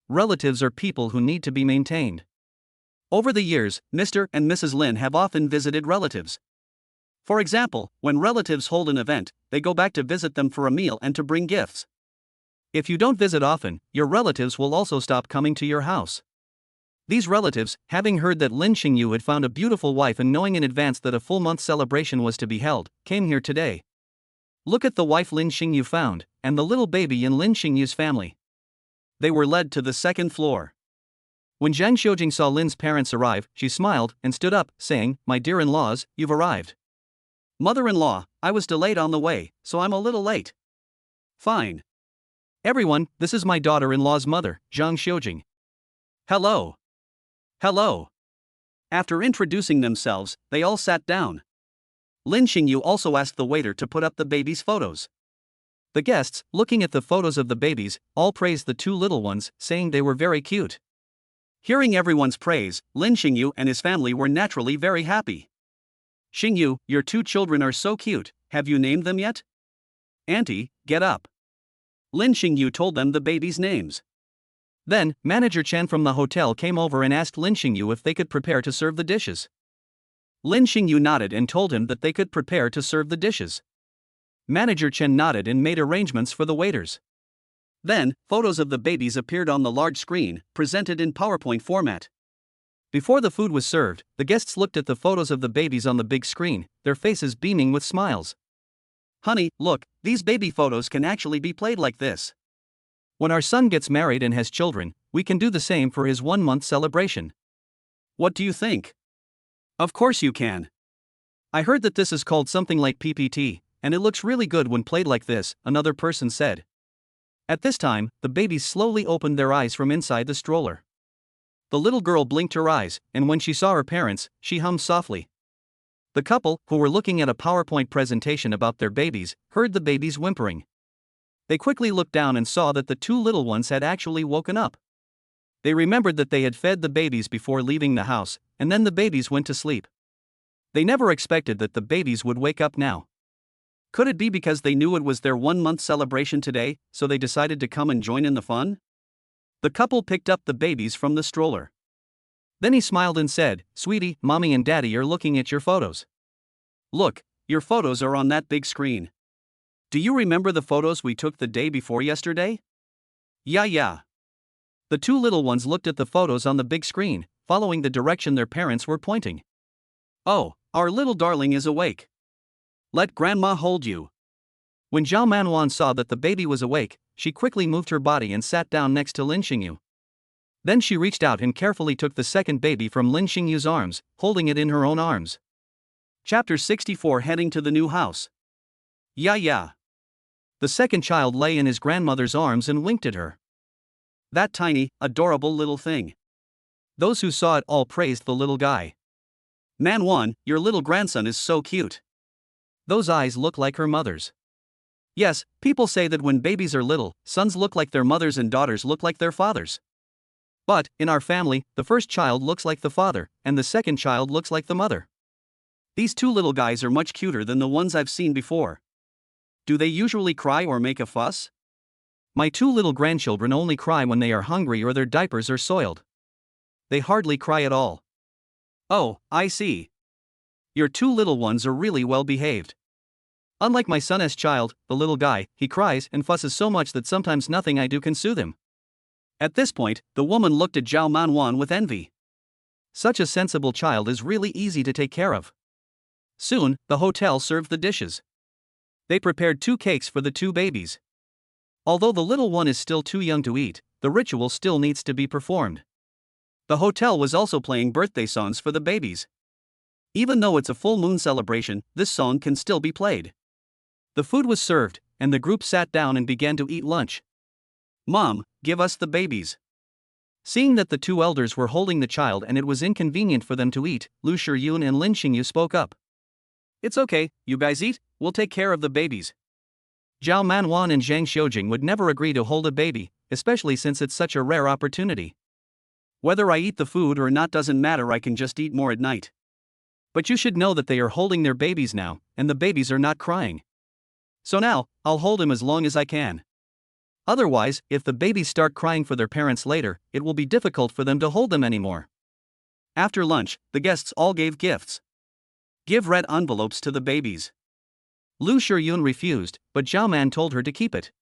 Relatives are people who need to be maintained. Over the years, Mr. and Mrs. Lin have often visited relatives. For example, when relatives hold an event, they go back to visit them for a meal and to bring gifts. If you don't visit often, your relatives will also stop coming to your house. These relatives, having heard that Lin Xingyu had found a beautiful wife and knowing in advance that a full-month celebration was to be held, came here today. Look at the wife Lin Xingyu found, and the little baby in Lin Xingyu's family. They were led to the second floor. When Zhang Xiujing saw Lin's parents arrive, she smiled and stood up, saying, "My dear in-laws, you've arrived." Mother-in-law, I was delayed on the way, so I'm a little late. Fine. Everyone, this is my daughter-in-law's mother, Zhang Xiujing. Hello. Hello. After introducing themselves, they all sat down. Lin Xingyu also asked the waiter to put up the baby's photos. The guests, looking at the photos of the babies, all praised the 2 little ones, saying they were very cute. Hearing everyone's praise, Lin Xingyu and his family were naturally very happy. Xingyu, your 2 children are so cute, have you named them yet? Auntie, get up. Lin Xingyu told them the babies' names. Then, Manager Chen from the hotel came over and asked Lin Xingyu if they could prepare to serve the dishes. Lin Xingyu nodded and told him that they could prepare to serve the dishes. Manager Chen nodded and made arrangements for the waiters. Then, photos of the babies appeared on the large screen, presented in PowerPoint format. Before the food was served, the guests looked at the photos of the babies on the big screen, their faces beaming with smiles. Honey, look, these baby photos can actually be played like this. When our son gets married and has children, we can do the same for his 1 month celebration. What do you think? Of course you can. I heard that this is called something like PPT, and it looks really good when played like this, another person said. At this time, the babies slowly opened their eyes from inside the stroller. The little girl blinked her eyes, and when she saw her parents, she hummed softly. The couple, who were looking at a PowerPoint presentation about their babies, heard the babies whimpering. They quickly looked down and saw that the two little ones had actually woken up. They remembered that they had fed the babies before leaving the house, and then the babies went to sleep. They never expected that the babies would wake up now. Could it be because they knew it was their 1 month celebration today, so they decided to come and join in the fun? The couple picked up the babies from the stroller. Then he smiled and said, "Sweetie, Mommy and Daddy are looking at your photos." Look, your photos are on that big screen. Do you remember the photos we took the day before yesterday? Yeah. The two little ones looked at the photos on the big screen, following the direction their parents were pointing. Oh, our little darling is awake. Let Grandma hold you. When Zhao Manwan saw that the baby was awake, she quickly moved her body and sat down next to Lin Xingyu. Then she reached out and carefully took the second baby from Lin Xingyu's arms, holding it in her own arms. Chapter 64, Heading to the New House. Yeah. The second child lay in his grandmother's arms and winked at her. That tiny, adorable little thing. Those who saw it all praised the little guy. Manwan, your little grandson is so cute. Those eyes look like her mother's. Yes, people say that when babies are little, sons look like their mothers and daughters look like their fathers. But, in our family, the first child looks like the father, and the second child looks like the mother. These two little guys are much cuter than the ones I've seen before. Do they usually cry or make a fuss? My two little grandchildren only cry when they are hungry or their diapers are soiled. They hardly cry at all. Oh, I see. Your two little ones are really well behaved. Unlike my son's child, the little guy, he cries and fusses so much that sometimes nothing I do can soothe him. At this point, the woman looked at Zhao Manwan with envy. Such a sensible child is really easy to take care of. Soon, the hotel served the dishes. They prepared 2 cakes for the 2 babies. Although the little one is still too young to eat, the ritual still needs to be performed. The hotel was also playing birthday songs for the babies. Even though it's a full moon celebration, this song can still be played. The food was served, and the group sat down and began to eat lunch. Mom, give us the babies. Seeing that the 2 elders were holding the child and it was inconvenient for them to eat, Lu Shiyun and Lin Xingyu spoke up. It's okay, you guys eat, we'll take care of the babies. Zhao Manwan and Zhang Xiujing would never agree to hold a baby, especially since it's such a rare opportunity. Whether I eat the food or not doesn't matter, I can just eat more at night. But you should know that they are holding their babies now, and the babies are not crying. So now, I'll hold them as long as I can. Otherwise, if the babies start crying for their parents later, it will be difficult for them to hold them anymore. After lunch, the guests all gave gifts. Give red envelopes to the babies. Lu Shiyun refused, but Zhao Man told her to keep it.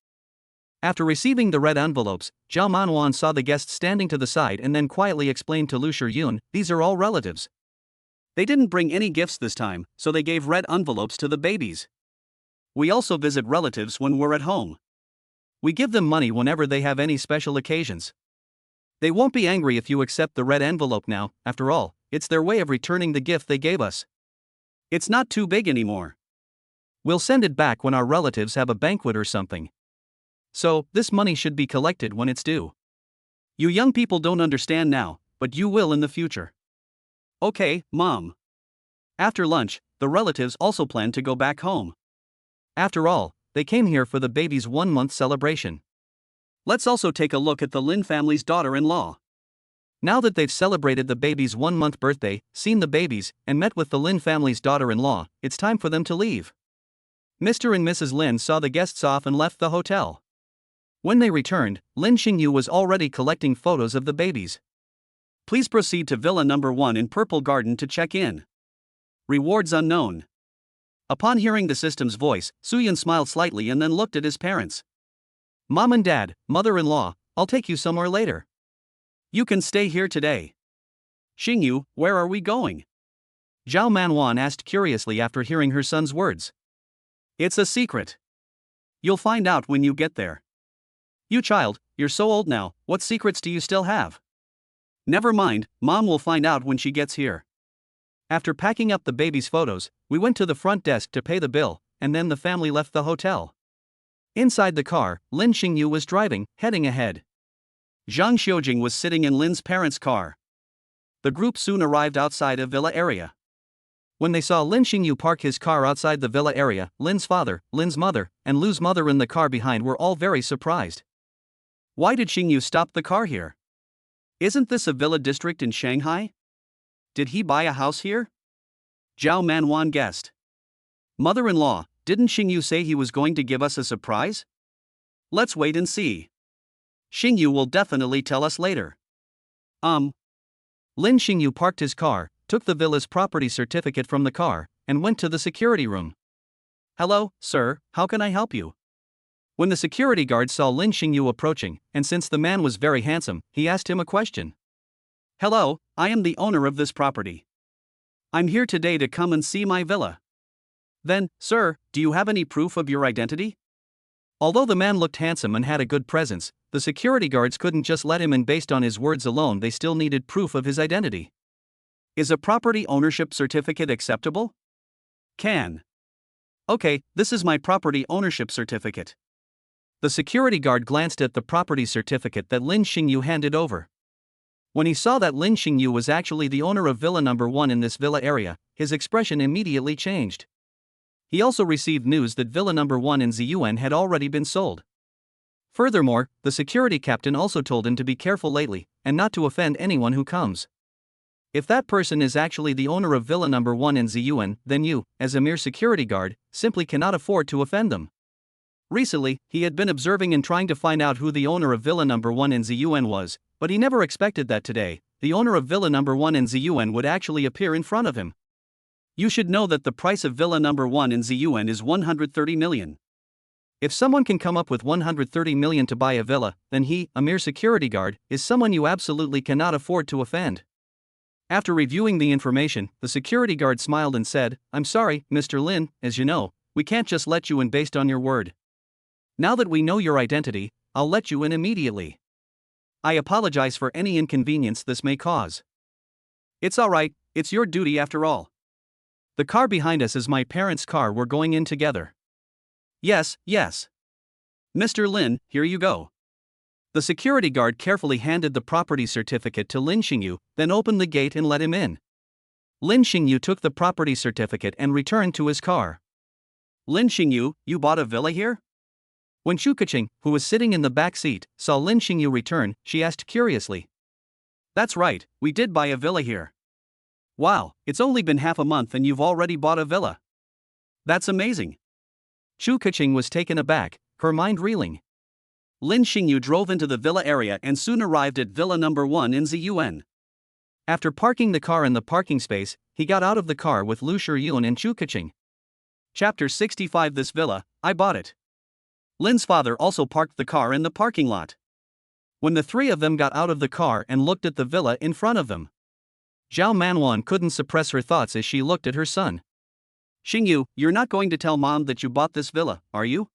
After receiving the red envelopes, Zhao Manwan saw the guests standing to the side and then quietly explained to Lu Shiyun, "These are all relatives. They didn't bring any gifts this time, so they gave red envelopes to the babies. We also visit relatives when we're at home. We give them money whenever they have any special occasions. They won't be angry if you accept the red envelope now, after all, it's their way of returning the gift they gave us. It's not too big anymore. We'll send it back when our relatives have a banquet or something. So, this money should be collected when it's due. You young people don't understand now, but you will in the future." "Okay, Mom." After lunch, the relatives also planned to go back home. After all, they came here for the baby's 1-month celebration. Let's also take a look at the Lin family's daughter-in-law. Now that they've celebrated the baby's 1-month birthday, seen the babies, and met with the Lin family's daughter-in-law, it's time for them to leave. Mr. and Mrs. Lin saw the guests off and left the hotel. When they returned, Lin Xingyu was already collecting photos of the babies. "Please proceed to Villa number 1 in Purple Garden to check in. Rewards unknown." Upon hearing the system's voice, Suyan smiled slightly and then looked at his parents. "Mom and Dad, mother-in-law, I'll take you somewhere later." "You can stay here today." "Xingyu, where are we going?" Zhao Manwan asked curiously after hearing her son's words. "It's a secret. You'll find out when you get there." "You child, you're so old now, what secrets do you still have? Never mind, Mom will find out when she gets here. After packing up the baby's photos, we went to the front desk to pay the bill, and then the family left the hotel. Inside the car, Lin Xingyu was driving, heading ahead. Zhang Xiujing was sitting in Lin's parents' car. The group soon arrived outside a villa area. When they saw Lin Xingyu park his car outside the villa area, Lin's father, Lin's mother, and Lu's mother in the car behind were all very surprised. Why did Xingyu stop the car here? Isn't this a villa district in Shanghai? Did he buy a house here? Zhao Manwan guessed. Mother-in-law, didn't Xingyu say he was going to give us a surprise? Let's wait and see. Xingyu will definitely tell us later. Lin Xingyu parked his car, took the villa's property certificate from the car, and went to the security room. Hello, sir, how can I help you? When the security guard saw Lin Xingyu approaching, and since the man was very handsome, he asked him a question. Hello, I am the owner of this property. I'm here today to come and see my villa. Then, sir, do you have any proof of your identity? Although the man looked handsome and had a good presence, the security guards couldn't just let him in based on his words alone, they still needed proof of his identity. Is a property ownership certificate acceptable? Can. Okay, this is my property ownership certificate. The security guard glanced at the property certificate that Lin Xingyu handed over. When he saw that Lin Xingyu was actually the owner of Villa Number 1 in this villa area, his expression immediately changed. He also received news that Villa Number 1 in Ziyuan had already been sold. Furthermore, the security captain also told him to be careful lately, and not to offend anyone who comes. If that person is actually the owner of Villa Number 1 in Ziyuan, then you, as a mere security guard, simply cannot afford to offend them. Recently, he had been observing and trying to find out who the owner of Villa Number 1 in Ziyuan was, but he never expected that today, the owner of Villa Number 1 in Ziyuan would actually appear in front of him. You should know that the price of Villa Number 1 in Ziyuan is 130 million. If someone can come up with 130 million to buy a villa, then he, a mere security guard, is someone you absolutely cannot afford to offend. After reviewing the information, the security guard smiled and said, I'm sorry, Mr. Lin, as you know, we can't just let you in based on your word. Now that we know your identity, I'll let you in immediately. I apologize for any inconvenience this may cause. It's alright, it's your duty after all. The car behind us is my parents' car, we're going in together. Yes. Mr. Lin, here you go. The security guard carefully handed the property certificate to Lin Xingyu, then opened the gate and let him in. Lin Xingyu took the property certificate and returned to his car. Lin Xingyu, you bought a villa here? When Chu Keqing, who was sitting in the back seat, saw Lin Xingyu return, she asked curiously. That's right, we did buy a villa here. Wow, it's only been half a month and you've already bought a villa. That's amazing. Chu Keqing was taken aback, her mind reeling. Lin Xingyu drove into the villa area and soon arrived at Villa Number 1 in Ziyuan. After parking the car in the parking space, he got out of the car with Lu Shiyun and Chu Keqing. Chapter 65. This villa, I bought it. Lin's father also parked the car in the parking lot. When the three of them got out of the car and looked at the villa in front of them, Zhao Manwan couldn't suppress her thoughts as she looked at her son. Xingyu, you're not going to tell Mom that you bought this villa, are you?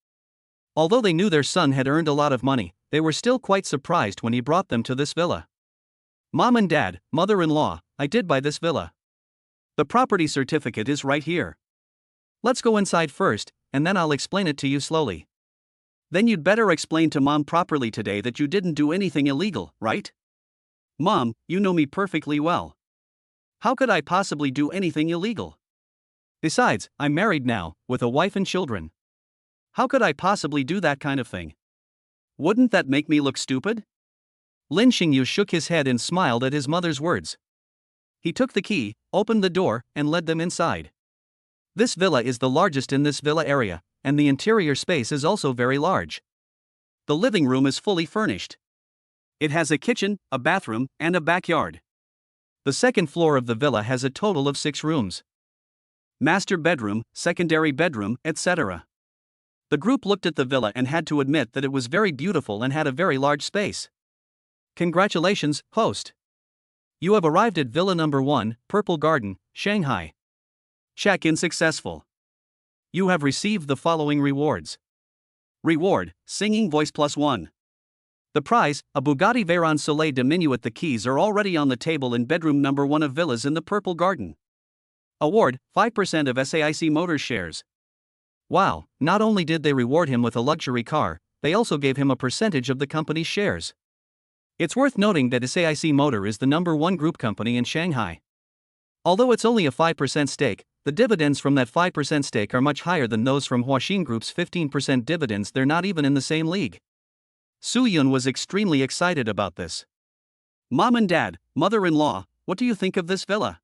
Although they knew their son had earned a lot of money, they were still quite surprised when he brought them to this villa. Mom and Dad, mother-in-law, I did buy this villa. The property certificate is right here. Let's go inside first, and then I'll explain it to you slowly. Then you'd better explain to Mom properly today that you didn't do anything illegal, right? Mom, you know me perfectly well. How could I possibly do anything illegal? Besides, I'm married now, with a wife and children. How could I possibly do that kind of thing? Wouldn't that make me look stupid? Lin Xingyu shook his head and smiled at his mother's words. He took the key, opened the door, and led them inside. This villa is the largest in this villa area, and the interior space is also very large. The living room is fully furnished. It has a kitchen, a bathroom, and a backyard. The second floor of the villa has a total of 6 rooms. Master bedroom, secondary bedroom, etc. The group looked at the villa and had to admit that it was very beautiful and had a very large space. Congratulations, host. You have arrived at Villa Number 1, Purple Garden, Shanghai. Check-in successful. You have received the following rewards. Reward, singing voice +1. The prize, a Bugatti Veyron Soleil de Minuit. The keys are already on the table in bedroom number 1 of Villas in the Purple Garden. Award, 5% of SAIC Motors shares. Wow, not only did they reward him with a luxury car, they also gave him a percentage of the company's shares. It's worth noting that SAIC Motor is the number 1 group company in Shanghai. Although it's only a 5% stake, the dividends from that 5% stake are much higher than those from Huaxin Group's 15% dividends. They're not even in the same league. Su Yun was extremely excited about this. Mom and Dad, mother-in-law, what do you think of this villa?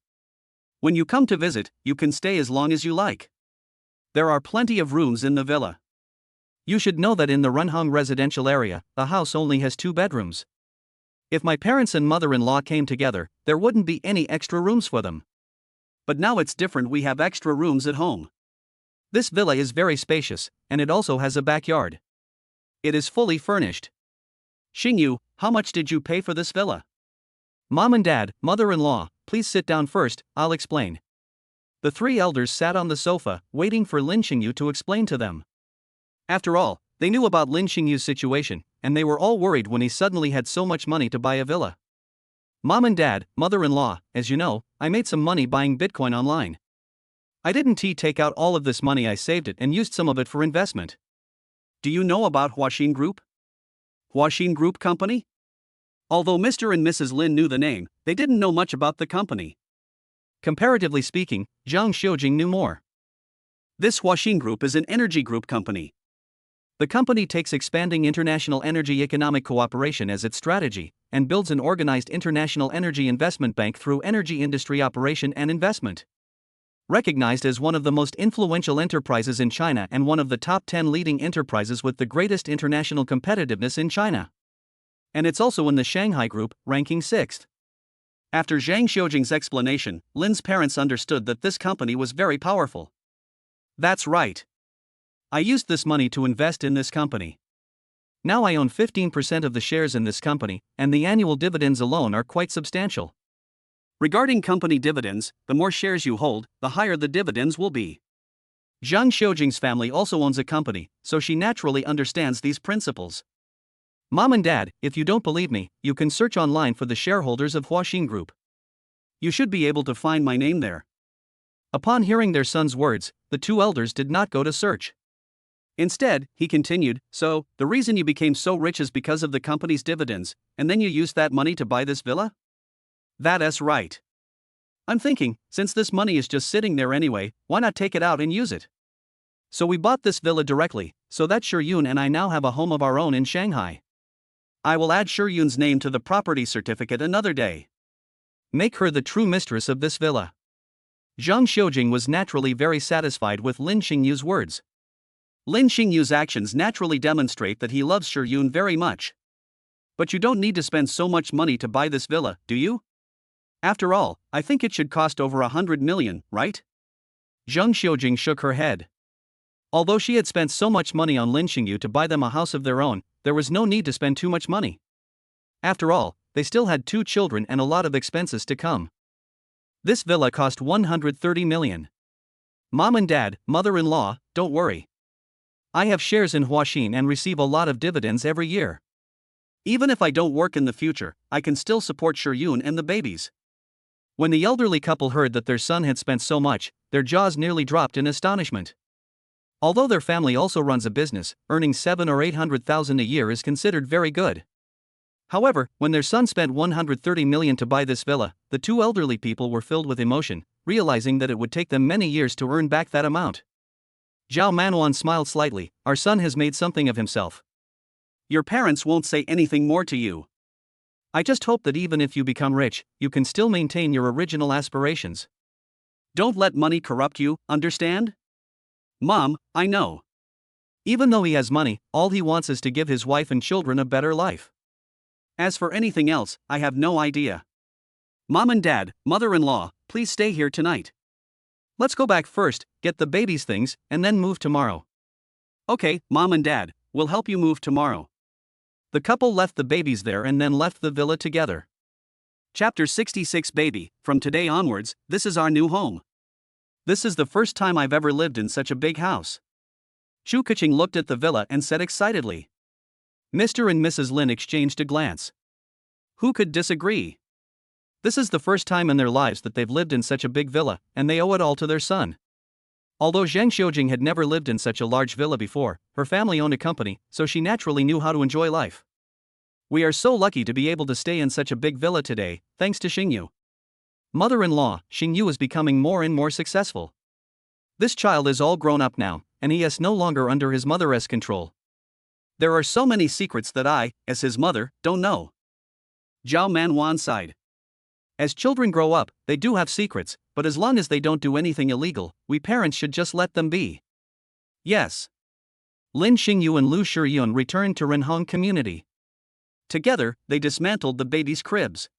When you come to visit, you can stay as long as you like. There are plenty of rooms in the villa. You should know that in the Runhong residential area, the house only has 2 bedrooms. If my parents and mother-in-law came together, there wouldn't be any extra rooms for them. But now it's different, we have extra rooms at home. This villa is very spacious, and it also has a backyard. It is fully furnished. Xingyu, how much did you pay for this villa? Mom and Dad, mother-in-law, please sit down first, I'll explain. The 3 elders sat on the sofa, waiting for Lin Xingyu to explain to them. After all, they knew about Lin Xingyu's situation, and they were all worried when he suddenly had so much money to buy a villa. Mom and Dad, mother-in-law, as you know, I made some money buying Bitcoin online. I didn't take out all of this money, I saved it and used some of it for investment. Do you know about Huaxin Group? Huaxin Group Company? Although Mr. and Mrs. Lin knew the name, they didn't know much about the company. Comparatively speaking, Zhang Xiujing knew more. This Huaxin Group is an energy group company. The company takes expanding international energy economic cooperation as its strategy, and builds an organized international energy investment bank through energy industry operation and investment. Recognized as one of the most influential enterprises in China and one of the top 10 leading enterprises with the greatest international competitiveness in China. And it's also in the Shanghai Group, ranking 6th. After Zhang Xiujing's explanation, Lin's parents understood that this company was very powerful. That's right. I used this money to invest in this company. Now I own 15% of the shares in this company, and the annual dividends alone are quite substantial. Regarding company dividends, the more shares you hold, the higher the dividends will be. Zhang Xiujing's family also owns a company, so she naturally understands these principles. Mom and Dad, if you don't believe me, you can search online for the shareholders of Huaxin Group. You should be able to find my name there. Upon hearing their son's words, the 2 elders did not go to search. Instead, he continued, so, the reason you became so rich is because of the company's dividends, and then you used that money to buy this villa? That's right. I'm thinking, since this money is just sitting there anyway, why not take it out and use it? So we bought this villa directly, so that Yun and I now have a home of our own in Shanghai. I will add Yun's name to the property certificate another day. Make her the true mistress of this villa. Zhang Xiujing was naturally very satisfied with Lin Xingyu's words. Lin Xingyu's actions naturally demonstrate that he loves Yun very much. But you don't need to spend so much money to buy this villa, do you? After all, I think it should cost over 100 million, right? Zhang Xiujing shook her head. Although she had spent so much money on Lin Xingyu to buy them a house of their own, there was no need to spend too much money. After all, they still had 2 children and a lot of expenses to come. This villa cost 130 million. Mom and Dad, mother-in-law, don't worry. I have shares in Huaxin and receive a lot of dividends every year. Even if I don't work in the future, I can still support Yun and the babies. When the elderly couple heard that their son had spent so much, their jaws nearly dropped in astonishment. Although their family also runs a business, earning 700,000 or 800,000 a year is considered very good. However, when their son spent 130 million to buy this villa, the 2 elderly people were filled with emotion, realizing that it would take them many years to earn back that amount. Zhao Manwan smiled slightly, our son has made something of himself. Your parents won't say anything more to you. I just hope that even if you become rich, you can still maintain your original aspirations. Don't let money corrupt you, understand? Mom, I know. Even though he has money, all he wants is to give his wife and children a better life. As for anything else, I have no idea. Mom and Dad, mother-in-law, please stay here tonight. Let's go back first, get the baby's things, and then move tomorrow. Okay, Mom and Dad, we'll help you move tomorrow. The couple left the babies there and then left the villa together. Chapter 66 Baby, from today onwards, this is our new home. This is the first time I've ever lived in such a big house. Chu Keqing looked at the villa and said excitedly. Mr. and Mrs. Lin exchanged a glance. Who could disagree? This is the first time in their lives that they've lived in such a big villa, and they owe it all to their son. Although Zhang Xiujing had never lived in such a large villa before, her family owned a company, so she naturally knew how to enjoy life. We are so lucky to be able to stay in such a big villa today, thanks to Xingyu. Mother-in-law, Xingyu is becoming more and more successful. This child is all grown up now, and he is no longer under his mother's control. There are so many secrets that I, as his mother, don't know. Zhao Manwan sighed. As children grow up, they do have secrets, but as long as they don't do anything illegal, we parents should just let them be. Yes. Lin Xingyu and Lu Shiyun returned to Renhong community. Together, they dismantled the baby's cribs.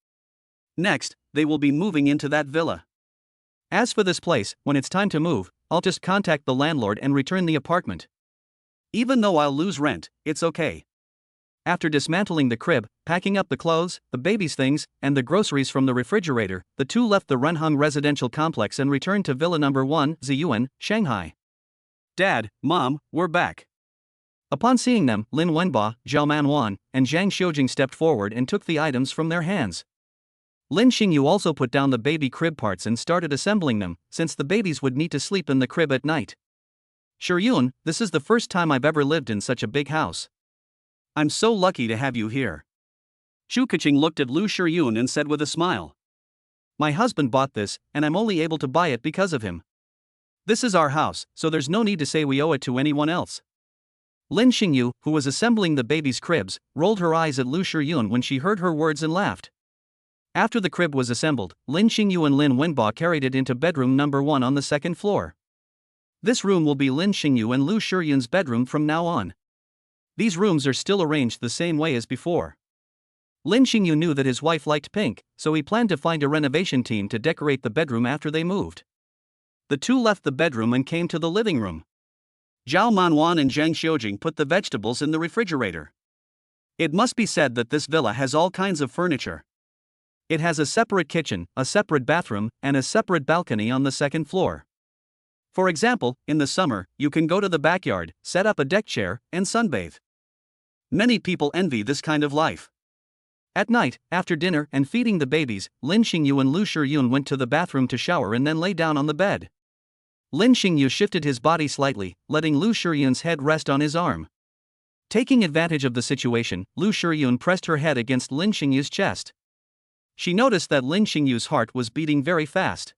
Next, they will be moving into that villa. As for this place, when it's time to move, I'll just contact the landlord and return the apartment. Even though I'll lose rent, it's okay. After dismantling the crib, packing up the clothes, the baby's things, and the groceries from the refrigerator, the two left the Renhong residential complex and returned to Villa Number 1, Ziyuan, Shanghai. Dad, Mom, we're back. Upon seeing them, Lin Wenba, Zhao Manwan, and Zhang Xiujing stepped forward and took the items from their hands. Lin Xingyu also put down the baby crib parts and started assembling them, since the babies would need to sleep in the crib at night. Shiyun, this is the first time I've ever lived in such a big house. I'm so lucky to have you here. Zhu Keqing looked at Lu Shiyun and said with a smile. My husband bought this, and I'm only able to buy it because of him. This is our house, so there's no need to say we owe it to anyone else. Lin Xingyu, who was assembling the baby's cribs, rolled her eyes at Lu Shiyun when she heard her words and laughed. After the crib was assembled, Lin Xingyu and Lin Wenba carried it into bedroom number 1 on the second floor. This room will be Lin Xingyu and Lu Shiyun's bedroom from now on. These rooms are still arranged the same way as before. Lin Xingyu knew that his wife liked pink, so he planned to find a renovation team to decorate the bedroom after they moved. The two left the bedroom and came to the living room. Zhao Manwan and Zhang Xiujing put the vegetables in the refrigerator. It must be said that this villa has all kinds of furniture. It has a separate kitchen, a separate bathroom, and a separate balcony on the second floor. For example, in the summer, you can go to the backyard, set up a deck chair, and sunbathe. Many people envy this kind of life. At night, after dinner and feeding the babies, Lin Xingyu and Lu Shiyun went to the bathroom to shower and then lay down on the bed. Lin Xingyu shifted his body slightly, letting Lu Shiyun's head rest on his arm. Taking advantage of the situation, Lu Shiyun pressed her head against Lin Xingyu's chest. She noticed that Lin Xingyu's heart was beating very fast.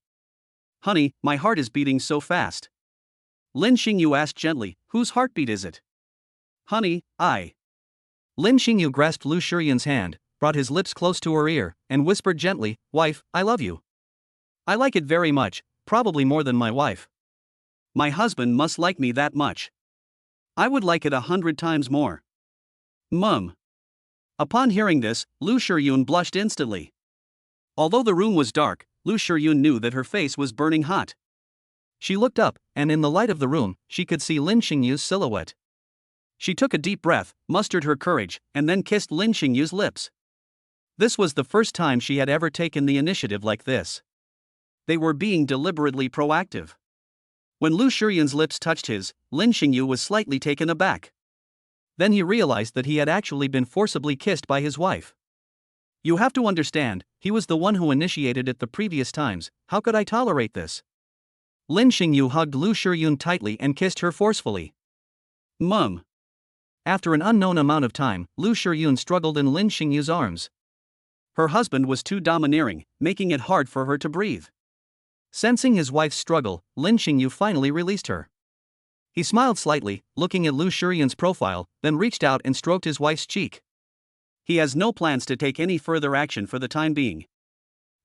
Honey, my heart is beating so fast. Lin Xingyu asked gently, whose heartbeat is it? Honey, I. Lin Xingyu grasped Lu Shiyun's hand, brought his lips close to her ear, and whispered gently, wife, I love you. I like it very much, probably more than my wife. My husband must like me that much. I would like it 100 times more. Mum. Upon hearing this, Lu Shiyun blushed instantly. Although the room was dark, Lu Shiyun knew that her face was burning hot. She looked up, and in the light of the room, she could see Lin Xingyu's silhouette. She took a deep breath, mustered her courage, and then kissed Lin Xingyu's lips. This was the first time she had ever taken the initiative like this. They were being deliberately proactive. When Lu Shiyun's lips touched his, Lin Xingyu was slightly taken aback. Then he realized that he had actually been forcibly kissed by his wife. You have to understand, he was the one who initiated it the previous times, how could I tolerate this? Lin Xingyu hugged Lu Shiyun tightly and kissed her forcefully. Mum. After an unknown amount of time, Lu Shiyun struggled in Lin Xingyu's arms. Her husband was too domineering, making it hard for her to breathe. Sensing his wife's struggle, Lin Xingyu finally released her. He smiled slightly, looking at Lu Shiyun's profile, then reached out and stroked his wife's cheek. He has no plans to take any further action for the time being.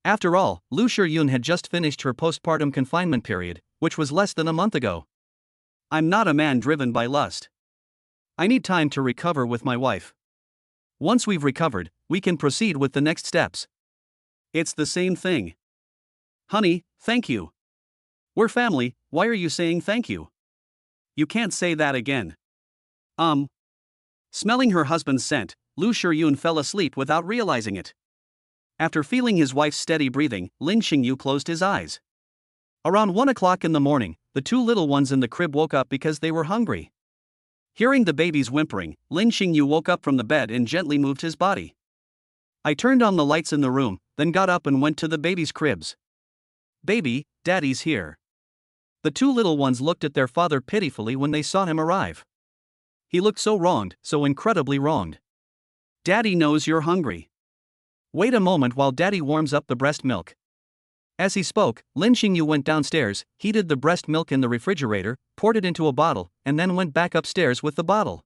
After all, Lu Shiyun had just finished her postpartum confinement period, which was less than a month ago. I'm not a man driven by lust. I need time to recover with my wife. Once we've recovered, we can proceed with the next steps. It's the same thing. Honey, thank you. We're family, why are you saying thank you? You can't say that again. Smelling her husband's scent, Lu Shiyun fell asleep without realizing it. After feeling his wife's steady breathing, Lin Xingyu closed his eyes. Around 1 o'clock in the morning, the two little ones in the crib woke up because they were hungry. Hearing the baby's whimpering, Lin Xingyu woke up from the bed and gently moved his body. I turned on the lights in the room, then got up and went to the baby's cribs. Baby, Daddy's here. The two little ones looked at their father pitifully when they saw him arrive. He looked so wronged, so incredibly wronged. Daddy knows you're hungry. Wait a moment while Daddy warms up the breast milk. As he spoke, Lin Xingyu went downstairs, heated the breast milk in the refrigerator, poured it into a bottle, and then went back upstairs with the bottle.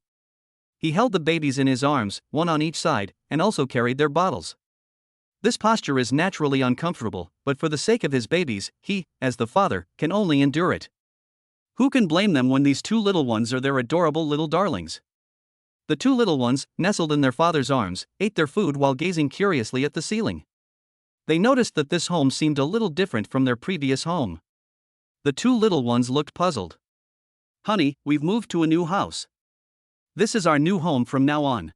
He held the babies in his arms, one on each side, and also carried their bottles. This posture is naturally uncomfortable, but for the sake of his babies, he, as the father, can only endure it. Who can blame them when these two little ones are their adorable little darlings? The two little ones, nestled in their father's arms, ate their food while gazing curiously at the ceiling. They noticed that this home seemed a little different from their previous home. The two little ones looked puzzled. Honey, we've moved to a new house. This is our new home from now on.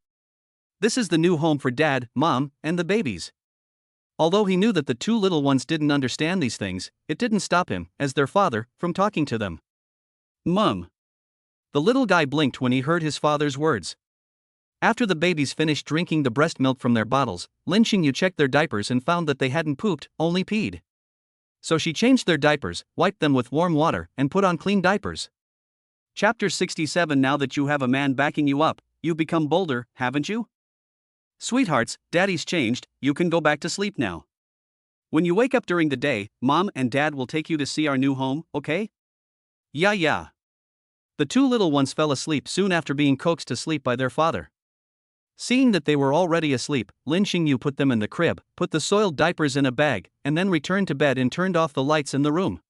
This is the new home for Dad, Mom, and the babies. Although he knew that the two little ones didn't understand these things, it didn't stop him, as their father, from talking to them. Mom. The little guy blinked when he heard his father's words. After the babies finished drinking the breast milk from their bottles, Lin Xingyu checked their diapers and found that they hadn't pooped, only peed. So she changed their diapers, wiped them with warm water, and put on clean diapers. Chapter 67. Now that you have a man backing you up, you've become bolder, haven't you? Sweethearts, Daddy's changed, you can go back to sleep now. When you wake up during the day, Mom and Dad will take you to see our new home, okay? Yeah. The two little ones fell asleep soon after being coaxed to sleep by their father. Seeing that they were already asleep, Lin Xingyu put them in the crib, put the soiled diapers in a bag, and then returned to bed and turned off the lights in the room.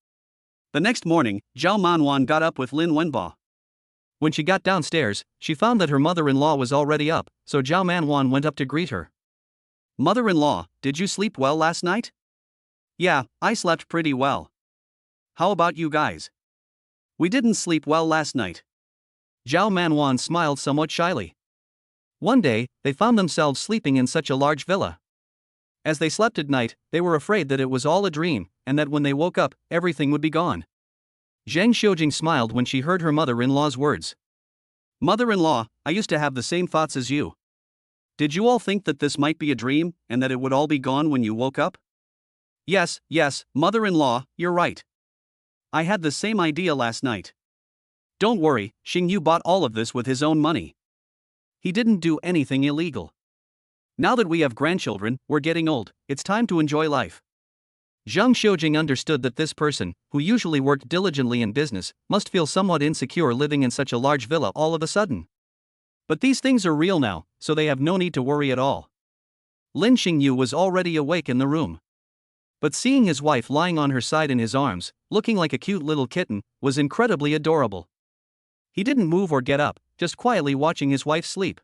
The next morning, Zhao Manwan got up with Lin Wenba. When she got downstairs, she found that her mother-in-law was already up, so Zhao Manwan went up to greet her. Mother-in-law, did you sleep well last night? Yeah, I slept pretty well. How about you guys? We didn't sleep well last night. Zhao Manwan smiled somewhat shyly. One day, they found themselves sleeping in such a large villa. As they slept at night, they were afraid that it was all a dream, and that when they woke up, everything would be gone. Zhang Xiujing smiled when she heard her mother-in-law's words. Mother-in-law, I used to have the same thoughts as you. Did you all think that this might be a dream, and that it would all be gone when you woke up? Yes, mother-in-law, you're right. I had the same idea last night. Don't worry, Xingyu bought all of this with his own money. He didn't do anything illegal. Now that we have grandchildren, we're getting old, it's time to enjoy life. Zhang Xiujing understood that this person, who usually worked diligently in business, must feel somewhat insecure living in such a large villa all of a sudden. But these things are real now, so they have no need to worry at all. Lin Xingyu was already awake in the room. But seeing his wife lying on her side in his arms, looking like a cute little kitten, was incredibly adorable. He didn't move or get up, just quietly watching his wife sleep.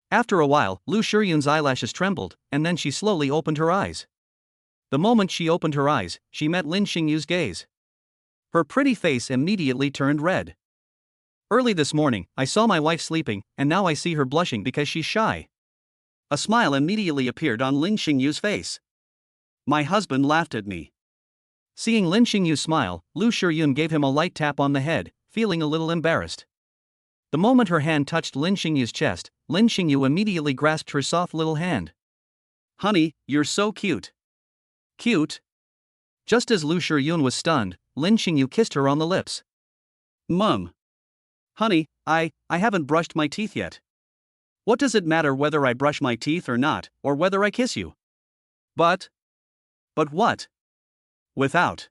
After a while, Lu Shiyun's eyelashes trembled, and then she slowly opened her eyes. The moment she opened her eyes, she met Lin Xingyu's gaze. Her pretty face immediately turned red. Early this morning, I saw my wife sleeping, and now I see her blushing because she's shy. A smile immediately appeared on Lin Xingyu's face. My husband laughed at me. Seeing Lin Xingyu smile, Lu Shiyun gave him a light tap on the head, feeling a little embarrassed. The moment her hand touched Lin Xingyu's chest, Lin Xingyu immediately grasped her soft little hand. Honey, you're so cute. Cute? Just as Lu Shiyun was stunned, Lin Xingyu kissed her on the lips. Mum. Honey, I haven't brushed my teeth yet. What does it matter whether I brush my teeth or not, or whether I kiss you? But what? Without.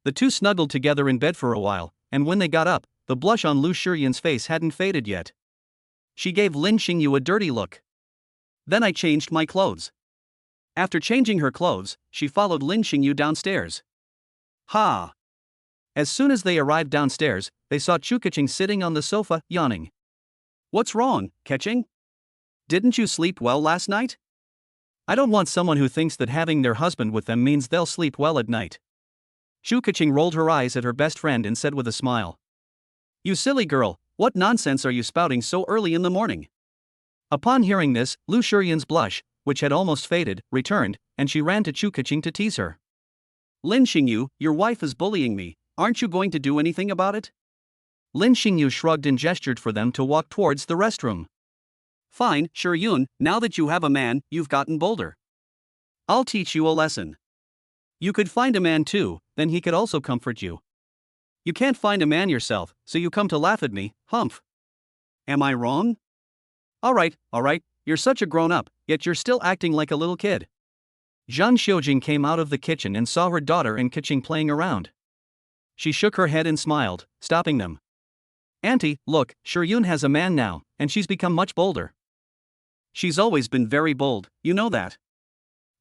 The two snuggled together in bed for a while, and when they got up, the blush on Lu Shiyun's face hadn't faded yet. She gave Lin Xingyu a dirty look. Then I changed my clothes. After changing her clothes, she followed Lin Xingyu downstairs. Ha! As soon as they arrived downstairs, they saw Chu Keqing sitting on the sofa, yawning. What's wrong, Keqing? Didn't you sleep well last night? I don't want someone who thinks that having their husband with them means they'll sleep well at night. Chu Keqing rolled her eyes at her best friend and said with a smile. You silly girl, what nonsense are you spouting so early in the morning? Upon hearing this, Lu Shiyun's blush, which had almost faded, returned, and she ran to Chu Keqing to tease her. Lin Xingyu, your wife is bullying me, aren't you going to do anything about it? Lin Xingyu shrugged and gestured for them to walk towards the restroom. Fine, sure Yun, now that you have a man, you've gotten bolder. I'll teach you a lesson. You could find a man too, then he could also comfort you. You can't find a man yourself, so you come to laugh at me, humph. Am I wrong? Alright, you're such a grown-up, yet you're still acting like a little kid. Zhang Xiujing came out of the kitchen and saw her daughter and Keqing playing around. She shook her head and smiled, stopping them. Auntie, look, Yun has a man now, and she's become much bolder. She's always been very bold, you know that.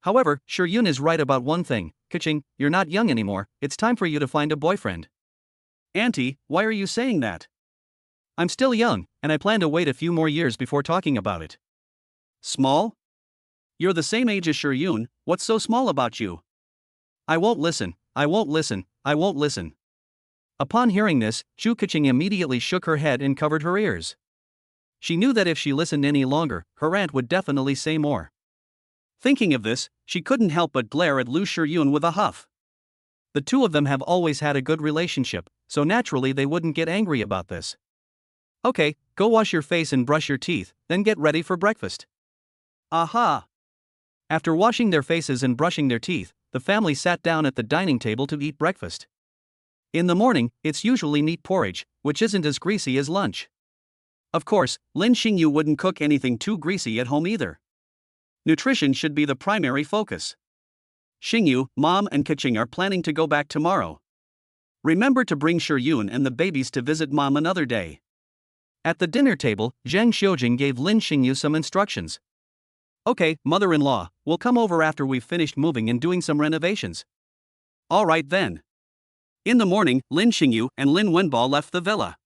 However, Yun is right about one thing, Keqing, you're not young anymore, it's time for you to find a boyfriend. Auntie, why are you saying that? I'm still young, and I plan to wait a few more years before talking about it. Small? You're the same age as Yun, what's so small about you? I won't listen. Upon hearing this, Zhu Keqing immediately shook her head and covered her ears. She knew that if she listened any longer, her aunt would definitely say more. Thinking of this, she couldn't help but glare at Lu Yun with a huff. The two of them have always had a good relationship, so naturally they wouldn't get angry about this. Okay, go wash your face and brush your teeth, then get ready for breakfast. Aha! After washing their faces and brushing their teeth, the family sat down at the dining table to eat breakfast. In the morning, it's usually meat porridge, which isn't as greasy as lunch. Of course, Lin Xingyu wouldn't cook anything too greasy at home either. Nutrition should be the primary focus. Xingyu, Mom and Keqing are planning to go back tomorrow. Remember to bring Yun and the babies to visit Mom another day. At the dinner table, Zhang Xiujing gave Lin Xingyu some instructions. Okay, mother-in-law, we'll come over after we've finished moving and doing some renovations. Alright then. In the morning, Lin Xingyu and Lin Wenbo left the villa.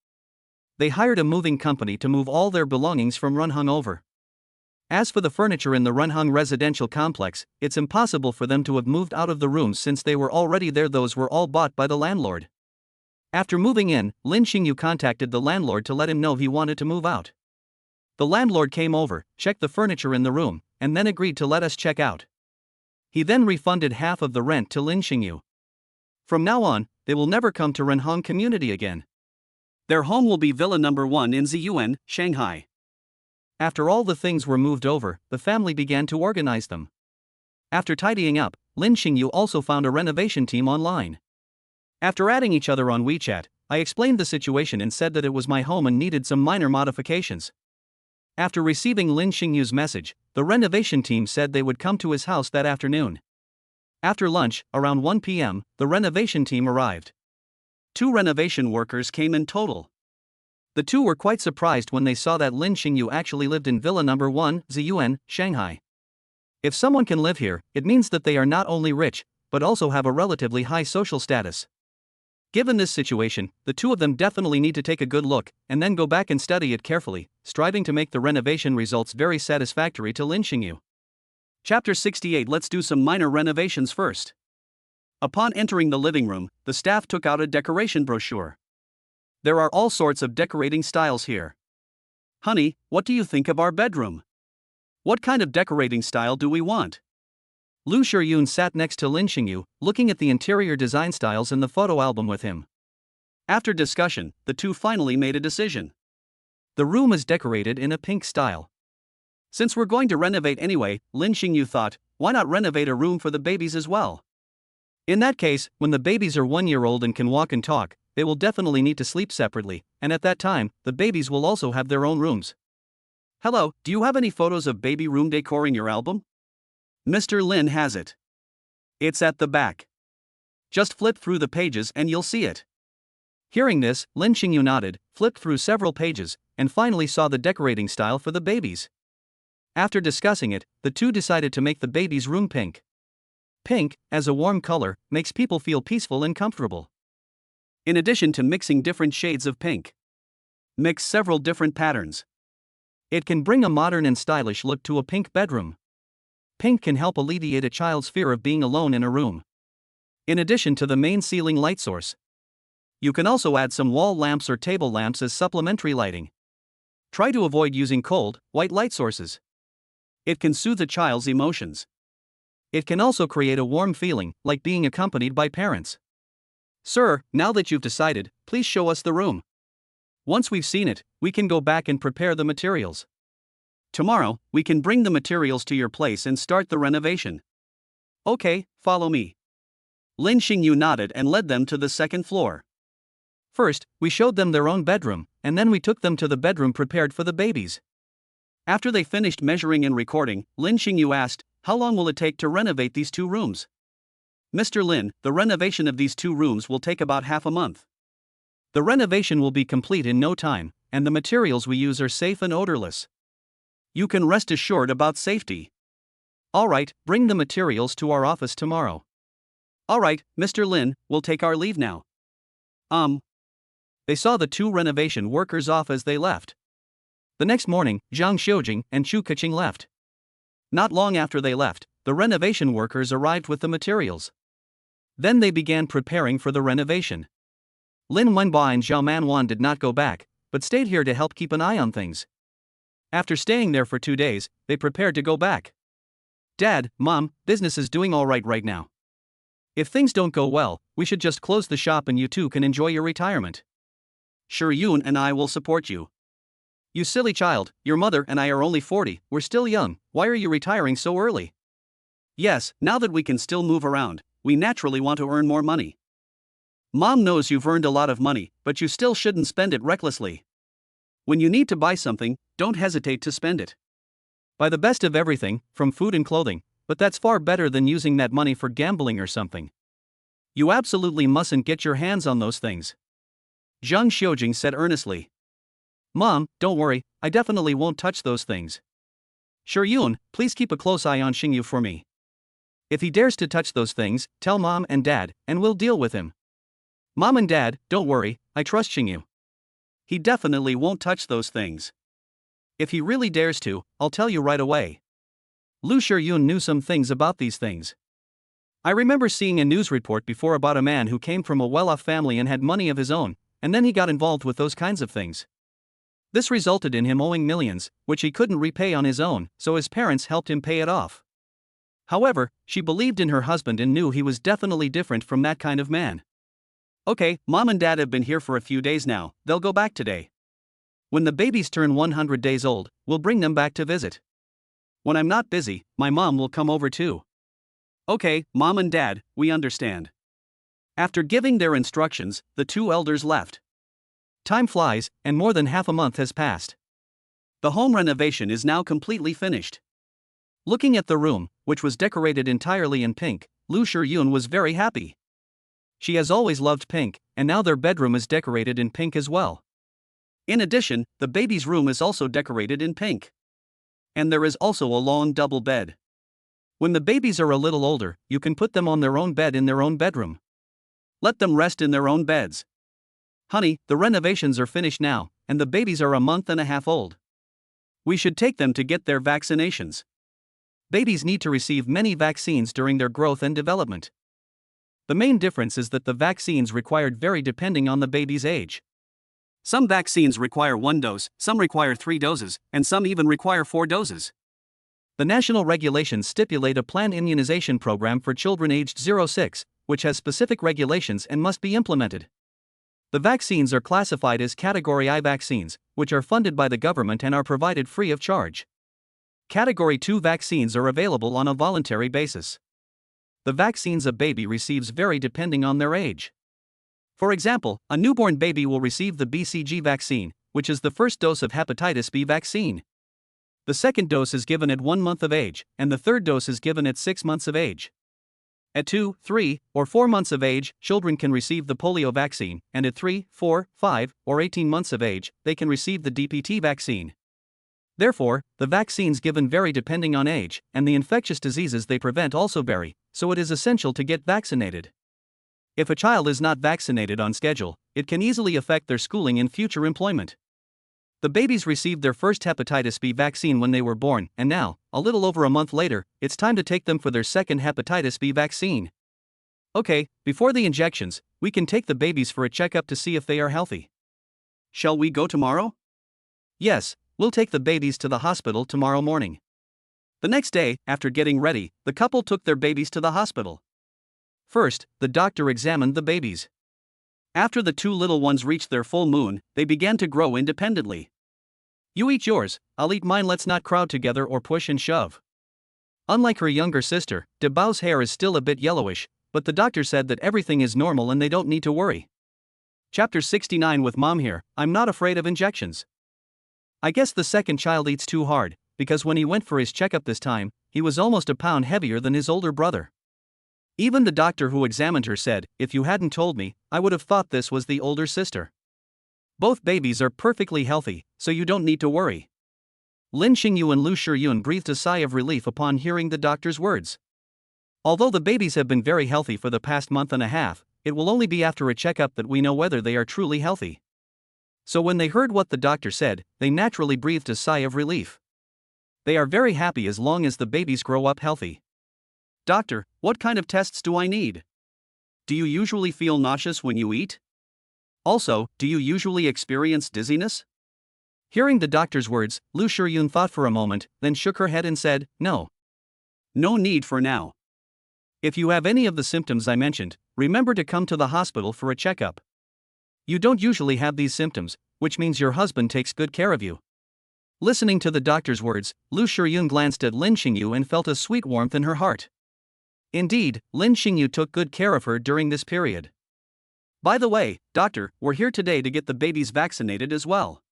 They hired a moving company to move all their belongings from Runheng over. As for the furniture in the Runheng residential complex, it's impossible for them to have moved out of the rooms since they were already there. Those were all bought by the landlord. After moving in, Lin Xingyu contacted the landlord to let him know he wanted to move out. The landlord came over, checked the furniture in the room, and then agreed to let us check out. He then refunded half of the rent to Lin Xingyu. From now on, they will never come to Runheng community again. Their home will be Villa number 1 in Ziyuan, Shanghai. After all the things were moved over, the family began to organize them. After tidying up, Lin Xingyu also found a renovation team online. After adding each other on WeChat, I explained the situation and said that it was my home and needed some minor modifications. After receiving Lin Xingyu's message, the renovation team said they would come to his house that afternoon. After lunch, around 1 p.m., the renovation team arrived. 2 renovation workers came in total. The two were quite surprised when they saw that Lin Xingyu actually lived in Villa number 1, Ziyuan, Shanghai. If someone can live here, it means that they are not only rich, but also have a relatively high social status. Given this situation, the two of them definitely need to take a good look, and then go back and study it carefully, striving to make the renovation results very satisfactory to Lin Xingyu. Chapter 68. Let's do some minor renovations first. Upon entering the living room, the staff took out a decoration brochure. There are all sorts of decorating styles here. Honey, what do you think of our bedroom? What kind of decorating style do we want? Lu Yun sat next to Lin Xingyu, looking at the interior design styles in the photo album with him. After discussion, the two finally made a decision. The room is decorated in a pink style. Since we're going to renovate anyway, Lin Xingyu thought, why not renovate a room for the babies as well? In that case, when the babies are 1 year old and can walk and talk, they will definitely need to sleep separately, and at that time, the babies will also have their own rooms. Hello, do you have any photos of baby room decor in your album? Mr. Lin has it. It's at the back. Just flip through the pages and you'll see it. Hearing this, Lin Xingyu nodded, flipped through several pages, and finally saw the decorating style for the babies. After discussing it, the two decided to make the baby's room pink. Pink, as a warm color, makes people feel peaceful and comfortable. In addition to mixing different shades of pink, mix several different patterns. It can bring a modern and stylish look to a pink bedroom. Pink can help alleviate a child's fear of being alone in a room. In addition to the main ceiling light source, you can also add some wall lamps or table lamps as supplementary lighting. Try to avoid using cold, white light sources. It can soothe a child's emotions. It can also create a warm feeling, like being accompanied by parents. Sir, now that you've decided, please show us the room. Once we've seen it, we can go back and prepare the materials. Tomorrow, we can bring the materials to your place and start the renovation. Okay, follow me. Lin Xingyu nodded and led them to the second floor. First, we showed them their own bedroom, and then we took them to the bedroom prepared for the babies. After they finished measuring and recording, Lin Xingyu asked, "How long will it take to renovate these 2 rooms?" "Mr. Lin, the renovation of these 2 rooms will take about half a month. The renovation will be complete in no time, and the materials we use are safe and odorless. You can rest assured about safety." All right, bring the materials to our office tomorrow. "All right, Mr. Lin, we'll take our leave now." They saw the 2 renovation workers off as they left. The next morning, Zhang Xiujing and Chu Keqing left. Not long after they left, the renovation workers arrived with the materials. Then they began preparing for the renovation. Lin Wenba and Zhao Manwan did not go back, but stayed here to help keep an eye on things. After staying there for 2 days, they prepared to go back. "Dad, Mom, business is doing all right now. If things don't go well, we should just close the shop and you two can enjoy your retirement." "Sure, Yun and I will support you." "You silly child, your mother and I are only 40, we're still young, why are you retiring so early?" "Yes, now that we can still move around, we naturally want to earn more money. Mom knows you've earned a lot of money, but you still shouldn't spend it recklessly. When you need to buy something, don't hesitate to spend it. Buy the best of everything, from food and clothing, but that's far better than using that money for gambling or something. You absolutely mustn't get your hands on those things," Zhang Xiujing said earnestly. "Mom, don't worry, I definitely won't touch those things." "Sure, Yun, please keep a close eye on Xingyu for me. If he dares to touch those things, tell Mom and Dad, and we'll deal with him." "Mom and Dad, don't worry, I trust Xingyu. He definitely won't touch those things. If he really dares to, I'll tell you right away." Lu Shiyun knew some things about these things. "I remember seeing a news report before about a man who came from a well-off family and had money of his own, and then he got involved with those kinds of things. This resulted in him owing millions, which he couldn't repay on his own, so his parents helped him pay it off. However, she believed in her husband and knew he was definitely different from that kind of man." "Okay, Mom and Dad have been here for a few days now, they'll go back today. When the babies turn 100 days old, we'll bring them back to visit. When I'm not busy, my mom will come over too." "Okay, Mom and Dad, we understand." After giving their instructions, the 2 elders left. Time flies, and more than half a month has passed. The home renovation is now completely finished. Looking at the room, which was decorated entirely in pink, Lu Shiyun was very happy. She has always loved pink, and now their bedroom is decorated in pink as well. In addition, the baby's room is also decorated in pink. And there is also a long double bed. When the babies are a little older, you can put them on their own bed in their own bedroom. Let them rest in their own beds. Honey, the renovations are finished now, and the babies are a month and a half old. We should take them to get their vaccinations. Babies need to receive many vaccines during their growth and development. The main difference is that the vaccines required vary depending on the baby's age. Some vaccines require 1 dose, some require 3 doses, and some even require 4 doses. The national regulations stipulate a planned immunization program for children aged 0-6, which has specific regulations and must be implemented. The vaccines are classified as Category I vaccines, which are funded by the government and are provided free of charge. Category 2 vaccines are available on a voluntary basis. The vaccines a baby receives vary depending on their age. For example, a newborn baby will receive the BCG vaccine, which is the first dose of hepatitis B vaccine. The second dose is given at 1 month of age, and the third dose is given at 6 months of age. At 2, 3, or 4 months of age, children can receive the polio vaccine, and at 3, 4, 5, or 18 months of age, they can receive the DPT vaccine. Therefore, the vaccines given vary depending on age, and the infectious diseases they prevent also vary, so it is essential to get vaccinated. If a child is not vaccinated on schedule, it can easily affect their schooling and future employment. The babies received their first hepatitis B vaccine when they were born, and now, a little over a month later, it's time to take them for their second hepatitis B vaccine. Okay, before the injections, we can take the babies for a checkup to see if they are healthy. Shall we go tomorrow? Yes, we'll take the babies to the hospital tomorrow morning. The next day, after getting ready, the couple took their babies to the hospital. First, the doctor examined the babies. After the two little ones reached their full moon, they began to grow independently. You eat yours, I'll eat mine, let's not crowd together or push and shove. Unlike her younger sister, De Bao's hair is still a bit yellowish, but the doctor said that everything is normal and they don't need to worry. Chapter 69 with Mom here, I'm not afraid of injections. I guess the second child eats too hard, because when he went for his checkup this time, he was almost a pound heavier than his older brother. Even the doctor who examined her said, if you hadn't told me, I would have thought this was the older sister. Both babies are perfectly healthy, so you don't need to worry. Lin Xingyu and Lu Shiyun breathed a sigh of relief upon hearing the doctor's words. Although the babies have been very healthy for the past month and a half, it will only be after a checkup that we know whether they are truly healthy. So when they heard what the doctor said, they naturally breathed a sigh of relief. They are very happy as long as the babies grow up healthy. Doctor, what kind of tests do I need? Do you usually feel nauseous when you eat? Also, do you usually experience dizziness? Hearing the doctor's words, Lu Shiyun thought for a moment, then shook her head and said, no. No need for now. If you have any of the symptoms I mentioned, remember to come to the hospital for a checkup. You don't usually have these symptoms, which means your husband takes good care of you. Listening to the doctor's words, Lu Shiyun glanced at Lin Xingyu and felt a sweet warmth in her heart. Indeed, Lin Xingyu took good care of her during this period. By the way, doctor, we're here today to get the babies vaccinated as well.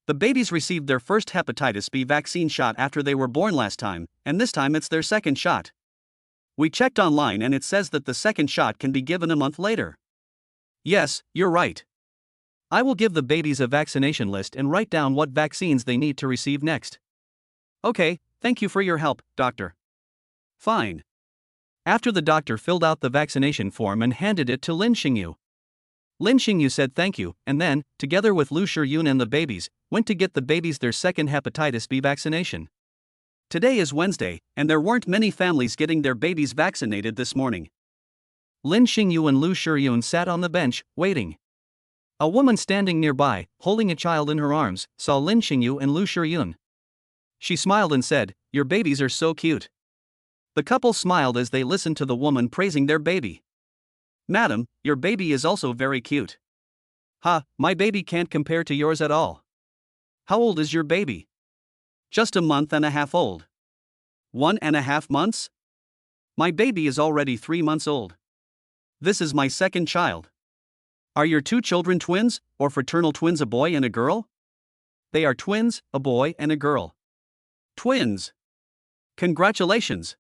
The babies received their first hepatitis B vaccine shot after they were born last time, and this time it's their second shot. We checked online and it says that the second shot can be given a month later. Yes, you're right. I will give the babies a vaccination list and write down what vaccines they need to receive next. Okay, thank you for your help, doctor. Fine. After the doctor filled out the vaccination form and handed it to Lin Xingyu. Lin Xingyu said thank you, and then, together with Lu Shiyun and the babies, went to get the babies their second hepatitis B vaccination. Today is Wednesday, and there weren't many families getting their babies vaccinated this morning. Lin Xingyu and Lu Shiyun sat on the bench, waiting. A woman standing nearby, holding a child in her arms, saw Lin Xingyu and Lu Shiyun. She smiled and said, "Your babies are so cute." The couple smiled as they listened to the woman praising their baby. "Madam, your baby is also very cute." "Ha, my baby can't compare to yours at all." "How old is your baby?" "Just a month and a half old." 1.5 months? My baby is already 3 months old. This is my second child. Are your two children twins, or fraternal twins, a boy and a girl? They are twins, a boy and a girl. Twins! Congratulations!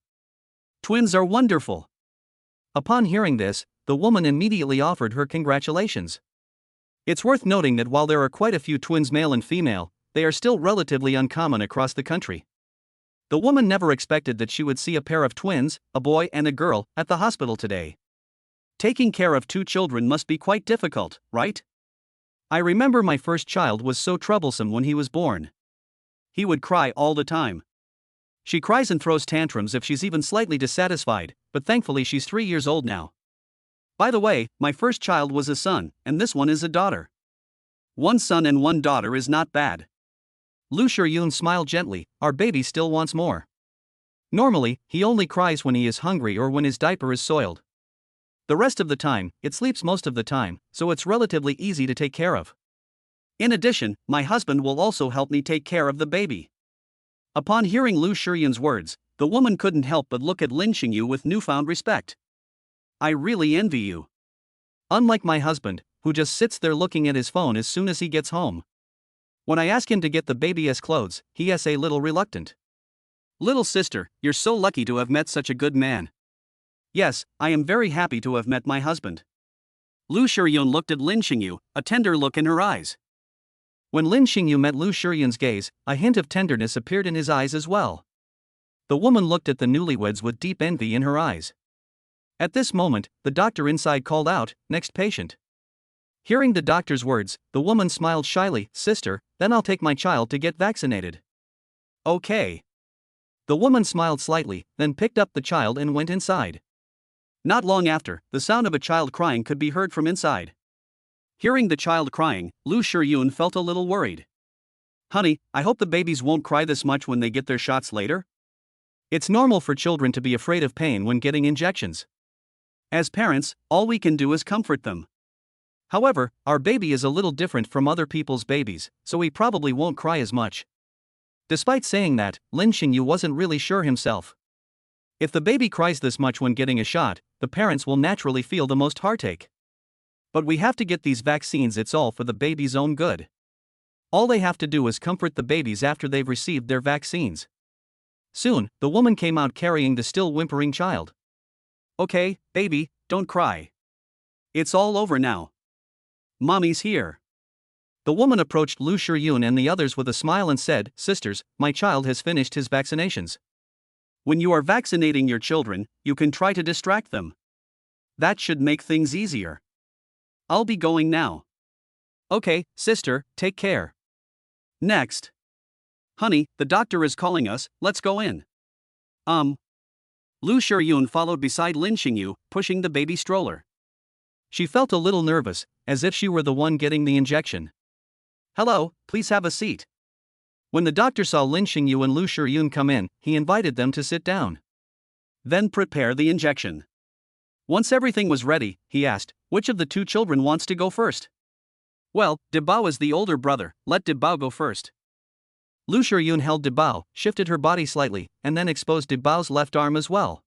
Twins are wonderful. Upon hearing this, the woman immediately offered her congratulations. It's worth noting that while there are quite a few twins, male and female, they are still relatively uncommon across the country. The woman never expected that she would see a pair of twins, a boy and a girl, at the hospital today. Taking care of two children must be quite difficult, right? I remember my first child was so troublesome when he was born. He would cry all the time. She cries and throws tantrums if she's even slightly dissatisfied, but thankfully she's 3 years old now. By the way, my first child was a son, and this one is a daughter. 1 son and 1 daughter is not bad. Lu Shiyun smiled gently. Our baby still wants more. Normally, he only cries when he is hungry or when his diaper is soiled. The rest of the time, it sleeps most of the time, so it's relatively easy to take care of. In addition, my husband will also help me take care of the baby. Upon hearing Lu Shiyun's words, the woman couldn't help but look at Lin Xingyu with newfound respect. I really envy you. Unlike my husband, who just sits there looking at his phone as soon as he gets home. When I ask him to get the baby's clothes, he is a little reluctant. Little sister, you're so lucky to have met such a good man. Yes, I am very happy to have met my husband. Lu Shiyun looked at Lin Xingyu, a tender look in her eyes. When Lin Xingyu met Lu Shiyun's gaze, a hint of tenderness appeared in his eyes as well. The woman looked at the newlyweds with deep envy in her eyes. At this moment, the doctor inside called out, "Next patient." Hearing the doctor's words, the woman smiled shyly, "Sister, then I'll take my child to get vaccinated." Okay. The woman smiled slightly, then picked up the child and went inside. Not long after, the sound of a child crying could be heard from inside. Hearing the child crying, Lu Shiyun felt a little worried. Honey, I hope the babies won't cry this much when they get their shots later. It's normal for children to be afraid of pain when getting injections. As parents, all we can do is comfort them. However, our baby is a little different from other people's babies, so he probably won't cry as much. Despite saying that, Lin Xingyu wasn't really sure himself. If the baby cries this much when getting a shot, the parents will naturally feel the most heartache. But we have to get these vaccines, it's all for the baby's own good. All they have to do is comfort the babies after they've received their vaccines. Soon, the woman came out carrying the still whimpering child. Okay, baby, don't cry. It's all over now. Mommy's here. The woman approached Lu Shiyun and the others with a smile and said, "Sisters, my child has finished his vaccinations." When you are vaccinating your children, you can try to distract them. That should make things easier. I'll be going now. Okay, sister, take care. Next. Honey, the doctor is calling us, let's go in. Lu Shiyun followed beside Lin Xingyu, pushing the baby stroller. She felt a little nervous, as if she were the one getting the injection. Hello, please have a seat. When the doctor saw Lin Xingyu and Lu Shiyun come in, he invited them to sit down. Then prepare the injection. Once everything was ready, he asked, which of the two children wants to go first? Well, Debao is the older brother, let Debao go first. Lu Shiyun held Debao, shifted her body slightly, and then exposed Debao's left arm as well.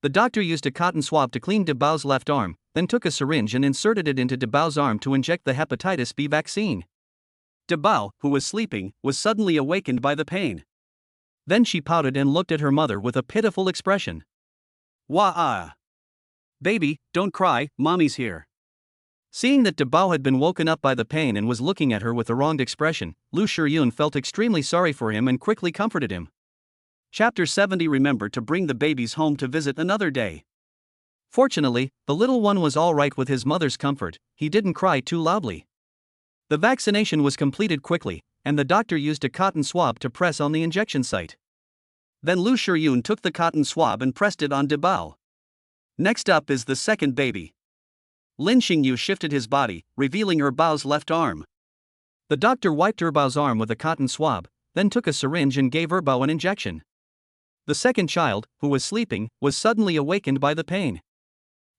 The doctor used a cotton swab to clean Debao's left arm, then took a syringe and inserted it into Debao's arm to inject the hepatitis B vaccine. Debao, who was sleeping, was suddenly awakened by the pain. Then she pouted and looked at her mother with a pitiful expression. Wah-ah. Baby, don't cry, mommy's here. Seeing that Debao had been woken up by the pain and was looking at her with a wronged expression, Lu Shiyun felt extremely sorry for him and quickly comforted him. Chapter 70. Remember to bring the babies home to visit another day. Fortunately, the little one was all right with his mother's comfort, he didn't cry too loudly. The vaccination was completed quickly, and the doctor used a cotton swab to press on the injection site. Then Lu Shiyun took the cotton swab and pressed it on Debao. Next up is the second baby. Lin Xingyu shifted his body, revealing Erbao's left arm. The doctor wiped Erbao's arm with a cotton swab, then took a syringe and gave Erbao an injection. The second child, who was sleeping, was suddenly awakened by the pain.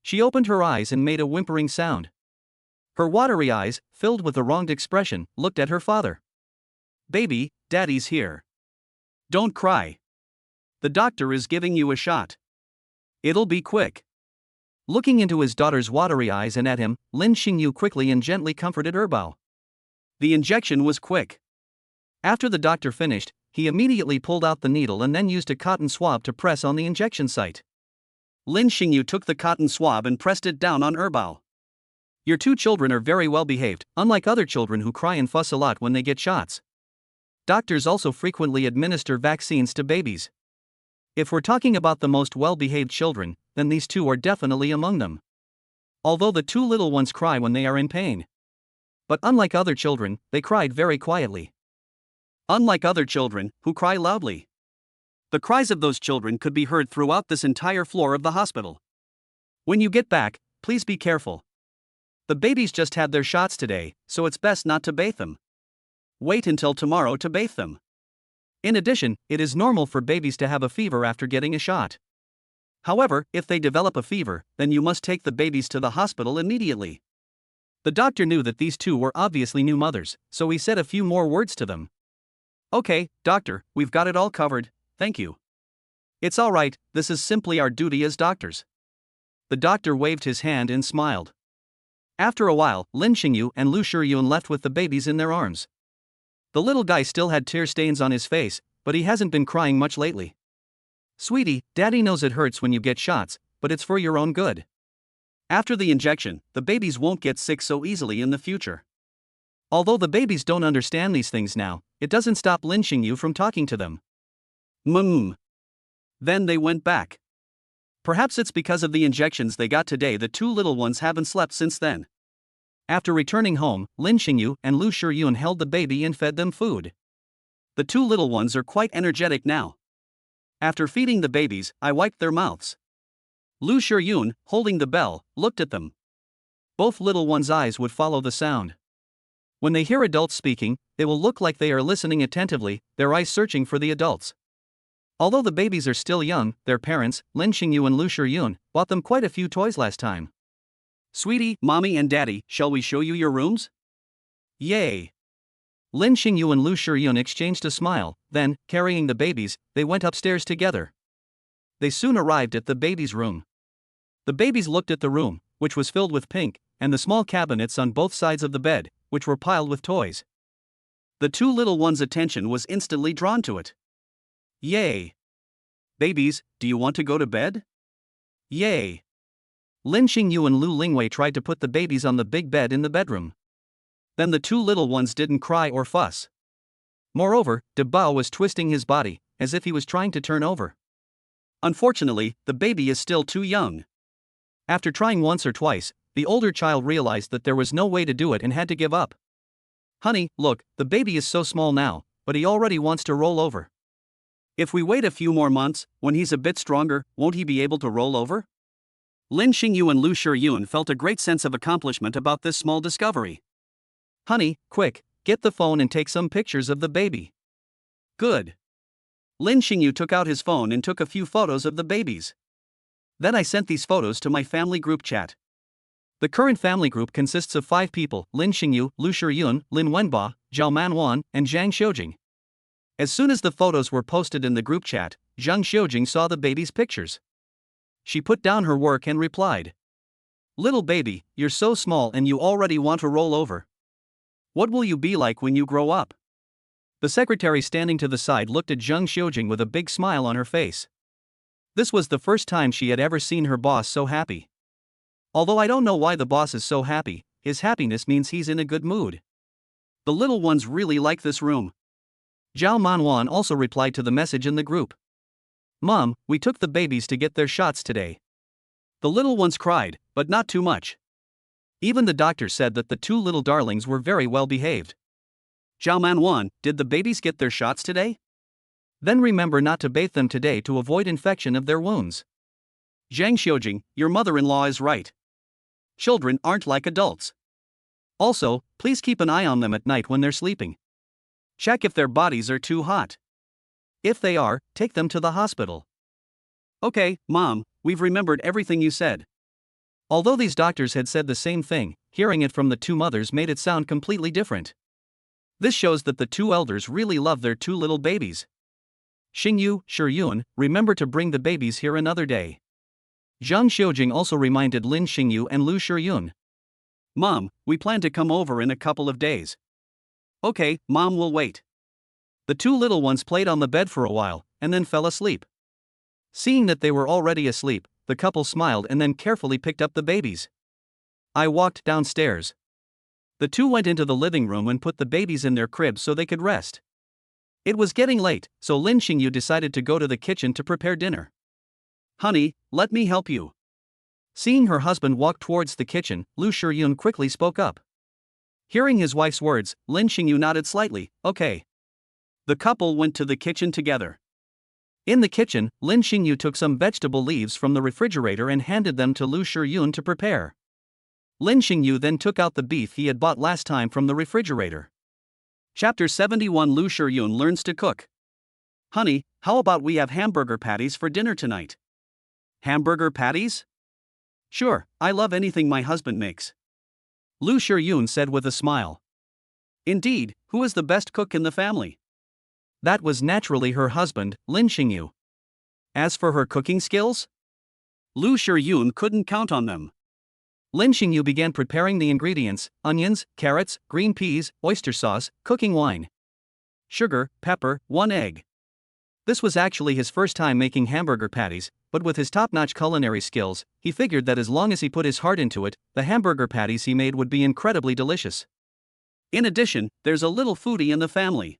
She opened her eyes and made a whimpering sound. Her watery eyes, filled with a wronged expression, looked at her father. Baby, daddy's here. Don't cry. The doctor is giving you a shot. It'll be quick. Looking into his daughter's watery eyes and at him, Lin Xingyu quickly and gently comforted Erbao. The injection was quick. After the doctor finished, he immediately pulled out the needle and then used a cotton swab to press on the injection site. Lin Xingyu took the cotton swab and pressed it down on Erbao. Your two children are very well behaved, unlike other children who cry and fuss a lot when they get shots. Doctors also frequently administer vaccines to babies. If we're talking about the most well-behaved children, then these two are definitely among them. Although the two little ones cry when they are in pain. But unlike other children, they cried very quietly. Unlike other children, who cry loudly. The cries of those children could be heard throughout this entire floor of the hospital. When you get back, please be careful. The babies just had their shots today, so it's best not to bathe them. Wait until tomorrow to bathe them. In addition, it is normal for babies to have a fever after getting a shot. However, if they develop a fever, then you must take the babies to the hospital immediately. The doctor knew that these two were obviously new mothers, so he said a few more words to them. Okay, doctor, we've got it all covered, thank you. It's all right, this is simply our duty as doctors. The doctor waved his hand and smiled. After a while, Lin Xingyu and Lu Shiyun left with the babies in their arms. The little guy still had tear stains on his face, but he hasn't been crying much lately. Sweetie, Daddy knows it hurts when you get shots, but it's for your own good. After the injection, the babies won't get sick so easily in the future. Although the babies don't understand these things now, it doesn't stop Lin Xingyu from talking to them. Then they went back. Perhaps it's because of the injections they got today the two little ones haven't slept since then. After returning home, Lin Xingyu and Lu Shiyun held the baby and fed them food. The two little ones are quite energetic now. After feeding the babies, I wiped their mouths. Lu Shiyun, holding the bell, looked at them. Both little ones' eyes would follow the sound. When they hear adults speaking, they will look like they are listening attentively, their eyes searching for the adults. Although the babies are still young, their parents, Lin Xingyu and Lu Shiyun, bought them quite a few toys last time. Sweetie, mommy and daddy, shall we show you your rooms? Yay! Lin Xingyu and Lu Shiyun exchanged a smile, then, carrying the babies, they went upstairs together. They soon arrived at the baby's room. The babies looked at the room, which was filled with pink, and the small cabinets on both sides of the bed, which were piled with toys. The two little ones' attention was instantly drawn to it. Yay! Babies, do you want to go to bed? Yay! Lin Xingyu and Lu Lingwei tried to put the babies on the big bed in the bedroom. Then the two little ones didn't cry or fuss. Moreover, De Bao was twisting his body, as if he was trying to turn over. Unfortunately, the baby is still too young. After trying once or twice, the older child realized that there was no way to do it and had to give up. Honey, look, the baby is so small now, but he already wants to roll over. If we wait a few more months, when he's a bit stronger, won't he be able to roll over? Lin Xingyu and Lu Shiyun felt a great sense of accomplishment about this small discovery. Honey, quick, get the phone and take some pictures of the baby. Good. Lin Xingyu took out his phone and took a few photos of the babies. Then I sent these photos to my family group chat. The current family group consists of 5 people: Lin Xingyu, Lu Shiyun, Lin Wenba, Zhao Manwan, and Zhang Xiujing. As soon as the photos were posted in the group chat, Zhang Xiujing saw the baby's pictures. She put down her work and replied, "Little baby, you're so small and you already want to roll over. What will you be like when you grow up?" The secretary standing to the side looked at Zhang Xiujing with a big smile on her face. This was the first time she had ever seen her boss so happy. Although I don't know why the boss is so happy, his happiness means he's in a good mood. The little ones really like this room. Zhao Manwan also replied to the message in the group. Mom, we took the babies to get their shots today. The little ones cried, but not too much. Even the doctor said that the two little darlings were very well behaved. Zhao Manwan, did the babies get their shots today? Then remember not to bathe them today to avoid infection of their wounds. Zhang Xiujing, your mother-in-law is right. Children aren't like adults. Also, please keep an eye on them at night when they're sleeping. Check if their bodies are too hot. If they are, take them to the hospital. Okay, Mom, we've remembered everything you said. Although these doctors had said the same thing, hearing it from the two mothers made it sound completely different. This shows that the two elders really love their two little babies. Xingyu, Shiyun, remember to bring the babies here another day. Zhang Xiujing also reminded Lin Xingyu and Lu Shiyun. Mom, we plan to come over in a couple of days. Okay, Mom will wait. The two little ones played on the bed for a while, and then fell asleep. Seeing that they were already asleep, the couple smiled and then carefully picked up the babies. I walked downstairs. The two went into the living room and put the babies in their cribs so they could rest. It was getting late, so Lin Xingyu decided to go to the kitchen to prepare dinner. Honey, let me help you. Seeing her husband walk towards the kitchen, Lu Shiyun quickly spoke up. Hearing his wife's words, Lin Xingyu nodded slightly, okay. The couple went to the kitchen together. In the kitchen, Lin Xingyu took some vegetable leaves from the refrigerator and handed them to Lu Shiyun to prepare. Lin Xingyu then took out the beef he had bought last time from the refrigerator. Chapter 71 Lu Shiyun learns to cook. Honey, how about we have hamburger patties for dinner tonight? Hamburger patties? Sure, I love anything my husband makes. Lu Shiyun said with a smile. Indeed, who is the best cook in the family? That was naturally her husband, Lin Xingyu. As for her cooking skills? Lu Shiyun couldn't count on them. Lin Xingyu began preparing the ingredients: onions, carrots, green peas, oyster sauce, cooking wine, sugar, pepper, 1 egg. This was actually his first time making hamburger patties, but with his top-notch culinary skills, he figured that as long as he put his heart into it, the hamburger patties he made would be incredibly delicious. In addition, there's a little foodie in the family.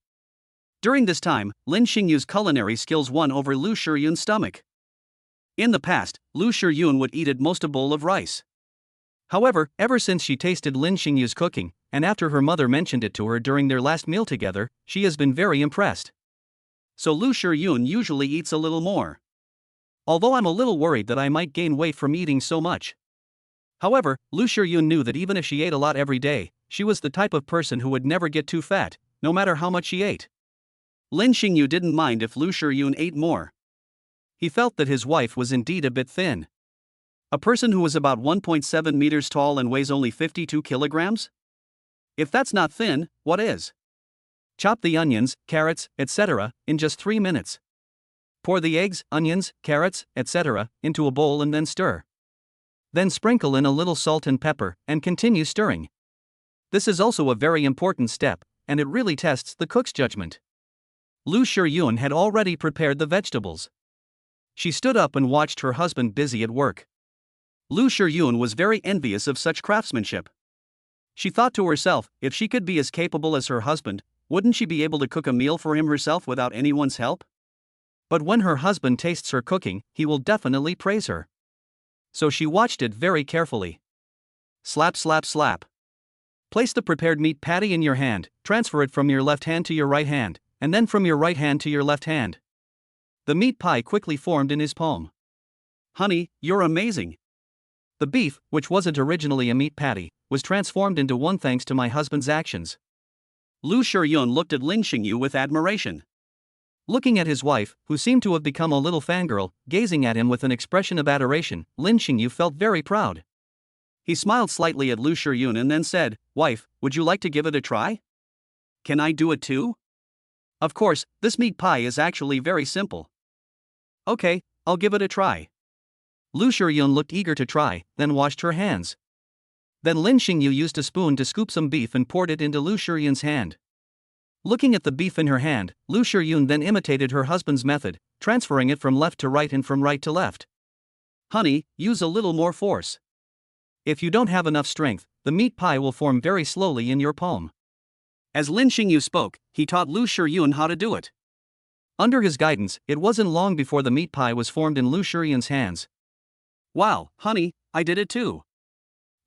During this time, Lin Xingyu's culinary skills won over Lu Shiyun's stomach. In the past, Lu Shiyun would eat at most a bowl of rice. However, ever since she tasted Lin Xingyu's cooking, and after her mother mentioned it to her during their last meal together, she has been very impressed. So Lu Shiyun usually eats a little more. Although I'm a little worried that I might gain weight from eating so much. However, Lu Shiyun knew that even if she ate a lot every day, she was the type of person who would never get too fat, no matter how much she ate. Lin Xingyu didn't mind if Lu Shiyun ate more. He felt that his wife was indeed a bit thin. A person who is about 1.7 meters tall and weighs only 52 kilograms? If that's not thin, what is? Chop the onions, carrots, etc., in just 3 minutes. Pour the eggs, onions, carrots, etc., into a bowl and then stir. Then sprinkle in a little salt and pepper, and continue stirring. This is also a very important step, and it really tests the cook's judgment. Lu Shiyun had already prepared the vegetables. She stood up and watched her husband busy at work. Lu Shiyun was very envious of such craftsmanship. She thought to herself, if she could be as capable as her husband, wouldn't she be able to cook a meal for him herself without anyone's help? But when her husband tastes her cooking, he will definitely praise her. So she watched it very carefully. Slap, slap, slap. Place the prepared meat patty in your hand, transfer it from your left hand to your right hand, and then from your right hand to your left hand. The meat pie quickly formed in his palm. Honey, you're amazing. The beef, which wasn't originally a meat patty, was transformed into one thanks to my husband's actions. Lu Shiyun looked at Lin Xingyu with admiration. Looking at his wife, who seemed to have become a little fangirl, gazing at him with an expression of adoration, Lin Xingyu felt very proud. He smiled slightly at Lu Shiyun and then said, "Wife, would you like to give it a try? Can I do it too? Of course, this meat pie is actually very simple." "Okay, I'll give it a try." Lu Shiyun looked eager to try, then washed her hands. Then Lin Xingyu used a spoon to scoop some beef and poured it into Lu Shiyun's hand. Looking at the beef in her hand, Lu Shiyun then imitated her husband's method, transferring it from left to right and from right to left. "Honey, use a little more force. If you don't have enough strength, the meat pie will form very slowly in your palm." As Lin Xingyu spoke, he taught Lu Shiyun how to do it. Under his guidance, it wasn't long before the meat pie was formed in Lu Shiyun's hands. "Wow, honey, I did it too."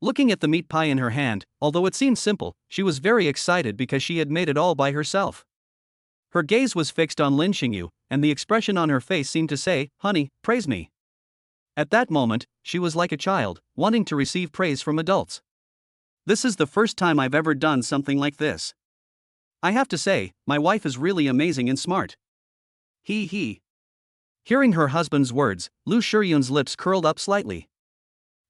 Looking at the meat pie in her hand, although it seemed simple, she was very excited because she had made it all by herself. Her gaze was fixed on Lin Xingyu, and the expression on her face seemed to say, "Honey, praise me." At that moment, she was like a child, wanting to receive praise from adults. "This is the first time I've ever done something like this. I have to say, my wife is really amazing and smart." He. Hearing her husband's words, Lu Shiyun's lips curled up slightly.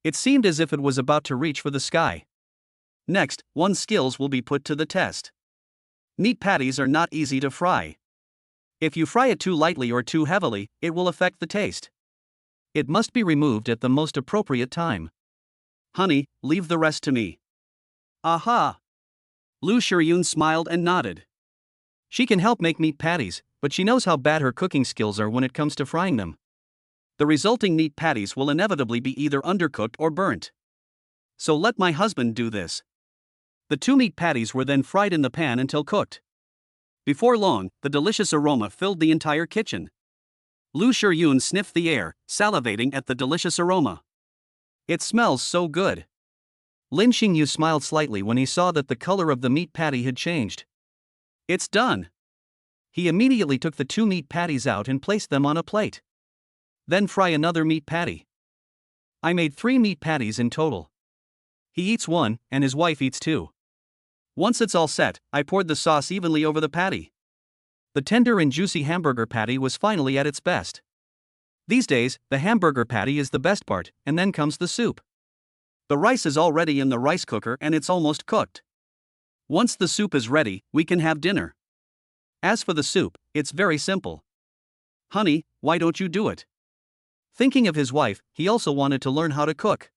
It seemed as if it was about to reach for the sky. Next, one's skills will be put to the test. Meat patties are not easy to fry. If you fry it too lightly or too heavily, it will affect the taste. It must be removed at the most appropriate time. "Honey, leave the rest to me." "Aha!" Lu Shiyun smiled and nodded. She can help make meat patties, but she knows how bad her cooking skills are when it comes to frying them. The resulting meat patties will inevitably be either undercooked or burnt. So let my husband do this. The 2 meat patties were then fried in the pan until cooked. Before long, the delicious aroma filled the entire kitchen. Lu Shiyun sniffed the air, salivating at the delicious aroma. "It smells so good." Lin Xingyu smiled slightly when he saw that the color of the meat patty had changed. "It's done." He immediately took the 2 meat patties out and placed them on a plate. Then fry another meat patty. I made 3 meat patties in total. He eats 1, and his wife eats 2. Once it's all set, I poured the sauce evenly over the patty. The tender and juicy hamburger patty was finally at its best. These days, the hamburger patty is the best part, and then comes the soup. The rice is already in the rice cooker and it's almost cooked. Once the soup is ready, we can have dinner. As for the soup, it's very simple. "Honey, why don't you do it?" Thinking of his wife, he also wanted to learn how to cook.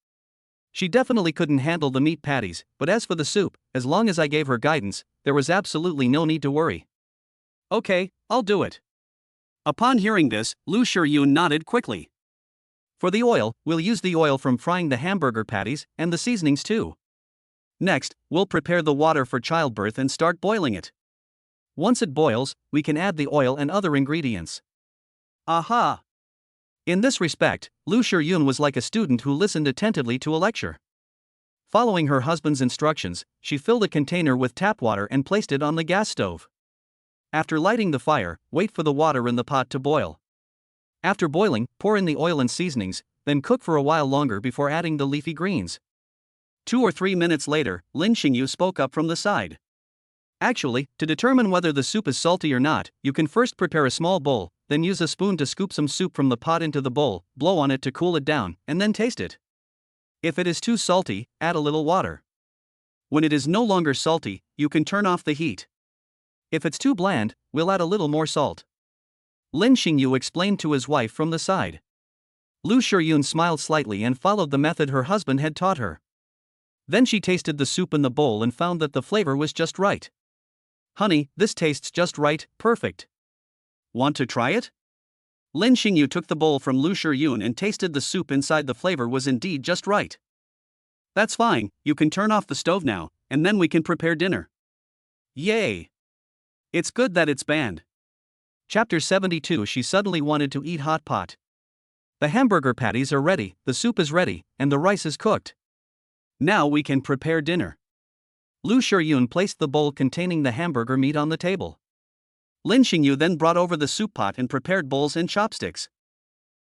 She definitely couldn't handle the meat patties, but as for the soup, as long as I gave her guidance, there was absolutely no need to worry. "Okay, I'll do it." Upon hearing this, Lu Shiyun nodded quickly. For the oil, we'll use the oil from frying the hamburger patties, and the seasonings too. Next, we'll prepare the water for childbirth and start boiling it. Once it boils, we can add the oil and other ingredients. Aha! In this respect, Lu Shiyun was like a student who listened attentively to a lecture. Following her husband's instructions, she filled a container with tap water and placed it on the gas stove. After lighting the fire, wait for the water in the pot to boil. After boiling, pour in the oil and seasonings, then cook for a while longer before adding the leafy greens. 2 or 3 minutes later, Lin Xingyu spoke up from the side. Actually, to determine whether the soup is salty or not, you can first prepare a small bowl, then use a spoon to scoop some soup from the pot into the bowl, blow on it to cool it down, and then taste it. If it is too salty, add a little water. When it is no longer salty, you can turn off the heat. If it's too bland, we'll add a little more salt. Lin Xingyu explained to his wife from the side. Lu Shiyun smiled slightly and followed the method her husband had taught her. Then she tasted the soup in the bowl and found that the flavor was just right. Honey, this tastes just right, perfect. Want to try it? Lin Xingyu took the bowl from Lu Shiyun and tasted the soup inside. The flavor was indeed just right. That's fine, you can turn off the stove now, and then we can prepare dinner. Yay! It's good that it's banned. Chapter 72. She suddenly wanted to eat hot pot. The hamburger patties are ready, the soup is ready, and the rice is cooked. Now we can prepare dinner. Lu Shiyun placed the bowl containing the hamburger meat on the table. Lin Xingyu then brought over the soup pot and prepared bowls and chopsticks.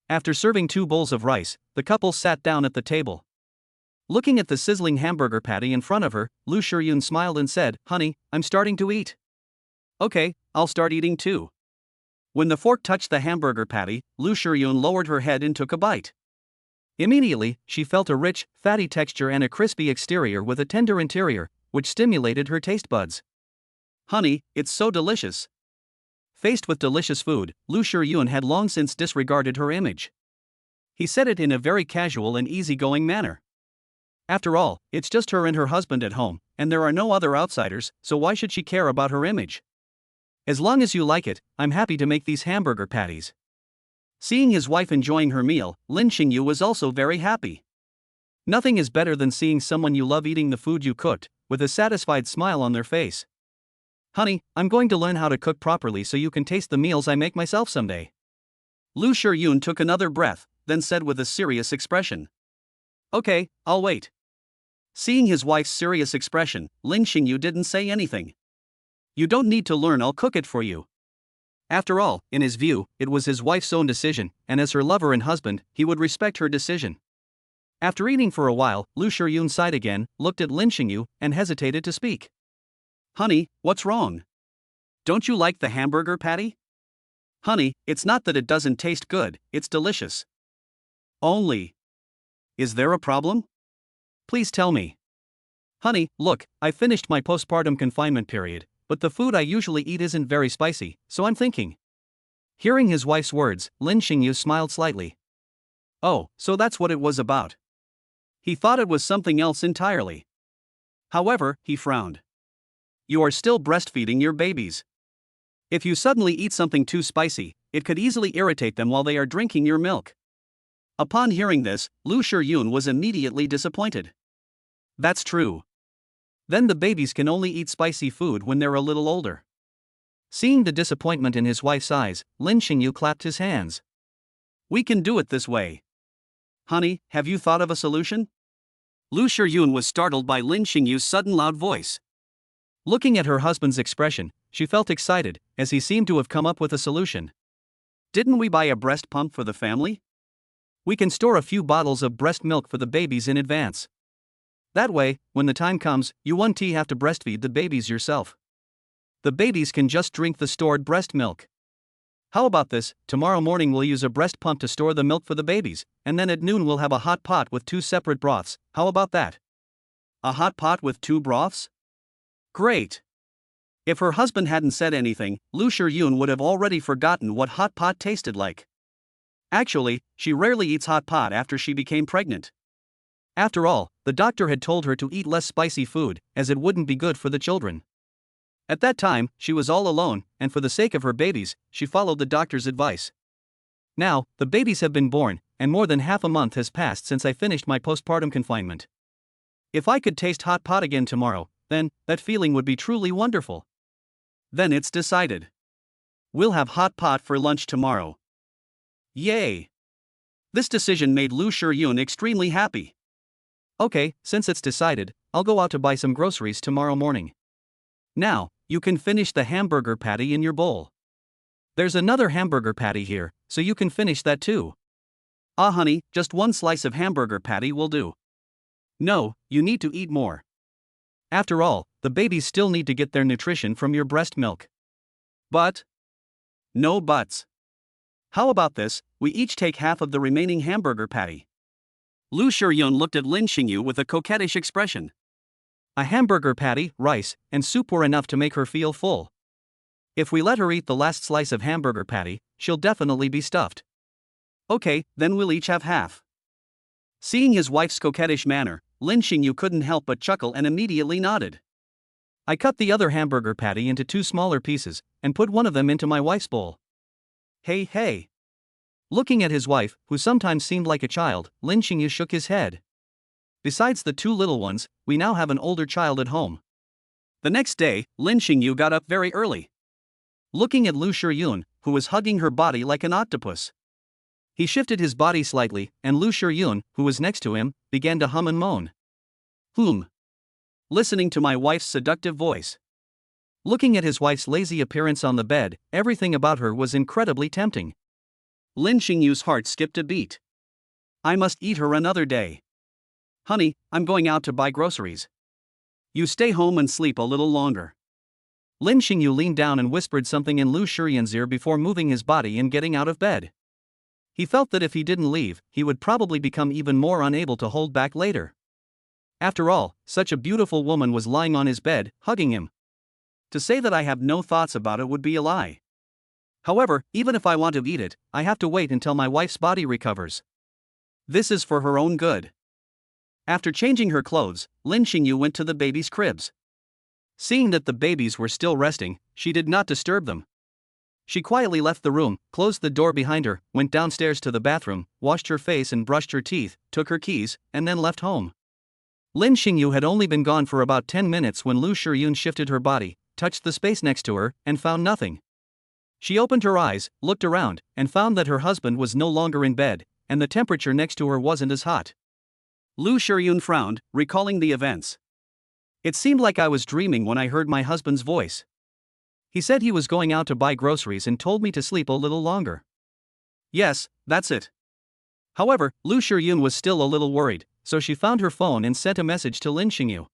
After serving 2 bowls of rice, the couple sat down at the table. Looking at the sizzling hamburger patty in front of her, Lu Shiyun smiled and said, "Honey, I'm starting to eat." Okay, I'll start eating too. When the fork touched the hamburger patty, Lu Shiyun lowered her head and took a bite. Immediately, she felt a rich, fatty texture and a crispy exterior with a tender interior, which stimulated her taste buds. Honey, it's so delicious. Faced with delicious food, Lu Shiyun had long since disregarded her image. He said it in a very casual and easygoing manner. After all, it's just her and her husband at home, and there are no other outsiders, so why should she care about her image? As long as you like it, I'm happy to make these hamburger patties. Seeing his wife enjoying her meal, Lin Xingyu was also very happy. Nothing is better than seeing someone you love eating the food you cooked, with a satisfied smile on their face. Honey, I'm going to learn how to cook properly so you can taste the meals I make myself someday. Lu Shiyun took another breath, then said with a serious expression. Okay, I'll wait. Seeing his wife's serious expression, Lin Xingyu didn't say anything. You don't need to learn, I'll cook it for you. After all, in his view, it was his wife's own decision, and as her lover and husband, he would respect her decision. After eating for a while, Lu Shiyun sighed again, looked at Lin Xingyu, and hesitated to speak. Honey, what's wrong? Don't you like the hamburger patty? Honey, it's not that it doesn't taste good, it's delicious. Only. Is there a problem? Please tell me. Honey, look, I finished my postpartum confinement period, but the food I usually eat isn't very spicy, so I'm thinking. Hearing his wife's words, Lin Xingyu smiled slightly. Oh, so that's what it was about. He thought it was something else entirely. However, he frowned. You are still breastfeeding your babies. If you suddenly eat something too spicy, it could easily irritate them while they are drinking your milk. Upon hearing this, Lu Shiyun was immediately disappointed. That's true. Then the babies can only eat spicy food when they're a little older. Seeing the disappointment in his wife's eyes, Lin Xingyu clapped his hands. We can do it this way. Honey, have you thought of a solution? Lu Shiyun was startled by Lin Xingyu's sudden loud voice. Looking at her husband's expression, she felt excited, as he seemed to have come up with a solution. Didn't we buy a breast pump for the family? We can store a few bottles of breast milk for the babies in advance. That way, when the time comes, you won't have to breastfeed the babies yourself. The babies can just drink the stored breast milk. How about this? Tomorrow morning we'll use a breast pump to store the milk for the babies, and then at noon we'll have a hot pot with 2 separate broths. How about that? A hot pot with 2 broths? Great. If her husband hadn't said anything, Lu Shiyun would have already forgotten what hot pot tasted like. Actually, she rarely eats hot pot after she became pregnant. After all, the doctor had told her to eat less spicy food, as it wouldn't be good for the children. At that time, she was all alone, and for the sake of her babies, she followed the doctor's advice. Now, the babies have been born, and more than half a month has passed since I finished my postpartum confinement. If I could taste hot pot again tomorrow, then, that feeling would be truly wonderful. Then it's decided. We'll have hot pot for lunch tomorrow. Yay! This decision made Lu Shiyun extremely happy. Okay, since it's decided, I'll go out to buy some groceries tomorrow morning. Now, you can finish the hamburger patty in your bowl. There's another hamburger patty here, so you can finish that too. Ah, honey, just 1 slice of hamburger patty will do. No, you need to eat more. After all, the babies still need to get their nutrition from your breast milk. But? No buts. How about this, we each take half of the remaining hamburger patty. Lu Shiyun looked at Lin Xingyu with a coquettish expression. A hamburger patty, rice, and soup were enough to make her feel full. If we let her eat the last slice of hamburger patty, she'll definitely be stuffed. Okay, then we'll each have half. Seeing his wife's coquettish manner, Lin Xingyu couldn't help but chuckle and immediately nodded. I cut the other hamburger patty into 2 smaller pieces, and put one of them into my wife's bowl. Hey, hey. Looking at his wife, who sometimes seemed like a child, Lin Xingyu shook his head. Besides the 2 little ones, we now have an older child at home. The next day, Lin Xingyu got up very early. Looking at Lu Shiyun, who was hugging her body like an octopus. He shifted his body slightly, and Lu Shiyun, who was next to him, began to hum and moan. Listening to my wife's seductive voice. Looking at his wife's lazy appearance on the bed, everything about her was incredibly tempting. Lin Xingyu's heart skipped a beat. I must eat her another day. Honey, I'm going out to buy groceries. You stay home and sleep a little longer. Lin Xingyu leaned down and whispered something in Lu Shiyun's ear before moving his body and getting out of bed. He felt that if he didn't leave, he would probably become even more unable to hold back later. After all, such a beautiful woman was lying on his bed, hugging him. To say that I have no thoughts about it would be a lie. However, even if I want to eat it, I have to wait until my wife's body recovers. This is for her own good. After changing her clothes, Lin Xingyu went to the babies' cribs. Seeing that the babies were still resting, she did not disturb them. She quietly left the room, closed the door behind her, went downstairs to the bathroom, washed her face and brushed her teeth, took her keys, and then left home. Lin Xingyu had only been gone for about 10 minutes when Lu Shiyun shifted her body, touched the space next to her, and found nothing. She opened her eyes, looked around, and found that her husband was no longer in bed, and the temperature next to her wasn't as hot. Lu Shiyun frowned, recalling the events. It seemed like I was dreaming when I heard my husband's voice. He said he was going out to buy groceries and told me to sleep a little longer. Yes, that's it. However, Lu Shiyun was still a little worried, so she found her phone and sent a message to Lin Xingyu.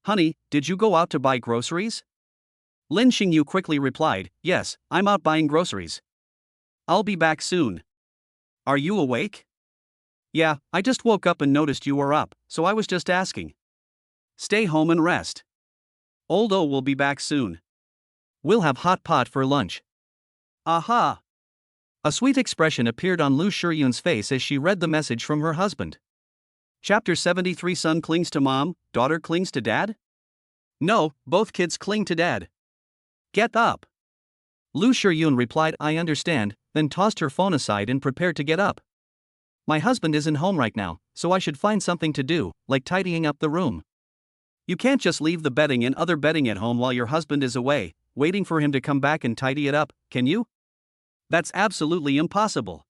Honey, did you go out to buy groceries? Lin Xingyu quickly replied, yes, I'm out buying groceries. I'll be back soon. Are you awake? Yeah, I just woke up and noticed you were up, so I was just asking. Stay home and rest. Old O will be back soon. We'll have hot pot for lunch. Aha! A sweet expression appeared on Lu Shiyun's face as she read the message from her husband. Chapter 73. Son clings to mom, daughter clings to dad? No, both kids cling to dad. Get up. Lu Shiyun replied, I understand, then tossed her phone aside and prepared to get up. My husband isn't home right now, so I should find something to do, like tidying up the room. You can't just leave the bedding and other bedding at home while your husband is away, waiting for him to come back and tidy it up, can you? That's absolutely impossible.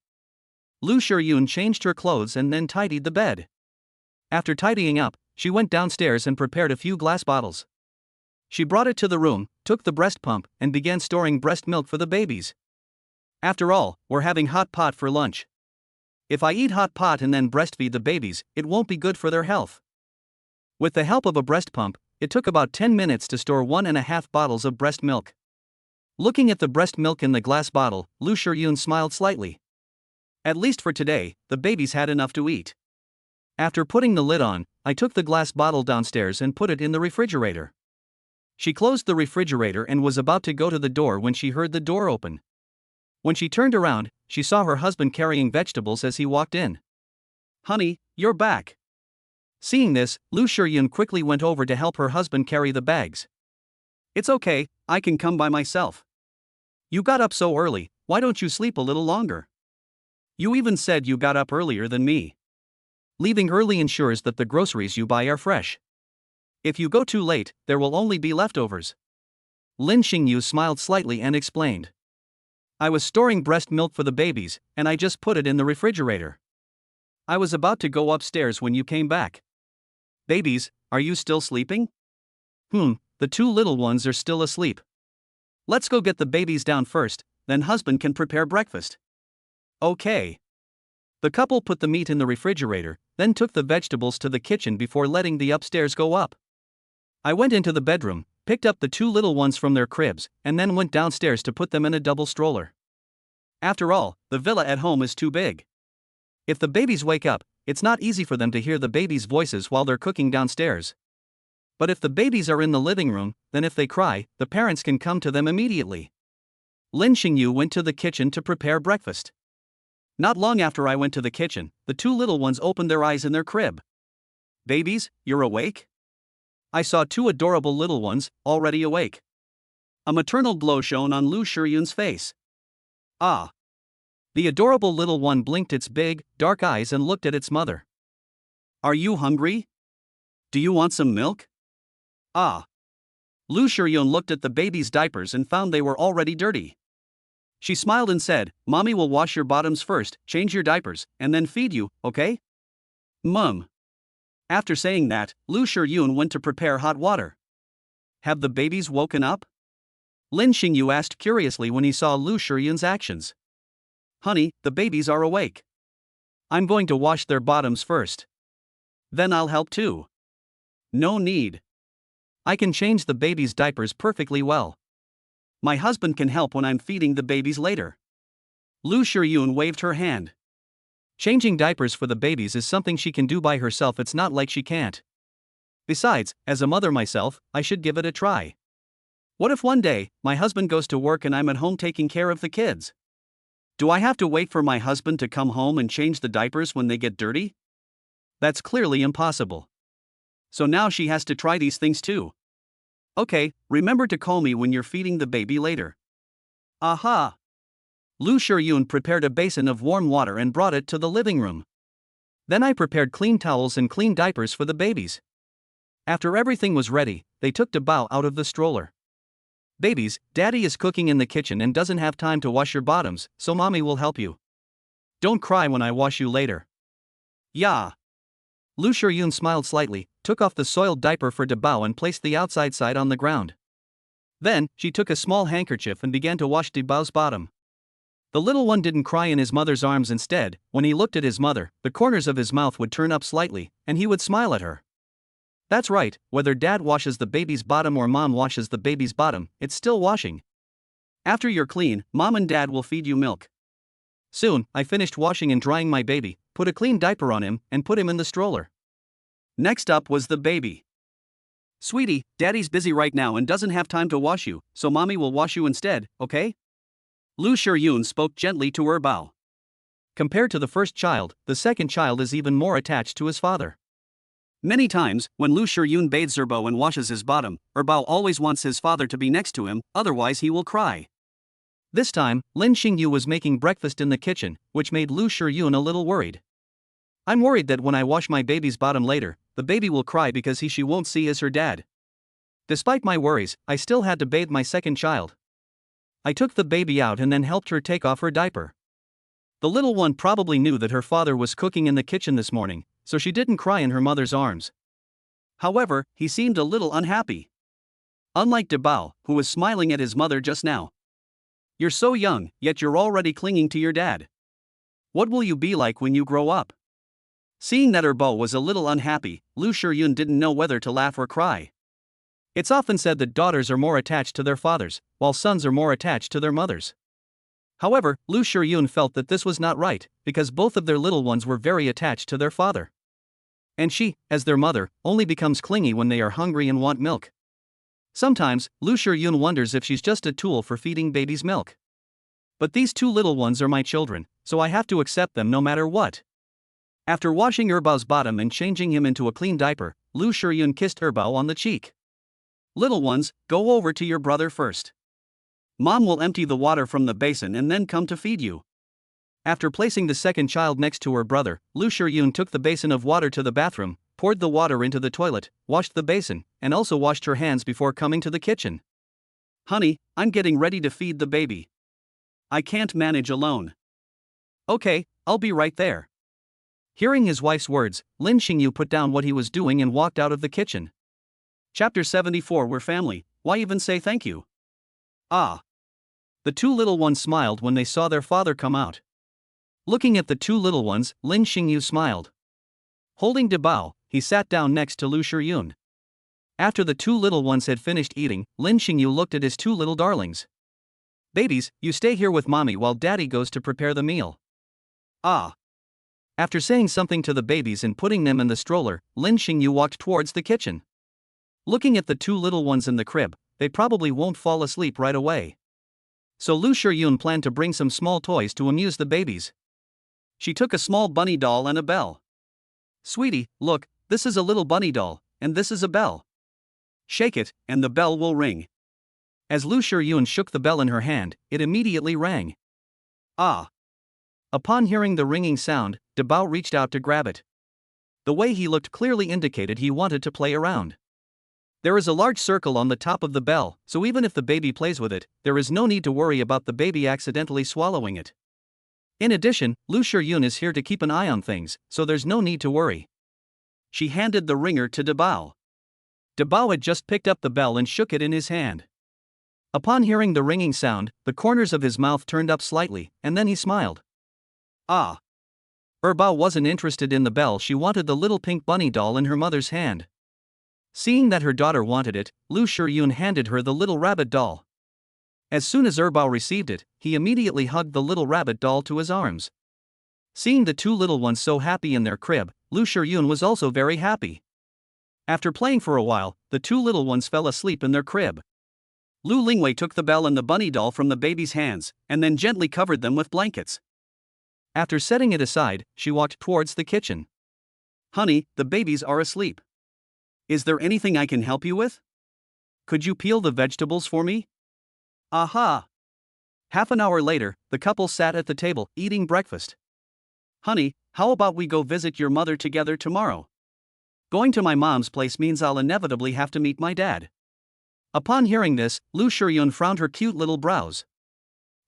Lu Shiyun changed her clothes and then tidied the bed. After tidying up, she went downstairs and prepared a few glass bottles. She brought it to the room, took the breast pump, and began storing breast milk for the babies. After all, we're having hot pot for lunch. If I eat hot pot and then breastfeed the babies, it won't be good for their health. With the help of a breast pump, it took about 10 minutes to store 1.5 bottles of breast milk. Looking at the breast milk in the glass bottle, Lu Shiyun smiled slightly. At least for today, the babies had enough to eat. After putting the lid on, I took the glass bottle downstairs and put it in the refrigerator. She closed the refrigerator and was about to go to the door when she heard the door open. When she turned around, she saw her husband carrying vegetables as he walked in. Honey, you're back. Seeing this, Lu Shiyun quickly went over to help her husband carry the bags. It's okay, I can come by myself. You got up so early, why don't you sleep a little longer? You even said you got up earlier than me. Leaving early ensures that the groceries you buy are fresh. If you go too late, there will only be leftovers. Lin Xingyu smiled slightly and explained. I was storing breast milk for the babies, and I just put it in the refrigerator. I was about to go upstairs when you came back. Babies, are you still sleeping? The 2 little ones are still asleep. Let's go get the babies down first, then husband can prepare breakfast. Okay. The couple put the meat in the refrigerator, then took the vegetables to the kitchen before letting the upstairs go up. I went into the bedroom, picked up the 2 little ones from their cribs, and then went downstairs to put them in a double stroller. After all, the villa at home is too big. If the babies wake up, it's not easy for them to hear the babies' voices while they're cooking downstairs. But if the babies are in the living room, then if they cry, the parents can come to them immediately. Lin Xingyu went to the kitchen to prepare breakfast. Not long after I went to the kitchen, the two little ones opened their eyes in their crib. Babies, you're awake? I saw two adorable little ones, already awake. A maternal glow shone on Lu Shiyun's face. Ah! The adorable little one blinked its big, dark eyes and looked at its mother. Are you hungry? Do you want some milk? Ah! Lu Shiyun looked at the baby's diapers and found they were already dirty. She smiled and said, Mommy will wash your bottoms first, change your diapers, and then feed you, okay? Mum. After saying that, Lu Shiyun went to prepare hot water. Have the babies woken up? Lin Xingyu asked curiously when he saw Lu Shiyun's actions. Honey, the babies are awake. I'm going to wash their bottoms first. Then I'll help too. No need. I can change the babies' diapers perfectly well. My husband can help when I'm feeding the babies later. Lu Shiyun waved her hand. Changing diapers for the babies is something she can do by herself, it's not like she can't. Besides, as a mother myself, I should give it a try. What if one day, my husband goes to work and I'm at home taking care of the kids? Do I have to wait for my husband to come home and change the diapers when they get dirty? That's clearly impossible. So now she has to try these things too. Okay, remember to call me when you're feeding the baby later. Aha! Lu Shiyun prepared a basin of warm water and brought it to the living room. Then I prepared clean towels and clean diapers for the babies. After everything was ready, they took Dabao out of the stroller. Babies, Daddy is cooking in the kitchen and doesn't have time to wash your bottoms, so Mommy will help you. Don't cry when I wash you later. Yeah. Lu Shiyun smiled slightly, took off the soiled diaper for Dabao and placed the outside side on the ground. Then, she took a small handkerchief and began to wash Dabao's bottom. The little one didn't cry in his mother's arms. Instead, when he looked at his mother, the corners of his mouth would turn up slightly, and he would smile at her. That's right, whether Dad washes the baby's bottom or Mom washes the baby's bottom, it's still washing. After you're clean, Mom and Dad will feed you milk. Soon, I finished washing and drying my baby, put a clean diaper on him, and put him in the stroller. Next up was the baby. Sweetie, Daddy's busy right now and doesn't have time to wash you, so Mommy will wash you instead, okay? Lu Shiyun spoke gently to Bao. Compared to the first child, the second child is even more attached to his father. Many times, when Lu Shiyun bathes Bao and washes his bottom, Bao always wants his father to be next to him, otherwise he will cry. This time, Lin Xingyu was making breakfast in the kitchen, which made Lu Shiyun a little worried. I'm worried that when I wash my baby's bottom later, the baby will cry because she won't see as her dad. Despite my worries, I still had to bathe my second child. I took the baby out and then helped her take off her diaper. The little one probably knew that her father was cooking in the kitchen this morning, so she didn't cry in her mother's arms. However, he seemed a little unhappy. Unlike Dabao, who was smiling at his mother just now. You're so young, yet you're already clinging to your dad. What will you be like when you grow up? Seeing that Bao was a little unhappy, Lu Shiyun didn't know whether to laugh or cry. It's often said that daughters are more attached to their fathers, while sons are more attached to their mothers. However, Lu Shiyun felt that this was not right, because both of their little ones were very attached to their father. And she, as their mother, only becomes clingy when they are hungry and want milk. Sometimes, Lu Shiyun wonders if she's just a tool for feeding babies milk. But these two little ones are my children, so I have to accept them no matter what. After washing Bao's bottom and changing him into a clean diaper, Lu Shiyun kissed Bao on the cheek. Little ones, go over to your brother first. Mom will empty the water from the basin and then come to feed you. After placing the second child next to her brother, Lu Shiyun took the basin of water to the bathroom, poured the water into the toilet, washed the basin, and also washed her hands before coming to the kitchen. Honey, I'm getting ready to feed the baby. I can't manage alone. Okay, I'll be right there. Hearing his wife's words, Lin Xingyu put down what he was doing and walked out of the kitchen. Chapter 74. We're family, why even say thank you? Ah. The two little ones smiled when they saw their father come out. Looking at the two little ones, Lin Xingyu smiled. Holding Dabao, he sat down next to Lu Shiyun. After the two little ones had finished eating, Lin Xingyu looked at his two little darlings. Babies, you stay here with Mommy while Daddy goes to prepare the meal. Ah. After saying something to the babies and putting them in the stroller, Lin Xingyu walked towards the kitchen. Looking at the two little ones in the crib, they probably won't fall asleep right away. So Lu Shiyun planned to bring some small toys to amuse the babies. She took a small bunny doll and a bell. Sweetie, look, this is a little bunny doll, and this is a bell. Shake it, and the bell will ring. As Lu Shiyun shook the bell in her hand, it immediately rang. Ah! Upon hearing the ringing sound, Debao reached out to grab it. The way he looked clearly indicated he wanted to play around. There is a large circle on the top of the bell, so even if the baby plays with it, there is no need to worry about the baby accidentally swallowing it. In addition, Lu Shiyun is here to keep an eye on things, so there's no need to worry. She handed the ringer to Debao. Debao had just picked up the bell and shook it in his hand. Upon hearing the ringing sound, the corners of his mouth turned up slightly, and then he smiled. Ah! Bao wasn't interested in the bell, she wanted the little pink bunny doll in her mother's hand. Seeing that her daughter wanted it, Lu Shiyun handed her the little rabbit doll. As soon as Bao received it, he immediately hugged the little rabbit doll to his arms. Seeing the two little ones so happy in their crib, Lu Shiyun was also very happy. After playing for a while, the two little ones fell asleep in their crib. Lu Lingwei took the bell and the bunny doll from the baby's hands, and then gently covered them with blankets. After setting it aside, she walked towards the kitchen. Honey, the babies are asleep. Is there anything I can help you with? Could you peel the vegetables for me? Aha! Half an hour later, the couple sat at the table, eating breakfast. Honey, how about we go visit your mother together tomorrow? Going to my mom's place means I'll inevitably have to meet my dad. Upon hearing this, Lu Shiyun frowned her cute little brows.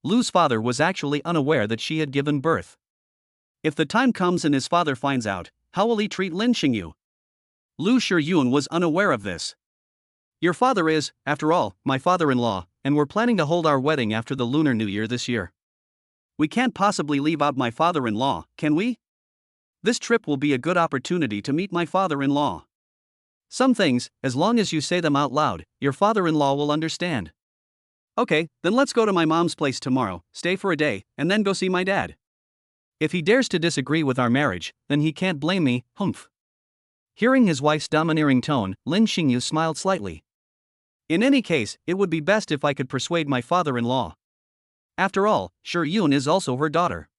Lu's father was actually unaware that she had given birth. If the time comes and his father finds out, how will he treat Lin Xingyu? Lu Shiyun was unaware of this. Your father is, after all, my father-in-law, and we're planning to hold our wedding after the Lunar New Year this year. We can't possibly leave out my father-in-law, can we? This trip will be a good opportunity to meet my father-in-law. Some things, as long as you say them out loud, your father-in-law will understand. Okay, then let's go to my mom's place tomorrow, stay for a day, and then go see my dad. If he dares to disagree with our marriage, then he can't blame me, humph. Hearing his wife's domineering tone, Lin Xingyu smiled slightly. In any case, it would be best if I could persuade my father-in-law. After all, Shiyun is also her daughter.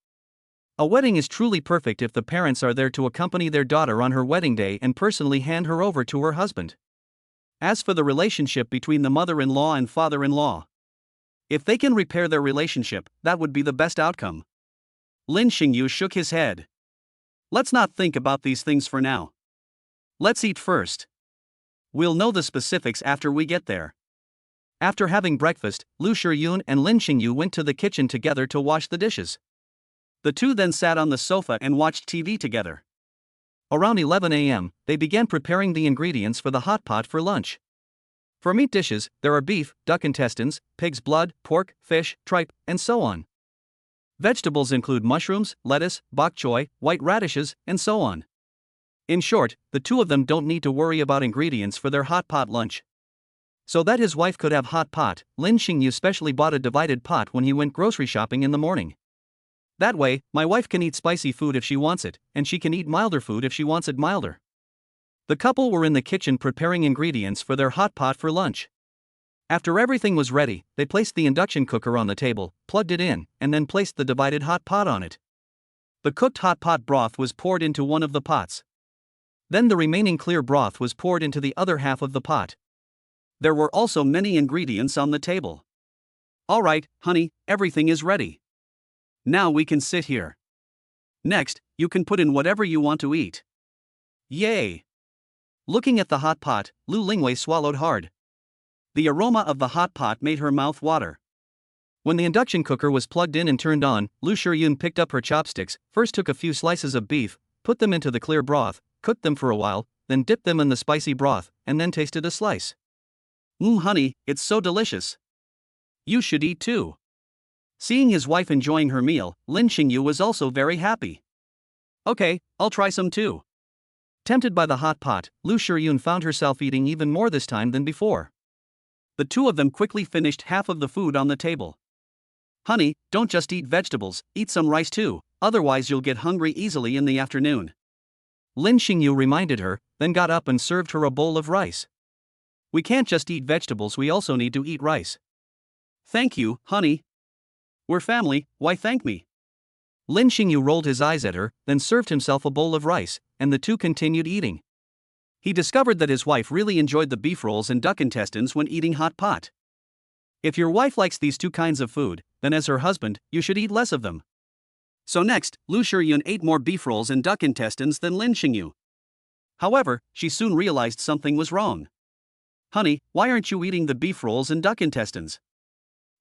A wedding is truly perfect if the parents are there to accompany their daughter on her wedding day and personally hand her over to her husband. As for the relationship between the mother-in-law and father-in-law, if they can repair their relationship, that would be the best outcome. Lin Xingyu shook his head. Let's not think about these things for now. Let's eat first. We'll know the specifics after we get there. After having breakfast, Lu Shiyun and Lin Xingyu went to the kitchen together to wash the dishes. The two then sat on the sofa and watched TV together. Around 11 a.m., they began preparing the ingredients for the hot pot for lunch. For meat dishes, there are beef, duck intestines, pig's blood, pork, fish, tripe, and so on. Vegetables include mushrooms, lettuce, bok choy, white radishes, and so on. In short, the two of them don't need to worry about ingredients for their hot pot lunch. So that his wife could have hot pot, Lin Xingyu specially bought a divided pot when he went grocery shopping in the morning. That way, my wife can eat spicy food if she wants it, and she can eat milder food if she wants it milder. The couple were in the kitchen preparing ingredients for their hot pot for lunch. After everything was ready, they placed the induction cooker on the table, plugged it in, and then placed the divided hot pot on it. The cooked hot pot broth was poured into one of the pots. Then the remaining clear broth was poured into the other half of the pot. There were also many ingredients on the table. All right, honey, everything is ready. Now we can sit here. Next, you can put in whatever you want to eat. Yay! Looking at the hot pot, Lu Lingwei swallowed hard. The aroma of the hot pot made her mouth water. When the induction cooker was plugged in and turned on, Lu Shiyun picked up her chopsticks, first took a few slices of beef, put them into the clear broth, cooked them for a while, then dipped them in the spicy broth, and then tasted a slice. Honey, it's so delicious. You should eat too. Seeing his wife enjoying her meal, Lin Xingyu was also very happy. Okay, I'll try some too. Tempted by the hot pot, Lu Shiyun found herself eating even more this time than before. The two of them quickly finished half of the food on the table. Honey, don't just eat vegetables, eat some rice too, otherwise you'll get hungry easily in the afternoon. Lin Xingyu reminded her, then got up and served her a bowl of rice. We can't just eat vegetables, we also need to eat rice. Thank you, honey. We're family, why thank me? Lin Xingyu rolled his eyes at her, then served himself a bowl of rice, and the two continued eating. He discovered that his wife really enjoyed the beef rolls and duck intestines when eating hot pot. If your wife likes these two kinds of food, then as her husband, you should eat less of them. So next, Lu Shiyun ate more beef rolls and duck intestines than Lin Xingyu. However, she soon realized something was wrong. Honey, why aren't you eating the beef rolls and duck intestines?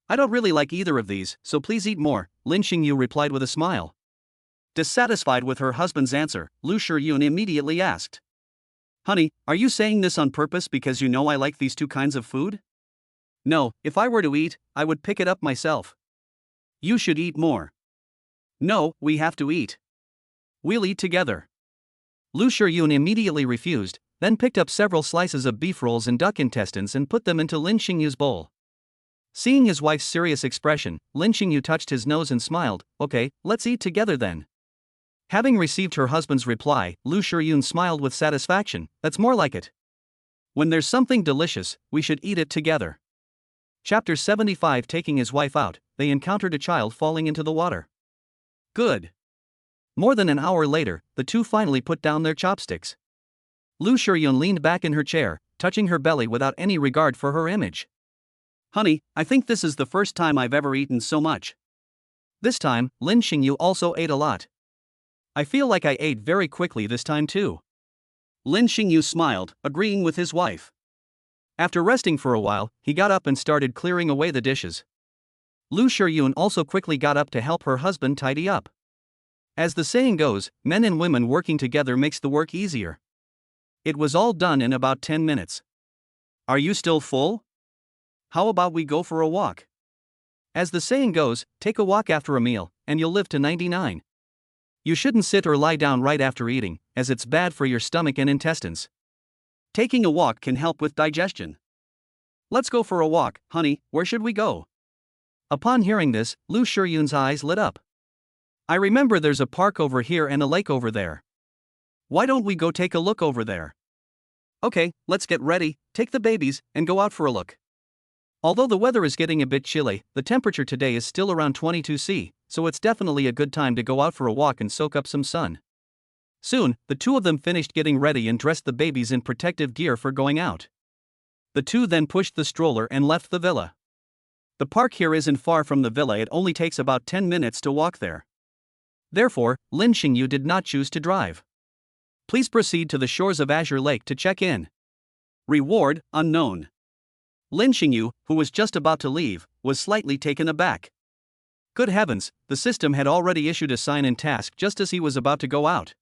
I don't really like either of these, so please eat more, Lin Xingyu replied with a smile. Dissatisfied with her husband's answer, Lu Shiyun immediately asked, Honey, are you saying this on purpose because you know I like these two kinds of food? No, if I were to eat, I would pick it up myself. You should eat more. No, we have to eat. We'll eat together. Lu Shiyun immediately refused, then picked up several slices of beef rolls and duck intestines and put them into Lin Xingyu's bowl. Seeing his wife's serious expression, Lin Xingyu touched his nose and smiled, Okay, let's eat together then. Having received her husband's reply, Lu Shiyun smiled with satisfaction, That's more like it. When there's something delicious, we should eat it together. Chapter 75. Taking his wife out, they encountered a child falling into the water. Good. More than an hour later, the two finally put down their chopsticks. Lu Shiyun leaned back in her chair, touching her belly without any regard for her image. Honey, I think this is the first time I've ever eaten so much. This time, Lin Xingyu also ate a lot. I feel like I ate very quickly this time too. Lin Xingyu smiled, agreeing with his wife. After resting for a while, he got up and started clearing away the dishes. Lu Shiyun also quickly got up to help her husband tidy up. As the saying goes, men and women working together makes the work easier. It was all done in about 10 minutes. Are you still full? How about we go for a walk? As the saying goes, take a walk after a meal, and you'll live to 99. You shouldn't sit or lie down right after eating, as it's bad for your stomach and intestines. Taking a walk can help with digestion. Let's go for a walk, honey, where should we go? Upon hearing this, Lu Shiyun's eyes lit up. I remember there's a park over here and a lake over there. Why don't we go take a look over there? Okay, let's get ready, take the babies, and go out for a look. Although the weather is getting a bit chilly, the temperature today is still around 22 degrees, so it's definitely a good time to go out for a walk and soak up some sun. Soon, the two of them finished getting ready and dressed the babies in protective gear for going out. The two then pushed the stroller and left the villa. The park here isn't far from the villa, it only takes about 10 minutes to walk there. Therefore, Lin Xingyu did not choose to drive. Please proceed to the shores of Azure Lake to check in. Reward, unknown. Lin Xingyu, who was just about to leave, was slightly taken aback. Good heavens, the system had already issued a sign-in task just as he was about to go out.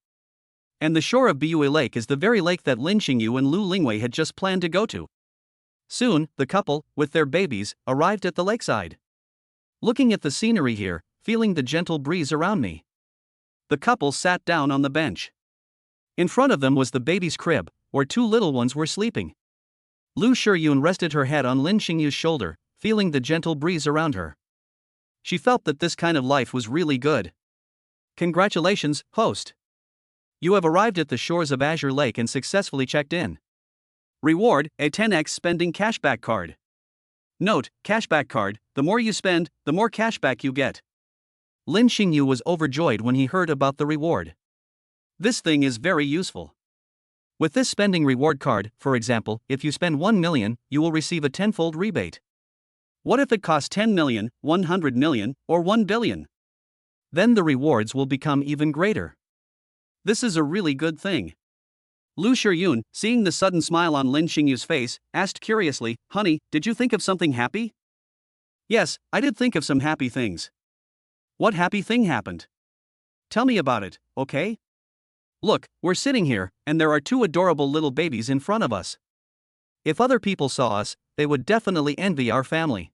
And the shore of Biyue Lake is the very lake that Lin Xingyu and Lu Lingwei had just planned to go to. Soon, the couple, with their babies, arrived at the lakeside. Looking at the scenery here, feeling the gentle breeze around me. The couple sat down on the bench. In front of them was the baby's crib, where two little ones were sleeping. Lu Shiyun rested her head on Lin Xingyu's shoulder, feeling the gentle breeze around her. She felt that this kind of life was really good. Congratulations, host. You have arrived at the shores of Azure Lake and successfully checked in. Reward, a 10x spending cashback card. Note, cashback card, the more you spend, the more cashback you get. Lin Xingyu was overjoyed when he heard about the reward. This thing is very useful. With this spending reward card, for example, if you spend 1 million, you will receive a tenfold rebate. What if it costs 10 million, 100 million, or 1 billion? Then the rewards will become even greater. This is a really good thing. Lu Shiyun, seeing the sudden smile on Lin Xingyu's face, asked curiously, Honey, did you think of something happy? Yes, I did think of some happy things. What happy thing happened? Tell me about it, okay? Look, we're sitting here, and there are two adorable little babies in front of us. If other people saw us, they would definitely envy our family.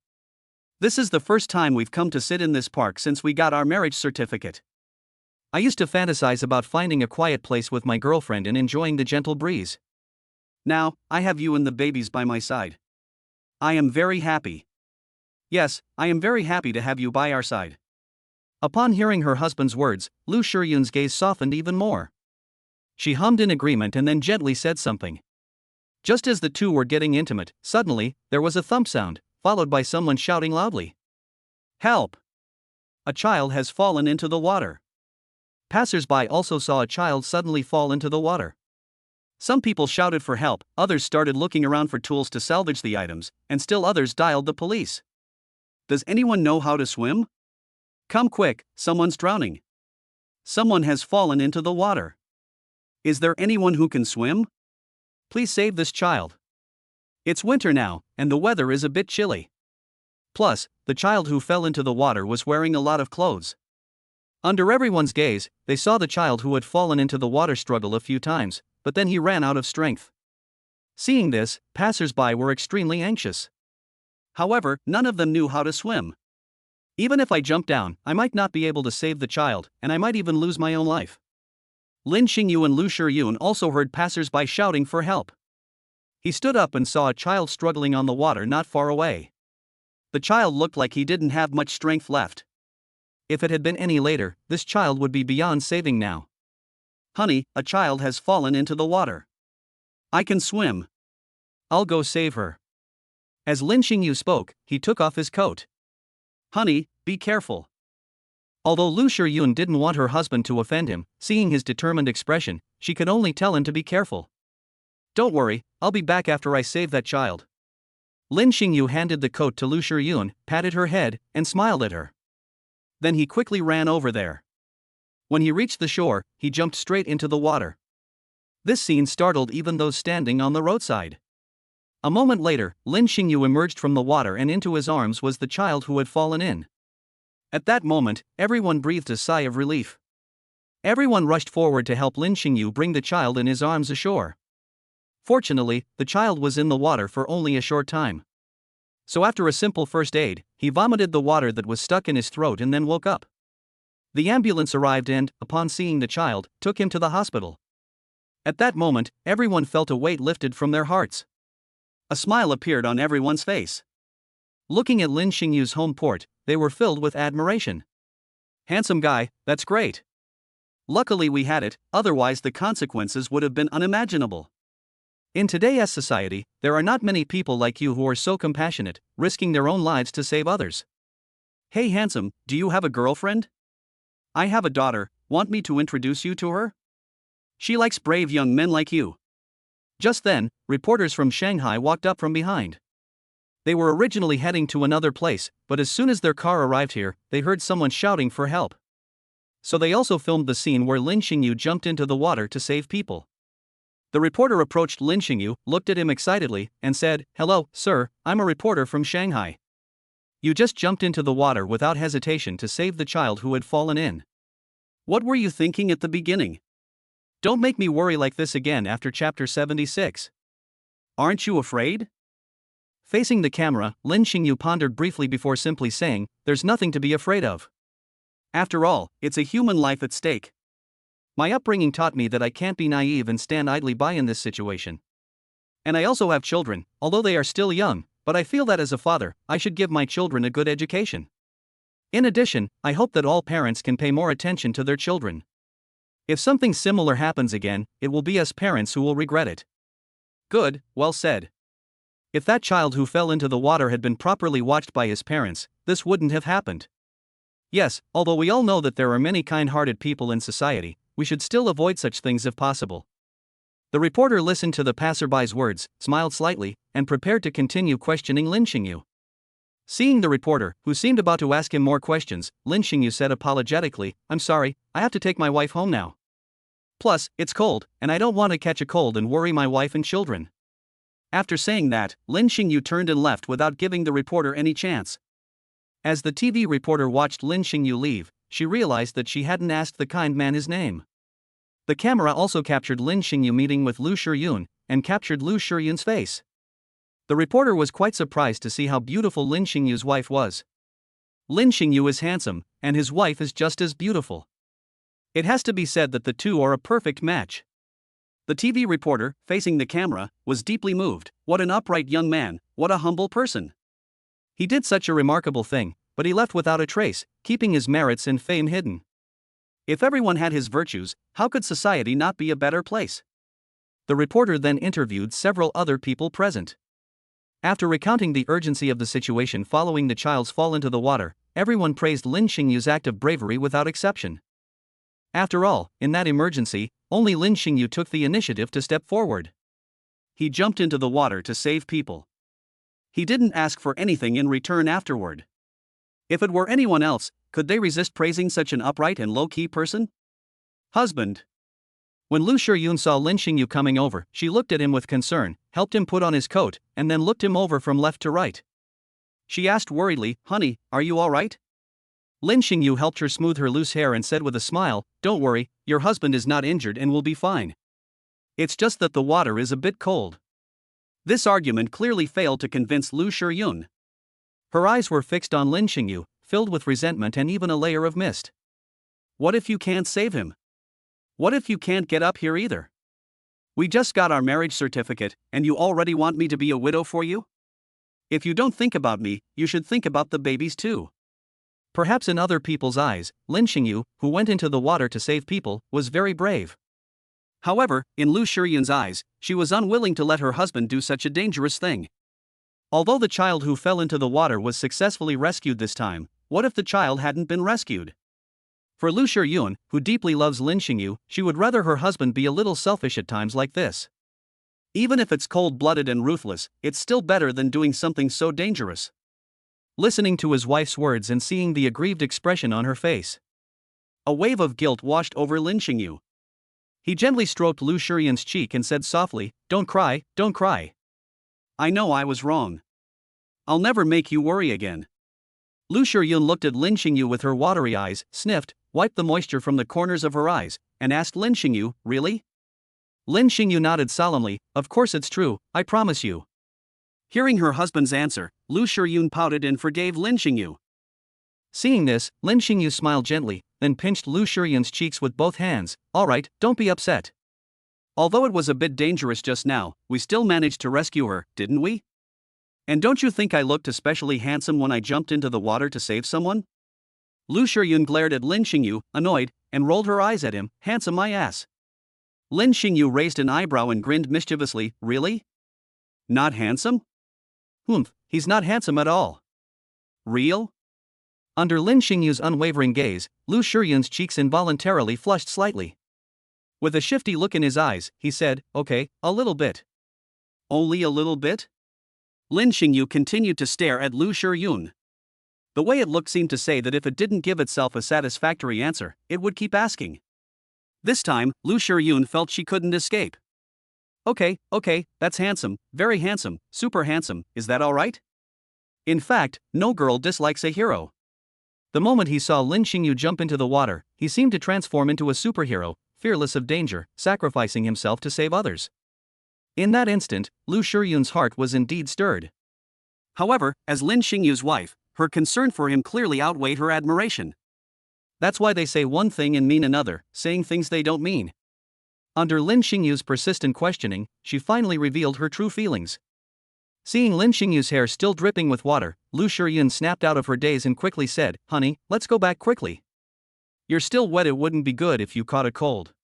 This is the first time we've come to sit in this park since we got our marriage certificate. I used to fantasize about finding a quiet place with my girlfriend and enjoying the gentle breeze. Now, I have you and the babies by my side. I am very happy. Yes, I am very happy to have you by our side. Upon hearing her husband's words, Lu Shiyun's gaze softened even more. She hummed in agreement and then gently said something. Just as the two were getting intimate, suddenly, there was a thump sound, followed by someone shouting loudly. "Help! A child has fallen into the water." Passers-by also saw a child suddenly fall into the water. Some people shouted for help, others started looking around for tools to salvage the items, and still others dialed the police. Does anyone know how to swim? Come quick, someone's drowning. Someone has fallen into the water. Is there anyone who can swim? Please save this child. It's winter now, and the weather is a bit chilly. Plus, the child who fell into the water was wearing a lot of clothes. Under everyone's gaze, they saw the child who had fallen into the water struggle a few times, but then he ran out of strength. Seeing this, passers-by were extremely anxious. However, none of them knew how to swim. Even if I jump down, I might not be able to save the child, and I might even lose my own life. Lin Xingyu and Lu Shiyun also heard passers-by shouting for help. He stood up and saw a child struggling on the water not far away. The child looked like he didn't have much strength left. If it had been any later, this child would be beyond saving now. Honey, a child has fallen into the water. I can swim. I'll go save her. As Lin Xingyu spoke, he took off his coat. Honey, be careful. Although Lu Shiyun didn't want her husband to offend him, seeing his determined expression, she could only tell him to be careful. Don't worry, I'll be back after I save that child. Lin Xingyu handed the coat to Lu Shiyun, patted her head, and smiled at her. Then he quickly ran over there. When he reached the shore, he jumped straight into the water. This scene startled even those standing on the roadside. A moment later, Lin Xingyu emerged from the water and into his arms was the child who had fallen in. At that moment, everyone breathed a sigh of relief. Everyone rushed forward to help Lin Xingyu bring the child in his arms ashore. Fortunately, the child was in the water for only a short time. So after a simple first aid, he vomited the water that was stuck in his throat and then woke up. The ambulance arrived and, upon seeing the child, took him to the hospital. At that moment, everyone felt a weight lifted from their hearts. A smile appeared on everyone's face. Looking at Lin Xingyu's home port, they were filled with admiration. Handsome guy, that's great. Luckily we had it, otherwise the consequences would have been unimaginable. In today's society, there are not many people like you who are so compassionate, risking their own lives to save others. Hey handsome, do you have a girlfriend? I have a daughter, want me to introduce you to her? She likes brave young men like you. Just then, reporters from Shanghai walked up from behind. They were originally heading to another place, but as soon as their car arrived here, they heard someone shouting for help. So they also filmed the scene where Lin Xingyu jumped into the water to save people. The reporter approached Lin Xingyu, looked at him excitedly, and said, "Hello, sir, I'm a reporter from Shanghai. You just jumped into the water without hesitation to save the child who had fallen in. What were you thinking at the beginning? Don't make me worry like this again after chapter 76. Aren't you afraid?" Facing the camera, Lin Xingyu pondered briefly before simply saying, "There's nothing to be afraid of. After all, it's a human life at stake. My upbringing taught me that I can't be naive and stand idly by in this situation. And I also have children, although they are still young, but I feel that as a father, I should give my children a good education. In addition, I hope that all parents can pay more attention to their children. If something similar happens again, it will be us parents who will regret it." Good, well said. If that child who fell into the water had been properly watched by his parents, this wouldn't have happened. Yes, although we all know that there are many kind-hearted people in society, we should still avoid such things if possible. The reporter listened to the passerby's words, smiled slightly, and prepared to continue questioning Lin Xingyu. Seeing the reporter, who seemed about to ask him more questions, Lin Xingyu said apologetically, "I'm sorry, I have to take my wife home now. Plus, it's cold, and I don't want to catch a cold and worry my wife and children." After saying that, Lin Xingyu turned and left without giving the reporter any chance. As the TV reporter watched Lin Xingyu leave, she realized that she hadn't asked the kind man his name. The camera also captured Lin Xingyu meeting with Lu Shiyun, and captured Lu Shiyun's face. The reporter was quite surprised to see how beautiful Lin Xingyu's wife was. Lin Xingyu is handsome, and his wife is just as beautiful. It has to be said that the two are a perfect match. The TV reporter, facing the camera, was deeply moved. What an upright young man, what a humble person. He did such a remarkable thing, but he left without a trace, keeping his merits and fame hidden. If everyone had his virtues, how could society not be a better place? The reporter then interviewed several other people present. After recounting the urgency of the situation following the child's fall into the water, everyone praised Lin Xingyu's act of bravery without exception. After all, in that emergency, only Lin Xingyu took the initiative to step forward. He jumped into the water to save people. He didn't ask for anything in return afterward. If it were anyone else, could they resist praising such an upright and low-key person? Husband. When Lu Shiyun saw Lin Xingyu coming over, she looked at him with concern, helped him put on his coat, and then looked him over from left to right. She asked worriedly, "Honey, are you all right?" Lin Xingyu helped her smooth her loose hair and said with a smile, "Don't worry, your husband is not injured and will be fine. It's just that the water is a bit cold." This argument clearly failed to convince Lu Shiyun. Her eyes were fixed on Lin Xingyu, filled with resentment and even a layer of mist. What if you can't save him? What if you can't get up here either? We just got our marriage certificate, and you already want me to be a widow for you? If you don't think about me, you should think about the babies too. Perhaps in other people's eyes, Lin Xingyu, who went into the water to save people, was very brave. However, in Lu Shiyun's eyes, she was unwilling to let her husband do such a dangerous thing. Although the child who fell into the water was successfully rescued this time, what if the child hadn't been rescued? For Lu Shiyun, who deeply loves Lin Xingyu, she would rather her husband be a little selfish at times like this. Even if it's cold-blooded and ruthless, it's still better than doing something so dangerous. Listening to his wife's words and seeing the aggrieved expression on her face, a wave of guilt washed over Lin Xingyu. He gently stroked Lu Shiyun's cheek and said softly, "Don't cry, don't cry. I know I was wrong. I'll never make you worry again." Lu Shiyun looked at Lin Xingyu with her watery eyes, sniffed, wiped the moisture from the corners of her eyes, and asked Lin Xingyu, "Really?" Lin Xingyu nodded solemnly, "Of course it's true, I promise you." Hearing her husband's answer, Lu Shiyun pouted and forgave Lin Xingyu. Seeing this, Lin Xingyu smiled gently, then pinched Lu Shiyun's cheeks with both hands. "All right, don't be upset. Although it was a bit dangerous just now, we still managed to rescue her, didn't we? And don't you think I looked especially handsome when I jumped into the water to save someone?" Lu Shiyun glared at Lin Xingyu, annoyed, and rolled her eyes at him. "Handsome my ass." Lin Xingyu raised an eyebrow and grinned mischievously. "Really? Not handsome?" "Humph, he's not handsome at all." "Real?" Under Lin Xingyu's unwavering gaze, Lu Shiyun's cheeks involuntarily flushed slightly. With a shifty look in his eyes, he said, "Okay, a little bit." "Only a little bit?" Lin Xingyu continued to stare at Lu Shiyun. The way it looked seemed to say that if it didn't give itself a satisfactory answer, it would keep asking. This time, Lu Shiyun felt she couldn't escape. Okay, that's handsome, very handsome, super handsome, is that alright?" In fact, no girl dislikes a hero. The moment he saw Lin Xingyu jump into the water, he seemed to transform into a superhero, fearless of danger, sacrificing himself to save others. In that instant, Lu Shiyun's heart was indeed stirred. However, as Lin Xingyu's wife, her concern for him clearly outweighed her admiration. That's why they say one thing and mean another, saying things they don't mean. Under Lin Xingyu's persistent questioning, she finally revealed her true feelings. Seeing Lin Xingyu's hair still dripping with water, Lu Shiyun snapped out of her daze and quickly said, "Honey, let's go back quickly. You're still wet, it wouldn't be good if you caught a cold."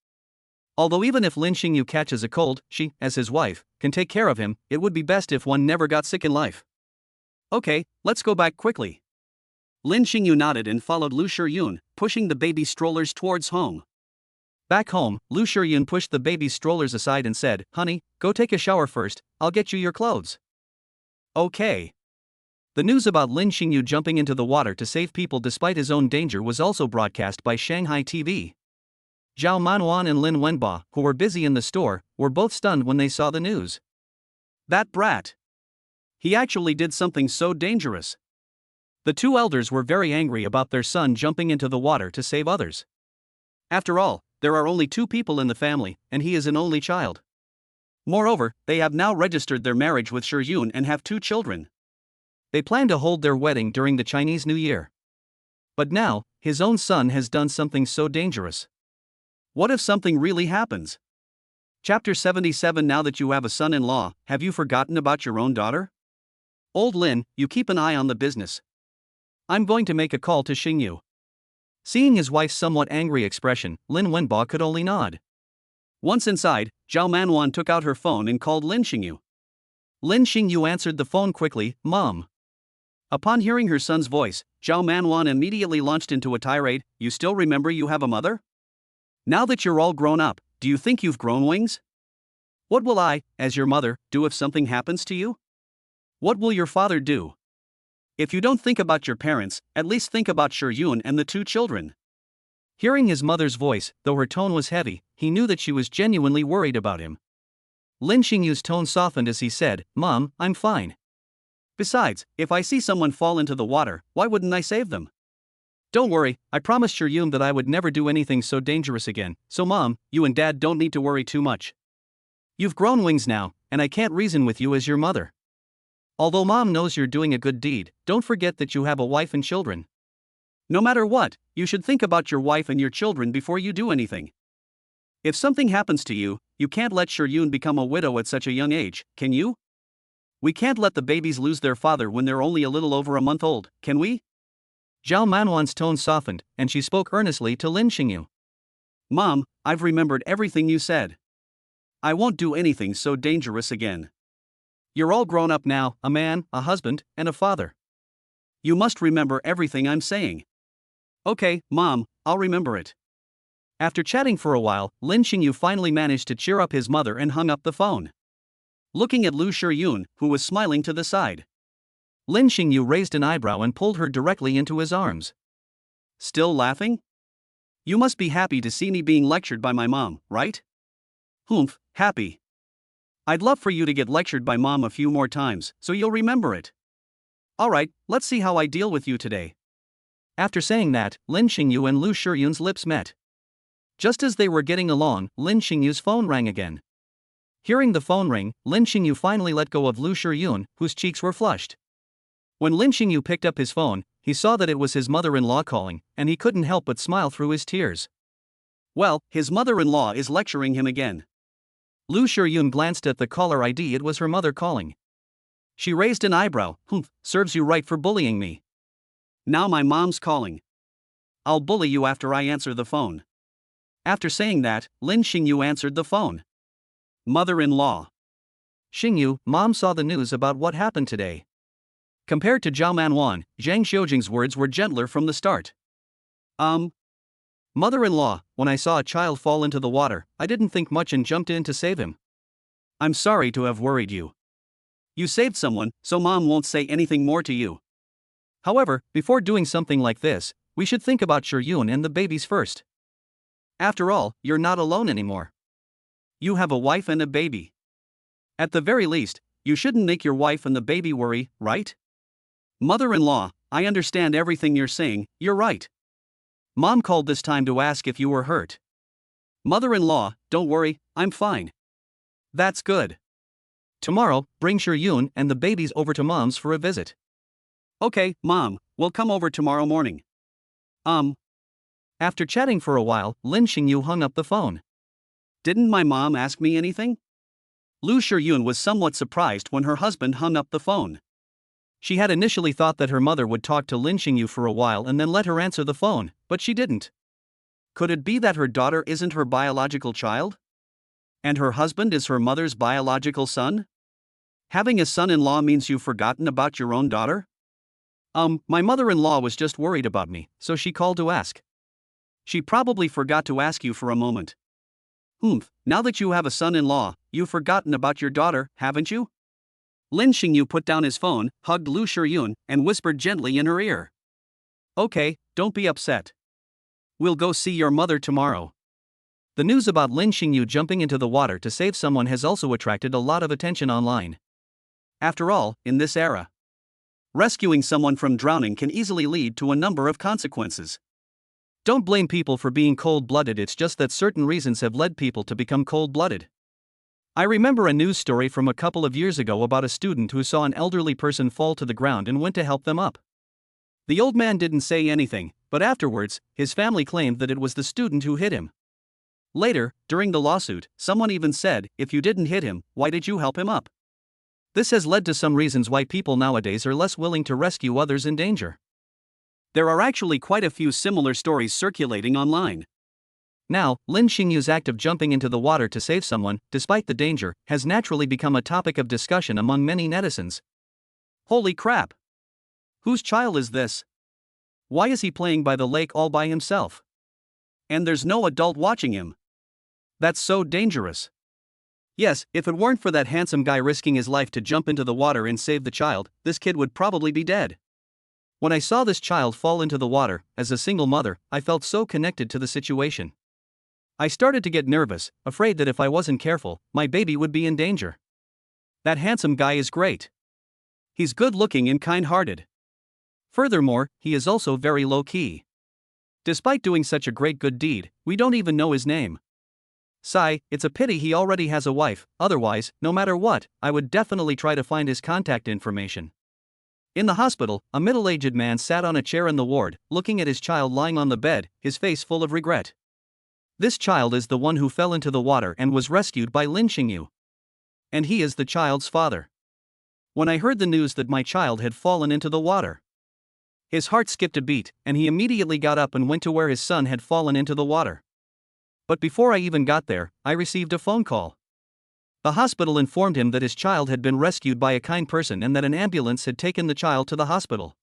Although even if Lin Xingyu catches a cold, she, as his wife, can take care of him, it would be best if one never got sick in life. "Okay, let's go back quickly." Lin Xingyu nodded and followed Lu Shiyun, pushing the baby strollers towards home. Back home, Lu Shiyun pushed the baby strollers aside and said, "Honey, go take a shower first, I'll get you your clothes." Okay. The news about Lin Xingyu jumping into the water to save people despite his own danger was also broadcast by Shanghai TV. Zhao Manhuan and Lin Wenba, who were busy in the store, were both stunned when they saw the news. That brat. He actually did something so dangerous. The two elders were very angry about their son jumping into the water to save others. After all, there are only two people in the family, and he is an only child. Moreover, they have now registered their marriage with Shiyun and have 2 children. They plan to hold their wedding during the Chinese New Year. But now, his own son has done something so dangerous. What if something really happens? Chapter 77. Now that you have a son-in-law, have you forgotten about your own daughter? Old Lin, you keep an eye on the business. I'm going to make a call to Xingyu. Seeing his wife's somewhat angry expression, Lin Wenbo could only nod. Once inside, Zhao Manwan took out her phone and called Lin Xingyu. Lin Xingyu answered the phone quickly, Mom. Upon hearing her son's voice, Zhao Manwan immediately launched into a tirade. You still remember you have a mother? Now that you're all grown up, do you think you've grown wings? What will I, as your mother, do if something happens to you? What will your father do? If you don't think about your parents, at least think about Yun and the two children. Hearing his mother's voice, though her tone was heavy, he knew that she was genuinely worried about him. Lin Xingyu's tone softened as he said, Mom, I'm fine. Besides, if I see someone fall into the water, why wouldn't I save them? Don't worry, I promised Yun that I would never do anything so dangerous again, so Mom, you and Dad don't need to worry too much. You've grown wings now, and I can't reason with you as your mother. Although Mom knows you're doing a good deed, don't forget that you have a wife and children. No matter what, you should think about your wife and your children before you do anything. If something happens to you, you can't let Yun become a widow at such a young age, can you? We can't let the babies lose their father when they're only a little over a month old, can we? Zhao Manwan's tone softened, and she spoke earnestly to Lin Xingyu. Mom, I've remembered everything you said. I won't do anything so dangerous again. You're all grown up now, a man, a husband, and a father. You must remember everything I'm saying. Okay, Mom, I'll remember it. After chatting for a while, Lin Xingyu finally managed to cheer up his mother and hung up the phone. Looking at Lu Yun, who was smiling to the side, Lin Xingyu raised an eyebrow and pulled her directly into his arms. Still laughing? You must be happy to see me being lectured by my mom, right? Humph, happy. I'd love for you to get lectured by Mom a few more times, so you'll remember it. Alright, let's see how I deal with you today. After saying that, Lin Xingyu and Lu Yun's lips met. Just as they were getting along, Lin Xingyu's phone rang again. Hearing the phone ring, Lin Xingyu finally let go of Lu Yun, whose cheeks were flushed. When Lin Xingyu picked up his phone, he saw that it was his mother-in-law calling, and he couldn't help but smile through his tears. Well, his mother-in-law is lecturing him again. Lu Yun glanced at the caller ID. It was her mother calling. She raised an eyebrow. Serves you right for bullying me. Now my mom's calling. I'll bully you after I answer the phone. After saying that, Lin Xingyu answered the phone. Mother-in-law. Xingyu, Mom saw the news about what happened today. Compared to Zhao Manwan, Zhang Xiujing's words were gentler from the start. Mother-in-law, when I saw a child fall into the water, I didn't think much and jumped in to save him. I'm sorry to have worried you. You saved someone, so Mom won't say anything more to you. However, before doing something like this, we should think about Yun and the babies first. After all, you're not alone anymore. You have a wife and a baby. At the very least, you shouldn't make your wife and the baby worry, right? Mother-in-law, I understand everything you're saying, you're right. Mom called this time to ask if you were hurt. Mother-in-law, don't worry, I'm fine. That's good. Tomorrow, bring Yun and the babies over to Mom's for a visit. Okay, Mom, we'll come over tomorrow morning. After chatting for a while, Lin Xingyu hung up the phone. Didn't my mom ask me anything? Lu Yun was somewhat surprised when her husband hung up the phone. She had initially thought that her mother would talk to Lin Xingyu for a while and then let her answer the phone, but she didn't. Could it be that her daughter isn't her biological child? And her husband is her mother's biological son? Having a son-in-law means you've forgotten about your own daughter? My mother-in-law was just worried about me, so she called to ask. She probably forgot to ask you for a moment. Now that you have a son-in-law, you've forgotten about your daughter, haven't you? Lin Xingyu put down his phone, hugged Lu Yun, and whispered gently in her ear. Okay, don't be upset. We'll go see your mother tomorrow. The news about Lin Xingyu jumping into the water to save someone has also attracted a lot of attention online. After all, in this era, rescuing someone from drowning can easily lead to a number of consequences. Don't blame people for being cold-blooded, it's just that certain reasons have led people to become cold-blooded. I remember a news story from a couple of years ago about a student who saw an elderly person fall to the ground and went to help them up. The old man didn't say anything, but afterwards, his family claimed that it was the student who hit him. Later, during the lawsuit, someone even said, if you didn't hit him, why did you help him up? This has led to some reasons why people nowadays are less willing to rescue others in danger. There are actually quite a few similar stories circulating online. Now, Lin Xingyu's act of jumping into the water to save someone, despite the danger, has naturally become a topic of discussion among many netizens. Holy crap! Whose child is this? Why is he playing by the lake all by himself? And there's no adult watching him. That's so dangerous. Yes, if it weren't for that handsome guy risking his life to jump into the water and save the child, this kid would probably be dead. When I saw this child fall into the water, as a single mother, I felt so connected to the situation. I started to get nervous, afraid that if I wasn't careful, my baby would be in danger. That handsome guy is great. He's good looking and kind hearted. Furthermore, he is also very low key. Despite doing such a great good deed, we don't even know his name. Sigh, it's a pity he already has a wife, otherwise, no matter what, I would definitely try to find his contact information. In the hospital, a middle-aged man sat on a chair in the ward, looking at his child lying on the bed, his face full of regret. This child is the one who fell into the water and was rescued by Lin Xingyu. And he is the child's father. When I heard the news that my child had fallen into the water, his heart skipped a beat, and he immediately got up and went to where his son had fallen into the water. But before I even got there, I received a phone call. The hospital informed him that his child had been rescued by a kind person and that an ambulance had taken the child to the hospital.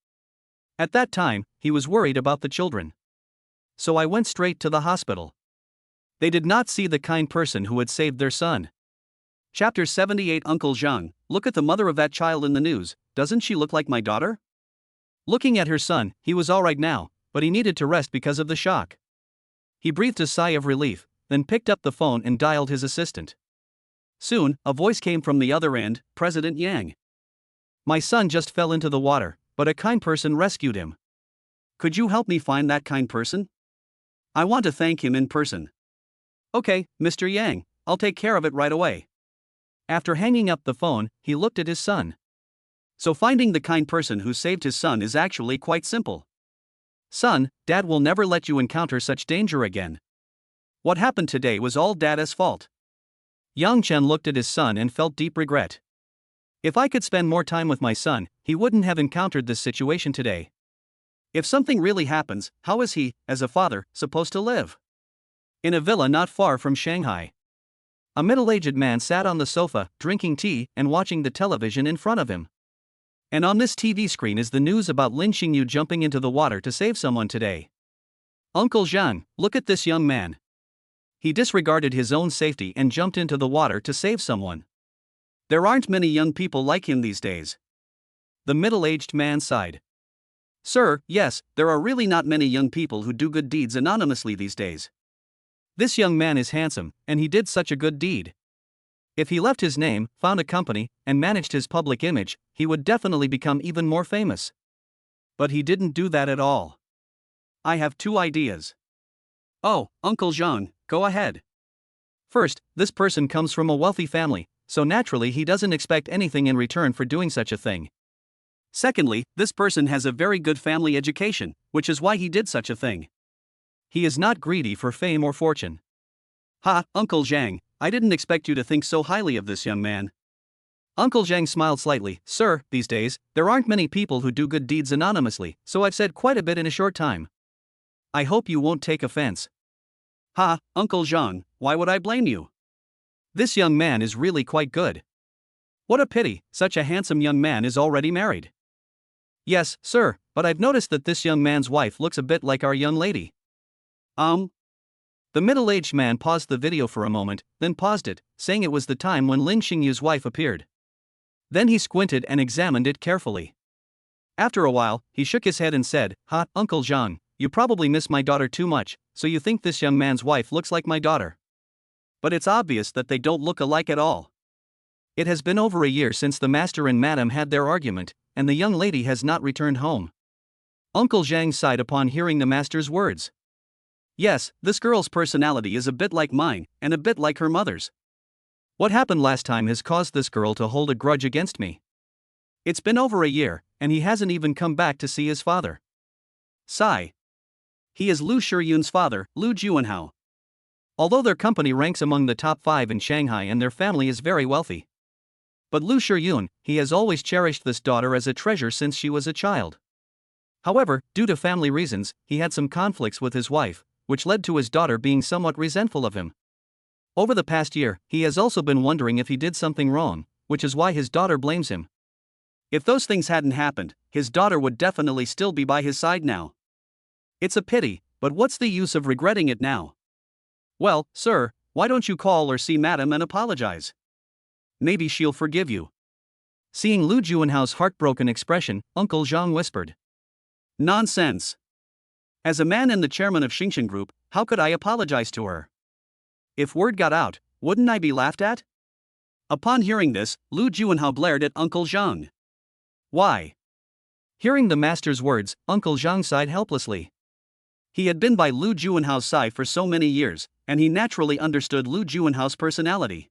At that time, he was worried about the children. So I went straight to the hospital. They did not see the kind person who had saved their son. Chapter 78 Uncle Zhang, look at the mother of that child in the news, doesn't she look like my daughter? Looking at her son, he was alright now, but he needed to rest because of the shock. He breathed a sigh of relief, then picked up the phone and dialed his assistant. Soon, a voice came from the other end, President Yang. My son just fell into the water, but a kind person rescued him. Could you help me find that kind person? I want to thank him in person. Okay, Mr. Yang, I'll take care of it right away. After hanging up the phone, he looked at his son. So finding the kind person who saved his son is actually quite simple. Son, Dad will never let you encounter such danger again. What happened today was all Dad's fault. Yang Chen looked at his son and felt deep regret. If I could spend more time with my son, he wouldn't have encountered this situation today. If something really happens, how is he, as a father, supposed to live? In a villa not far from Shanghai, a middle-aged man sat on the sofa, drinking tea and watching the television in front of him. And on this TV screen is the news about Lin Xingyu jumping into the water to save someone today. Uncle Zhang, look at this young man. He disregarded his own safety and jumped into the water to save someone. There aren't many young people like him these days. The middle-aged man sighed. Sir, yes, there are really not many young people who do good deeds anonymously these days. This young man is handsome, and he did such a good deed. If he left his name, found a company, and managed his public image, he would definitely become even more famous. But he didn't do that at all. I have two ideas. Oh, Uncle Zhang, go ahead. First, this person comes from a wealthy family, so naturally he doesn't expect anything in return for doing such a thing. Secondly, this person has a very good family education, which is why he did such a thing. He is not greedy for fame or fortune. Ha, Uncle Zhang, I didn't expect you to think so highly of this young man. Uncle Zhang smiled slightly. Sir, these days, there aren't many people who do good deeds anonymously, so I've said quite a bit in a short time. I hope you won't take offense. Ha, Uncle Zhang, why would I blame you? This young man is really quite good. What a pity, such a handsome young man is already married. Yes, sir, but I've noticed that this young man's wife looks a bit like our young lady. The middle-aged man paused the video for a moment, then paused it, saying it was the time when Lin Xingyu's wife appeared. Then he squinted and examined it carefully. After a while, he shook his head and said, Ha, Uncle Zhang, you probably miss my daughter too much, so you think this young man's wife looks like my daughter. But it's obvious that they don't look alike at all. It has been over a year since the master and madam had their argument, and the young lady has not returned home. Uncle Zhang sighed upon hearing the master's words. Yes, this girl's personality is a bit like mine, and a bit like her mother's. What happened last time has caused this girl to hold a grudge against me. It's been over a year, and he hasn't even come back to see his father. Sigh. He is Lu Shiyun's father, Lu Juanhao. Although their company ranks among the top 5 in Shanghai and their family is very wealthy. But Lu Shiyun, he has always cherished this daughter as a treasure since she was a child. However, due to family reasons, he had some conflicts with his wife, which led to his daughter being somewhat resentful of him. Over the past year, he has also been wondering if he did something wrong, which is why his daughter blames him. If those things hadn't happened, his daughter would definitely still be by his side now. It's a pity, but what's the use of regretting it now? Well, sir, why don't you call or see madam and apologize? Maybe she'll forgive you. Seeing Lu Juanhao's heartbroken expression, Uncle Zhang whispered. Nonsense. As a man and the chairman of Xingchen Group, how could I apologize to her? If word got out, wouldn't I be laughed at? Upon hearing this, Lu Juanhao glared at Uncle Zhang. Why? Hearing the master's words, Uncle Zhang sighed helplessly. He had been by Lu Juanhao's side for so many years, and he naturally understood Lu Juanhao's personality.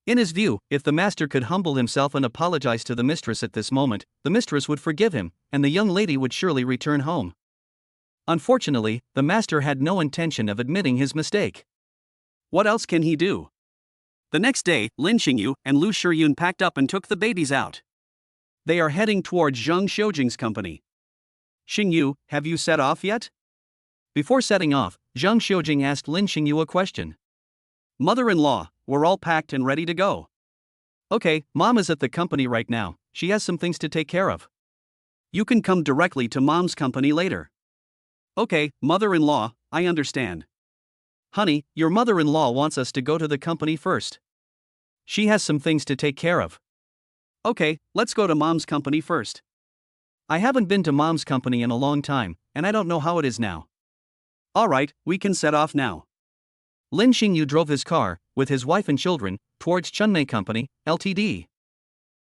In his view, if the master could humble himself and apologize to the mistress at this moment, the mistress would forgive him, and the young lady would surely return home. Unfortunately, the master had no intention of admitting his mistake. What else can he do? The next day, Lin Xingyu and Lu Shiyun packed up and took the babies out. They are heading towards Zheng Xiujing's company. Xingyu, have you set off yet? Before setting off, Zheng Xiujing asked Lin Xingyu a question. Mother-in-law, we're all packed and ready to go. Okay, Mom is at the company right now, she has some things to take care of. You can come directly to Mom's company later. Okay, mother-in-law, I understand. Honey, your mother-in-law wants us to go to the company first. She has some things to take care of. Okay, let's go to Mom's company first. I haven't been to Mom's company in a long time, and I don't know how it is now. Alright, we can set off now. Lin Xingyu drove his car, with his wife and children, towards Chunmei Company, Ltd.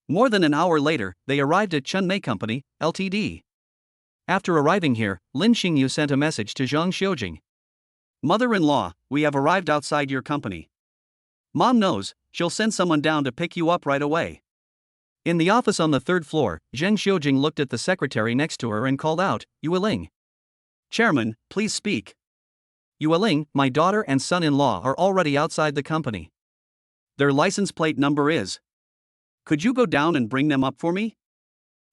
More than an hour later, they arrived at Chunmei Company, Ltd. After arriving here, Lin Xingyu sent a message to Zheng Xiujing. Mother-in-law, we have arrived outside your company. Mom knows, she'll send someone down to pick you up right away. In the office on the third floor, Zheng Xiujing looked at the secretary next to her and called out, Yueling. Chairman, please speak. Yueling, my daughter and son-in-law are already outside the company. Their license plate number is. Could you go down and bring them up for me?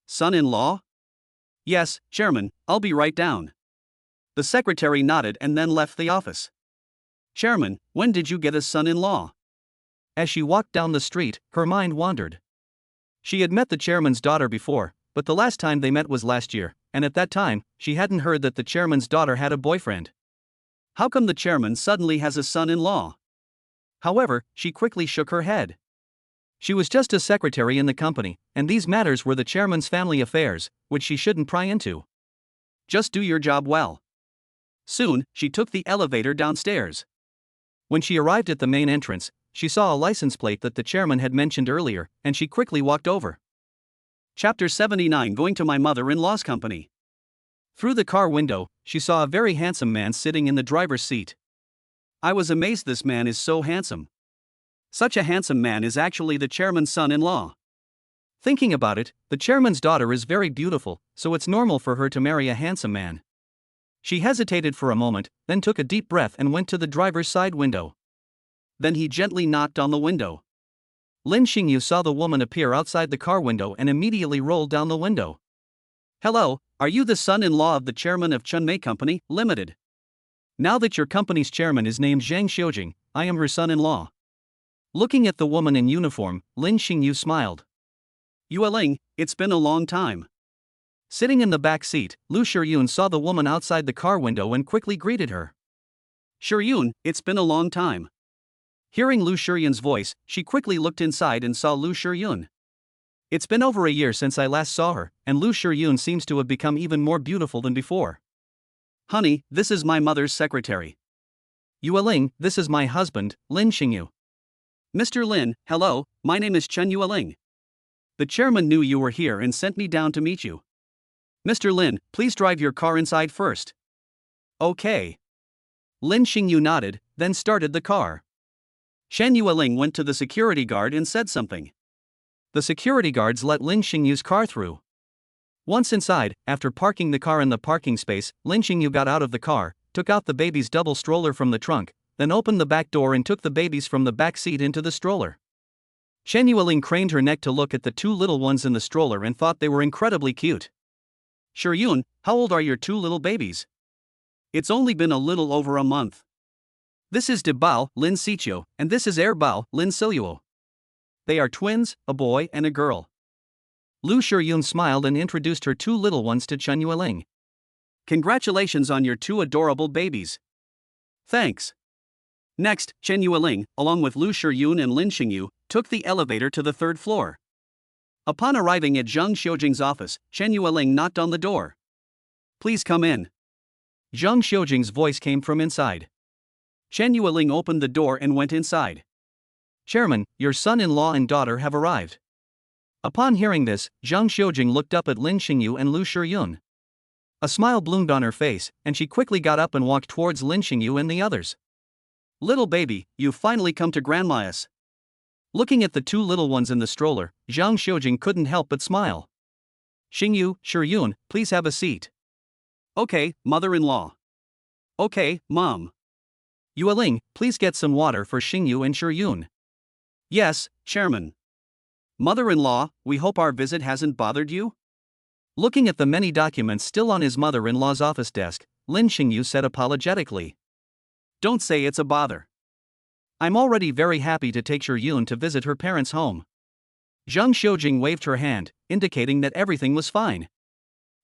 Son-in-law? Yes, Chairman, I'll be right down. The secretary nodded and then left the office. Chairman, when did you get a son-in-law? As she walked down the street, her mind wandered. She had met the chairman's daughter before, but the last time they met was last year, and at that time, she hadn't heard that the chairman's daughter had a boyfriend. How come the chairman suddenly has a son-in-law? However, she quickly shook her head. She was just a secretary in the company, and these matters were the chairman's family affairs, which she shouldn't pry into. Just do your job well. Soon, she took the elevator downstairs. When she arrived at the main entrance, she saw a license plate that the chairman had mentioned earlier, and she quickly walked over. Chapter 79, Going to my mother-in-law's company. Through the car window, she saw a very handsome man sitting in the driver's seat. I was amazed, this man is so handsome. Such a handsome man is actually the chairman's son-in-law. Thinking about it, the chairman's daughter is very beautiful, so it's normal for her to marry a handsome man. She hesitated for a moment, then took a deep breath and went to the driver's side window. Then he gently knocked on the window. Lin Xingyu saw the woman appear outside the car window and immediately rolled down the window. Hello, are you the son-in-law of the chairman of Chunmei Company, Limited? Now that your company's chairman is named Zheng Xiujing, I am her son-in-law. Looking at the woman in uniform, Lin Xingyu smiled. Yueling, it's been a long time. Sitting in the back seat, Lu Shiyun saw the woman outside the car window and quickly greeted her. Shiyun, it's been a long time. Hearing Lu Shiyun's voice, she quickly looked inside and saw Lu Shiyun. It's been over a year since I last saw her, and Lu Shiyun seems to have become even more beautiful than before. Honey, this is my mother's secretary. Yueling, this is my husband, Lin Xingyu. Mr. Lin, hello, my name is Chen Yueling. The chairman knew you were here and sent me down to meet you. Mr. Lin, please drive your car inside first. Okay. Lin Xingyu nodded, then started the car. Chen Yueling went to the security guard and said something. The security guards let Lin Xingyu's car through. Once inside, after parking the car in the parking space, Lin Xingyu got out of the car, took out the baby's double stroller from the trunk, then opened the back door and took the babies from the back seat into the stroller. Chen Yueling craned her neck to look at the two little ones in the stroller and thought they were incredibly cute. Shiryun, how old are your two little babies? It's only been a little over a month. This is De Bao, Lin Sichio, and this is Er Bao, Lin Siluo. They are twins, a boy and a girl. Lu Shiryun smiled and introduced her two little ones to Chen Yueling. Congratulations on your two adorable babies. Thanks. Next, Chen Yueling, along with Lu Shiryun and Lin Xingyu, took the elevator to the third floor. Upon arriving at Zhang Xiujing's office, Chen Yueling knocked on the door. Please come in. Zhang Xiujing's voice came from inside. Chen Yueling opened the door and went inside. Chairman, your son-in-law and daughter have arrived. Upon hearing this, Zhang Xiujing looked up at Lin Xingyu and Lu Shiryun. A smile bloomed on her face, and she quickly got up and walked towards Lin Xingyu and the others. Little baby, you've finally come to Grandma's. Looking at the two little ones in the stroller, Zhang Xiujing couldn't help but smile. Xingyu, Shiryun, please have a seat. Okay, mother-in-law. Okay, mom. Yueling, please get some water for Xingyu and Shiryun. Yes, Chairman. Mother-in-law, we hope our visit hasn't bothered you? Looking at the many documents still on his mother-in-law's office desk, Lin Xingyu said apologetically. Don't say it's a bother. I'm already very happy to take Shiryun to visit her parents' home. Zhang Xiujing waved her hand, indicating that everything was fine.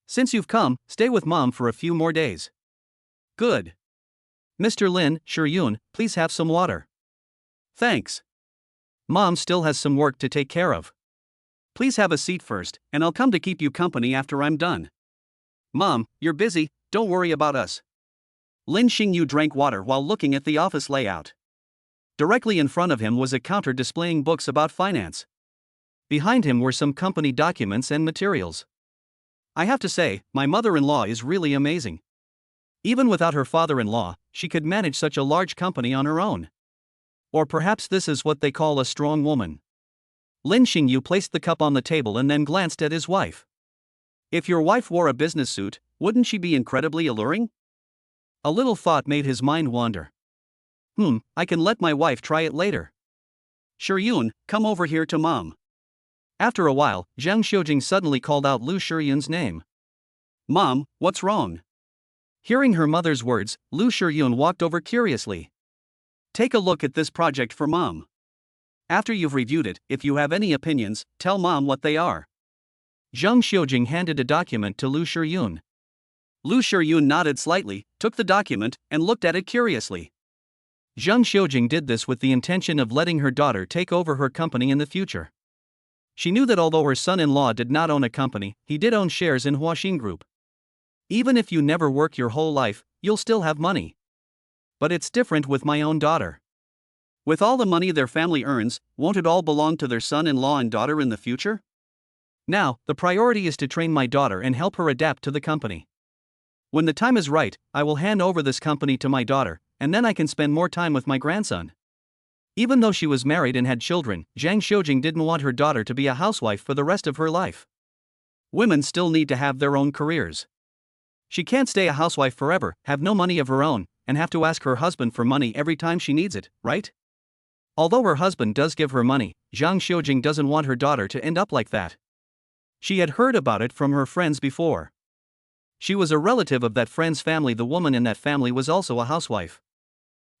Since you've come, stay with mom for a few more days. Good. Mr. Lin, Shiryun, please have some water. Thanks. Mom still has some work to take care of. Please have a seat first, and I'll come to keep you company after I'm done. Mom, you're busy, don't worry about us. Lin Xingyu drank water while looking at the office layout. Directly in front of him was a counter displaying books about finance. Behind him were some company documents and materials. I have to say, my mother-in-law is really amazing. Even without her father-in-law, she could manage such a large company on her own. Or perhaps this is what they call a strong woman. Lin Xingyu placed the cup on the table and then glanced at his wife. If your wife wore a business suit, wouldn't she be incredibly alluring? A little thought made his mind wander. I can let my wife try it later. Shiryun, come over here to mom. After a while, Zhang Xiujing suddenly called out Lu Shiryun's name. Mom, what's wrong? Hearing her mother's words, Lu Shiryun walked over curiously. Take a look at this project for mom. After you've reviewed it, if you have any opinions, tell mom what they are. Zhang Xiujing handed a document to Lu Shiryun. Lu Shiryun nodded slightly, took the document, and looked at it curiously. Zhang Xiujing did this with the intention of letting her daughter take over her company in the future. She knew that although her son-in-law did not own a company, he did own shares in Huaxin Group. Even if you never work your whole life, you'll still have money. But it's different with my own daughter. With all the money their family earns, won't it all belong to their son-in-law and daughter in the future? Now, the priority is to train my daughter and help her adapt to the company. When the time is right, I will hand over this company to my daughter, and then I can spend more time with my grandson. Even though she was married and had children, Zhang Xiujing didn't want her daughter to be a housewife for the rest of her life. Women still need to have their own careers. She can't stay a housewife forever, have no money of her own, and have to ask her husband for money every time she needs it, right? Although her husband does give her money, Zhang Xiujing doesn't want her daughter to end up like that. She had heard about it from her friends before. She was a relative of that friend's family. The woman in that family was also a housewife.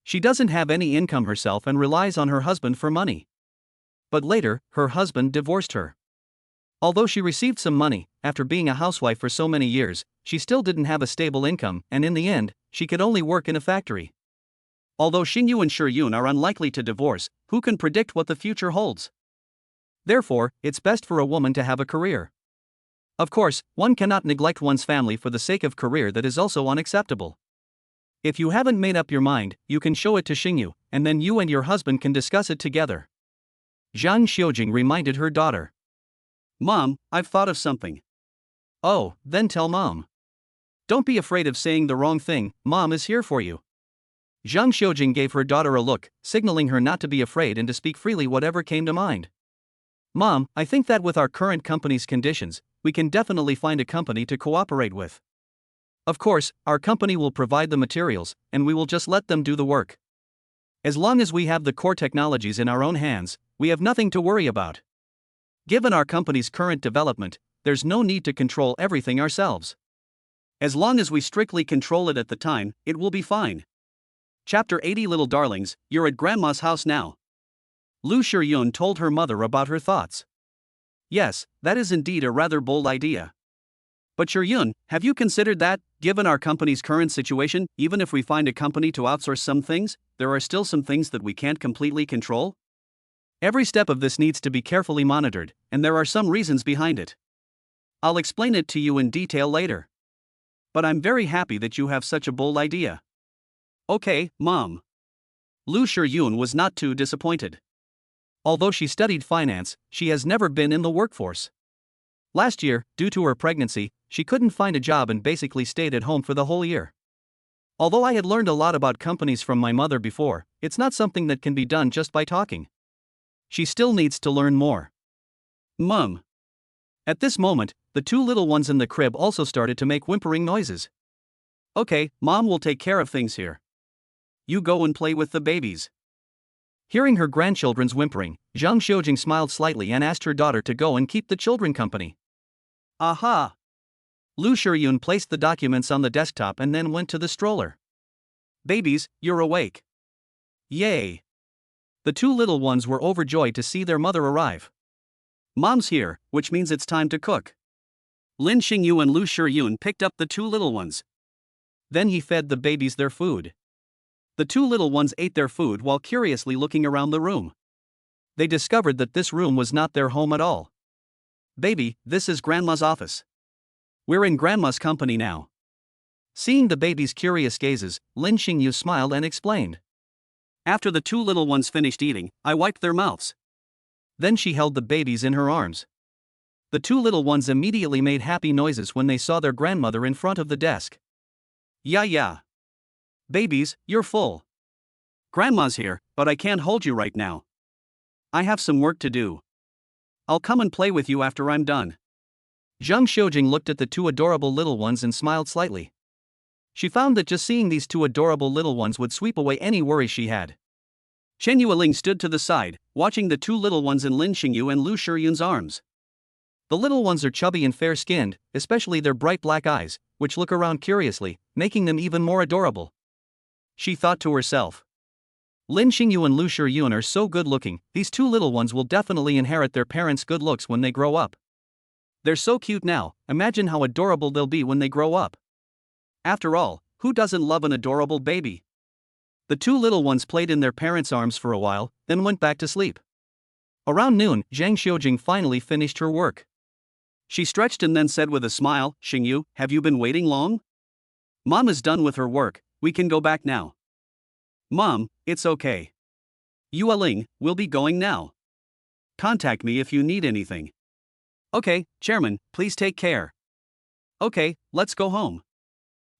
She doesn't have any income herself and relies on her husband for money. But later, her husband divorced her. Although she received some money, after being a housewife for so many years, she still didn't have a stable income, and in the end, she could only work in a factory. Although Xingyu and Shiryun are unlikely to divorce, who can predict what the future holds? Therefore, it's best for a woman to have a career. Of course, one cannot neglect one's family for the sake of career. That is also unacceptable. If you haven't made up your mind, you can show it to Xingyu, and then you and your husband can discuss it together. Zhang Xiujing reminded her daughter. Mom, I've thought of something. Oh, then tell mom. Don't be afraid of saying the wrong thing, mom is here for you. Zhang Xiujing gave her daughter a look, signaling her not to be afraid and to speak freely whatever came to mind. Mom, I think that with our current company's conditions, we can definitely find a company to cooperate with. Of course, our company will provide the materials, and we will just let them do the work. As long as we have the core technologies in our own hands, we have nothing to worry about. Given our company's current development, there's no need to control everything ourselves. As long as we strictly control it at the time, it will be fine. Chapter 80. Little darlings, you're at Grandma's house now. Lu Shiyun told her mother about her thoughts. Yes, that is indeed a rather bold idea. But Shiyun, have you considered that, given our company's current situation, even if we find a company to outsource some things, there are still some things that we can't completely control? Every step of this needs to be carefully monitored, and there are some reasons behind it. I'll explain it to you in detail later. But I'm very happy that you have such a bold idea. Okay, Mom. Lu Shiyun was not too disappointed. Although she studied finance, she has never been in the workforce. Last year, due to her pregnancy, she couldn't find a job and basically stayed at home for the whole year. Although I had learned a lot about companies from my mother before, it's not something that can be done just by talking. She still needs to learn more. Mom. At this moment, the two little ones in the crib also started to make whimpering noises. Okay, Mom will take care of things here. You go and play with the babies. Hearing her grandchildren's whimpering, Zhang Xiujing smiled slightly and asked her daughter to go and keep the children company. Aha! Lu Shiyun placed the documents on the desktop and then went to the stroller. Babies, you're awake. Yay! The two little ones were overjoyed to see their mother arrive. Mom's here, which means it's time to cook. Lin Xingyu and Lu Shiyun picked up the two little ones. Then he fed the babies their food. The two little ones ate their food while curiously looking around the room. They discovered that this room was not their home at all. Baby, this is Grandma's office. We're in Grandma's company now. Seeing the baby's curious gazes, Lin Xingyu smiled and explained. After the two little ones finished eating, I wiped their mouths. Then she held the babies in her arms. The two little ones immediately made happy noises when they saw their grandmother in front of the desk. Yeah. Babies, you're full. Grandma's here, but I can't hold you right now. I have some work to do. I'll come and play with you after I'm done. Zhang Xiujing looked at the two adorable little ones and smiled slightly. She found that just seeing these two adorable little ones would sweep away any worries she had. Chen Yueling stood to the side, watching the two little ones in Lin Xingyu and Lu Shiyun's arms. The little ones are chubby and fair-skinned, especially their bright black eyes, which look around curiously, making them even more adorable. She thought to herself. Lin Xingyu and Lu Shiyun are so good-looking, these two little ones will definitely inherit their parents' good looks when they grow up. They're so cute now, imagine how adorable they'll be when they grow up. After all, who doesn't love an adorable baby? The two little ones played in their parents' arms for a while, then went back to sleep. Around noon, Zhang Xiujing finally finished her work. She stretched and then said with a smile, Xingyu, have you been waiting long? Mom is done with her work, we can go back now. Mom, it's okay. Yueling, we'll be going now. Contact me if you need anything. Okay, Chairman, please take care. Okay, let's go home.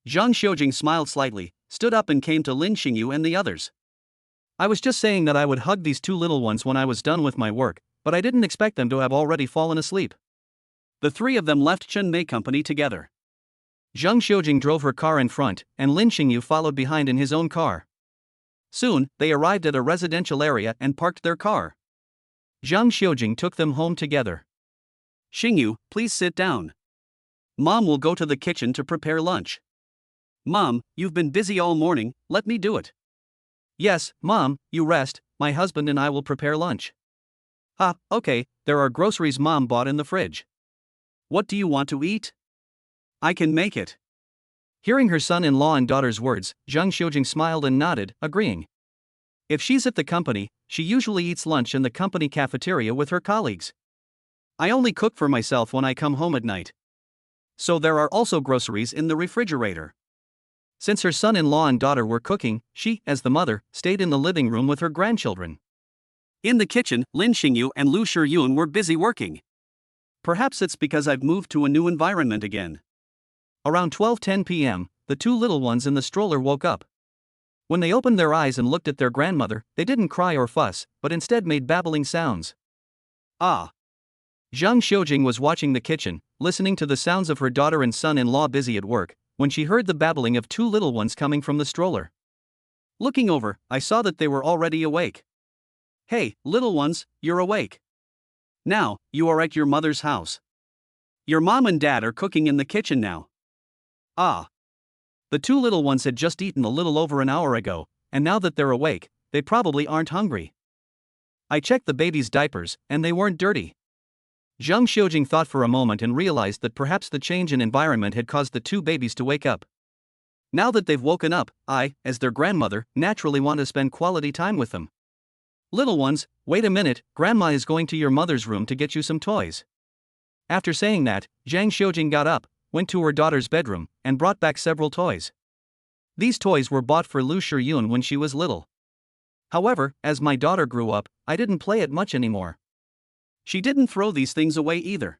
Zhang Xiujing smiled slightly, stood up and came to Lin Xingyu and the others. I was just saying that I would hug these two little ones when I was done with my work, but I didn't expect them to have already fallen asleep. The three of them left Chen Mei Company together. Zhang Xiujing drove her car in front, and Lin Xingyu followed behind in his own car. Soon, they arrived at a residential area and parked their car. Zhang Xiujing took them home together. Xingyu, please sit down. Mom will go to the kitchen to prepare lunch. Mom, you've been busy all morning, let me do it. Yes, Mom, you rest, my husband and I will prepare lunch. Okay, there are groceries Mom bought in the fridge. What do you want to eat? I can make it. Hearing her son-in-law and daughter's words, Zhang Xiujing smiled and nodded, agreeing. If she's at the company, she usually eats lunch in the company cafeteria with her colleagues. I only cook for myself when I come home at night. So there are also groceries in the refrigerator. Since her son-in-law and daughter were cooking, she, as the mother, stayed in the living room with her grandchildren. In the kitchen, Lin Xingyu and Lu Shiyun were busy working. Perhaps it's because I've moved to a new environment again. Around 12:10 p.m., the two little ones in the stroller woke up. When they opened their eyes and looked at their grandmother, they didn't cry or fuss, but instead made babbling sounds. Ah! Zhang Xiujing was watching the kitchen, listening to the sounds of her daughter and son-in-law busy at work, when she heard the babbling of two little ones coming from the stroller. Looking over, I saw that they were already awake. Hey, little ones, you're awake. Now, you are at your mother's house. Your mom and dad are cooking in the kitchen now. Ah. The two little ones had just eaten a little over an hour ago, and now that they're awake, they probably aren't hungry. I checked the baby's diapers, and they weren't dirty. Zhang Xiujing thought for a moment and realized that perhaps the change in environment had caused the two babies to wake up. Now that they've woken up, I, as their grandmother, naturally want to spend quality time with them. Little ones, wait a minute, Grandma is going to your mother's room to get you some toys. After saying that, Zhang Xiujing got up, went to her daughter's bedroom, and brought back several toys. These toys were bought for Lu Shiyun when she was little. However, as my daughter grew up, I didn't play it much anymore. She didn't throw these things away either.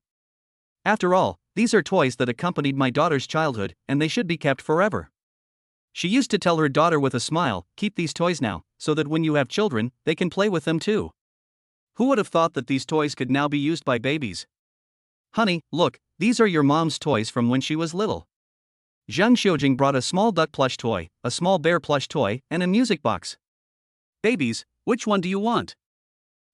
After all, these are toys that accompanied my daughter's childhood, and they should be kept forever. She used to tell her daughter with a smile, keep these toys now, so that when you have children, they can play with them too. Who would have thought that these toys could now be used by babies? Honey, look, these are your mom's toys from when she was little. Zhang Xiujing brought a small duck plush toy, a small bear plush toy, and a music box. Babies, which one do you want?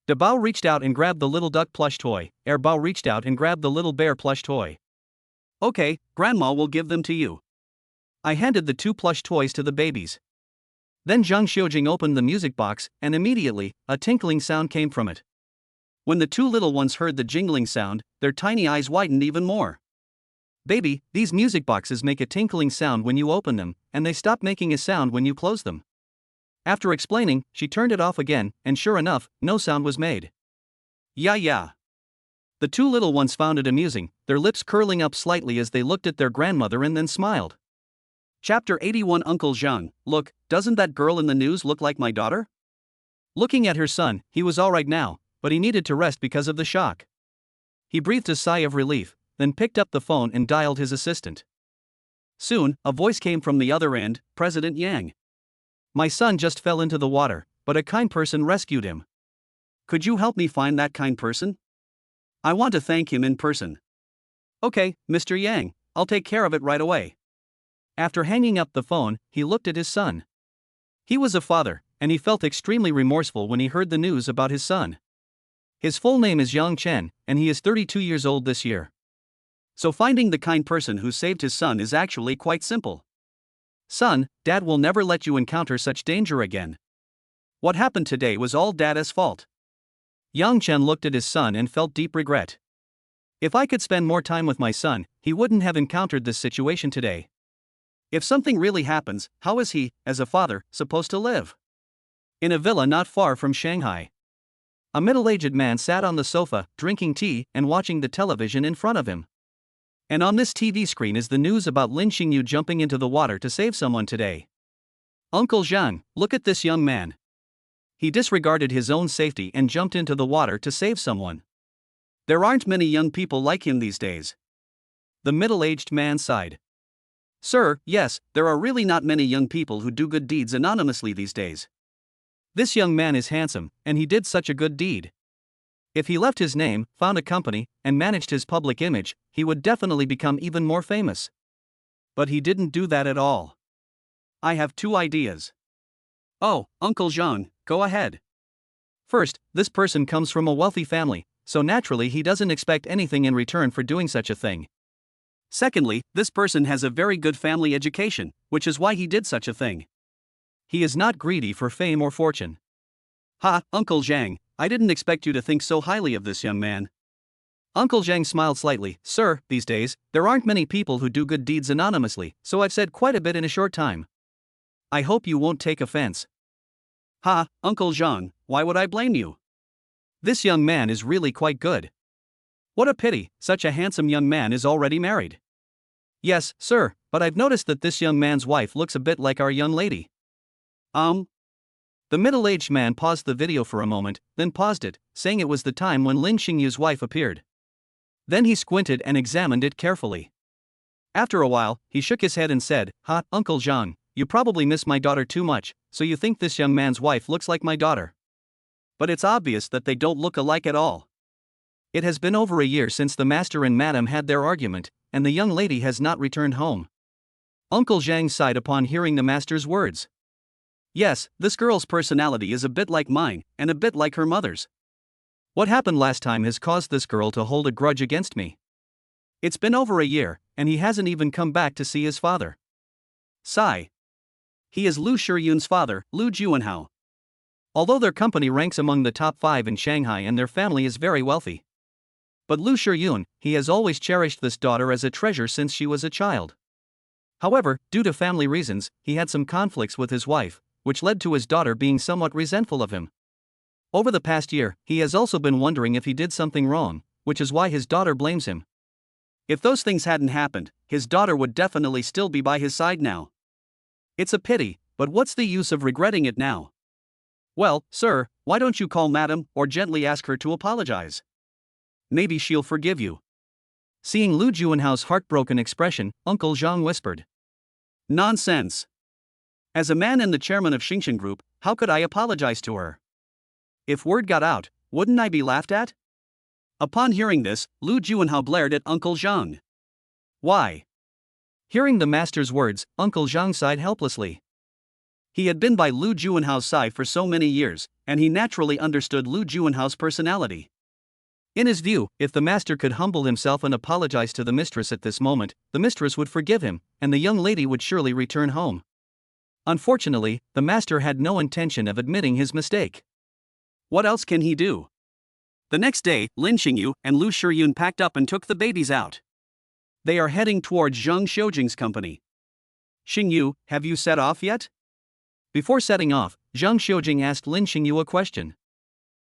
De Bao reached out and grabbed the little duck plush toy. Bao reached out and grabbed the little bear plush toy. Okay, Grandma will give them to you. I handed the two plush toys to the babies. Then Zhang Xiujing opened the music box, and immediately, a tinkling sound came from it. When the two little ones heard the jingling sound, their tiny eyes widened even more. Baby, these music boxes make a tinkling sound when you open them, and they stop making a sound when you close them. After explaining, she turned it off again, and sure enough, no sound was made. Yeah. The two little ones found it amusing, their lips curling up slightly as they looked at their grandmother and then smiled. Chapter 81 Uncle Zhang, look, doesn't that girl in the news look like my daughter? Looking at her son, he was alright now, but he needed to rest because of the shock. He breathed a sigh of relief, then picked up the phone and dialed his assistant. Soon, a voice came from the other end, President Yang. My son just fell into the water, but a kind person rescued him. Could you help me find that kind person? I want to thank him in person. Okay, Mr. Yang, I'll take care of it right away. After hanging up the phone, he looked at his son. He was a father, and he felt extremely remorseful when he heard the news about his son. His full name is Yang Chen, and he is 32 years old this year. So finding the kind person who saved his son is actually quite simple. Son, Dad will never let you encounter such danger again. What happened today was all Dad's fault. Yang Chen looked at his son and felt deep regret. If I could spend more time with my son, he wouldn't have encountered this situation today. If something really happens, how is he, as a father, supposed to live? In a villa not far from Shanghai. A middle-aged man sat on the sofa, drinking tea and watching the television in front of him. And on this TV screen is the news about Lin Xingyu jumping into the water to save someone today. Uncle Zhang, look at this young man. He disregarded his own safety and jumped into the water to save someone. There aren't many young people like him these days. The middle-aged man sighed. Sir, yes, there are really not many young people who do good deeds anonymously these days. This young man is handsome, and he did such a good deed. If he left his name, found a company, and managed his public image, he would definitely become even more famous. But he didn't do that at all. I have two ideas. Oh, Uncle Zhang, go ahead. First, this person comes from a wealthy family, so naturally he doesn't expect anything in return for doing such a thing. Secondly, this person has a very good family education, which is why he did such a thing. He is not greedy for fame or fortune. Ha, Uncle Zhang, I didn't expect you to think so highly of this young man. Uncle Zhang smiled slightly. Sir, these days, there aren't many people who do good deeds anonymously, so I've said quite a bit in a short time. I hope you won't take offense. Ha, Uncle Zhang, why would I blame you? This young man is really quite good. What a pity, such a handsome young man is already married. Yes, sir, but I've noticed that this young man's wife looks a bit like our young lady. The middle-aged man paused the video for a moment, then paused it, saying it was the time when Lin Xingyu's wife appeared. Then he squinted and examined it carefully. After a while, he shook his head and said, Ha, Uncle Zhang, you probably miss my daughter too much, so you think this young man's wife looks like my daughter. But it's obvious that they don't look alike at all. It has been over a year since the master and madam had their argument, and the young lady has not returned home. Uncle Zhang sighed upon hearing the master's words. Yes, this girl's personality is a bit like mine, and a bit like her mother's. What happened last time has caused this girl to hold a grudge against me. It's been over a year, and he hasn't even come back to see his father. Sigh. He is Lu Shiyun's father, Lu Juanhao. Although their company ranks among the top 5 in Shanghai and their family is very wealthy. But Lu Shiyun, he has always cherished this daughter as a treasure since she was a child. However, due to family reasons, he had some conflicts with his wife, which led to his daughter being somewhat resentful of him. Over the past year, he has also been wondering if he did something wrong, which is why his daughter blames him. If those things hadn't happened, his daughter would definitely still be by his side now. It's a pity, but what's the use of regretting it now? Well, sir, why don't you call madam or gently ask her to apologize? Maybe she'll forgive you. Seeing Lu Juanhao's heartbroken expression, Uncle Zhang whispered. Nonsense. As a man and the chairman of Xingshan Group, how could I apologize to her? If word got out, wouldn't I be laughed at? Upon hearing this, Lu Juanhao blared at Uncle Zhang. Why? Hearing the master's words, Uncle Zhang sighed helplessly. He had been by Lu Juanhao's side for so many years, and he naturally understood Lu Juanhao's personality. In his view, if the master could humble himself and apologize to the mistress at this moment, the mistress would forgive him, and the young lady would surely return home. Unfortunately, the master had no intention of admitting his mistake. What else can he do? The next day, Lin Xingyu and Lu Shiyun packed up and took the babies out. They are heading towards Zhang Xiujing's company. Xingyu, have you set off yet? Before setting off, Zhang Xiujing asked Lin Xingyu a question.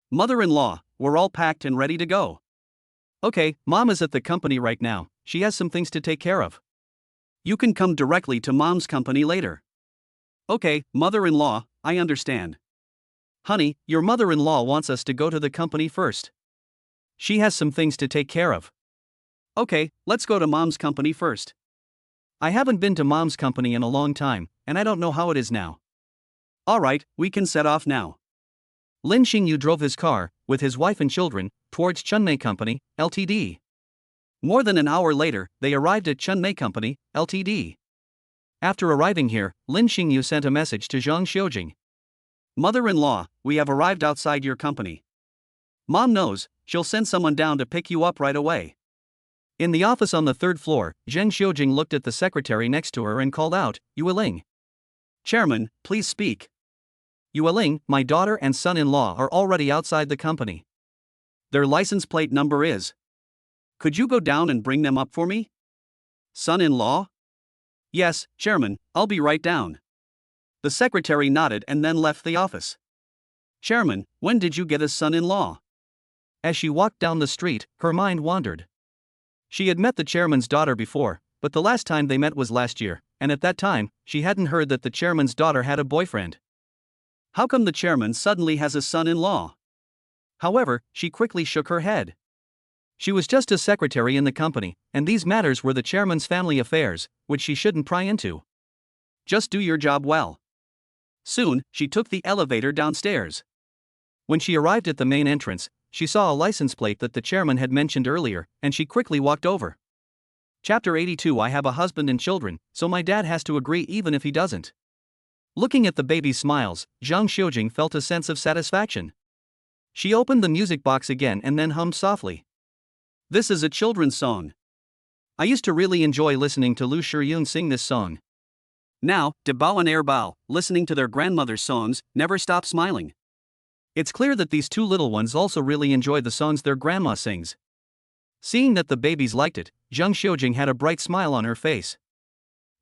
Mother-in-law, we're all packed and ready to go. Okay, Mom is at the company right now, she has some things to take care of. You can come directly to Mom's company later. Okay, mother-in-law, I understand. Honey, your mother-in-law wants us to go to the company first. She has some things to take care of. Okay, let's go to Mom's company first. I haven't been to Mom's company in a long time, and I don't know how it is now. Alright, we can set off now. Lin Xingyu drove his car, with his wife and children, towards Chunmei Company, Ltd. More than an hour later, they arrived at Chunmei Company, Ltd. After arriving here, Lin Xingyu sent a message to Zhang Xiujing. Mother-in-law, we have arrived outside your company. Mom knows, she'll send someone down to pick you up right away. In the office on the 3rd floor, Zhang Xiujing looked at the secretary next to her and called out, Yueling. Chairman, please speak. Yueling, my daughter and son-in-law are already outside the company. Their license plate number is. Could you go down and bring them up for me? Son-in-law? Yes, Chairman, I'll be right down. The secretary nodded and then left the office. Chairman, when did you get a son-in-law? As she walked down the street, her mind wandered. She had met the chairman's daughter before, but the last time they met was last year, and at that time, she hadn't heard that the chairman's daughter had a boyfriend. How come the chairman suddenly has a son-in-law? However, she quickly shook her head. She was just a secretary in the company, and these matters were the chairman's family affairs, which she shouldn't pry into. Just do your job well. Soon, she took the elevator downstairs. When she arrived at the main entrance, she saw a license plate that the chairman had mentioned earlier, and she quickly walked over. Chapter 82. I have a husband and children, so my dad has to agree even if he doesn't. Looking at the baby's smiles, Zhang Xiujing felt a sense of satisfaction. She opened the music box again and then hummed softly. This is a children's song. I used to really enjoy listening to Lu Shiyun sing this song. Now, De Bao and Er Bao, listening to their grandmother's songs, never stop smiling. It's clear that these two little ones also really enjoy the songs their grandma sings. Seeing that the babies liked it, Zhang Xiujing had a bright smile on her face.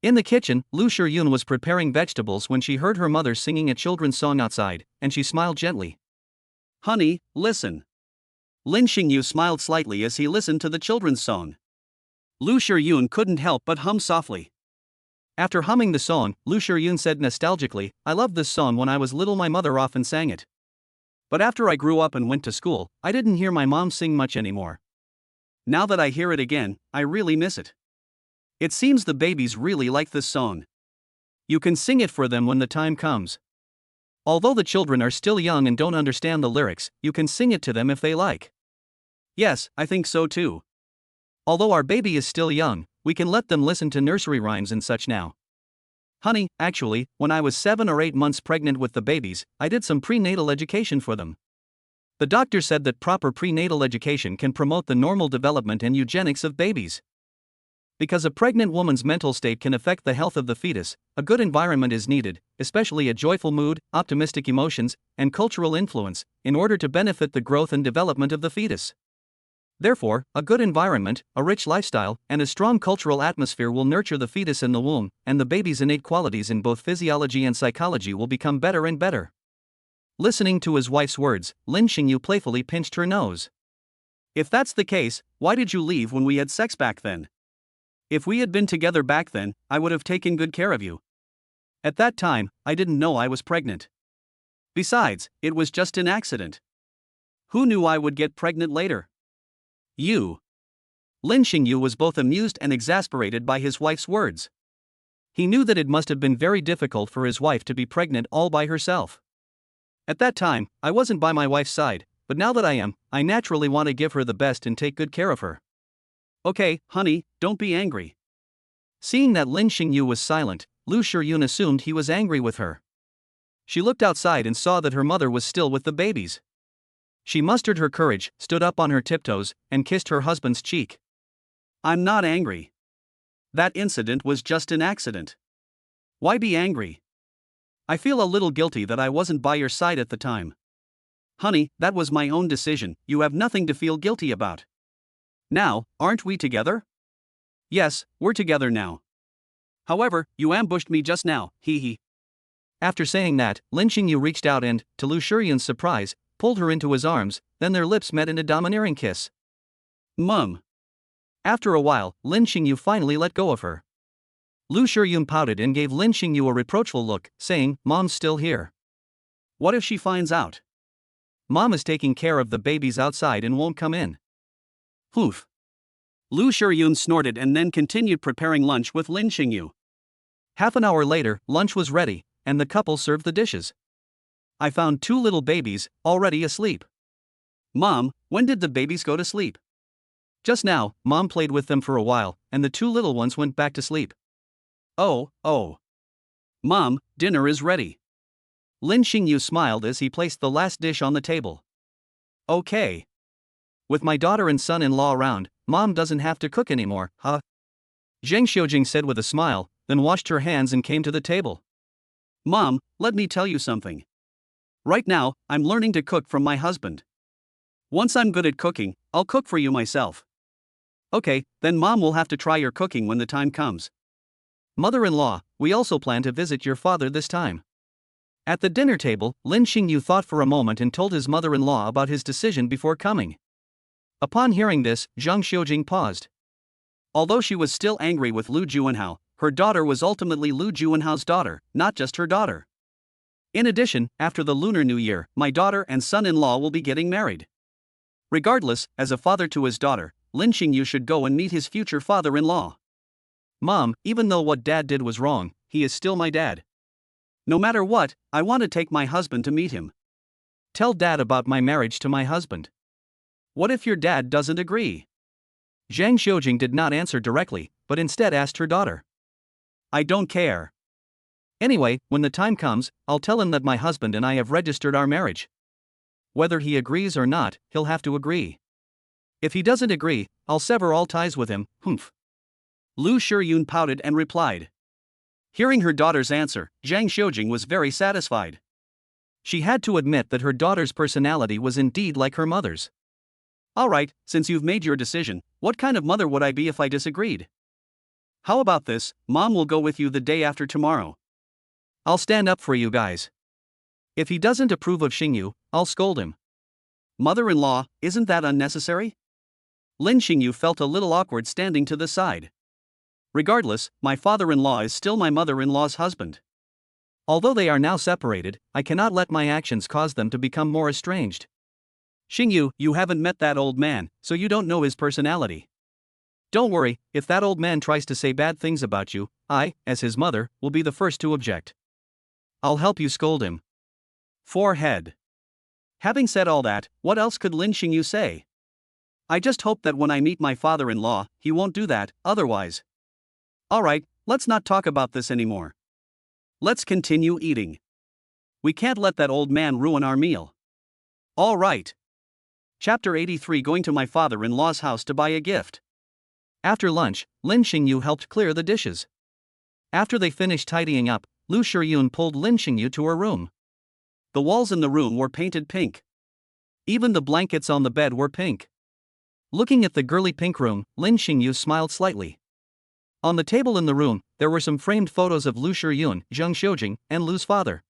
In the kitchen, Lu Shiyun was preparing vegetables when she heard her mother singing a children's song outside, and she smiled gently. Honey, listen. Lin Xingyu smiled slightly as he listened to the children's song. Lu Shiyun couldn't help but hum softly. After humming the song, Lu Shiyun said nostalgically, I loved this song when I was little, my mother often sang it. But after I grew up and went to school, I didn't hear my mom sing much anymore. Now that I hear it again, I really miss it. It seems the babies really like this song. You can sing it for them when the time comes. Although the children are still young and don't understand the lyrics, you can sing it to them if they like. Yes, I think so too. Although our baby is still young, we can let them listen to nursery rhymes and such now. Honey, actually, when I was 7 or 8 months pregnant with the babies, I did some prenatal education for them. The doctor said that proper prenatal education can promote the normal development and eugenics of babies. Because a pregnant woman's mental state can affect the health of the fetus, a good environment is needed, especially a joyful mood, optimistic emotions, and cultural influence, in order to benefit the growth and development of the fetus. Therefore, a good environment, a rich lifestyle, and a strong cultural atmosphere will nurture the fetus in the womb, and the baby's innate qualities in both physiology and psychology will become better and better. Listening to his wife's words, Lin Xingyu playfully pinched her nose. If that's the case, why did you leave when we had sex back then? If we had been together back then, I would have taken good care of you. At that time, I didn't know I was pregnant. Besides, it was just an accident. Who knew I would get pregnant later? You. Lin Xingyu was both amused and exasperated by his wife's words. He knew that it must have been very difficult for his wife to be pregnant all by herself. At that time, I wasn't by my wife's side, but now that I am, I naturally want to give her the best and take good care of her. Okay, honey, don't be angry. Seeing that Lin Xingyu was silent, Lu Shiyun assumed he was angry with her. She looked outside and saw that her mother was still with the babies. She mustered her courage, stood up on her tiptoes, and kissed her husband's cheek. I'm not angry. That incident was just an accident. Why be angry? I feel a little guilty that I wasn't by your side at the time. Honey, that was my own decision, you have nothing to feel guilty about. Now, aren't we together? Yes, we're together now. However, you ambushed me just now, hee hee. After saying that, Lin Xingyu reached out and, to Lu Shiyun's surprise, pulled her into his arms, then their lips met in a domineering kiss. Mum. After a while, Lin Xingyu finally let go of her. Lu Shiyun pouted and gave Lin Xingyu a reproachful look, saying, Mom's still here. What if she finds out? Mom is taking care of the babies outside and won't come in. Poof. Lu Shiyun snorted and then continued preparing lunch with Lin Xingyu. Half an hour later, lunch was ready, and the couple served the dishes. I found 2 little babies, already asleep. Mom, when did the babies go to sleep? Just now, Mom played with them for a while, and the 2 little ones went back to sleep. Oh. Mom, dinner is ready. Lin Xingyu smiled as he placed the last dish on the table. Okay. With my daughter and son-in-law around, Mom doesn't have to cook anymore, huh? Zheng Xiujing said with a smile, then washed her hands and came to the table. Mom, let me tell you something. Right now, I'm learning to cook from my husband. Once I'm good at cooking, I'll cook for you myself. Okay, then Mom will have to try your cooking when the time comes. Mother-in-law, we also plan to visit your father this time. At the dinner table, Lin Xingyu thought for a moment and told his mother-in-law about his decision before coming. Upon hearing this, Zhang Xiujing paused. Although she was still angry with Lu Juanhao, her daughter was ultimately Lu Juanhao's daughter, not just her daughter. In addition, after the Lunar New Year, my daughter and son-in-law will be getting married. Regardless, as a father to his daughter, Lin Xingyu should go and meet his future father-in-law. Mom, even though what Dad did was wrong, he is still my dad. No matter what, I want to take my husband to meet him. Tell Dad about my marriage to my husband. What if your dad doesn't agree? Zhang Xiujing did not answer directly, but instead asked her daughter. I don't care. Anyway, when the time comes, I'll tell him that my husband and I have registered our marriage. Whether he agrees or not, he'll have to agree. If he doesn't agree, I'll sever all ties with him, humph. Lu Shiyun pouted and replied. Hearing her daughter's answer, Zhang Xiujing was very satisfied. She had to admit that her daughter's personality was indeed like her mother's. Alright, since you've made your decision, what kind of mother would I be if I disagreed? How about this, Mom will go with you the day after tomorrow. I'll stand up for you guys. If he doesn't approve of Xingyu, I'll scold him. Mother-in-law, isn't that unnecessary? Lin Xingyu felt a little awkward standing to the side. Regardless, my father-in-law is still my mother-in-law's husband. Although they are now separated, I cannot let my actions cause them to become more estranged. Xingyu, you haven't met that old man, so you don't know his personality. Don't worry, if that old man tries to say bad things about you, I, as his mother, will be the first to object. I'll help you scold him. Forehead. Having said all that, what else could Lin Xingyu say? I just hope that when I meet my father-in-law, he won't do that, otherwise. Alright, let's not talk about this anymore. Let's continue eating. We can't let that old man ruin our meal. Alright. Chapter 83 Going to my father-in-law's house to buy a gift. After lunch, Lin Xingyu helped clear the dishes. After they finished tidying up, Lu Shiyun pulled Lin Xingyu to her room. The walls in the room were painted pink. Even the blankets on the bed were pink. Looking at the girly pink room, Lin Xingyu smiled slightly. On the table in the room, there were some framed photos of Lu Shiyun, Zheng Xiujing, and Lu's father.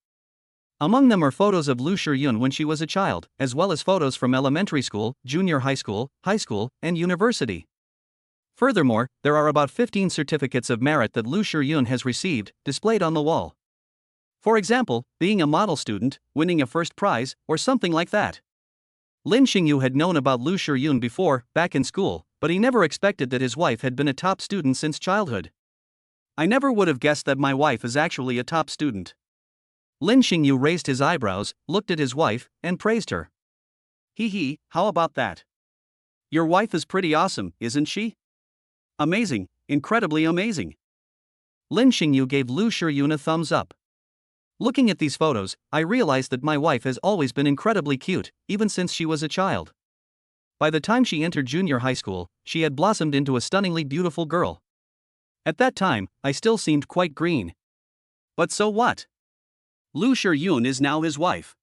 Among them are photos of Lu Shiyun when she was a child, as well as photos from elementary school, junior high school, and university. Furthermore, there are about 15 certificates of merit that Lu Shiyun has received, displayed on the wall. For example, being a model student, winning a first prize, or something like that. Lin Xingyu had known about Lu Shiyun before, back in school, but he never expected that his wife had been a top student since childhood. I never would have guessed that my wife is actually a top student. Lin Xingyu raised his eyebrows, looked at his wife, and praised her. Hee, how about that? Your wife is pretty awesome, isn't she? Amazing, incredibly amazing. Lin Xingyu gave Lu Shiyun a thumbs up. Looking at these photos, I realized that my wife has always been incredibly cute, even since she was a child. By the time she entered junior high school, she had blossomed into a stunningly beautiful girl. At that time, I still seemed quite green. But so what? Lu Shiyun is now his wife.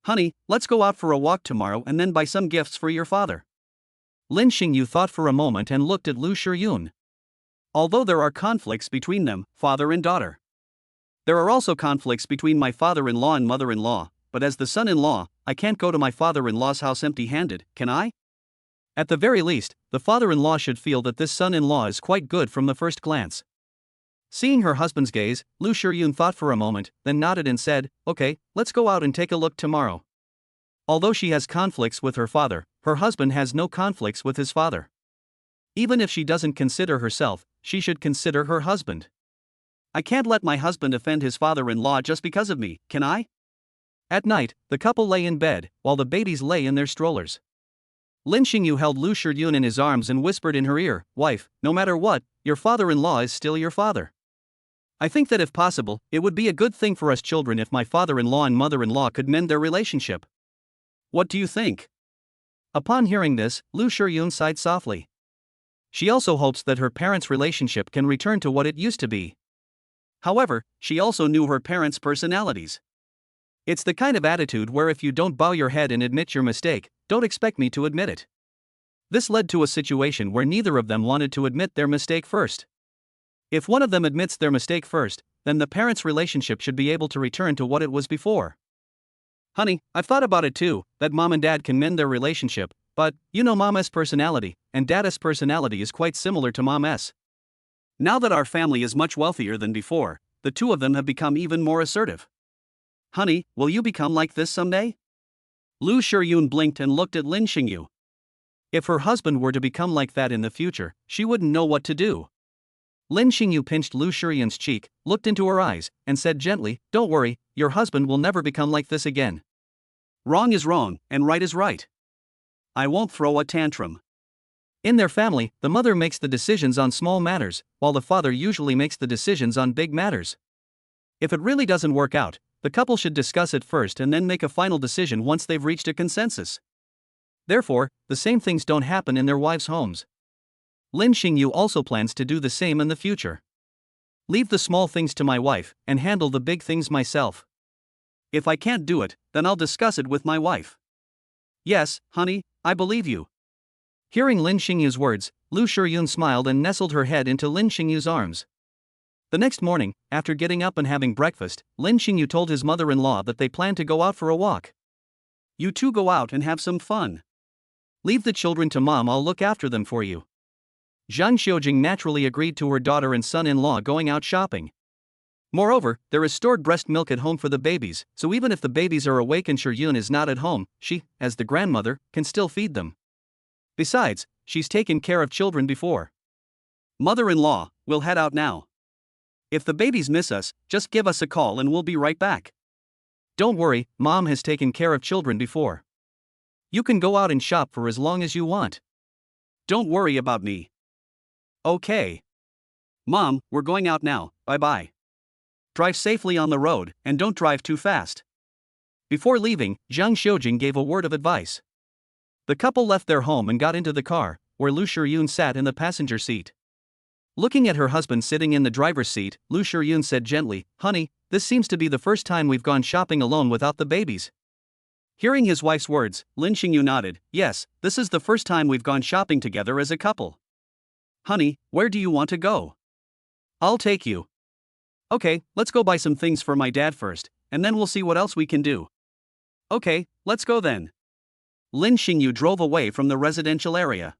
Honey, let's go out for a walk tomorrow and then buy some gifts for your father. Lin Xingyu thought for a moment and looked at Lu Shiyun. Although there are conflicts between them, father and daughter. There are also conflicts between my father-in-law and mother-in-law, but as the son-in-law, I can't go to my father-in-law's house empty-handed, can I? At the very least, the father-in-law should feel that this son-in-law is quite good from the first glance. Seeing her husband's gaze, Lu Shiyun thought for a moment, then nodded and said, "Okay, let's go out and take a look tomorrow." Although she has conflicts with her father, her husband has no conflicts with his father. Even if she doesn't consider herself, she should consider her husband. I can't let my husband offend his father-in-law just because of me, can I? At night, the couple lay in bed, while the babies lay in their strollers. Lin Xingyu held Lu Shiyun in his arms and whispered in her ear, "Wife, no matter what, your father-in-law is still your father. I think that if possible, it would be a good thing for us children if my father-in-law and mother-in-law could mend their relationship. What do you think?" Upon hearing this, Lu Shiyun sighed softly. She also hopes that her parents' relationship can return to what it used to be. However, she also knew her parents' personalities. It's the kind of attitude where if you don't bow your head and admit your mistake, don't expect me to admit it. This led to a situation where neither of them wanted to admit their mistake first. If one of them admits their mistake first, then the parents' relationship should be able to return to what it was before. Honey, I've thought about it too, that mom and dad can mend their relationship, but, you know mama's personality, and dad's personality is quite similar to mom's. Now that our family is much wealthier than before, the two of them have become even more assertive. Honey, will you become like this someday? Lu Shiyun blinked and looked at Lin Xingyu. If her husband were to become like that in the future, she wouldn't know what to do. Lin Xingyu pinched Lu Shiyun's cheek, looked into her eyes, and said gently, "Don't worry, your husband will never become like this again." Wrong is wrong, and right is right. I won't throw a tantrum. In their family, the mother makes the decisions on small matters, while the father usually makes the decisions on big matters. If it really doesn't work out, the couple should discuss it first and then make a final decision once they've reached a consensus. Therefore, the same things don't happen in their wives' homes. Lin Xingyu also plans to do the same in the future. Leave the small things to my wife, and handle the big things myself. If I can't do it, then I'll discuss it with my wife. Yes, honey, I believe you. Hearing Lin Xingyu's words, Lu Shiyun smiled and nestled her head into Lin Xingyu's arms. The next morning, after getting up and having breakfast, Lin Xingyu told his mother-in-law that they planned to go out for a walk. You two go out and have some fun. Leave the children to mom, I'll look after them for you. Zhang Xiujing naturally agreed to her daughter and son-in-law going out shopping. Moreover, there is stored breast milk at home for the babies, so even if the babies are awake and Shiyun is not at home, she, as the grandmother, can still feed them. Besides, she's taken care of children before. Mother-in-law, we'll head out now. If the babies miss us, just give us a call and we'll be right back. Don't worry, mom has taken care of children before. You can go out and shop for as long as you want. Don't worry about me. Okay. Mom, we're going out now, bye-bye. Drive safely on the road, and don't drive too fast. Before leaving, Zhang Xiujing gave a word of advice. The couple left their home and got into the car, where Lu Shiyun sat in the passenger seat. Looking at her husband sitting in the driver's seat, Lu Shiyun said gently, "Honey, this seems to be the first time we've gone shopping alone without the babies." Hearing his wife's words, Lin Xingyu nodded. "Yes, this is the first time we've gone shopping together as a couple." "Honey, where do you want to go?" "I'll take you." "Okay, let's go buy some things for my dad first, and then we'll see what else we can do." "Okay, let's go then." Lin Xingyu drove away from the residential area.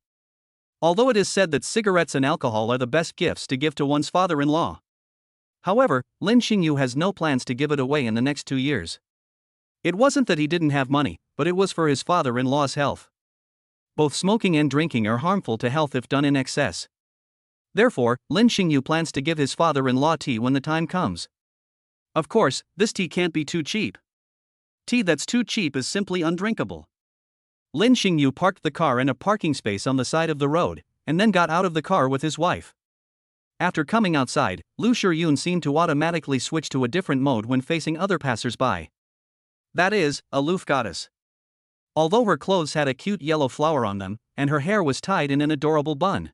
Although it is said that cigarettes and alcohol are the best gifts to give to one's father-in-law. However, Lin Xingyu has no plans to give it away in the next 2 years. It wasn't that he didn't have money, but it was for his father-in-law's health. Both smoking and drinking are harmful to health if done in excess. Therefore, Lin Xingyu plans to give his father-in-law tea when the time comes. Of course, this tea can't be too cheap. Tea that's too cheap is simply undrinkable. Lin Xingyu parked the car in a parking space on the side of the road, and then got out of the car with his wife. After coming outside, Lu Shiyun seemed to automatically switch to a different mode when facing other passers-by. That is, aloof goddess. Although her clothes had a cute yellow flower on them, and her hair was tied in an adorable bun.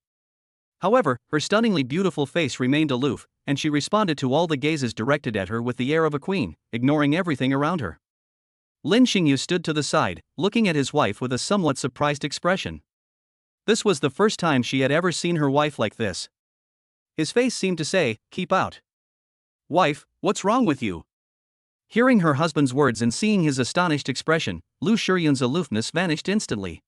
However, her stunningly beautiful face remained aloof, and she responded to all the gazes directed at her with the air of a queen, ignoring everything around her. Lin Xingyu stood to the side, looking at his wife with a somewhat surprised expression. This was the first time she had ever seen her wife like this. His face seemed to say, "Keep out." "Wife, what's wrong with you?" Hearing her husband's words and seeing his astonished expression, Lu Shiyun's aloofness vanished instantly.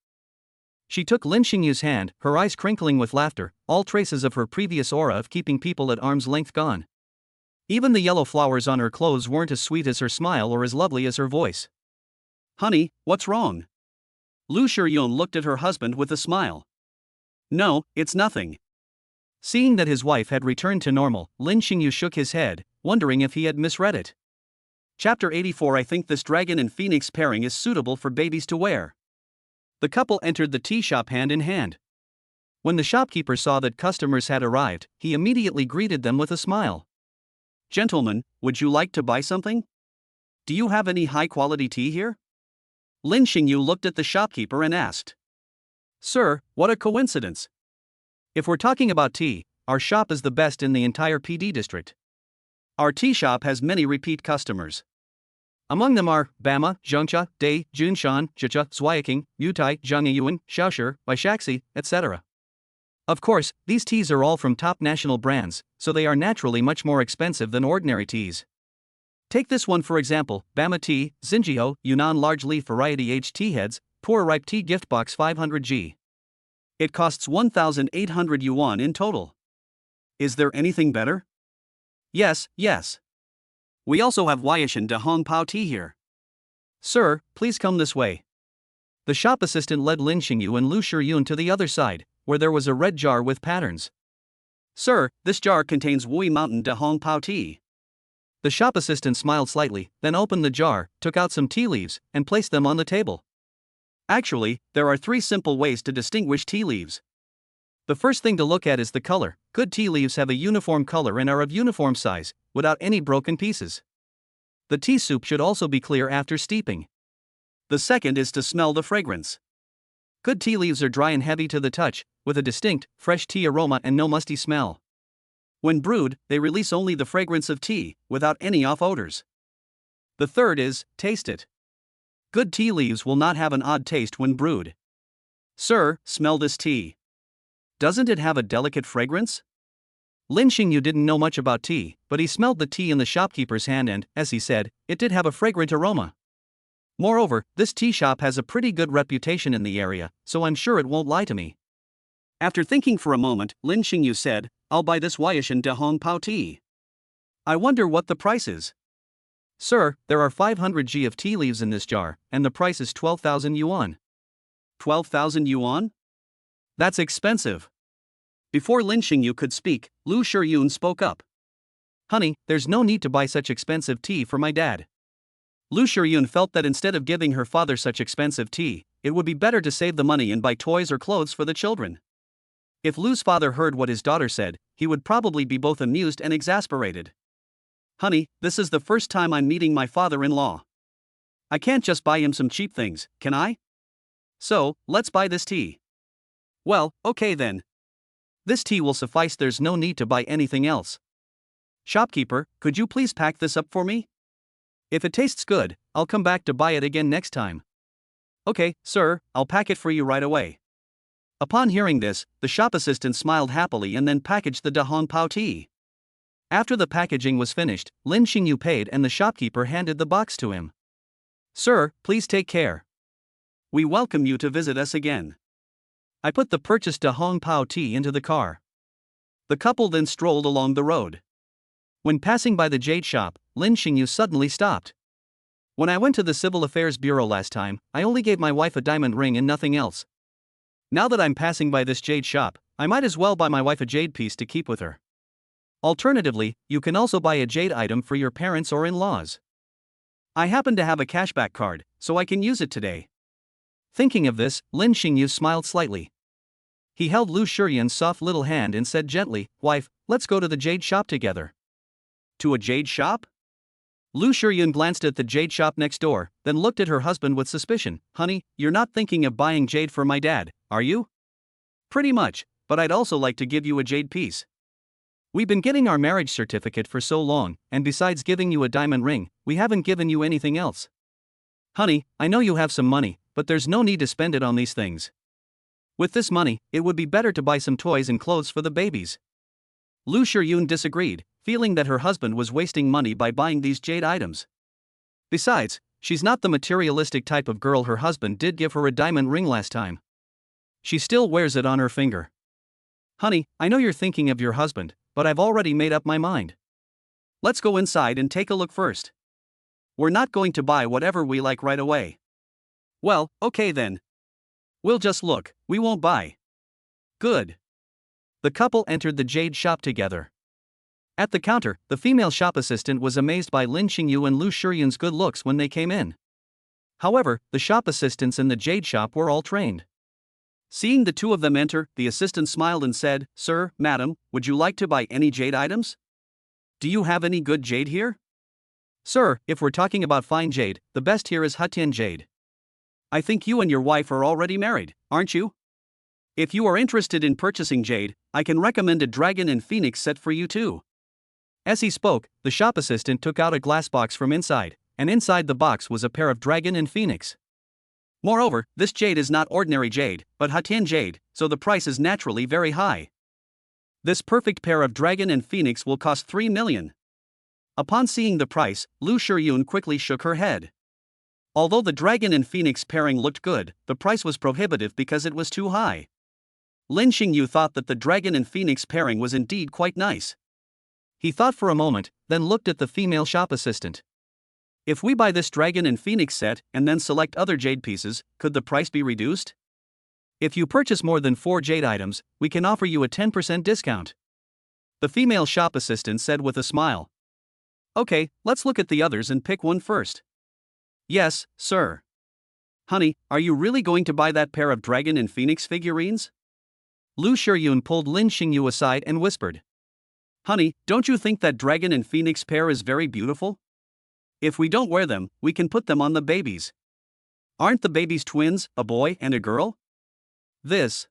She took Lin Xingyu's hand, her eyes crinkling with laughter, all traces of her previous aura of keeping people at arm's length gone. Even the yellow flowers on her clothes weren't as sweet as her smile or as lovely as her voice. "Honey, what's wrong?" Lu Shiyun looked at her husband with a smile. "No, it's nothing." Seeing that his wife had returned to normal, Lin Xingyu shook his head, wondering if he had misread it. Chapter 84. I think this dragon and phoenix pairing is suitable for babies to wear. The couple entered the tea shop hand in hand. When the shopkeeper saw that customers had arrived, he immediately greeted them with a smile. "Gentlemen, would you like to buy something? Do you have any high-quality tea here?" Lin Xingyu looked at the shopkeeper and asked. "Sir, what a coincidence. If we're talking about tea, our shop is the best in the entire PD district. Our tea shop has many repeat customers. Among them are Bama, Zhengcha, Dai, Junshan, Chicha, Zweiking, Mutai, Zhangyuan, Shaoshi, Baishaxi, etc. Of course, these teas are all from top national brands, so they are naturally much more expensive than ordinary teas. Take this one for example, Bama Tea, Xinjiao, Yunnan Large Leaf Variety Aged Tea Heads, Pour Ripe Tea Gift Box 500G. It costs 1,800 yuan in total. Is there anything better? Yes. We also have Huaishan de Hong Pao tea here. Sir, please come this way. The shop assistant led Lin Xingyu and Lu Shiyun to the other side, where there was a red jar with patterns. Sir, this jar contains Wui Mountain de Hong Pao tea. The shop assistant smiled slightly, then opened the jar, took out some tea leaves, and placed them on the table. Actually, there are 3 simple ways to distinguish tea leaves. The first thing to look at is the color. Good tea leaves have a uniform color and are of uniform size, without any broken pieces. The tea soup should also be clear after steeping. The second is to smell the fragrance. Good tea leaves are dry and heavy to the touch, with a distinct, fresh tea aroma and no musty smell. When brewed, they release only the fragrance of tea, without any off odors. The third is, taste it. Good tea leaves will not have an odd taste when brewed. Sir, smell this tea. Doesn't it have a delicate fragrance? Lin Xingyu didn't know much about tea, but he smelled the tea in the shopkeeper's hand and, as he said, it did have a fragrant aroma. Moreover, this tea shop has a pretty good reputation in the area, so I'm sure it won't lie to me. After thinking for a moment, Lin Xingyu said, "I'll buy this Huaishan de Hong Pao tea. I wonder what the price is." Sir, there are 500G of tea leaves in this jar, and the price is 12,000 yuan. 12,000 yuan? That's expensive. Before Lin Xingyu could speak, Lu Shiyun spoke up. Honey, there's no need to buy such expensive tea for my dad. Lu Shiyun felt that instead of giving her father such expensive tea, it would be better to save the money and buy toys or clothes for the children. If Lu's father heard what his daughter said, he would probably be both amused and exasperated. Honey, this is the first time I'm meeting my father-in-law. I can't just buy him some cheap things, can I? So, let's buy this tea. Well, okay then. This tea will suffice, there's no need to buy anything else. Shopkeeper, could you please pack this up for me? If it tastes good, I'll come back to buy it again next time. Okay, sir, I'll pack it for you right away. Upon hearing this, the shop assistant smiled happily and then packaged the Da Hong Pao tea. After the packaging was finished, Lin Xingyu paid and the shopkeeper handed the box to him. Sir, please take care. We welcome you to visit us again. I put the purchased Da Hong Pao tea into the car. The couple then strolled along the road. When passing by the jade shop, Lin Xingyu suddenly stopped. When I went to the Civil Affairs Bureau last time, I only gave my wife a diamond ring and nothing else. Now that I'm passing by this jade shop, I might as well buy my wife a jade piece to keep with her. Alternatively, you can also buy a jade item for your parents or in-laws. I happen to have a cashback card, so I can use it today. Thinking of this, Lin Xingyu smiled slightly. He held Lu Shuyuan's soft little hand and said gently, "Wife, let's go to the jade shop together." To a jade shop? Lu Shuyuan glanced at the jade shop next door, then looked at her husband with suspicion. Honey, you're not thinking of buying jade for my dad, are you? Pretty much, but I'd also like to give you a jade piece. We've been getting our marriage certificate for so long, and besides giving you a diamond ring, we haven't given you anything else. Honey, I know you have some money, but there's no need to spend it on these things. With this money, it would be better to buy some toys and clothes for the babies. Lu Shuyuan disagreed, feeling that her husband was wasting money by buying these jade items. Besides, she's not the materialistic type of girl. Her husband did give her a diamond ring last time. She still wears it on her finger. Honey, I know you're thinking of your husband, but I've already made up my mind. Let's go inside and take a look first. We're not going to buy whatever we like right away. Well, okay then. We'll just look, we won't buy. Good. The couple entered the jade shop together. At the counter, the female shop assistant was amazed by Lin Xingyu and Lu Shuyuan's good looks when they came in. However, the shop assistants in the jade shop were all trained. Seeing the two of them enter, the assistant smiled and said, "Sir, madam, would you like to buy any jade items? Do you have any good jade here?" Sir, if we're talking about fine jade, the best here is Hatian jade. I think you and your wife are already married, aren't you? If you are interested in purchasing jade, I can recommend a dragon and phoenix set for you too. As he spoke, the shop assistant took out a glass box from inside, and inside the box was a pair of dragon and phoenix. Moreover, this jade is not ordinary jade, but Hatian jade, so the price is naturally very high. This perfect pair of dragon and phoenix will cost 3 million. Upon seeing the price, Lu Shuyuan quickly shook her head. Although the dragon and phoenix pairing looked good, the price was prohibitive because it was too high. Lin Xingyu thought that the dragon and phoenix pairing was indeed quite nice. He thought for a moment, then looked at the female shop assistant. If we buy this dragon and phoenix set and then select other jade pieces, could the price be reduced? If you purchase more than 4 jade items, we can offer you a 10% discount. The female shop assistant said with a smile. Okay, let's look at the others and pick one first. Yes, sir. Honey, are you really going to buy that pair of dragon and phoenix figurines? Lu Shuyuan pulled Lin Xingyu aside and whispered. Honey, don't you think that dragon and phoenix pair is very beautiful? If we don't wear them, we can put them on the babies. Aren't the babies twins, a boy and a girl? This.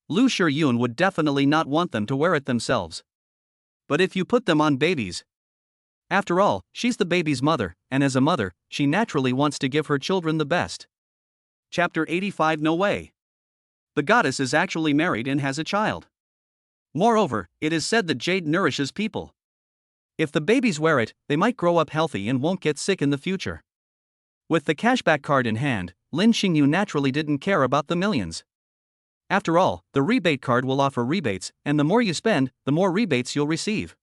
Lu Shuyuan would definitely not want them to wear it themselves. But if you put them on babies. After all, she's the baby's mother, and as a mother, she naturally wants to give her children the best. Chapter 85. No way. The goddess is actually married and has a child. Moreover, it is said that jade nourishes people. If the babies wear it, they might grow up healthy and won't get sick in the future. With the cashback card in hand, Lin Xingyu naturally didn't care about the millions. After all, the rebate card will offer rebates, and the more you spend, the more rebates you'll receive.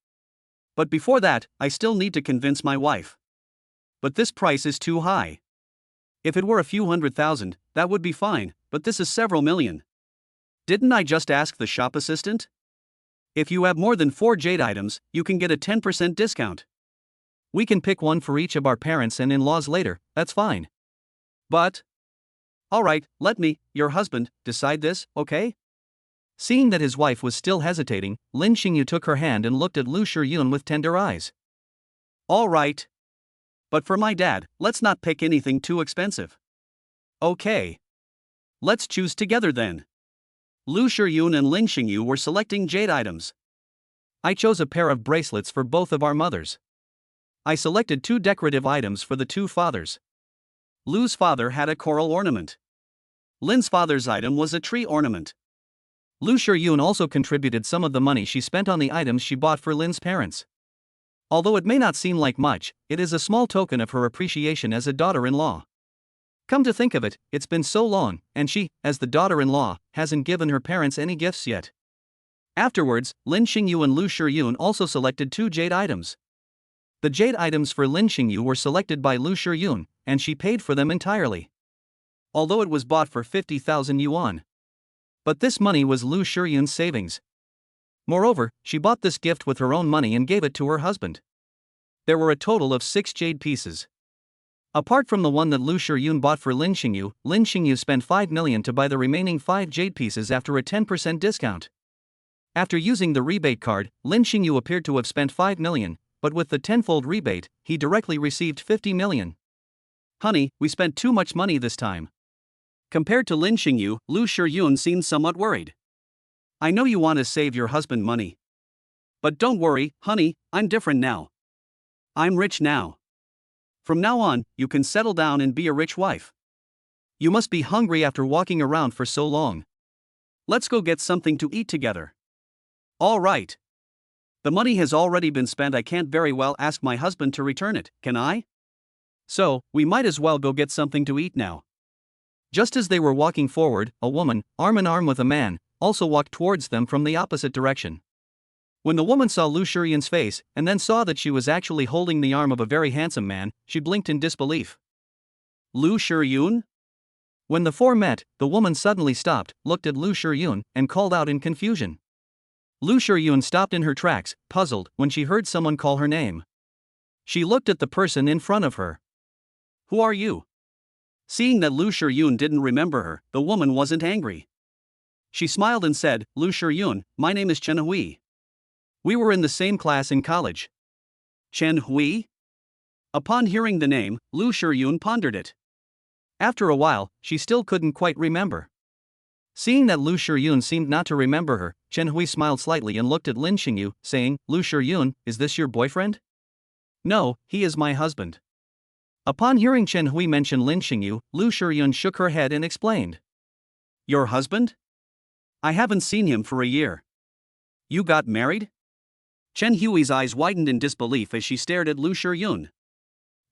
But before that, I still need to convince my wife. But this price is too high. If it were a few 100,000, that would be fine, but this is several million. Didn't I just ask the shop assistant? If you have more than 4 jade items, you can get a 10% discount. We can pick one for each of our parents and in-laws later, that's fine. But. Alright, let me, your husband, decide this, okay? Seeing that his wife was still hesitating, Lin Xingyu took her hand and looked at Lu Shuyuan with tender eyes. Alright. But for my dad, let's not pick anything too expensive. Okay. Let's choose together then. Lu Shiyun and Lin Xingyu were selecting jade items. I chose a pair of bracelets for both of our mothers. I selected 2 decorative items for the 2 fathers. Lu's father had a coral ornament. Lin's father's item was a tree ornament. Lu Shiyun also contributed some of the money she spent on the items she bought for Lin's parents. Although it may not seem like much, it is a small token of her appreciation as a daughter-in-law. Come to think of it, it's been so long, and she, as the daughter-in-law, hasn't given her parents any gifts yet. Afterwards, Lin Xingyu and Lu Shiyun also selected 2 jade items. The jade items for Lin Xingyu were selected by Lu Shiyun, and she paid for them entirely. Although it was bought for 50,000 yuan. But this money was Lu Shiyun's savings. Moreover, she bought this gift with her own money and gave it to her husband. There were a total of 6 jade pieces. Apart from the one that Lu Shiyun bought for Lin Xingyu spent 5 million to buy the remaining 5 jade pieces after a 10% discount. After using the rebate card, Lin Xingyu appeared to have spent 5 million, but with the tenfold rebate, he directly received 50 million. Honey, we spent too much money this time. Compared to Lin Xingyu, Lu Shiyun seemed somewhat worried. I know you want to save your husband money. But don't worry, honey, I'm different now. I'm rich now. From now on, you can settle down and be a rich wife. You must be hungry after walking around for so long. Let's go get something to eat together. All right. The money has already been spent. I can't very well ask my husband to return it, can I? So, we might as well go get something to eat now. Just as they were walking forward, a woman, arm in arm with a man, also walked towards them from the opposite direction. When the woman saw Lu Shiyun's face, and then saw that she was actually holding the arm of a very handsome man, she blinked in disbelief. Lu Shiyun? When the 4 met, the woman suddenly stopped, looked at Lu Shiyun, and called out in confusion. Lu Shiyun stopped in her tracks, puzzled, when she heard someone call her name. She looked at the person in front of her. Who are you? Seeing that Lu Shiyun didn't remember her, the woman wasn't angry. She smiled and said, Lu Shiyun, my name is Chen Hui. We were in the same class in college. Chen Hui? Upon hearing the name, Lu Shiyun pondered it. After a while, she still couldn't quite remember. Seeing that Lu Shiyun seemed not to remember her, Chen Hui smiled slightly and looked at Lin Xingyu, saying, Lu Shiyun, is this your boyfriend? No, he is my husband. Upon hearing Chen Hui mention Lin Xingyu, Lu Shiyun shook her head and explained. Your husband? I haven't seen him for a year. You got married? Chen Hui's eyes widened in disbelief as she stared at Lu Shiyun.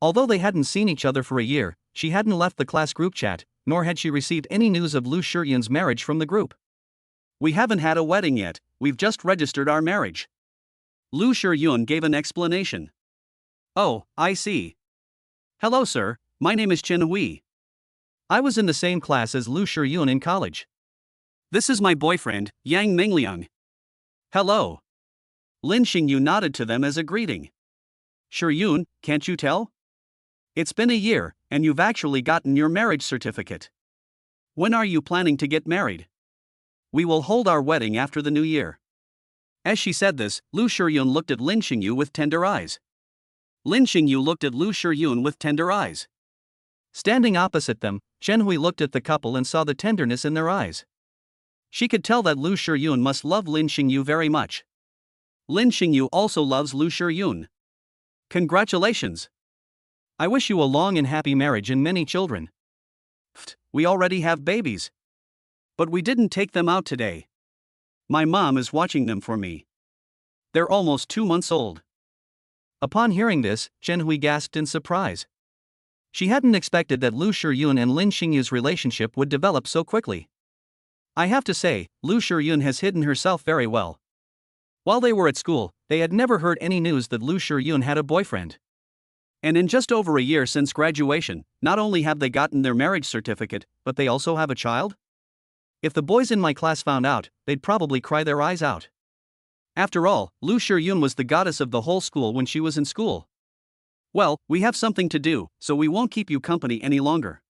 Although they hadn't seen each other for a year, she hadn't left the class group chat, nor had she received any news of Lu Shiyun's marriage from the group. We haven't had a wedding yet, we've just registered our marriage. Lu Shiyun gave an explanation. Oh, I see. Hello sir, my name is Chen Hui. I was in the same class as Lu Shiyun in college. This is my boyfriend, Yang Mingliang. Hello. Lin Xingyu nodded to them as a greeting. Shiyun, can't you tell? It's been a year, and you've actually gotten your marriage certificate. When are you planning to get married? We will hold our wedding after the new year. As she said this, Lu Shiyun looked at Lin Xingyu with tender eyes. Lin Xingyu looked at Lu Shiyun with tender eyes. Standing opposite them, Chen Hui looked at the couple and saw the tenderness in their eyes. She could tell that Lu Shiyun must love Lin Xingyu very much. Lin Xingyu also loves Lu Shiyun. Congratulations. I wish you a long and happy marriage and many children. We already have babies. But we didn't take them out today. My mom is watching them for me. They're almost 2 months old. Upon hearing this, Chen Hui gasped in surprise. She hadn't expected that Lu Shiyun and Lin Xingyu's relationship would develop so quickly. I have to say, Lu Shiyun has hidden herself very well. While they were at school, they had never heard any news that Lu Shiyun had a boyfriend. And in just over a year since graduation, not only have they gotten their marriage certificate, but they also have a child? If the boys in my class found out, they'd probably cry their eyes out. After all, Lu Shiyun was the goddess of the whole school when she was in school. Well, we have something to do, so we won't keep you company any longer.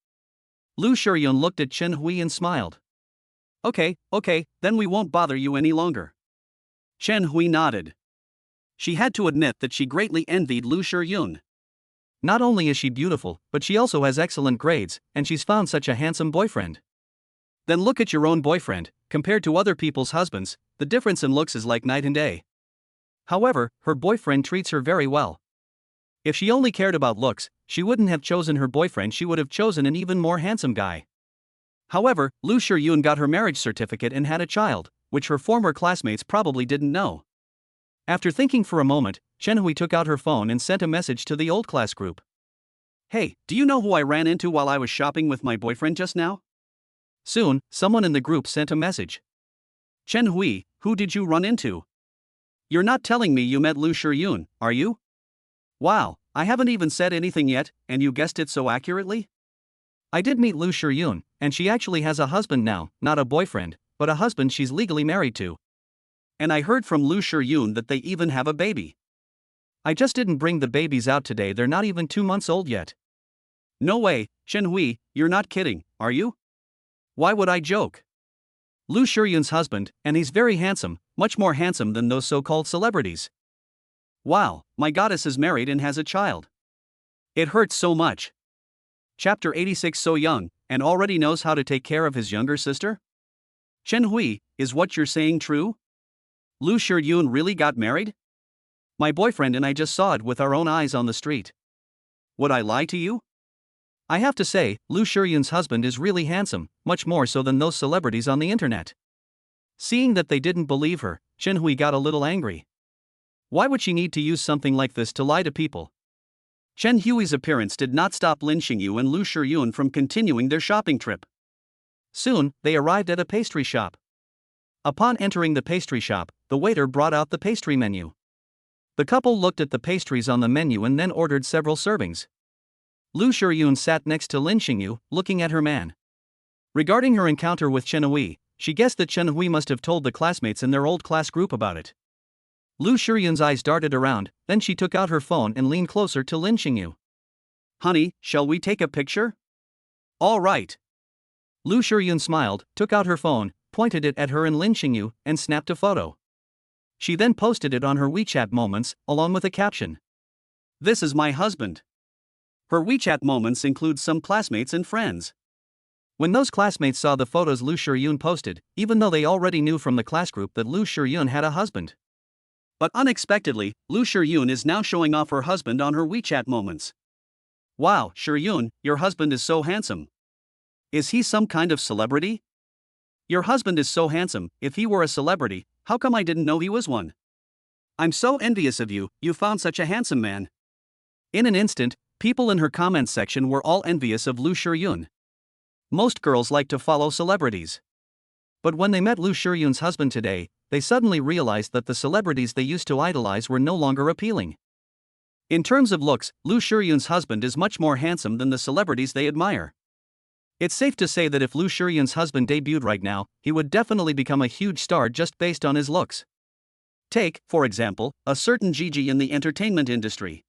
Lu Shiyun looked at Chen Hui and smiled. Okay, then we won't bother you any longer. Chen Hui nodded. She had to admit that she greatly envied Lu Shiyun. Not only is she beautiful, but she also has excellent grades, and she's found such a handsome boyfriend. Then look at your own boyfriend, Compared to other people's husbands, the difference in looks is like night and day. However, her boyfriend treats her very well. If she only cared about looks, she wouldn't have chosen her boyfriend, she would have chosen an even more handsome guy. However, Lu Shiyun got her marriage certificate and had a child, which her former classmates probably didn't know. After thinking for a moment, Chen Hui took out her phone and sent a message to the old class group. Hey, do you know who I ran into while I was shopping with my boyfriend just now? Soon, someone in the group sent a message. Chen Hui, who did you run into? You're not telling me you met Lu Shiyun, are you? Wow, I haven't even said anything yet, and you guessed it so accurately? I did meet Lu Shiyun, and she actually has a husband now, not a boyfriend, but a husband she's legally married to. And I heard from Lu Shiyun that they even have a baby. I just didn't bring the babies out today, they're not even 2 months old yet. No way, Chen Hui, you're not kidding, are you? Why would I joke? Lu Shiyun's husband, and he's very handsome, much more handsome than those so-called celebrities. Wow, my goddess is married and has a child. It hurts so much. Chapter 86. So young, and already knows how to take care of his younger sister? Chen Hui, is what you're saying true? Lu Shiyun really got married? My boyfriend and I just saw it with our own eyes on the street. Would I lie to you? I have to say, Lu Shiyun's husband is really handsome, much more so than those celebrities on the internet. Seeing that they didn't believe her, Chen Hui got a little angry. Why would she need to use something like this to lie to people? Chen Hui's appearance did not stop Lin Xingyu and Lu Shiyun from continuing their shopping trip. Soon, they arrived at a pastry shop. Upon entering the pastry shop, the waiter brought out the pastry menu. The couple looked at the pastries on the menu and then ordered several servings. Lu Shiyun sat next to Lin Xingyu, looking at her man. Regarding her encounter with Chen Hui, she guessed that Chen Hui must have told the classmates in their old class group about it. Lu Shiyun's eyes darted around, then she took out her phone and leaned closer to Lin Xingyu. Honey, shall we take a picture? All right. Lu Shiyun smiled, took out her phone, pointed it at her and Lin Xingyu, and snapped a photo. She then posted it on her WeChat Moments, along with a caption. This is my husband. Her WeChat Moments includes some classmates and friends. When those classmates saw the photos Lu Shiyun posted, even though they already knew from the class group that Lu Shiyun had a husband. But unexpectedly, Lu Shiyun is now showing off her husband on her WeChat Moments. Wow, Shiyun, your husband is so handsome. Is he some kind of celebrity? Your husband is so handsome, if he were a celebrity, how come I didn't know he was one? I'm so envious of you, you found such a handsome man. In an instant, people in her comments section were all envious of Lu Shiyun. Most girls like to follow celebrities. But when they met Lu Shiyun's husband today, they suddenly realized that the celebrities they used to idolize were no longer appealing. In terms of looks, Lu Shiyun's husband is much more handsome than the celebrities they admire. It's safe to say that if Lu Shiyun's husband debuted right now, he would definitely become a huge star just based on his looks. Take, for example, a certain Gigi in the entertainment industry.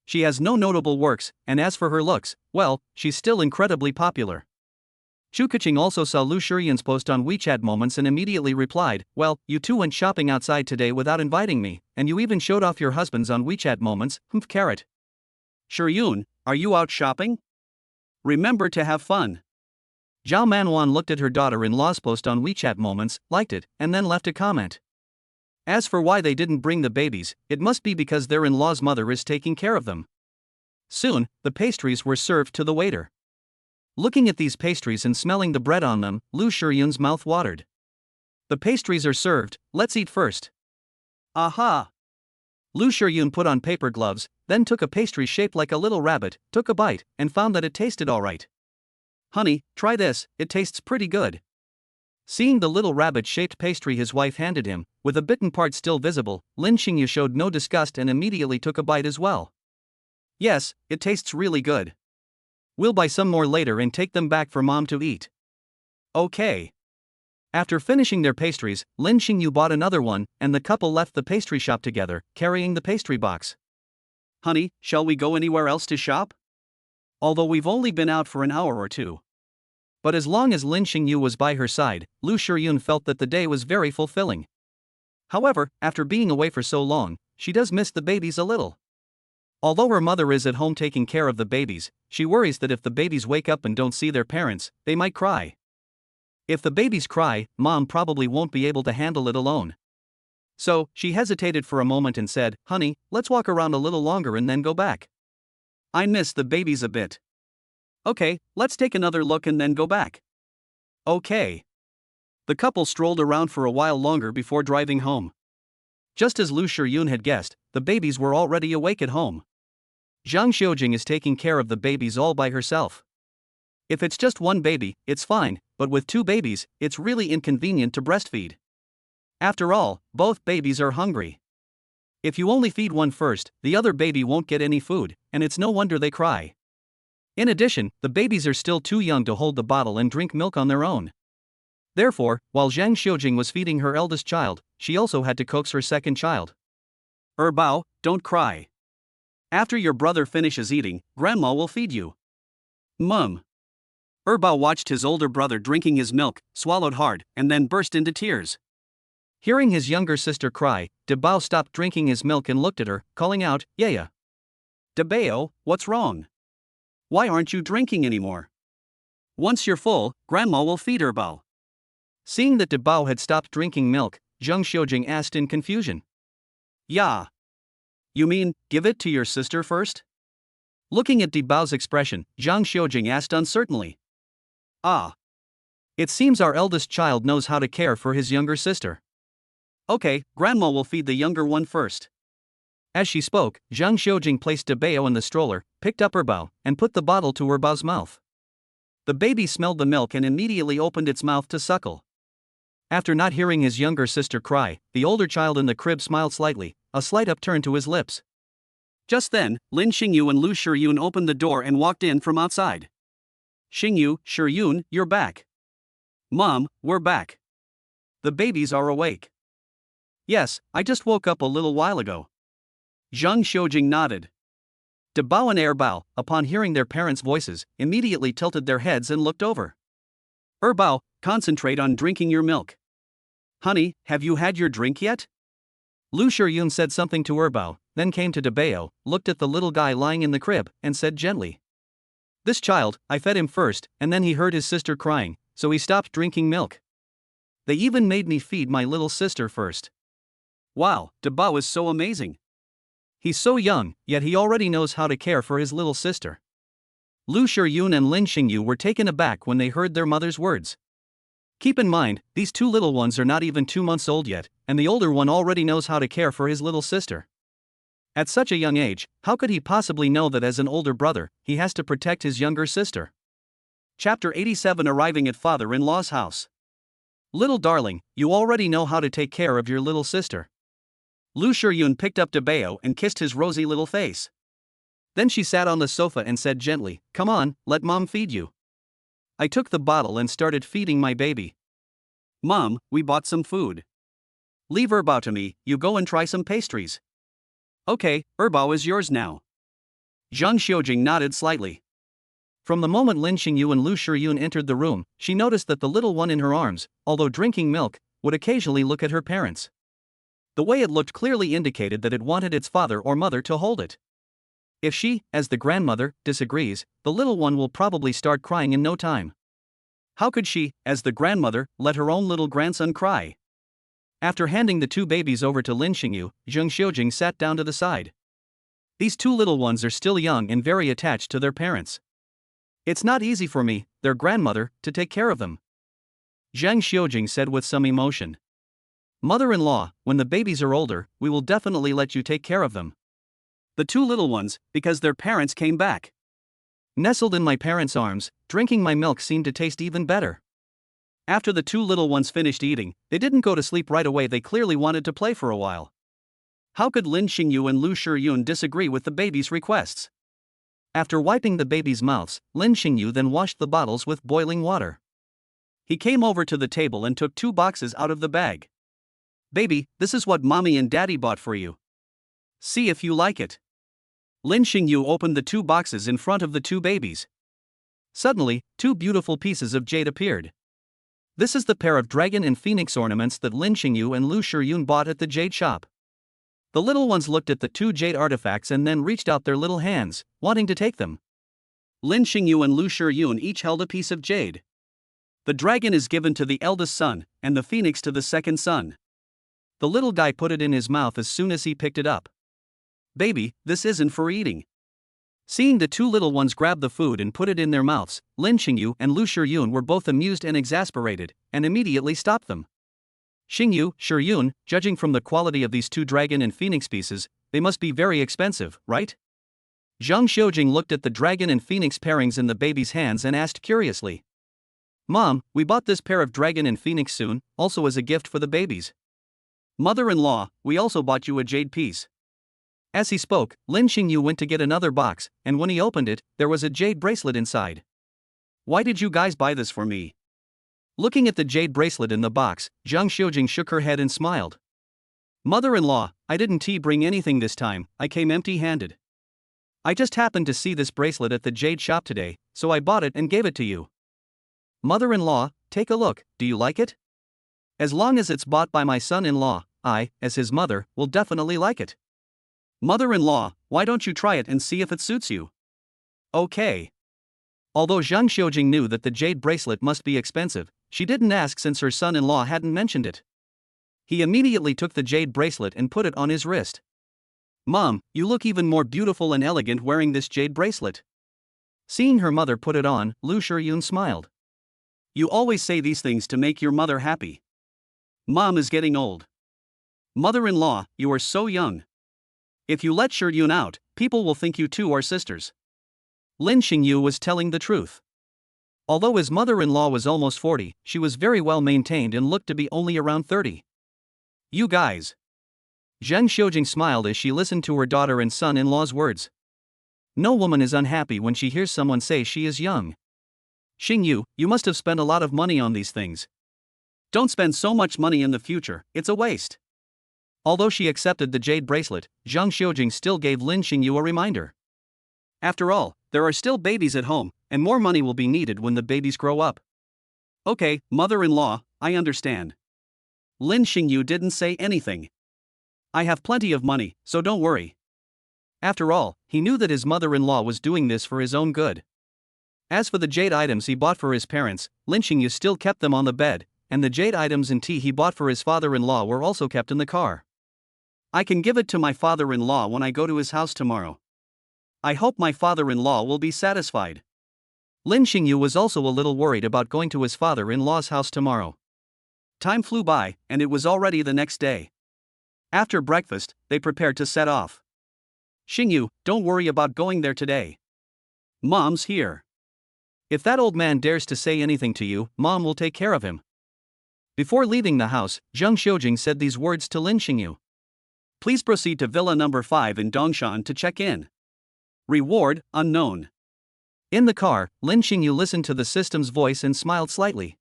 She has no notable works, and as for her looks, well, she's still incredibly popular. Chu Keqing also saw Lu Shiyun's post on WeChat Moments and immediately replied, well, you two went shopping outside today without inviting me, and you even showed off your husbands on WeChat Moments, carrot. Shiyun, are you out shopping? Remember to have fun. Zhao Manwan looked at her daughter-in-law's post on WeChat Moments, liked it, and then left a comment. As for why they didn't bring the babies, it must be because their in-law's mother is taking care of them. Soon, the pastries were served to the waiter. Looking at these pastries and smelling the bread on them, Lu Shiyun's mouth watered. The pastries are served, let's eat first. Aha! Lu Shiyun put on paper gloves, then took a pastry shaped like a little rabbit, took a bite, and found that it tasted alright. Honey, try this, it tastes pretty good. Seeing the little rabbit-shaped pastry his wife handed him, with a bitten part still visible, Lin Xingyu showed no disgust and immediately took a bite as well. Yes, it tastes really good. We'll buy some more later and take them back for mom to eat. Okay. After finishing their pastries, Lin Xingyu bought another one, and the couple left the pastry shop together, carrying the pastry box. Honey, shall we go anywhere else to shop? Although we've only been out for an hour or two. But as long as Lin Xingyu was by her side, Lu Shiyun felt that the day was very fulfilling. However, after being away for so long, she does miss the babies a little. Although her mother is at home taking care of the babies, she worries that if the babies wake up and don't see their parents, they might cry. If the babies cry, mom probably won't be able to handle it alone. So, she hesitated for a moment and said, "Honey, let's walk around a little longer and then go back. I miss the babies a bit." "Okay, let's take another look and then go back." "Okay." The couple strolled around for a while longer before driving home. Just as Lu Shiyun had guessed, the babies were already awake at home. Zhang Xiujing is taking care of the babies all by herself. If it's just one baby, it's fine, but with two babies, it's really inconvenient to breastfeed. After all, both babies are hungry. If you only feed one first, the other baby won't get any food, and it's no wonder they cry. In addition, the babies are still too young to hold the bottle and drink milk on their own. Therefore, while Zhang Xiujing was feeding her eldest child, she also had to coax her second child. Bao, don't cry. After your brother finishes eating, Grandma will feed you." "Mum." Bao watched his older brother drinking his milk, swallowed hard, and then burst into tears. Hearing his younger sister cry, Bao stopped drinking his milk and looked at her, calling out, "Yaya." "Bao, what's wrong? Why aren't you drinking anymore? Once you're full, Grandma will feed Bao." Seeing that Bao had stopped drinking milk, Zhang Xiujing asked in confusion. "Yeah. You mean, give it to your sister first?" Looking at Bao's expression, Zhang Xiujing asked uncertainly. "Ah. It seems our eldest child knows how to care for his younger sister. Okay, Grandma will feed the younger one first." As she spoke, Zhang Xiujing placed Bao in the stroller, picked up Bao, and put the bottle to Bao's mouth. The baby smelled the milk and immediately opened its mouth to suckle. After not hearing his younger sister cry, the older child in the crib smiled slightly, a slight upturn to his lips. Just then, Lin Xingyu and Lu Shiyun opened the door and walked in from outside. "Xingyu, Shiyun, you're back." "Mom, we're back. The babies are awake." "Yes, I just woke up a little while ago." Zhang Xiujing nodded. Bao and Bao, upon hearing their parents' voices, immediately tilted their heads and looked over. "Bao, concentrate on drinking your milk. Honey, have you had your drink yet?" Lu Shiyun said something to Bao, then came to Bao, looked at the little guy lying in the crib, and said gently, "This child, I fed him first, and then he heard his sister crying, so he stopped drinking milk. They even made me feed my little sister first." Wow, Bao is so amazing. He's so young, yet he already knows how to care for his little sister. Lu Shiyun and Lin Xingyu were taken aback when they heard their mother's words. Keep in mind, these two little ones are not even 2 months old yet, and the older one already knows how to care for his little sister. At such a young age, how could he possibly know that as an older brother, he has to protect his younger sister? Chapter 87, Arriving at Father-in-law's house. "Little darling, you already know how to take care of your little sister." Lu Shiyun picked up Bao and kissed his rosy little face. Then she sat on the sofa and said gently, "Come on, let mom feed you." I took the bottle and started feeding my baby. "Mom, we bought some food. Leave Bao to me, you go and try some pastries." "Okay, Bao is yours now." Zhang Xiujing nodded slightly. From the moment Lin Xingyu and Lu Shiyun entered the room, she noticed that the little one in her arms, although drinking milk, would occasionally look at her parents. The way it looked clearly indicated that it wanted its father or mother to hold it. If she, as the grandmother, disagrees, the little one will probably start crying in no time. How could she, as the grandmother, let her own little grandson cry? After handing the two babies over to Lin Xingyu, Zhang Xiujing sat down to the side. These two little ones are still young and very attached to their parents. It's not easy for me, their grandmother, to take care of them. Zhang Xiujing said with some emotion. "Mother-in-law, when the babies are older, we will definitely let you take care of them." The two little ones, because their parents came back. Nestled in my parents' arms, drinking my milk seemed to taste even better. After the two little ones finished eating, they didn't go to sleep right away, they clearly wanted to play for a while. How could Lin Xingyu and Lu Shiyun disagree with the baby's requests? After wiping the babies' mouths, Lin Xingyu then washed the bottles with boiling water. He came over to the table and took 2 boxes out of the bag. "Baby, this is what mommy and daddy bought for you. See if you like it." Lin Xingyu opened the 2 boxes in front of the 2 babies. Suddenly, 2 beautiful pieces of jade appeared. This is the pair of dragon and phoenix ornaments that Lin Xingyu and Lu Shiyun bought at the jade shop. The little ones looked at the 2 jade artifacts and then reached out their little hands, wanting to take them. Lin Xingyu and Lu Shiyun each held a piece of jade. The dragon is given to the eldest son, and the phoenix to the second son. The little guy put it in his mouth as soon as he picked it up. Baby, this isn't for eating. Seeing the two little ones grab the food and put it in their mouths, Lin Xingyu and Lu Shiyun were both amused and exasperated, and immediately stopped them. Xingyu, Shiyun, judging from the quality of these two dragon and phoenix pieces, they must be very expensive, right? Zhang Xiujing looked at the dragon and phoenix pairings in the baby's hands and asked curiously. Mom, we bought this pair of dragon and phoenix soon, also as a gift for the babies. Mother-in-law, we also bought you a jade piece. As he spoke, Lin Xingyu went to get another box, and when he opened it, there was a jade bracelet inside. Why did you guys buy this for me? Looking at the jade bracelet in the box, Zhang Xiujing shook her head and smiled. Mother-in-law, I didn't bring anything this time, I came empty-handed. I just happened to see this bracelet at the jade shop today, so I bought it and gave it to you. Mother-in-law, take a look, do you like it? As long as it's bought by my son-in-law, I, as his mother, will definitely like it. Mother-in-law, why don't you try it and see if it suits you? Okay. Although Zhang Xiujing knew that the jade bracelet must be expensive, she didn't ask since her son-in-law hadn't mentioned it. He immediately took the jade bracelet and put it on his wrist. Mom, you look even more beautiful and elegant wearing this jade bracelet. Seeing her mother put it on, Lu Shiyun smiled. You always say these things to make your mother happy. Mom is getting old. Mother-in-law, you are so young. If you let Shiyun out, people will think you two are sisters. Lin Xingyu was telling the truth. Although his mother-in-law was almost 40, she was very well maintained and looked to be only around 30. You guys. Zhang Xiujing smiled as she listened to her daughter and son-in-law's words. No woman is unhappy when she hears someone say she is young. Xingyu, you must have spent a lot of money on these things. Don't spend so much money in the future, it's a waste. Although she accepted the jade bracelet, Zhang Xiujing still gave Lin Xingyu a reminder. After all, there are still babies at home, and more money will be needed when the babies grow up. Okay, mother-in-law, I understand. Lin Xingyu didn't say anything. I have plenty of money, so don't worry. After all, he knew that his mother-in-law was doing this for his own good. As for the jade items he bought for his parents, Lin Xingyu still kept them on the bed, and the jade items and tea he bought for his father-in-law were also kept in the car. I can give it to my father-in-law when I go to his house tomorrow. I hope my father-in-law will be satisfied. Lin Xingyu was also a little worried about going to his father-in-law's house tomorrow. Time flew by, and it was already the next day. After breakfast, they prepared to set off. Xingyu, don't worry about going there today. Mom's here. If that old man dares to say anything to you, Mom will take care of him. Before leaving the house, Zhang Xiujing said these words to Lin Xingyu. Please proceed to Villa number 5 in Dongshan to check in. Reward, unknown. In the car, Lin Xingyu listened to the system's voice and smiled slightly.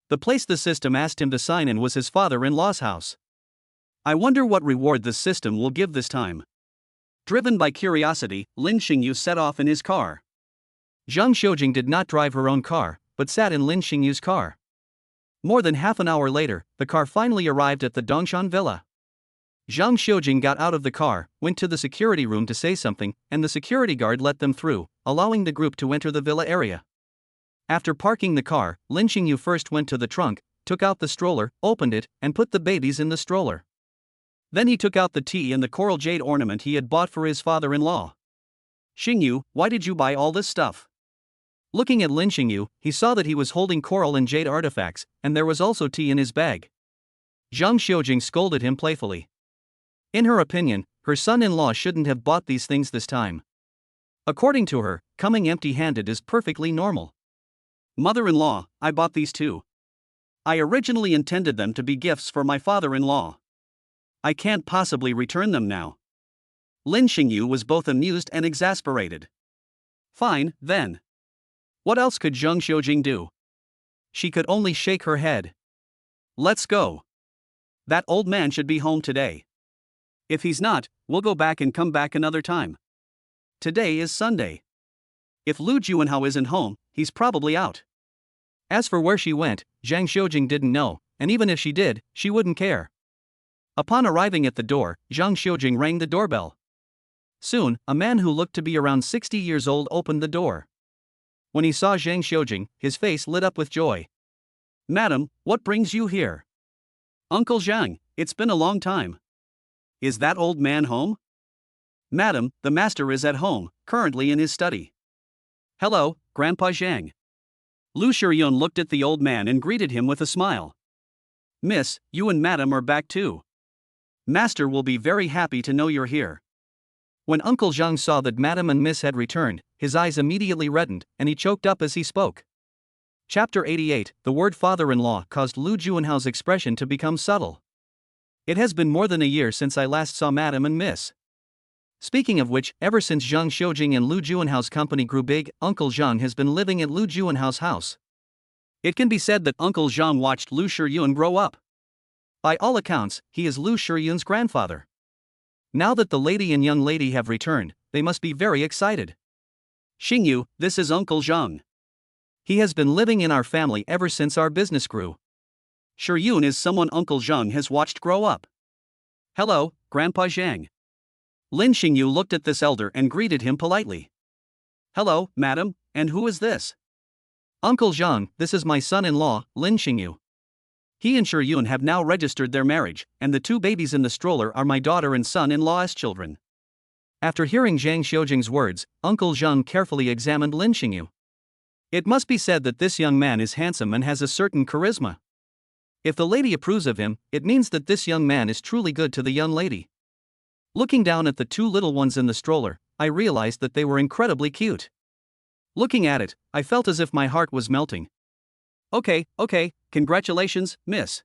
The place the system asked him to sign in was his father-in-law's house. I wonder what reward the system will give this time. Driven by curiosity, Lin Xingyu set off in his car. Zhang Xiujing did not drive her own car, but sat in Lin Xingyu's car. More than half an hour later, the car finally arrived at the Dongshan villa. Zhang Xiujing got out of the car, went to the security room to say something, and the security guard let them through, allowing the group to enter the villa area. After parking the car, Lin Xingyu first went to the trunk, took out the stroller, opened it, and put the babies in the stroller. Then he took out the tea and the coral jade ornament he had bought for his father-in-law. Xingyu, why did you buy all this stuff? Looking at Lin Xingyu, he saw that he was holding coral and jade artifacts, and there was also tea in his bag. Zhang Xiujing scolded him playfully. In her opinion, her son-in-law shouldn't have bought these things this time. According to her, coming empty-handed is perfectly normal. Mother-in-law, I bought these too. I originally intended them to be gifts for my father-in-law. I can't possibly return them now. Lin Xingyu was both amused and exasperated. Fine, then. What else could Zhang Xiujing do? She could only shake her head. Let's go. That old man should be home today. If he's not, we'll go back and come back another time. Today is Sunday. If Lu Juanhao isn't home, he's probably out. As for where she went, Zhang Xiujing didn't know, and even if she did, she wouldn't care. Upon arriving at the door, Zhang Xiujing rang the doorbell. Soon, a man who looked to be around 60 years old opened the door. When he saw Zhang Xiujing, his face lit up with joy. Madam, what brings you here? Uncle Zhang, it's been a long time. Is that old man home? Madam, the master is at home, currently in his study. Hello, Grandpa Zhang. Lu Shiyun looked at the old man and greeted him with a smile. Miss, you and Madam are back too. Master will be very happy to know you're here. When Uncle Zhang saw that Madam and Miss had returned, his eyes immediately reddened, and he choked up as he spoke. Chapter 88. The word father-in-law caused Lu Juanhao's expression to become subtle. It has been more than a year since I last saw Madam and Miss. Speaking of which, ever since Zhang Xiujing and Lu Juanhao's company grew big, Uncle Zhang has been living at Lu Juanhao's house. It can be said that Uncle Zhang watched Lu Shiyun grow up. By all accounts, he is Lu Shiyun's grandfather. Now that the lady and young lady have returned, they must be very excited. Xingyu, this is Uncle Zhang. He has been living in our family ever since our business grew. Shiyun is someone Uncle Zhang has watched grow up. Hello, Grandpa Zhang. Lin Xingyu looked at this elder and greeted him politely. Hello, madam, and who is this? Uncle Zhang, this is my son-in-law, Lin Xingyu. He and Shiyun have now registered their marriage, and the two babies in the stroller are my daughter and son-in-law's children. After hearing Zhang Xiujing's words, Uncle Zhang carefully examined Lin Xingyu. It must be said that this young man is handsome and has a certain charisma. If the lady approves of him, it means that this young man is truly good to the young lady. Looking down at the two little ones in the stroller, I realized that they were incredibly cute. Looking at it, I felt as if my heart was melting. Okay, congratulations, miss.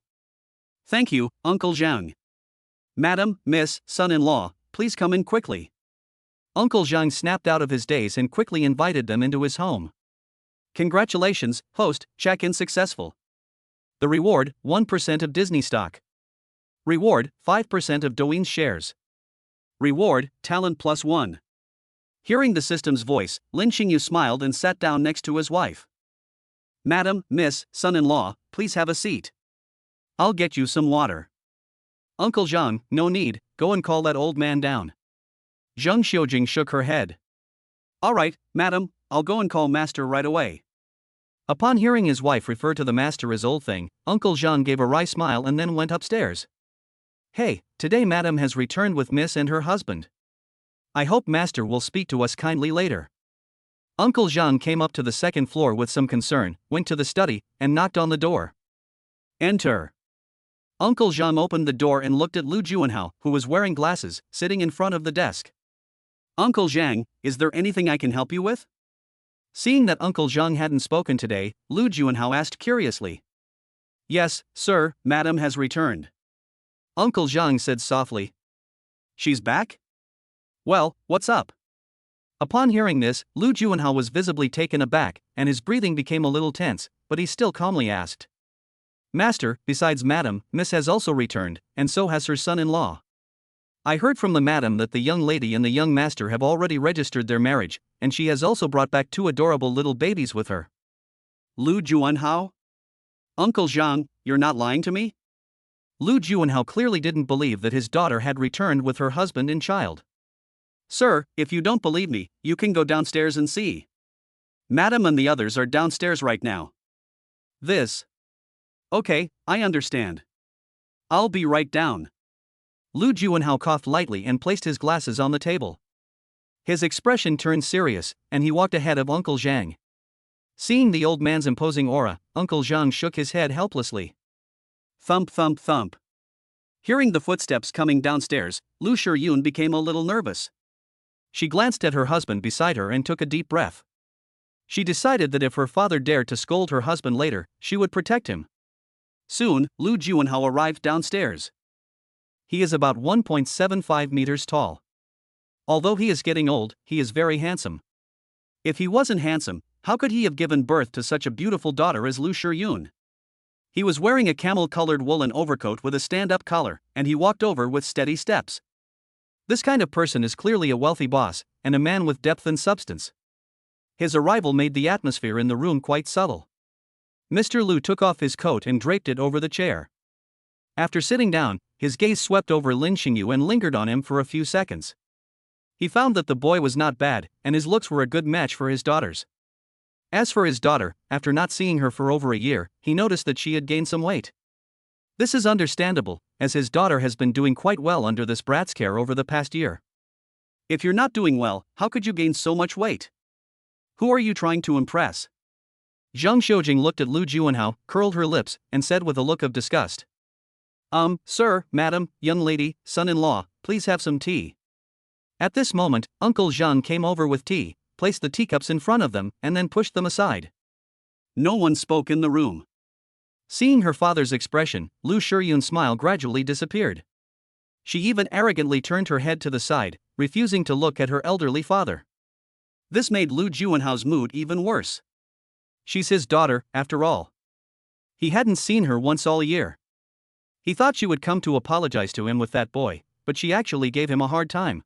Thank you, Uncle Zhang. Madam, miss, son-in-law, please come in quickly. Uncle Zhang snapped out of his daze and quickly invited them into his home. Congratulations, host, check-in successful. The reward, 1% of Disney stock. Reward, 5% of Douyin shares. Reward, talent +1. Hearing the system's voice, Lin Xingyu smiled and sat down next to his wife. Madam, miss, son-in-law, please have a seat. I'll get you some water. Uncle Zhang, no need, go and call that old man down. Zhang Xiujing shook her head. All right, madam, I'll go and call master right away. Upon hearing his wife refer to the master as old thing, Uncle Zhang gave a wry smile and then went upstairs. Hey, today madam has returned with Miss and her husband. I hope master will speak to us kindly later. Uncle Zhang came up to the second floor with some concern, went to the study, and knocked on the door. Enter. Uncle Zhang opened the door and looked at Lu Juanhao, who was wearing glasses, sitting in front of the desk. Uncle Zhang, is there anything I can help you with? Seeing that Uncle Zhang hadn't spoken today, Lu Juanhao asked curiously. Yes, sir, madam has returned. Uncle Zhang said softly. She's back? Well, what's up? Upon hearing this, Lu Juanhao was visibly taken aback, and his breathing became a little tense, but he still calmly asked. Master, besides Madam, Miss has also returned, and so has her son-in-law. I heard from the Madam that the young lady and the young master have already registered their marriage, and she has also brought back two adorable little babies with her. Lu Juanhao? Uncle Zhang, you're not lying to me? Lu Juanhao clearly didn't believe that his daughter had returned with her husband and child. Sir, if you don't believe me, you can go downstairs and see. Madam and the others are downstairs right now. This. Okay, I understand. I'll be right down. Lu Juanhao coughed lightly and placed his glasses on the table. His expression turned serious, and he walked ahead of Uncle Zhang. Seeing the old man's imposing aura, Uncle Zhang shook his head helplessly. Thump thump thump. Hearing the footsteps coming downstairs, Lu Shiyun became a little nervous. She glanced at her husband beside her and took a deep breath. She decided that if her father dared to scold her husband later, she would protect him. Soon, Lu Juanhao arrived downstairs. He is about 1.75 meters tall. Although he is getting old, he is very handsome. If he wasn't handsome, how could he have given birth to such a beautiful daughter as Lu Shiyun? He was wearing a camel-colored woolen overcoat with a stand-up collar, and he walked over with steady steps. This kind of person is clearly a wealthy boss, and a man with depth and substance. His arrival made the atmosphere in the room quite subtle. Mr. Lu took off his coat and draped it over the chair. After sitting down, his gaze swept over Lin Xingyu and lingered on him for a few seconds. He found that the boy was not bad, and his looks were a good match for his daughters. As for his daughter, after not seeing her for over a year, he noticed that she had gained some weight. This is understandable, as his daughter has been doing quite well under this brat's care over the past year. If you're not doing well, how could you gain so much weight? Who are you trying to impress? Zhang Xiujing looked at Lu Juanhao, curled her lips, and said with a look of disgust. Sir, madam, young lady, son-in-law, please have some tea. At this moment, Uncle Zhang came over with tea, placed the teacups in front of them, and then pushed them aside. No one spoke in the room. Seeing her father's expression, Lu Shiyun's smile gradually disappeared. She even arrogantly turned her head to the side, refusing to look at her elderly father. This made Lu Juanhao's mood even worse. She's his daughter, after all. He hadn't seen her once all year. He thought she would come to apologize to him with that boy, but she actually gave him a hard time.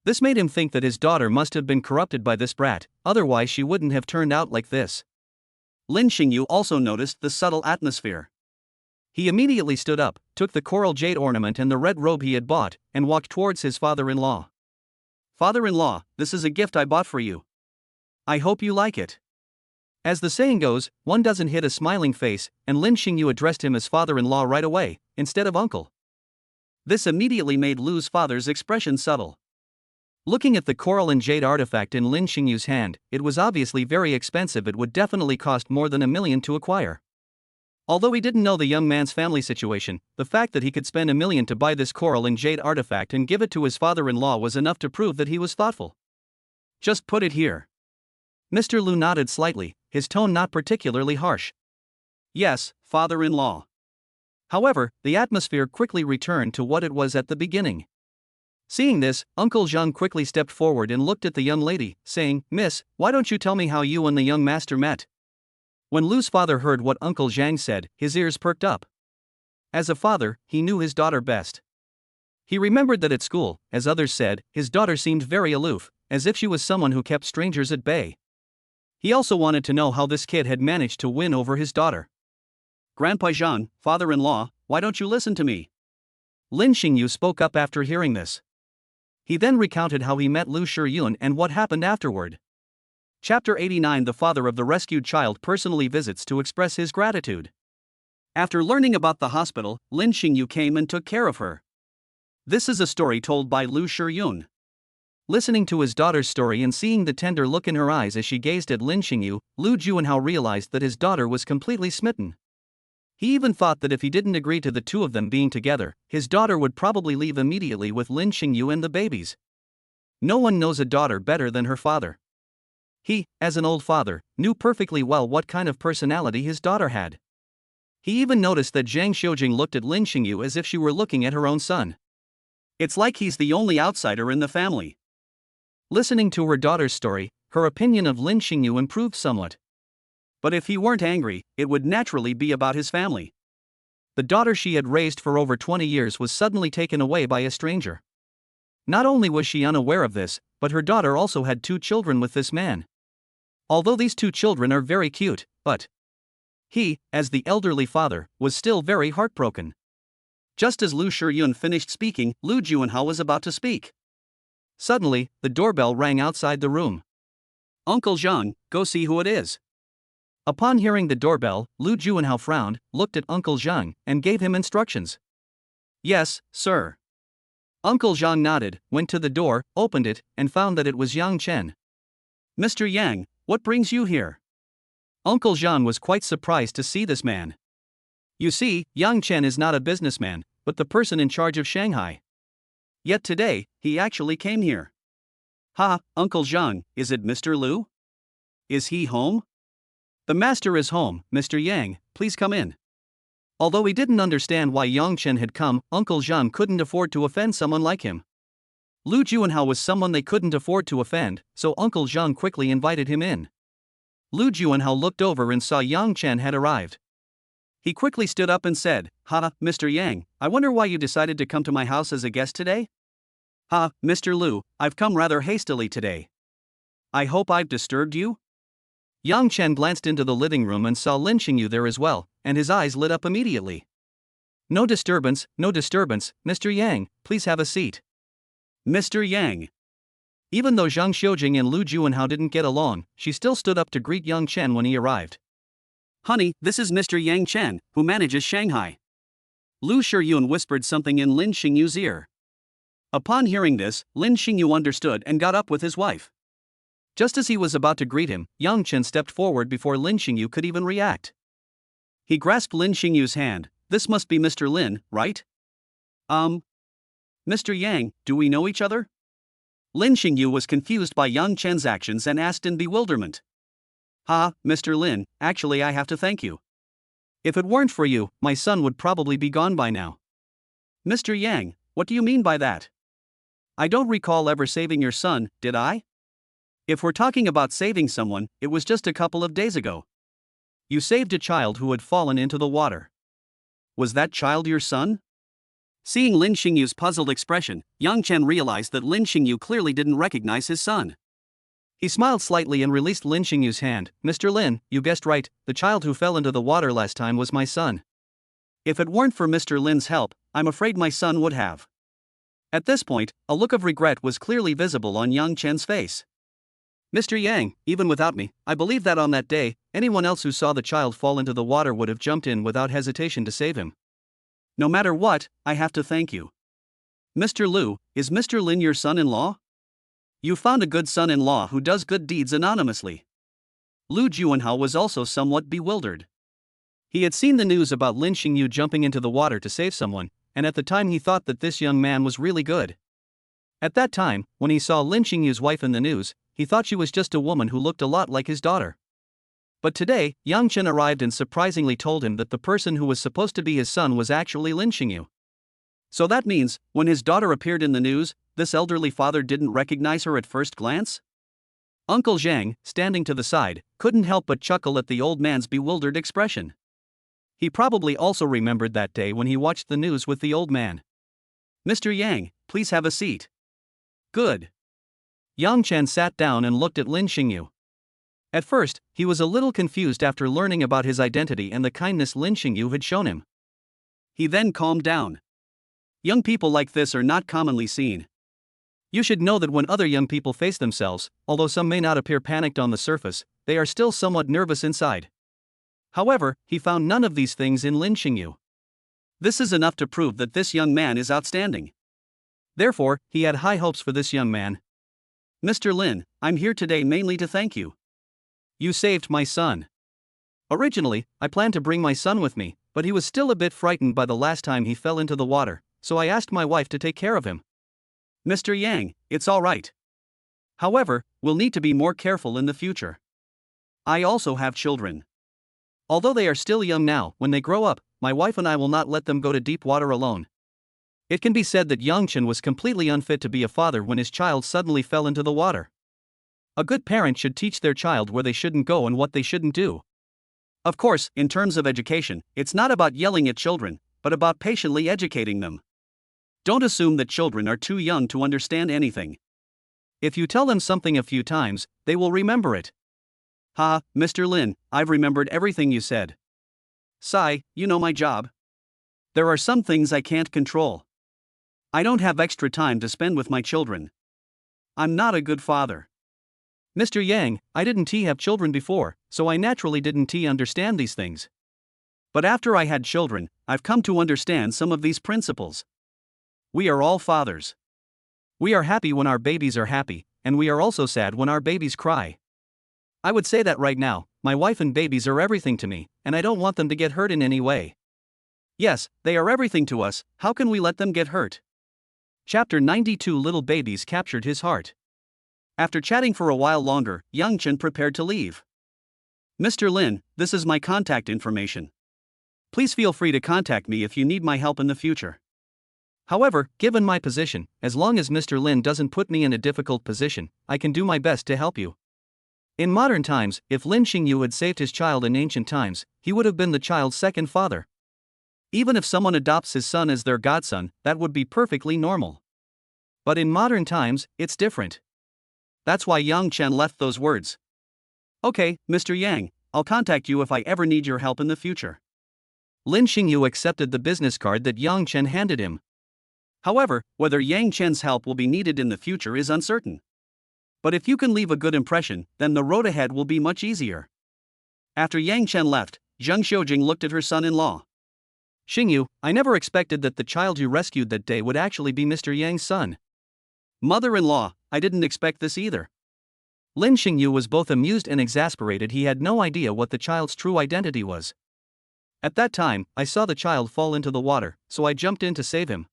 This made him think that his daughter must have been corrupted by this brat, otherwise she wouldn't have turned out like this. Lin Xingyu also noticed the subtle atmosphere. He immediately stood up, took the coral jade ornament and the red robe he had bought, and walked towards his father-in-law. Father-in-law, this is a gift I bought for you. I hope you like it. As the saying goes, one doesn't hit a smiling face, and Lin Xingyu addressed him as father-in-law right away, instead of uncle. This immediately made Lu's father's expression subtle. Looking at the coral and jade artifact in Lin Xingyu's hand, it was obviously very expensive. It would definitely cost more than $1 million to acquire. Although he didn't know the young man's family situation, the fact that he could spend $1 million to buy this coral and jade artifact and give it to his father-in-law was enough to prove that he was thoughtful. Just put it here. Mr. Lu nodded slightly, his tone not particularly harsh. Yes, father-in-law. However, the atmosphere quickly returned to what it was at the beginning. Seeing this, Uncle Zhang quickly stepped forward and looked at the young lady, saying, "Miss, why don't you tell me how you and the young master met?" When Lu's father heard what Uncle Zhang said, his ears perked up. As a father, he knew his daughter best. He remembered that at school, as others said, his daughter seemed very aloof, as if she was someone who kept strangers at bay. He also wanted to know how this kid had managed to win over his daughter. Grandpa Zhang, father-in-law, why don't you listen to me? Lin Xingyu spoke up after hearing this. He then recounted how he met Lu Shiyun and what happened afterward. Chapter 89. The father of the rescued child personally visits to express his gratitude. After learning about the hospital, Lin Xingyu came and took care of her. This is a story told by Lu Shiyun. Listening to his daughter's story and seeing the tender look in her eyes as she gazed at Lin Xingyu, Lu Juanhao realized that his daughter was completely smitten. He even thought that if he didn't agree to the two of them being together, his daughter would probably leave immediately with Lin Xingyu and the babies. No one knows a daughter better than her father. He, as an old father, knew perfectly well what kind of personality his daughter had. He even noticed that Zhang Xiujing looked at Lin Xingyu as if she were looking at her own son. It's like he's the only outsider in the family. Listening to her daughter's story, her opinion of Lin Xingyu improved somewhat. But if he weren't angry, it would naturally be about his family. The daughter she had raised for over 20 years was suddenly taken away by a stranger. Not only was she unaware of this, but her daughter also had 2 children with this man. Although these 2 children are very cute, but he, as the elderly father, was still very heartbroken. Just as Lu Shiyun finished speaking, Lu Juanhao was about to speak. Suddenly, the doorbell rang outside the room. Uncle Zhang, go see who it is. Upon hearing the doorbell, Lu Juanhao frowned, looked at Uncle Zhang, and gave him instructions. Yes, sir. Uncle Zhang nodded, went to the door, opened it, and found that it was Yang Chen. Mr. Yang, what brings you here? Uncle Zhang was quite surprised to see this man. You see, Yang Chen is not a businessman, but the person in charge of Shanghai. Yet today, he actually came here. Ha, Uncle Zhang, is it Mr. Lu? Is he home? The master is home, Mr. Yang, please come in. Although he didn't understand why Yang Chen had come, Uncle Zhang couldn't afford to offend someone like him. Lu Juanhao was someone they couldn't afford to offend, so Uncle Zhang quickly invited him in. Lu Juanhao looked over and saw Yang Chen had arrived. He quickly stood up and said, "Ha, Mr. Yang, I wonder why you decided to come to my house as a guest today? Ha, Mr. Lu, I've come rather hastily today. I hope I've disturbed you?" Yang Chen glanced into the living room and saw Lin Xingyu there as well, and his eyes lit up immediately. No disturbance, Mr. Yang, please have a seat. Mr. Yang. Even though Zhang Xiujing and Lu Juanhao didn't get along, she still stood up to greet Yang Chen when he arrived. Honey, this is Mr. Yang Chen, who manages Shanghai. Lu Shiyun whispered something in Lin Xingyu's ear. Upon hearing this, Lin Xingyu understood and got up with his wife. Just as he was about to greet him, Yang Chen stepped forward before Lin Xingyu could even react. He grasped Lin Xingyu's hand. This must be Mr. Lin, right? Mr. Yang, do we know each other? Lin Xingyu was confused by Yang Chen's actions and asked in bewilderment. Mr. Lin, actually I have to thank you. If it weren't for you, my son would probably be gone by now. Mr. Yang, what do you mean by that? I don't recall ever saving your son, did I? If we're talking about saving someone, it was just a couple of days ago. You saved a child who had fallen into the water. Was that child your son? Seeing Lin Xingyu's puzzled expression, Yang Chen realized that Lin Xingyu clearly didn't recognize his son. He smiled slightly and released Lin Xingyu's hand. Mr. Lin, you guessed right, the child who fell into the water last time was my son. If it weren't for Mr. Lin's help, I'm afraid my son would have. At this point, a look of regret was clearly visible on Yang Chen's face. Mr. Yang, even without me, I believe that on that day, anyone else who saw the child fall into the water would have jumped in without hesitation to save him. No matter what, I have to thank you. Mr. Lu, is Mr. Lin your son-in-law? You found a good son-in-law who does good deeds anonymously. Lu Juanhao was also somewhat bewildered. He had seen the news about Lin Xingyu jumping into the water to save someone, and at the time he thought that this young man was really good. At that time, when he saw Lin Xingyu's wife in the news, he thought she was just a woman who looked a lot like his daughter. But today, Yang Chen arrived and surprisingly told him that the person who was supposed to be his son was actually Lin Xingyu. So that means, when his daughter appeared in the news, this elderly father didn't recognize her at first glance? Uncle Zhang, standing to the side, couldn't help but chuckle at the old man's bewildered expression. He probably also remembered that day when he watched the news with the old man. Mr. Yang, please have a seat. Good. Yang Chen sat down and looked at Lin Xingyu. At first, he was a little confused after learning about his identity and the kindness Lin Xingyu had shown him. He then calmed down. Young people like this are not commonly seen. You should know that when other young people face themselves, although some may not appear panicked on the surface, they are still somewhat nervous inside. However, he found none of these things in Lin Xingyu. This is enough to prove that this young man is outstanding. Therefore, he had high hopes for this young man. Mr. Lin, I'm here today mainly to thank you. You saved my son. Originally, I planned to bring my son with me, but he was still a bit frightened by the last time he fell into the water, so I asked my wife to take care of him. Mr. Yang, it's all right. However, we'll need to be more careful in the future. I also have children. Although they are still young now, when they grow up, my wife and I will not let them go to deep water alone. It can be said that Yang Chen was completely unfit to be a father when his child suddenly fell into the water. A good parent should teach their child where they shouldn't go and what they shouldn't do. Of course, in terms of education, it's not about yelling at children, but about patiently educating them. Don't assume that children are too young to understand anything. If you tell them something a few times, they will remember it. Mr. Lin, I've remembered everything you said. Sai, you know my job. There are some things I can't control. I don't have extra time to spend with my children. I'm not a good father. Mr. Yang, I didn't have children before, so I naturally didn't understand these things. But after I had children, I've come to understand some of these principles. We are all fathers. We are happy when our babies are happy, and we are also sad when our babies cry. I would say that right now, my wife and babies are everything to me, and I don't want them to get hurt in any way. Yes, they are everything to us, how can we let them get hurt? Chapter 92 Little Babies captured his heart. After chatting for a while longer, Yang Chen prepared to leave. Mr. Lin, this is my contact information. Please feel free to contact me if you need my help in the future. However, given my position, as long as Mr. Lin doesn't put me in a difficult position, I can do my best to help you. In modern times, if Lin Xingyu had saved his child in ancient times, he would have been the child's second father. Even if someone adopts his son as their godson, that would be perfectly normal. But in modern times, it's different. That's why Yang Chen left those words. Okay, Mr. Yang, I'll contact you if I ever need your help in the future. Lin Xingyu accepted the business card that Yang Chen handed him. However, whether Yang Chen's help will be needed in the future is uncertain. But if you can leave a good impression, then the road ahead will be much easier. After Yang Chen left, Zheng Xiujing looked at her son-in-law. Xingyu, I never expected that the child you rescued that day would actually be Mr. Yang's son. Mother-in-law, I didn't expect this either. Lin Xingyu was both amused and exasperated. He had no idea what the child's true identity was. At that time, I saw the child fall into the water, so I jumped in to save him.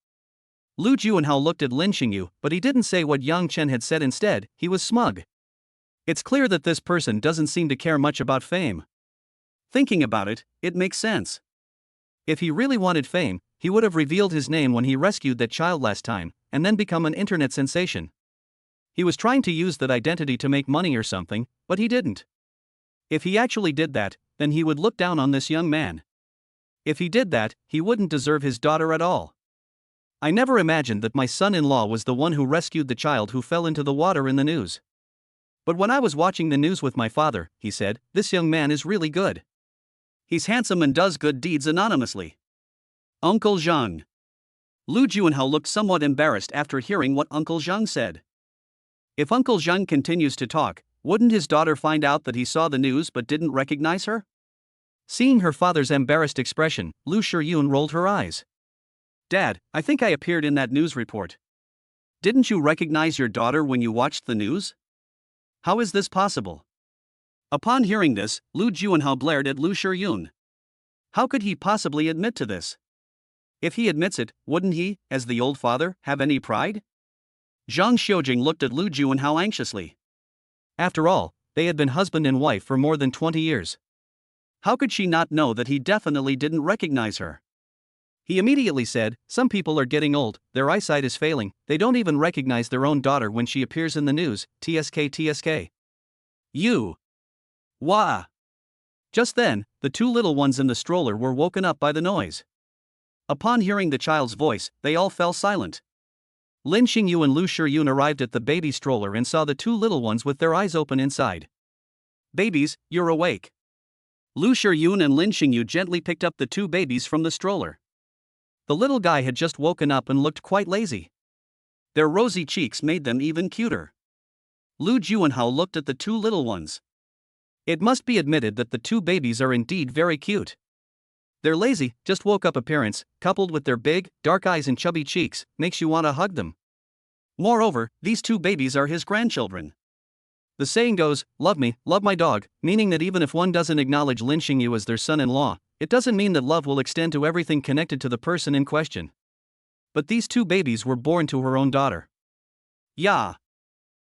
Lu Juanhao looked at Lin Xingyu, but he didn't say what Yang Chen had said instead. He was smug. It's clear that this person doesn't seem to care much about fame. Thinking about it, it makes sense. If he really wanted fame, he would have revealed his name when he rescued that child last time, and then become an internet sensation. He was trying to use that identity to make money or something, but he didn't. If he actually did that, then he would look down on this young man. If he did that, he wouldn't deserve his daughter at all. I never imagined that my son-in-law was the one who rescued the child who fell into the water in the news. But when I was watching the news with my father, he said, this young man is really good. He's handsome and does good deeds anonymously. Uncle Zhang. Lu Juanhao looked somewhat embarrassed after hearing what Uncle Zhang said. If Uncle Zhang continues to talk, wouldn't his daughter find out that he saw the news but didn't recognize her? Seeing her father's embarrassed expression, Lu Shiyun rolled her eyes. Dad, I think I appeared in that news report. Didn't you recognize your daughter when you watched the news? How is this possible? Upon hearing this, Lu Juanhao glared at Lu Shiyun. How could he possibly admit to this? If he admits it, wouldn't he, as the old father, have any pride? Zhang Xiujing looked at Lu Juanhao anxiously. After all, they had been husband and wife for more than 20 years. How could she not know that he definitely didn't recognize her? He immediately said, some people are getting old, their eyesight is failing, they don't even recognize their own daughter when she appears in the news, tsk. You. Wah. Just then, the two little ones in the stroller were woken up by the noise. Upon hearing the child's voice, they all fell silent. Lin Xingyu and Lu Shiyun arrived at the baby stroller and saw the two little ones with their eyes open inside. Babies, you're awake. Lu Shiyun and Lin Xingyu gently picked up the two babies from the stroller. The little guy had just woken up and looked quite lazy. Their rosy cheeks made them even cuter. Lu Juanhao looked at the two little ones. It must be admitted that the two babies are indeed very cute. Their lazy, just woke up appearance, coupled with their big, dark eyes and chubby cheeks, makes you want to hug them. Moreover, these two babies are his grandchildren. The saying goes, love me, love my dog, meaning that even if one doesn't acknowledge Lin Xingyu as their son-in-law, it doesn't mean that love will extend to everything connected to the person in question. But these two babies were born to her own daughter. Yeah.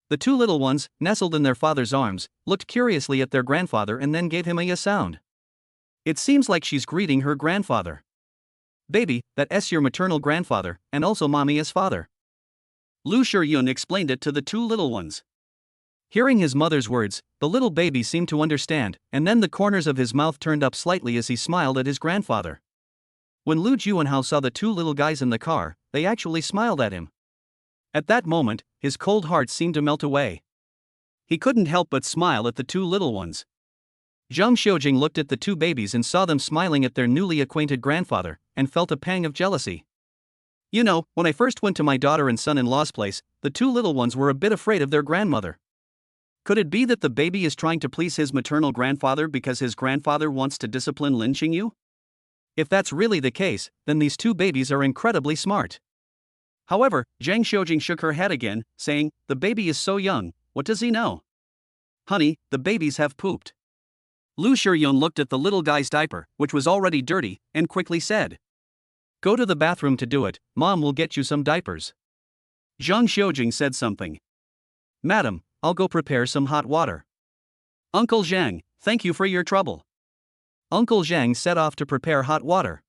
The two little ones, nestled in their father's arms, looked curiously at their grandfather and then gave him a yes sound. It seems like she's greeting her grandfather. Baby, that's your maternal grandfather, and also mommy as father. Lu Shiyun explained it to the two little ones. Hearing his mother's words, the little baby seemed to understand, and then the corners of his mouth turned up slightly as he smiled at his grandfather. When Lu Juanhao saw the two little guys in the car, they actually smiled at him. At that moment, his cold heart seemed to melt away. He couldn't help but smile at the two little ones. Zhang Xiujing looked at the two babies and saw them smiling at their newly acquainted grandfather, and felt a pang of jealousy. You know, when I first went to my daughter and son-in-law's place, the two little ones were a bit afraid of their grandmother. Could it be that the baby is trying to please his maternal grandfather because his grandfather wants to discipline Lin Xingyu? If that's really the case, then these two babies are incredibly smart. However, Zhang Xiujing shook her head again, saying, the baby is so young, what does he know? Honey, the babies have pooped. Lu Shiyun looked at the little guy's diaper, which was already dirty, and quickly said, go to the bathroom to do it, Mom will get you some diapers. Zhang Xiujing said something. Madam, I'll go prepare some hot water. Uncle Zhang, thank you for your trouble. Uncle Zhang set off to prepare hot water.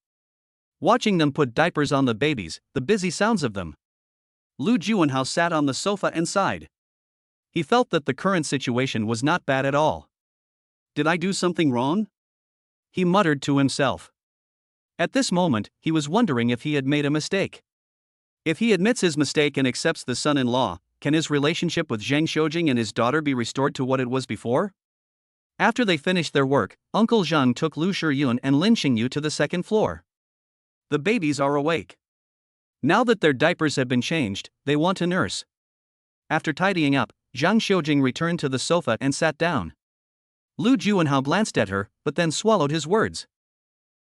Watching them put diapers on the babies, the busy sounds of them. Lu Juanhao sat on the sofa and sighed. He felt that the current situation was not bad at all. Did I do something wrong? He muttered to himself. At this moment, he was wondering if he had made a mistake. If he admits his mistake and accepts the son-in-law, can his relationship with Zhang Xiujing and his daughter be restored to what it was before? After they finished their work, Uncle Zhang took Lu Shiyun and Lin Xingyu to the second floor. The babies are awake. Now that their diapers have been changed, they want to nurse. After tidying up, Zhang Xiujing returned to the sofa and sat down. Lu Juanhao glanced at her, but then swallowed his words.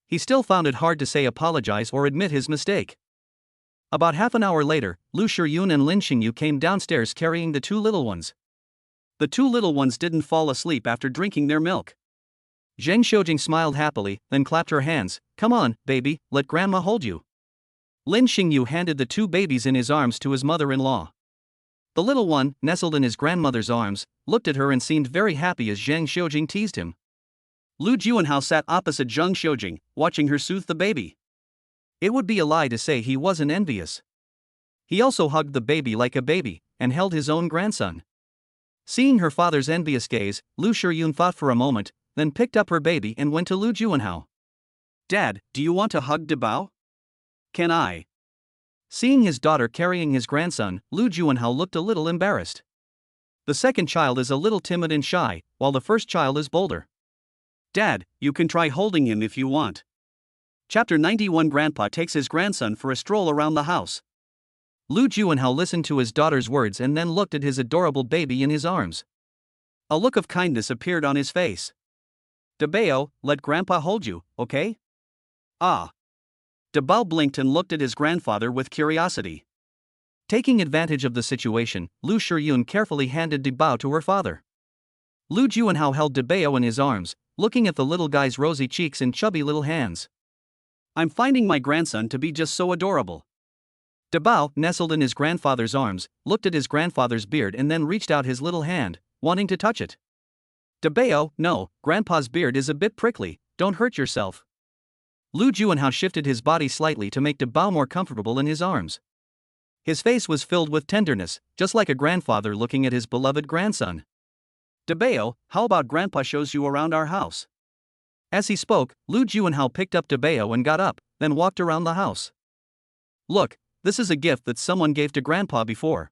He still found it hard to say apologize or admit his mistake. About half an hour later, Lu Shiyun and Lin Xingyu came downstairs carrying the two little ones. The two little ones didn't fall asleep after drinking their milk. Zhang Xiujing smiled happily, then clapped her hands. "Come on, baby, let grandma hold you." Lin Xingyu handed the two babies in his arms to his mother-in-law. The little one, nestled in his grandmother's arms, looked at her and seemed very happy as Zhang Xiujing teased him. Lu Juanhao sat opposite Zhang Xiujing, watching her soothe the baby. It would be a lie to say he wasn't envious. He also hugged the baby like a baby, and held his own grandson. Seeing her father's envious gaze, Lu Shiyun thought for a moment, then picked up her baby and went to Lu Juanhao. "Dad, do you want to hug Debao? Can I?" Seeing his daughter carrying his grandson, Lu Juanhao looked a little embarrassed. The second child is a little timid and shy, while the first child is bolder. "Dad, you can try holding him if you want." Chapter 91. Grandpa takes his grandson for a stroll around the house. Lu Juanhao listened to his daughter's words and then looked at his adorable baby in his arms. A look of kindness appeared on his face. "Debao, let Grandpa hold you, okay?" "Ah." Debao blinked and looked at his grandfather with curiosity. Taking advantage of the situation, Lu Shiyun carefully handed Debao to her father. Lu Juanhao held Debao in his arms, looking at the little guy's rosy cheeks and chubby little hands. "I'm finding my grandson to be just so adorable." Debao, nestled in his grandfather's arms, looked at his grandfather's beard and then reached out his little hand, wanting to touch it. "Debao, no, Grandpa's beard is a bit prickly, don't hurt yourself." Lu Juanhao shifted his body slightly to make Debao more comfortable in his arms. His face was filled with tenderness, just like a grandfather looking at his beloved grandson. "Debao, how about Grandpa shows you around our house?" As he spoke, Lu Juanhao picked up Debao and got up, then walked around the house. "Look, this is a gift that someone gave to Grandpa before.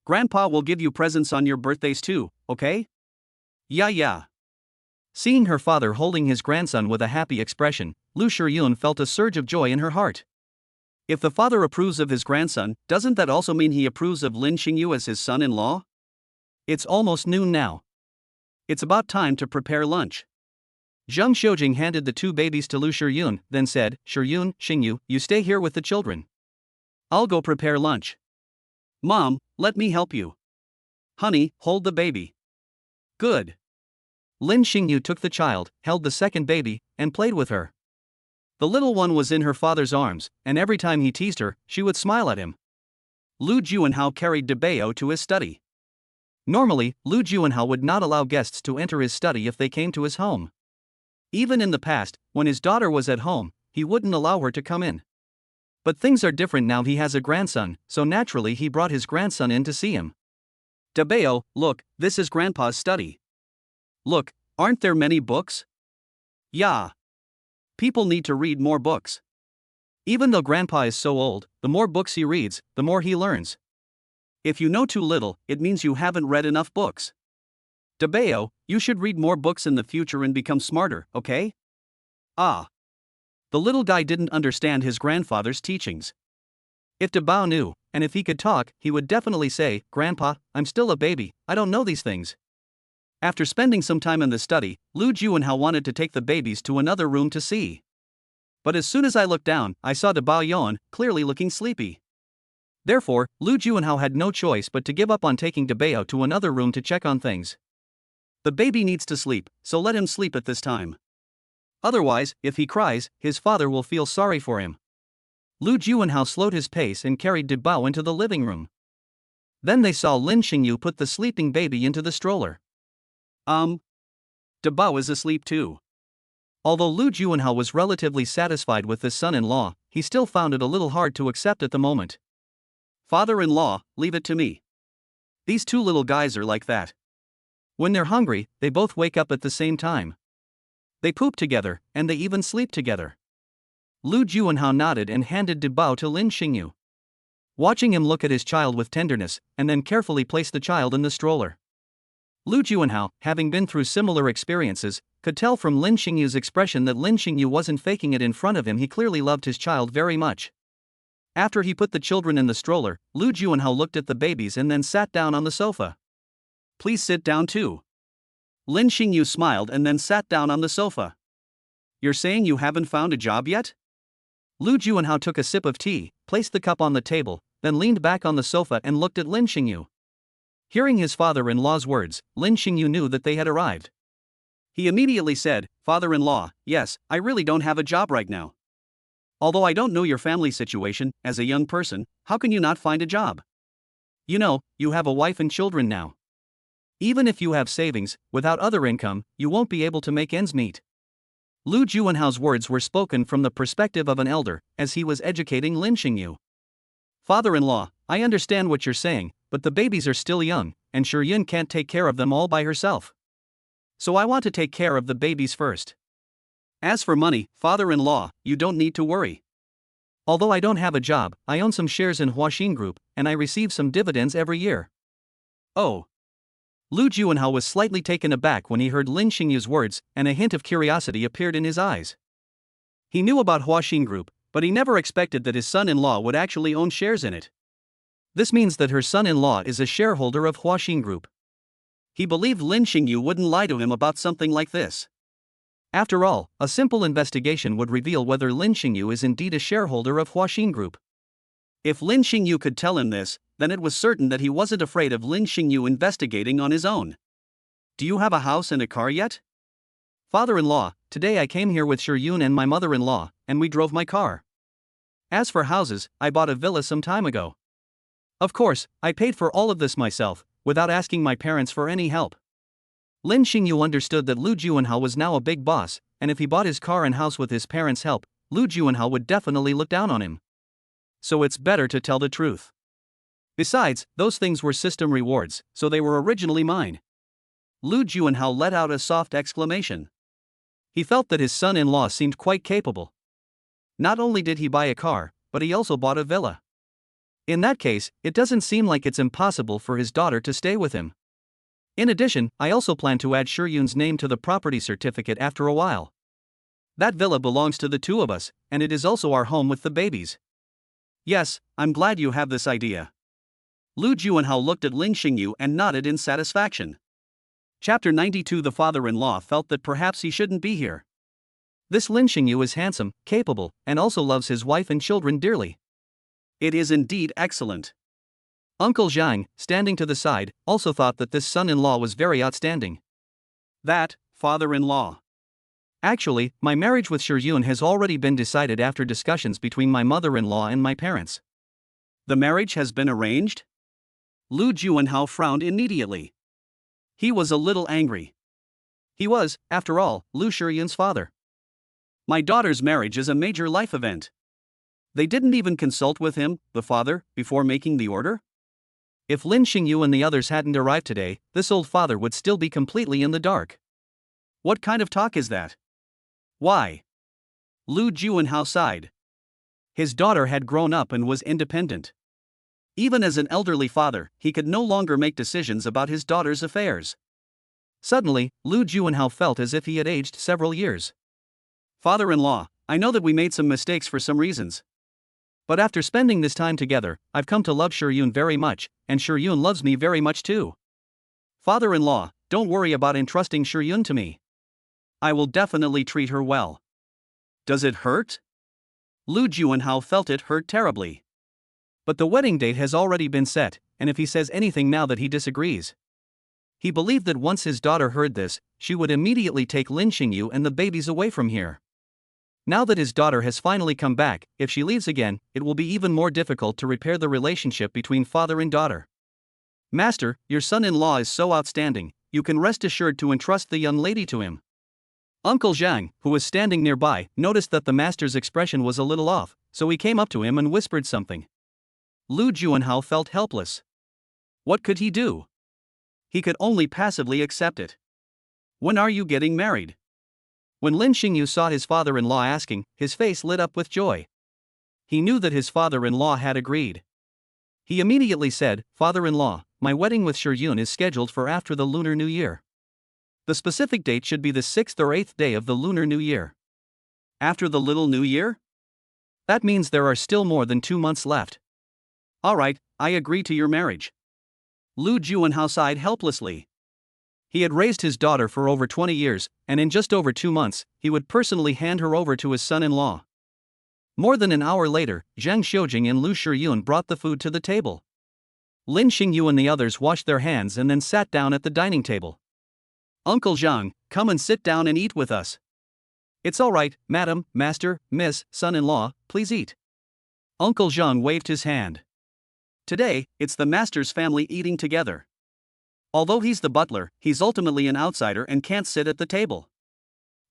Grandpa will give you presents on your birthdays too, okay?" Yeah. Seeing her father holding his grandson with a happy expression, Lu Shiyun felt a surge of joy in her heart. If the father approves of his grandson, doesn't that also mean he approves of Lin Xingyu as his son-in-law? It's almost noon now. It's about time to prepare lunch. Zhang Xiujing handed the two babies to Lu Shiyun, then said, "Shiyun, Xingyu, you stay here with the children. I'll go prepare lunch." "Mom, let me help you." "Honey, hold the baby." "Good." Lin Xingyu took the child, held the second baby, and played with her. The little one was in her father's arms, and every time he teased her, she would smile at him. Lu Juanhao carried Debao to his study. Normally, Lu Juanhao would not allow guests to enter his study if they came to his home. Even in the past, when his daughter was at home, he wouldn't allow her to come in. But things are different now. He has a grandson, so naturally he brought his grandson in to see him. "Debao, look, this is Grandpa's study. Look, aren't there many books?" "Yeah. People need to read more books." Even though Grandpa is so old, the more books he reads, the more he learns. If you know too little, it means you haven't read enough books. "Debao, you should read more books in the future and become smarter, okay?" "Ah." The little guy didn't understand his grandfather's teachings. If Debao knew, and if he could talk, he would definitely say, "Grandpa, I'm still a baby, I don't know these things." After spending some time in the study, Lu Juanhao wanted to take the babies to another room to see. But as soon as I looked down, I saw Debao yawn, clearly looking sleepy. Therefore, Lu Juanhao had no choice but to give up on taking Debao to another room to check on things. The baby needs to sleep, so let him sleep at this time. Otherwise, if he cries, his father will feel sorry for him. Lu Juanhao slowed his pace and carried Debao into the living room. Then they saw Lin Xingyu put the sleeping baby into the stroller. Debao is asleep too. Although Lu Juanhao was relatively satisfied with his son-in-law, he still found it a little hard to accept at the moment. "Father-in-law, leave it to me. These two little guys are like that. When they're hungry, they both wake up at the same time. They poop together, and they even sleep together." Lu Juanhao nodded and handed Debao to Lin Xingyu. Watching him look at his child with tenderness, and then carefully place the child in the stroller. Lu Juanhao, having been through similar experiences, could tell from Lin Xingyu's expression that Lin Xingyu wasn't faking it in front of him. He clearly loved his child very much. After he put the children in the stroller, Lu Juanhao looked at the babies and then sat down on the sofa. Please sit down too. Lin Xingyu smiled and then sat down on the sofa. You're saying you haven't found a job yet? Lu Juanhao took a sip of tea, placed the cup on the table, then leaned back on the sofa and looked at Lin Xingyu. Hearing his father-in-law's words, Lin Xingyu knew that they had arrived. He immediately said, Father-in-law, yes, I really don't have a job right now. Although I don't know your family situation, as a young person, how can you not find a job? You know, you have a wife and children now. Even if you have savings, without other income, you won't be able to make ends meet. Lu Juanhao's words were spoken from the perspective of an elder, as he was educating Lin Xingyu. Father-in-law, I understand what you're saying, but the babies are still young, and Yun can't take care of them all by herself. So I want to take care of the babies first. As for money, father-in-law, you don't need to worry. Although I don't have a job, I own some shares in Huaxin Group, and I receive some dividends every year. Oh. Lu Juanhao was slightly taken aback when he heard Lin Xingyu's words, and a hint of curiosity appeared in his eyes. He knew about Huaxin Group, but he never expected that his son-in-law would actually own shares in it. This means that her son-in-law is a shareholder of Huaxin Group. He believed Lin Xingyu wouldn't lie to him about something like this. After all, a simple investigation would reveal whether Lin Xingyu is indeed a shareholder of Huaxin Group. If Lin Xingyu could tell him this, then it was certain that he wasn't afraid of Lin Xingyu investigating on his own. Do you have a house and a car yet? Father-in-law, today I came here with Yun and my mother-in-law, and we drove my car. As for houses, I bought a villa some time ago. Of course, I paid for all of this myself, without asking my parents for any help. Lin Xingyu understood that Lu Juanhao was now a big boss, and if he bought his car and house with his parents' help, Lu Juanhao would definitely look down on him. So it's better to tell the truth. Besides, those things were system rewards, so they were originally mine. Lu Juanhao let out a soft exclamation. He felt that his son-in-law seemed quite capable. Not only did he buy a car, but he also bought a villa. In that case, it doesn't seem like it's impossible for his daughter to stay with him. In addition, I also plan to add Yun's name to the property certificate after a while. That villa belongs to the two of us, and it is also our home with the babies. Yes, I'm glad you have this idea. Lu Juanhao looked at Lin Xingyu and nodded in satisfaction. Chapter 92. The father-in-law felt that perhaps he shouldn't be here. This Lin Xingyu is handsome, capable, and also loves his wife and children dearly. It is indeed excellent. Uncle Zhang, standing to the side, also thought that this son-in-law was very outstanding. That, father-in-law. Actually, my marriage with Yun has already been decided after discussions between my mother-in-law and my parents. The marriage has been arranged? Lu Juanhao frowned immediately. He was a little angry. He was, after all, Lu Yun's father. My daughter's marriage is a major life event. They didn't even consult with him, the father, before making the order? If Lin Xingyu and the others hadn't arrived today, this old father would still be completely in the dark. What kind of talk is that? Why? Lu Juanhao sighed. His daughter had grown up and was independent. Even as an elderly father, he could no longer make decisions about his daughter's affairs. Suddenly, Lu Juanhao felt as if he had aged several years. Father-in-law, I know that we made some mistakes for some reasons. But after spending this time together, I've come to love Yun very much, and Yun loves me very much too. Father-in-law, don't worry about entrusting Yun to me. I will definitely treat her well. Does it hurt? Lu Juanhao felt it hurt terribly. But the wedding date has already been set, and if he says anything now that he disagrees. He believed that once his daughter heard this, she would immediately take Lin Xingyu and the babies away from here. Now that his daughter has finally come back, if she leaves again, it will be even more difficult to repair the relationship between father and daughter. Master, your son-in-law is so outstanding, you can rest assured to entrust the young lady to him. Uncle Zhang, who was standing nearby, noticed that the master's expression was a little off, so he came up to him and whispered something. Lu Juanhao felt helpless. What could he do? He could only passively accept it. When are you getting married? When Lin Xingyu saw his father-in-law asking, his face lit up with joy. He knew that his father-in-law had agreed. He immediately said, Father-in-law, my wedding with Yun is scheduled for after the Lunar New Year. The specific date should be the 6th or 8th day of the Lunar New Year. After the little New Year? That means there are still more than 2 months left. All right, I agree to your marriage. Lu Juanhao sighed helplessly. He had raised his daughter for over 20 years, and in just over 2 months, he would personally hand her over to his son-in-law. More than an hour later, Zhang Xiujing and Lu Shiyun brought the food to the table. Lin Xingyu and the others washed their hands and then sat down at the dining table. Uncle Zhang, come and sit down and eat with us. It's all right, madam, master, miss, son-in-law, please eat. Uncle Zhang waved his hand. Today, it's the master's family eating together. Although he's the butler, he's ultimately an outsider and can't sit at the table.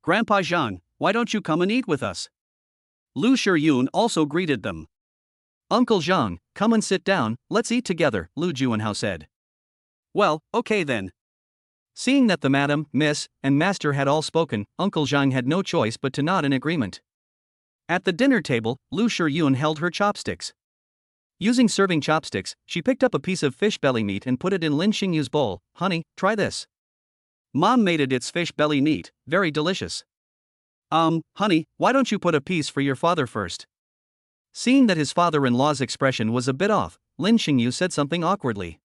Grandpa Zhang, why don't you come and eat with us? Lu Shiyun also greeted them. Uncle Zhang, come and sit down, let's eat together, Lu Juanhao said. Well, okay then. Seeing that the madam, miss, and master had all spoken, Uncle Zhang had no choice but to nod in agreement. At the dinner table, Lu Shiyun held her chopsticks. Using serving chopsticks, she picked up a piece of fish belly meat and put it in Lin Xingyu's bowl. Honey, try this. Mom made its fish belly meat, very delicious. Honey, why don't you put a piece for your father first? Seeing that his father-in-law's expression was a bit off, Lin Xingyu said something awkwardly.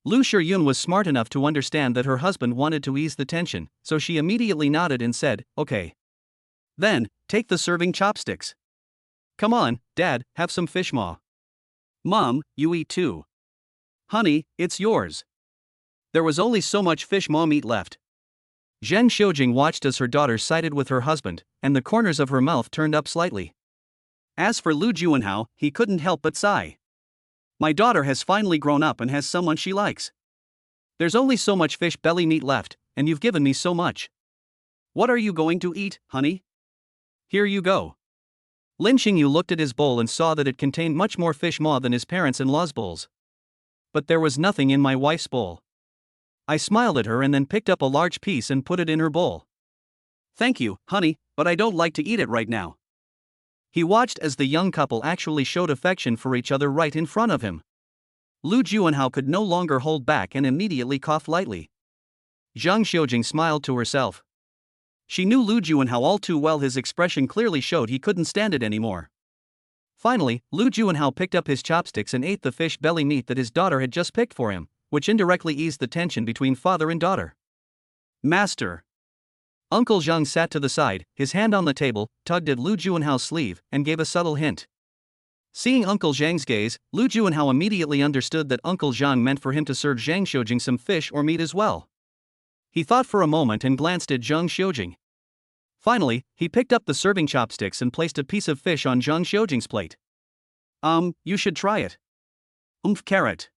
Lu Shiyun was smart enough to understand that her husband wanted to ease the tension, so she immediately nodded and said, okay. Then, take the serving chopsticks. Come on, Dad, have some fish maw. Mom, you eat too. Honey, it's yours. There was only so much fish maw meat left. Zhang Xiujing watched as her daughter sided with her husband, and the corners of her mouth turned up slightly. As for Lu Juanhao, he couldn't help but sigh. My daughter has finally grown up and has someone she likes. There's only so much fish belly meat left, and you've given me so much. What are you going to eat, honey? Here you go. Lin Xingyu looked at his bowl and saw that it contained much more fish maw than his parents-in-law's bowls. But there was nothing in my wife's bowl. I smiled at her and then picked up a large piece and put it in her bowl. Thank you, honey, but I don't like to eat it right now. He watched as the young couple actually showed affection for each other right in front of him. Lu Juanhao could no longer hold back and immediately coughed lightly. Zhang Xiujing smiled to herself. She knew Lu Juanhao all too well. His expression clearly showed he couldn't stand it anymore. Finally, Lu Juanhao picked up his chopsticks and ate the fish belly meat that his daughter had just picked for him, which indirectly eased the tension between father and daughter. Master. Uncle Zhang sat to the side, his hand on the table, tugged at Lu Juanhao's sleeve, and gave a subtle hint. Seeing Uncle Zhang's gaze, Lu Juanhao immediately understood that Uncle Zhang meant for him to serve Zhang Xiujing some fish or meat as well. He thought for a moment and glanced at Zhang Xiujing. Finally, he picked up the serving chopsticks and placed a piece of fish on Zhang Xiujing's plate. You should try it. Carrot.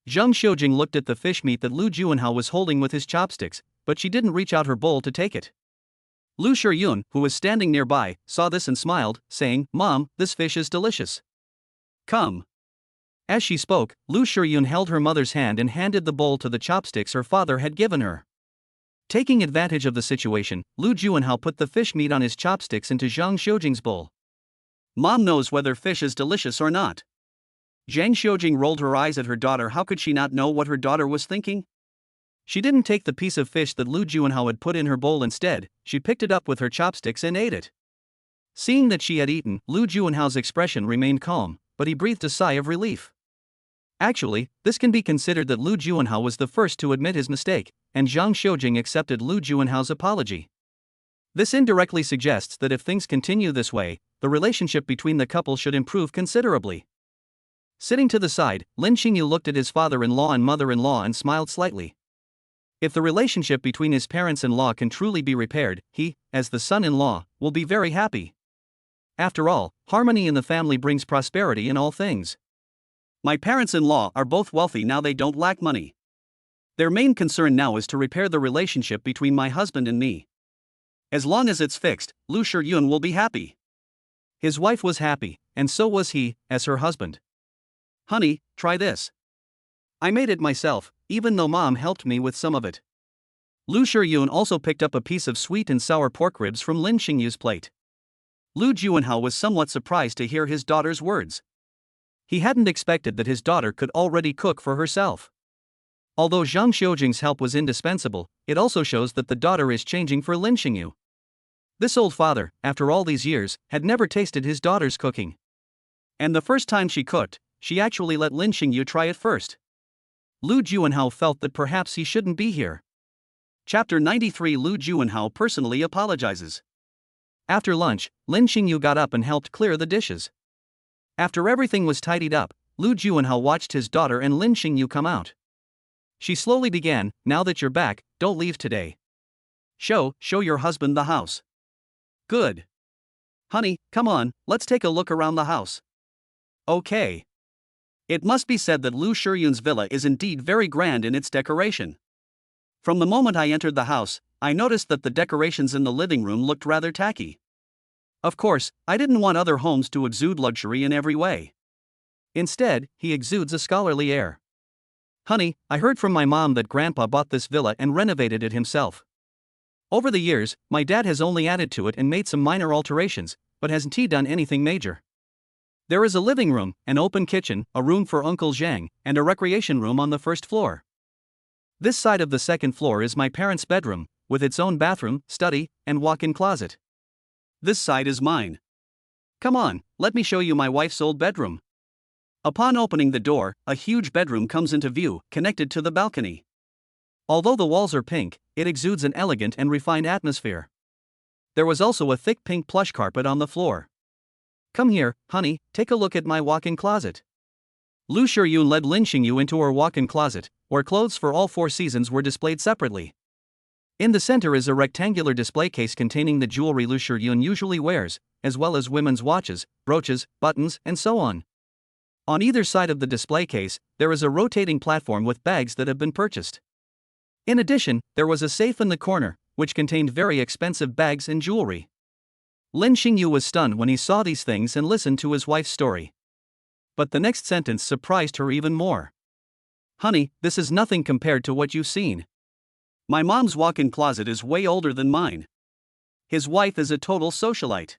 Zhang Xiujing looked at the fish meat that Lu Juanhao was holding with his chopsticks, but she didn't reach out her bowl to take it. Lu Shiyun, who was standing nearby, saw this and smiled, saying, Mom, this fish is delicious. Come. As she spoke, Lu Shiyun held her mother's hand and handed the bowl to the chopsticks her father had given her. Taking advantage of the situation, Lu Juanhao put the fish meat on his chopsticks into Zhang Xiujing's bowl. Mom knows whether fish is delicious or not. Zhang Xiujing rolled her eyes at her daughter. How could she not know what her daughter was thinking? She didn't take the piece of fish that Lu Juanhao had put in her bowl. Instead, she picked it up with her chopsticks and ate it. Seeing that she had eaten, Lu Juanhao's expression remained calm, but he breathed a sigh of relief. Actually, this can be considered that Lu Juanhao was the first to admit his mistake, and Zhang Xiujing accepted Lu Juanhao's apology. This indirectly suggests that if things continue this way, the relationship between the couple should improve considerably. Sitting to the side, Lin Xingyu looked at his father-in-law and mother-in-law and smiled slightly. If the relationship between his parents-in-law can truly be repaired, he, as the son-in-law, will be very happy. After all, harmony in the family brings prosperity in all things. My parents-in-law are both wealthy now. They don't lack money. Their main concern now is to repair the relationship between my husband and me. As long as it's fixed, Lu Shiyun will be happy. His wife was happy, and so was he, as her husband. Honey, try this. I made it myself, even though Mom helped me with some of it. Lu Shiyun also picked up a piece of sweet and sour pork ribs from Lin Xingyu's plate. Lu Juanhao was somewhat surprised to hear his daughter's words. He hadn't expected that his daughter could already cook for herself. Although Zhang Xiujing's help was indispensable, it also shows that the daughter is changing for Lin Xingyu. This old father, after all these years, had never tasted his daughter's cooking. And the first time she cooked, she actually let Lin Xingyu try it first. Lu Juanhao felt that perhaps he shouldn't be here. Chapter 93 Lu Juanhao personally apologizes. After lunch, Lin Xingyu got up and helped clear the dishes. After everything was tidied up, Lu Juanhao watched his daughter and Lin Xingyu come out. She slowly began, "Now that you're back, don't leave today. Show your husband the house." "Good. Honey, come on, let's take a look around the house." "Okay." It must be said that Lu Shiyun's villa is indeed very grand in its decoration. From the moment I entered the house, I noticed that the decorations in the living room looked rather tacky. Of course, I didn't want other homes to exude luxury in every way. Instead, he exudes a scholarly air. "Honey, I heard from my mom that Grandpa bought this villa and renovated it himself. Over the years, my dad has only added to it and made some minor alterations, but hasn't he done anything major. There is a living room, an open kitchen, a room for Uncle Zhang, and a recreation room on the first floor. This side of the second floor is my parents' bedroom, with its own bathroom, study, and walk-in closet. This side is mine. Come on, let me show you my wife's old bedroom." Upon opening the door, a huge bedroom comes into view, connected to the balcony. Although the walls are pink, it exudes an elegant and refined atmosphere. There was also a thick pink plush carpet on the floor. "Come here, honey, take a look at my walk-in closet." Lu Shiyun led Lin Xingyu into her walk-in closet, where clothes for all 4 seasons were displayed separately. In the center is a rectangular display case containing the jewelry Lu Shiyun usually wears, as well as women's watches, brooches, buttons, and so on. On either side of the display case, there is a rotating platform with bags that have been purchased. In addition, there was a safe in the corner, which contained very expensive bags and jewelry. Lin Xingyu was stunned when he saw these things and listened to his wife's story. But the next sentence surprised her even more. "Honey, this is nothing compared to what you've seen. My mom's walk-in closet is way older than mine. His wife is a total socialite."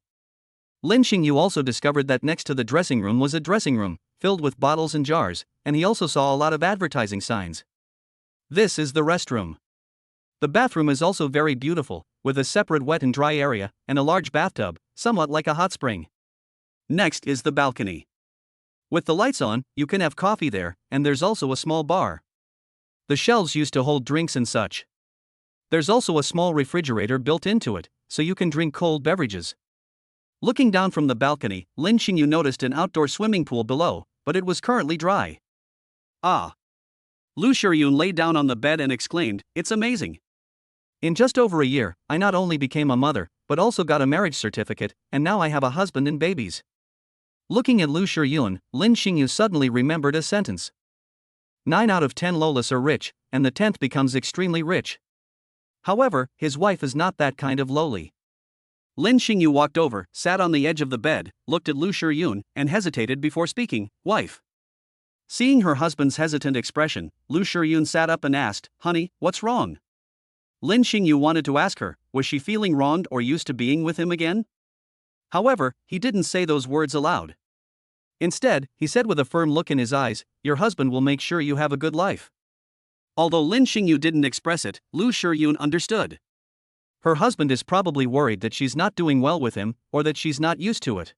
Lin Xingyu also discovered that next to the dressing room was a dressing room, filled with bottles and jars, and he also saw a lot of advertising signs. This is the restroom. The bathroom is also very beautiful, with a separate wet and dry area, and a large bathtub, somewhat like a hot spring. Next is the balcony. With the lights on, you can have coffee there, and there's also a small bar. The shelves used to hold drinks and such. There's also a small refrigerator built into it, so you can drink cold beverages. Looking down from the balcony, Lin Xingyu noticed an outdoor swimming pool below, but it was currently dry. "Ah." Lu Shiyun lay down on the bed and exclaimed, "It's amazing. In just over a year, I not only became a mother, but also got a marriage certificate, and now I have a husband and babies." Looking at Lu Shiyun, Lin Xingyu suddenly remembered a sentence. 9 out of 10 lawless are rich, and the 10th becomes extremely rich. However, his wife is not that kind of lowly. Lin Xingyu walked over, sat on the edge of the bed, looked at Lu Shiyun, and hesitated before speaking, "Wife." Seeing her husband's hesitant expression, Lu Shiyun sat up and asked, "Honey, what's wrong?" Lin Xingyu wanted to ask her, was she feeling wronged or used to being with him again? However, he didn't say those words aloud. Instead, he said with a firm look in his eyes, "Your husband will make sure you have a good life." Although Lin Xingyu didn't express it, Lu Shiyun understood. Her husband is probably worried that she's not doing well with him, or that she's not used to it.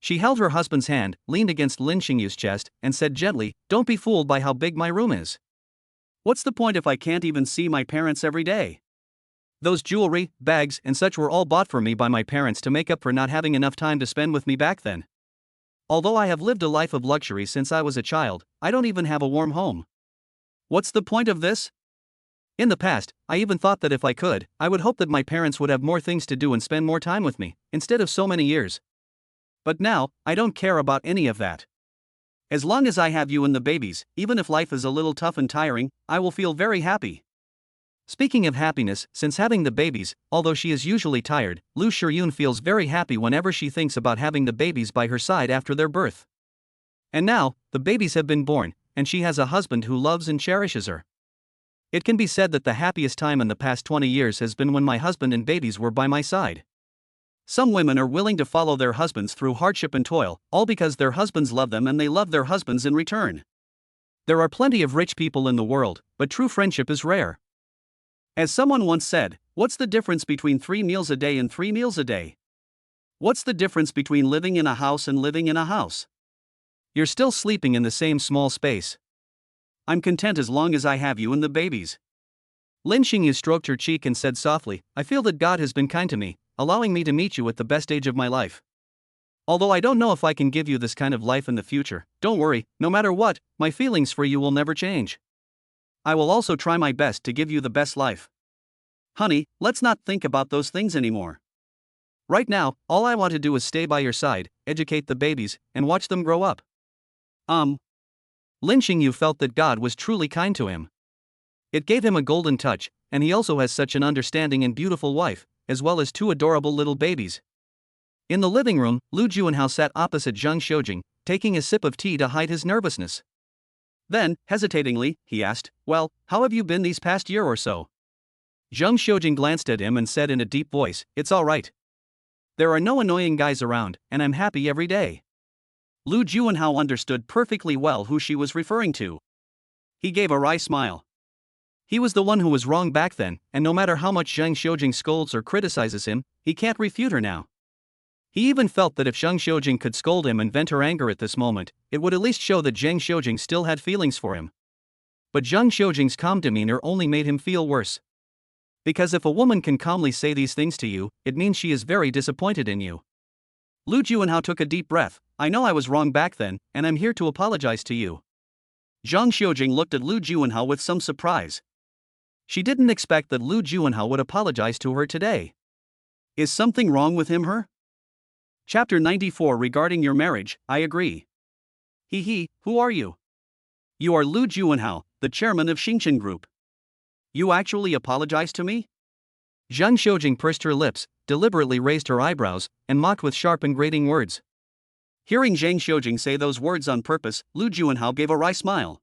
She held her husband's hand, leaned against Lin Xingyu's chest, and said gently, "Don't be fooled by how big my room is. What's the point if I can't even see my parents every day? Those jewelry, bags, and such were all bought for me by my parents to make up for not having enough time to spend with me back then. Although I have lived a life of luxury since I was a child, I don't even have a warm home. What's the point of this? In the past, I even thought that if I could, I would hope that my parents would have more things to do and spend more time with me, instead of so many years. But now, I don't care about any of that. As long as I have you and the babies, even if life is a little tough and tiring, I will feel very happy." Speaking of happiness, since having the babies, although she is usually tired, Lu Shiyun feels very happy whenever she thinks about having the babies by her side after their birth. And now, the babies have been born, and she has a husband who loves and cherishes her. It can be said that the happiest time in the past 20 years has been when my husband and babies were by my side. Some women are willing to follow their husbands through hardship and toil, all because their husbands love them and they love their husbands in return. There are plenty of rich people in the world, but true friendship is rare. As someone once said, what's the difference between 3 meals a day and 3 meals a day? What's the difference between living in a house and living in a house? You're still sleeping in the same small space. I'm content as long as I have you and the babies. Lin Xingyu stroked her cheek and said softly, I feel that God has been kind to me, allowing me to meet you at the best age of my life. Although I don't know if I can give you this kind of life in the future, don't worry, no matter what, my feelings for you will never change. I will also try my best to give you the best life. Honey, let's not think about those things anymore. Right now, all I want to do is stay by your side, educate the babies, and watch them grow up. Lin Xingyu felt that God was truly kind to him. It gave him a golden touch, and he also has such an understanding and beautiful wife, as well as two adorable little babies. In the living room, Lu Juanhao sat opposite Zhang Xiujing, taking a sip of tea to hide his nervousness. Then, hesitatingly, he asked, Well, how have you been these past year or so? Zhang Xiujing glanced at him and said in a deep voice, It's all right. There are no annoying guys around, and I'm happy every day. Lu Juanhao understood perfectly well who she was referring to. He gave a wry smile. He was the one who was wrong back then, and no matter how much Zhang Xiujing scolds or criticizes him, he can't refute her now. He even felt that if Zhang Xiujing could scold him and vent her anger at this moment, it would at least show that Zhang Xiujing still had feelings for him. But Zhang Xiujing's calm demeanor only made him feel worse. Because if a woman can calmly say these things to you, it means she is very disappointed in you. Lu Juanhao took a deep breath. I know I was wrong back then, and I'm here to apologize to you. Zhang Xiujing looked at Lu Juanhao with some surprise. She didn't expect that Lu Juanhao would apologize to her today. Is something wrong with him? Chapter 94 Regarding your marriage, I agree. Who are you? You are Lu Juanhao, the chairman of Xingchen Group. You actually apologize to me? Zhang Xiujing pursed her lips, deliberately raised her eyebrows, and mocked with sharp and grating words. Hearing Zhang Xiujing say those words on purpose, Lu Juanhao gave a wry smile.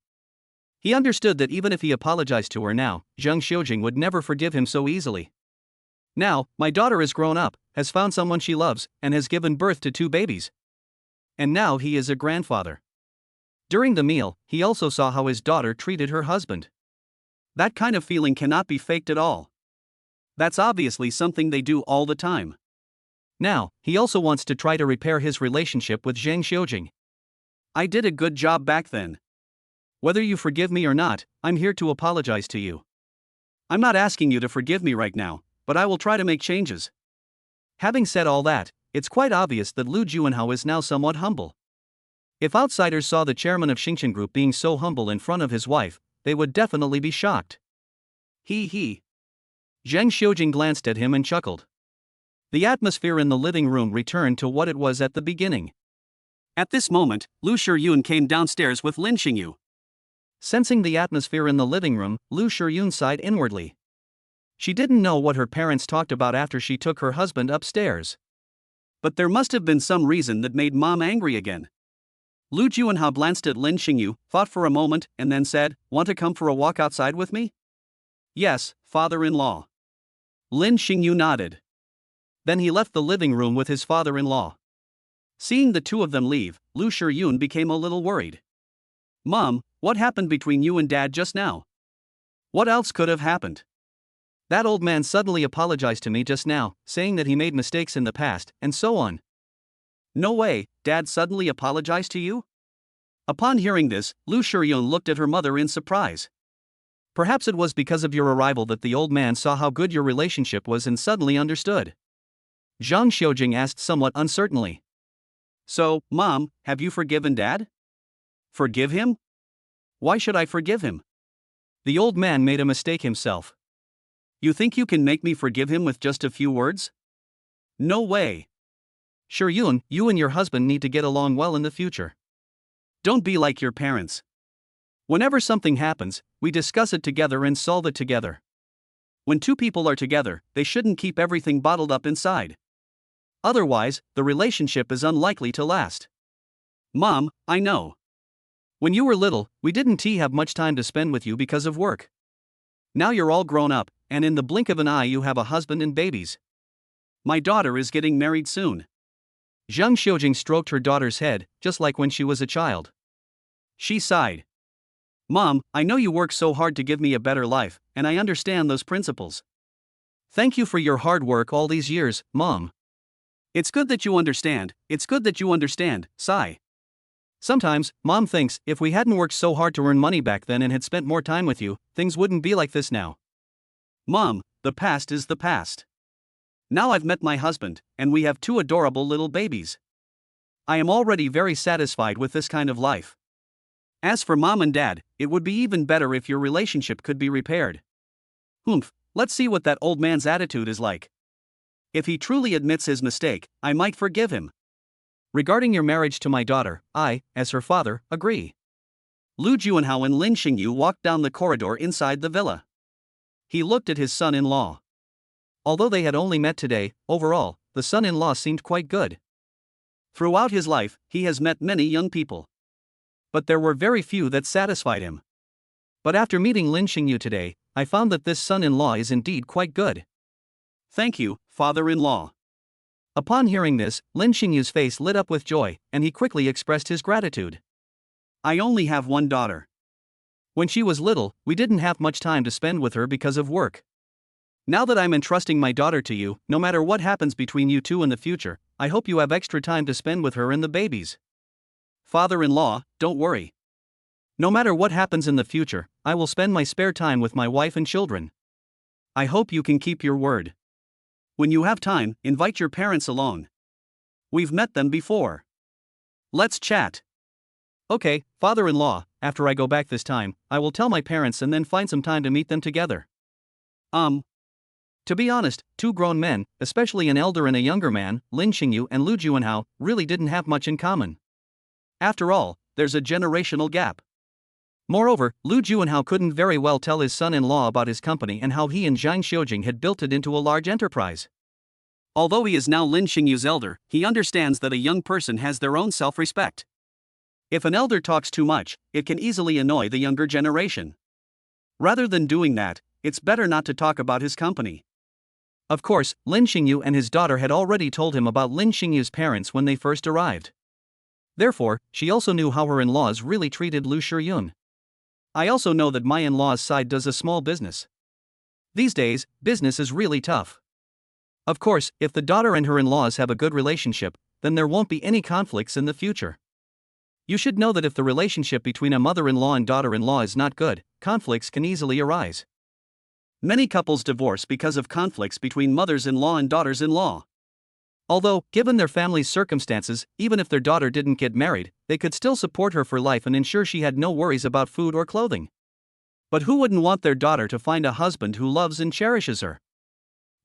He understood that even if he apologized to her now, Zhang Xiujing would never forgive him so easily. Now, my daughter is grown up, has found someone she loves, and has given birth to 2 babies. And now he is a grandfather. During the meal, he also saw how his daughter treated her husband. That kind of feeling cannot be faked at all. That's obviously something they do all the time. Now, he also wants to try to repair his relationship with Zhang Xiujing. I did a good job back then. Whether you forgive me or not, I'm here to apologize to you. I'm not asking you to forgive me right now, but I will try to make changes. Having said all that, it's quite obvious that Lu Juanhao is now somewhat humble. If outsiders saw the chairman of Xingchen Group being so humble in front of his wife, they would definitely be shocked. Zhang Xiujing glanced at him and chuckled. The atmosphere in the living room returned to what it was at the beginning. At this moment, Lu Shiyun came downstairs with Lin Xingyu. Sensing the atmosphere in the living room, Lu Shiyun sighed inwardly. She didn't know what her parents talked about after she took her husband upstairs. But there must have been some reason that made Mom angry again. Lu Juanhao glanced at Lin Xingyu, thought for a moment, and then said, Want to come for a walk outside with me? Yes, father-in-law. Lin Xingyu nodded. Then he left the living room with his father-in-law. Seeing the two of them leave, Lu Shiyun became a little worried. Mom, what happened between you and Dad just now? What else could have happened? That old man suddenly apologized to me just now, saying that he made mistakes in the past, and so on. No way, Dad suddenly apologized to you? Upon hearing this, Lu Shiyun looked at her mother in surprise. Perhaps it was because of your arrival that the old man saw how good your relationship was and suddenly understood. Zhang Xiujing asked somewhat uncertainly. So, Mom, have you forgiven Dad? Forgive him? Why should I forgive him? The old man made a mistake himself. You think you can make me forgive him with just a few words? No way. Shiyun, you and your husband need to get along well in the future. Don't be like your parents. Whenever something happens, we discuss it together and solve it together. When two people are together, they shouldn't keep everything bottled up inside. Otherwise, the relationship is unlikely to last. Mom, I know. When you were little, we didn't have much time to spend with you because of work. Now you're all grown up, and in the blink of an eye you have a husband and babies. My daughter is getting married soon. Zhang Xiujing stroked her daughter's head, just like when she was a child. She sighed. Mom, I know you work so hard to give me a better life, and I understand those principles. Thank you for your hard work all these years, Mom. It's good that you understand, sigh. Sometimes, Mom thinks if we hadn't worked so hard to earn money back then and had spent more time with you, things wouldn't be like this now. Mom, the past is the past. Now I've met my husband, and we have two adorable little babies. I am already very satisfied with this kind of life. As for Mom and Dad, it would be even better if your relationship could be repaired. Humph, let's see what that old man's attitude is like. If he truly admits his mistake, I might forgive him. Regarding your marriage to my daughter, I, as her father, agree. Lu Juanhao and Lin Xingyu walked down the corridor inside the villa. He looked at his son-in-law. Although they had only met today, overall, the son-in-law seemed quite good. Throughout his life, he has met many young people. But there were very few that satisfied him. But after meeting Lin Xingyu today, I found that this son-in-law is indeed quite good. Thank you, father-in-law. Upon hearing this, Lin Xingyu's face lit up with joy, and he quickly expressed his gratitude. I only have one daughter. When she was little, we didn't have much time to spend with her because of work. Now that I'm entrusting my daughter to you, no matter what happens between you two in the future, I hope you have extra time to spend with her and the babies. Father-in-law, don't worry. No matter what happens in the future, I will spend my spare time with my wife and children. I hope you can keep your word. When you have time, invite your parents along. We've met them before. Let's chat. Okay, father-in-law, after I go back this time, I will tell my parents and then find some time to meet them together. To be honest, two grown men, especially an elder and a younger man, Lin Xingyu and Lu Juanhao, really didn't have much in common. After all, there's a generational gap. Moreover, Lu Juanhao couldn't very well tell his son-in-law about his company and how he and Zhang Xiujing had built it into a large enterprise. Although he is now Lin Xingyu's elder, he understands that a young person has their own self-respect. If an elder talks too much, it can easily annoy the younger generation. Rather than doing that, it's better not to talk about his company. Of course, Lin Xingyu and his daughter had already told him about Lin Xingyu's parents when they first arrived. Therefore, she also knew how her in-laws really treated Lu Shiyun. I also know that my in-laws' side does a small business. These days, business is really tough. Of course, if the daughter and her in-laws have a good relationship, then there won't be any conflicts in the future. You should know that if the relationship between a mother-in-law and daughter-in-law is not good, conflicts can easily arise. Many couples divorce because of conflicts between mothers-in-law and daughters-in-law. Although, given their family's circumstances, even if their daughter didn't get married, they could still support her for life and ensure she had no worries about food or clothing. But who wouldn't want their daughter to find a husband who loves and cherishes her?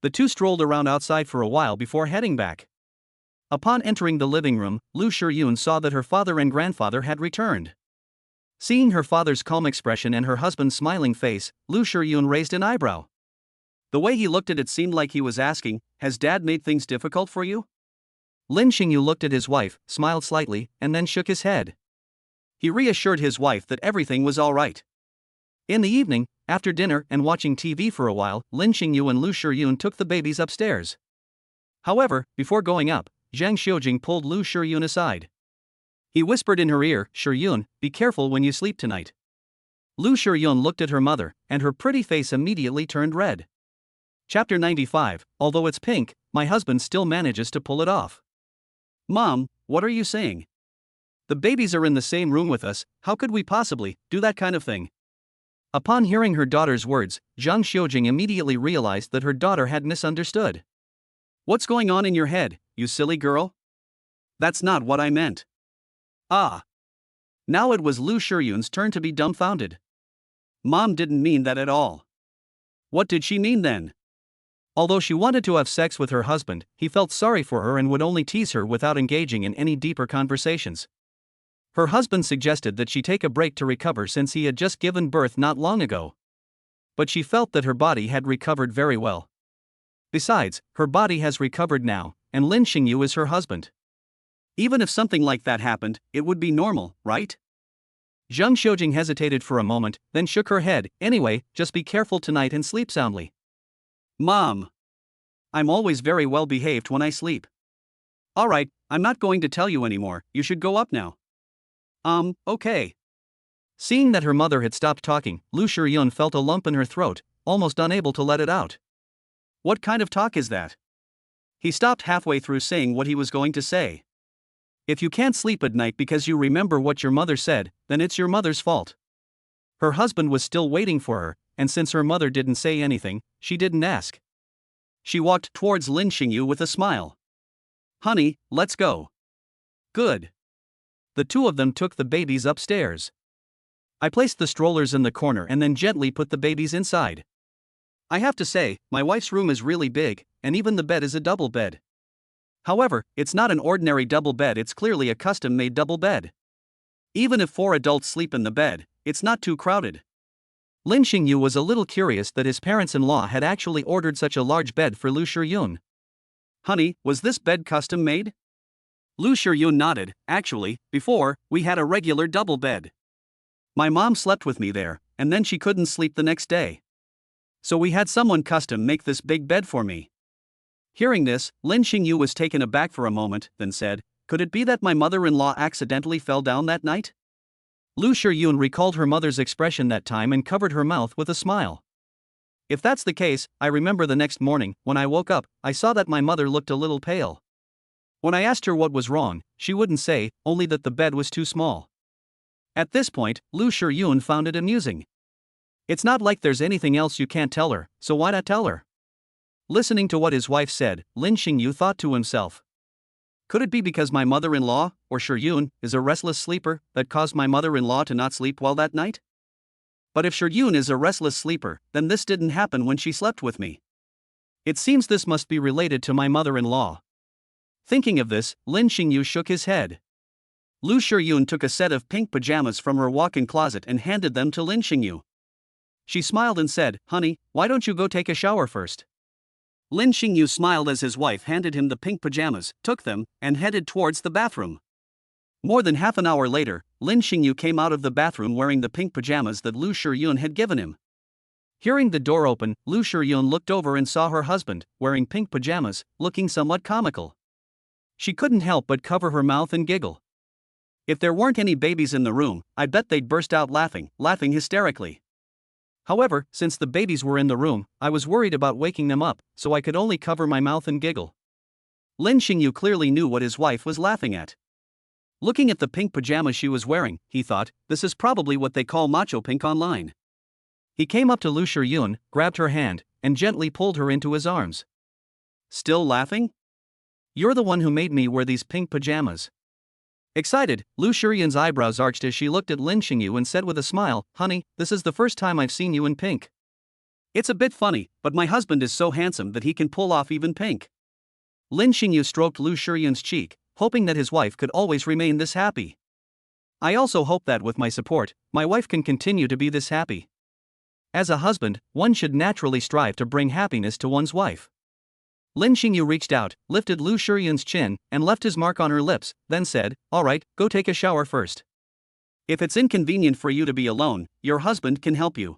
The two strolled around outside for a while before heading back. Upon entering the living room, Lu Shiyun saw that her father and grandfather had returned. Seeing her father's calm expression and her husband's smiling face, Lu Shiyun raised an eyebrow. The way he looked at it seemed like he was asking, "Has Dad made things difficult for you?" Lin Xingyu looked at his wife, smiled slightly, and then shook his head. He reassured his wife that everything was all right. In the evening, after dinner and watching TV for a while, Lin Xingyu and Lu Shiyun took the babies upstairs. However, before going up, Zhang Xiujing pulled Lu Shiyun aside. He whispered in her ear, "Shiyun, be careful when you sleep tonight." Lu Shiyun looked at her mother, and her pretty face immediately turned red. Chapter 95, although it's pink, my husband still manages to pull it off. Mom, what are you saying? The babies are in the same room with us, how could we possibly do that kind of thing? Upon hearing her daughter's words, Zhang Xiujing immediately realized that her daughter had misunderstood. What's going on in your head, you silly girl? That's not what I meant. Ah. Now it was Lu Shiyun's turn to be dumbfounded. Mom didn't mean that at all. What did she mean then? Although she wanted to have sex with her husband, he felt sorry for her and would only tease her without engaging in any deeper conversations. Her husband suggested that she take a break to recover since he had just given birth not long ago. But she felt that her body had recovered very well. Besides, her body has recovered now, and Lin Xingyu is her husband. Even if something like that happened, it would be normal, right? Zhang Xiujing hesitated for a moment, then shook her head. Anyway, just be careful tonight and sleep soundly. Mom. I'm always very well behaved when I sleep. Alright, I'm not going to tell you anymore, you should go up now. Okay. Seeing that her mother had stopped talking, Lu Shiyun felt a lump in her throat, almost unable to let it out. What kind of talk is that? He stopped halfway through saying what he was going to say. If you can't sleep at night because you remember what your mother said, then it's your mother's fault. Her husband was still waiting for her, and since her mother didn't say anything, she didn't ask. She walked towards Lin Xingyu with a smile. Honey, let's go. Good. The two of them took the babies upstairs. I placed the strollers in the corner and then gently put the babies inside. I have to say, my wife's room is really big, and even the bed is a double bed. However, it's not an ordinary double bed, it's clearly a custom-made double bed. Even if 4 adults sleep in the bed, it's not too crowded. Lin Xingyu was a little curious that his parents-in-law had actually ordered such a large bed for Lu Shiyun. Honey, was this bed custom-made? Lu Shiyun nodded. Actually, before, we had a regular double bed. My mom slept with me there, and then she couldn't sleep the next day. So we had someone custom make this big bed for me. Hearing this, Lin Xingyu was taken aback for a moment, then said, could it be that my mother-in-law accidentally fell down that night? Lu Shiyun recalled her mother's expression that time and covered her mouth with a smile. If that's the case, I remember the next morning, when I woke up, I saw that my mother looked a little pale. When I asked her what was wrong, she wouldn't say, only that the bed was too small. At this point, Lu Shiyun found it amusing. It's not like there's anything else you can't tell her, so why not tell her? Listening to what his wife said, Lin Xingyu thought to himself. Could it be because my mother-in-law, or Shiyun, is a restless sleeper, that caused my mother-in-law to not sleep well that night? But if Shiyun is a restless sleeper, then this didn't happen when she slept with me. It seems this must be related to my mother-in-law. Thinking of this, Lin Xingyu shook his head. Lu Shiyun took a set of pink pajamas from her walk-in closet and handed them to Lin Xingyu. She smiled and said, honey, why don't you go take a shower first? Lin Xingyu smiled as his wife handed him the pink pajamas, took them, and headed towards the bathroom. More than half an hour later, Lin Xingyu came out of the bathroom wearing the pink pajamas that Lu Shiyun had given him. Hearing the door open, Lu Shiyun looked over and saw her husband, wearing pink pajamas, looking somewhat comical. She couldn't help but cover her mouth and giggle. If there weren't any babies in the room, I bet they'd burst out laughing hysterically. However, since the babies were in the room, I was worried about waking them up, so I could only cover my mouth and giggle. Lin Xingyu clearly knew what his wife was laughing at. Looking at the pink pajamas she was wearing, he thought, this is probably what they call macho pink online. He came up to Lu Shiyun, grabbed her hand, and gently pulled her into his arms. Still laughing? You're the one who made me wear these pink pajamas. Excited, Lu Shiyun's eyebrows arched as she looked at Lin Xingyu and said with a smile, honey, this is the first time I've seen you in pink. It's a bit funny, but my husband is so handsome that he can pull off even pink. Lin Xingyu stroked Lu Shiyun's cheek, hoping that his wife could always remain this happy. I also hope that with my support, my wife can continue to be this happy. As a husband, one should naturally strive to bring happiness to one's wife. Lin Xingyu reached out, lifted Lu Shiyun's chin, and left his mark on her lips, then said, alright, go take a shower first. If it's inconvenient for you to be alone, your husband can help you.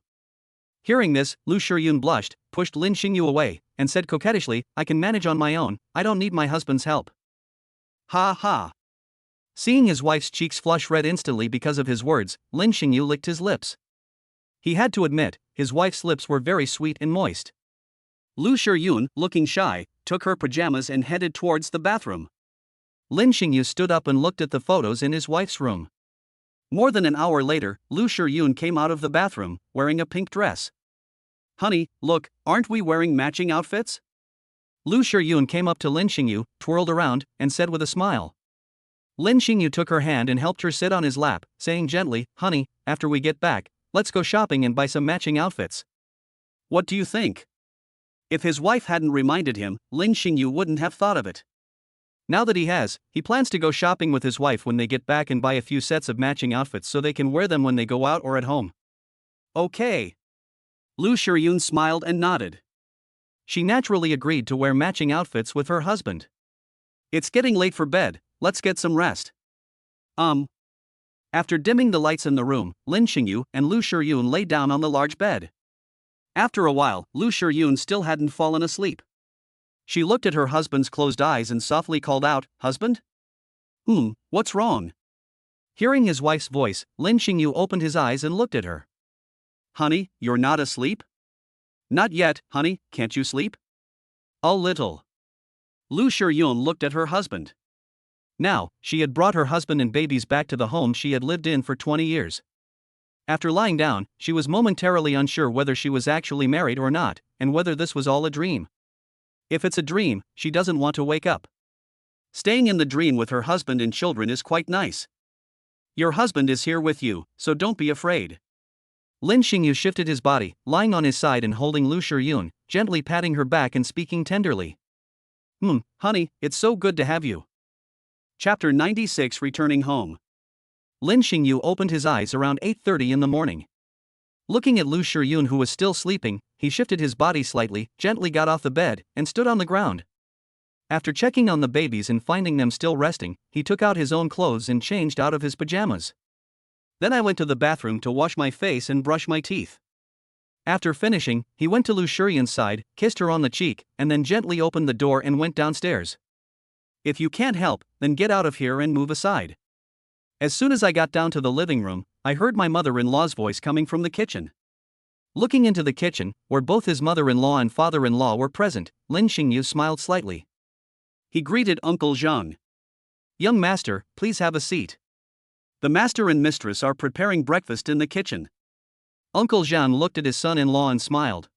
Hearing this, Lu Shiyun blushed, pushed Lin Xingyu away, and said coquettishly, I can manage on my own, I don't need my husband's help. Ha ha. Seeing his wife's cheeks flush red instantly because of his words, Lin Xingyu licked his lips. He had to admit, his wife's lips were very sweet and moist. Lu Shiyun, looking shy, took her pajamas and headed towards the bathroom. Lin Xingyu stood up and looked at the photos in his wife's room. More than an hour later, Lu Shiyun came out of the bathroom, wearing a pink dress. Honey, look, aren't we wearing matching outfits? Lu Shiyun came up to Lin Xingyu, twirled around, and said with a smile. Lin Xingyu took her hand and helped her sit on his lap, saying gently, honey, after we get back, let's go shopping and buy some matching outfits. What do you think? If his wife hadn't reminded him, Lin Xingyu wouldn't have thought of it. Now that he has, he plans to go shopping with his wife when they get back and buy a few sets of matching outfits so they can wear them when they go out or at home. Okay. Lu Shiyun smiled and nodded. She naturally agreed to wear matching outfits with her husband. It's getting late for bed, let's get some rest. After dimming the lights in the room, Lin Xingyu and Lu Shiyun lay down on the large bed. After a while, Lu Shiyun still hadn't fallen asleep. She looked at her husband's closed eyes and softly called out, Husband? What's wrong? Hearing his wife's voice, Lin Xingyu opened his eyes and looked at her. Honey, you're not asleep? Not yet, honey, can't you sleep? A little. Lu Shiyun looked at her husband. Now, she had brought her husband and babies back to the home she had lived in for 20 years. After lying down, she was momentarily unsure whether she was actually married or not, and whether this was all a dream. If it's a dream, she doesn't want to wake up. Staying in the dream with her husband and children is quite nice. Your husband is here with you, so don't be afraid. Lin Xingyu shifted his body, lying on his side and holding Lu Shiyun, gently patting her back and speaking tenderly. Honey, it's so good to have you. Chapter 96 Returning Home. Lin Xingyu opened his eyes around 8:30 in the morning. Looking at Lu Shiyun, who was still sleeping, he shifted his body slightly, gently got off the bed, and stood on the ground. After checking on the babies and finding them still resting, he took out his own clothes and changed out of his pajamas. Then I went to the bathroom to wash my face and brush my teeth. After finishing, he went to Lu Shiyun's side, kissed her on the cheek, and then gently opened the door and went downstairs. If you can't help, then get out of here and move aside. As soon as I got down to the living room, I heard my mother-in-law's voice coming from the kitchen. Looking into the kitchen, where both his mother-in-law and father-in-law were present, Lin Xingyu smiled slightly. He greeted Uncle Zhang. Young master, please have a seat. The master and mistress are preparing breakfast in the kitchen. Uncle Zhang looked at his son-in-law and smiled.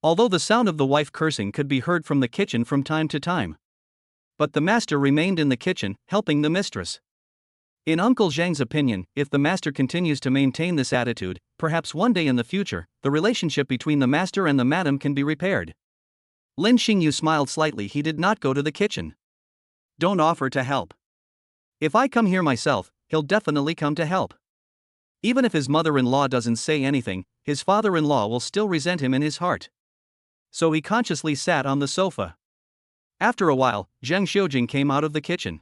Although the sound of the wife cursing could be heard from the kitchen from time to time. But the master remained in the kitchen, helping the mistress. In Uncle Zhang's opinion, if the master continues to maintain this attitude, perhaps one day in the future, the relationship between the master and the madam can be repaired. Lin Xingyu smiled slightly. He did not go to the kitchen. Don't offer to help. If I come here myself, he'll definitely come to help. Even if his mother-in-law doesn't say anything, his father-in-law will still resent him in his heart. So he consciously sat on the sofa. After a while, Zheng Xiujing came out of the kitchen.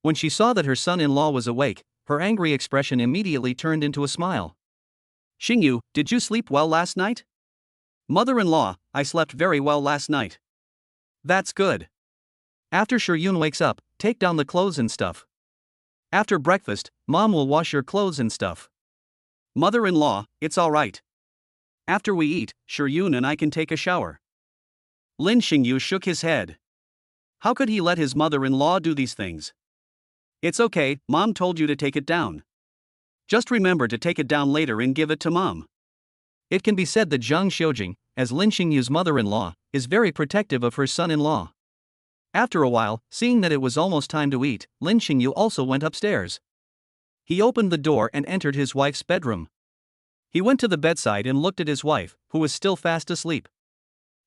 When she saw that her son-in-law was awake, her angry expression immediately turned into a smile. Xingyu, did you sleep well last night? Mother-in-law, I slept very well last night. That's good. After Shiyun wakes up, take down the clothes and stuff. After breakfast, Mom will wash your clothes and stuff. Mother-in-law, it's all right. After we eat, Shiyun and I can take a shower. Lin Xingyu shook his head. How could he let his mother-in-law do these things? It's okay, Mom told you to take it down. Just remember to take it down later and give it to Mom. It can be said that Zheng Xiujing, as Lin Xingyu's mother-in-law, is very protective of her son-in-law. After a while, seeing that it was almost time to eat, Lin Xingyu also went upstairs. He opened the door and entered his wife's bedroom. He went to the bedside and looked at his wife, who was still fast asleep.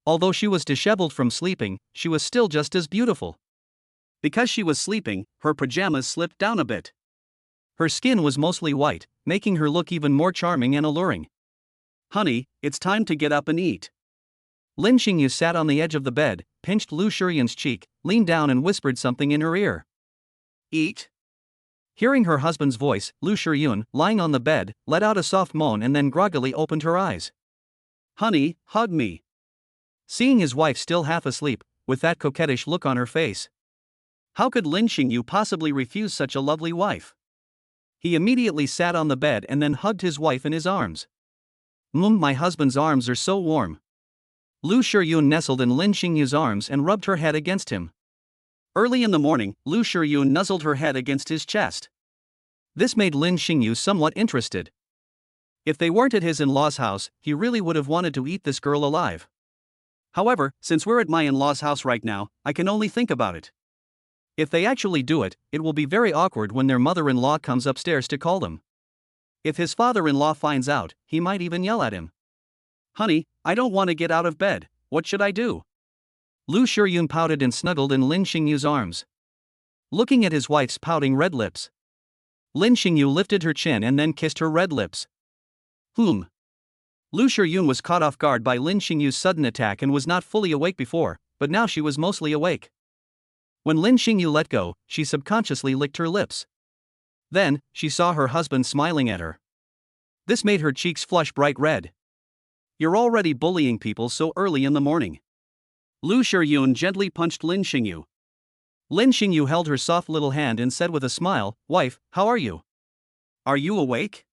Although she was disheveled from sleeping, she was still just as beautiful. Because she was sleeping, her pajamas slipped down a bit. Her skin was mostly white, making her look even more charming and alluring. Honey, it's time to get up and eat. Lin Xingyu sat on the edge of the bed, pinched Lu Shiyun's cheek, leaned down and whispered something in her ear. Eat? Hearing her husband's voice, Lu Shiyun, lying on the bed, let out a soft moan and then groggily opened her eyes. Honey, hug me. Seeing his wife still half asleep, with that coquettish look on her face. How could Lin Xingyu possibly refuse such a lovely wife? He immediately sat on the bed and then hugged his wife in his arms. My husband's arms are so warm. Lu Shiyun nestled in Lin Xingyu's arms and rubbed her head against him. Early in the morning, Lu Shiyun nuzzled her head against his chest. This made Lin Xingyu somewhat interested. If they weren't at his in-law's house, he really would have wanted to eat this girl alive. However, since we're at my in-law's house right now, I can only think about it. If they actually do it, it will be very awkward when their mother-in-law comes upstairs to call them. If his father-in-law finds out, he might even yell at him. Honey, I don't want to get out of bed, what should I do? Lu Shiyun pouted and snuggled in Lin Xingyu's arms. Looking at his wife's pouting red lips, Lin Xingyu lifted her chin and then kissed her red lips. Lu Shiyun was caught off guard by Lin Xingyu's sudden attack and was not fully awake before, but now she was mostly awake. When Lin Xingyu let go, she subconsciously licked her lips. Then, she saw her husband smiling at her. This made her cheeks flush bright red. You're already bullying people so early in the morning. Lu Shiyun gently punched Lin Xingyu. Lin Xingyu held her soft little hand and said with a smile, "Wife, how are you? Are you awake?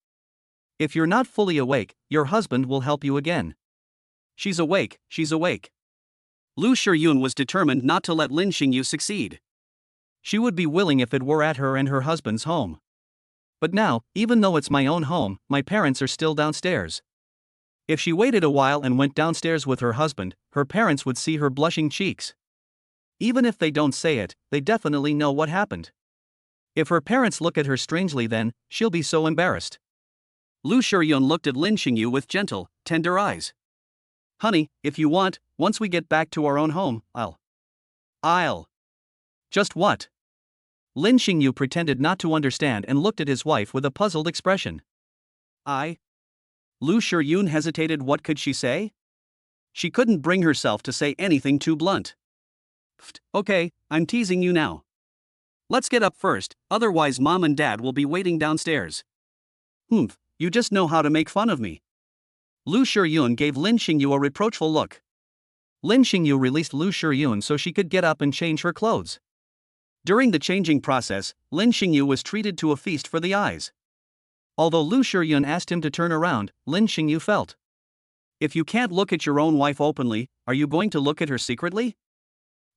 If you're not fully awake, your husband will help you again." She's awake, she's awake. Lu Shiyun was determined not to let Lin Xingyu succeed. She would be willing if it were at her and her husband's home. But now, even though it's my own home, my parents are still downstairs. If she waited a while and went downstairs with her husband, her parents would see her blushing cheeks. Even if they don't say it, they definitely know what happened. If her parents look at her strangely, then she'll be so embarrassed. Lu Shiyun looked at Lin Xingyu with gentle, tender eyes. Honey, if you want, once we get back to our own home, I'll. Just what? Lin Xingyu pretended not to understand and looked at his wife with a puzzled expression. Lu Shiyun hesitated. What could she say? She couldn't bring herself to say anything too blunt. Okay, I'm teasing you now. Let's get up first, otherwise Mom and Dad will be waiting downstairs. You just know how to make fun of me. Lu Shiyun gave Lin Xingyu a reproachful look. Lin Xingyu released Lu Shiyun so she could get up and change her clothes. During the changing process, Lin Xingyu was treated to a feast for the eyes. Although Lu Shiyun asked him to turn around, Lin Xingyu felt. If you can't look at your own wife openly, are you going to look at her secretly?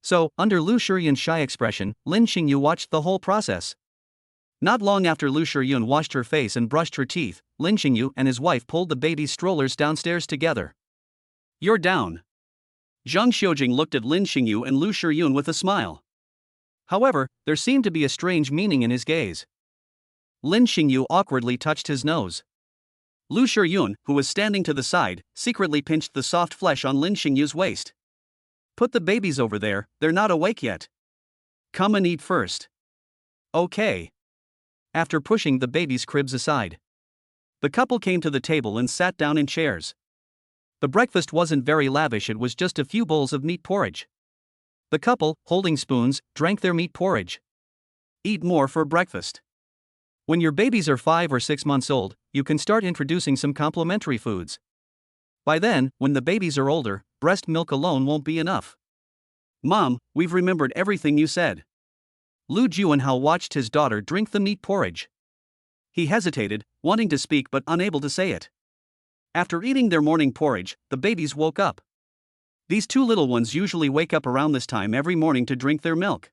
So, under Lu Shiyun's shy expression, Lin Xingyu watched the whole process. Not long after Lu Shiyun washed her face and brushed her teeth, Lin Xingyu and his wife pulled the baby's strollers downstairs together. You're down. Zhang Xiujing looked at Lin Xingyu and Lu Shiyun with a smile. However, there seemed to be a strange meaning in his gaze. Lin Xingyu awkwardly touched his nose. Lu Shiyun, who was standing to the side, secretly pinched the soft flesh on Lin Xingyu's waist. Put the babies over there, they're not awake yet. Come and eat first. Okay. After pushing the babies' cribs aside, the couple came to the table and sat down in chairs. The breakfast wasn't very lavish, it was just a few bowls of meat porridge. The couple, holding spoons, drank their meat porridge. Eat more for breakfast. When your babies are 5 or 6 months old, you can start introducing some complementary foods. By then, when the babies are older, breast milk alone won't be enough. Mom, we've remembered everything you said. Lu Juanhao watched his daughter drink the meat porridge. He hesitated, wanting to speak but unable to say it. After eating their morning porridge, the babies woke up. These two little ones usually wake up around this time every morning to drink their milk.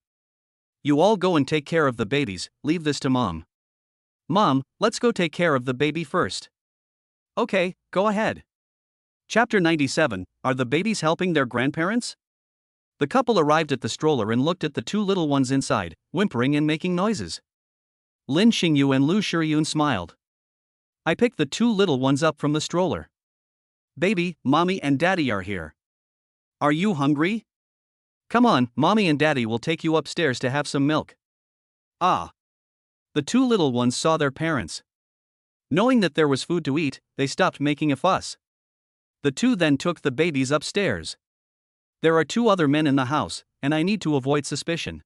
You all go and take care of the babies, leave this to Mom. Mom, let's go take care of the baby first. Okay, go ahead. Chapter 97, Are the babies helping their grandparents? The couple arrived at the stroller and looked at the two little ones inside, whimpering and making noises. Lin Xingyu and Lu Shiyun smiled. I picked the two little ones up from the stroller. Baby, Mommy and Daddy are here. Are you hungry? Come on, Mommy and Daddy will take you upstairs to have some milk. The two little ones saw their parents. Knowing that there was food to eat, they stopped making a fuss. The two then took the babies upstairs. There are 2 other men in the house, and I need to avoid suspicion.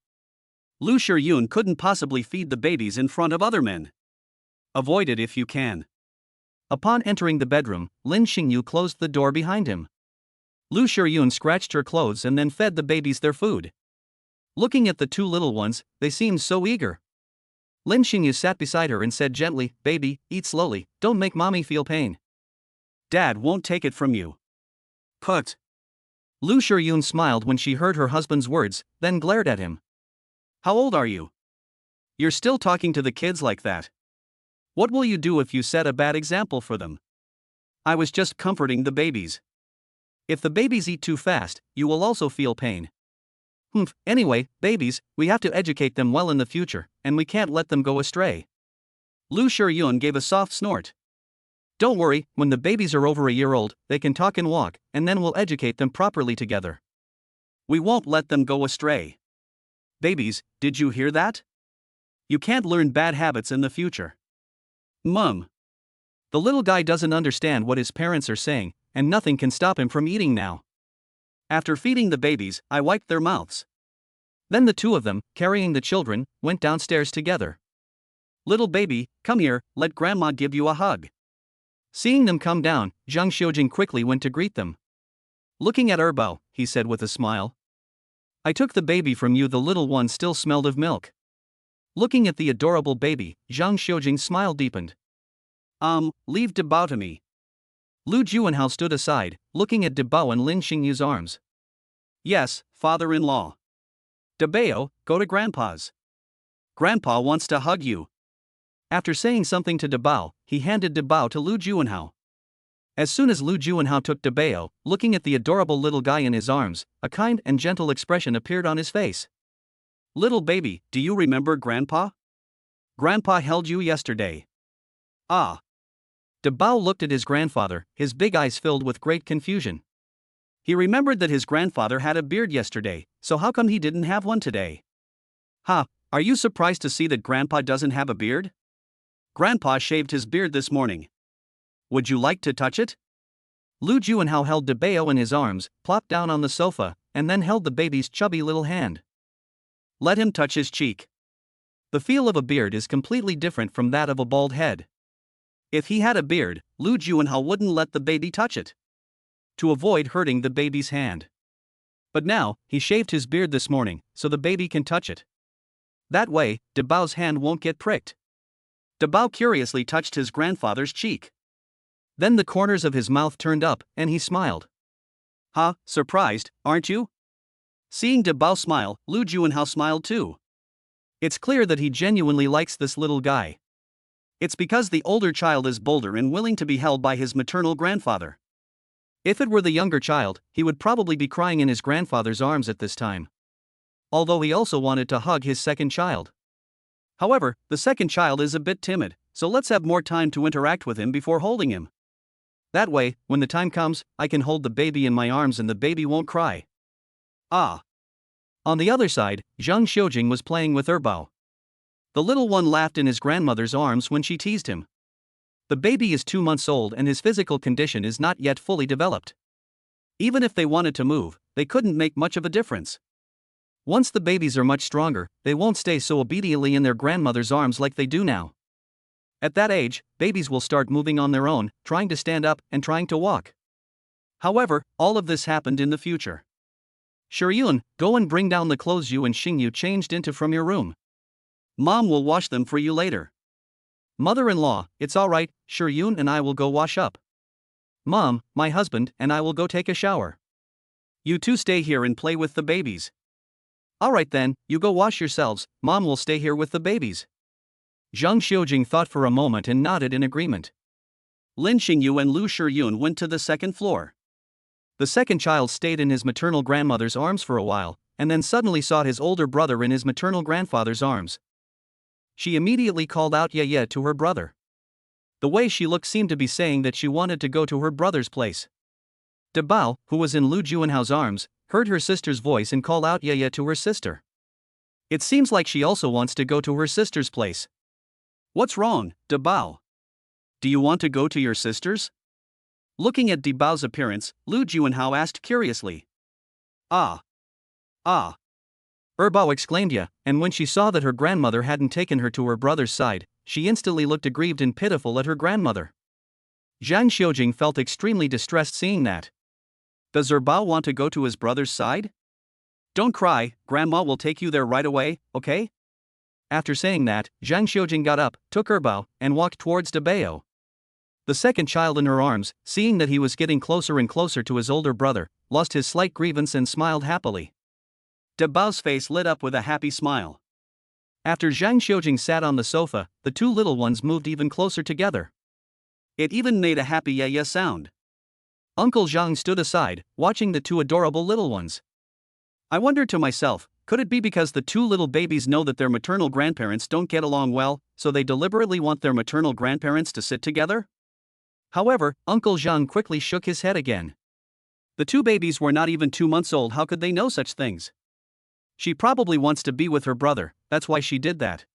Lu Shiyun couldn't possibly feed the babies in front of other men. Avoid it if you can. Upon entering the bedroom, Lin Xingyu closed the door behind him. Lu Shiyun scratched her clothes and then fed the babies their food. Looking at the two little ones, they seemed so eager. Lin Xingyu sat beside her and said gently, Baby, eat slowly, don't make Mommy feel pain. Dad won't take it from you. Put. Lu Shiyun smiled when she heard her husband's words, then glared at him. How old are you? You're still talking to the kids like that. What will you do if you set a bad example for them? I was just comforting the babies. If the babies eat too fast, you will also feel pain. Anyway, babies, we have to educate them well in the future, and we can't let them go astray. Lu Shiyun gave a soft snort. Don't worry, when the babies are over a year old, they can talk and walk, and then we'll educate them properly together. We won't let them go astray. Babies, did you hear that? You can't learn bad habits in the future. Mum. The little guy doesn't understand what his parents are saying, and nothing can stop him from eating now. After feeding the babies, I wiped their mouths. Then the two of them, carrying the children, went downstairs together. Little baby, come here, let Grandma give you a hug. Seeing them come down, Zhang Xiujing quickly went to greet them. Looking at Erbao, he said with a smile. I took the baby from you, the little one still smelled of milk. Looking at the adorable baby, Zhang Xiujing's smile deepened. Leave Debao to me. Lu Juanhao stood aside, looking at Debao and Lin Xingyu's arms. Yes, father-in-law. Debao, go to Grandpa's. Grandpa wants to hug you. After saying something to Dabao, he handed Dabao to Lu Juanhao. As soon as Lu Juanhao took Dabao, looking at the adorable little guy in his arms, a kind and gentle expression appeared on his face. Little baby, do you remember Grandpa? Grandpa held you yesterday. Ah. Dabao looked at his grandfather, his big eyes filled with great confusion. He remembered that his grandfather had a beard yesterday, so how come he didn't have one today? Ha, are you surprised to see that Grandpa doesn't have a beard? Grandpa shaved his beard this morning. Would you like to touch it? Lu Juanhao held Dabao in his arms, plopped down on the sofa, and then held the baby's chubby little hand. Let him touch his cheek. The feel of a beard is completely different from that of a bald head. If he had a beard, Lu Juanhao wouldn't let the baby touch it, to avoid hurting the baby's hand. But now, he shaved his beard this morning, so the baby can touch it. That way, Dabao's hand won't get pricked. Dabao curiously touched his grandfather's cheek. Then the corners of his mouth turned up, and he smiled. Ha, surprised, aren't you? Seeing Dabao smile, Lu Juanhao smiled too. It's clear that he genuinely likes this little guy. It's because the older child is bolder and willing to be held by his maternal grandfather. If it were the younger child, he would probably be crying in his grandfather's arms at this time. Although he also wanted to hug his second child. However, the second child is a bit timid, so let's have more time to interact with him before holding him. That way, when the time comes, I can hold the baby in my arms and the baby won't cry. Ah. On the other side, Zhang Xiujing was playing with Erbao. The little one laughed in his grandmother's arms when she teased him. The baby is 2 months old and his physical condition is not yet fully developed. Even if they wanted to move, they couldn't make much of a difference. Once the babies are much stronger, they won't stay so obediently in their grandmother's arms like they do now. At that age, babies will start moving on their own, trying to stand up and trying to walk. However, all of this happened in the future. Shiyun, go and bring down the clothes you and Xingyu changed into from your room. Mom will wash them for you later. Mother-in-law, it's alright, Shiyun and I will go wash up. Mom, my husband and I will go take a shower. You two stay here and play with the babies. Alright then, you go wash yourselves, Mom will stay here with the babies. Zhang Xiujing thought for a moment and nodded in agreement. Lin Xingyu and Lu Shiyun went to the second floor. The second child stayed in his maternal grandmother's arms for a while, and then suddenly saw his older brother in his maternal grandfather's arms. She immediately called out "Yeah" to her brother. The way she looked seemed to be saying that she wanted to go to her brother's place. Dabao, who was in Lu Juanhao's arms, heard her sister's voice and called out "Yeah" to her sister. It seems like she also wants to go to her sister's place. What's wrong, Dabao? Do you want to go to your sister's? Looking at Dabao's appearance, Lu Juanhao asked curiously. Ah. Erbao exclaimed "Yeah," and when she saw that her grandmother hadn't taken her to her brother's side, she instantly looked aggrieved and pitiful at her grandmother. Zhang Xiujing felt extremely distressed seeing that. Does Erbao want to go to his brother's side? Don't cry, Grandma will take you there right away, okay? After saying that, Zhang Xiujing got up, took Erbao, and walked towards Dabao. The second child in her arms, seeing that he was getting closer and closer to his older brother, lost his slight grievance and smiled happily. Dabao's face lit up with a happy smile. After Zhang Xiujing sat on the sofa, the two little ones moved even closer together. It even made a happy "yeah" sound. Uncle Zhang stood aside, watching the two adorable little ones. I wondered to myself, could it be because the two little babies know that their maternal grandparents don't get along well, so they deliberately want their maternal grandparents to sit together? However, Uncle Zhang quickly shook his head again. The two babies were not even 2 months old, how could they know such things? She probably wants to be with her brother, that's why she did that.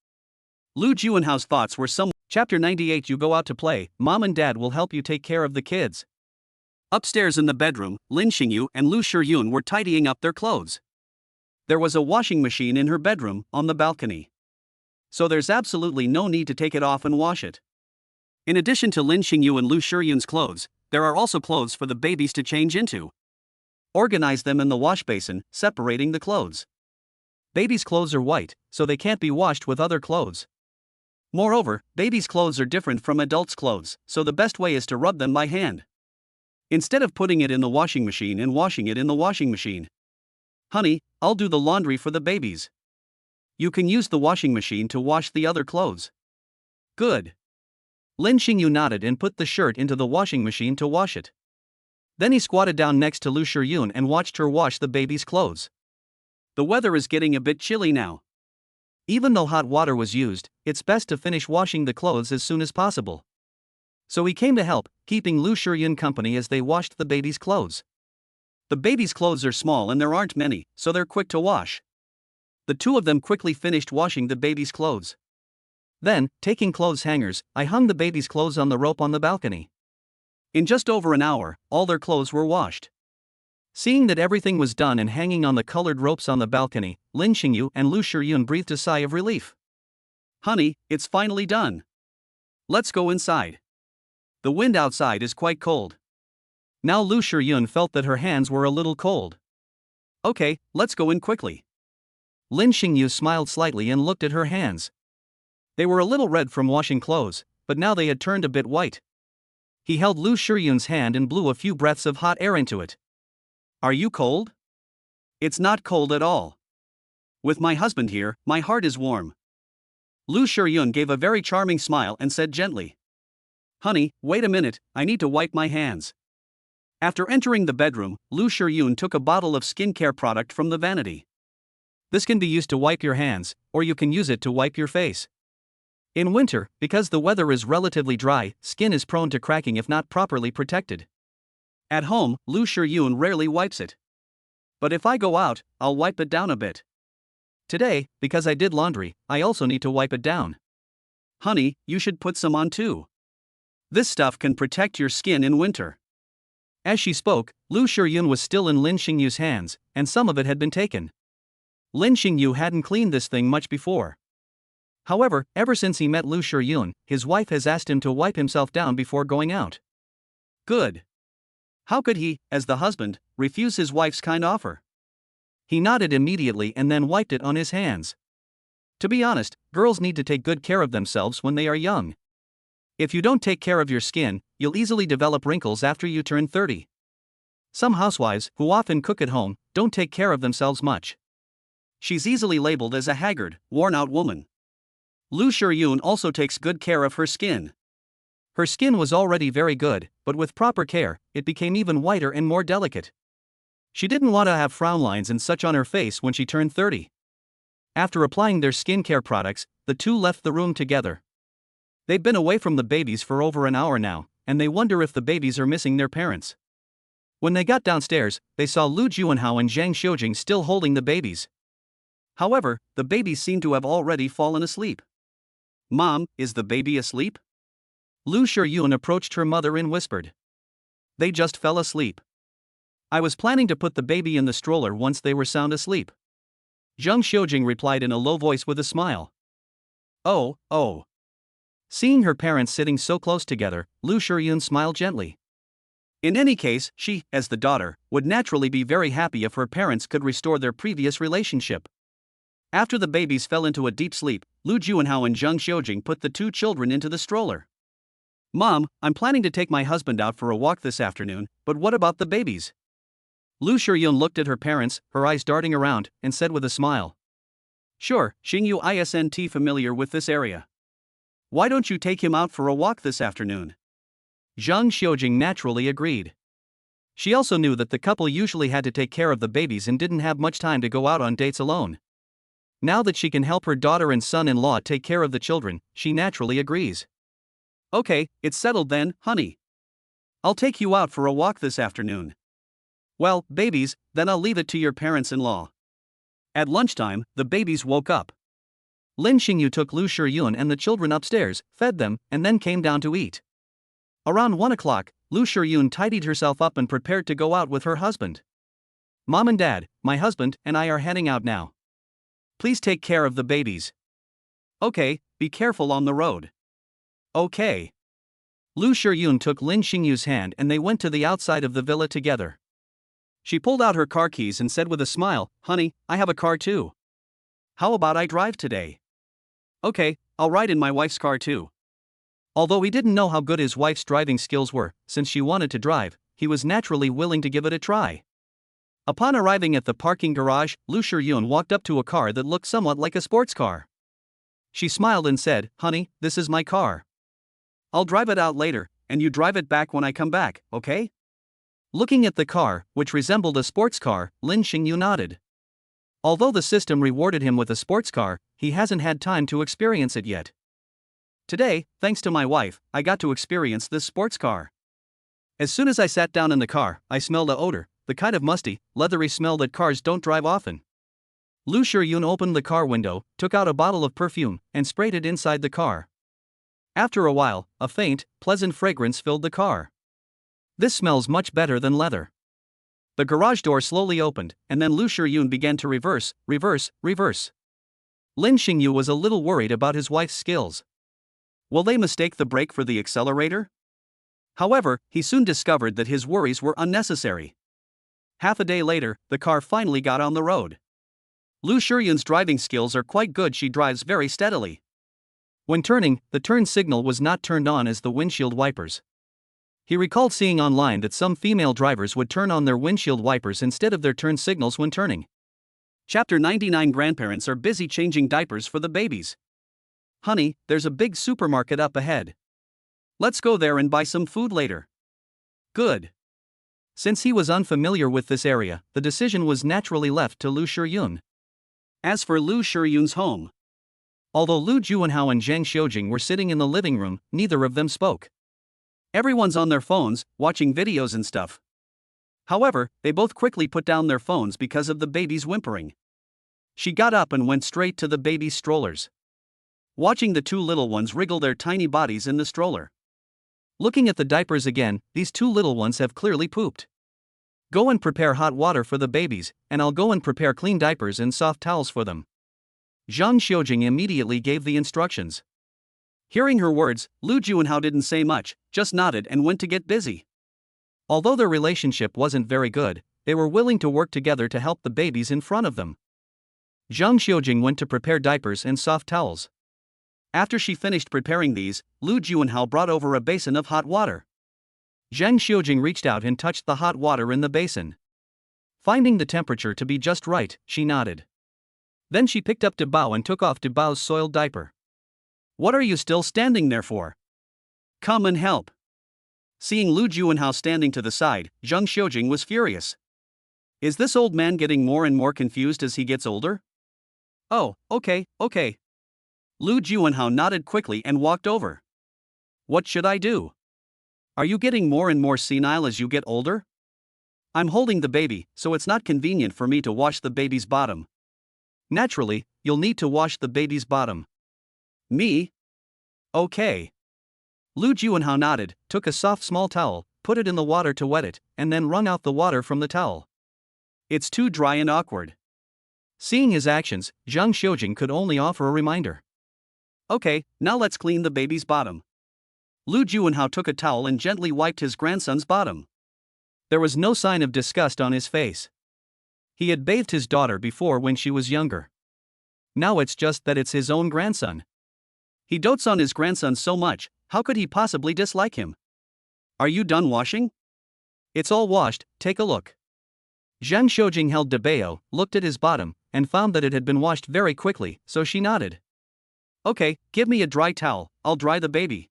Lu Juanhao's thoughts were some. Chapter 98. You go out to play, Mom and Dad will help you take care of the kids. Upstairs in the bedroom, Lin Xingyu and Lu Shiyun were tidying up their clothes. There was a washing machine in her bedroom, on the balcony. So there's absolutely no need to take it off and wash it. In addition to Lin Xingyu and Lu Shiyun's clothes, there are also clothes for the babies to change into. Organize them in the wash basin, separating the clothes. Babies' clothes are white, so they can't be washed with other clothes. Moreover, babies' clothes are different from adults' clothes, so the best way is to rub them by hand, instead of putting it in the washing machine and washing it in the washing machine. Honey, I'll do the laundry for the babies. You can use the washing machine to wash the other clothes. Good. Lin Xingyu nodded and put the shirt into the washing machine to wash it. Then he squatted down next to Lu Shiyun and watched her wash the baby's clothes. The weather is getting a bit chilly now. Even though hot water was used, it's best to finish washing the clothes as soon as possible. So he came to help, keeping Lu Shiyun company as they washed the baby's clothes. The baby's clothes are small and there aren't many, so they're quick to wash. The two of them quickly finished washing the baby's clothes. Then, taking clothes hangers, I hung the baby's clothes on the rope on the balcony. In just over an hour, all their clothes were washed. Seeing that everything was done and hanging on the colored ropes on the balcony, Lin Xingyu and Lu Shiyun breathed a sigh of relief. Honey, it's finally done. Let's go inside. The wind outside is quite cold. Now Lu Shiyun felt that her hands were a little cold. Okay, let's go in quickly. Lin Xingyu smiled slightly and looked at her hands. They were a little red from washing clothes, but now they had turned a bit white. He held Lu Shiyun's hand and blew a few breaths of hot air into it. Are you cold? It's not cold at all. With my husband here, my heart is warm. Lu Shiyun gave a very charming smile and said gently. Honey, wait a minute, I need to wipe my hands. After entering the bedroom, Lu Shiyun took a bottle of skincare product from the vanity. This can be used to wipe your hands, or you can use it to wipe your face. In winter, because the weather is relatively dry, skin is prone to cracking if not properly protected. At home, Lu Shiyun rarely wipes it. But if I go out, I'll wipe it down a bit. Today, because I did laundry, I also need to wipe it down. Honey, you should put some on too. This stuff can protect your skin in winter. As she spoke, Lu Shiyun was still in Lin Xingyu's hands, and some of it had been taken. Lin Xingyu hadn't cleaned this thing much before. However, ever since he met Lu Shiyun, his wife has asked him to wipe himself down before going out. Good. How could he, as the husband, refuse his wife's kind offer? He nodded immediately and then wiped it on his hands. To be honest, girls need to take good care of themselves when they are young. If you don't take care of your skin, you'll easily develop wrinkles after you turn 30. Some housewives, who often cook at home, don't take care of themselves much. She's easily labeled as a haggard, worn-out woman. Lu Shiyun also takes good care of her skin. Her skin was already very good, but with proper care, it became even whiter and more delicate. She didn't want to have frown lines and such on her face when she turned 30. After applying their skincare products, the two left the room together. They've been away from the babies for over an hour now, and they wonder if the babies are missing their parents. When they got downstairs, they saw Lu Juanhao and Zhang Xiujing still holding the babies. However, the babies seem to have already fallen asleep. Mom, is the baby asleep? Lu Shiyun approached her mother and whispered. They just fell asleep. I was planning to put the baby in the stroller once they were sound asleep. Zhang Xiujing replied in a low voice with a smile. Oh. Seeing her parents sitting so close together, Lu Shiyun smiled gently. In any case, she, as the daughter, would naturally be very happy if her parents could restore their previous relationship. After the babies fell into a deep sleep, Lu Juanhao and Zhang Xiujing put the two children into the stroller. Mom, I'm planning to take my husband out for a walk this afternoon, but what about the babies? Lu Shiyun looked at her parents, her eyes darting around, and said with a smile. Sure, Xingyu isn't familiar with this area. Why don't you take him out for a walk this afternoon? Zhang Xiujing naturally agreed. She also knew that the couple usually had to take care of the babies and didn't have much time to go out on dates alone. Now that she can help her daughter and son-in-law take care of the children, she naturally agrees. Okay, it's settled then, honey. I'll take you out for a walk this afternoon. Well, babies, then I'll leave it to your parents-in-law. At lunchtime, the babies woke up. Lin Xingyu took Lu Shiyun and the children upstairs, fed them, and then came down to eat. Around 1 o'clock, Lu Shiyun tidied herself up and prepared to go out with her husband. Mom and Dad, my husband and I are heading out now. Please take care of the babies. Okay, be careful on the road. Okay. Lu Shiyun took Lin Xingyu's hand and they went to the outside of the villa together. She pulled out her car keys and said with a smile, Honey, I have a car too. How about I drive today? Okay, I'll ride in my wife's car too. Although he didn't know how good his wife's driving skills were, since she wanted to drive, he was naturally willing to give it a try. Upon arriving at the parking garage, Lu Shiyun walked up to a car that looked somewhat like a sports car. She smiled and said, "Honey, this is my car. I'll drive it out later, and you drive it back when I come back, okay?" Looking at the car, which resembled a sports car, Lin Xingyu nodded. Although the system rewarded him with a sports car, he hasn't had time to experience it yet. Today, thanks to my wife, I got to experience this sports car. As soon as I sat down in the car, I smelled a odor, the kind of musty, leathery smell that cars don't drive often. Lu Shiyun opened the car window, took out a bottle of perfume, and sprayed it inside the car. After a while, a faint, pleasant fragrance filled the car. "This smells much better than leather." The garage door slowly opened, and then Lu Shiyun began to reverse. Lin Xingyu was a little worried about his wife's skills. Will they mistake the brake for the accelerator? However, he soon discovered that his worries were unnecessary. Half a day later, the car finally got on the road. Lu Shiyun's driving skills are quite good. She drives very steadily. When turning, the turn signal was not turned on as the windshield wipers. He recalled seeing online that some female drivers would turn on their windshield wipers instead of their turn signals when turning. Chapter 99. Grandparents are busy changing diapers for the babies. "Honey, there's a big supermarket up ahead. Let's go there and buy some food later." "Good." Since he was unfamiliar with this area, the decision was naturally left to Lu Shiyun. As for Lu Shiyun's home, although Lu Juwenhao and Zhang Xiujing were sitting in the living room, neither of them spoke. Everyone's on their phones, watching videos and stuff. However, they both quickly put down their phones because of the baby's whimpering. She got up and went straight to the baby's strollers. Watching the two little ones wriggle their tiny bodies in the stroller. Looking at the diapers again, these two little ones have clearly pooped. Go and prepare hot water for the babies, and I'll go and prepare clean diapers and soft towels for them. Zhang Xiujing immediately gave the instructions. Hearing her words, Lu Juwenhao didn't say much, just nodded and went to get busy. Although their relationship wasn't very good, they were willing to work together to help the babies in front of them. Zhang Xiujing went to prepare diapers and soft towels. After she finished preparing these, Lu Juwenhao brought over a basin of hot water. Zhang Xiujing reached out and touched the hot water in the basin. Finding the temperature to be just right, she nodded. Then she picked up Debao and took off Debao's soiled diaper. "What are you still standing there for? Come and help." Seeing Lu Juwenhao standing to the side, Zhang Xiujing was furious. Is this old man getting more and more confused as he gets older? "Oh, okay. Lu Juwenhao nodded quickly and walked over. "What should I do? Are you getting more and more senile as you get older? I'm holding the baby, so it's not convenient for me to wash the baby's bottom." "Naturally, you'll need to wash the baby's bottom." "Me? Okay." Lu Juwenhao nodded, took a soft small towel, put it in the water to wet it, and then wrung out the water from the towel. "It's too dry and awkward." Seeing his actions, Zhang Xiujing could only offer a reminder. "Okay, now let's clean the baby's bottom." Lu Juwenhao took a towel and gently wiped his grandson's bottom. There was no sign of disgust on his face. He had bathed his daughter before when she was younger. Now it's just that it's his own grandson. He dotes on his grandson so much, how could he possibly dislike him? "Are you done washing?" "It's all washed, take a look." Zhang Xiujing held Debao, looked at his bottom, and found that it had been washed very quickly, so she nodded. "Okay, give me a dry towel, I'll dry the baby."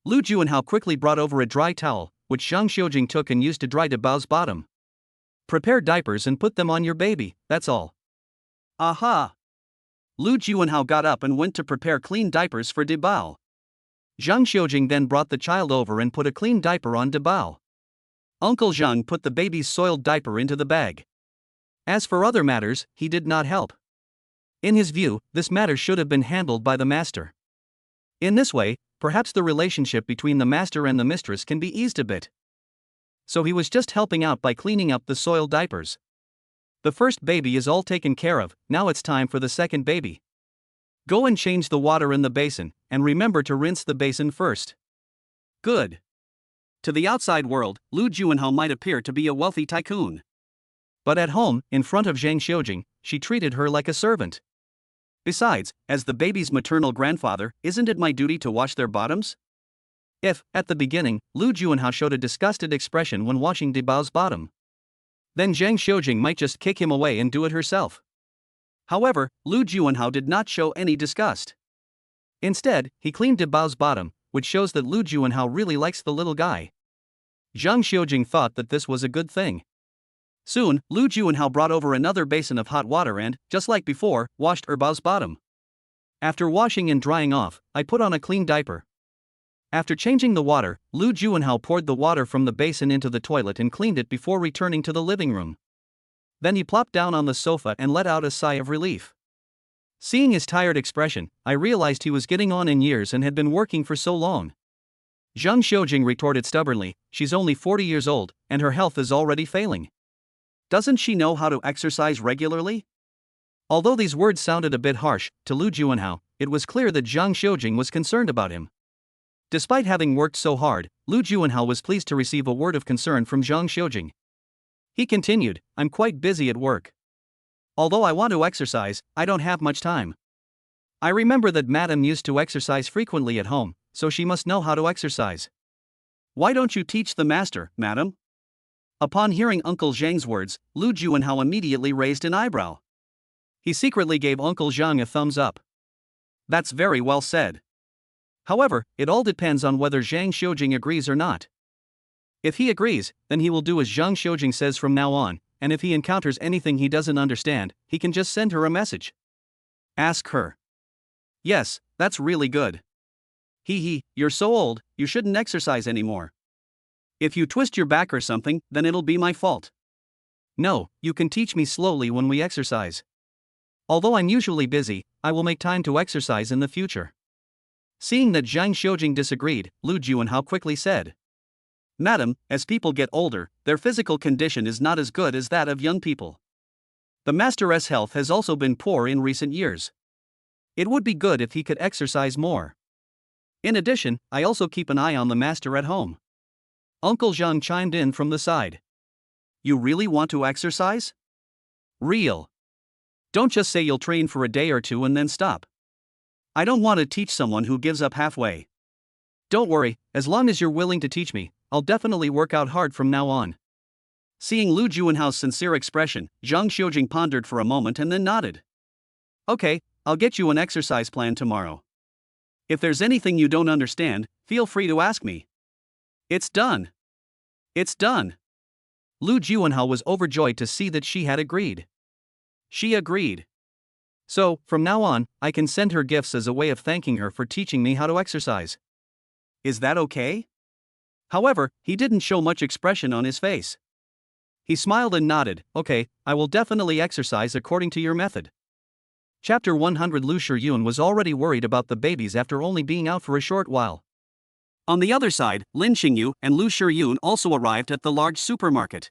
Lu Juwenhao quickly brought over a dry towel, which Zhang Xiujing took and used to dry Debao's bottom. "Prepare diapers and put them on your baby, that's all." Aha! Lu Juwenhao got up and went to prepare clean diapers for Debao. Zhang Xiujing then brought the child over and put a clean diaper on Debao. Uncle Zhang put the baby's soiled diaper into the bag. As for other matters, he did not help. In his view, this matter should have been handled by the master. In this way, perhaps the relationship between the master and the mistress can be eased a bit. So he was just helping out by cleaning up the soiled diapers. The first baby is all taken care of, now it's time for the second baby. Go and change the water in the basin, and remember to rinse the basin first. Good. To the outside world, Lu Juwenhao might appear to be a wealthy tycoon. But at home, in front of Zhang Xiujing, she treated her like a servant. Besides, as the baby's maternal grandfather, isn't it my duty to wash their bottoms? If, at the beginning, Lu Juwenhao showed a disgusted expression when washing Debao's bottom. Then Zhang Xiujing might just kick him away and do it herself. However, Lu Juanhao did not show any disgust. Instead, he cleaned De Bao's bottom, which shows that Lu Juanhao really likes the little guy. Zhang Xiujing thought that this was a good thing. Soon, Lu Juanhao brought over another basin of hot water and, just like before, washed Bao's bottom. After washing and drying off, I put on a clean diaper. After changing the water, Lu Juanhao poured the water from the basin into the toilet and cleaned it before returning to the living room. Then he plopped down on the sofa and let out a sigh of relief. Seeing his tired expression, I realized he was getting on in years and had been working for so long. Zhang Xiujing retorted stubbornly, she's only 40 years old, and her health is already failing. Doesn't she know how to exercise regularly? Although these words sounded a bit harsh to Lu Juanhao, it was clear that Zhang Xiujing was concerned about him. Despite having worked so hard, Lu Juanhao was pleased to receive a word of concern from Zhang Xiujing. He continued, I'm quite busy at work. Although I want to exercise, I don't have much time. I remember that Madam used to exercise frequently at home, so she must know how to exercise. Why don't you teach the master, madam? Upon hearing Uncle Zhang's words, Lu Juanhao immediately raised an eyebrow. He secretly gave Uncle Zhang a thumbs up. That's very well said. However, it all depends on whether Zhang Xiujing agrees or not. If he agrees, then he will do as Zhang Xiujing says from now on, and if he encounters anything he doesn't understand, he can just send her a message. Ask her. Yes, that's really good. You're so old, you shouldn't exercise anymore. If you twist your back or something, then it'll be my fault. No, you can teach me slowly when we exercise. Although I'm usually busy, I will make time to exercise in the future. Seeing that Zhang Xiujing disagreed, Lu Juanhao quickly said, Madam, as people get older, their physical condition is not as good as that of young people. The master's health has also been poor in recent years. It would be good if he could exercise more. In addition, I also keep an eye on the master at home. Uncle Zhang chimed in from the side. You really want to exercise? Real. Don't just say you'll train for a day or two and then stop. I don't want to teach someone who gives up halfway. Don't worry, as long as you're willing to teach me, I'll definitely work out hard from now on. Seeing Lu Juanhao's sincere expression, Zhang Xiujing pondered for a moment and then nodded. Okay, I'll get you an exercise plan tomorrow. If there's anything you don't understand, feel free to ask me. It's done. It's done. Lu Juanhao was overjoyed to see that she had agreed. She agreed. So, from now on, I can send her gifts as a way of thanking her for teaching me how to exercise. Is that okay? However, he didn't show much expression on his face. He smiled and nodded, okay, I will definitely exercise according to your method. Chapter 100. Lu Shiyun was already worried about the babies after only being out for a short while. On the other side, Lin Xingyu and Lu Shiyun also arrived at the large supermarket.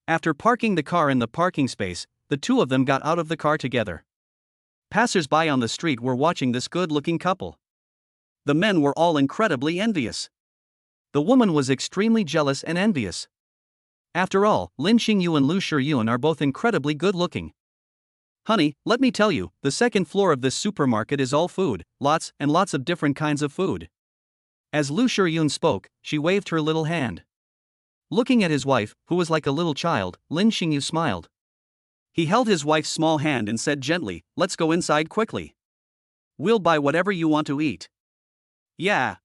After parking the car in the parking space, the two of them got out of the car together. Passers-by on the street were watching this good-looking couple. The men were all incredibly envious. The woman was extremely jealous and envious. After all, Lin Xingyu and Lu Shiyun are both incredibly good-looking. Honey, let me tell you, the second floor of this supermarket is all food, lots and lots of different kinds of food. As Lu Shiyun spoke, she waved her little hand. Looking at his wife, who was like a little child, Lin Xingyu smiled. He held his wife's small hand and said gently, let's go inside quickly. We'll buy whatever you want to eat. Yeah.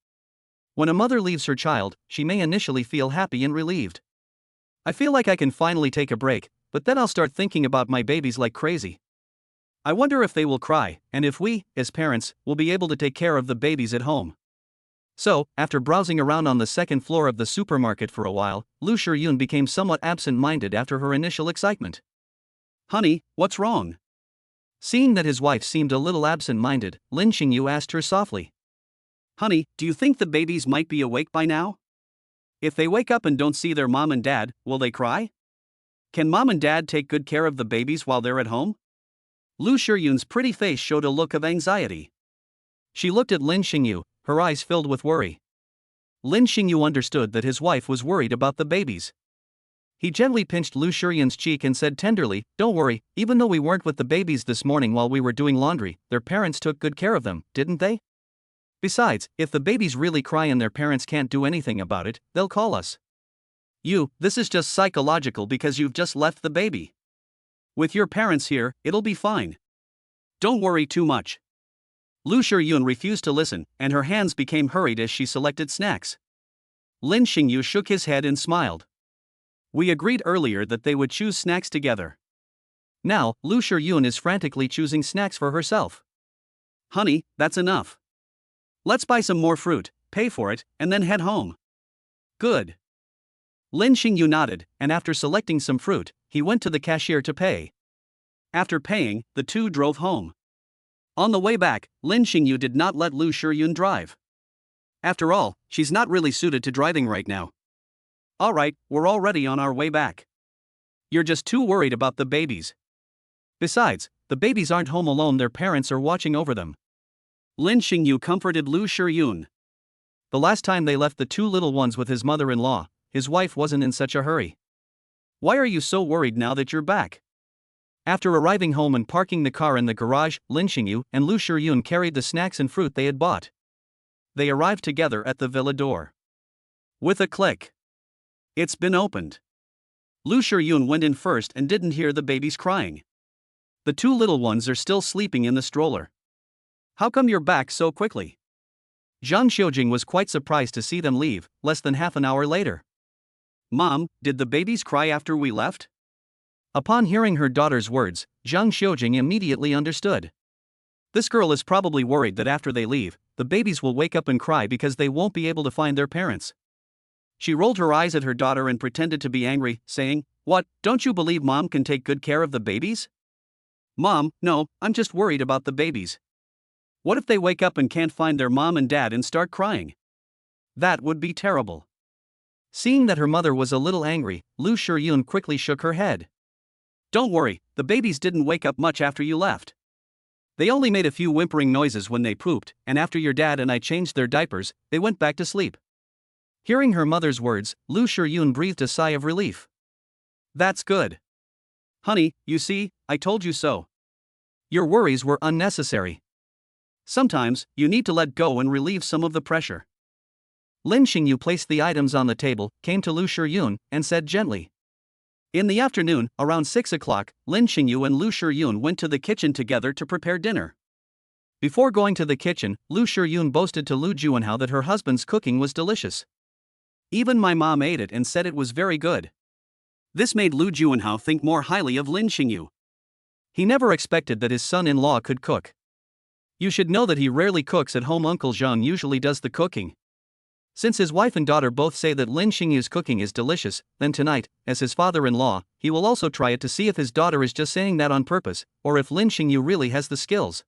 When a mother leaves her child, she may initially feel happy and relieved. I feel like I can finally take a break, but then I'll start thinking about my babies like crazy. I wonder if they will cry, and if we, as parents, will be able to take care of the babies at home. So, after browsing around on the second floor of the supermarket for a while, Lu Shiyun became somewhat absent-minded after her initial excitement. Honey, what's wrong? Seeing that his wife seemed a little absent-minded, Lin Xingyu asked her softly. Honey, do you think the babies might be awake by now? If they wake up and don't see their mom and dad, will they cry? Can mom and dad take good care of the babies while they're at home? Lu Shiyun's pretty face showed a look of anxiety. She looked at Lin Xingyu, her eyes filled with worry. Lin Xingyu understood that his wife was worried about the babies. He gently pinched Lu Shiyun's cheek and said tenderly, don't worry, even though we weren't with the babies this morning while we were doing laundry, their parents took good care of them, didn't they? Besides, if the babies really cry and their parents can't do anything about it, they'll call us. This is just psychological because you've just left the baby. With your parents here, it'll be fine. Don't worry too much. Lu Shiyun refused to listen, and her hands became hurried as she selected snacks. Lin Xingyu shook his head and smiled. We agreed earlier that they would choose snacks together. Now, Lu Shiyun is frantically choosing snacks for herself. Honey, that's enough. Let's buy some more fruit, pay for it, and then head home. Good. Lin Xingyu nodded, and after selecting some fruit, he went to the cashier to pay. After paying, the two drove home. On the way back, Lin Xingyu did not let Lu Shiyun drive. After all, she's not really suited to driving right now. Alright, we're already on our way back. You're just too worried about the babies. Besides, the babies aren't home alone, their parents are watching over them. Lin Xingyu comforted Lu Shiyun. The last time they left the two little ones with his mother-in-law, his wife wasn't in such a hurry. Why are you so worried now that you're back? After arriving home and parking the car in the garage, Lin Xingyu and Lu Shiyun carried the snacks and fruit they had bought. They arrived together at the villa door. With a click. It's been opened. Lu Shiyun went in first and didn't hear the babies crying. The two little ones are still sleeping in the stroller. How come you're back so quickly? Zhang Xiujing was quite surprised to see them leave, less than half an hour later. Mom, did the babies cry after we left? Upon hearing her daughter's words, Zhang Xiujing immediately understood. This girl is probably worried that after they leave, the babies will wake up and cry because they won't be able to find their parents. She rolled her eyes at her daughter and pretended to be angry, saying, "What, don't you believe Mom can take good care of the babies?" Mom, no, I'm just worried about the babies. What if they wake up and can't find their mom and dad and start crying? That would be terrible. Seeing that her mother was a little angry, Lu Shiyun quickly shook her head. Don't worry, the babies didn't wake up much after you left. They only made a few whimpering noises when they pooped, and after your dad and I changed their diapers, they went back to sleep. Hearing her mother's words, Lu Shiyun breathed a sigh of relief. That's good. Honey, you see, I told you so. Your worries were unnecessary. Sometimes, you need to let go and relieve some of the pressure. Lin Xingyu placed the items on the table, came to Lu Shiyun, and said gently. In the afternoon, around 6 o'clock, Lin Xingyu and Lu Shiyun went to the kitchen together to prepare dinner. Before going to the kitchen, Lu Shiyun boasted to Lu Juanhao that her husband's cooking was delicious. Even my mom ate it and said it was very good. This made Lu Juanhao think more highly of Lin Xingyu. He never expected that his son-in-law could cook. You should know that he rarely cooks at home. Uncle Zhang usually does the cooking. Since his wife and daughter both say that Lin Xingyu's cooking is delicious, then tonight, as his father-in-law, he will also try it to see if his daughter is just saying that on purpose, or if Lin Xingyu really has the skills.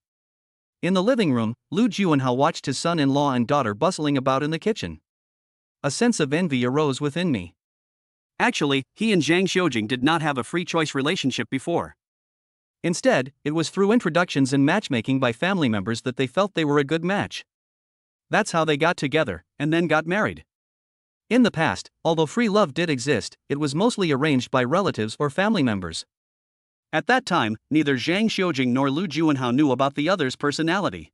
In the living room, Lu Juanhao watched his son-in-law and daughter bustling about in the kitchen. A sense of envy arose within me. Actually, he and Zhang Xiujing did not have a free choice relationship before. Instead, it was through introductions and matchmaking by family members that they felt they were a good match. That's how they got together, and then got married. In the past, although free love did exist, it was mostly arranged by relatives or family members. At that time, neither Zhang Xiujing nor Lu Juanhao knew about the other's personality.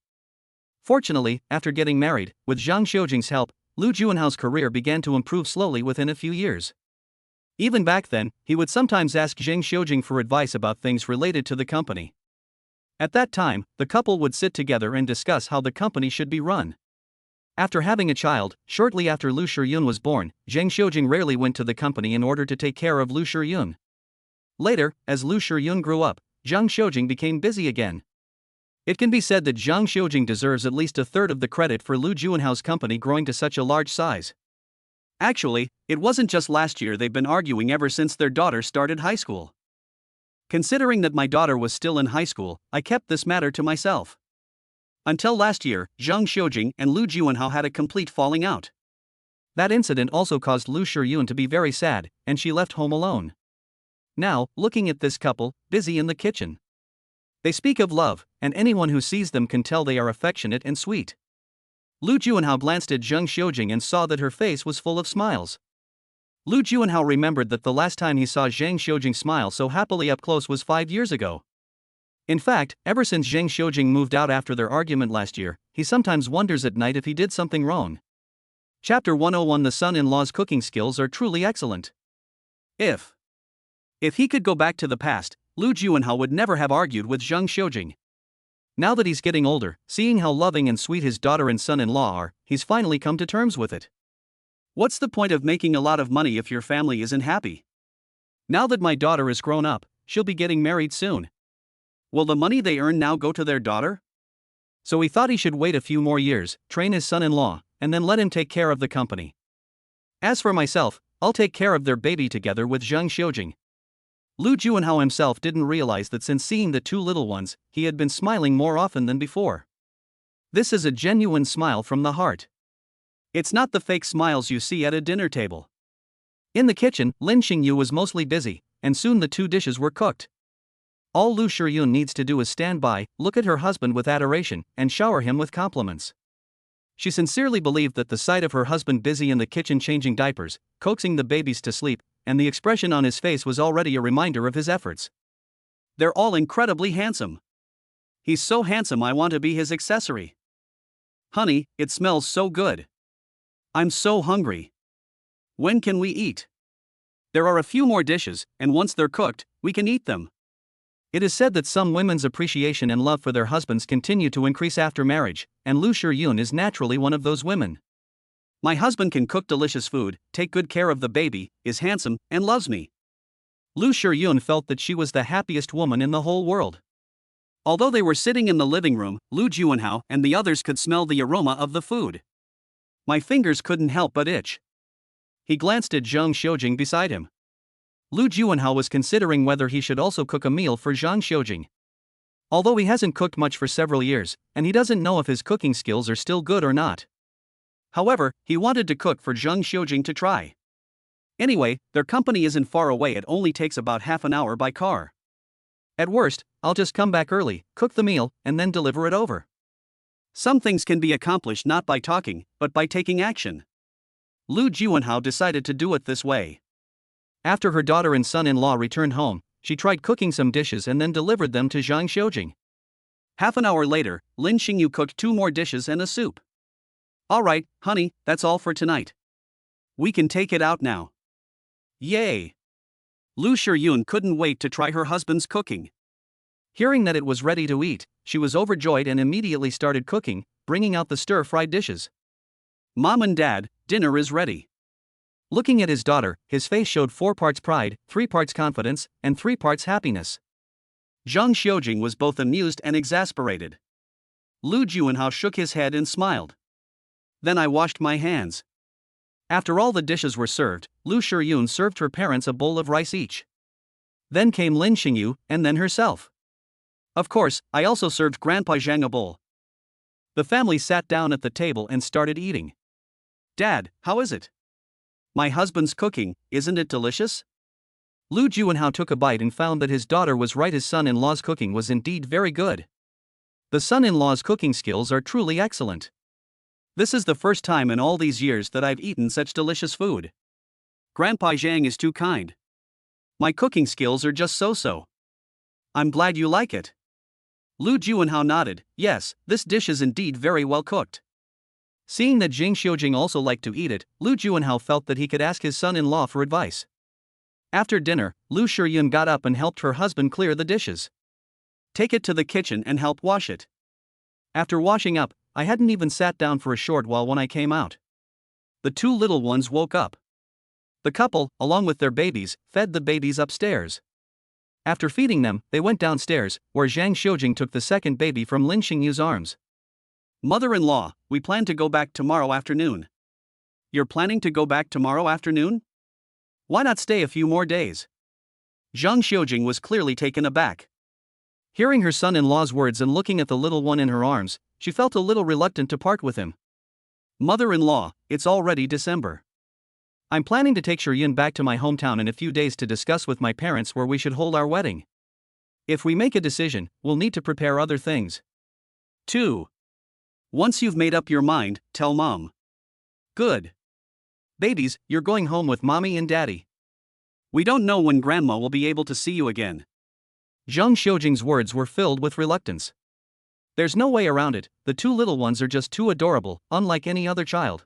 Fortunately, after getting married, with Zhang Xiujing's help, Lu Juanhao's career began to improve slowly within a few years. Even back then, he would sometimes ask Zhang Xiujing for advice about things related to the company. At that time, the couple would sit together and discuss how the company should be run. After having a child, shortly after Lu Shiyun was born, Zhang Xiujing rarely went to the company in order to take care of Lu Shiyun. Later, as Lu Shiyun grew up, Zhang Xiujing became busy again. It can be said that Zhang Xiujing deserves at least a third of the credit for Lu Juanhao's company growing to such a large size. Actually, it wasn't just last year, they've been arguing ever since their daughter started high school. Considering that my daughter was still in high school, I kept this matter to myself. Until last year, Zhang Xiujing and Lu Juanhao had a complete falling out. That incident also caused Lu Shiyun to be very sad, and she left home alone. Now, looking at this couple, busy in the kitchen. They speak of love, and anyone who sees them can tell they are affectionate and sweet. Lu Juanhao glanced at Zhang Xiujing and saw that her face was full of smiles. Lu Juanhao remembered that the last time he saw Zhang Xiujing smile so happily up close was 5 years ago. In fact, ever since Zhang Xiujing moved out after their argument last year, he sometimes wonders at night if he did something wrong. Chapter 101. The son-in-law's cooking skills are truly excellent. If he could go back to the past, Lu Juanhao would never have argued with Zhang Xiujing. Now that he's getting older, seeing how loving and sweet his daughter and son-in-law are, he's finally come to terms with it. What's the point of making a lot of money if your family isn't happy? Now that my daughter is grown up, she'll be getting married soon. Will the money they earn now go to their daughter? So he thought he should wait a few more years, train his son-in-law, and then let him take care of the company. As for myself, I'll take care of their baby together with Zhang Xiujing. Lu Juanhao himself didn't realize that since seeing the two little ones, he had been smiling more often than before. This is a genuine smile from the heart. It's not the fake smiles you see at a dinner table. In the kitchen, Lin Xingyu was mostly busy, and soon the two dishes were cooked. All Lu Shiyun needs to do is stand by, look at her husband with adoration, and shower him with compliments. She sincerely believed that the sight of her husband busy in the kitchen changing diapers, coaxing the babies to sleep, and the expression on his face was already a reminder of his efforts. They're all incredibly handsome. He's so handsome I want to be his accessory. Honey, it smells so good. I'm so hungry. When can we eat? There are a few more dishes, and once they're cooked, we can eat them. It is said that some women's appreciation and love for their husbands continue to increase after marriage, and Lu Shiyun is naturally one of those women. My husband can cook delicious food, take good care of the baby, is handsome, and loves me. Lu Shiyun felt that she was the happiest woman in the whole world. Although they were sitting in the living room, Lu Juanhao and the others could smell the aroma of the food. My fingers couldn't help but itch. He glanced at Zhang Xiujing beside him. Lu Juanhao was considering whether he should also cook a meal for Zhang Xiujing. Although he hasn't cooked much for several years, and he doesn't know if his cooking skills are still good or not. However, he wanted to cook for Zhang Xiujing to try. Anyway, their company isn't far away, it only takes about half an hour by car. At worst, I'll just come back early, cook the meal, and then deliver it over. Some things can be accomplished not by talking, but by taking action. Lu Juanhao decided to do it this way. After her daughter and son-in-law returned home, she tried cooking some dishes and then delivered them to Zhang Xiujing. Half an hour later, Lin Xingyu cooked 2 more dishes and a soup. All right, honey, that's all for tonight. We can take it out now. Yay! Lu Shiyun couldn't wait to try her husband's cooking. Hearing that it was ready to eat, she was overjoyed and immediately started cooking, bringing out the stir-fried dishes. Mom and Dad, dinner is ready. Looking at his daughter, his face showed 4 parts pride, 3 parts confidence, and 3 parts happiness. Zhang Xiujing was both amused and exasperated. Lu Juanhao shook his head and smiled. Then I washed my hands. After all the dishes were served, Lu Shiyun served her parents a bowl of rice each. Then came Lin Xingyu, and then herself. Of course, I also served Grandpa Zhang a bowl. The family sat down at the table and started eating. Dad, how is it? My husband's cooking, isn't it delicious? Lu Juanhao took a bite and found that his daughter was right. His son-in-law's cooking was indeed very good. The son-in-law's cooking skills are truly excellent. This is the first time in all these years that I've eaten such delicious food. Grandpa Zhang is too kind. My cooking skills are just so-so. I'm glad you like it. Lu Juanhao nodded. Yes, this dish is indeed very well cooked. Seeing that Zhang Xiujing also liked to eat it, Lu Juanhao felt that he could ask his son-in-law for advice. After dinner, Lu Shiyun got up and helped her husband clear the dishes. Take it to the kitchen and help wash it. After washing up, I hadn't even sat down for a short while when I came out. The 2 little ones woke up. The couple, along with their babies, fed the babies upstairs. After feeding them, they went downstairs, where Zhang Xiujing took the second baby from Lin Xingyu's arms. Mother-in-law, we plan to go back tomorrow afternoon. You're planning to go back tomorrow afternoon? Why not stay a few more days? Zhang Xiujing was clearly taken aback. Hearing her son-in-law's words and looking at the little one in her arms, she felt a little reluctant to part with him. Mother-in-law, it's already December. I'm planning to take Shiyun back to my hometown in a few days to discuss with my parents where we should hold our wedding. If we make a decision, we'll need to prepare other things. 2. Once you've made up your mind, tell Mom. Good. Babies, you're going home with Mommy and Daddy. We don't know when Grandma will be able to see you again. Zhang Xiujing's words were filled with reluctance. There's no way around it, the 2 little ones are just too adorable, unlike any other child.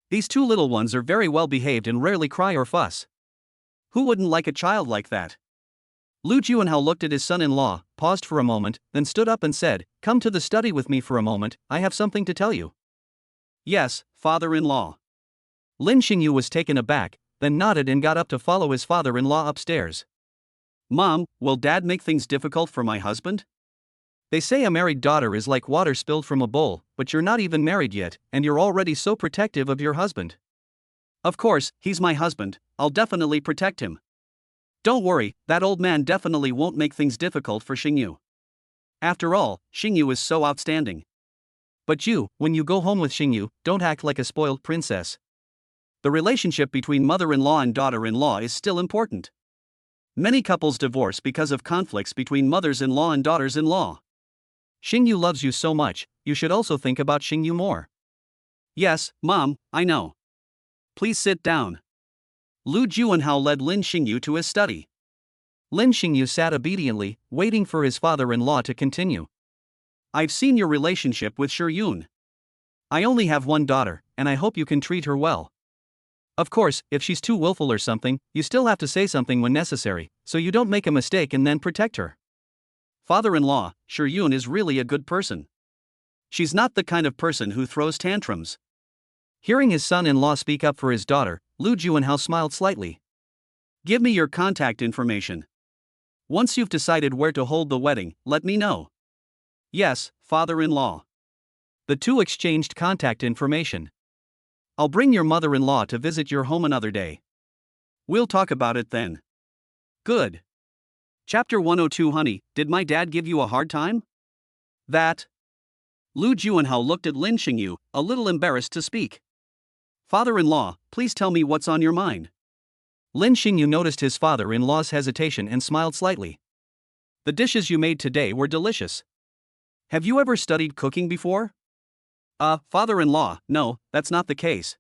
These two little ones are very well behaved and rarely cry or fuss. Who wouldn't like a child like that? Lu Juanhao looked at his son-in-law, paused for a moment, then stood up and said, "Come to the study with me for a moment, I have something to tell you." "Yes, father-in-law." Lin Xingyu was taken aback, then nodded and got up to follow his father-in-law upstairs. "Mom, will Dad make things difficult for my husband?" "They say a married daughter is like water spilled from a bowl, but you're not even married yet, and you're already so protective of your husband." "Of course, he's my husband, I'll definitely protect him. Don't worry, that old man definitely won't make things difficult for Xingyu. After all, Xingyu is so outstanding." "But you, when you go home with Xingyu, don't act like a spoiled princess. The relationship between mother-in-law and daughter-in-law is still important. Many couples divorce because of conflicts between mothers-in-law and daughters-in-law. Xingyu loves you so much, you should also think about Xingyu more." "Yes, Mom, I know. Please sit down." Lu Juanhao led Lin Xingyu to his study. Lin Xingyu sat obediently, waiting for his father-in-law to continue. "I've seen your relationship with Shi Yun. I only have one daughter, and I hope you can treat her well. Of course, if she's too willful or something, you still have to say something when necessary, so you don't make a mistake and then protect her. Father-in-law, Shi Yun is really a good person. She's not the kind of person who throws tantrums." Hearing his son-in-law speak up for his daughter, Lu Juanhao smiled slightly. "Give me your contact information. Once you've decided where to hold the wedding, let me know." "Yes, father-in-law." The two exchanged contact information. "I'll bring your mother-in-law to visit your home another day. We'll talk about it then." "Good." Chapter 102. Honey, did my dad give you a hard time? That. Lu Juanhao looked at Lin Xingyu, a little embarrassed to speak. "Father-in-law, please tell me what's on your mind." Lin Xingyu noticed his father-in-law's hesitation and smiled slightly. "The dishes you made today were delicious. Have you ever studied cooking before?" Father-in-law, no, that's not the case.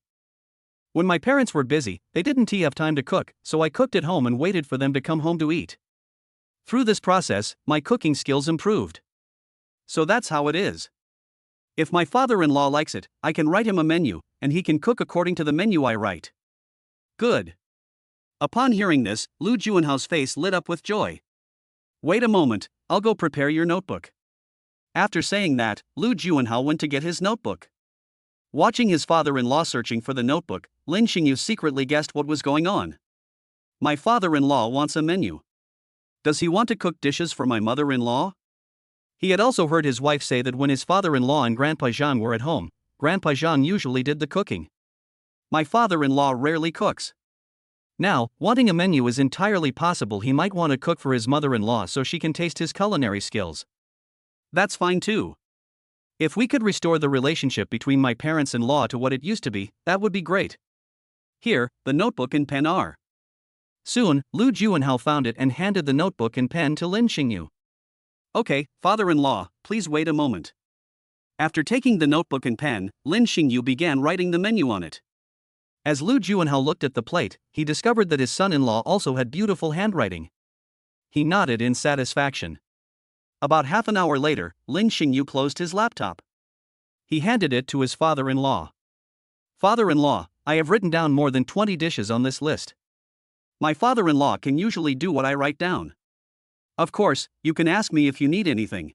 When my parents were busy, they didn't have time to cook, so I cooked at home and waited for them to come home to eat. Through this process, my cooking skills improved. So that's how it is. If my father-in-law likes it, I can write him a menu, and he can cook according to the menu I write. Good. Upon hearing this, Lu Juanhao's face lit up with joy. "Wait a moment, I'll go prepare your notebook." After saying that, Lu Juanhao went to get his notebook. Watching his father-in-law searching for the notebook, Lin Xingyu secretly guessed what was going on. My father-in-law wants a menu. Does he want to cook dishes for my mother-in-law? He had also heard his wife say that when his father-in-law and Grandpa Zhang were at home, Grandpa Zhang usually did the cooking. My father-in-law rarely cooks. Now, wanting a menu is entirely possible. He might want to cook for his mother-in-law so she can taste his culinary skills. That's fine too. If we could restore the relationship between my parents-in-law to what it used to be, that would be great. Here, the notebook and pen are. Soon, Lu Juanhao found it and handed the notebook and pen to Lin Xingyu. "Okay, father-in-law, please wait a moment." After taking the notebook and pen, Lin Xingyu began writing the menu on it. As Lu Juanhao looked at the plate, he discovered that his son-in-law also had beautiful handwriting. He nodded in satisfaction. About half an hour later, Lin Xingyu closed his laptop. He handed it to his father-in-law. "Father-in-law, I have written down more than 20 dishes on this list. My father-in-law can usually do what I write down. Of course, you can ask me if you need anything.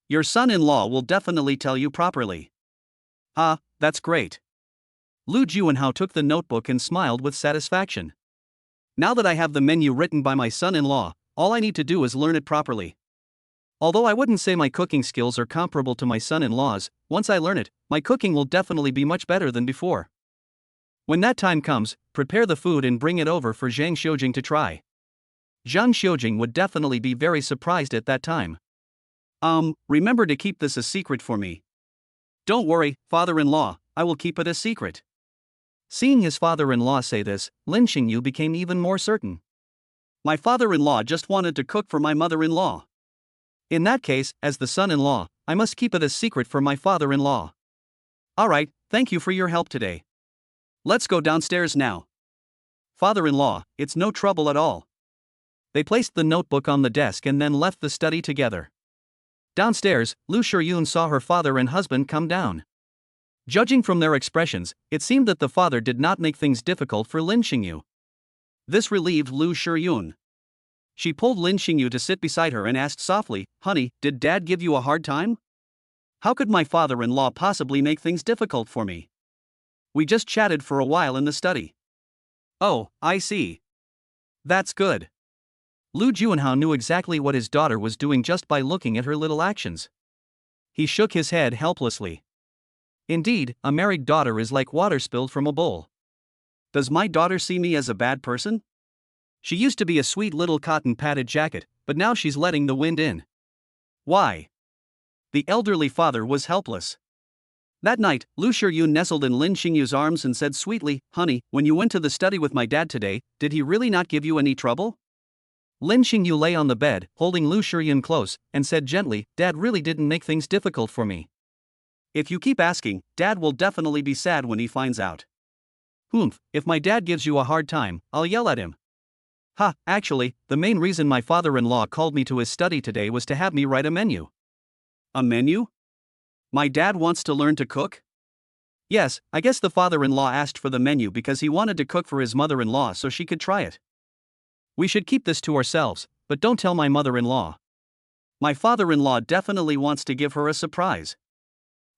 Your son-in-law will definitely tell you properly." That's great." Lu Juanhao took the notebook and smiled with satisfaction. "Now that I have the menu written by my son-in-law, all I need to do is learn it properly. Although I wouldn't say my cooking skills are comparable to my son-in-law's, once I learn it, my cooking will definitely be much better than before. When that time comes, prepare the food and bring it over for Zhang Xiujing to try." Zhang Xiujing would definitely be very surprised at that time. Remember to keep this a secret for me." "Don't worry, father-in-law, I will keep it a secret." Seeing his father-in-law say this, Lin Xingyu became even more certain. My father-in-law just wanted to cook for my mother-in-law. In that case, as the son-in-law, I must keep it a secret for my father-in-law. Alright, thank you for your help today. Let's go downstairs now. Father-in-law, it's no trouble at all. They placed the notebook on the desk and then left the study together. Downstairs, Lu Shiyun saw her father and husband come down. Judging from their expressions, it seemed that the father did not make things difficult for Lin Xingyu. This relieved Lu Shiyun. She pulled Lin Xingyu to sit beside her and asked softly, "Honey, did Dad give you a hard time? How could my father-in-law possibly make things difficult for me? We just chatted for a while in the study." "Oh, I see. That's good." Lu Juanhao knew exactly what his daughter was doing just by looking at her little actions. He shook his head helplessly. Indeed, a married daughter is like water spilled from a bowl. Does my daughter see me as a bad person? She used to be a sweet little cotton padded jacket, but now she's letting the wind in. Why? The elderly father was helpless. That night, Lu Shiyun nestled in Lin Xingyu's arms and said sweetly, "Honey, when you went to the study with my dad today, did he really not give you any trouble?" Lin Xingyu lay on the bed, holding Lu Shiyun close, and said gently, "Dad really didn't make things difficult for me." If you keep asking, Dad will definitely be sad when he finds out. "Humph, if my dad gives you a hard time, I'll yell at him." "Ha, actually, the main reason my father-in-law called me to his study today was to have me write a menu." A menu? My dad wants to learn to cook? "Yes, I guess the father-in-law asked for the menu because he wanted to cook for his mother-in-law so she could try it. We should keep this to ourselves, but don't tell my mother-in-law." My father-in-law definitely wants to give her a surprise.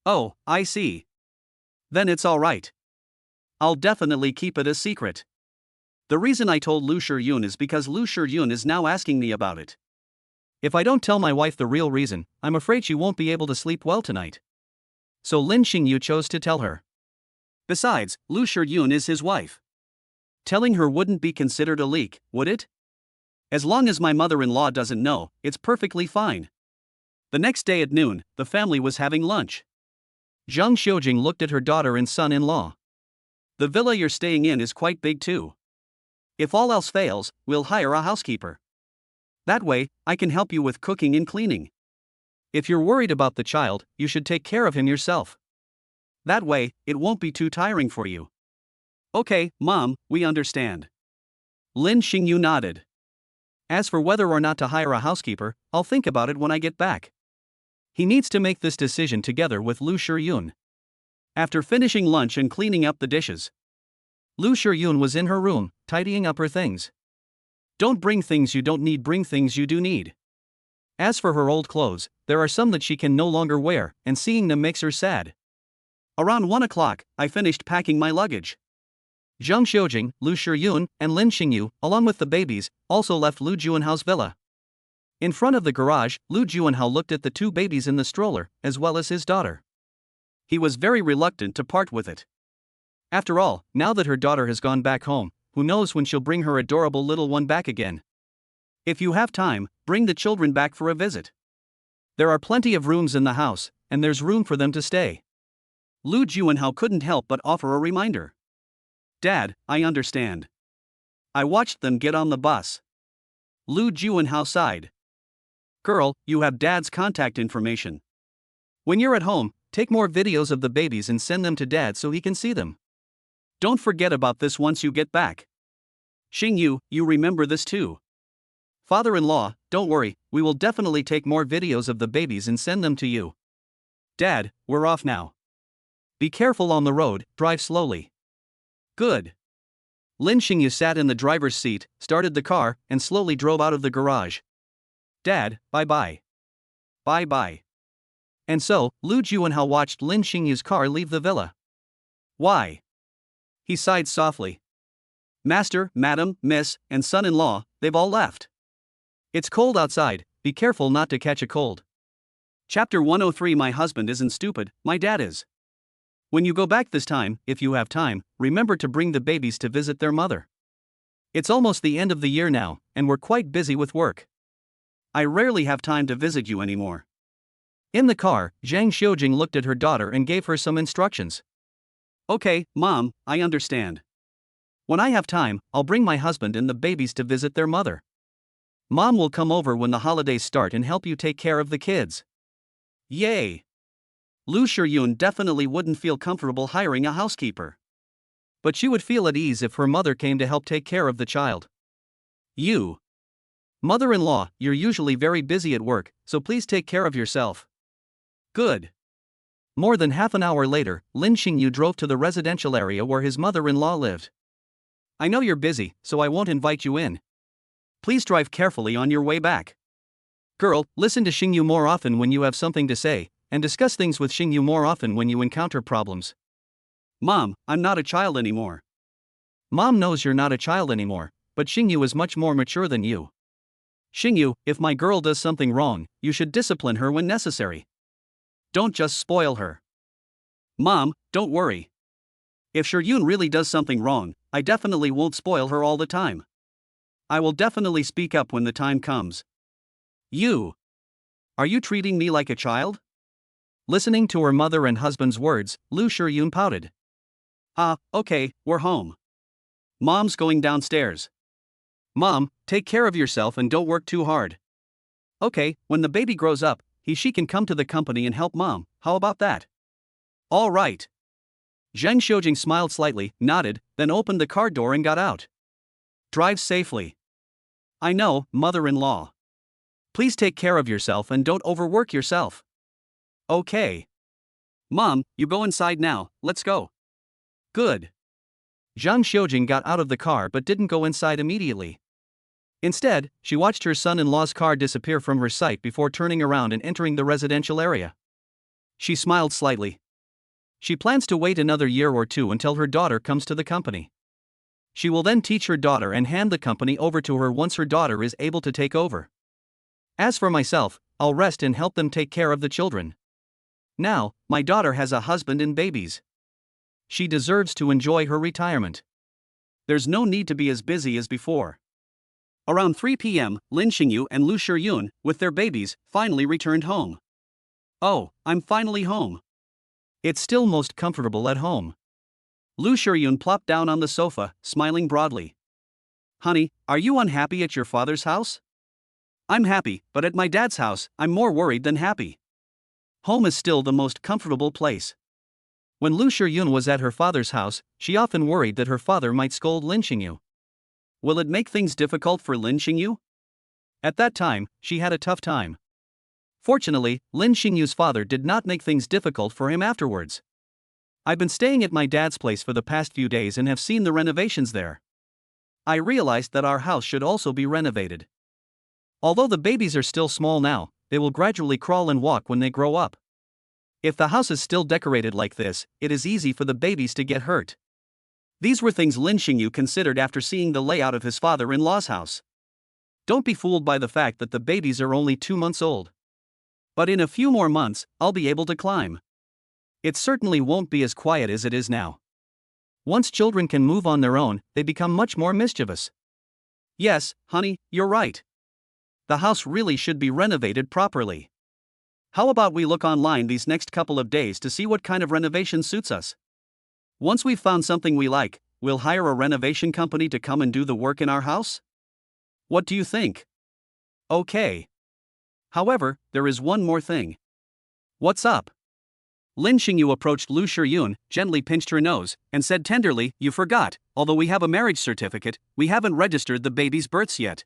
Oh, I see. Then it's all right. I'll definitely keep it a secret. The reason I told Lu Shiyun is because Lu Shiyun is now asking me about it. If I don't tell my wife the real reason, I'm afraid she won't be able to sleep well tonight. So Lin Xingyu chose to tell her. Besides, Lu Shiyun is his wife. Telling her wouldn't be considered a leak, would it? As long as my mother-in-law doesn't know, it's perfectly fine. The next day at noon, the family was having lunch. Zhang Xiujing looked at her daughter and son-in-law. "The villa you're staying in is quite big too. If all else fails, we'll hire a housekeeper. That way, I can help you with cooking and cleaning. If you're worried about the child, you should take care of him yourself. That way, it won't be too tiring for you." "Okay, Mom, we understand." Lin Xingyu nodded. "As for whether or not to hire a housekeeper, I'll think about it when I get back." He needs to make this decision together with Lu Shiyun. After finishing lunch and cleaning up the dishes, Lu Shiyun was in her room, tidying up her things. Don't bring things you don't need, bring things you do need. As for her old clothes, there are some that she can no longer wear, and seeing them makes her sad. Around 1 o'clock, I finished packing my luggage. Zhang Xiujing, Lu Shiyun, and Lin Xingyu, along with the babies, also left Lu Juanhao's villa. In front of the garage, Lu Juanhao looked at the two babies in the stroller, as well as his daughter. He was very reluctant to part with it. After all, now that her daughter has gone back home, who knows when she'll bring her adorable little one back again. If you have time, bring the children back for a visit. There are plenty of rooms in the house, and there's room for them to stay. Lu Juanhao couldn't help but offer a reminder. Dad, I understand. I watched them get on the bus. Lu Juanhao sighed. Girl, you have Dad's contact information. When you're at home, take more videos of the babies and send them to Dad so he can see them. Don't forget about this once you get back. Xingyu, you remember this too. Father-in-law, don't worry, we will definitely take more videos of the babies and send them to you. Dad, we're off now. Be careful on the road, drive slowly. Good. Lin Xingyu sat in the driver's seat, started the car, and slowly drove out of the garage. Dad, bye-bye. Bye-bye. And so, Lu Juanhao watched Lin Xingyu's car leave the villa. Why? He sighed softly. Master, Madam, Miss, and son-in-law, they've all left. It's cold outside, be careful not to catch a cold. Chapter 103. My husband isn't stupid, my dad is. When you go back this time, if you have time, remember to bring the babies to visit their mother. It's almost the end of the year now, and we're quite busy with work. I rarely have time to visit you anymore. In the car, Zhang Xiujing looked at her daughter and gave her some instructions. Okay, Mom, I understand. When I have time, I'll bring my husband and the babies to visit their mother. Mom will come over when the holidays start and help you take care of the kids. Yay! Lu Shiyun definitely wouldn't feel comfortable hiring a housekeeper. But she would feel at ease if her mother came to help take care of the child. You. Mother-in-law, you're usually very busy at work, so please take care of yourself. Good. More than half an hour later, Lin Xingyu drove to the residential area where his mother-in-law lived. I know you're busy, so I won't invite you in. Please drive carefully on your way back. Girl, listen to Xingyu more often when you have something to say, and discuss things with Xingyu more often when you encounter problems. Mom, I'm not a child anymore. Mom knows you're not a child anymore, but Xingyu is much more mature than you. Xingyu, if my girl does something wrong, you should discipline her when necessary. Don't just spoil her. Mom, don't worry. If Shiryun really does something wrong, I definitely won't spoil her all the time. I will definitely speak up when the time comes. Are you treating me like a child? Listening to her mother and husband's words, Lu Shiryun pouted. Okay, we're home. Mom's going downstairs. Mom, take care of yourself and don't work too hard. Okay, when the baby grows up, she can come to the company and help Mom, how about that? All right. Zheng Xiujing smiled slightly, nodded, then opened the car door and got out. Drive safely. I know, mother-in-law. Please take care of yourself and don't overwork yourself. Okay. Mom, you go inside now, let's go. Good. Zhang Xiujing got out of the car but didn't go inside immediately. Instead, she watched her son-in-law's car disappear from her sight before turning around and entering the residential area. She smiled slightly. She plans to wait another year or two until her daughter comes to the company. She will then teach her daughter and hand the company over to her once her daughter is able to take over. As for myself, I'll rest and help them take care of the children. Now, my daughter has a husband and babies. She deserves to enjoy her retirement. There's no need to be as busy as before. Around 3 p.m., Lin Xingyu and Lu Shiryun, with their babies, finally returned home. Oh, I'm finally home. It's still most comfortable at home. Lu Shiryun plopped down on the sofa, smiling broadly. Honey, are you unhappy at your father's house? I'm happy, but at my dad's house, I'm more worried than happy. Home is still the most comfortable place. When Lu Shiryun was at her father's house, she often worried that her father might scold Lin Xingyu. Will it make things difficult for Lin Xingyu? At that time, she had a tough time. Fortunately, Lin Xingyu's father did not make things difficult for him afterwards. I've been staying at my dad's place for the past few days and have seen the renovations there. I realized that our house should also be renovated. Although the babies are still small now, they will gradually crawl and walk when they grow up. If the house is still decorated like this, it is easy for the babies to get hurt. These were things Lin Xingyu considered after seeing the layout of his father-in-law's house. Don't be fooled by the fact that the babies are only 2 months old. But in a few more months, I'll be able to climb. It certainly won't be as quiet as it is now. Once children can move on their own, they become much more mischievous. Yes, honey, you're right. The house really should be renovated properly. How about we look online these next couple of days to see what kind of renovation suits us? Once we've found something we like, we'll hire a renovation company to come and do the work in our house? What do you think? Okay. However, there is one more thing. What's up? Lin Xingyu approached Lu Shiryun, gently pinched her nose, and said tenderly, You forgot, although we have a marriage certificate, we haven't registered the baby's births yet.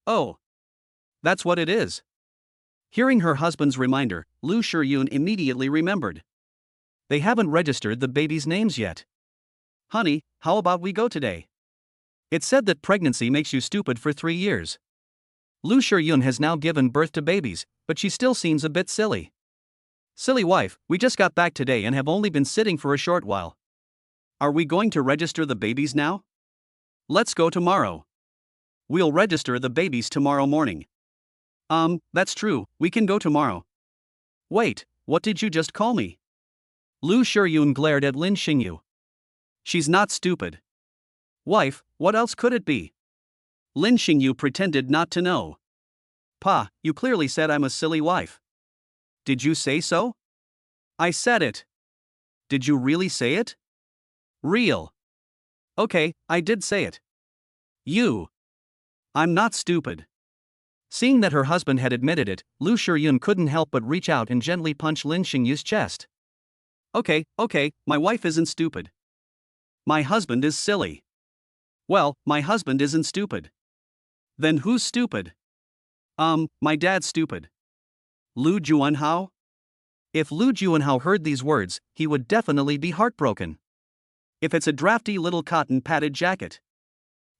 Oh. That's what it is. Hearing her husband's reminder, Lu Shiryun immediately remembered. They haven't registered the baby's names yet. Honey, how about we go today? It's said that pregnancy makes you stupid for 3 years. Lu Shiryun has now given birth to babies, but she still seems a bit silly. Silly wife, we just got back today and have only been sitting for a short while. Are we going to register the babies now? Let's go tomorrow. We'll register the babies tomorrow morning. That's true, we can go tomorrow. Wait, what did you just call me? Lu Shiryun glared at Lin Xingyu. She's not stupid. Wife, what else could it be? Lin Xingyu pretended not to know. Pa, you clearly said I'm a silly wife. Did you say so? I said it. Did you really say it? Real. Okay, I did say it. I'm not stupid. Seeing that her husband had admitted it, Lu Shiryun couldn't help but reach out and gently punch Lin Xingyu's chest. Okay, my wife isn't stupid. My husband is silly. Well, my husband isn't stupid. Then who's stupid? My dad's stupid. Lu Juanhao? If Lu Juanhao heard these words, he would definitely be heartbroken. If it's a drafty little cotton padded jacket.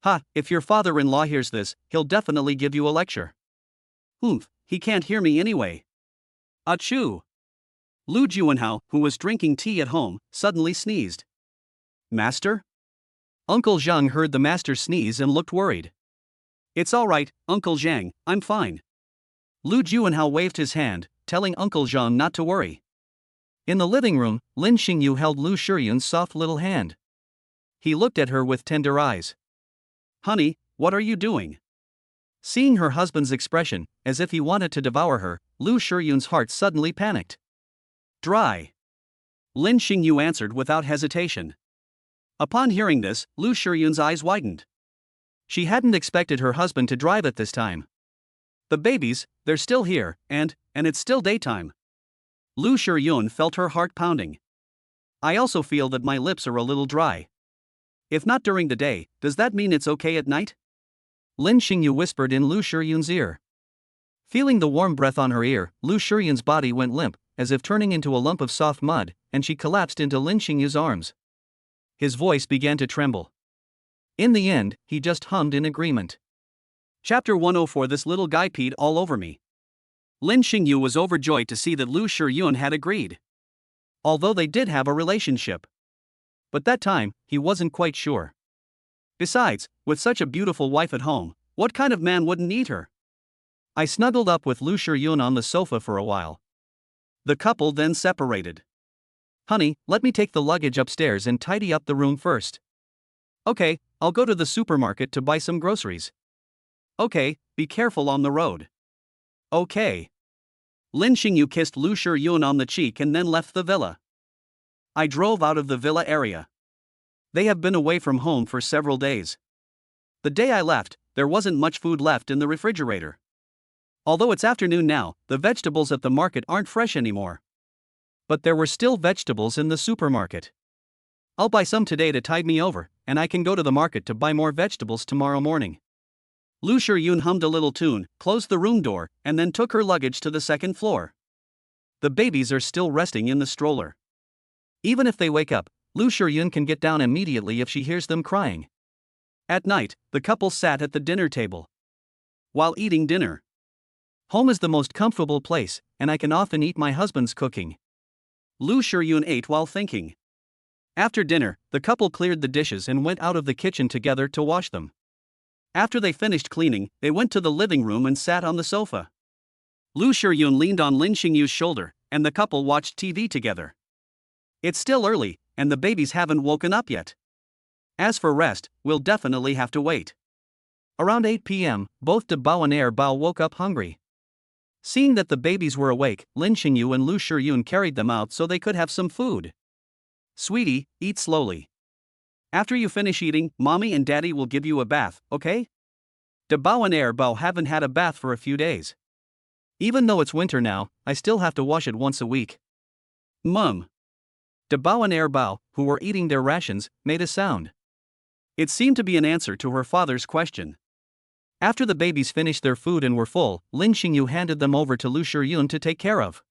Ha, if your father-in-law hears this, he'll definitely give you a lecture. Oomph, he can't hear me anyway. Achoo! Lu Juanhao, who was drinking tea at home, suddenly sneezed. Master? Uncle Zhang heard the master sneeze and looked worried. It's all right, Uncle Zhang, I'm fine. Lu Juanhao waved his hand, telling Uncle Zhang not to worry. In the living room, Lin Xingyu held Lu Shiyun's soft little hand. He looked at her with tender eyes. Honey, what are you doing? Seeing her husband's expression, as if he wanted to devour her, Lu Shiyun's heart suddenly panicked. Dry. Lin Xingyu answered without hesitation. Upon hearing this, Lu Shiyun's eyes widened. She hadn't expected her husband to drive at this time. The babies, they're still here, and it's still daytime. Lu Shiyun felt her heart pounding. I also feel that my lips are a little dry. If not during the day, does that mean it's okay at night? Lin Xingyu whispered in Lu Shiyun's ear. Feeling the warm breath on her ear, Lu Shiyun's body went limp, as if turning into a lump of soft mud, and she collapsed into Lin Xingyu's arms. His voice began to tremble. In the end, he just hummed in agreement. Chapter 104. This little guy peed all over me. Lin Xingyu was overjoyed to see that Lu Shiyun had agreed. Although they did have a relationship. But that time, he wasn't quite sure. Besides, with such a beautiful wife at home, what kind of man wouldn't need her? I snuggled up with Lu Shiyun on the sofa for a while. The couple then separated. Honey, let me take the luggage upstairs and tidy up the room first. Okay, I'll go to the supermarket to buy some groceries. Okay, be careful on the road. Okay. Lin Xingyu kissed Lu Shiyun on the cheek and then left the villa. I drove out of the villa area. They have been away from home for several days. The day I left, there wasn't much food left in the refrigerator. Although it's afternoon now, the vegetables at the market aren't fresh anymore. But there were still vegetables in the supermarket. I'll buy some today to tide me over, and I can go to the market to buy more vegetables tomorrow morning. Lu Shiyun hummed a little tune, closed the room door, and then took her luggage to the second floor. The babies are still resting in the stroller. Even if they wake up, Lu Shiyun can get down immediately if she hears them crying. At night, the couple sat at the dinner table. While eating dinner. Home is the most comfortable place, and I can often eat my husband's cooking. Lu Shiyun ate while thinking. After dinner, the couple cleared the dishes and went out of the kitchen together to wash them. After they finished cleaning, they went to the living room and sat on the sofa. Lu Shiyun leaned on Lin Xingyu's shoulder, and the couple watched TV together. It's still early, and the babies haven't woken up yet. As for rest, we'll definitely have to wait. Around 8 p.m., both De Bao and Er Bao woke up hungry. Seeing that the babies were awake, Lin Xingyu and Lu Shiyun carried them out so they could have some food. Sweetie, eat slowly. After you finish eating, Mommy and Daddy will give you a bath, okay? De Bao and Er Bao haven't had a bath for a few days. Even though it's winter now, I still have to wash it once a week. Mum. De Bao and Er Bao, who were eating their rations, made a sound. It seemed to be an answer to her father's question. After the babies finished their food and were full, Lin Xingyu handed them over to Lu Shiyun to take care of.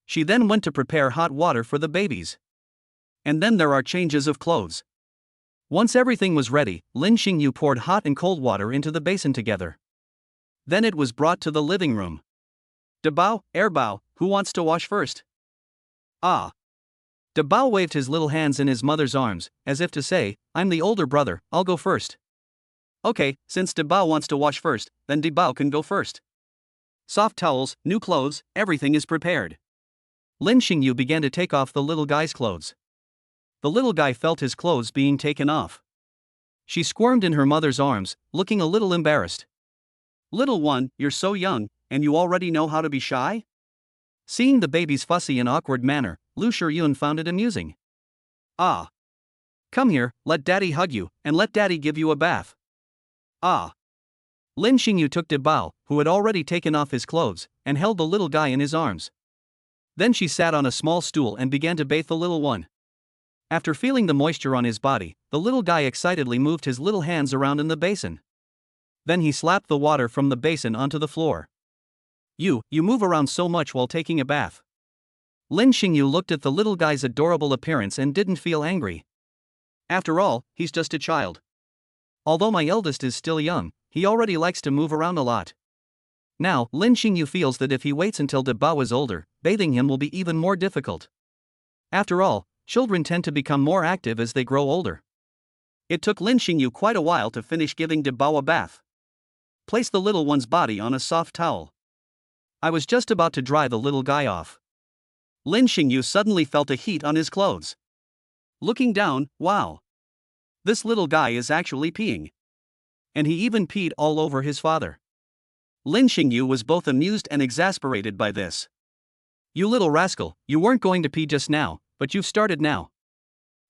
She then went to prepare hot water for the babies. And then there are changes of clothes. Once everything was ready, Lin Xingyu poured hot and cold water into the basin together. Then it was brought to the living room. De Bao, Er Bao, who wants to wash first? Ah. De Bao waved his little hands in his mother's arms, as if to say, I'm the older brother, I'll go first. Okay, since De Bao wants to wash first, then De Bao can go first. Soft towels, new clothes, everything is prepared. Lin Xingyu began to take off the little guy's clothes. The little guy felt his clothes being taken off. She squirmed in her mother's arms, looking a little embarrassed. Little one, you're so young, and you already know how to be shy? Seeing the baby's fussy and awkward manner, Lu Shiyun found it amusing. Ah. Come here, let Daddy hug you, and let Daddy give you a bath. Ah. Lin Xingyu took De Bao, who had already taken off his clothes, and held the little guy in his arms. Then she sat on a small stool and began to bathe the little one. After feeling the moisture on his body, the little guy excitedly moved his little hands around in the basin. Then he slapped the water from the basin onto the floor. You move around so much while taking a bath. Lin Xingyu looked at the little guy's adorable appearance and didn't feel angry. After all, he's just a child. Although my eldest is still young, he already likes to move around a lot. Now, Lin Xingyu feels that if he waits until De Bao is older, bathing him will be even more difficult. After all, children tend to become more active as they grow older. It took Lin Xingyu quite a while to finish giving De Bao a bath. Place the little one's body on a soft towel. I was just about to dry the little guy off. Lin Xingyu suddenly felt a heat on his clothes. Looking down, wow! This little guy is actually peeing. And he even peed all over his father. Lin Xingyu was both amused and exasperated by this. You little rascal, you weren't going to pee just now, but you've started now.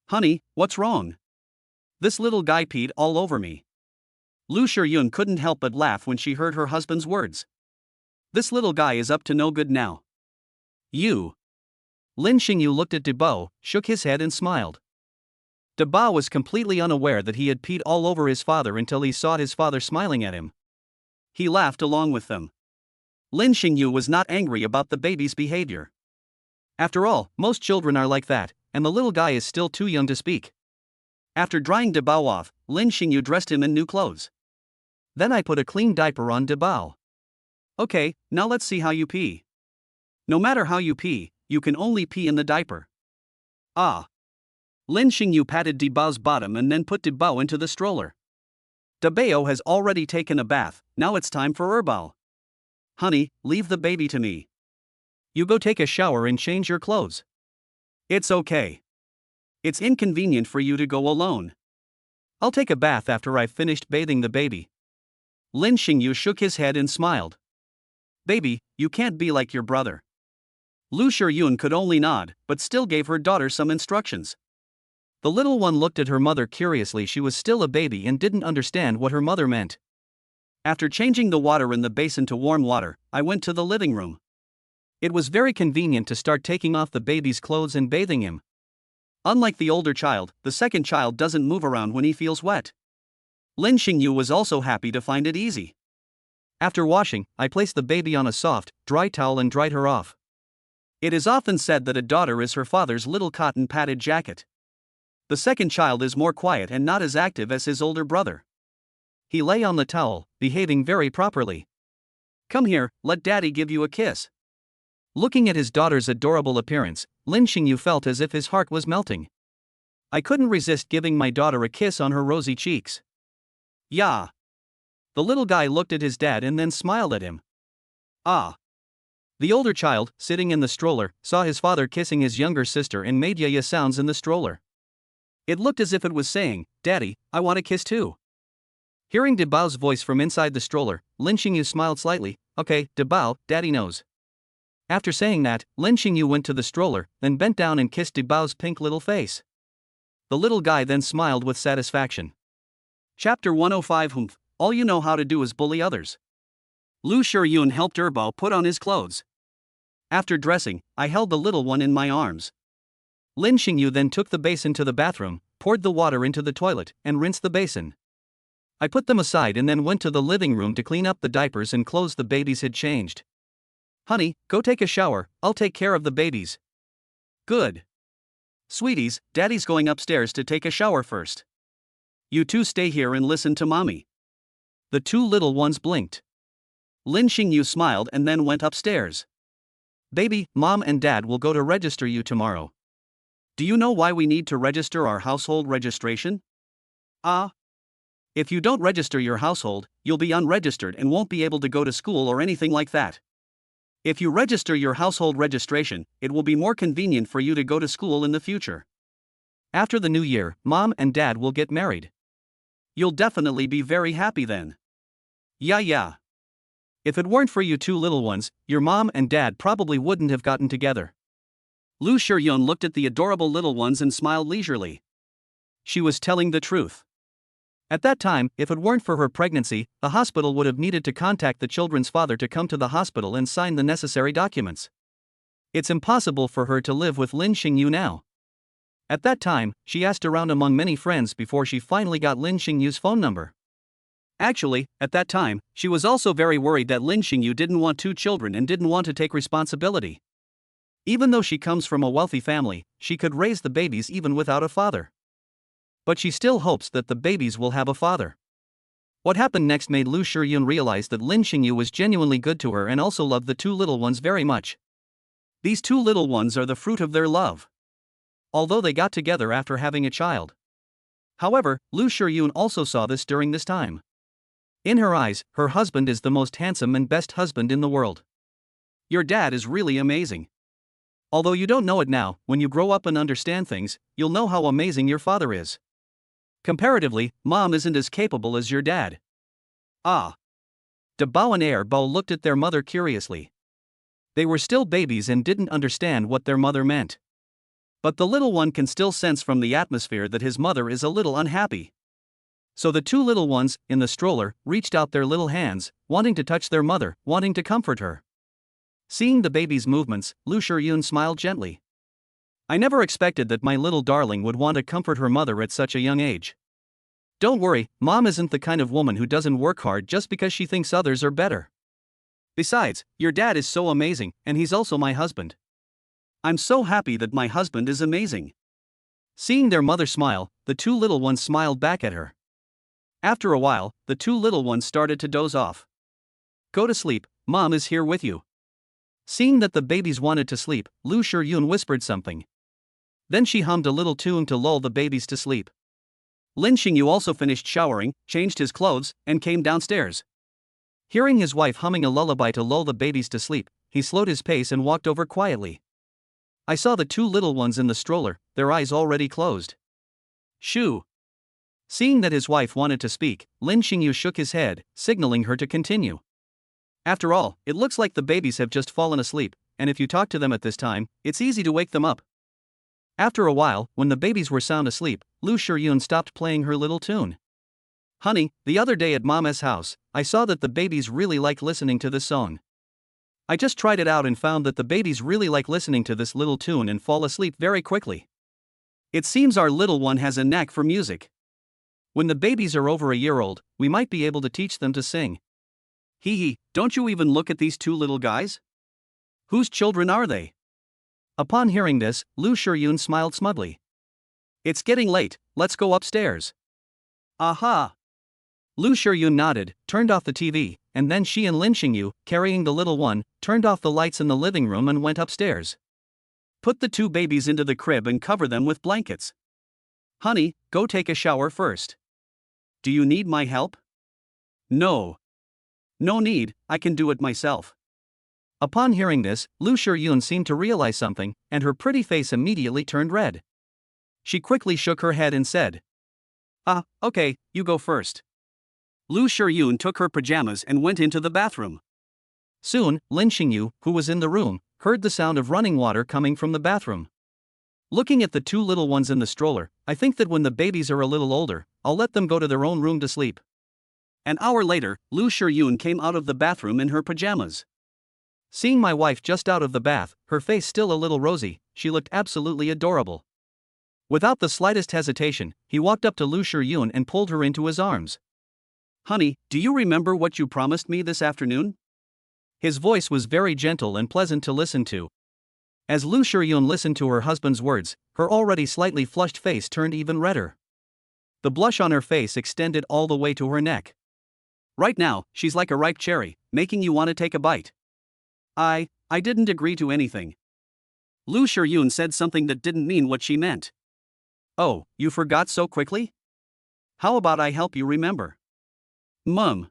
Honey, what's wrong? This little guy peed all over me. Lu Shiyun couldn't help but laugh when she heard her husband's words. This little guy is up to no good now. You. Lin Xingyu looked at De Bao, shook his head and smiled. De Bao was completely unaware that he had peed all over his father until he saw his father smiling at him. He laughed along with them. Lin Xingyu was not angry about the baby's behavior. After all, most children are like that, and the little guy is still too young to speak. After drying De Bao off, Lin Xingyu dressed him in new clothes. Then I put a clean diaper on De Bao. Okay, now let's see how you pee. No matter how you pee, you can only pee in the diaper. Ah. Lin Xingyu patted De Bao's bottom and then put De Bao into the stroller. De Bao has already taken a bath, now it's time for Erbao. Honey, leave the baby to me. You go take a shower and change your clothes. It's okay. It's inconvenient for you to go alone. I'll take a bath after I've finished bathing the baby. Lin Xingyu shook his head and smiled. Baby, you can't be like your brother. Lu Shiyun could only nod, but still gave her daughter some instructions. The little one looked at her mother curiously. She was still a baby and didn't understand what her mother meant. After changing the water in the basin to warm water, I went to the living room. It was very convenient to start taking off the baby's clothes and bathing him. Unlike the older child, the second child doesn't move around when he feels wet. Lin Xingyu was also happy to find it easy. After washing, I placed the baby on a soft, dry towel and dried her off. It is often said that a daughter is her father's little cotton padded jacket. The second child is more quiet and not as active as his older brother. He lay on the towel, behaving very properly. Come here, let daddy give you a kiss. Looking at his daughter's adorable appearance, Lin Xingyu felt as if his heart was melting. I couldn't resist giving my daughter a kiss on her rosy cheeks. Yeah. The little guy looked at his dad and then smiled at him. Ah. The older child, sitting in the stroller, saw his father kissing his younger sister and made yaya sounds in the stroller. It looked as if it was saying, Daddy, I want a kiss too. Hearing De Bao's voice from inside the stroller, Lin Xingyu smiled slightly. Okay, De Bao, Daddy knows. After saying that, Lin Xingyu went to the stroller, then bent down and kissed De Bao's pink little face. The little guy then smiled with satisfaction. Chapter 105 Humph, all you know how to do is bully others. Lu Shiyun helped Erbao put on his clothes. After dressing, I held the little one in my arms. Lin Xingyu then took the basin to the bathroom, poured the water into the toilet, and rinsed the basin. I put them aside and then went to the living room to clean up the diapers and clothes the babies had changed. Honey, go take a shower, I'll take care of the babies. Good. Sweeties, Daddy's going upstairs to take a shower first. You two stay here and listen to Mommy. The two little ones blinked. Lin Xingyu smiled and then went upstairs. Baby, Mom and Dad will go to register you tomorrow. Do you know why we need to register our household registration? Ah. If you don't register your household, you'll be unregistered and won't be able to go to school or anything like that. If you register your household registration, it will be more convenient for you to go to school in the future. After the new year, Mom and Dad will get married. You'll definitely be very happy then. Yeah. If it weren't for you two little ones, your mom and dad probably wouldn't have gotten together. Lu Shiyun looked at the adorable little ones and smiled leisurely. She was telling the truth. At that time, if it weren't for her pregnancy, the hospital would have needed to contact the children's father to come to the hospital and sign the necessary documents. It's impossible for her to live with Lin Xingyu now. At that time, she asked around among many friends before she finally got Lin Xingyu's phone number. Actually, at that time, she was also very worried that Lin Xingyu didn't want two children and didn't want to take responsibility. Even though she comes from a wealthy family, she could raise the babies even without a father. But she still hopes that the babies will have a father. What happened next made Lu Shiyun realize that Lin Xingyu was genuinely good to her and also loved the two little ones very much. These two little ones are the fruit of their love. Although they got together after having a child. However, Lu Shiyun also saw this during this time. In her eyes, her husband is the most handsome and best husband in the world. Your dad is really amazing. Although you don't know it now, when you grow up and understand things, you'll know how amazing your father is. Comparatively, mom isn't as capable as your dad. Ah. De Bao and Er Bao looked at their mother curiously. They were still babies and didn't understand what their mother meant. But the little one can still sense from the atmosphere that his mother is a little unhappy. So the two little ones, in the stroller, reached out their little hands, wanting to touch their mother, wanting to comfort her. Seeing the baby's movements, Lu Shiyun smiled gently. I never expected that my little darling would want to comfort her mother at such a young age. Don't worry, mom isn't the kind of woman who doesn't work hard just because she thinks others are better. Besides, your dad is so amazing, and he's also my husband. I'm so happy that my husband is amazing. Seeing their mother smile, the two little ones smiled back at her. After a while, the two little ones started to doze off. Go to sleep, mom is here with you. Seeing that the babies wanted to sleep, Lu Shiyun whispered something. Then she hummed a little tune to lull the babies to sleep. Lin Xingyu also finished showering, changed his clothes, and came downstairs. Hearing his wife humming a lullaby to lull the babies to sleep, he slowed his pace and walked over quietly. I saw the two little ones in the stroller, their eyes already closed. Shoo! Seeing that his wife wanted to speak, Lin Xingyu shook his head, signaling her to continue. After all, it looks like the babies have just fallen asleep, and if you talk to them at this time, it's easy to wake them up. After a while, when the babies were sound asleep, Lu Shiyun stopped playing her little tune. Honey, the other day at Mama's house, I saw that the babies really like listening to this song. I just tried it out and found that the babies really like listening to this little tune and fall asleep very quickly. It seems our little one has a knack for music. When the babies are over a year old, we might be able to teach them to sing. Hee hee, don't you even look at these two little guys? Whose children are they? Upon hearing this, Lu Shiyun smiled smugly. It's getting late, let's go upstairs. Aha! Lu Shiyun nodded, turned off the TV, and then she and Lin Xingyu, carrying the little one, turned off the lights in the living room and went upstairs. Put the two babies into the crib and cover them with blankets. Honey, go take a shower first. Do you need my help? No. No need, I can do it myself. Upon hearing this, Lu Shiyun seemed to realize something, and her pretty face immediately turned red. She quickly shook her head and said, Okay, you go first. Lu Shiyun took her pajamas and went into the bathroom. Soon, Lin Xingyu, who was in the room, heard the sound of running water coming from the bathroom. Looking at the two little ones in the stroller, I think that when the babies are a little older, I'll let them go to their own room to sleep. An hour later, Lu Shiyun came out of the bathroom in her pajamas. Seeing my wife just out of the bath, her face still a little rosy, she looked absolutely adorable. Without the slightest hesitation, he walked up to Lu Shiyun and pulled her into his arms. Honey, do you remember what you promised me this afternoon? His voice was very gentle and pleasant to listen to. As Lu Shiyun listened to her husband's words, her already slightly flushed face turned even redder. The blush on her face extended all the way to her neck. Right now, she's like a ripe cherry, making you want to take a bite. I didn't agree to anything. Lu Shiyun said something that didn't mean what she meant. Oh, you forgot so quickly? How about I help you remember? Mum.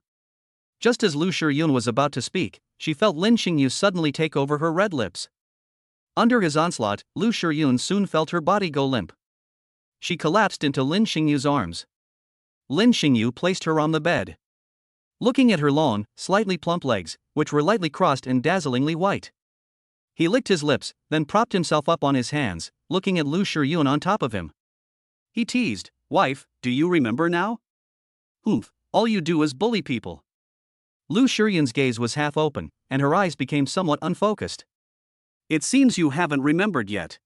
Just as Lu Shiyun was about to speak, she felt Lin Xingyu suddenly take over her red lips. Under his onslaught, Lu Shiyun soon felt her body go limp. She collapsed into Lin Xingyu's arms. Lin Xingyu placed her on the bed. Looking at her long, slightly plump legs, which were lightly crossed and dazzlingly white. He licked his lips, then propped himself up on his hands, looking at Lu Shiyun on top of him. He teased, "Wife, do you remember now? Humph, all you do is bully people." Lu Shiyun's gaze was half open, and her eyes became somewhat unfocused. It seems you haven't remembered yet.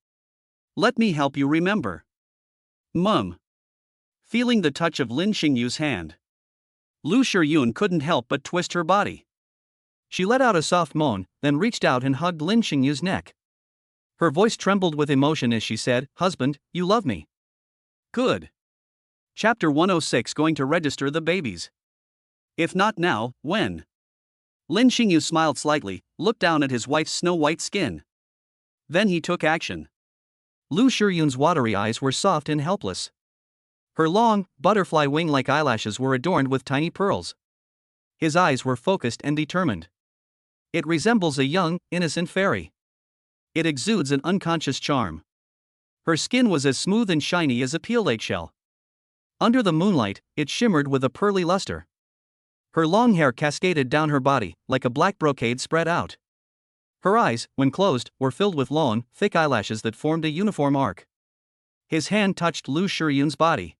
Let me help you remember. Mum. Feeling the touch of Lin Xingyu's hand, Lu Shiyun couldn't help but twist her body. She let out a soft moan, then reached out and hugged Lin Xingyu's neck. Her voice trembled with emotion as she said, "Husband, you love me." Good. Chapter 106, going to register the babies. If not now, when? Lin Xingyu smiled slightly, looked down at his wife's snow-white skin. Then he took action. Lu Shiyun's watery eyes were soft and helpless. Her long, butterfly wing-like eyelashes were adorned with tiny pearls. His eyes were focused and determined. It resembles a young, innocent fairy. It exudes an unconscious charm. Her skin was as smooth and shiny as a peel eggshell. Under the moonlight, it shimmered with a pearly luster. Her long hair cascaded down her body, like a black brocade spread out. Her eyes, when closed, were filled with long, thick eyelashes that formed a uniform arc. His hand touched Lu Shiyun's body.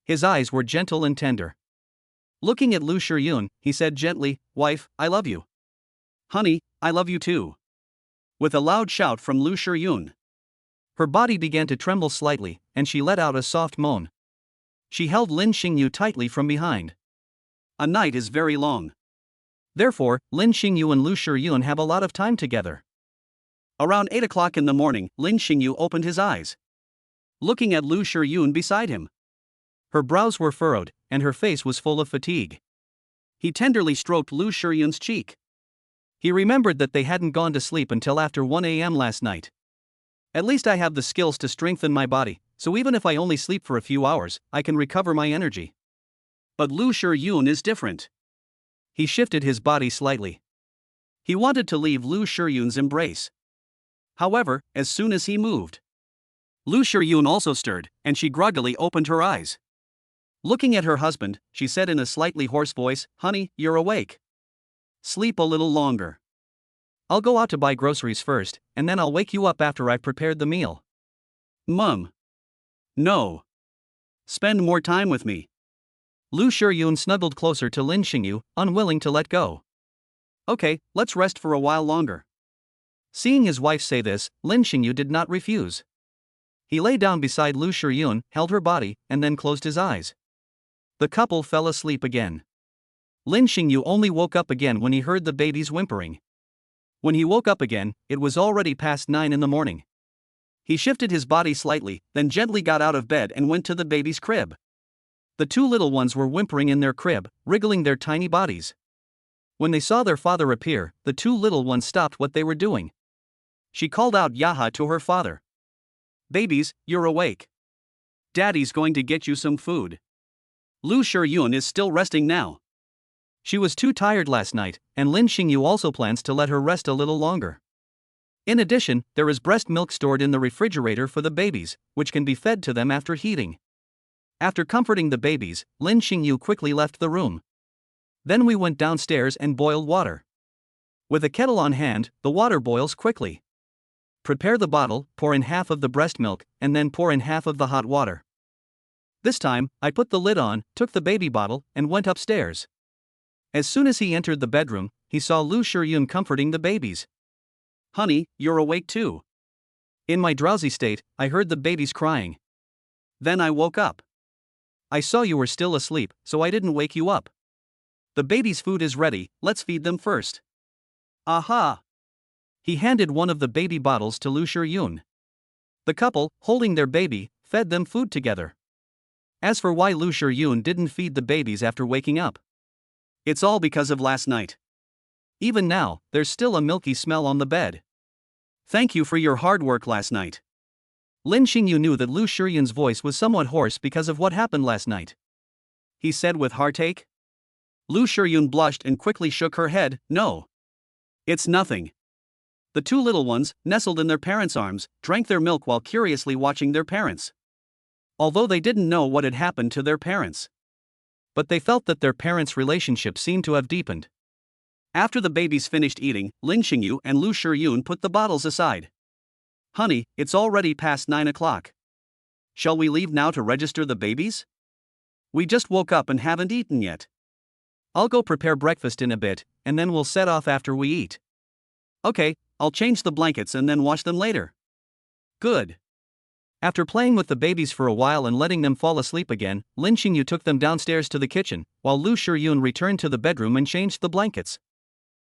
His eyes were gentle and tender. Looking at Lu Shiyun, he said gently, "Wife, I love you." "Honey, I love you too." With a loud shout from Lu Shiyun. Her body began to tremble slightly, and she let out a soft moan. She held Lin Xingyu tightly from behind. A night is very long. Therefore, Lin Xingyu and Lu Shiyun have a lot of time together. Around 8 o'clock in the morning, Lin Xingyu opened his eyes. Looking at Lu Shiyun beside him. Her brows were furrowed, and her face was full of fatigue. He tenderly stroked Lu Shiyun's cheek. He remembered that they hadn't gone to sleep until after 1 a.m. last night. "At least I have the skills to strengthen my body, so even if I only sleep for a few hours, I can recover my energy." But Lu Shiyun is different. He shifted his body slightly. He wanted to leave Lu Shiyun's embrace. However, as soon as he moved, Lu Shiyun also stirred, and she groggily opened her eyes. Looking at her husband, she said in a slightly hoarse voice, "Honey, you're awake. Sleep a little longer. I'll go out to buy groceries first, and then I'll wake you up after I've prepared the meal." "Mum. No. Spend more time with me." Lu Shiyun snuggled closer to Lin Xingyu, unwilling to let go. "Okay, let's rest for a while longer." Seeing his wife say this, Lin Xingyu did not refuse. He lay down beside Lu Shiyun, held her body, and then closed his eyes. The couple fell asleep again. Lin Xingyu only woke up again when he heard the baby's whimpering. When he woke up again, it was already past 9 in the morning. He shifted his body slightly, then gently got out of bed and went to the baby's crib. The two little ones were whimpering in their crib, wriggling their tiny bodies. When they saw their father appear, the two little ones stopped what they were doing. She called out Yaha to her father. "Babies, you're awake. Daddy's going to get you some food." Lu Shiyun is still resting now. She was too tired last night, and Lin Xingyu also plans to let her rest a little longer. In addition, there is breast milk stored in the refrigerator for the babies, which can be fed to them after heating. After comforting the babies, Lin Xingyu quickly left the room. Then we went downstairs and boiled water. With a kettle on hand, the water boils quickly. Prepare the bottle, pour in half of the breast milk, and then pour in half of the hot water. This time, I put the lid on, took the baby bottle, and went upstairs. As soon as he entered the bedroom, he saw Lu Shiyun comforting the babies. "Honey, you're awake too." In my drowsy state, I heard the babies crying. Then I woke up. I saw you were still asleep, so I didn't wake you up. "The baby's food is ready, let's feed them first." "Aha!" He handed one of the baby bottles to Lu Shiyun. The couple, holding their baby, fed them food together. As for why Lu Shiyun didn't feed the babies after waking up, it's all because of last night. Even now, there's still a milky smell on the bed. "Thank you for your hard work last night." Lin Xingyu knew that Lu Shiyun's voice was somewhat hoarse because of what happened last night. He said with heartache. Lu Shiyun blushed and quickly shook her head, "No. It's nothing." The two little ones, nestled in their parents' arms, drank their milk while curiously watching their parents. Although they didn't know what had happened to their parents, but they felt that their parents' relationship seemed to have deepened. After the babies finished eating, Lin Xingyu and Lu Shiyun put the bottles aside. "Honey, it's already past 9 o'clock. Shall we leave now to register the babies? We just woke up and haven't eaten yet." "I'll go prepare breakfast in a bit, and then we'll set off after we eat." "Okay, I'll change the blankets and then wash them later." "Good." After playing with the babies for a while and letting them fall asleep again, Lin Xingyu took them downstairs to the kitchen, while Lu Shiyun returned to the bedroom and changed the blankets.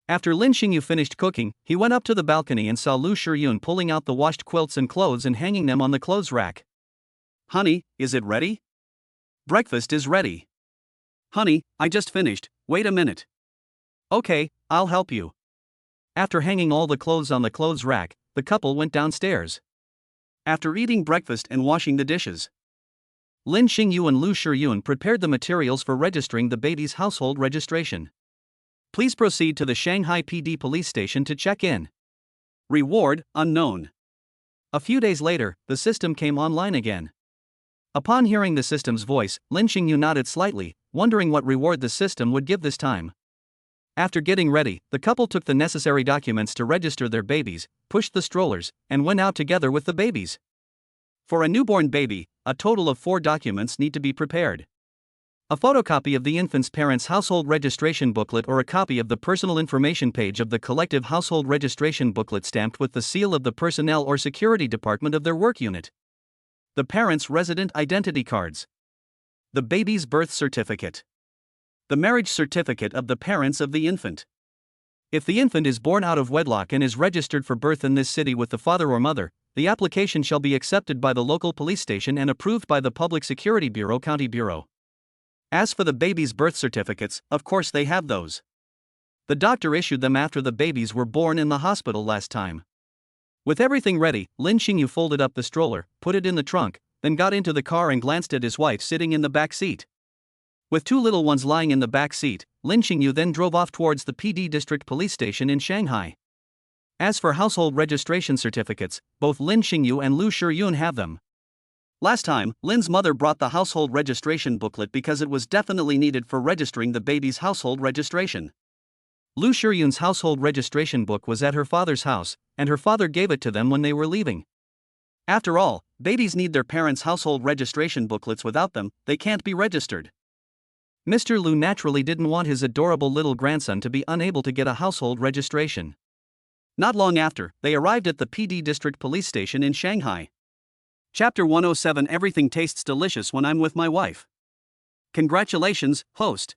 After Lin Xingyu finished cooking, he went up to the balcony and saw Lu Shiyun pulling out the washed quilts and clothes and hanging them on the clothes rack. Honey, is it ready? Breakfast is ready. Honey, I just finished, wait a minute. Okay, I'll help you. After hanging all the clothes on the clothes rack, the couple went downstairs. After eating breakfast and washing the dishes, Lin Xingyu and Lu Shiyun prepared the materials for registering the baby's household registration. Please proceed to the Shanghai PD police station to check in. Reward, unknown. A few days later, the system came online again. Upon hearing the system's voice, Lin Xingyu nodded slightly, wondering what reward the system would give this time. After getting ready, the couple took the necessary documents to register their babies, pushed the strollers, and went out together with the babies. For a newborn baby, a total of 4 documents need to be prepared. A photocopy of the infant's parents' household registration booklet or a copy of the personal information page of the collective household registration booklet stamped with the seal of the personnel or security department of their work unit. The parents' resident identity cards. The baby's birth certificate. The marriage certificate of the parents of the infant. If the infant is born out of wedlock and is registered for birth in this city with the father or mother, the application shall be accepted by the local police station and approved by the Public Security Bureau County Bureau. As for the baby's birth certificates, of course they have those. The doctor issued them after the babies were born in the hospital last time. With everything ready, Lin Xingyu folded up the stroller, put it in the trunk, then got into the car and glanced at his wife sitting in the back seat. With 2 little ones lying in the back seat, Lin Xingyu then drove off towards the PD District Police Station in Shanghai. As for household registration certificates, both Lin Xingyu and Lu Shiyun have them. Last time, Lin's mother brought the household registration booklet because it was definitely needed for registering the baby's household registration. Lu Shiyun's household registration book was at her father's house, and her father gave it to them when they were leaving. After all, babies need their parents' household registration booklets. Without them, they can't be registered. Mr. Lu naturally didn't want his adorable little grandson to be unable to get a household registration. Not long after, they arrived at the PD District Police Station in Shanghai. Chapter 107. Everything tastes delicious when I'm with my wife. Congratulations, host.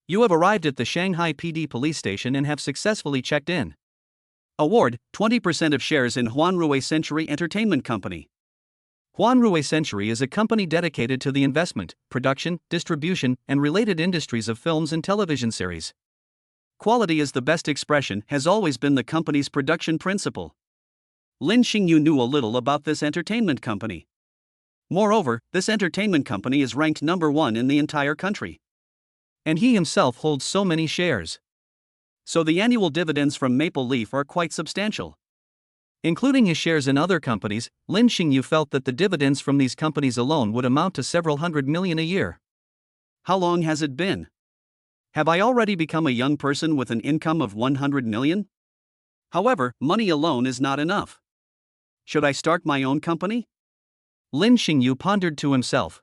You have arrived at the Shanghai PD police station and have successfully checked in. Award, 20% of shares in Huanrui Century Entertainment Company. Huanrui Century is a company dedicated to the investment, production, distribution, and related industries of films and television series. Quality is the best expression has always been the company's production principle. Lin Xingyu knew a little about this entertainment company. Moreover, this entertainment company is ranked number 1 in the entire country. And he himself holds so many shares. So the annual dividends from Maple Leaf are quite substantial. Including his shares in other companies, Lin Xingyu felt that the dividends from these companies alone would amount to several hundred million a year. How long has it been? Have I already become a young person with an income of 100 million? However, money alone is not enough. Should I start my own company? Lin Xingyu pondered to himself.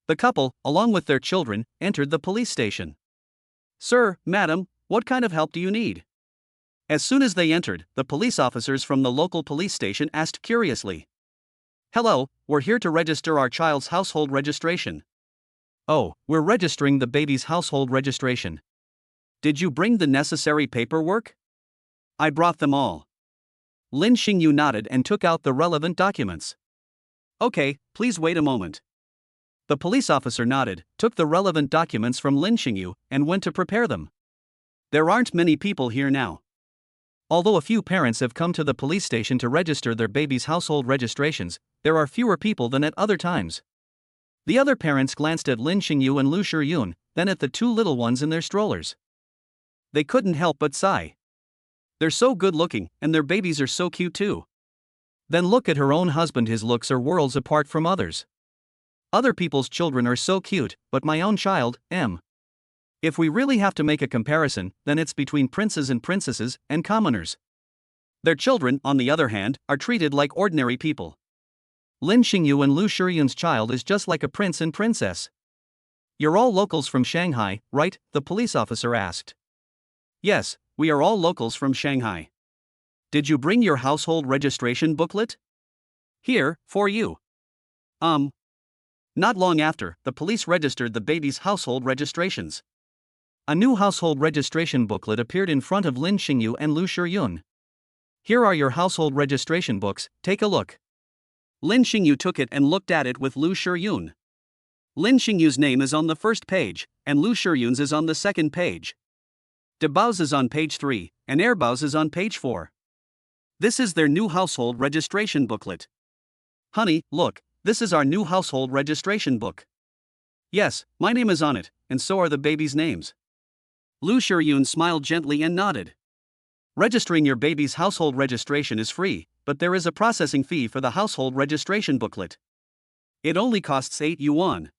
The couple, along with their children, entered the police station. Sir, madam, what kind of help do you need? As soon as they entered, the police officers from the local police station asked curiously. Hello, we're here to register our child's household registration. Oh, we're registering the baby's household registration. Did you bring the necessary paperwork? I brought them all. Lin Xingyu nodded and took out the relevant documents. Okay, please wait a moment. The police officer nodded, took the relevant documents from Lin Xingyu, and went to prepare them. There aren't many people here now. Although a few parents have come to the police station to register their babies' household registrations, there are fewer people than at other times. The other parents glanced at Lin Xingyu and Lu Shiyun, then at the 2 little ones in their strollers. They couldn't help but sigh. They're so good looking, and their babies are so cute too. Then look at her own husband, his looks are worlds apart from others. Other people's children are so cute, but my own child, M. If we really have to make a comparison, then it's between princes and princesses, and commoners. Their children, on the other hand, are treated like ordinary people. Lin Xingyu and Lu Shiyun's child is just like a prince and princess. You're all locals from Shanghai, right? The police officer asked. Yes, we are all locals from Shanghai. Did you bring your household registration booklet? Here, for you. Not long after, the police registered the baby's household registrations. A new household registration booklet appeared in front of Lin Xingyu and Lu Shiyun. Here are your household registration books, take a look. Lin Xingyu took it and looked at it with Lu Shiyun. Lin Xingyu's name is on the first page, and Lu Shiyun's is on the second page. De Bao's is on page 3, and Erbao's is on page 4. This is their new household registration booklet. Honey, look, this is our new household registration book. Yes, my name is on it, and so are the babies' names. Lu Shiyun smiled gently and nodded. Registering your baby's household registration is free, but there is a processing fee for the household registration booklet. It only costs 8 yuan.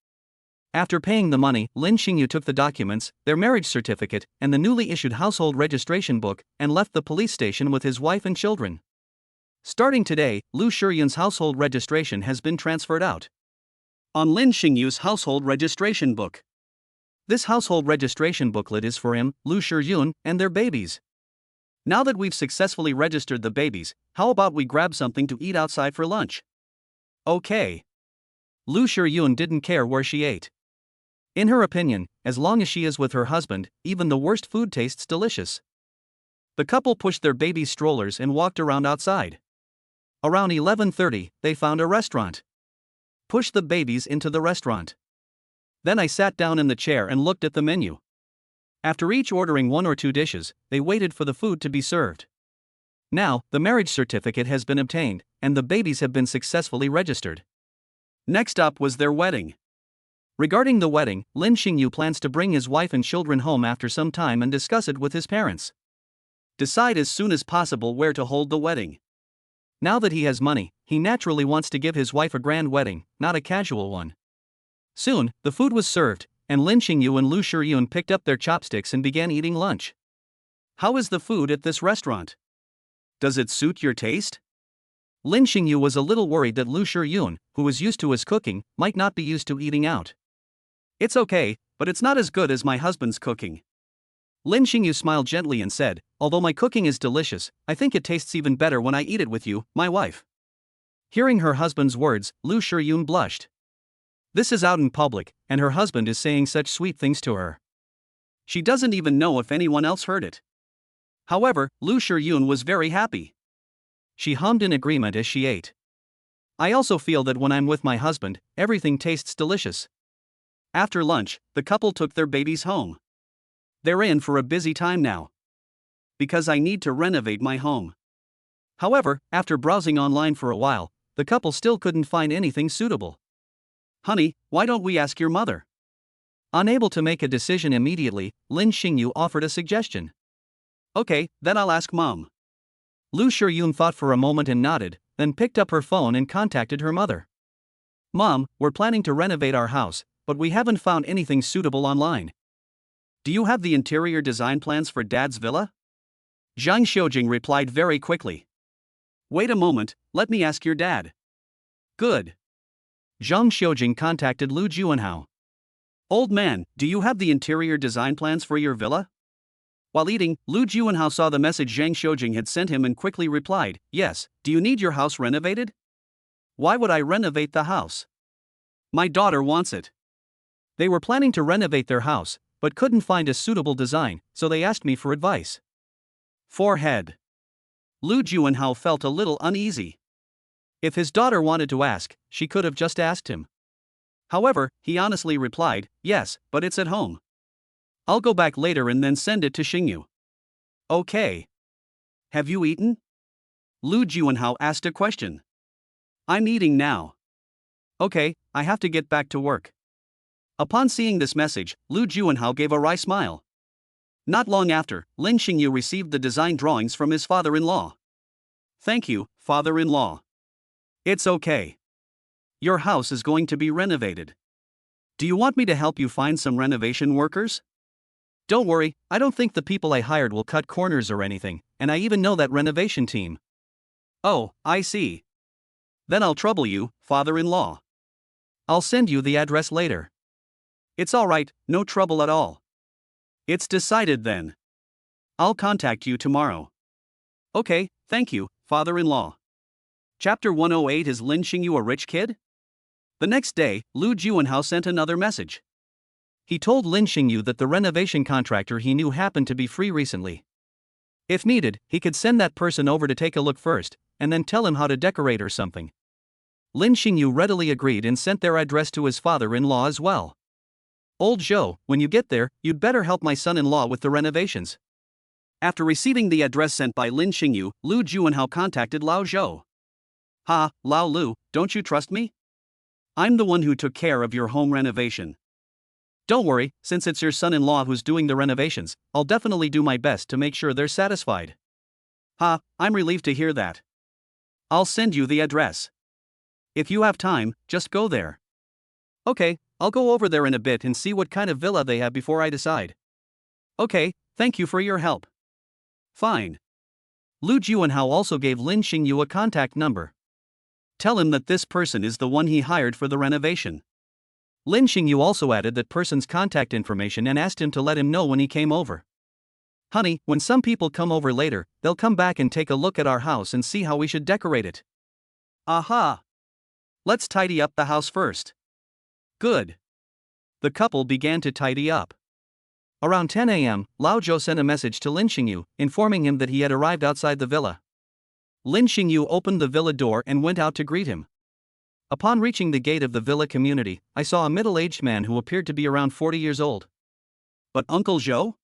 After paying the money, Lin Xingyu took the documents, their marriage certificate, and the newly issued household registration book, and left the police station with his wife and children. Starting today, Lu Shiyun's household registration has been transferred out on Lin Xingyu's household registration book. This household registration booklet is for him, Lu Shiyun, and their babies. Now that we've successfully registered the babies, how about we grab something to eat outside for lunch? Okay. Lu Shiyun didn't care where she ate. In her opinion, as long as she is with her husband, even the worst food tastes delicious. The couple pushed their baby strollers and walked around outside. Around 11:30, they found a restaurant. Pushed the babies into the restaurant. Then I sat down in the chair and looked at the menu. After each ordering 1 or 2 dishes, they waited for the food to be served. Now, the marriage certificate has been obtained, and the babies have been successfully registered. Next up was their wedding. Regarding the wedding, Lin Xingyu plans to bring his wife and children home after some time and discuss it with his parents. Decide as soon as possible where to hold the wedding. Now that he has money, he naturally wants to give his wife a grand wedding, not a casual one. Soon, the food was served, and Lin Xingyu and Lu Shiyun picked up their chopsticks and began eating lunch. How is the food at this restaurant? Does it suit your taste? Lin Xingyu was a little worried that Lu Shiyun, who was used to his cooking, might not be used to eating out. It's okay, but it's not as good as my husband's cooking. Lin Xingyu smiled gently and said, although my cooking is delicious, I think it tastes even better when I eat it with you, my wife. Hearing her husband's words, Lu Shiyun blushed. This is out in public, and her husband is saying such sweet things to her. She doesn't even know if anyone else heard it. However, Lu Shiyun was very happy. She hummed in agreement as she ate. I also feel that when I'm with my husband, everything tastes delicious. After lunch, the couple took their babies home. They're in for a busy time now. Because I need to renovate my home. However, after browsing online for a while, the couple still couldn't find anything suitable. Honey, why don't we ask your mother? Unable to make a decision immediately, Lin Xingyu offered a suggestion. Okay, then I'll ask Mom. Lu Shiyun thought for a moment and nodded, then picked up her phone and contacted her mother. Mom, we're planning to renovate our house, but we haven't found anything suitable online. Do you have the interior design plans for Dad's villa? Zhang Xiujing replied very quickly. Wait a moment, let me ask your dad. Good. Zhang Xiujing contacted Lu Juanhao. Old man, do you have the interior design plans for your villa? While eating, Lu Juanhao saw the message Zhang Xiujing had sent him and quickly replied, yes, do you need your house renovated? Why would I renovate the house? My daughter wants it. They were planning to renovate their house, but couldn't find a suitable design, so they asked me for advice. Forehead. Lu Juanhao felt a little uneasy. If his daughter wanted to ask, she could have just asked him. However, he honestly replied, yes, but it's at home. I'll go back later and then send it to Xingyu. Okay. Have you eaten? Lu Juanhao asked a question. I'm eating now. Okay, I have to get back to work. Upon seeing this message, Lu Juanhao gave a wry smile. Not long after, Lin Xingyu received the design drawings from his father-in-law. Thank you, father-in-law. It's okay. Your house is going to be renovated. Do you want me to help you find some renovation workers? Don't worry, I don't think the people I hired will cut corners or anything, and I even know that renovation team. Oh, I see. Then I'll trouble you, father-in-law. I'll send you the address later. It's alright, no trouble at all. It's decided then. I'll contact you tomorrow. Okay, thank you, father-in-law. Chapter 108 Is Lin Xingyu a rich kid? The next day, Lu Juanhao sent another message. He told Lin Xingyu that the renovation contractor he knew happened to be free recently. If needed, he could send that person over to take a look first, and then tell him how to decorate or something. Lin Xingyu readily agreed and sent their address to his father-in-law as well. Old Zhou, when you get there, you'd better help my son-in-law with the renovations. After receiving the address sent by Lin Xingyu, Lu Juanhao contacted Lao Zhou. Ha, Lao Lu, don't you trust me? I'm the one who took care of your home renovation. Don't worry, since it's your son-in-law who's doing the renovations, I'll definitely do my best to make sure they're satisfied. Ha, I'm relieved to hear that. I'll send you the address. If you have time, just go there. Okay, I'll go over there in a bit and see what kind of villa they have before I decide. Okay, thank you for your help. Fine. Lu Juanhao also gave Lin Xingyu a contact number. Tell him that this person is the one he hired for the renovation. Lin Xingyu also added that person's contact information and asked him to let him know when he came over. Honey, when some people come over later, they'll come back and take a look at our house and see how we should decorate it. Aha! Let's tidy up the house first. Good. The couple began to tidy up. Around 10 a.m., Lao Zhou sent a message to Lin Xingyu, informing him that he had arrived outside the villa. Lin Xingyu opened the villa door and went out to greet him. Upon reaching the gate of the villa community, I saw a middle-aged man who appeared to be around 40 years old. But Uncle Zhou?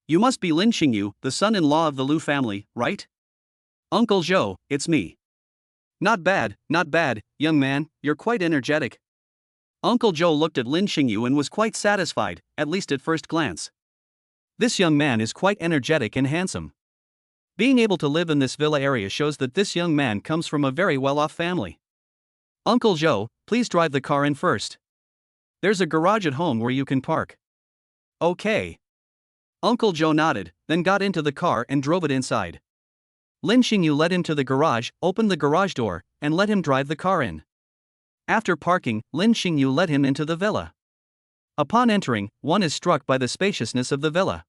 You must be Lin Xingyu, the son-in-law of the Lu family, right? Uncle Zhou, it's me. Not bad, young man, you're quite energetic. Uncle Zhou looked at Lin Xingyu and was quite satisfied, at least at first glance. This young man is quite energetic and handsome. Being able to live in this villa area shows that this young man comes from a very well-off family. Uncle Zhou, please drive the car in first. There's a garage at home where you can park. Okay. Uncle Zhou nodded, then got into the car and drove it inside. Lin Xingyu led him to the garage, opened the garage door, and let him drive the car in. After parking, Lin Xingyu led him into the villa. Upon entering, one is struck by the spaciousness of the villa.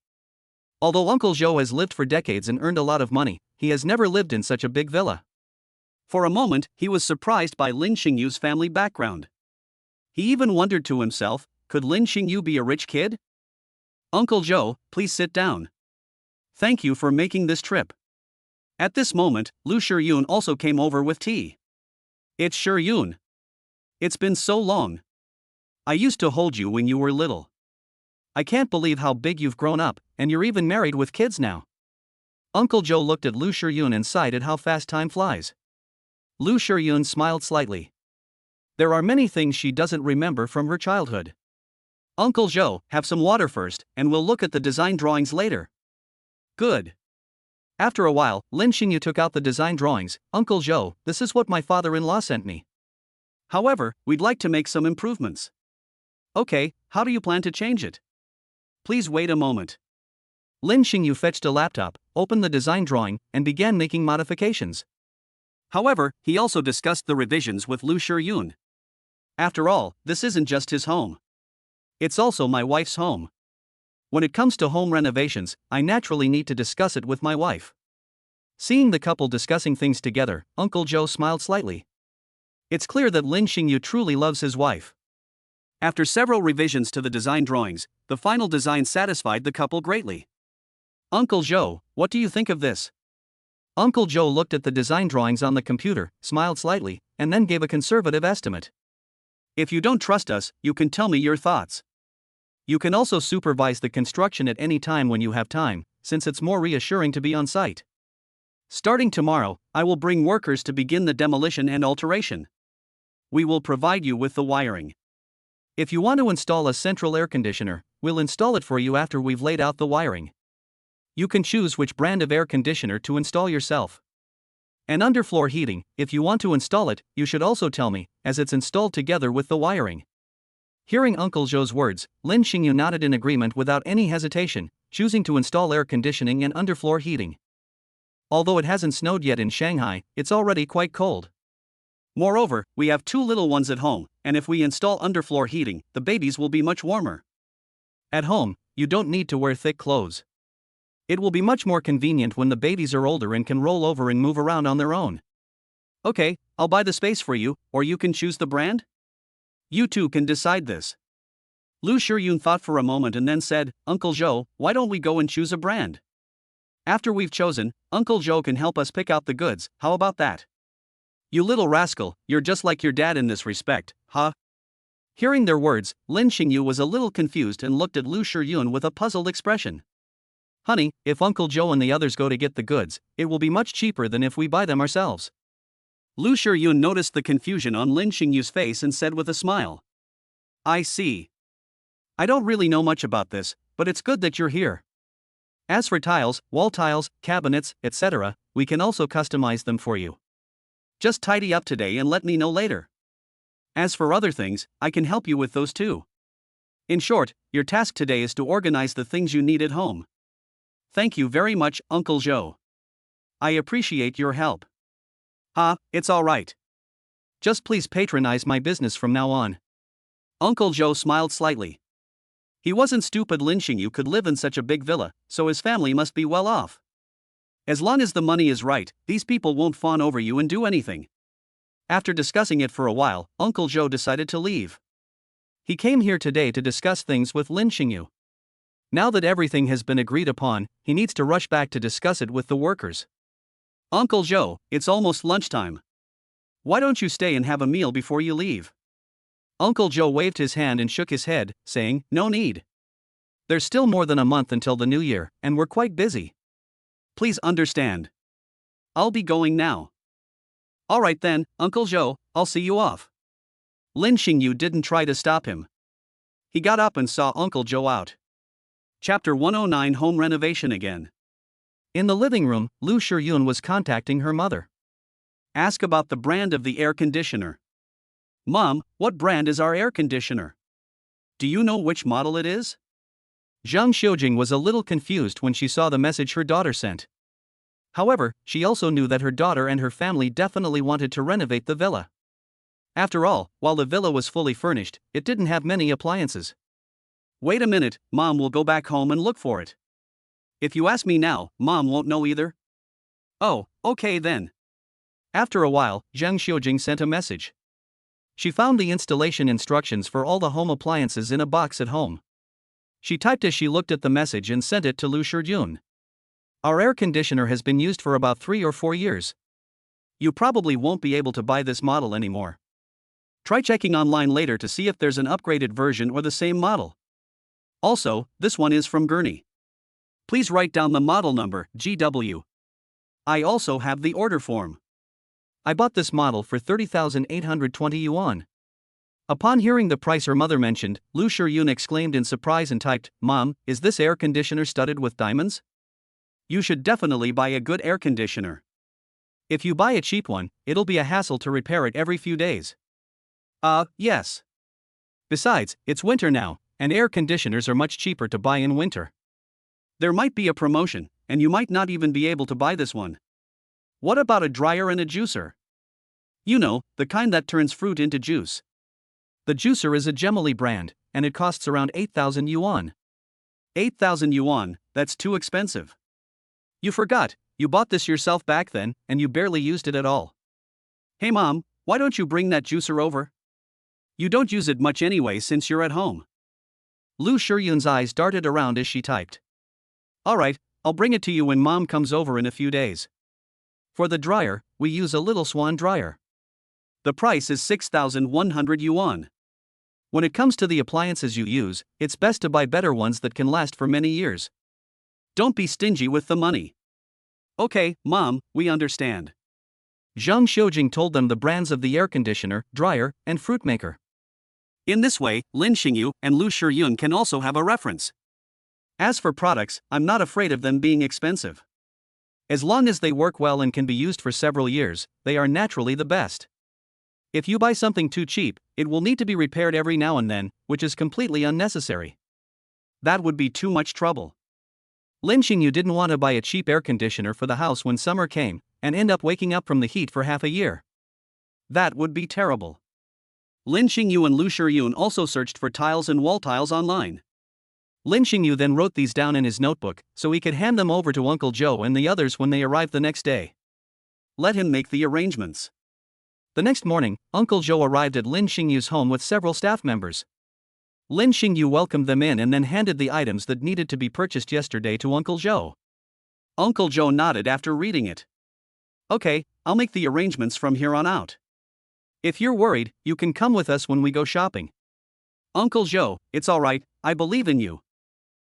Although Uncle Zhou has lived for decades and earned a lot of money, he has never lived in such a big villa. For a moment, he was surprised by Lin Xingyu's family background. He even wondered to himself, could Lin Xingyu be a rich kid? Uncle Zhou, please sit down. Thank you for making this trip. At this moment, Lu Shiyun also came over with tea. It's Shiyun. It's been so long. I used to hold you when you were little. I can't believe how big you've grown up, and you're even married with kids now. Uncle Zhou looked at Lu Shiyun and sighed at how fast time flies. Lu Shiyun smiled slightly. There are many things she doesn't remember from her childhood. Uncle Zhou, have some water first, and we'll look at the design drawings later. Good. After a while, Lin Xingyu took out the design drawings. Uncle Zhou, this is what my father-in-law sent me. However, we'd like to make some improvements. Okay, how do you plan to change it? Please wait a moment. Lin Xingyu fetched a laptop, opened the design drawing, and began making modifications. However, he also discussed the revisions with Lu Shiyun. After all, this isn't just his home. It's also my wife's home. When it comes to home renovations, I naturally need to discuss it with my wife. Seeing the couple discussing things together, Uncle Zhou smiled slightly. It's clear that Lin Xingyu truly loves his wife. After several revisions to the design drawings, the final design satisfied the couple greatly. Uncle Zhou, what do you think of this? Uncle Zhou looked at the design drawings on the computer, smiled slightly, and then gave a conservative estimate. If you don't trust us, you can tell me your thoughts. You can also supervise the construction at any time when you have time, since it's more reassuring to be on site. Starting tomorrow, I will bring workers to begin the demolition and alteration. We will provide you with the wiring. If you want to install a central air conditioner, we'll install it for you after we've laid out the wiring. You can choose which brand of air conditioner to install yourself. And underfloor heating, if you want to install it, you should also tell me, as it's installed together with the wiring. Hearing Uncle Zhou's words, Lin Xingyu nodded in agreement without any hesitation, choosing to install air conditioning and underfloor heating. Although it hasn't snowed yet in Shanghai, it's already quite cold. Moreover, we have 2 little ones at home, and if we install underfloor heating, the babies will be much warmer. At home, you don't need to wear thick clothes. It will be much more convenient when the babies are older and can roll over and move around on their own. Okay, I'll buy the space for you, or you can choose the brand? You two can decide this. Lu Shiyun thought for a moment and then said, Uncle Zhou, why don't we go and choose a brand? After we've chosen, Uncle Zhou can help us pick out the goods, how about that? You little rascal, you're just like your dad in this respect, huh? Hearing their words, Lin Xingyu was a little confused and looked at Lu Shiyun with a puzzled expression. Honey, if Uncle Zhou and the others go to get the goods, it will be much cheaper than if we buy them ourselves. Lu Shiyun noticed the confusion on Lin Xingyu's face and said with a smile. I see. I don't really know much about this, but it's good that you're here. As for tiles, wall tiles, cabinets, etc., we can also customize them for you. Just tidy up today and let me know later. As for other things, I can help you with those too. In short, your task today is to organize the things you need at home. Thank you very much, Uncle Zhou. I appreciate your help. It's alright. Just please patronize my business from now on. Uncle Zhou smiled slightly. He wasn't stupid. Lin Xingyu could live in such a big villa, so his family must be well off. As long as the money is right, these people won't fawn over you and do anything. After discussing it for a while, Uncle Zhou decided to leave. He came here today to discuss things with Lin Xingyu. Now that everything has been agreed upon, he needs to rush back to discuss it with the workers. Uncle Zhou, it's almost lunchtime. Why don't you stay and have a meal before you leave? Uncle Zhou waved his hand and shook his head, saying, no need. There's still more than a month until the new year, and we're quite busy. Please understand. I'll be going now. Alright then, Uncle Zhou, I'll see you off. Lin Xingyu didn't try to stop him. He got up and saw Uncle Zhou out. Chapter 109 Home Renovation Again. In the living room, Lu Shiyun was contacting her mother. Ask about the brand of the air conditioner. Mom, what brand is our air conditioner? Do you know which model it is? Zhang Xiujing was a little confused when she saw the message her daughter sent. However, she also knew that her daughter and her family definitely wanted to renovate the villa. After all, while the villa was fully furnished, it didn't have many appliances. Wait a minute, Mom will go back home and look for it. If you ask me now, Mom won't know either. Oh, okay then. After a while, Zhang Xiujing sent a message. She found the installation instructions for all the home appliances in a box at home. She typed as she looked at the message and sent it to Lu Shiyun. Our air conditioner has been used for about 3 or 4 years. You probably won't be able to buy this model anymore. Try checking online later to see if there's an upgraded version or the same model. Also, this one is from Gurney. Please write down the model number, GW. I also have the order form. I bought this model for 30,820 yuan. Upon hearing the price her mother mentioned, Lu Shiyun exclaimed in surprise and typed, Mom, is this air conditioner studded with diamonds? You should definitely buy a good air conditioner. If you buy a cheap one, it'll be a hassle to repair it every few days. Yes. Besides, it's winter now, and air conditioners are much cheaper to buy in winter. There might be a promotion, and you might not even be able to buy this one. What about a dryer and a juicer? You know, the kind that turns fruit into juice. The juicer is a Gemily brand, and it costs around 8,000 yuan. 8,000 yuan, that's too expensive. You forgot, you bought this yourself back then, and you barely used it at all. Hey Mom, why don't you bring that juicer over? You don't use it much anyway since you're at home. Lu Shiyun's eyes darted around as she typed. Alright, I'll bring it to you when Mom comes over in a few days. For the dryer, we use a little swan dryer. The price is 6,100 yuan. When it comes to the appliances you use, it's best to buy better ones that can last for many years. Don't be stingy with the money. Okay, Mom, we understand. Zhang Xiujing told them the brands of the air conditioner, dryer, and fruit maker. In this way, Lin Xingyu and Lu Shiyun can also have a reference. As for products, I'm not afraid of them being expensive. As long as they work well and can be used for several years, they are naturally the best. If you buy something too cheap, it will need to be repaired every now and then, which is completely unnecessary. That would be too much trouble. Lin Xingyu didn't want to buy a cheap air conditioner for the house when summer came, and end up waking up from the heat for half a year. That would be terrible. Lin Xingyu and Lu Shiyun also searched for tiles and wall tiles online. Lin Xingyu then wrote these down in his notebook, so he could hand them over to Uncle Zhou and the others when they arrived the next day. Let him make the arrangements. The next morning, Uncle Zhou arrived at Lin Xingyu's home with several staff members. Lin Xingyu welcomed them in and then handed the items that needed to be purchased yesterday to Uncle Joe. Uncle Joe nodded after reading it. Okay, I'll make the arrangements from here on out. If you're worried, you can come with us when we go shopping. Uncle Joe, it's alright, I believe in you.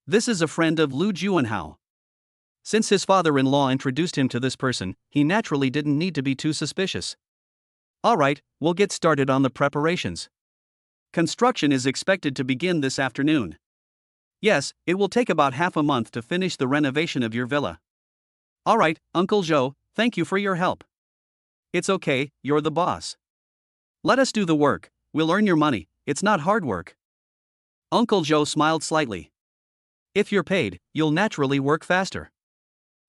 This is a friend of Lu Juanhao. Since his father-in-law introduced him to this person, he naturally didn't need to be too suspicious. Alright, we'll get started on the preparations. Construction is expected to begin this afternoon. Yes, it will take about half a month to finish the renovation of your villa. Alright, Uncle Joe, thank you for your help. It's okay, you're the boss. Let us do the work, we'll earn your money, it's not hard work. Uncle Joe smiled slightly. If you're paid, you'll naturally work faster.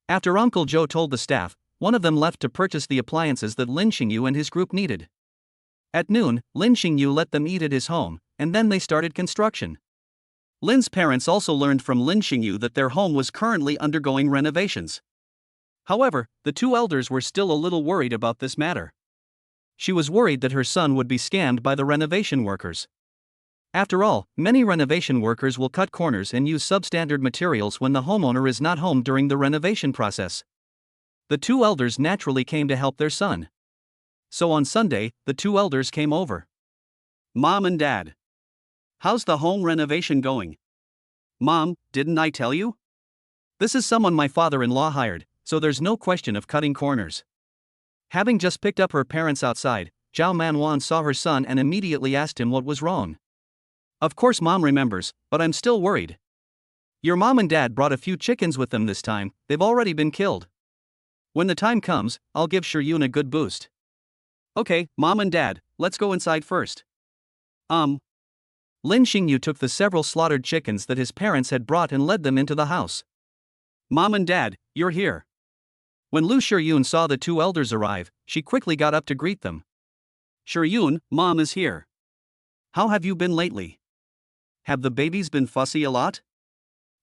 After Uncle Joe told the staff, one of them left to purchase the appliances that Lin Xingyu and his group needed. At noon, Lin Xingyu let them eat at his home, and then they started construction. Lin's parents also learned from Lin Xingyu that their home was currently undergoing renovations. However, the two elders were still a little worried about this matter. She was worried that her son would be scammed by the renovation workers. After all, many renovation workers will cut corners and use substandard materials when the homeowner is not home during the renovation process. The two elders naturally came to help their son. So on Sunday, the two elders came over. Mom and Dad. How's the home renovation going? Mom, didn't I tell you? This is someone my father-in-law hired, so there's no question of cutting corners. Having just picked up her parents outside, Zhao Manwan saw her son and immediately asked him what was wrong. Of course Mom remembers, but I'm still worried. Your mom and dad brought a few chickens with them this time, they've already been killed. When the time comes, I'll give Shiyun a good boost. Okay, Mom and Dad, let's go inside first. Lin Xingyu took the several slaughtered chickens that his parents had brought and led them into the house. Mom and Dad, you're here. When Lu Shiyun saw the two elders arrive, she quickly got up to greet them. Shiyun, Mom is here. How have you been lately? Have the babies been fussy a lot?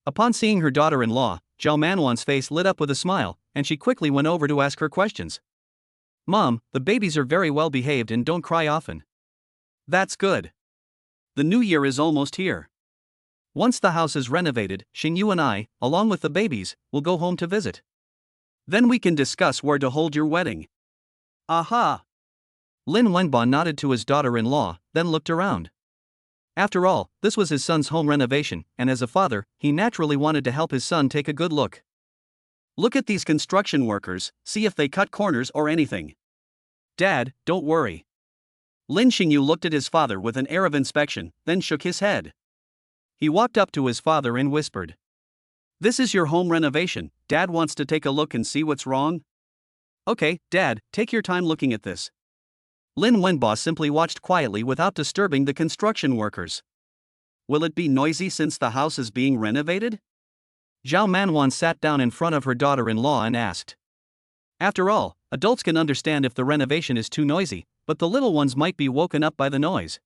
Upon seeing her daughter-in-law, Zhao Manwan's face lit up with a smile, and she quickly went over to ask her questions. Mom, the babies are very well behaved and don't cry often. That's good. The new year is almost here. Once the house is renovated, Xingyu and I, along with the babies, will go home to visit. Then we can discuss where to hold your wedding. Aha! Lin Wenba nodded to his daughter-in-law, then looked around. After all, this was his son's home renovation, and as a father, he naturally wanted to help his son take a good look. Look at these construction workers, see if they cut corners or anything. Dad, don't worry. Lin Xingyu looked at his father with an air of inspection, then shook his head. He walked up to his father and whispered. This is your home renovation, Dad wants to take a look and see what's wrong? Okay, Dad, take your time looking at this. Lin Wenba simply watched quietly without disturbing the construction workers. Will it be noisy since the house is being renovated? Zhao Manwan sat down in front of her daughter-in-law and asked. After all, adults can understand if the renovation is too noisy, but the little ones might be woken up by the noise.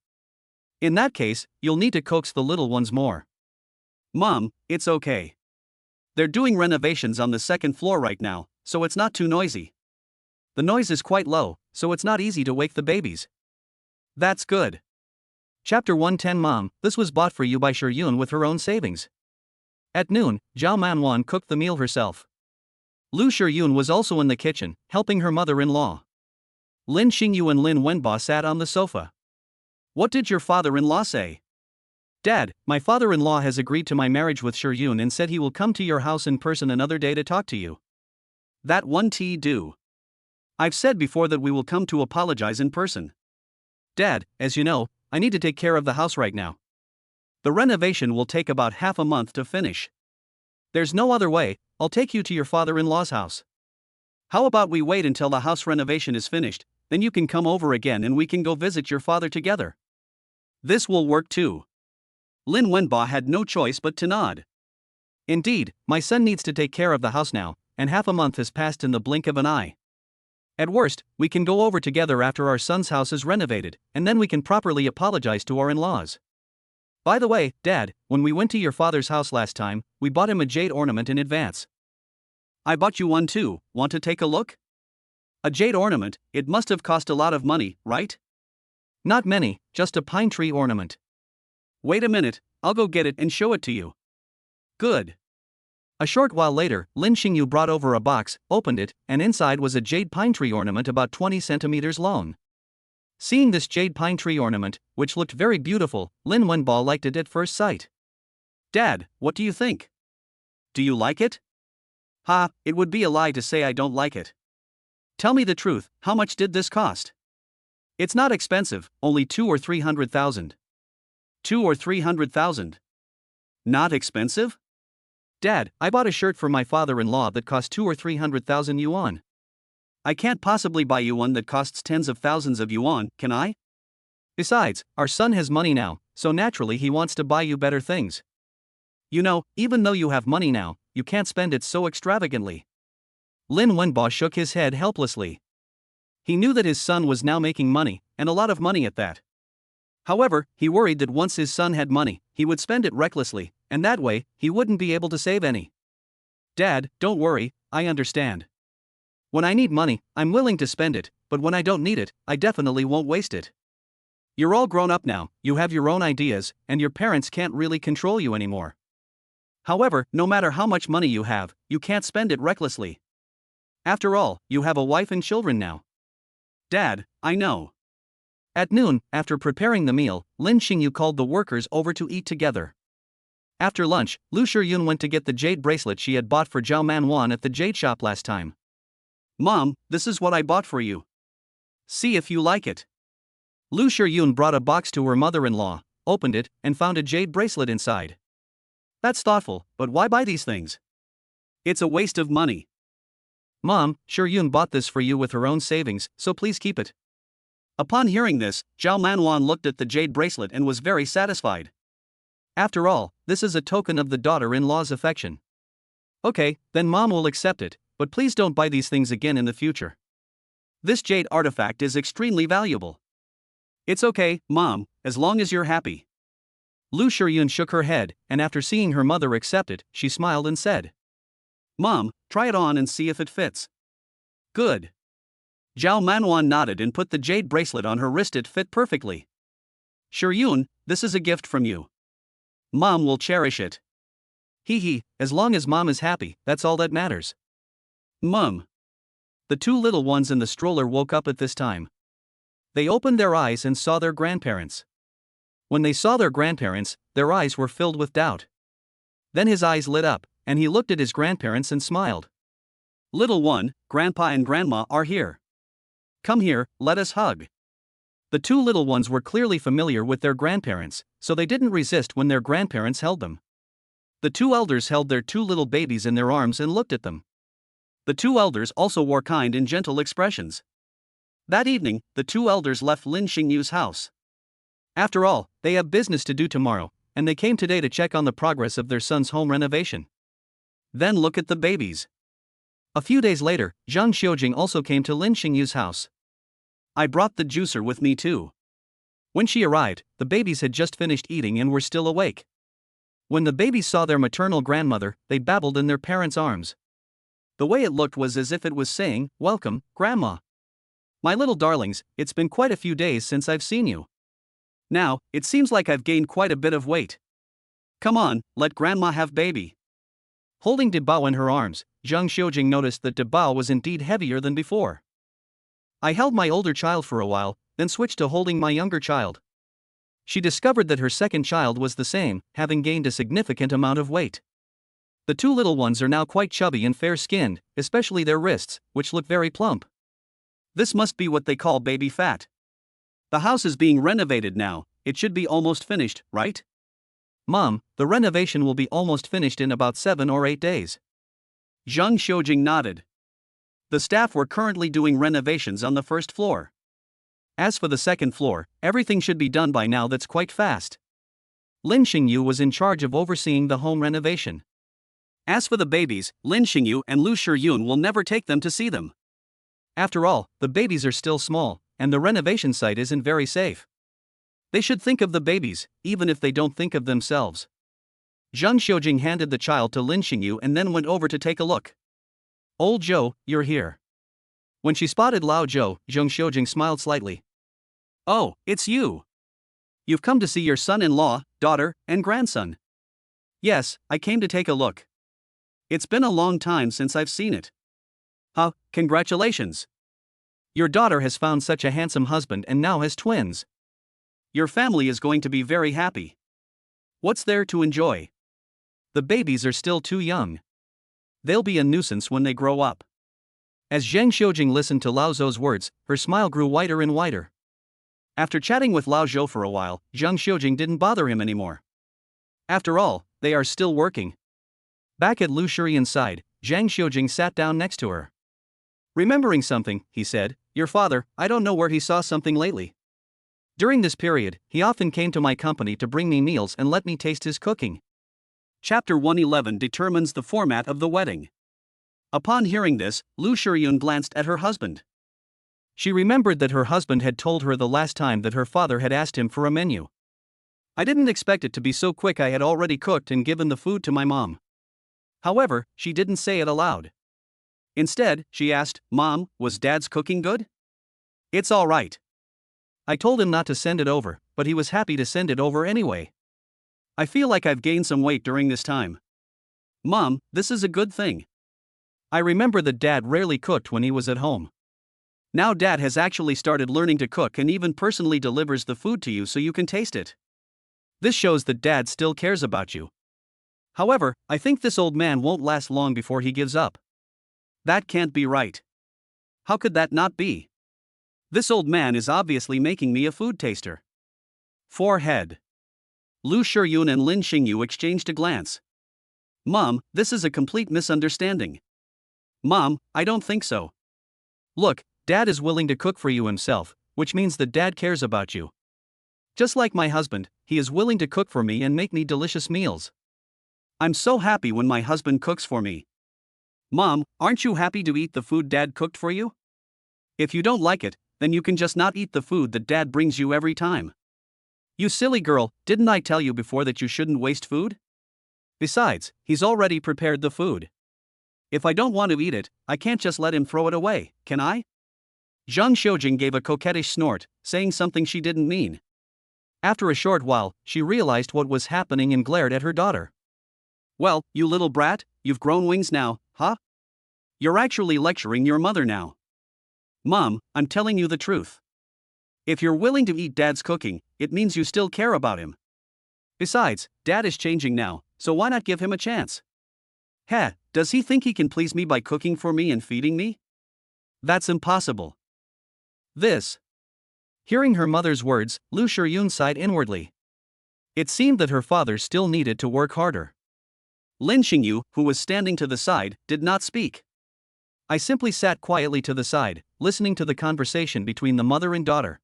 In that case, you'll need to coax the little ones more. Mom, it's okay. They're doing renovations on the second floor right now, so it's not too noisy. The noise is quite low, so it's not easy to wake the babies. That's good. Chapter 110 Mom, this was bought for you by Shiyun with her own savings. At noon, Zhao Manwan cooked the meal herself. Lu Shiyun was also in the kitchen, helping her mother-in-law. Lin Xingyu and Lin Wenba sat on the sofa. What did your father-in-law say? Dad, my father-in-law has agreed to my marriage with Shiyun and said he will come to your house in person another day to talk to you. That one do. I've said before that we will come to apologize in person. Dad, as you know, I need to take care of the house right now. The renovation will take about half a month to finish. There's no other way, I'll take you to your father-in-law's house. How about we wait until the house renovation is finished, then you can come over again and we can go visit your father together. This will work too. Lin Wenba had no choice but to nod. Indeed, my son needs to take care of the house now, and half a month has passed in the blink of an eye. At worst, we can go over together after our son's house is renovated, and then we can properly apologize to our in-laws. By the way, Dad, when we went to your father's house last time, we bought him a jade ornament in advance. I bought you one too, want to take a look? A jade ornament, it must have cost a lot of money, right? Not many, just a pine tree ornament. Wait a minute, I'll go get it and show it to you. Good. A short while later, Lin Xingyu brought over a box, opened it, and inside was a jade pine tree ornament about 20 centimeters long. Seeing this jade pine tree ornament, which looked very beautiful, Lin Wenbo liked it at first sight. Dad, what do you think? Do you like it? Ha, it would be a lie to say I don't like it. Tell me the truth, how much did this cost? It's not expensive, only 2 or 300,000. 2 or 300,000. Not expensive? Dad, I bought a shirt for my father-in-law that cost 2 or 300,000 yuan. I can't possibly buy you one that costs tens of thousands of yuan, can I? Besides, our son has money now, so naturally he wants to buy you better things. You know, even though you have money now, you can't spend it so extravagantly. Lin Wenbo shook his head helplessly. He knew that his son was now making money, and a lot of money at that. However, he worried that once his son had money, he would spend it recklessly, and that way, he wouldn't be able to save any. Dad, don't worry, I understand. When I need money, I'm willing to spend it, but when I don't need it, I definitely won't waste it. You're all grown up now, you have your own ideas, and your parents can't really control you anymore. However, no matter how much money you have, you can't spend it recklessly. After all, you have a wife and children now. Dad, I know. At noon, after preparing the meal, Lin Xingyu called the workers over to eat together. After lunch, Lu Shiyun went to get the jade bracelet she had bought for Zhao Manwan at the jade shop last time. Mom, this is what I bought for you. See if you like it. Lu Shiyun brought a box to her mother-in-law, opened it, and found a jade bracelet inside. That's thoughtful, but why buy these things? It's a waste of money. Mom, Shiyun bought this for you with her own savings, so please keep it. Upon hearing this, Zhao Manwan looked at the jade bracelet and was very satisfied. After all, this is a token of the daughter-in-law's affection. Okay, then Mom will accept it, but please don't buy these things again in the future. This jade artifact is extremely valuable. It's okay, Mom, as long as you're happy. Lu Shiyun shook her head, and after seeing her mother accept it, she smiled and said, Mom, try it on and see if it fits. Good. Zhao Manwan nodded and put the jade bracelet on her wrist. It fit perfectly. Shiyun, this is a gift from you. Mom will cherish it. Hee, as long as Mom is happy, that's all that matters. Mom. The two little ones in the stroller woke up at this time. They opened their eyes and saw their grandparents. When they saw their grandparents, their eyes were filled with doubt. Then his eyes lit up, and he looked at his grandparents and smiled. Little one, Grandpa and Grandma are here. Come here, let us hug. The two little ones were clearly familiar with their grandparents, so they didn't resist when their grandparents held them. The two elders held their two little babies in their arms and looked at them. The two elders also wore kind and gentle expressions. That evening, the two elders left Lin Xingyu's house. After all, they have business to do tomorrow, and they came today to check on the progress of their son's home renovation. Then look at the babies. A few days later, Zhang Xiujing also came to Lin Xingyu's house. I brought the juicer with me too. When she arrived, the babies had just finished eating and were still awake. When the babies saw their maternal grandmother, they babbled in their parents' arms. The way it looked was as if it was saying, "Welcome, Grandma. My little darlings, it's been quite a few days since I've seen you. Now, it seems like I've gained quite a bit of weight. Come on, let Grandma have baby." Holding Debao in her arms, Zhang Xiujing noticed that Debao was indeed heavier than before. I held my older child for a while, then switched to holding my younger child. She discovered that her second child was the same, having gained a significant amount of weight. The two little ones are now quite chubby and fair-skinned, especially their wrists, which look very plump. This must be what they call baby fat. The house is being renovated now, it should be almost finished, right? Mom, the renovation will be almost finished in about 7 or 8 days. Zhang Xiujing nodded. The staff were currently doing renovations on the first floor. As for the second floor, everything should be done by now. That's quite fast. Lin Xingyu was in charge of overseeing the home renovation. As for the babies, Lin Xingyu and Lu Shiyun will never take them to see them. After all, the babies are still small, and the renovation site isn't very safe. They should think of the babies, even if they don't think of themselves. Zhang Xiujing handed the child to Lin Xingyu and then went over to take a look. Old Zhou, you're here. When she spotted Lao Zhou, Zhang Xiujing smiled slightly. Oh, it's you. You've come to see your son-in-law, daughter, and grandson. Yes, I came to take a look. It's been a long time since I've seen it. Huh, congratulations. Your daughter has found such a handsome husband and now has twins. Your family is going to be very happy. What's there to enjoy? The babies are still too young. They'll be a nuisance when they grow up. As Zhang Xiujing listened to Lao Zhou's words, her smile grew wider and wider. After chatting with Lao Zhou for a while, Zhang Xiujing didn't bother him anymore. After all, they are still working. Back at Lu Shurian's side, Zhang Xiujing sat down next to her. Remembering something, he said, "Your father, I don't know where he saw something lately. During this period, he often came to my company to bring me meals and let me taste his cooking." Chapter 111 determines the format of the wedding. Upon hearing this, Lu Shurian glanced at her husband. She remembered that her husband had told her the last time that her father had asked him for a menu. "I didn't expect it to be so quick. I had already cooked and given the food to my mom." However, she didn't say it aloud. Instead, she asked, "Mom, was Dad's cooking good?" "It's all right. I told him not to send it over, but he was happy to send it over anyway. I feel like I've gained some weight during this time. Mom, this is a good thing. I remember that Dad rarely cooked when he was at home. Now Dad has actually started learning to cook and even personally delivers the food to you so you can taste it. This shows that Dad still cares about you. However, I think this old man won't last long before he gives up." "That can't be right. How could that not be? This old man is obviously making me a food taster." Forehead. Lu Shuyun and Lin Xingyu exchanged a glance. "Mom, this is a complete misunderstanding." "Mom, I don't think so. Look, Dad is willing to cook for you himself, which means that Dad cares about you. Just like my husband, he is willing to cook for me and make me delicious meals. I'm so happy when my husband cooks for me. Mom, aren't you happy to eat the food Dad cooked for you? If you don't like it, then you can just not eat the food that Dad brings you every time." "You silly girl, didn't I tell you before that you shouldn't waste food? Besides, he's already prepared the food. If I don't want to eat it, I can't just let him throw it away, can I?" Zhang Xiujing gave a coquettish snort, saying something she didn't mean. After a short while, she realized what was happening and glared at her daughter. "Well, you little brat, you've grown wings now, huh? You're actually lecturing your mother now." "Mom, I'm telling you the truth. If you're willing to eat Dad's cooking, it means you still care about him. Besides, Dad is changing now, so why not give him a chance? Heh, does he think he can please me by cooking for me and feeding me? That's impossible." This. Hearing her mother's words, Lu Shuyun sighed inwardly. It seemed that her father still needed to work harder. Lin Xingyu, who was standing to the side, did not speak. I simply sat quietly to the side, listening to the conversation between the mother and daughter.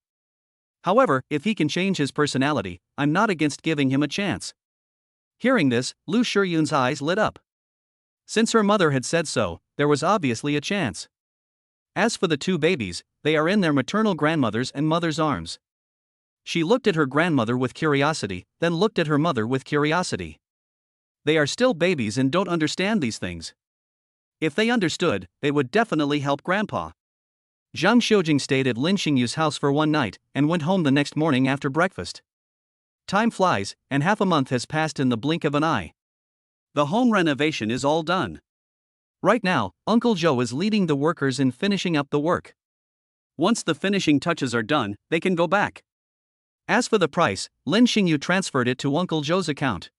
However, if he can change his personality, I'm not against giving him a chance. Hearing this, Lu Shuyun's eyes lit up. Since her mother had said so, there was obviously a chance. As for the two babies, they are in their maternal grandmother's and mother's arms. She looked at her grandmother with curiosity, then looked at her mother with curiosity. They are still babies and don't understand these things. If they understood, they would definitely help Grandpa. Zhang Xiujing stayed at Lin Xingyu's house for one night, and went home the next morning after breakfast. Time flies, and half a month has passed in the blink of an eye. The home renovation is all done. Right now, Uncle Joe is leading the workers in finishing up the work. Once the finishing touches are done, they can go back. As for the price, Lin Xingyu transferred it to Uncle Joe's account.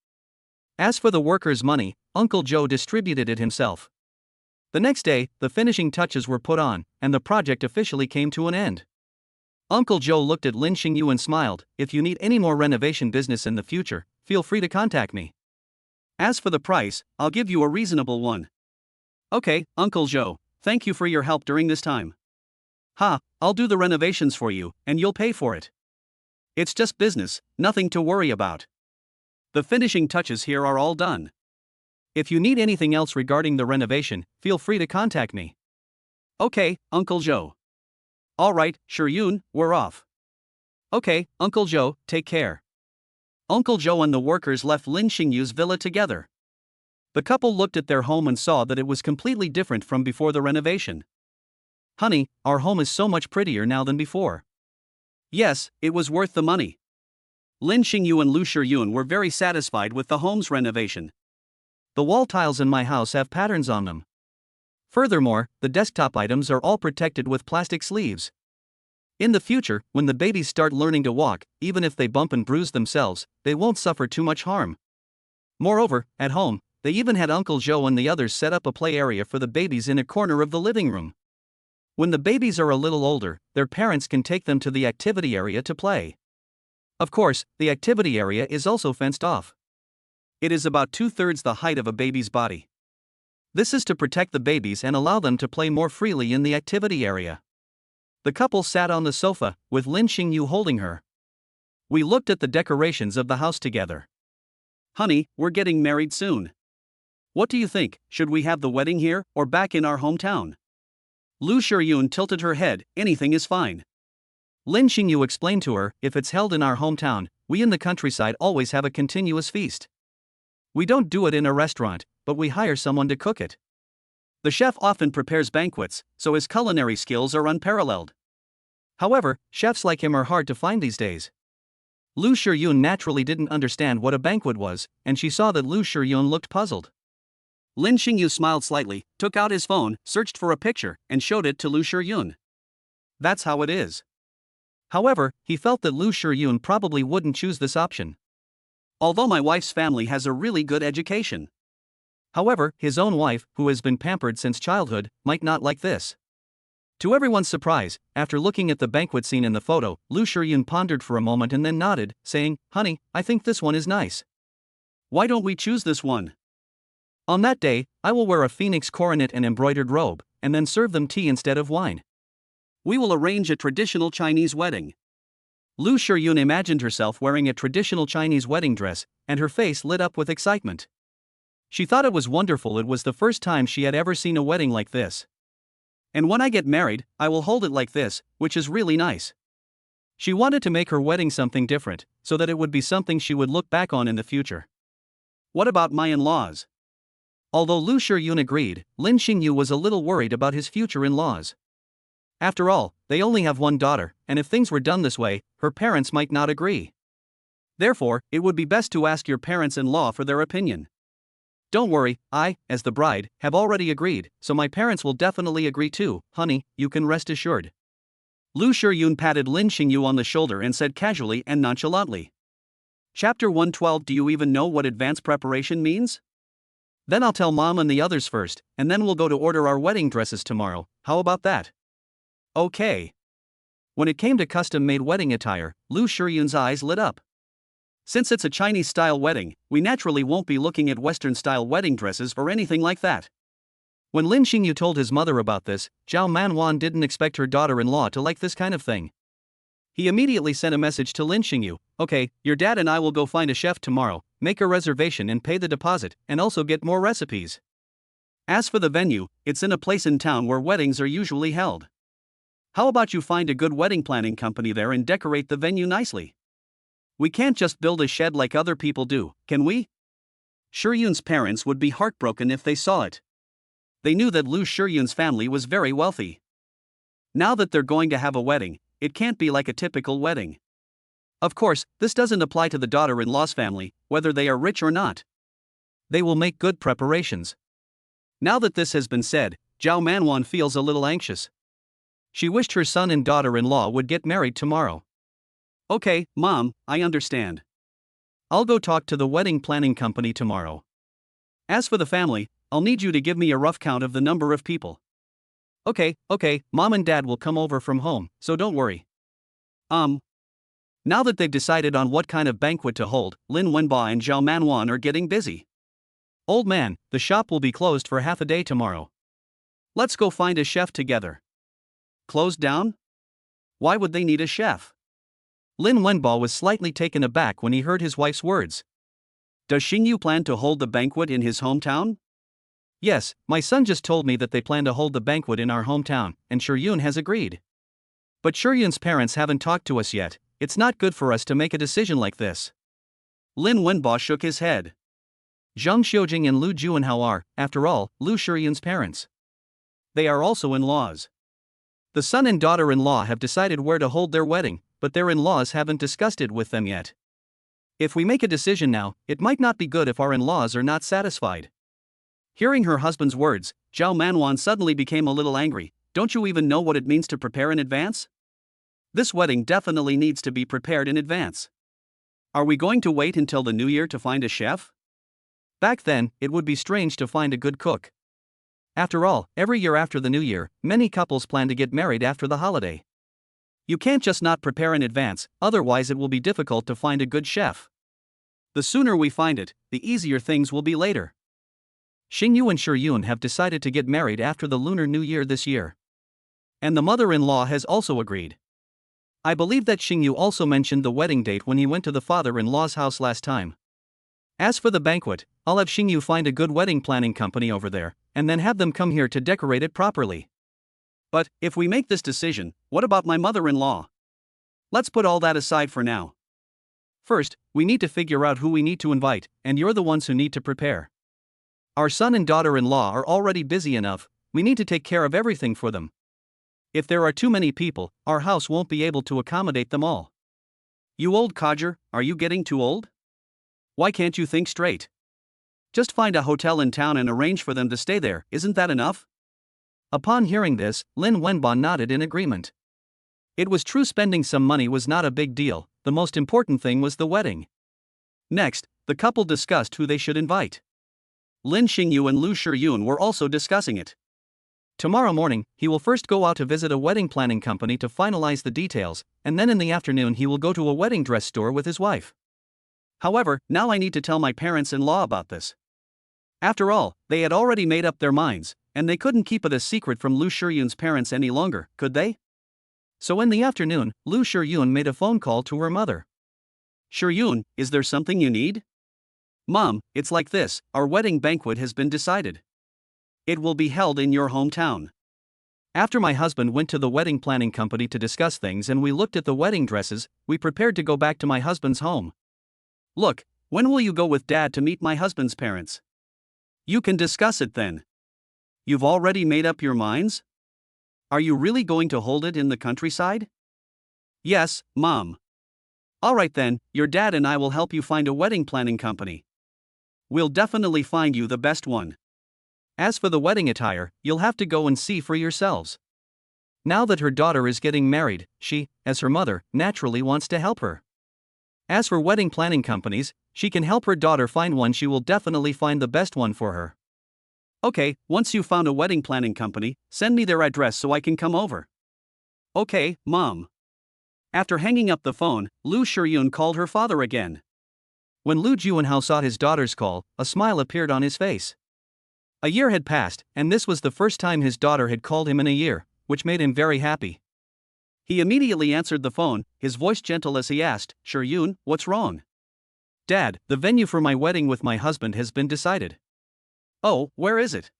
As for the workers' money, Uncle Joe distributed it himself. The next day, the finishing touches were put on, and the project officially came to an end. Uncle Joe looked at Lin Xingyu and smiled. "If you need any more renovation business in the future, feel free to contact me. As for the price, I'll give you a reasonable one." "Okay, Uncle Joe, thank you for your help during this time. I'll do the renovations for you, and you'll pay for it. It's just business, nothing to worry about. The finishing touches here are all done. If you need anything else regarding the renovation, feel free to contact me." "Okay, Uncle Joe." "Alright, Shuyun, we're off." "Okay, Uncle Joe, take care." Uncle Joe and the workers left Lin Xingyu's villa together. The couple looked at their home and saw that it was completely different from before the renovation. "Honey, our home is so much prettier now than before." "Yes, it was worth the money." Lin Xingyu and Lu Shiyun were very satisfied with the home's renovation. The wall tiles in my house have patterns on them. Furthermore, the desktop items are all protected with plastic sleeves. In the future, when the babies start learning to walk, even if they bump and bruise themselves, they won't suffer too much harm. Moreover, at home, they even had Uncle Joe and the others set up a play area for the babies in a corner of the living room. When the babies are a little older, their parents can take them to the activity area to play. Of course, the activity area is also fenced off. It is about 2/3 the height of a baby's body. This is to protect the babies and allow them to play more freely in the activity area. The couple sat on the sofa, with Lin Xingyu holding her. We looked at the decorations of the house together. Honey, we're getting married soon. What do you think, should we have the wedding here, or back in our hometown? Lu Shiyun tilted her head, anything is fine. Lin Xingyu explained to her, if it's held in our hometown, we in the countryside always have a continuous feast. We don't do it in a restaurant, but we hire someone to cook it. The chef often prepares banquets, so his culinary skills are unparalleled. However, chefs like him are hard to find these days. Lu Shiyun naturally didn't understand what a banquet was, and she saw that Lu Shiyun looked puzzled. Lin Xingyu smiled slightly, took out his phone, searched for a picture, and showed it to Lu Shiyun. That's how it is. However, he felt that Lu Shiyun probably wouldn't choose this option. Although my wife's family has a really good education. However, his own wife, who has been pampered since childhood, might not like this. To everyone's surprise, after looking at the banquet scene in the photo, Lu Shiyun pondered for a moment and then nodded, saying, "Honey, I think this one is nice. Why don't we choose this one? On that day, I will wear a phoenix coronet and embroidered robe, and then serve them tea instead of wine. We will arrange a traditional Chinese wedding." Lu Shiyun imagined herself wearing a traditional Chinese wedding dress, and her face lit up with excitement. She thought it was wonderful. It was the first time she had ever seen a wedding like this. And when I get married, I will hold it like this, which is really nice. She wanted to make her wedding something different, so that it would be something she would look back on in the future. What about my in-laws? Although Lu Shiyun agreed, Lin Xingyu was a little worried about his future in-laws. After all, they only have one daughter, and if things were done this way, her parents might not agree. Therefore, it would be best to ask your parents-in-law for their opinion. Don't worry, I, as the bride, have already agreed, so my parents will definitely agree too, honey, you can rest assured. Lu Shiyun patted Lin Xingyu on the shoulder and said casually and nonchalantly. Chapter 112. Do you even know what advanced preparation means? Then I'll tell Mom and the others first, and then we'll go to order our wedding dresses tomorrow, how about that? Okay. When it came to custom-made wedding attire, Lu Shiyun's eyes lit up. Since it's a Chinese-style wedding, we naturally won't be looking at Western-style wedding dresses or anything like that. When Lin Xingyu told his mother about this, Zhao Manwan didn't expect her daughter-in-law to like this kind of thing. He immediately sent a message to Lin Xingyu, "Okay, your dad and I will go find a chef tomorrow, make a reservation and pay the deposit, and also get more recipes. As for the venue, it's in a place in town where weddings are usually held. How about you find a good wedding planning company there and decorate the venue nicely? We can't just build a shed like other people do, can we?" Shiyun's parents would be heartbroken if they saw it. They knew that Lu Shiyun's family was very wealthy. Now that they're going to have a wedding, it can't be like a typical wedding. Of course, this doesn't apply to the daughter-in-law's family, whether they are rich or not. They will make good preparations. Now that this has been said, Zhao Manwan feels a little anxious. She wished her son and daughter-in-law would get married tomorrow. Okay, Mom, I understand. I'll go talk to the wedding planning company tomorrow. As for the family, I'll need you to give me a rough count of the number of people. Okay, Mom and Dad will come over from home, so don't worry. Now that they've decided on what kind of banquet to hold, Lin Wenba and Zhao Manwan are getting busy. Old man, the shop will be closed for half a day tomorrow. Let's go find a chef together. Closed down? Why would they need a chef? Lin Wenba was slightly taken aback when he heard his wife's words. Does Xingyu plan to hold the banquet in his hometown? Yes, my son just told me that they plan to hold the banquet in our hometown, and Shiyun has agreed. But Shiyun's parents haven't talked to us yet. It's not good for us to make a decision like this. Lin Wenba shook his head. Zhang Xiujing and Lu Juanhao are, after all, Lu Shiyun's parents. They are also in-laws. The son and daughter-in-law have decided where to hold their wedding, but their in-laws haven't discussed it with them yet. If we make a decision now, it might not be good if our in-laws are not satisfied. Hearing her husband's words, Zhao Manwan suddenly became a little angry. Don't you even know what it means to prepare in advance? This wedding definitely needs to be prepared in advance. Are we going to wait until the new year to find a chef? Back then, it would be strange to find a good cook. After all, every year after the new year, many couples plan to get married after the holiday. You can't just not prepare in advance, otherwise it will be difficult to find a good chef. The sooner we find it, the easier things will be later. Xingyu and Shiyun have decided to get married after the Lunar New Year this year. And the mother-in-law has also agreed. I believe that Xingyu also mentioned the wedding date when he went to the father-in-law's house last time. As for the banquet, I'll have Xingyu find a good wedding planning company over there, and then have them come here to decorate it properly. But, if we make this decision, what about my mother-in-law? Let's put all that aside for now. First, we need to figure out who we need to invite, and you're the ones who need to prepare. Our son and daughter-in-law are already busy enough, we need to take care of everything for them. If there are too many people, our house won't be able to accommodate them all. You old codger, are you getting too old? Why can't you think straight? Just find a hotel in town and arrange for them to stay there, isn't that enough? Upon hearing this, Lin Wenbon nodded in agreement. It was true, spending some money was not a big deal, the most important thing was the wedding. Next, the couple discussed who they should invite. Lin Xingyu and Lu Shiyun were also discussing it. Tomorrow morning, he will first go out to visit a wedding planning company to finalize the details, and then in the afternoon he will go to a wedding dress store with his wife. However, now I need to tell my parents-in-law about this. After all, they had already made up their minds, and they couldn't keep it a secret from Lu Shiyun's parents any longer, could they? So in the afternoon, Lu Shiyun made a phone call to her mother. Shiyun, is there something you need? Mom, it's like this, our wedding banquet has been decided. It will be held in your hometown. After my husband went to the wedding planning company to discuss things and we looked at the wedding dresses, we prepared to go back to my husband's home. Look, when will you go with Dad to meet my husband's parents? You can discuss it then. You've already made up your minds? Are you really going to hold it in the countryside? Yes, Mom. Alright then, your dad and I will help you find a wedding planning company. We'll definitely find you the best one. As for the wedding attire, you'll have to go and see for yourselves. Now that her daughter is getting married, she, as her mother, naturally wants to help her. As for wedding planning companies, she can help her daughter find one. She will definitely find the best one for her. Okay, once you've found a wedding planning company, send me their address so I can come over. Okay, Mom. After hanging up the phone, Lu Shiyun called her father again. When Lu Juanhao saw his daughter's call, a smile appeared on his face. A year had passed, and this was the first time his daughter had called him in a year, which made him very happy. He immediately answered the phone, his voice gentle as he asked, Shiyun, what's wrong? Dad, the venue for my wedding with my husband has been decided. Oh, where is it?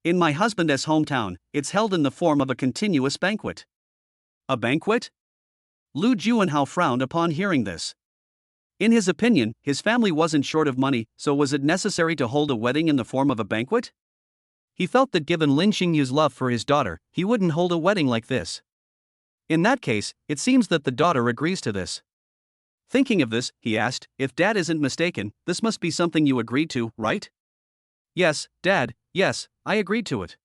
In my husband's hometown, it's held in the form of a continuous banquet. A banquet? Lu Juanhao frowned upon hearing this. In his opinion, his family wasn't short of money, so was it necessary to hold a wedding in the form of a banquet? He felt that given Lin Xingyu's love for his daughter, he wouldn't hold a wedding like this. In that case, it seems that the daughter agrees to this. Thinking of this, he asked, if Dad isn't mistaken, this must be something you agreed to, right? Yes, Dad, yes, I agreed to it.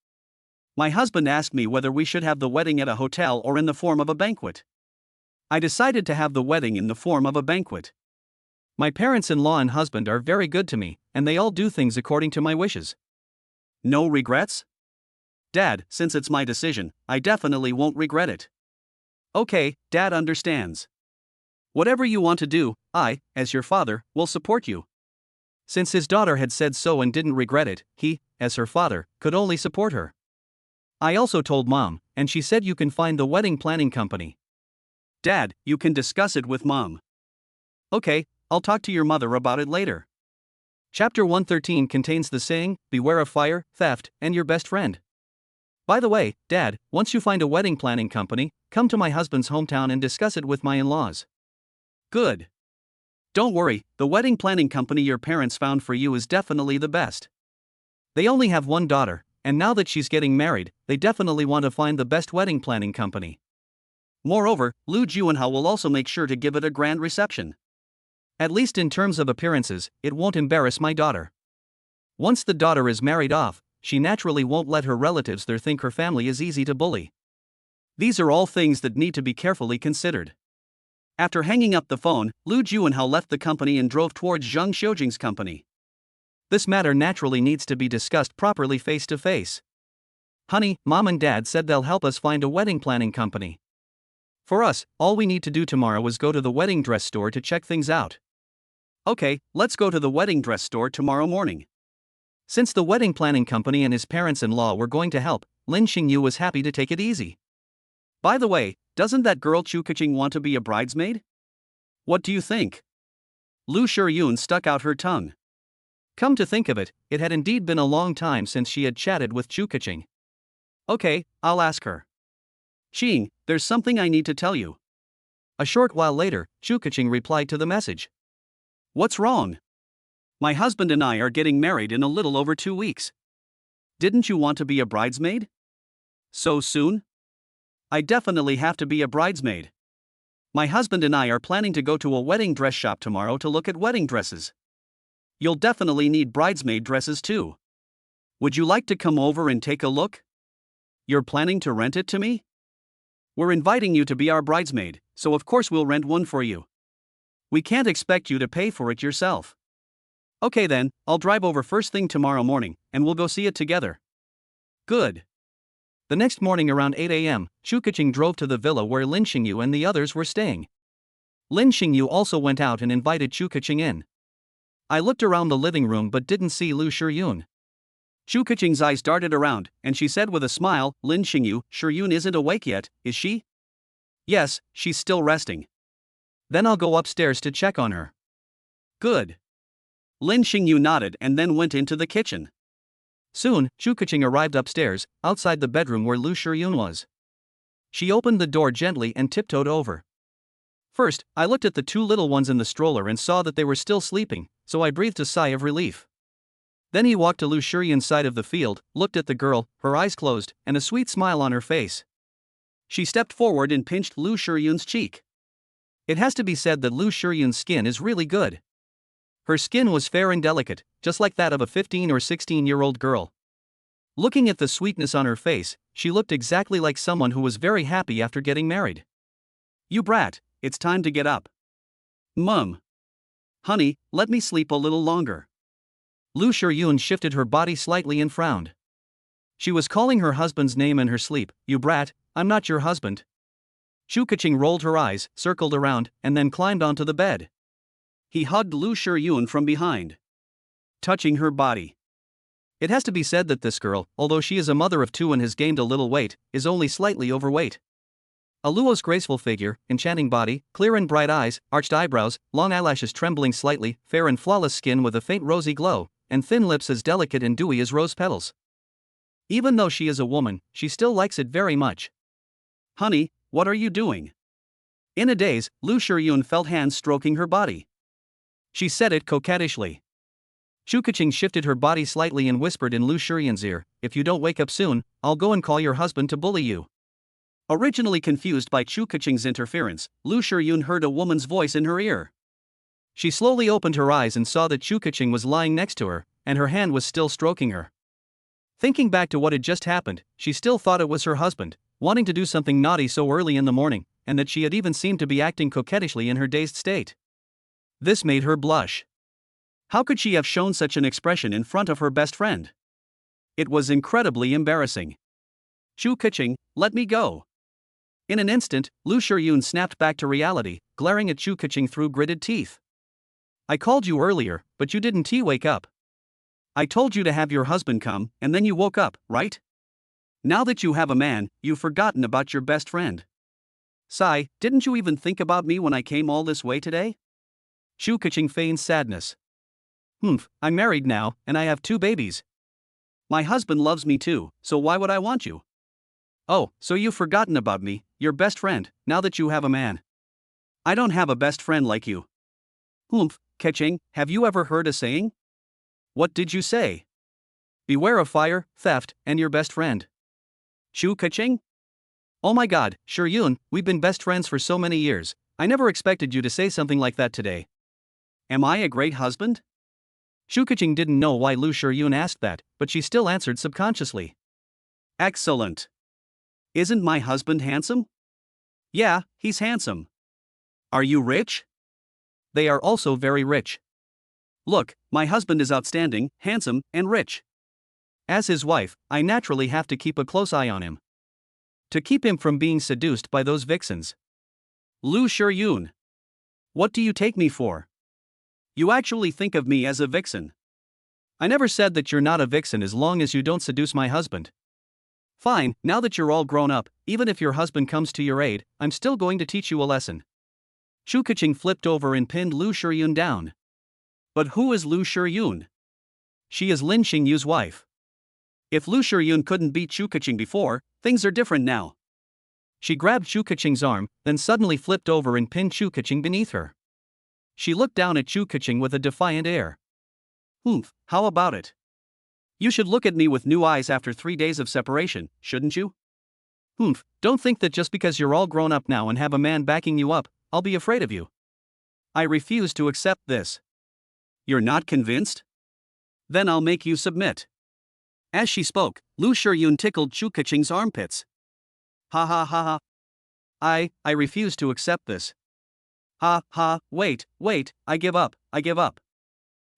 My husband asked me whether we should have the wedding at a hotel or in the form of a banquet. I decided to have the wedding in the form of a banquet. My parents-in-law and husband are very good to me, and they all do things according to my wishes. No regrets? Dad, since it's my decision, I definitely won't regret it. Okay, Dad understands. Whatever you want to do, I, as your father, will support you. Since his daughter had said so and didn't regret it, he, as her father, could only support her. I also told Mom, and she said you can find the wedding planning company. Dad, you can discuss it with Mom. Okay, I'll talk to your mother about it later. Chapter 113 contains the saying, beware of fire, theft, and your best friend. By the way, Dad, once you find a wedding planning company, come to my husband's hometown and discuss it with my in-laws. Good. Don't worry, the wedding planning company your parents found for you is definitely the best. They only have one daughter, and now that she's getting married, they definitely want to find the best wedding planning company. Moreover, Lu Juanhao will also make sure to give it a grand reception. At least in terms of appearances, it won't embarrass my daughter. Once the daughter is married off, she naturally won't let her relatives there think her family is easy to bully. These are all things that need to be carefully considered. After hanging up the phone, Lu Juanhao left the company and drove towards Zheng Xiujing's company. This matter naturally needs to be discussed properly face to face. Honey, Mom and Dad said they'll help us find a wedding planning company. For us, all we need to do tomorrow is go to the wedding dress store to check things out. Okay, let's go to the wedding dress store tomorrow morning. Since the wedding planning company and his parents-in-law were going to help, Lin Xingyu was happy to take it easy. By the way, doesn't that girl Chu Keqing want to be a bridesmaid? What do you think? Lu Shiyun stuck out her tongue. Come to think of it, it had indeed been a long time since she had chatted with Chu Keqing. Okay, I'll ask her. Xing, there's something I need to tell you. A short while later, Chu Keqing replied to the message. What's wrong? My husband and I are getting married in a little over 2 weeks. Didn't you want to be a bridesmaid? So soon? I definitely have to be a bridesmaid. My husband and I are planning to go to a wedding dress shop tomorrow to look at wedding dresses. You'll definitely need bridesmaid dresses too. Would you like to come over and take a look? You're planning to rent it to me? We're inviting you to be our bridesmaid, so of course we'll rent one for you. We can't expect you to pay for it yourself. Okay then, I'll drive over first thing tomorrow morning, and we'll go see it together. Good. The next morning around 8 a.m., Chu Keqing drove to the villa where Lin Xingyu and the others were staying. Lin Xingyu also went out and invited Chu Keqing in. I looked around the living room but didn't see Lu Shiyun. Chu Keqing's eyes darted around, and she said with a smile, Lin Xingyu, Shiyun isn't awake yet, is she? Yes, she's still resting. Then I'll go upstairs to check on her. Good. Lin Xingyu nodded and then went into the kitchen. Soon, Chu Keqing arrived upstairs, outside the bedroom where Lu Shiyun was. She opened the door gently and tiptoed over. First, I looked at the two little ones in the stroller and saw that they were still sleeping, so I breathed a sigh of relief. Then he walked to Lu Shiyun's side of the field, looked at the girl, her eyes closed, and a sweet smile on her face. She stepped forward and pinched Lu Shiyun's cheek. It has to be said that Lu Shiyun's skin is really good. Her skin was fair and delicate, just like that of a 15 or 16-year-old girl. Looking at the sweetness on her face, she looked exactly like someone who was very happy after getting married. You brat, it's time to get up. Mum. Honey, let me sleep a little longer. Lu Shiyun shifted her body slightly and frowned. She was calling her husband's name in her sleep. You brat, I'm not your husband. Chu Keqing rolled her eyes, circled around, and then climbed onto the bed. He hugged Lu Shiyun from behind, touching her body. It has to be said that this girl, although she is a mother of two and has gained a little weight, is only slightly overweight. A Luo's graceful figure, enchanting body, clear and bright eyes, arched eyebrows, long eyelashes trembling slightly, fair and flawless skin with a faint rosy glow, and thin lips as delicate and dewy as rose petals. Even though she is a woman, she still likes it very much. Honey, what are you doing? In a daze, Lu Shiyun felt hands stroking her body. She said it coquettishly. Chu Keqing shifted her body slightly and whispered in Lu Shiyun's ear, if you don't wake up soon, I'll go and call your husband to bully you. Originally confused by Chu Keqing's interference, Lu Shiyun heard a woman's voice in her ear. She slowly opened her eyes and saw that Chu Keqing was lying next to her, and her hand was still stroking her. Thinking back to what had just happened, she still thought it was her husband, wanting to do something naughty so early in the morning, and that she had even seemed to be acting coquettishly in her dazed state. This made her blush. How could she have shown such an expression in front of her best friend? It was incredibly embarrassing. Chu Keqing, let me go. In an instant, Lu Shiyun snapped back to reality, glaring at Chu Keqing through gritted teeth. I called you earlier, but you didn't wake up. I told you to have your husband come, and then you woke up, right? Now that you have a man, you've forgotten about your best friend. Sigh, didn't you even think about me when I came all this way today? Chu Keqing feigned sadness. I'm married now, and I have 2 babies. My husband loves me too, so why would I want you? Oh, so you've forgotten about me, your best friend, now that you have a man. I don't have a best friend like you. Keqing, have you ever heard a saying? What did you say? Beware of fire, theft, and your best friend. Chu Keqing? Oh my god, Shiyun, we've been best friends for so many years, I never expected you to say something like that today. Am I a great husband? Shu Keqing didn't know why Lu Shiyun asked that, but she still answered subconsciously. Excellent. Isn't my husband handsome? Yeah, he's handsome. Are you rich? They are also very rich. Look, my husband is outstanding, handsome, and rich. As his wife, I naturally have to keep a close eye on him, to keep him from being seduced by those vixens. Lu Shiyun. What do you take me for? You actually think of me as a vixen. I never said that you're not a vixen as long as you don't seduce my husband. Fine, now that you're all grown up, even if your husband comes to your aid, I'm still going to teach you a lesson. Shu Keqing flipped over and pinned Lu Shiyun down. But who is Lu Shiyun? She is Lin Xingyu's wife. If Lu Shiyun couldn't beat Shu Keqing before, things are different now. She grabbed Shu Keqing's arm, then suddenly flipped over and pinned Shu Keqing beneath her. She looked down at Shu Keqing with a defiant air. How about it? You should look at me with new eyes after 3 days of separation, shouldn't you? Don't think that just because you're all grown up now and have a man backing you up, I'll be afraid of you. I refuse to accept this. You're not convinced? Then I'll make you submit. As she spoke, Lu Shiyun tickled Shu Keqing's armpits. Ha ha ha ha. I refuse to accept this. Ha ha, wait, I give up.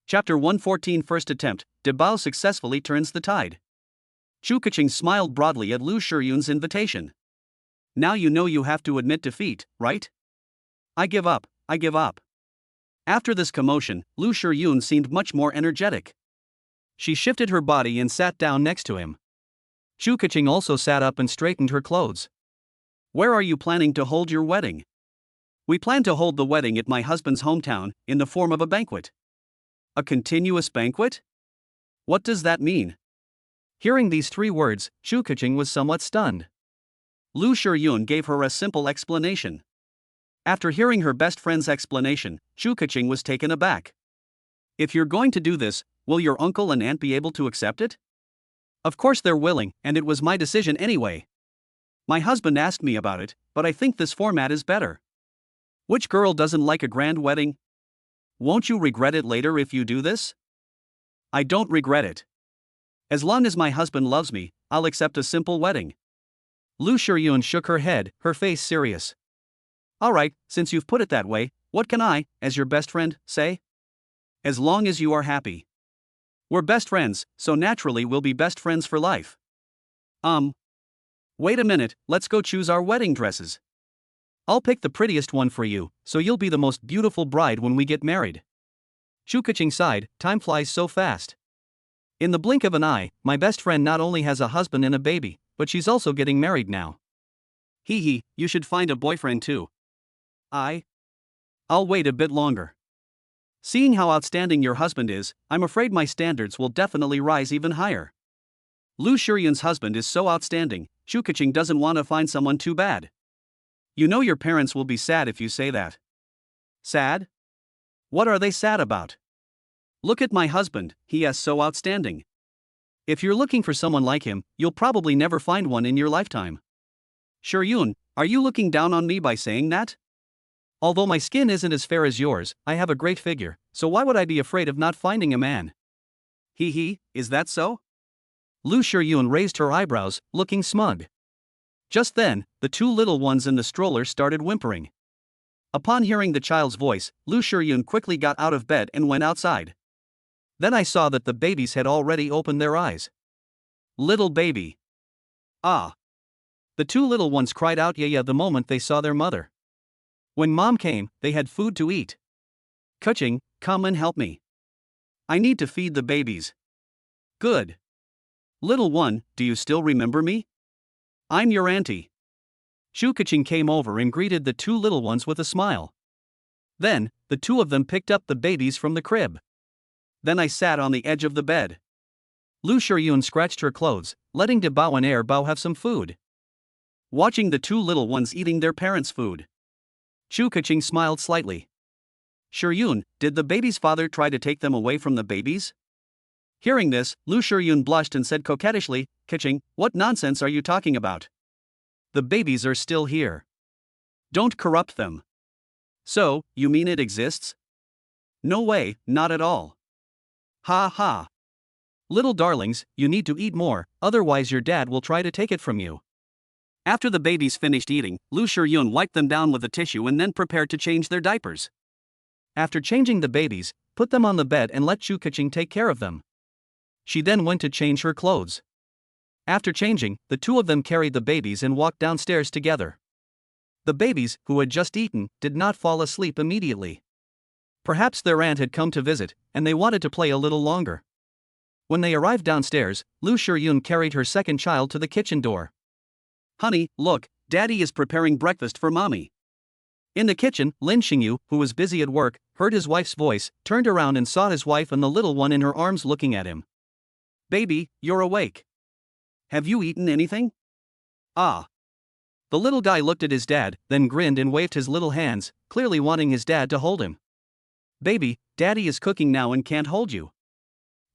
Chapter 114 First attempt, De Bao successfully turns the tide. Shu Keqing smiled broadly at Lu Shiyun's invitation. Now you know you have to admit defeat, right? I give up. After this commotion, Lu Shiyun seemed much more energetic. She shifted her body and sat down next to him. Shu Keqing also sat up and straightened her clothes. Where are you planning to hold your wedding? We plan to hold the wedding at my husband's hometown, in the form of a banquet. A continuous banquet? What does that mean? Hearing these 3 words, Shu Keqing was somewhat stunned. Lu Shiyun gave her a simple explanation. After hearing her best friend's explanation, Shu Keqing was taken aback. If you're going to do this, will your uncle and aunt be able to accept it? Of course they're willing, and it was my decision anyway. My husband asked me about it, but I think this format is better. Which girl doesn't like a grand wedding? Won't you regret it later if you do this? I don't regret it. As long as my husband loves me, I'll accept a simple wedding. Lu Shiyun shook her head, her face serious. Alright, since you've put it that way, what can I, as your best friend, say? As long as you are happy. We're best friends, so naturally we'll be best friends for life. Wait a minute, let's go choose our wedding dresses. I'll pick the prettiest one for you, so you'll be the most beautiful bride when we get married. Shu Keqing sighed, time flies so fast. In the blink of an eye, my best friend not only has a husband and a baby, but she's also getting married now. You should find a boyfriend too. I'll wait a bit longer. Seeing how outstanding your husband is, I'm afraid my standards will definitely rise even higher. Lu Shiyun's husband is so outstanding, Shu Keqing doesn't want to find someone too bad. You know your parents will be sad if you say that. Sad? What are they sad about? Look at my husband, he is so outstanding. If you're looking for someone like him, you'll probably never find one in your lifetime. Shiyun, are you looking down on me by saying that? Although my skin isn't as fair as yours, I have a great figure, so why would I be afraid of not finding a man? Is that so? Lu Shiyun raised her eyebrows, looking smug. Just then, the 2 little ones in the stroller started whimpering. Upon hearing the child's voice, Lu Shiyun quickly got out of bed and went outside. Then I saw that the babies had already opened their eyes. Little baby. Ah. The 2 little ones cried out yeah the moment they saw their mother. When mom came, they had food to eat. Keqing, come and help me. I need to feed the babies. Good. Little one, do you still remember me? I'm your auntie. Shu Keqing came over and greeted the 2 little ones with a smile. Then, the 2 of them picked up the babies from the crib. Then I sat on the edge of the bed. Lu Shiyun scratched her clothes, letting De Bao and Air Bao have some food. Watching the 2 little ones eating their parents' food. Shu Keqing smiled slightly. Shiyun, did the baby's father try to take them away from the babies? Hearing this, Lu Shiyun blushed and said coquettishly, Keqing, what nonsense are you talking about? The babies are still here. Don't corrupt them. So, you mean it exists? No way, not at all. Ha ha. Little darlings, you need to eat more, otherwise your dad will try to take it from you. After the babies finished eating, Lu Shiyun wiped them down with a tissue and then prepared to change their diapers. After changing the babies, put them on the bed and let Chu Keqing take care of them. She then went to change her clothes. After changing, the two of them carried the babies and walked downstairs together. The babies, who had just eaten, did not fall asleep immediately. Perhaps their aunt had come to visit, and they wanted to play a little longer. When they arrived downstairs, Lu Shiyun carried her second child to the kitchen door. Honey, look, Daddy is preparing breakfast for Mommy. In the kitchen, Lin Xingyu, who was busy at work, heard his wife's voice, turned around and saw his wife and the little one in her arms looking at him. Baby, you're awake. Have you eaten anything? Ah. The little guy looked at his dad, then grinned and waved his little hands, clearly wanting his dad to hold him. Baby, Daddy is cooking now and can't hold you.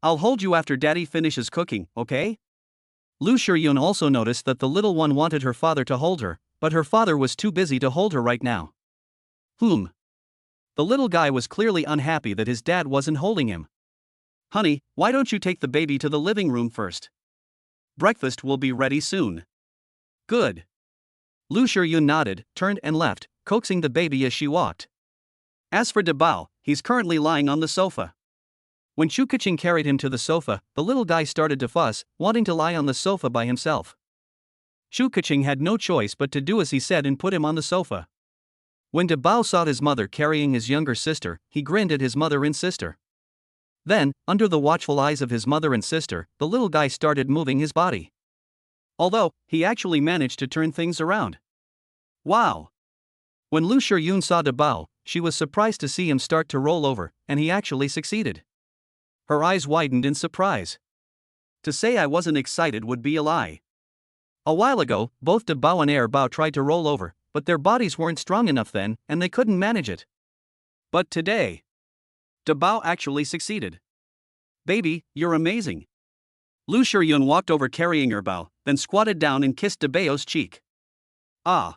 I'll hold you after Daddy finishes cooking, okay? Lu Shiyun also noticed that the little one wanted her father to hold her, but her father was too busy to hold her right now. The little guy was clearly unhappy that his dad wasn't holding him. Honey, why don't you take the baby to the living room first? Breakfast will be ready soon. Good. Lu Shiyun nodded, turned and left, coaxing the baby as she walked. As for Dabao, he's currently lying on the sofa. When Chu Keqing carried him to the sofa, the little guy started to fuss, wanting to lie on the sofa by himself. Chu Keqing had no choice but to do as he said and put him on the sofa. When Dabao saw his mother carrying his younger sister, he grinned at his mother and sister. Then, under the watchful eyes of his mother and sister, the little guy started moving his body. Although, he actually managed to turn things around. Wow! When Lu Shiyun saw Dabao, she was surprised to see him start to roll over, and he actually succeeded. Her eyes widened in surprise. To say I wasn't excited would be a lie. A while ago, both Dabao and Bao tried to roll over, but their bodies weren't strong enough then, and they couldn't manage it. But today, Dabao actually succeeded. Baby, you're amazing. Lu Shiyun walked over carrying Bao, then squatted down and kissed Dabao's cheek. Ah.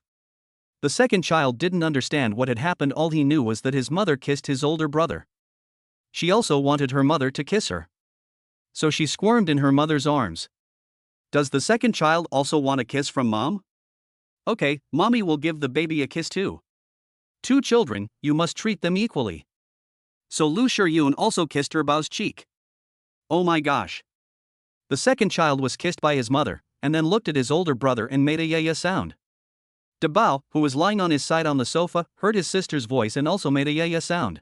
The second child didn't understand what had happened. All he knew was that his mother kissed his older brother. She also wanted her mother to kiss her. So she squirmed in her mother's arms. Does the second child also want a kiss from Mom? Okay, Mommy will give the baby a kiss too. Two children, you must treat them equally. So Lu Shiyun also kissed Bao's cheek. Oh my gosh. The second child was kissed by his mother, and then looked at his older brother and made a yeah sound. Dabao, who was lying on his side on the sofa, heard his sister's voice and also made a yeah sound.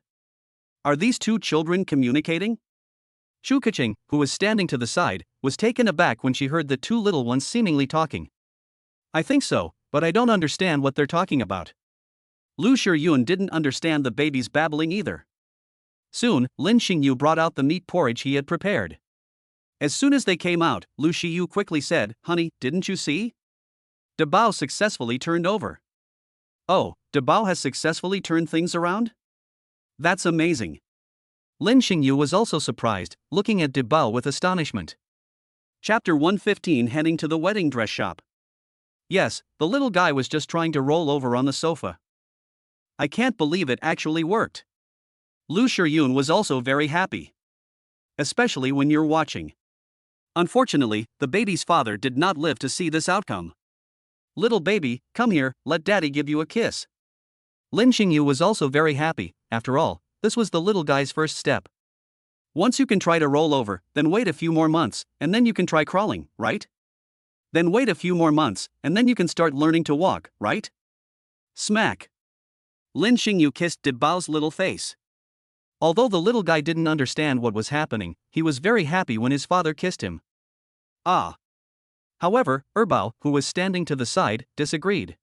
Are these two children communicating? Chu Keqing, who was standing to the side, was taken aback when she heard the two little ones seemingly talking. I think so, but I don't understand what they're talking about. Lu Shiyun didn't understand the baby's babbling either. Soon, Lin Xingyu brought out the meat porridge he had prepared. As soon as they came out, Lu Xiyu quickly said, Honey, didn't you see? Dabao successfully turned over. Oh, Dabao has successfully turned things around? That's amazing. Lin Xingyu was also surprised, looking at Dabao with astonishment. Chapter 115 Heading to the wedding dress shop. Yes, the little guy was just trying to roll over on the sofa. I can't believe it actually worked. Lu Shiyun was also very happy. Especially when you're watching. Unfortunately, the baby's father did not live to see this outcome. Little baby, come here, let daddy give you a kiss. Lin Xingyu was also very happy. After all, this was the little guy's first step. Once you can try to roll over, then wait a few more months, and then you can try crawling, right? Then wait a few more months, and then you can start learning to walk, right? Smack. Lin Xingyu kissed Dabao's little face. Although the little guy didn't understand what was happening, he was very happy when his father kissed him. Ah. However, Bao, who was standing to the side, disagreed.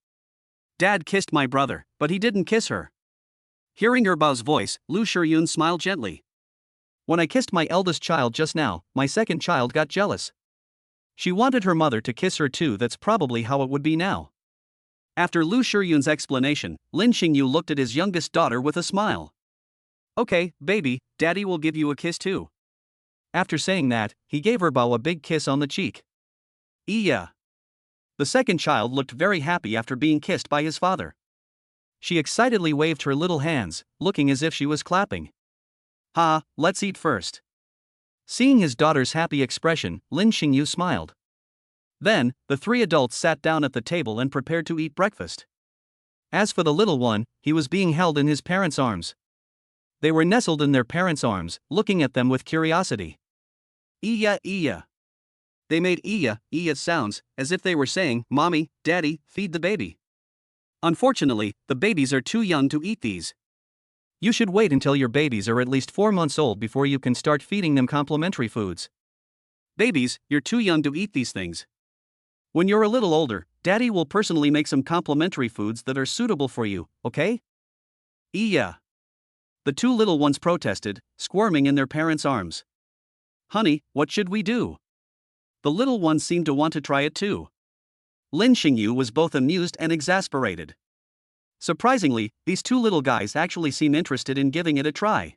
Dad kissed my brother, but he didn't kiss her. Hearing Bao's voice, Lu Shiyun smiled gently. When I kissed my eldest child just now, my second child got jealous. She wanted her mother to kiss her too. That's probably how it would be now. After Lu Shiyun's explanation, Lin Xingyu looked at his youngest daughter with a smile. Okay, baby, daddy will give you a kiss too. After saying that, he gave Bao a big kiss on the cheek. Yeah. The second child looked very happy after being kissed by his father. She excitedly waved her little hands, looking as if she was clapping. Ha, let's eat first. Seeing his daughter's happy expression, Lin Xingyu smiled. Then, the three adults sat down at the table and prepared to eat breakfast. As for the little one, he was being held in his parents' arms. They were nestled in their parents' arms, looking at them with curiosity. Iya, iya. They made iya, iya sounds, as if they were saying, Mommy, Daddy, feed the baby. Unfortunately, the babies are too young to eat these. You should wait until your babies are at least 4 months old before you can start feeding them complementary foods. Babies, you're too young to eat these things. When you're a little older, Daddy will personally make some complementary foods that are suitable for you, okay? Iya. The two little ones protested, squirming in their parents' arms. Honey, what should we do? The little ones seemed to want to try it too. Lin Xingyu was both amused and exasperated. Surprisingly, these two little guys actually seem interested in giving it a try.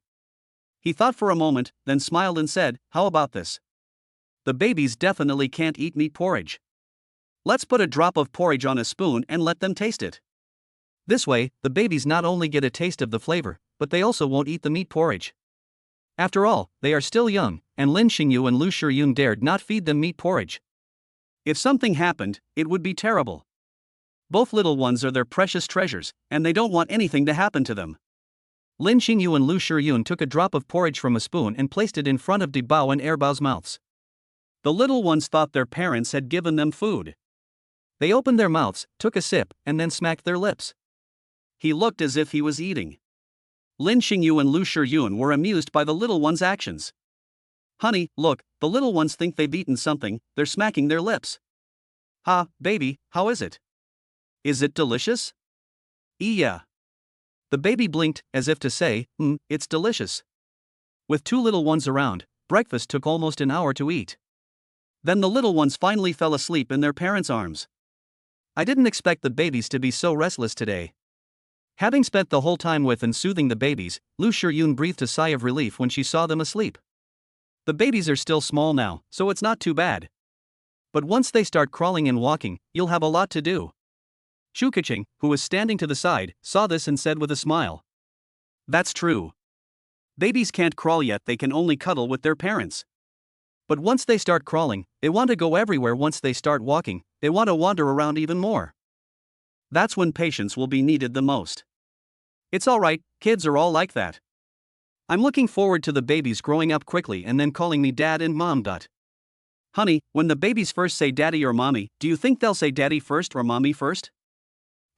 He thought for a moment, then smiled and said, How about this? The babies definitely can't eat meat porridge. Let's put a drop of porridge on a spoon and let them taste it. This way, the babies not only get a taste of the flavor, but they also won't eat the meat porridge. After all, they are still young, and Lin Xingyu and Lu Shiyun dared not feed them meat porridge. If something happened, it would be terrible. Both little ones are their precious treasures, and they don't want anything to happen to them. Lin Xingyu and Lu Shiyun took a drop of porridge from a spoon and placed it in front of Di Bao and Erbao's mouths. The little ones thought their parents had given them food. They opened their mouths, took a sip, and then smacked their lips. He looked as if he was eating. Lin Xingyu and Lu Shiyun were amused by the little one's actions. Honey, look, the little ones think they've eaten something, they're smacking their lips. Ha, baby, how is it? Is it delicious? Yeah. The baby blinked, as if to say, it's delicious. With two little ones around, breakfast took almost an hour to eat. Then the little ones finally fell asleep in their parents' arms. I didn't expect the babies to be so restless today. Having spent the whole time with and soothing the babies, Lu Shiyun breathed a sigh of relief when she saw them asleep. The babies are still small now, so it's not too bad. But once they start crawling and walking, you'll have a lot to do. Chu Keqing, who was standing to the side, saw this and said with a smile. That's true. Babies can't crawl yet, they can only cuddle with their parents. But once they start crawling, they want to go everywhere. Once they start walking, they want to wander around even more. That's when patience will be needed the most. It's alright, kids are all like that. I'm looking forward to the babies growing up quickly and then calling me dad and mom. Honey, when the babies first say daddy or mommy, do you think they'll say daddy first or mommy first?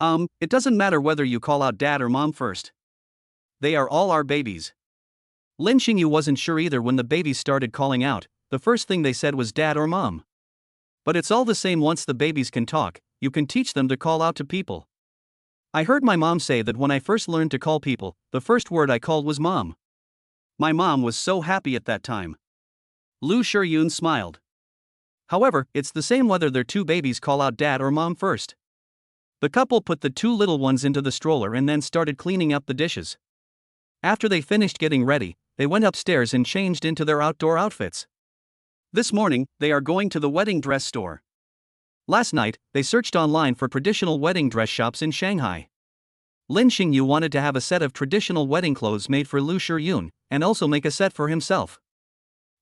It doesn't matter whether you call out dad or mom first. They are all our babies. Lin Xingyu wasn't sure either when the babies started calling out. The first thing they said was dad or mom. But it's all the same. Once the babies can talk, you can teach them to call out to people. I heard my mom say that when I first learned to call people, the first word I called was mom. My mom was so happy at that time. Lu Shiyun smiled. However, it's the same whether their two babies call out dad or mom first. The couple put the two little ones into the stroller and then started cleaning up the dishes. After they finished getting ready, they went upstairs and changed into their outdoor outfits. This morning, they are going to the wedding dress store. Last night, they searched online for traditional wedding dress shops in Shanghai. Lin Xingyu wanted to have a set of traditional wedding clothes made for Lu Shiyun, and also make a set for himself.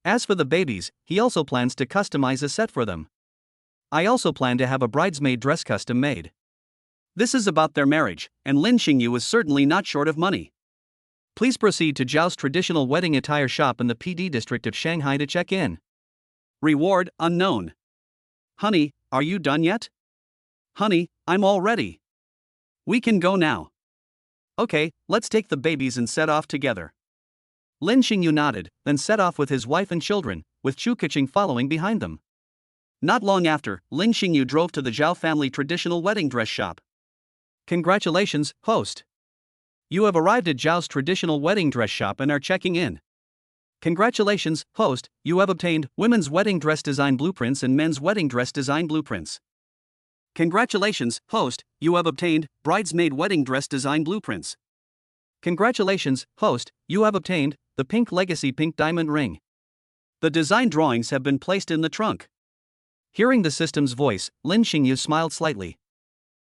As for the babies, he also plans to customize a set for them. I also plan to have a bridesmaid dress custom made. This is about their marriage, and Lin Xingyu is certainly not short of money. Please proceed to Zhao's traditional wedding attire shop in the PD district of Shanghai to check in. Reward unknown. Honey, are you done yet? Honey, I'm all ready. We can go now. Okay, let's take the babies and set off together. Lin Xingyu nodded, then set off with his wife and children, with Chu Keqing following behind them. Not long after, Lin Xingyu drove to the Zhao family traditional wedding dress shop. Congratulations, host. You have arrived at Zhao's traditional wedding dress shop and are checking in. Congratulations, host, you have obtained women's wedding dress design blueprints and men's wedding dress design blueprints. Congratulations, host, you have obtained bridesmaid wedding dress design blueprints. Congratulations, host, you have obtained the pink legacy pink diamond ring. The design drawings have been placed in the trunk. Hearing the system's voice, Lin Xingyu smiled slightly.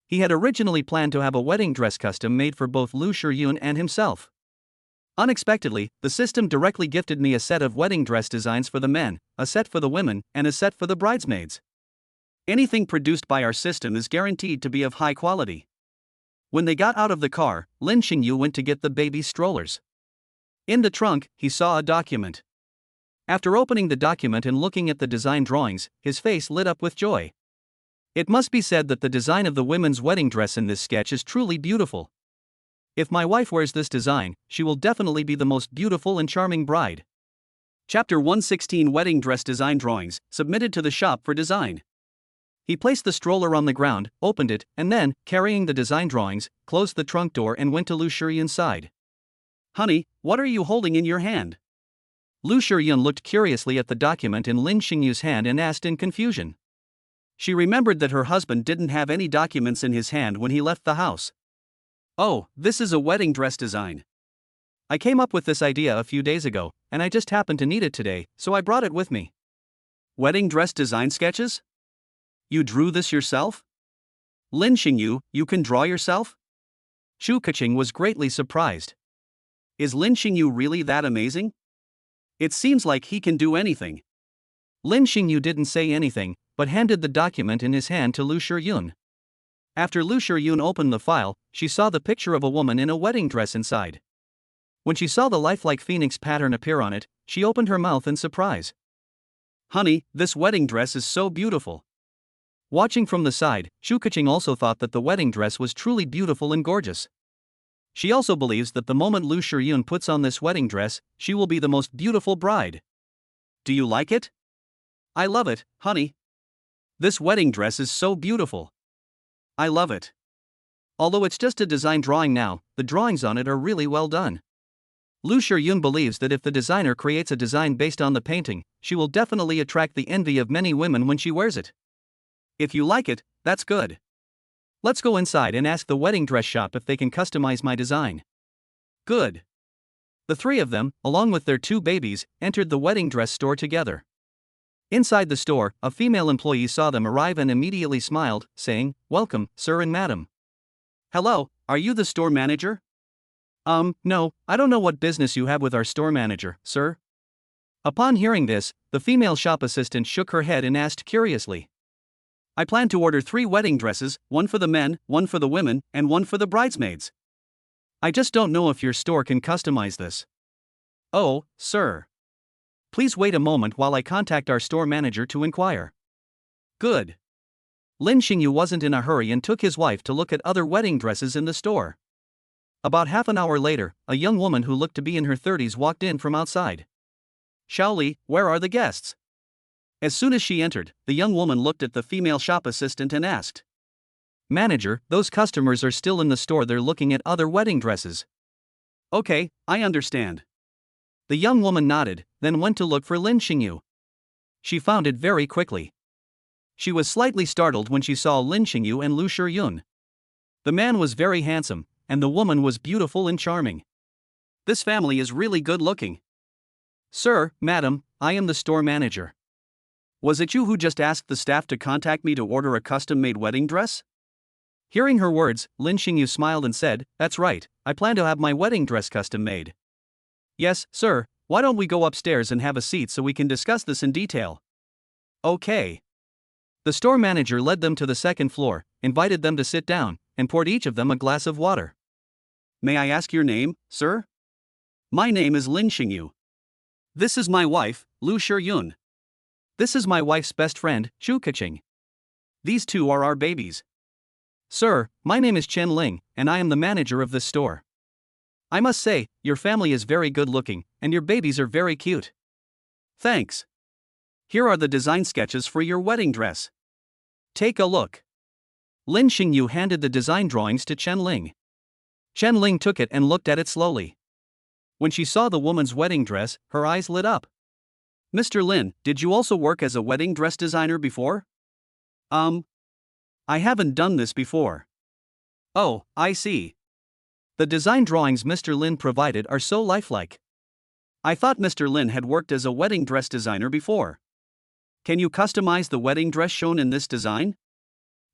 He had originally planned to have a wedding dress custom made for both Lu Shiyun and himself. Unexpectedly, the system directly gifted me a set of wedding dress designs for the men, a set for the women, and a set for the bridesmaids. Anything produced by our system is guaranteed to be of high quality. When they got out of the car, Lin Xingyu went to get the baby strollers. In the trunk, he saw a document. After opening the document and looking at the design drawings, his face lit up with joy. It must be said that the design of the women's wedding dress in this sketch is truly beautiful. If my wife wears this design, she will definitely be the most beautiful and charming bride. Chapter 116 Wedding Dress Design Drawings, submitted to the shop for design. He placed the stroller on the ground, opened it, and then, carrying the design drawings, closed the trunk door and went to Lu Shiyun's side. Honey, what are you holding in your hand? Lu Shiyun looked curiously at the document in Lin Xingyu's hand and asked in confusion. She remembered that her husband didn't have any documents in his hand when he left the house. Oh, this is a wedding dress design. I came up with this idea a few days ago, and I just happened to need it today, so I brought it with me. Wedding dress design sketches? You drew this yourself? Lin Xingyu, you can draw yourself? Shu Keqing was greatly surprised. Is Lin Xingyu really that amazing? It seems like he can do anything. Lin Xingyu didn't say anything, but handed the document in his hand to Lu Shiyun. After Lu Shiyun opened the file, she saw the picture of a woman in a wedding dress inside. When she saw the lifelike phoenix pattern appear on it, she opened her mouth in surprise. Honey, this wedding dress is so beautiful. Watching from the side, Shu Keqing also thought that the wedding dress was truly beautiful and gorgeous. She also believes that the moment Lu Shiyun puts on this wedding dress, she will be the most beautiful bride. Do you like it? I love it, honey. This wedding dress is so beautiful. I love it. Although it's just a design drawing now, the drawings on it are really well done. Lu Shiyun believes that if the designer creates a design based on the painting, she will definitely attract the envy of many women when she wears it. If you like it, that's good. Let's go inside and ask the wedding dress shop if they can customize my design. Good. The three of them, along with their two babies, entered the wedding dress store together. Inside the store, a female employee saw them arrive and immediately smiled, saying, "Welcome, sir and madam." Hello, are you the store manager? No, I don't know what business you have with our store manager, sir. Upon hearing this, the female shop assistant shook her head and asked curiously. I plan to order 3 wedding dresses, one for the men, one for the women, and one for the bridesmaids. I just don't know if your store can customize this. Oh, sir. Please wait a moment while I contact our store manager to inquire. Good. Lin Xingyu wasn't in a hurry and took his wife to look at other wedding dresses in the store. About half an hour later, a young woman who looked to be in her 30s walked in from outside. Xiaoli, where are the guests? As soon as she entered, the young woman looked at the female shop assistant and asked, Manager, those customers are still in the store, they're looking at other wedding dresses. Okay, I understand. The young woman nodded, then went to look for Lin Xingyu. She found it very quickly. She was slightly startled when she saw Lin Xingyu and Lu Shiyun. The man was very handsome, and the woman was beautiful and charming. This family is really good looking. Sir, madam, I am the store manager. Was it you who just asked the staff to contact me to order a custom-made wedding dress? Hearing her words, Lin Xingyu smiled and said, That's right, I plan to have my wedding dress custom made. Yes, sir, why don't we go upstairs and have a seat so we can discuss this in detail? Okay. The store manager led them to the second floor, invited them to sit down, and poured each of them a glass of water. May I ask your name, sir? My name is Lin Xingyu. This is my wife, Lu Shiyun. This is my wife's best friend, Shu Keqing. These two are our babies. Sir, my name is Chen Ling, and I am the manager of this store. I must say, your family is very good looking, and your babies are very cute. Thanks. Here are the design sketches for your wedding dress. Take a look. Lin Xingyu handed the design drawings to Chen Ling. Chen Ling took it and looked at it slowly. When she saw the woman's wedding dress, her eyes lit up. Mr. Lin, did you also work as a wedding dress designer before? I haven't done this before. Oh, I see. The design drawings Mr. Lin provided are so lifelike. I thought Mr. Lin had worked as a wedding dress designer before. Can you customize the wedding dress shown in this design?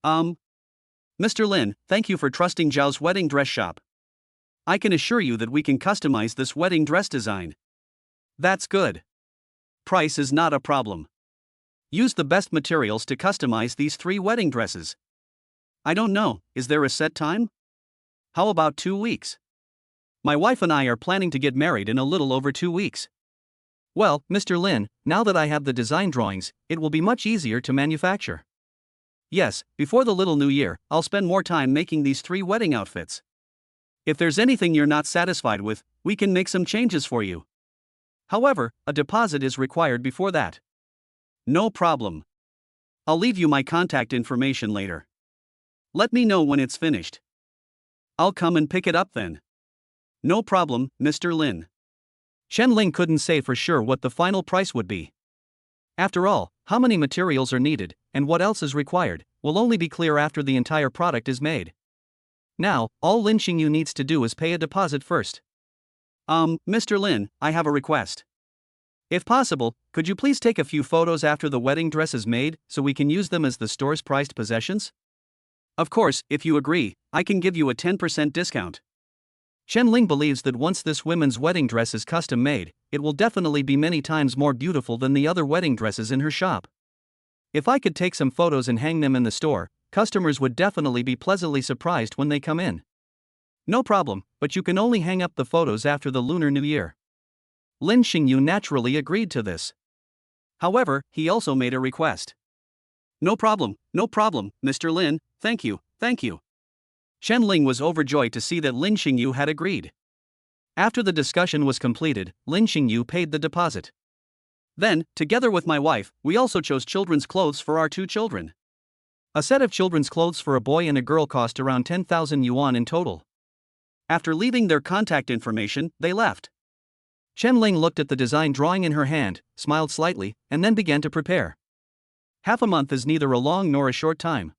Mr. Lin, thank you for trusting Zhao's wedding dress shop. I can assure you that we can customize this wedding dress design. That's good. Price is not a problem. Use the best materials to customize these 3 wedding dresses. I don't know, is there a set time? How about 2 weeks? My wife and I are planning to get married in a little over 2 weeks. Well, Mr. Lin, now that I have the design drawings, it will be much easier to manufacture. Yes, before the little new year, I'll spend more time making these 3 wedding outfits. If there's anything you're not satisfied with, we can make some changes for you. However, a deposit is required before that. No problem. I'll leave you my contact information later. Let me know when it's finished. I'll come and pick it up then. No problem, Mr. Lin. Chen Ling couldn't say for sure what the final price would be. After all, how many materials are needed, and what else is required, will only be clear after the entire product is made. Now, all Lin Xingyu needs to do is pay a deposit first. Mr. Lin, I have a request. If possible, could you please take a few photos after the wedding dress is made, so we can use them as the store's prized possessions? Of course, if you agree, I can give you a 10% discount. Chen Ling believes that once this woman's wedding dress is custom made, it will definitely be many times more beautiful than the other wedding dresses in her shop. If I could take some photos and hang them in the store, customers would definitely be pleasantly surprised when they come in. No problem, but you can only hang up the photos after the Lunar New Year. Lin Xingyu naturally agreed to this. However, he also made a request. No problem, Mr. Lin, thank you. Chen Ling was overjoyed to see that Lin Xingyu had agreed. After the discussion was completed, Lin Xingyu paid the deposit. Then, together with my wife, we also chose children's clothes for our 2 children. A set of children's clothes for a boy and a girl cost around 10,000 yuan in total. After leaving their contact information, they left. Chen Ling looked at the design drawing in her hand, smiled slightly, and then began to prepare. Half a month is neither a long nor a short time.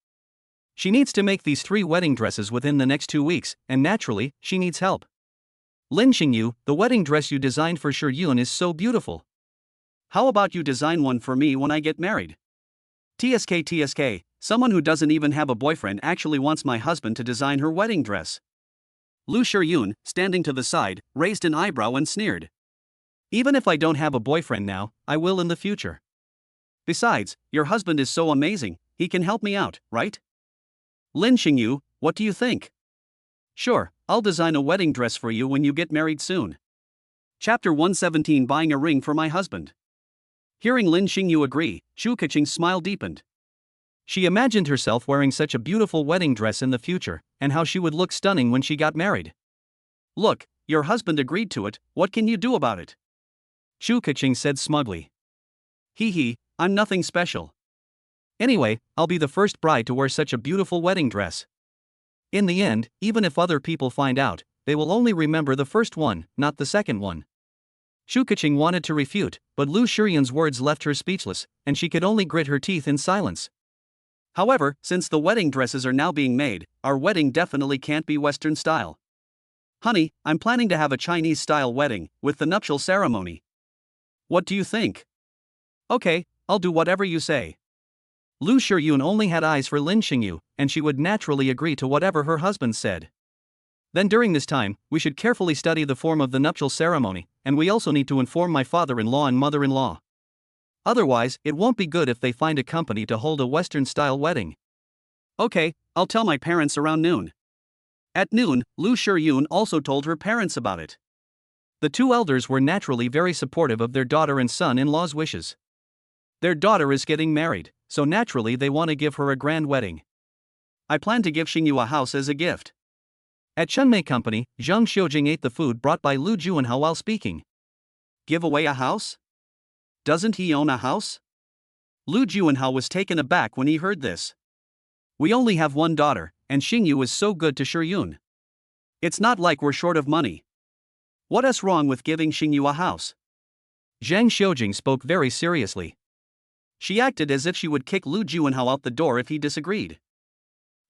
She needs to make these 3 wedding dresses within the next 2 weeks, and naturally, she needs help. Lin Xingyu, the wedding dress you designed for Shi Yun is so beautiful. How about you design one for me when I get married? TSK, someone who doesn't even have a boyfriend actually wants my husband to design her wedding dress. Lu Shiyun, standing to the side, raised an eyebrow and sneered. Even if I don't have a boyfriend now, I will in the future. Besides, your husband is so amazing, he can help me out, right? Lin Xingyu, what do you think? Sure, I'll design a wedding dress for you when you get married soon. Chapter 117 Buying a Ring for My Husband. Hearing Lin Xingyu agree, Shu Keqing's smile deepened. She imagined herself wearing such a beautiful wedding dress in the future, and how she would look stunning when she got married. Look, your husband agreed to it, what can you do about it? Shu Keqing said smugly. Hee, I'm nothing special. Anyway, I'll be the first bride to wear such a beautiful wedding dress. In the end, even if other people find out, they will only remember the first one, not the second one. Shu Keqing wanted to refute, but Lu Shiyun's words left her speechless, and she could only grit her teeth in silence. However, since the wedding dresses are now being made, our wedding definitely can't be Western style. Honey, I'm planning to have a Chinese-style wedding, with the nuptial ceremony. What do you think? Okay, I'll do whatever you say. Lu Shiyun only had eyes for Lin Xingyu, and she would naturally agree to whatever her husband said. Then during this time, we should carefully study the form of the nuptial ceremony, and we also need to inform my father-in-law and mother-in-law. Otherwise, it won't be good if they find a company to hold a Western-style wedding. Okay, I'll tell my parents around noon. At noon, Lu Shiyun also told her parents about it. The 2 elders were naturally very supportive of their daughter and son-in-law's wishes. Their daughter is getting married, so naturally they want to give her a grand wedding. I plan to give Xingyu a house as a gift. At Chunmei Company, Zhang Xiujing ate the food brought by Lu Juanhao while speaking. Give away a house? Doesn't he own a house? Lu Juanhao was taken aback when he heard this. We only have one daughter, and Xingyu is so good to Shiyun. It's not like we're short of money. What is wrong with giving Xingyu a house? Zhang Xiujing spoke very seriously. She acted as if she would kick Lu Juanhao out the door if he disagreed.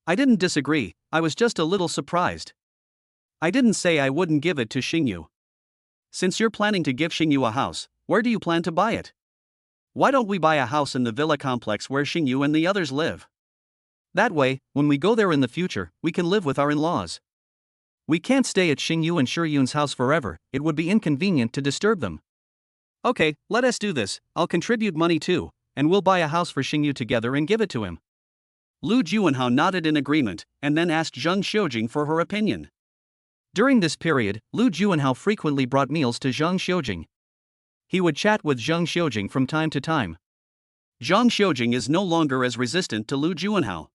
I didn't disagree, I was just a little surprised. I didn't say I wouldn't give it to Xingyu. Since you're planning to give Xingyu a house, where do you plan to buy it? Why don't we buy a house in the villa complex where Xingyu and the others live? That way, when we go there in the future, we can live with our in-laws. We can't stay at Xingyu and Shiyun's house forever, it would be inconvenient to disturb them. Okay, let us do this, I'll contribute money too, and we'll buy a house for Xingyu together and give it to him. Lu Juanhao nodded in agreement, and then asked Zheng Xiujing for her opinion. During this period, Lu Juanhao frequently brought meals to Zheng Xiujing. He would chat with Zheng Xiujing from time to time. Zheng Xiujing is no longer as resistant to Lu Juanhao.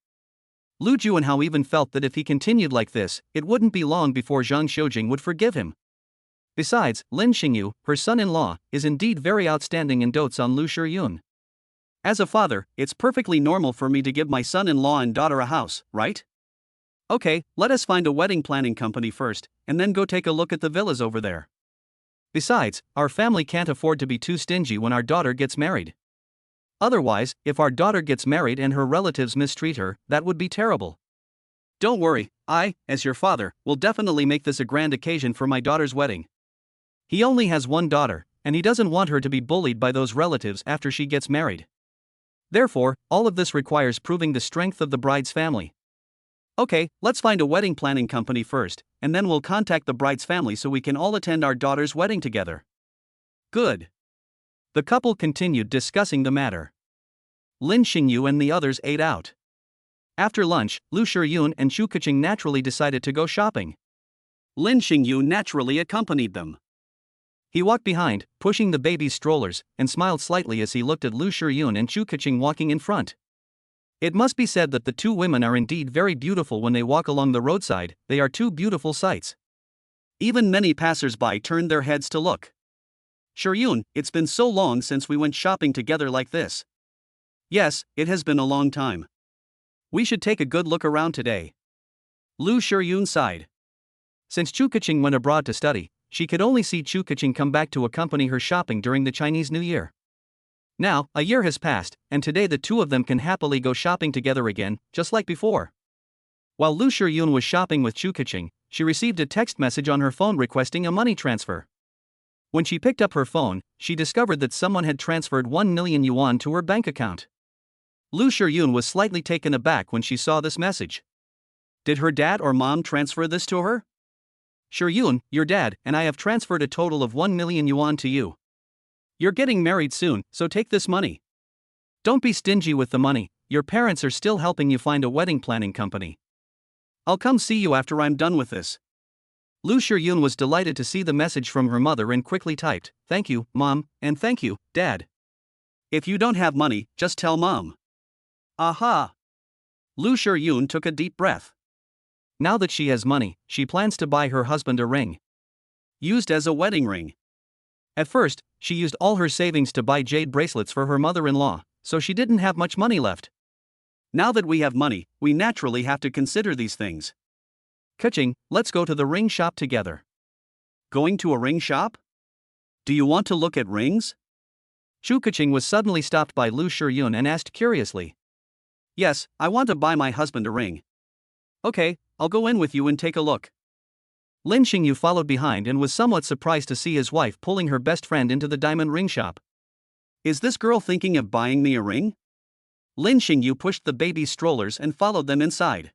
Lu Juanhao even felt that if he continued like this, it wouldn't be long before Zheng Xiujing would forgive him. Besides, Lin Xingyu, her son-in-law, is indeed very outstanding and dotes on Lu Shiyun. As a father, it's perfectly normal for me to give my son-in-law and daughter a house, right? Okay, let us find a wedding planning company first, and then go take a look at the villas over there. Besides, our family can't afford to be too stingy when our daughter gets married. Otherwise, if our daughter gets married and her relatives mistreat her, that would be terrible. Don't worry, I, as your father, will definitely make this a grand occasion for my daughter's wedding. He only has one daughter, and he doesn't want her to be bullied by those relatives after she gets married. Therefore, all of this requires proving the strength of the bride's family. Okay, let's find a wedding planning company first, and then we'll contact the bride's family so we can all attend our daughter's wedding together. Good. The couple continued discussing the matter. Lin Xingyu and the others ate out. After lunch, Lu Shiyun and Chu Keqing naturally decided to go shopping. Lin Xingyu naturally accompanied them. He walked behind, pushing the baby's strollers, and smiled slightly as he looked at Lu Shiyun and Chu Keqing walking in front. It must be said that the two women are indeed very beautiful when they walk along the roadside, they are two beautiful sights. Even many passers-by turned their heads to look. Shiyun, it's been so long since we went shopping together like this. Yes, it has been a long time. We should take a good look around today. Lu Shiyun sighed. Since Chu Keqing went abroad to study, she could only see Chu Keqing come back to accompany her shopping during the Chinese New Year. Now, a year has passed, and today the two of them can happily go shopping together again, just like before. While Lu Shiyun was shopping with Chu Keqing, she received a text message on her phone requesting a money transfer. When she picked up her phone, she discovered that someone had transferred 1 million yuan to her bank account. Lu Shiyun was slightly taken aback when she saw this message. Did her dad or mom transfer this to her? Shiyun, your dad and I have transferred a total of 1 million yuan to you. You're getting married soon, so take this money. Don't be stingy with the money, your parents are still helping you find a wedding planning company. I'll come see you after I'm done with this. Lu Shiyun was delighted to see the message from her mother and quickly typed, "Thank you, Mom, and thank you, Dad." If you don't have money, just tell Mom. Aha! Lu Shiyun took a deep breath. Now that she has money, she plans to buy her husband a ring. Used as a wedding ring. At first, she used all her savings to buy jade bracelets for her mother-in-law, so she didn't have much money left. Now that we have money, we naturally have to consider these things. Keqing, let's go to the ring shop together. Going to a ring shop? Do you want to look at rings? Chu Keqing was suddenly stopped by Lu Shiyun and asked curiously. Yes, I want to buy my husband a ring. Okay, I'll go in with you and take a look. Lin Xingyu followed behind and was somewhat surprised to see his wife pulling her best friend into the diamond ring shop. Is this girl thinking of buying me a ring? Lin Xingyu pushed the baby's strollers and followed them inside.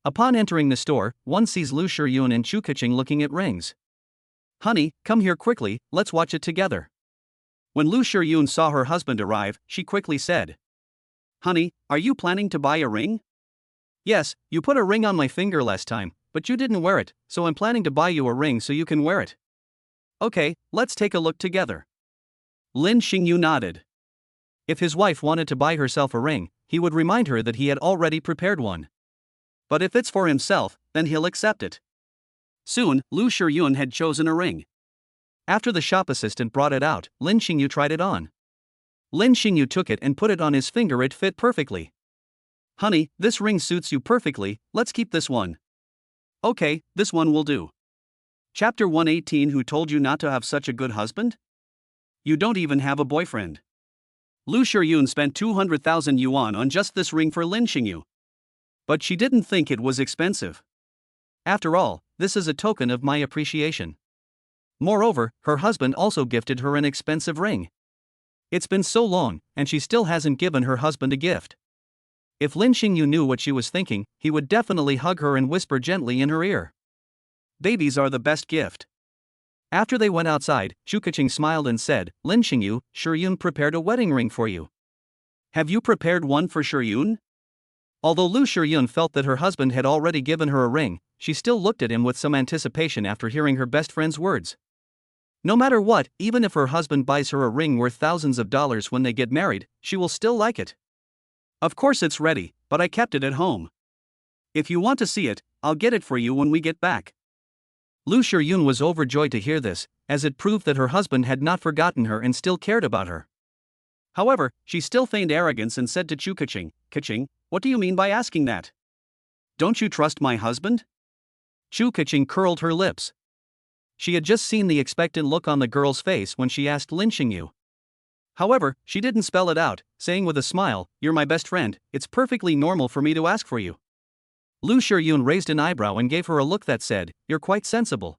Upon entering the store, one sees Lu Shiyun and Chu Keqing looking at rings. Honey, come here quickly, let's watch it together. When Lu Shiyun saw her husband arrive, she quickly said, Honey, are you planning to buy a ring? Yes, you put a ring on my finger last time, but you didn't wear it, so I'm planning to buy you a ring so you can wear it. Okay, let's take a look together. Lin Xingyu nodded. If his wife wanted to buy herself a ring, he would remind her that he had already prepared one. But if it's for himself, then he'll accept it. Soon, Lu Shiyun had chosen a ring. After the shop assistant brought it out, Lin Xingyu tried it on. Lin Xingyu took it and put it on his finger. It fit perfectly. Honey, this ring suits you perfectly, let's keep this one. Okay, this one will do. Chapter 118. Who told you not to have such a good husband? You don't even have a boyfriend. Lu Shiyun spent 200,000 yuan on just this ring for Lin Xingyu. But she didn't think it was expensive. After all, this is a token of my appreciation. Moreover, her husband also gifted her an expensive ring. It's been so long, and she still hasn't given her husband a gift. If Lin Xingyu knew what she was thinking, he would definitely hug her and whisper gently in her ear. Babies are the best gift. After they went outside, Shu Keqing smiled and said, Lin Xingyu, Shiyun prepared a wedding ring for you. Have you prepared one for Shiyun? Although Lu Shiyun felt that her husband had already given her a ring, she still looked at him with some anticipation after hearing her best friend's words. No matter what, even if her husband buys her a ring worth thousands of dollars when they get married, she will still like it. Of course it's ready, but I kept it at home. If you want to see it, I'll get it for you when we get back. Lu Shiyun was overjoyed to hear this, as it proved that her husband had not forgotten her and still cared about her. However, she still feigned arrogance and said to Chu Keqing, Keqing, what do you mean by asking that? Don't you trust my husband? Chu Keqing curled her lips. She had just seen the expectant look on the girl's face when she asked Lin Xingyu. However, she didn't spell it out, saying with a smile, You're my best friend, it's perfectly normal for me to ask for you. Lu Shiyun raised an eyebrow and gave her a look that said, You're quite sensible.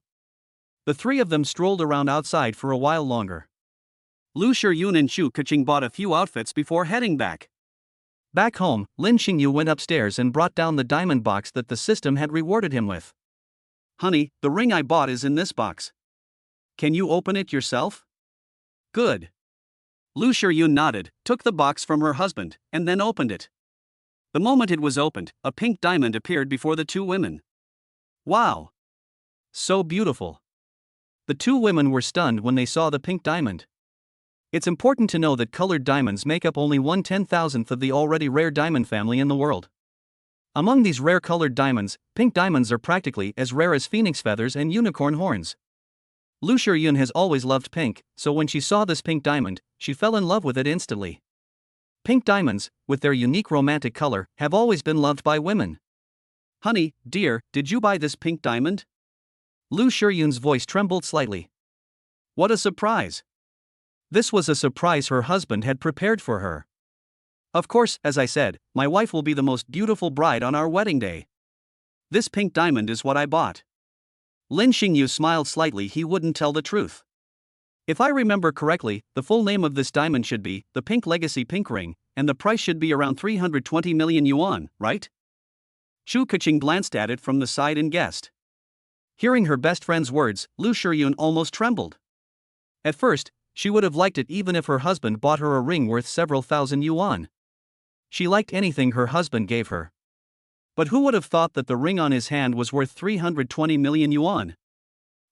The three of them strolled around outside for a while longer. Lu Shiyun and Chu Keqing bought a few outfits before heading back. Back home, Lin Xingyu went upstairs and brought down the diamond box that the system had rewarded him with. Honey, the ring I bought is in this box. Can you open it yourself? Good. Lu Shiyun nodded, took the box from her husband, and then opened it. The moment it was opened, a pink diamond appeared before the two women. Wow! So beautiful. The two women were stunned when they saw the pink diamond. It's important to know that colored diamonds make up only 1/10,000th of the already rare diamond family in the world. Among these rare colored diamonds, pink diamonds are practically as rare as phoenix feathers and unicorn horns. Lu Shiyun has always loved pink, so when she saw this pink diamond, she fell in love with it instantly. Pink diamonds, with their unique romantic color, have always been loved by women. Honey, dear, did you buy this pink diamond? Lu Shiyun's voice trembled slightly. What a surprise! This was a surprise her husband had prepared for her. Of course, as I said, my wife will be the most beautiful bride on our wedding day. This pink diamond is what I bought. Lin Xingyu smiled slightly. He wouldn't tell the truth. If I remember correctly, the full name of this diamond should be the Pink Legacy Pink Ring, and the price should be around 320 million yuan, right? Chu Keqing glanced at it from the side and guessed. Hearing her best friend's words, Lu Shiyun almost trembled. At first, she would have liked it even if her husband bought her a ring worth several thousand yuan. She liked anything her husband gave her. But who would have thought that the ring on his hand was worth 320 million yuan?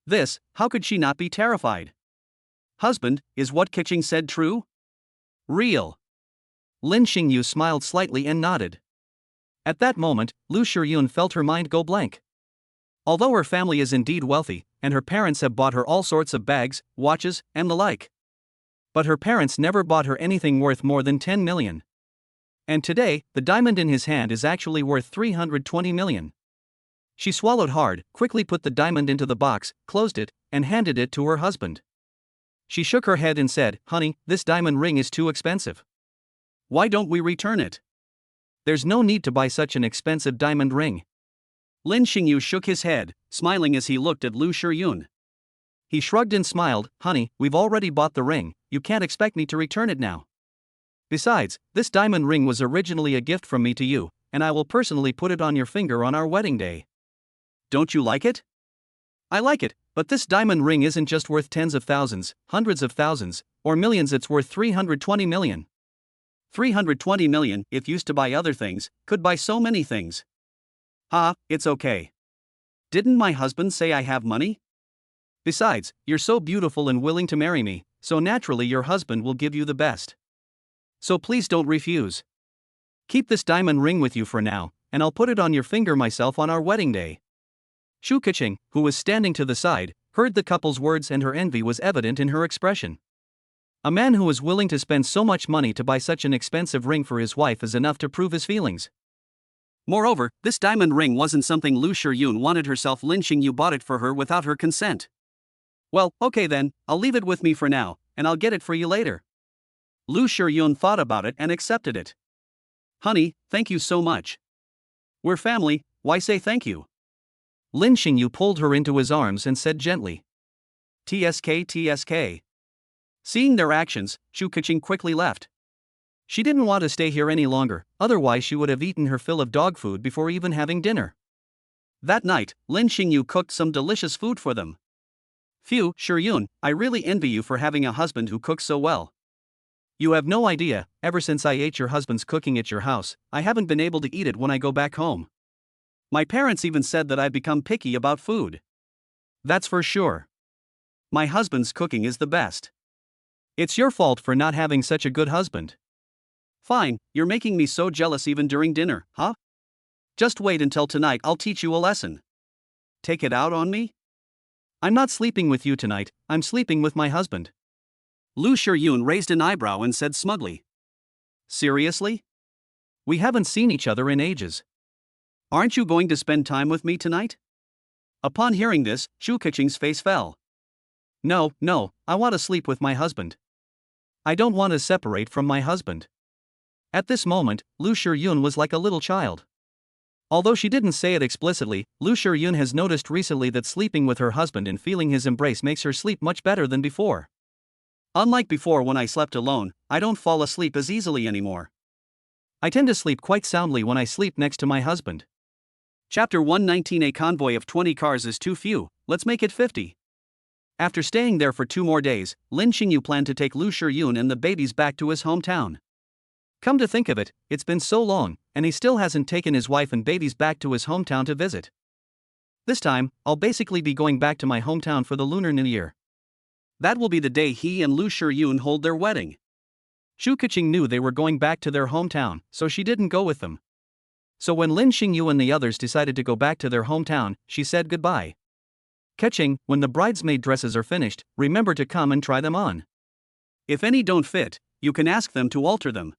This, how could she not be terrified? Husband, is what Keqing said true? Real. Lin Xingyu smiled slightly and nodded. At that moment, Lu Shiyun felt her mind go blank. Although her family is indeed wealthy, and her parents have bought her all sorts of bags, watches, and the like. But her parents never bought her anything worth more than 10 million. And today, the diamond in his hand is actually worth 320 million. She swallowed hard, quickly put the diamond into the box, closed it, and handed it to her husband. She shook her head and said, Honey, this diamond ring is too expensive. Why don't we return it? There's no need to buy such an expensive diamond ring. Lin Xingyu shook his head, smiling as he looked at Lu Shiyun. He shrugged and smiled, Honey, we've already bought the ring, you can't expect me to return it now. Besides, this diamond ring was originally a gift from me to you, and I will personally put it on your finger on our wedding day. Don't you like it? I like it, but this diamond ring isn't just worth tens of thousands, hundreds of thousands, or millions, it's worth 320 million. 320 million, if used to buy other things, could buy so many things. It's okay. Didn't my husband say I have money? Besides, you're so beautiful and willing to marry me, so naturally your husband will give you the best. So please don't refuse. Keep this diamond ring with you for now, and I'll put it on your finger myself on our wedding day. Chu Keqing, who was standing to the side, heard the couple's words and her envy was evident in her expression. A man who is willing to spend so much money to buy such an expensive ring for his wife is enough to prove his feelings. Moreover, this diamond ring wasn't something Lu Shiyun wanted herself. Lin Xingyu bought it for her without her consent. Well, okay then, I'll leave it with me for now, and I'll get it for you later. Lu Shiyun thought about it and accepted it. Honey, thank you so much. We're family, why say thank you? Lin Xingyu pulled her into his arms and said gently. TSK TSK. Seeing their actions, Chu Keqing quickly left. She didn't want to stay here any longer, otherwise she would have eaten her fill of dog food before even having dinner. That night, Lin Xingyu cooked some delicious food for them. Phew, Shiryun, I really envy you for having a husband who cooks so well. You have no idea, ever since I ate your husband's cooking at your house, I haven't been able to eat it when I go back home. My parents even said that I've become picky about food. That's for sure. My husband's cooking is the best. It's your fault for not having such a good husband. Fine, you're making me so jealous even during dinner, huh? Just wait until tonight, I'll teach you a lesson. Take it out on me? I'm not sleeping with you tonight, I'm sleeping with my husband. Lu Shiryun raised an eyebrow and said smugly. Seriously? We haven't seen each other in ages. Aren't you going to spend time with me tonight? Upon hearing this, Shu Keqing's face fell. No, I want to sleep with my husband. I don't want to separate from my husband. At this moment, Lu Shiryun was like a little child. Although she didn't say it explicitly, Lu Shiryun has noticed recently that sleeping with her husband and feeling his embrace makes her sleep much better than before. Unlike before when I slept alone, I don't fall asleep as easily anymore. I tend to sleep quite soundly when I sleep next to my husband. Chapter 119. A convoy of 20 cars is too few, let's make it 50. After staying there for 2 more days, Lin Xingyu planned to take Lu Shiryun and the babies back to his hometown. Come to think of it, it's been so long, and he still hasn't taken his wife and babies back to his hometown to visit. This time, I'll basically be going back to my hometown for the Lunar New Year. That will be the day he and Lu Shiryun hold their wedding. Shu Keqing knew they were going back to their hometown, so she didn't go with them. So when Lin Xingyu and the others decided to go back to their hometown, she said goodbye. Keqing, when the bridesmaid dresses are finished, remember to come and try them on. If any don't fit, you can ask them to alter them.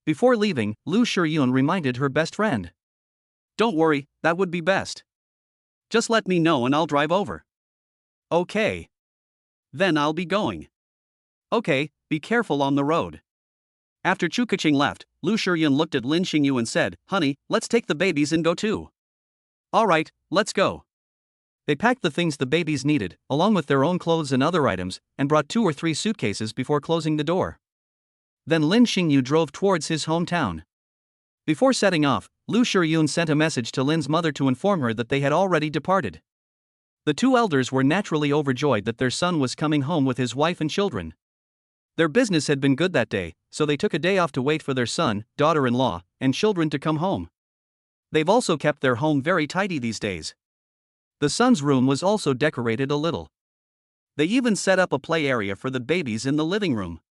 Before leaving, Lu Shiryun reminded her best friend. Don't worry, that would be best. Just let me know and I'll drive over. Okay. Then I'll be going. Okay, be careful on the road. After Shu Keqing left, Lu Shiryun looked at Lin Xingyu and said, Honey, let's take the babies and go too. Alright, let's go. They packed the things the babies needed, along with their own clothes and other items, and brought 2 or 3 suitcases before closing the door. Then Lin Xingyu drove towards his hometown. Before setting off, Lu Shiryun sent a message to Lin's mother to inform her that they had already departed. The 2 elders were naturally overjoyed that their son was coming home with his wife and children. Their business had been good that day, so they took a day off to wait for their son, daughter-in-law, and children to come home. They've also kept their home very tidy these days. The son's room was also decorated a little. They even set up a play area for the babies in the living room.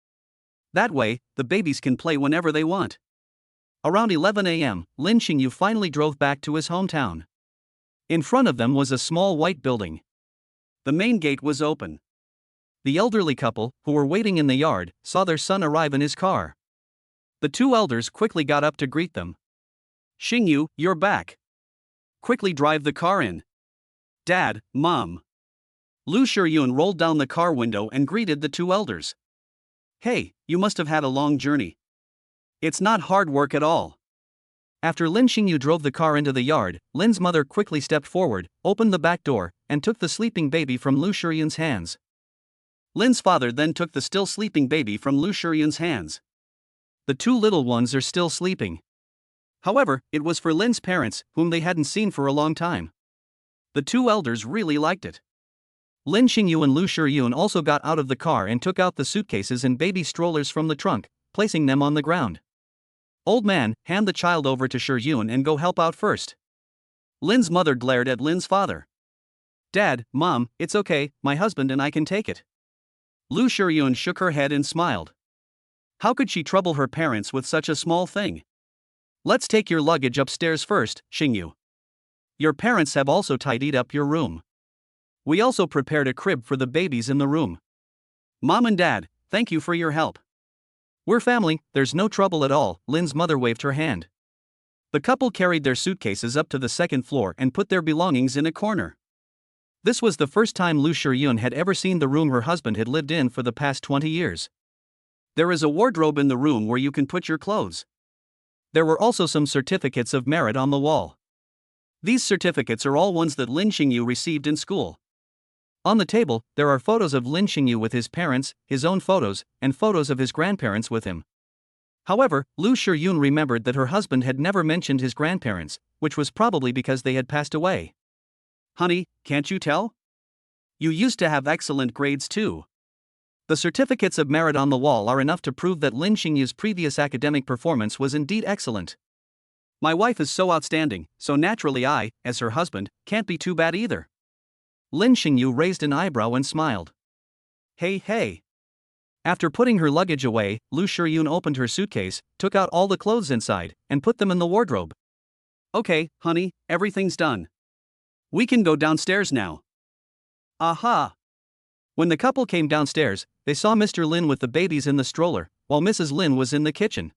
That way, the babies can play whenever they want. Around 11 a.m., Lin Xingyu finally drove back to his hometown. In front of them was a small white building. The main gate was open. The elderly couple, who were waiting in the yard, saw their son arrive in his car. The 2 elders quickly got up to greet them. Xingyu, you're back. Quickly drive the car in. Dad, Mom. Lu Shiryun rolled down the car window and greeted the 2 elders. Hey, you must have had a long journey. It's not hard work at all. After Lin Xingyu drove the car into the yard, Lin's mother quickly stepped forward, opened the back door, and took the sleeping baby from Lu Shiryun's hands. Lin's father then took the still sleeping baby from Lu Shiryun's hands. The 2 little ones are still sleeping. However, it was for Lin's parents, whom they hadn't seen for a long time. The 2 elders really liked it. Lin Xingyu and Lu Shiryun also got out of the car and took out the suitcases and baby strollers from the trunk, placing them on the ground. Old man, hand the child over to Shiryun and go help out first. Lin's mother glared at Lin's father. Dad, Mom, it's okay, my husband and I can take it. Lu Shiryun shook her head and smiled. How could she trouble her parents with such a small thing? Let's take your luggage upstairs first, Xingyu. Your parents have also tidied up your room. We also prepared a crib for the babies in the room. Mom and Dad, thank you for your help. We're family, there's no trouble at all, Lin's mother waved her hand. The couple carried their suitcases up to the 2nd floor and put their belongings in a corner. This was the first time Lu Shiryun had ever seen the room her husband had lived in for the past 20 years. There is a wardrobe in the room where you can put your clothes. There were also some certificates of merit on the wall. These certificates are all ones that Lin Xingyu received in school. On the table, there are photos of Lin Xingyu with his parents, his own photos, and photos of his grandparents with him. However, Lu Shiryun remembered that her husband had never mentioned his grandparents, which was probably because they had passed away. Honey, can't you tell? You used to have excellent grades too. The certificates of merit on the wall are enough to prove that Lin Xingyu's previous academic performance was indeed excellent. My wife is so outstanding, so naturally I, as her husband, can't be too bad either. Lin Xingyu raised an eyebrow and smiled. Hey. After putting her luggage away, Lu Shiyun opened her suitcase, took out all the clothes inside, and put them in the wardrobe. Okay, honey, everything's done. We can go downstairs now. Aha! When the couple came downstairs, they saw Mr. Lin with the babies in the stroller, while Mrs. Lin was in the kitchen.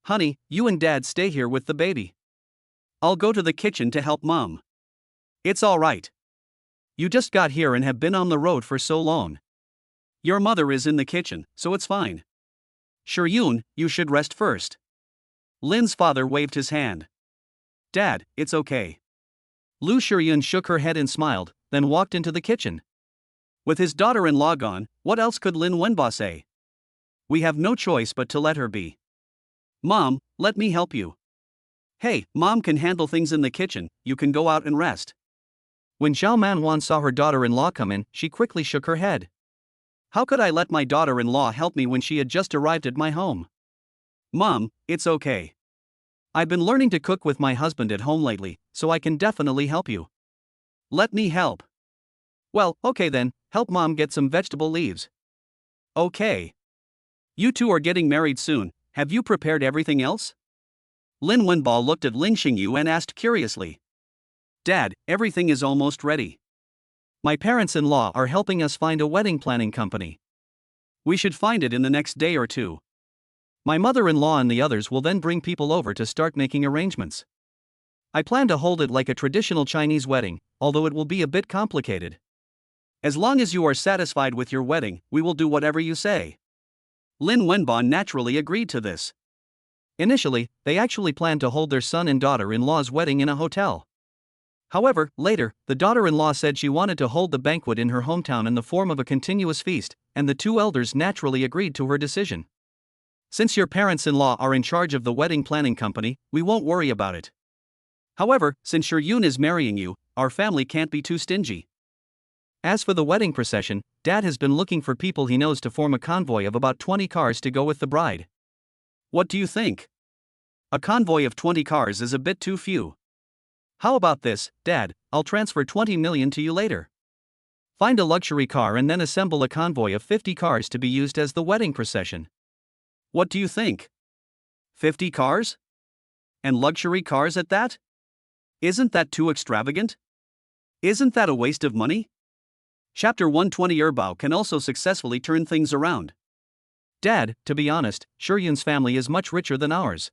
Honey, you and Dad stay here with the baby. I'll go to the kitchen to help Mom. It's all right. You just got here and have been on the road for so long. Your mother is in the kitchen, so it's fine. Shiyun, you should rest first. Lin's father waved his hand. Dad, it's okay. Lu Shiyun shook her head and smiled, then walked into the kitchen. With his daughter-in-law gone, what else could Lin Wenba say? We have no choice but to let her be. Mom, let me help you. Hey, Mom can handle things in the kitchen, you can go out and rest. When Zhao Manwan saw her daughter-in-law come in, she quickly shook her head. How could I let my daughter-in-law help me when she had just arrived at my home? Mom, it's okay. I've been learning to cook with my husband at home lately, so I can definitely help you. Let me help. Well, okay then, help Mom get some vegetable leaves. Okay. You two are getting married soon, have you prepared everything else? Lin Wenba looked at Lin Xingyu and asked curiously. Dad, everything is almost ready. My parents-in-law are helping us find a wedding planning company. We should find it in the next day or two. My mother-in-law and the others will then bring people over to start making arrangements. I plan to hold it like a traditional Chinese wedding, although it will be a bit complicated. As long as you are satisfied with your wedding, we will do whatever you say. Lin Wenba naturally agreed to this. Initially, they actually planned to hold their son and daughter-in-law's wedding in a hotel. However, later, the daughter-in-law said she wanted to hold the banquet in her hometown in the form of a continuous feast, and the two elders naturally agreed to her decision. Since your parents-in-law are in charge of the wedding planning company, we won't worry about it. However, since Shiyun is marrying you, our family can't be too stingy. As for the wedding procession, Dad has been looking for people he knows to form a convoy of about 20 cars to go with the bride. What do you think? A convoy of 20 cars is a bit too few. How about this, Dad, I'll transfer 20 million to you later. Find a luxury car and then assemble a convoy of 50 cars to be used as the wedding procession. What do you think? 50 cars? And luxury cars at that? Isn't that too extravagant? Isn't that a waste of money? Chapter 120 Erbao can also successfully turn things around. Dad, to be honest, Shiyun's family is much richer than ours.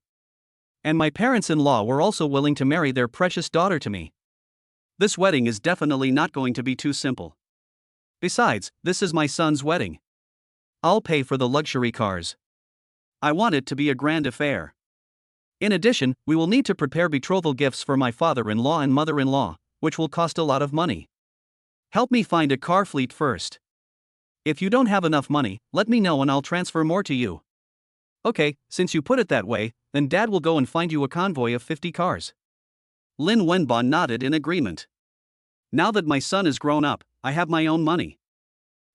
And my parents-in-law were also willing to marry their precious daughter to me. This wedding is definitely not going to be too simple. Besides, this is my son's wedding. I'll pay for the luxury cars. I want it to be a grand affair. In addition, we will need to prepare betrothal gifts for my father-in-law and mother-in-law, which will cost a lot of money. Help me find a car fleet first. If you don't have enough money, let me know and I'll transfer more to you. Okay, since you put it that way, then Dad will go and find you a convoy of 50 cars. Lin Wenba nodded in agreement. Now that my son is grown up, I have my own money.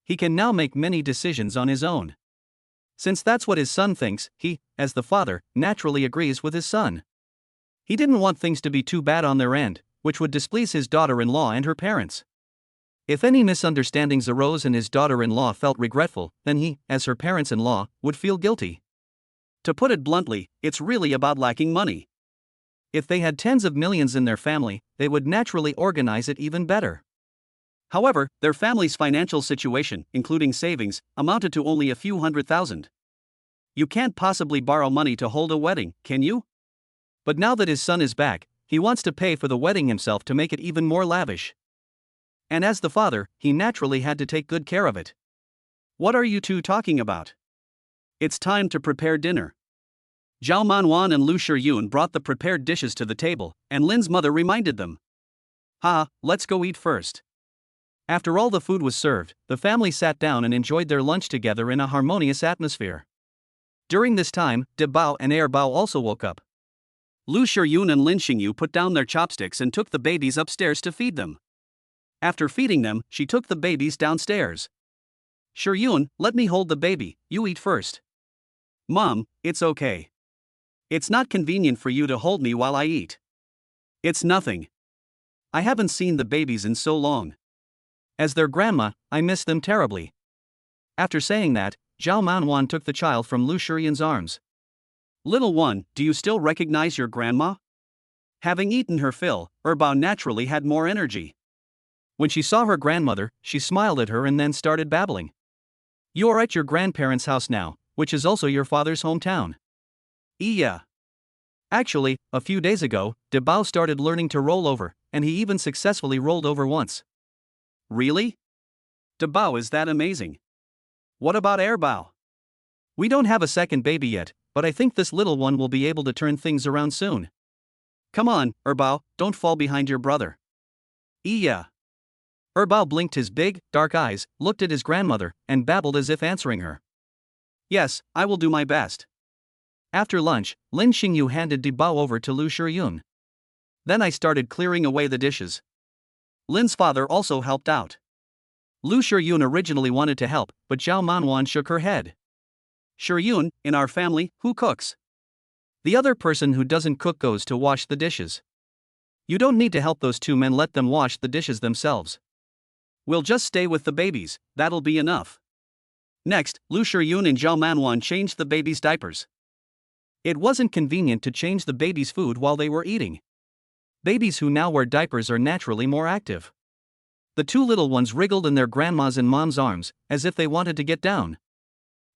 He can now make many decisions on his own. Since that's what his son thinks, he, as the father, naturally agrees with his son. He didn't want things to be too bad on their end, which would displease his daughter-in-law and her parents. If any misunderstandings arose and his daughter-in-law felt regretful, then he, as her parents-in-law, would feel guilty. To put it bluntly, it's really about lacking money. If they had tens of millions in their family, they would naturally organize it even better. However, their family's financial situation, including savings, amounted to only a few $100,000. You can't possibly borrow money to hold a wedding, can you? But now that his son is back, he wants to pay for the wedding himself to make it even more lavish. And as the father, he naturally had to take good care of it. What are you two talking about? It's time to prepare dinner. Zhao Manwan and Lu Shiyun brought the prepared dishes to the table, and Lin's mother reminded them. Let's go eat first. After all the food was served, the family sat down and enjoyed their lunch together in a harmonious atmosphere. During this time, De Bao and Air Bao also woke up. Lu Shiyun and Lin Xingyu put down their chopsticks and took the babies upstairs to feed them. After feeding them, she took the babies downstairs. Shiyun, let me hold the baby, you eat first. Mom, it's okay. It's not convenient for you to hold me while I eat. It's nothing. I haven't seen the babies in so long. As their grandma, I miss them terribly. After saying that, Zhao Manwan took the child from Lu Shiyun's arms. Little one, do you still recognize your grandma? Having eaten her fill, Erbao naturally had more energy. When she saw her grandmother, she smiled at her and then started babbling. You are at your grandparents' house now, which is also your father's hometown. Yeah. Actually, a few days ago, De Bao started learning to roll over, and he even successfully rolled over once. Really? De Bao is that amazing. What about Erbao? We don't have a second baby yet, but I think this little one will be able to turn things around soon. Come on, Erbao, don't fall behind your brother. Yeah. Erbao blinked his big, dark eyes, looked at his grandmother, and babbled as if answering her. Yes, I will do my best. After lunch, Lin Xingyu handed De Bao over to Lu Shiyun. Then I started clearing away the dishes. Lin's father also helped out. Lu Shiyun originally wanted to help, but Zhao Manwan shook her head. Shiyun, in our family, who cooks? The other person who doesn't cook goes to wash the dishes. You don't need to help those two men, let them wash the dishes themselves. We'll just stay with the babies, that'll be enough. Next, Lu Shiyun and Zhao Manwan changed the babies' diapers. It wasn't convenient to change the babies' food while they were eating. Babies who now wear diapers are naturally more active. The two little ones wriggled in their grandma's and mom's arms, as if they wanted to get down.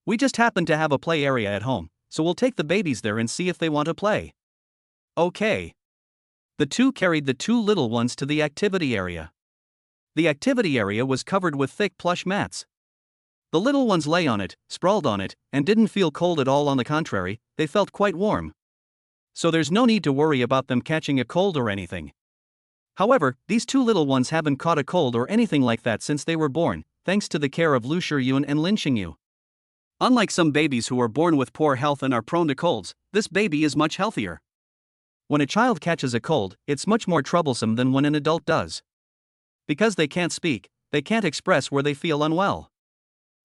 We just happen to have a play area at home, so we'll take the babies there and see if they want to play. Okay. The two carried the two little ones to the activity area. The activity area was covered with thick plush mats. The little ones lay on it, sprawled on it, and didn't feel cold at all. On the contrary, they felt quite warm. So there's no need to worry about them catching a cold or anything. However, these two little ones haven't caught a cold or anything like that since they were born, thanks to the care of Lu Shiyun and Lin Xingyu. Unlike some babies who are born with poor health and are prone to colds, this baby is much healthier. When a child catches a cold, it's much more troublesome than when an adult does. Because they can't speak, they can't express where they feel unwell.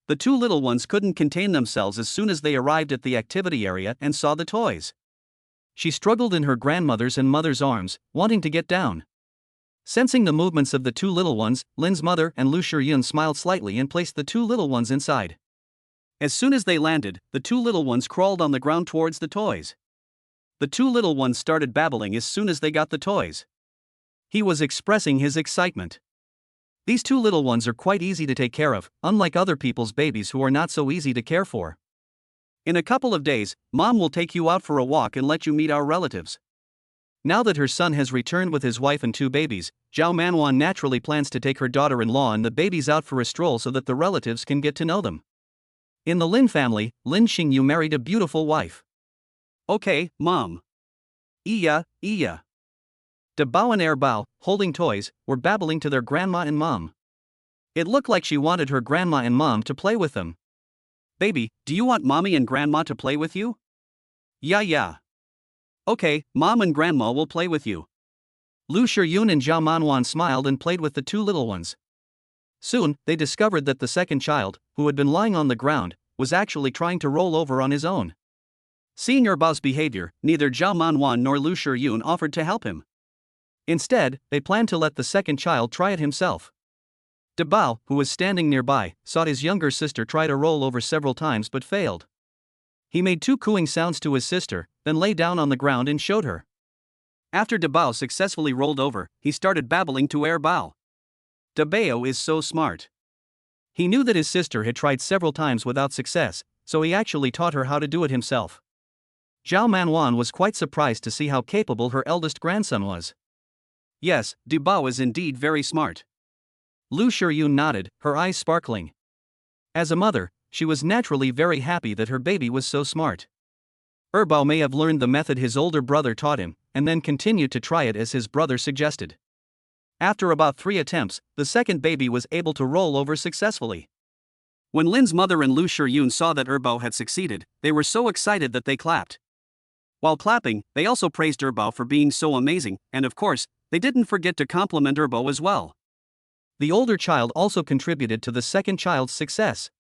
The two little ones couldn't contain themselves as soon as they arrived at the activity area and saw the toys. She struggled in her grandmother's and mother's arms, wanting to get down. Sensing the movements of the two little ones, Lin's mother and Lu Shiyun smiled slightly and placed the two little ones inside. As soon as they landed, the two little ones crawled on the ground towards the toys. The two little ones started babbling as soon as they got the toys. He was expressing his excitement. These two little ones are quite easy to take care of, unlike other people's babies who are not so easy to care for. In a couple of days, Mom will take you out for a walk and let you meet our relatives. Now that her son has returned with his wife and two babies, Zhao Manwan naturally plans to take her daughter-in-law and the babies out for a stroll so that the relatives can get to know them. In the Lin family, Lin Xingyu married a beautiful wife. Okay, Mom. Iya. De Bao and Erbao, holding toys, were babbling to their grandma and mom. It looked like she wanted her grandma and mom to play with them. Baby, do you want mommy and grandma to play with you? Yeah. Okay, mom and grandma will play with you. Lu Shiyun and Zhao Manwan smiled and played with the two little ones. Soon, they discovered that the second child, who had been lying on the ground, was actually trying to roll over on his own. Seeing Erbao's behavior, neither Zhao Manwan nor Lu Shiyun offered to help him. Instead, they planned to let the second child try it himself. De Bao, who was standing nearby, saw his younger sister try to roll over several times but failed. He made two cooing sounds to his sister, then lay down on the ground and showed her. After De Bao successfully rolled over, he started babbling to Erbao. De Bao is so smart. He knew that his sister had tried several times without success, so he actually taught her how to do it himself. Zhao Manwan was quite surprised to see how capable her eldest grandson was. Yes, De Bao is indeed very smart. Lu Shiyun nodded, her eyes sparkling. As a mother, she was naturally very happy that her baby was so smart. Erbao may have learned the method his older brother taught him, and then continued to try it as his brother suggested. After about 3 attempts, the second baby was able to roll over successfully. When Lin's mother and Lu Shiyun saw that Erbao had succeeded, they were so excited that they clapped. While clapping, they also praised Erbo for being so amazing, and of course, they didn't forget to compliment Erbo as well. The older child also contributed to the second child's success.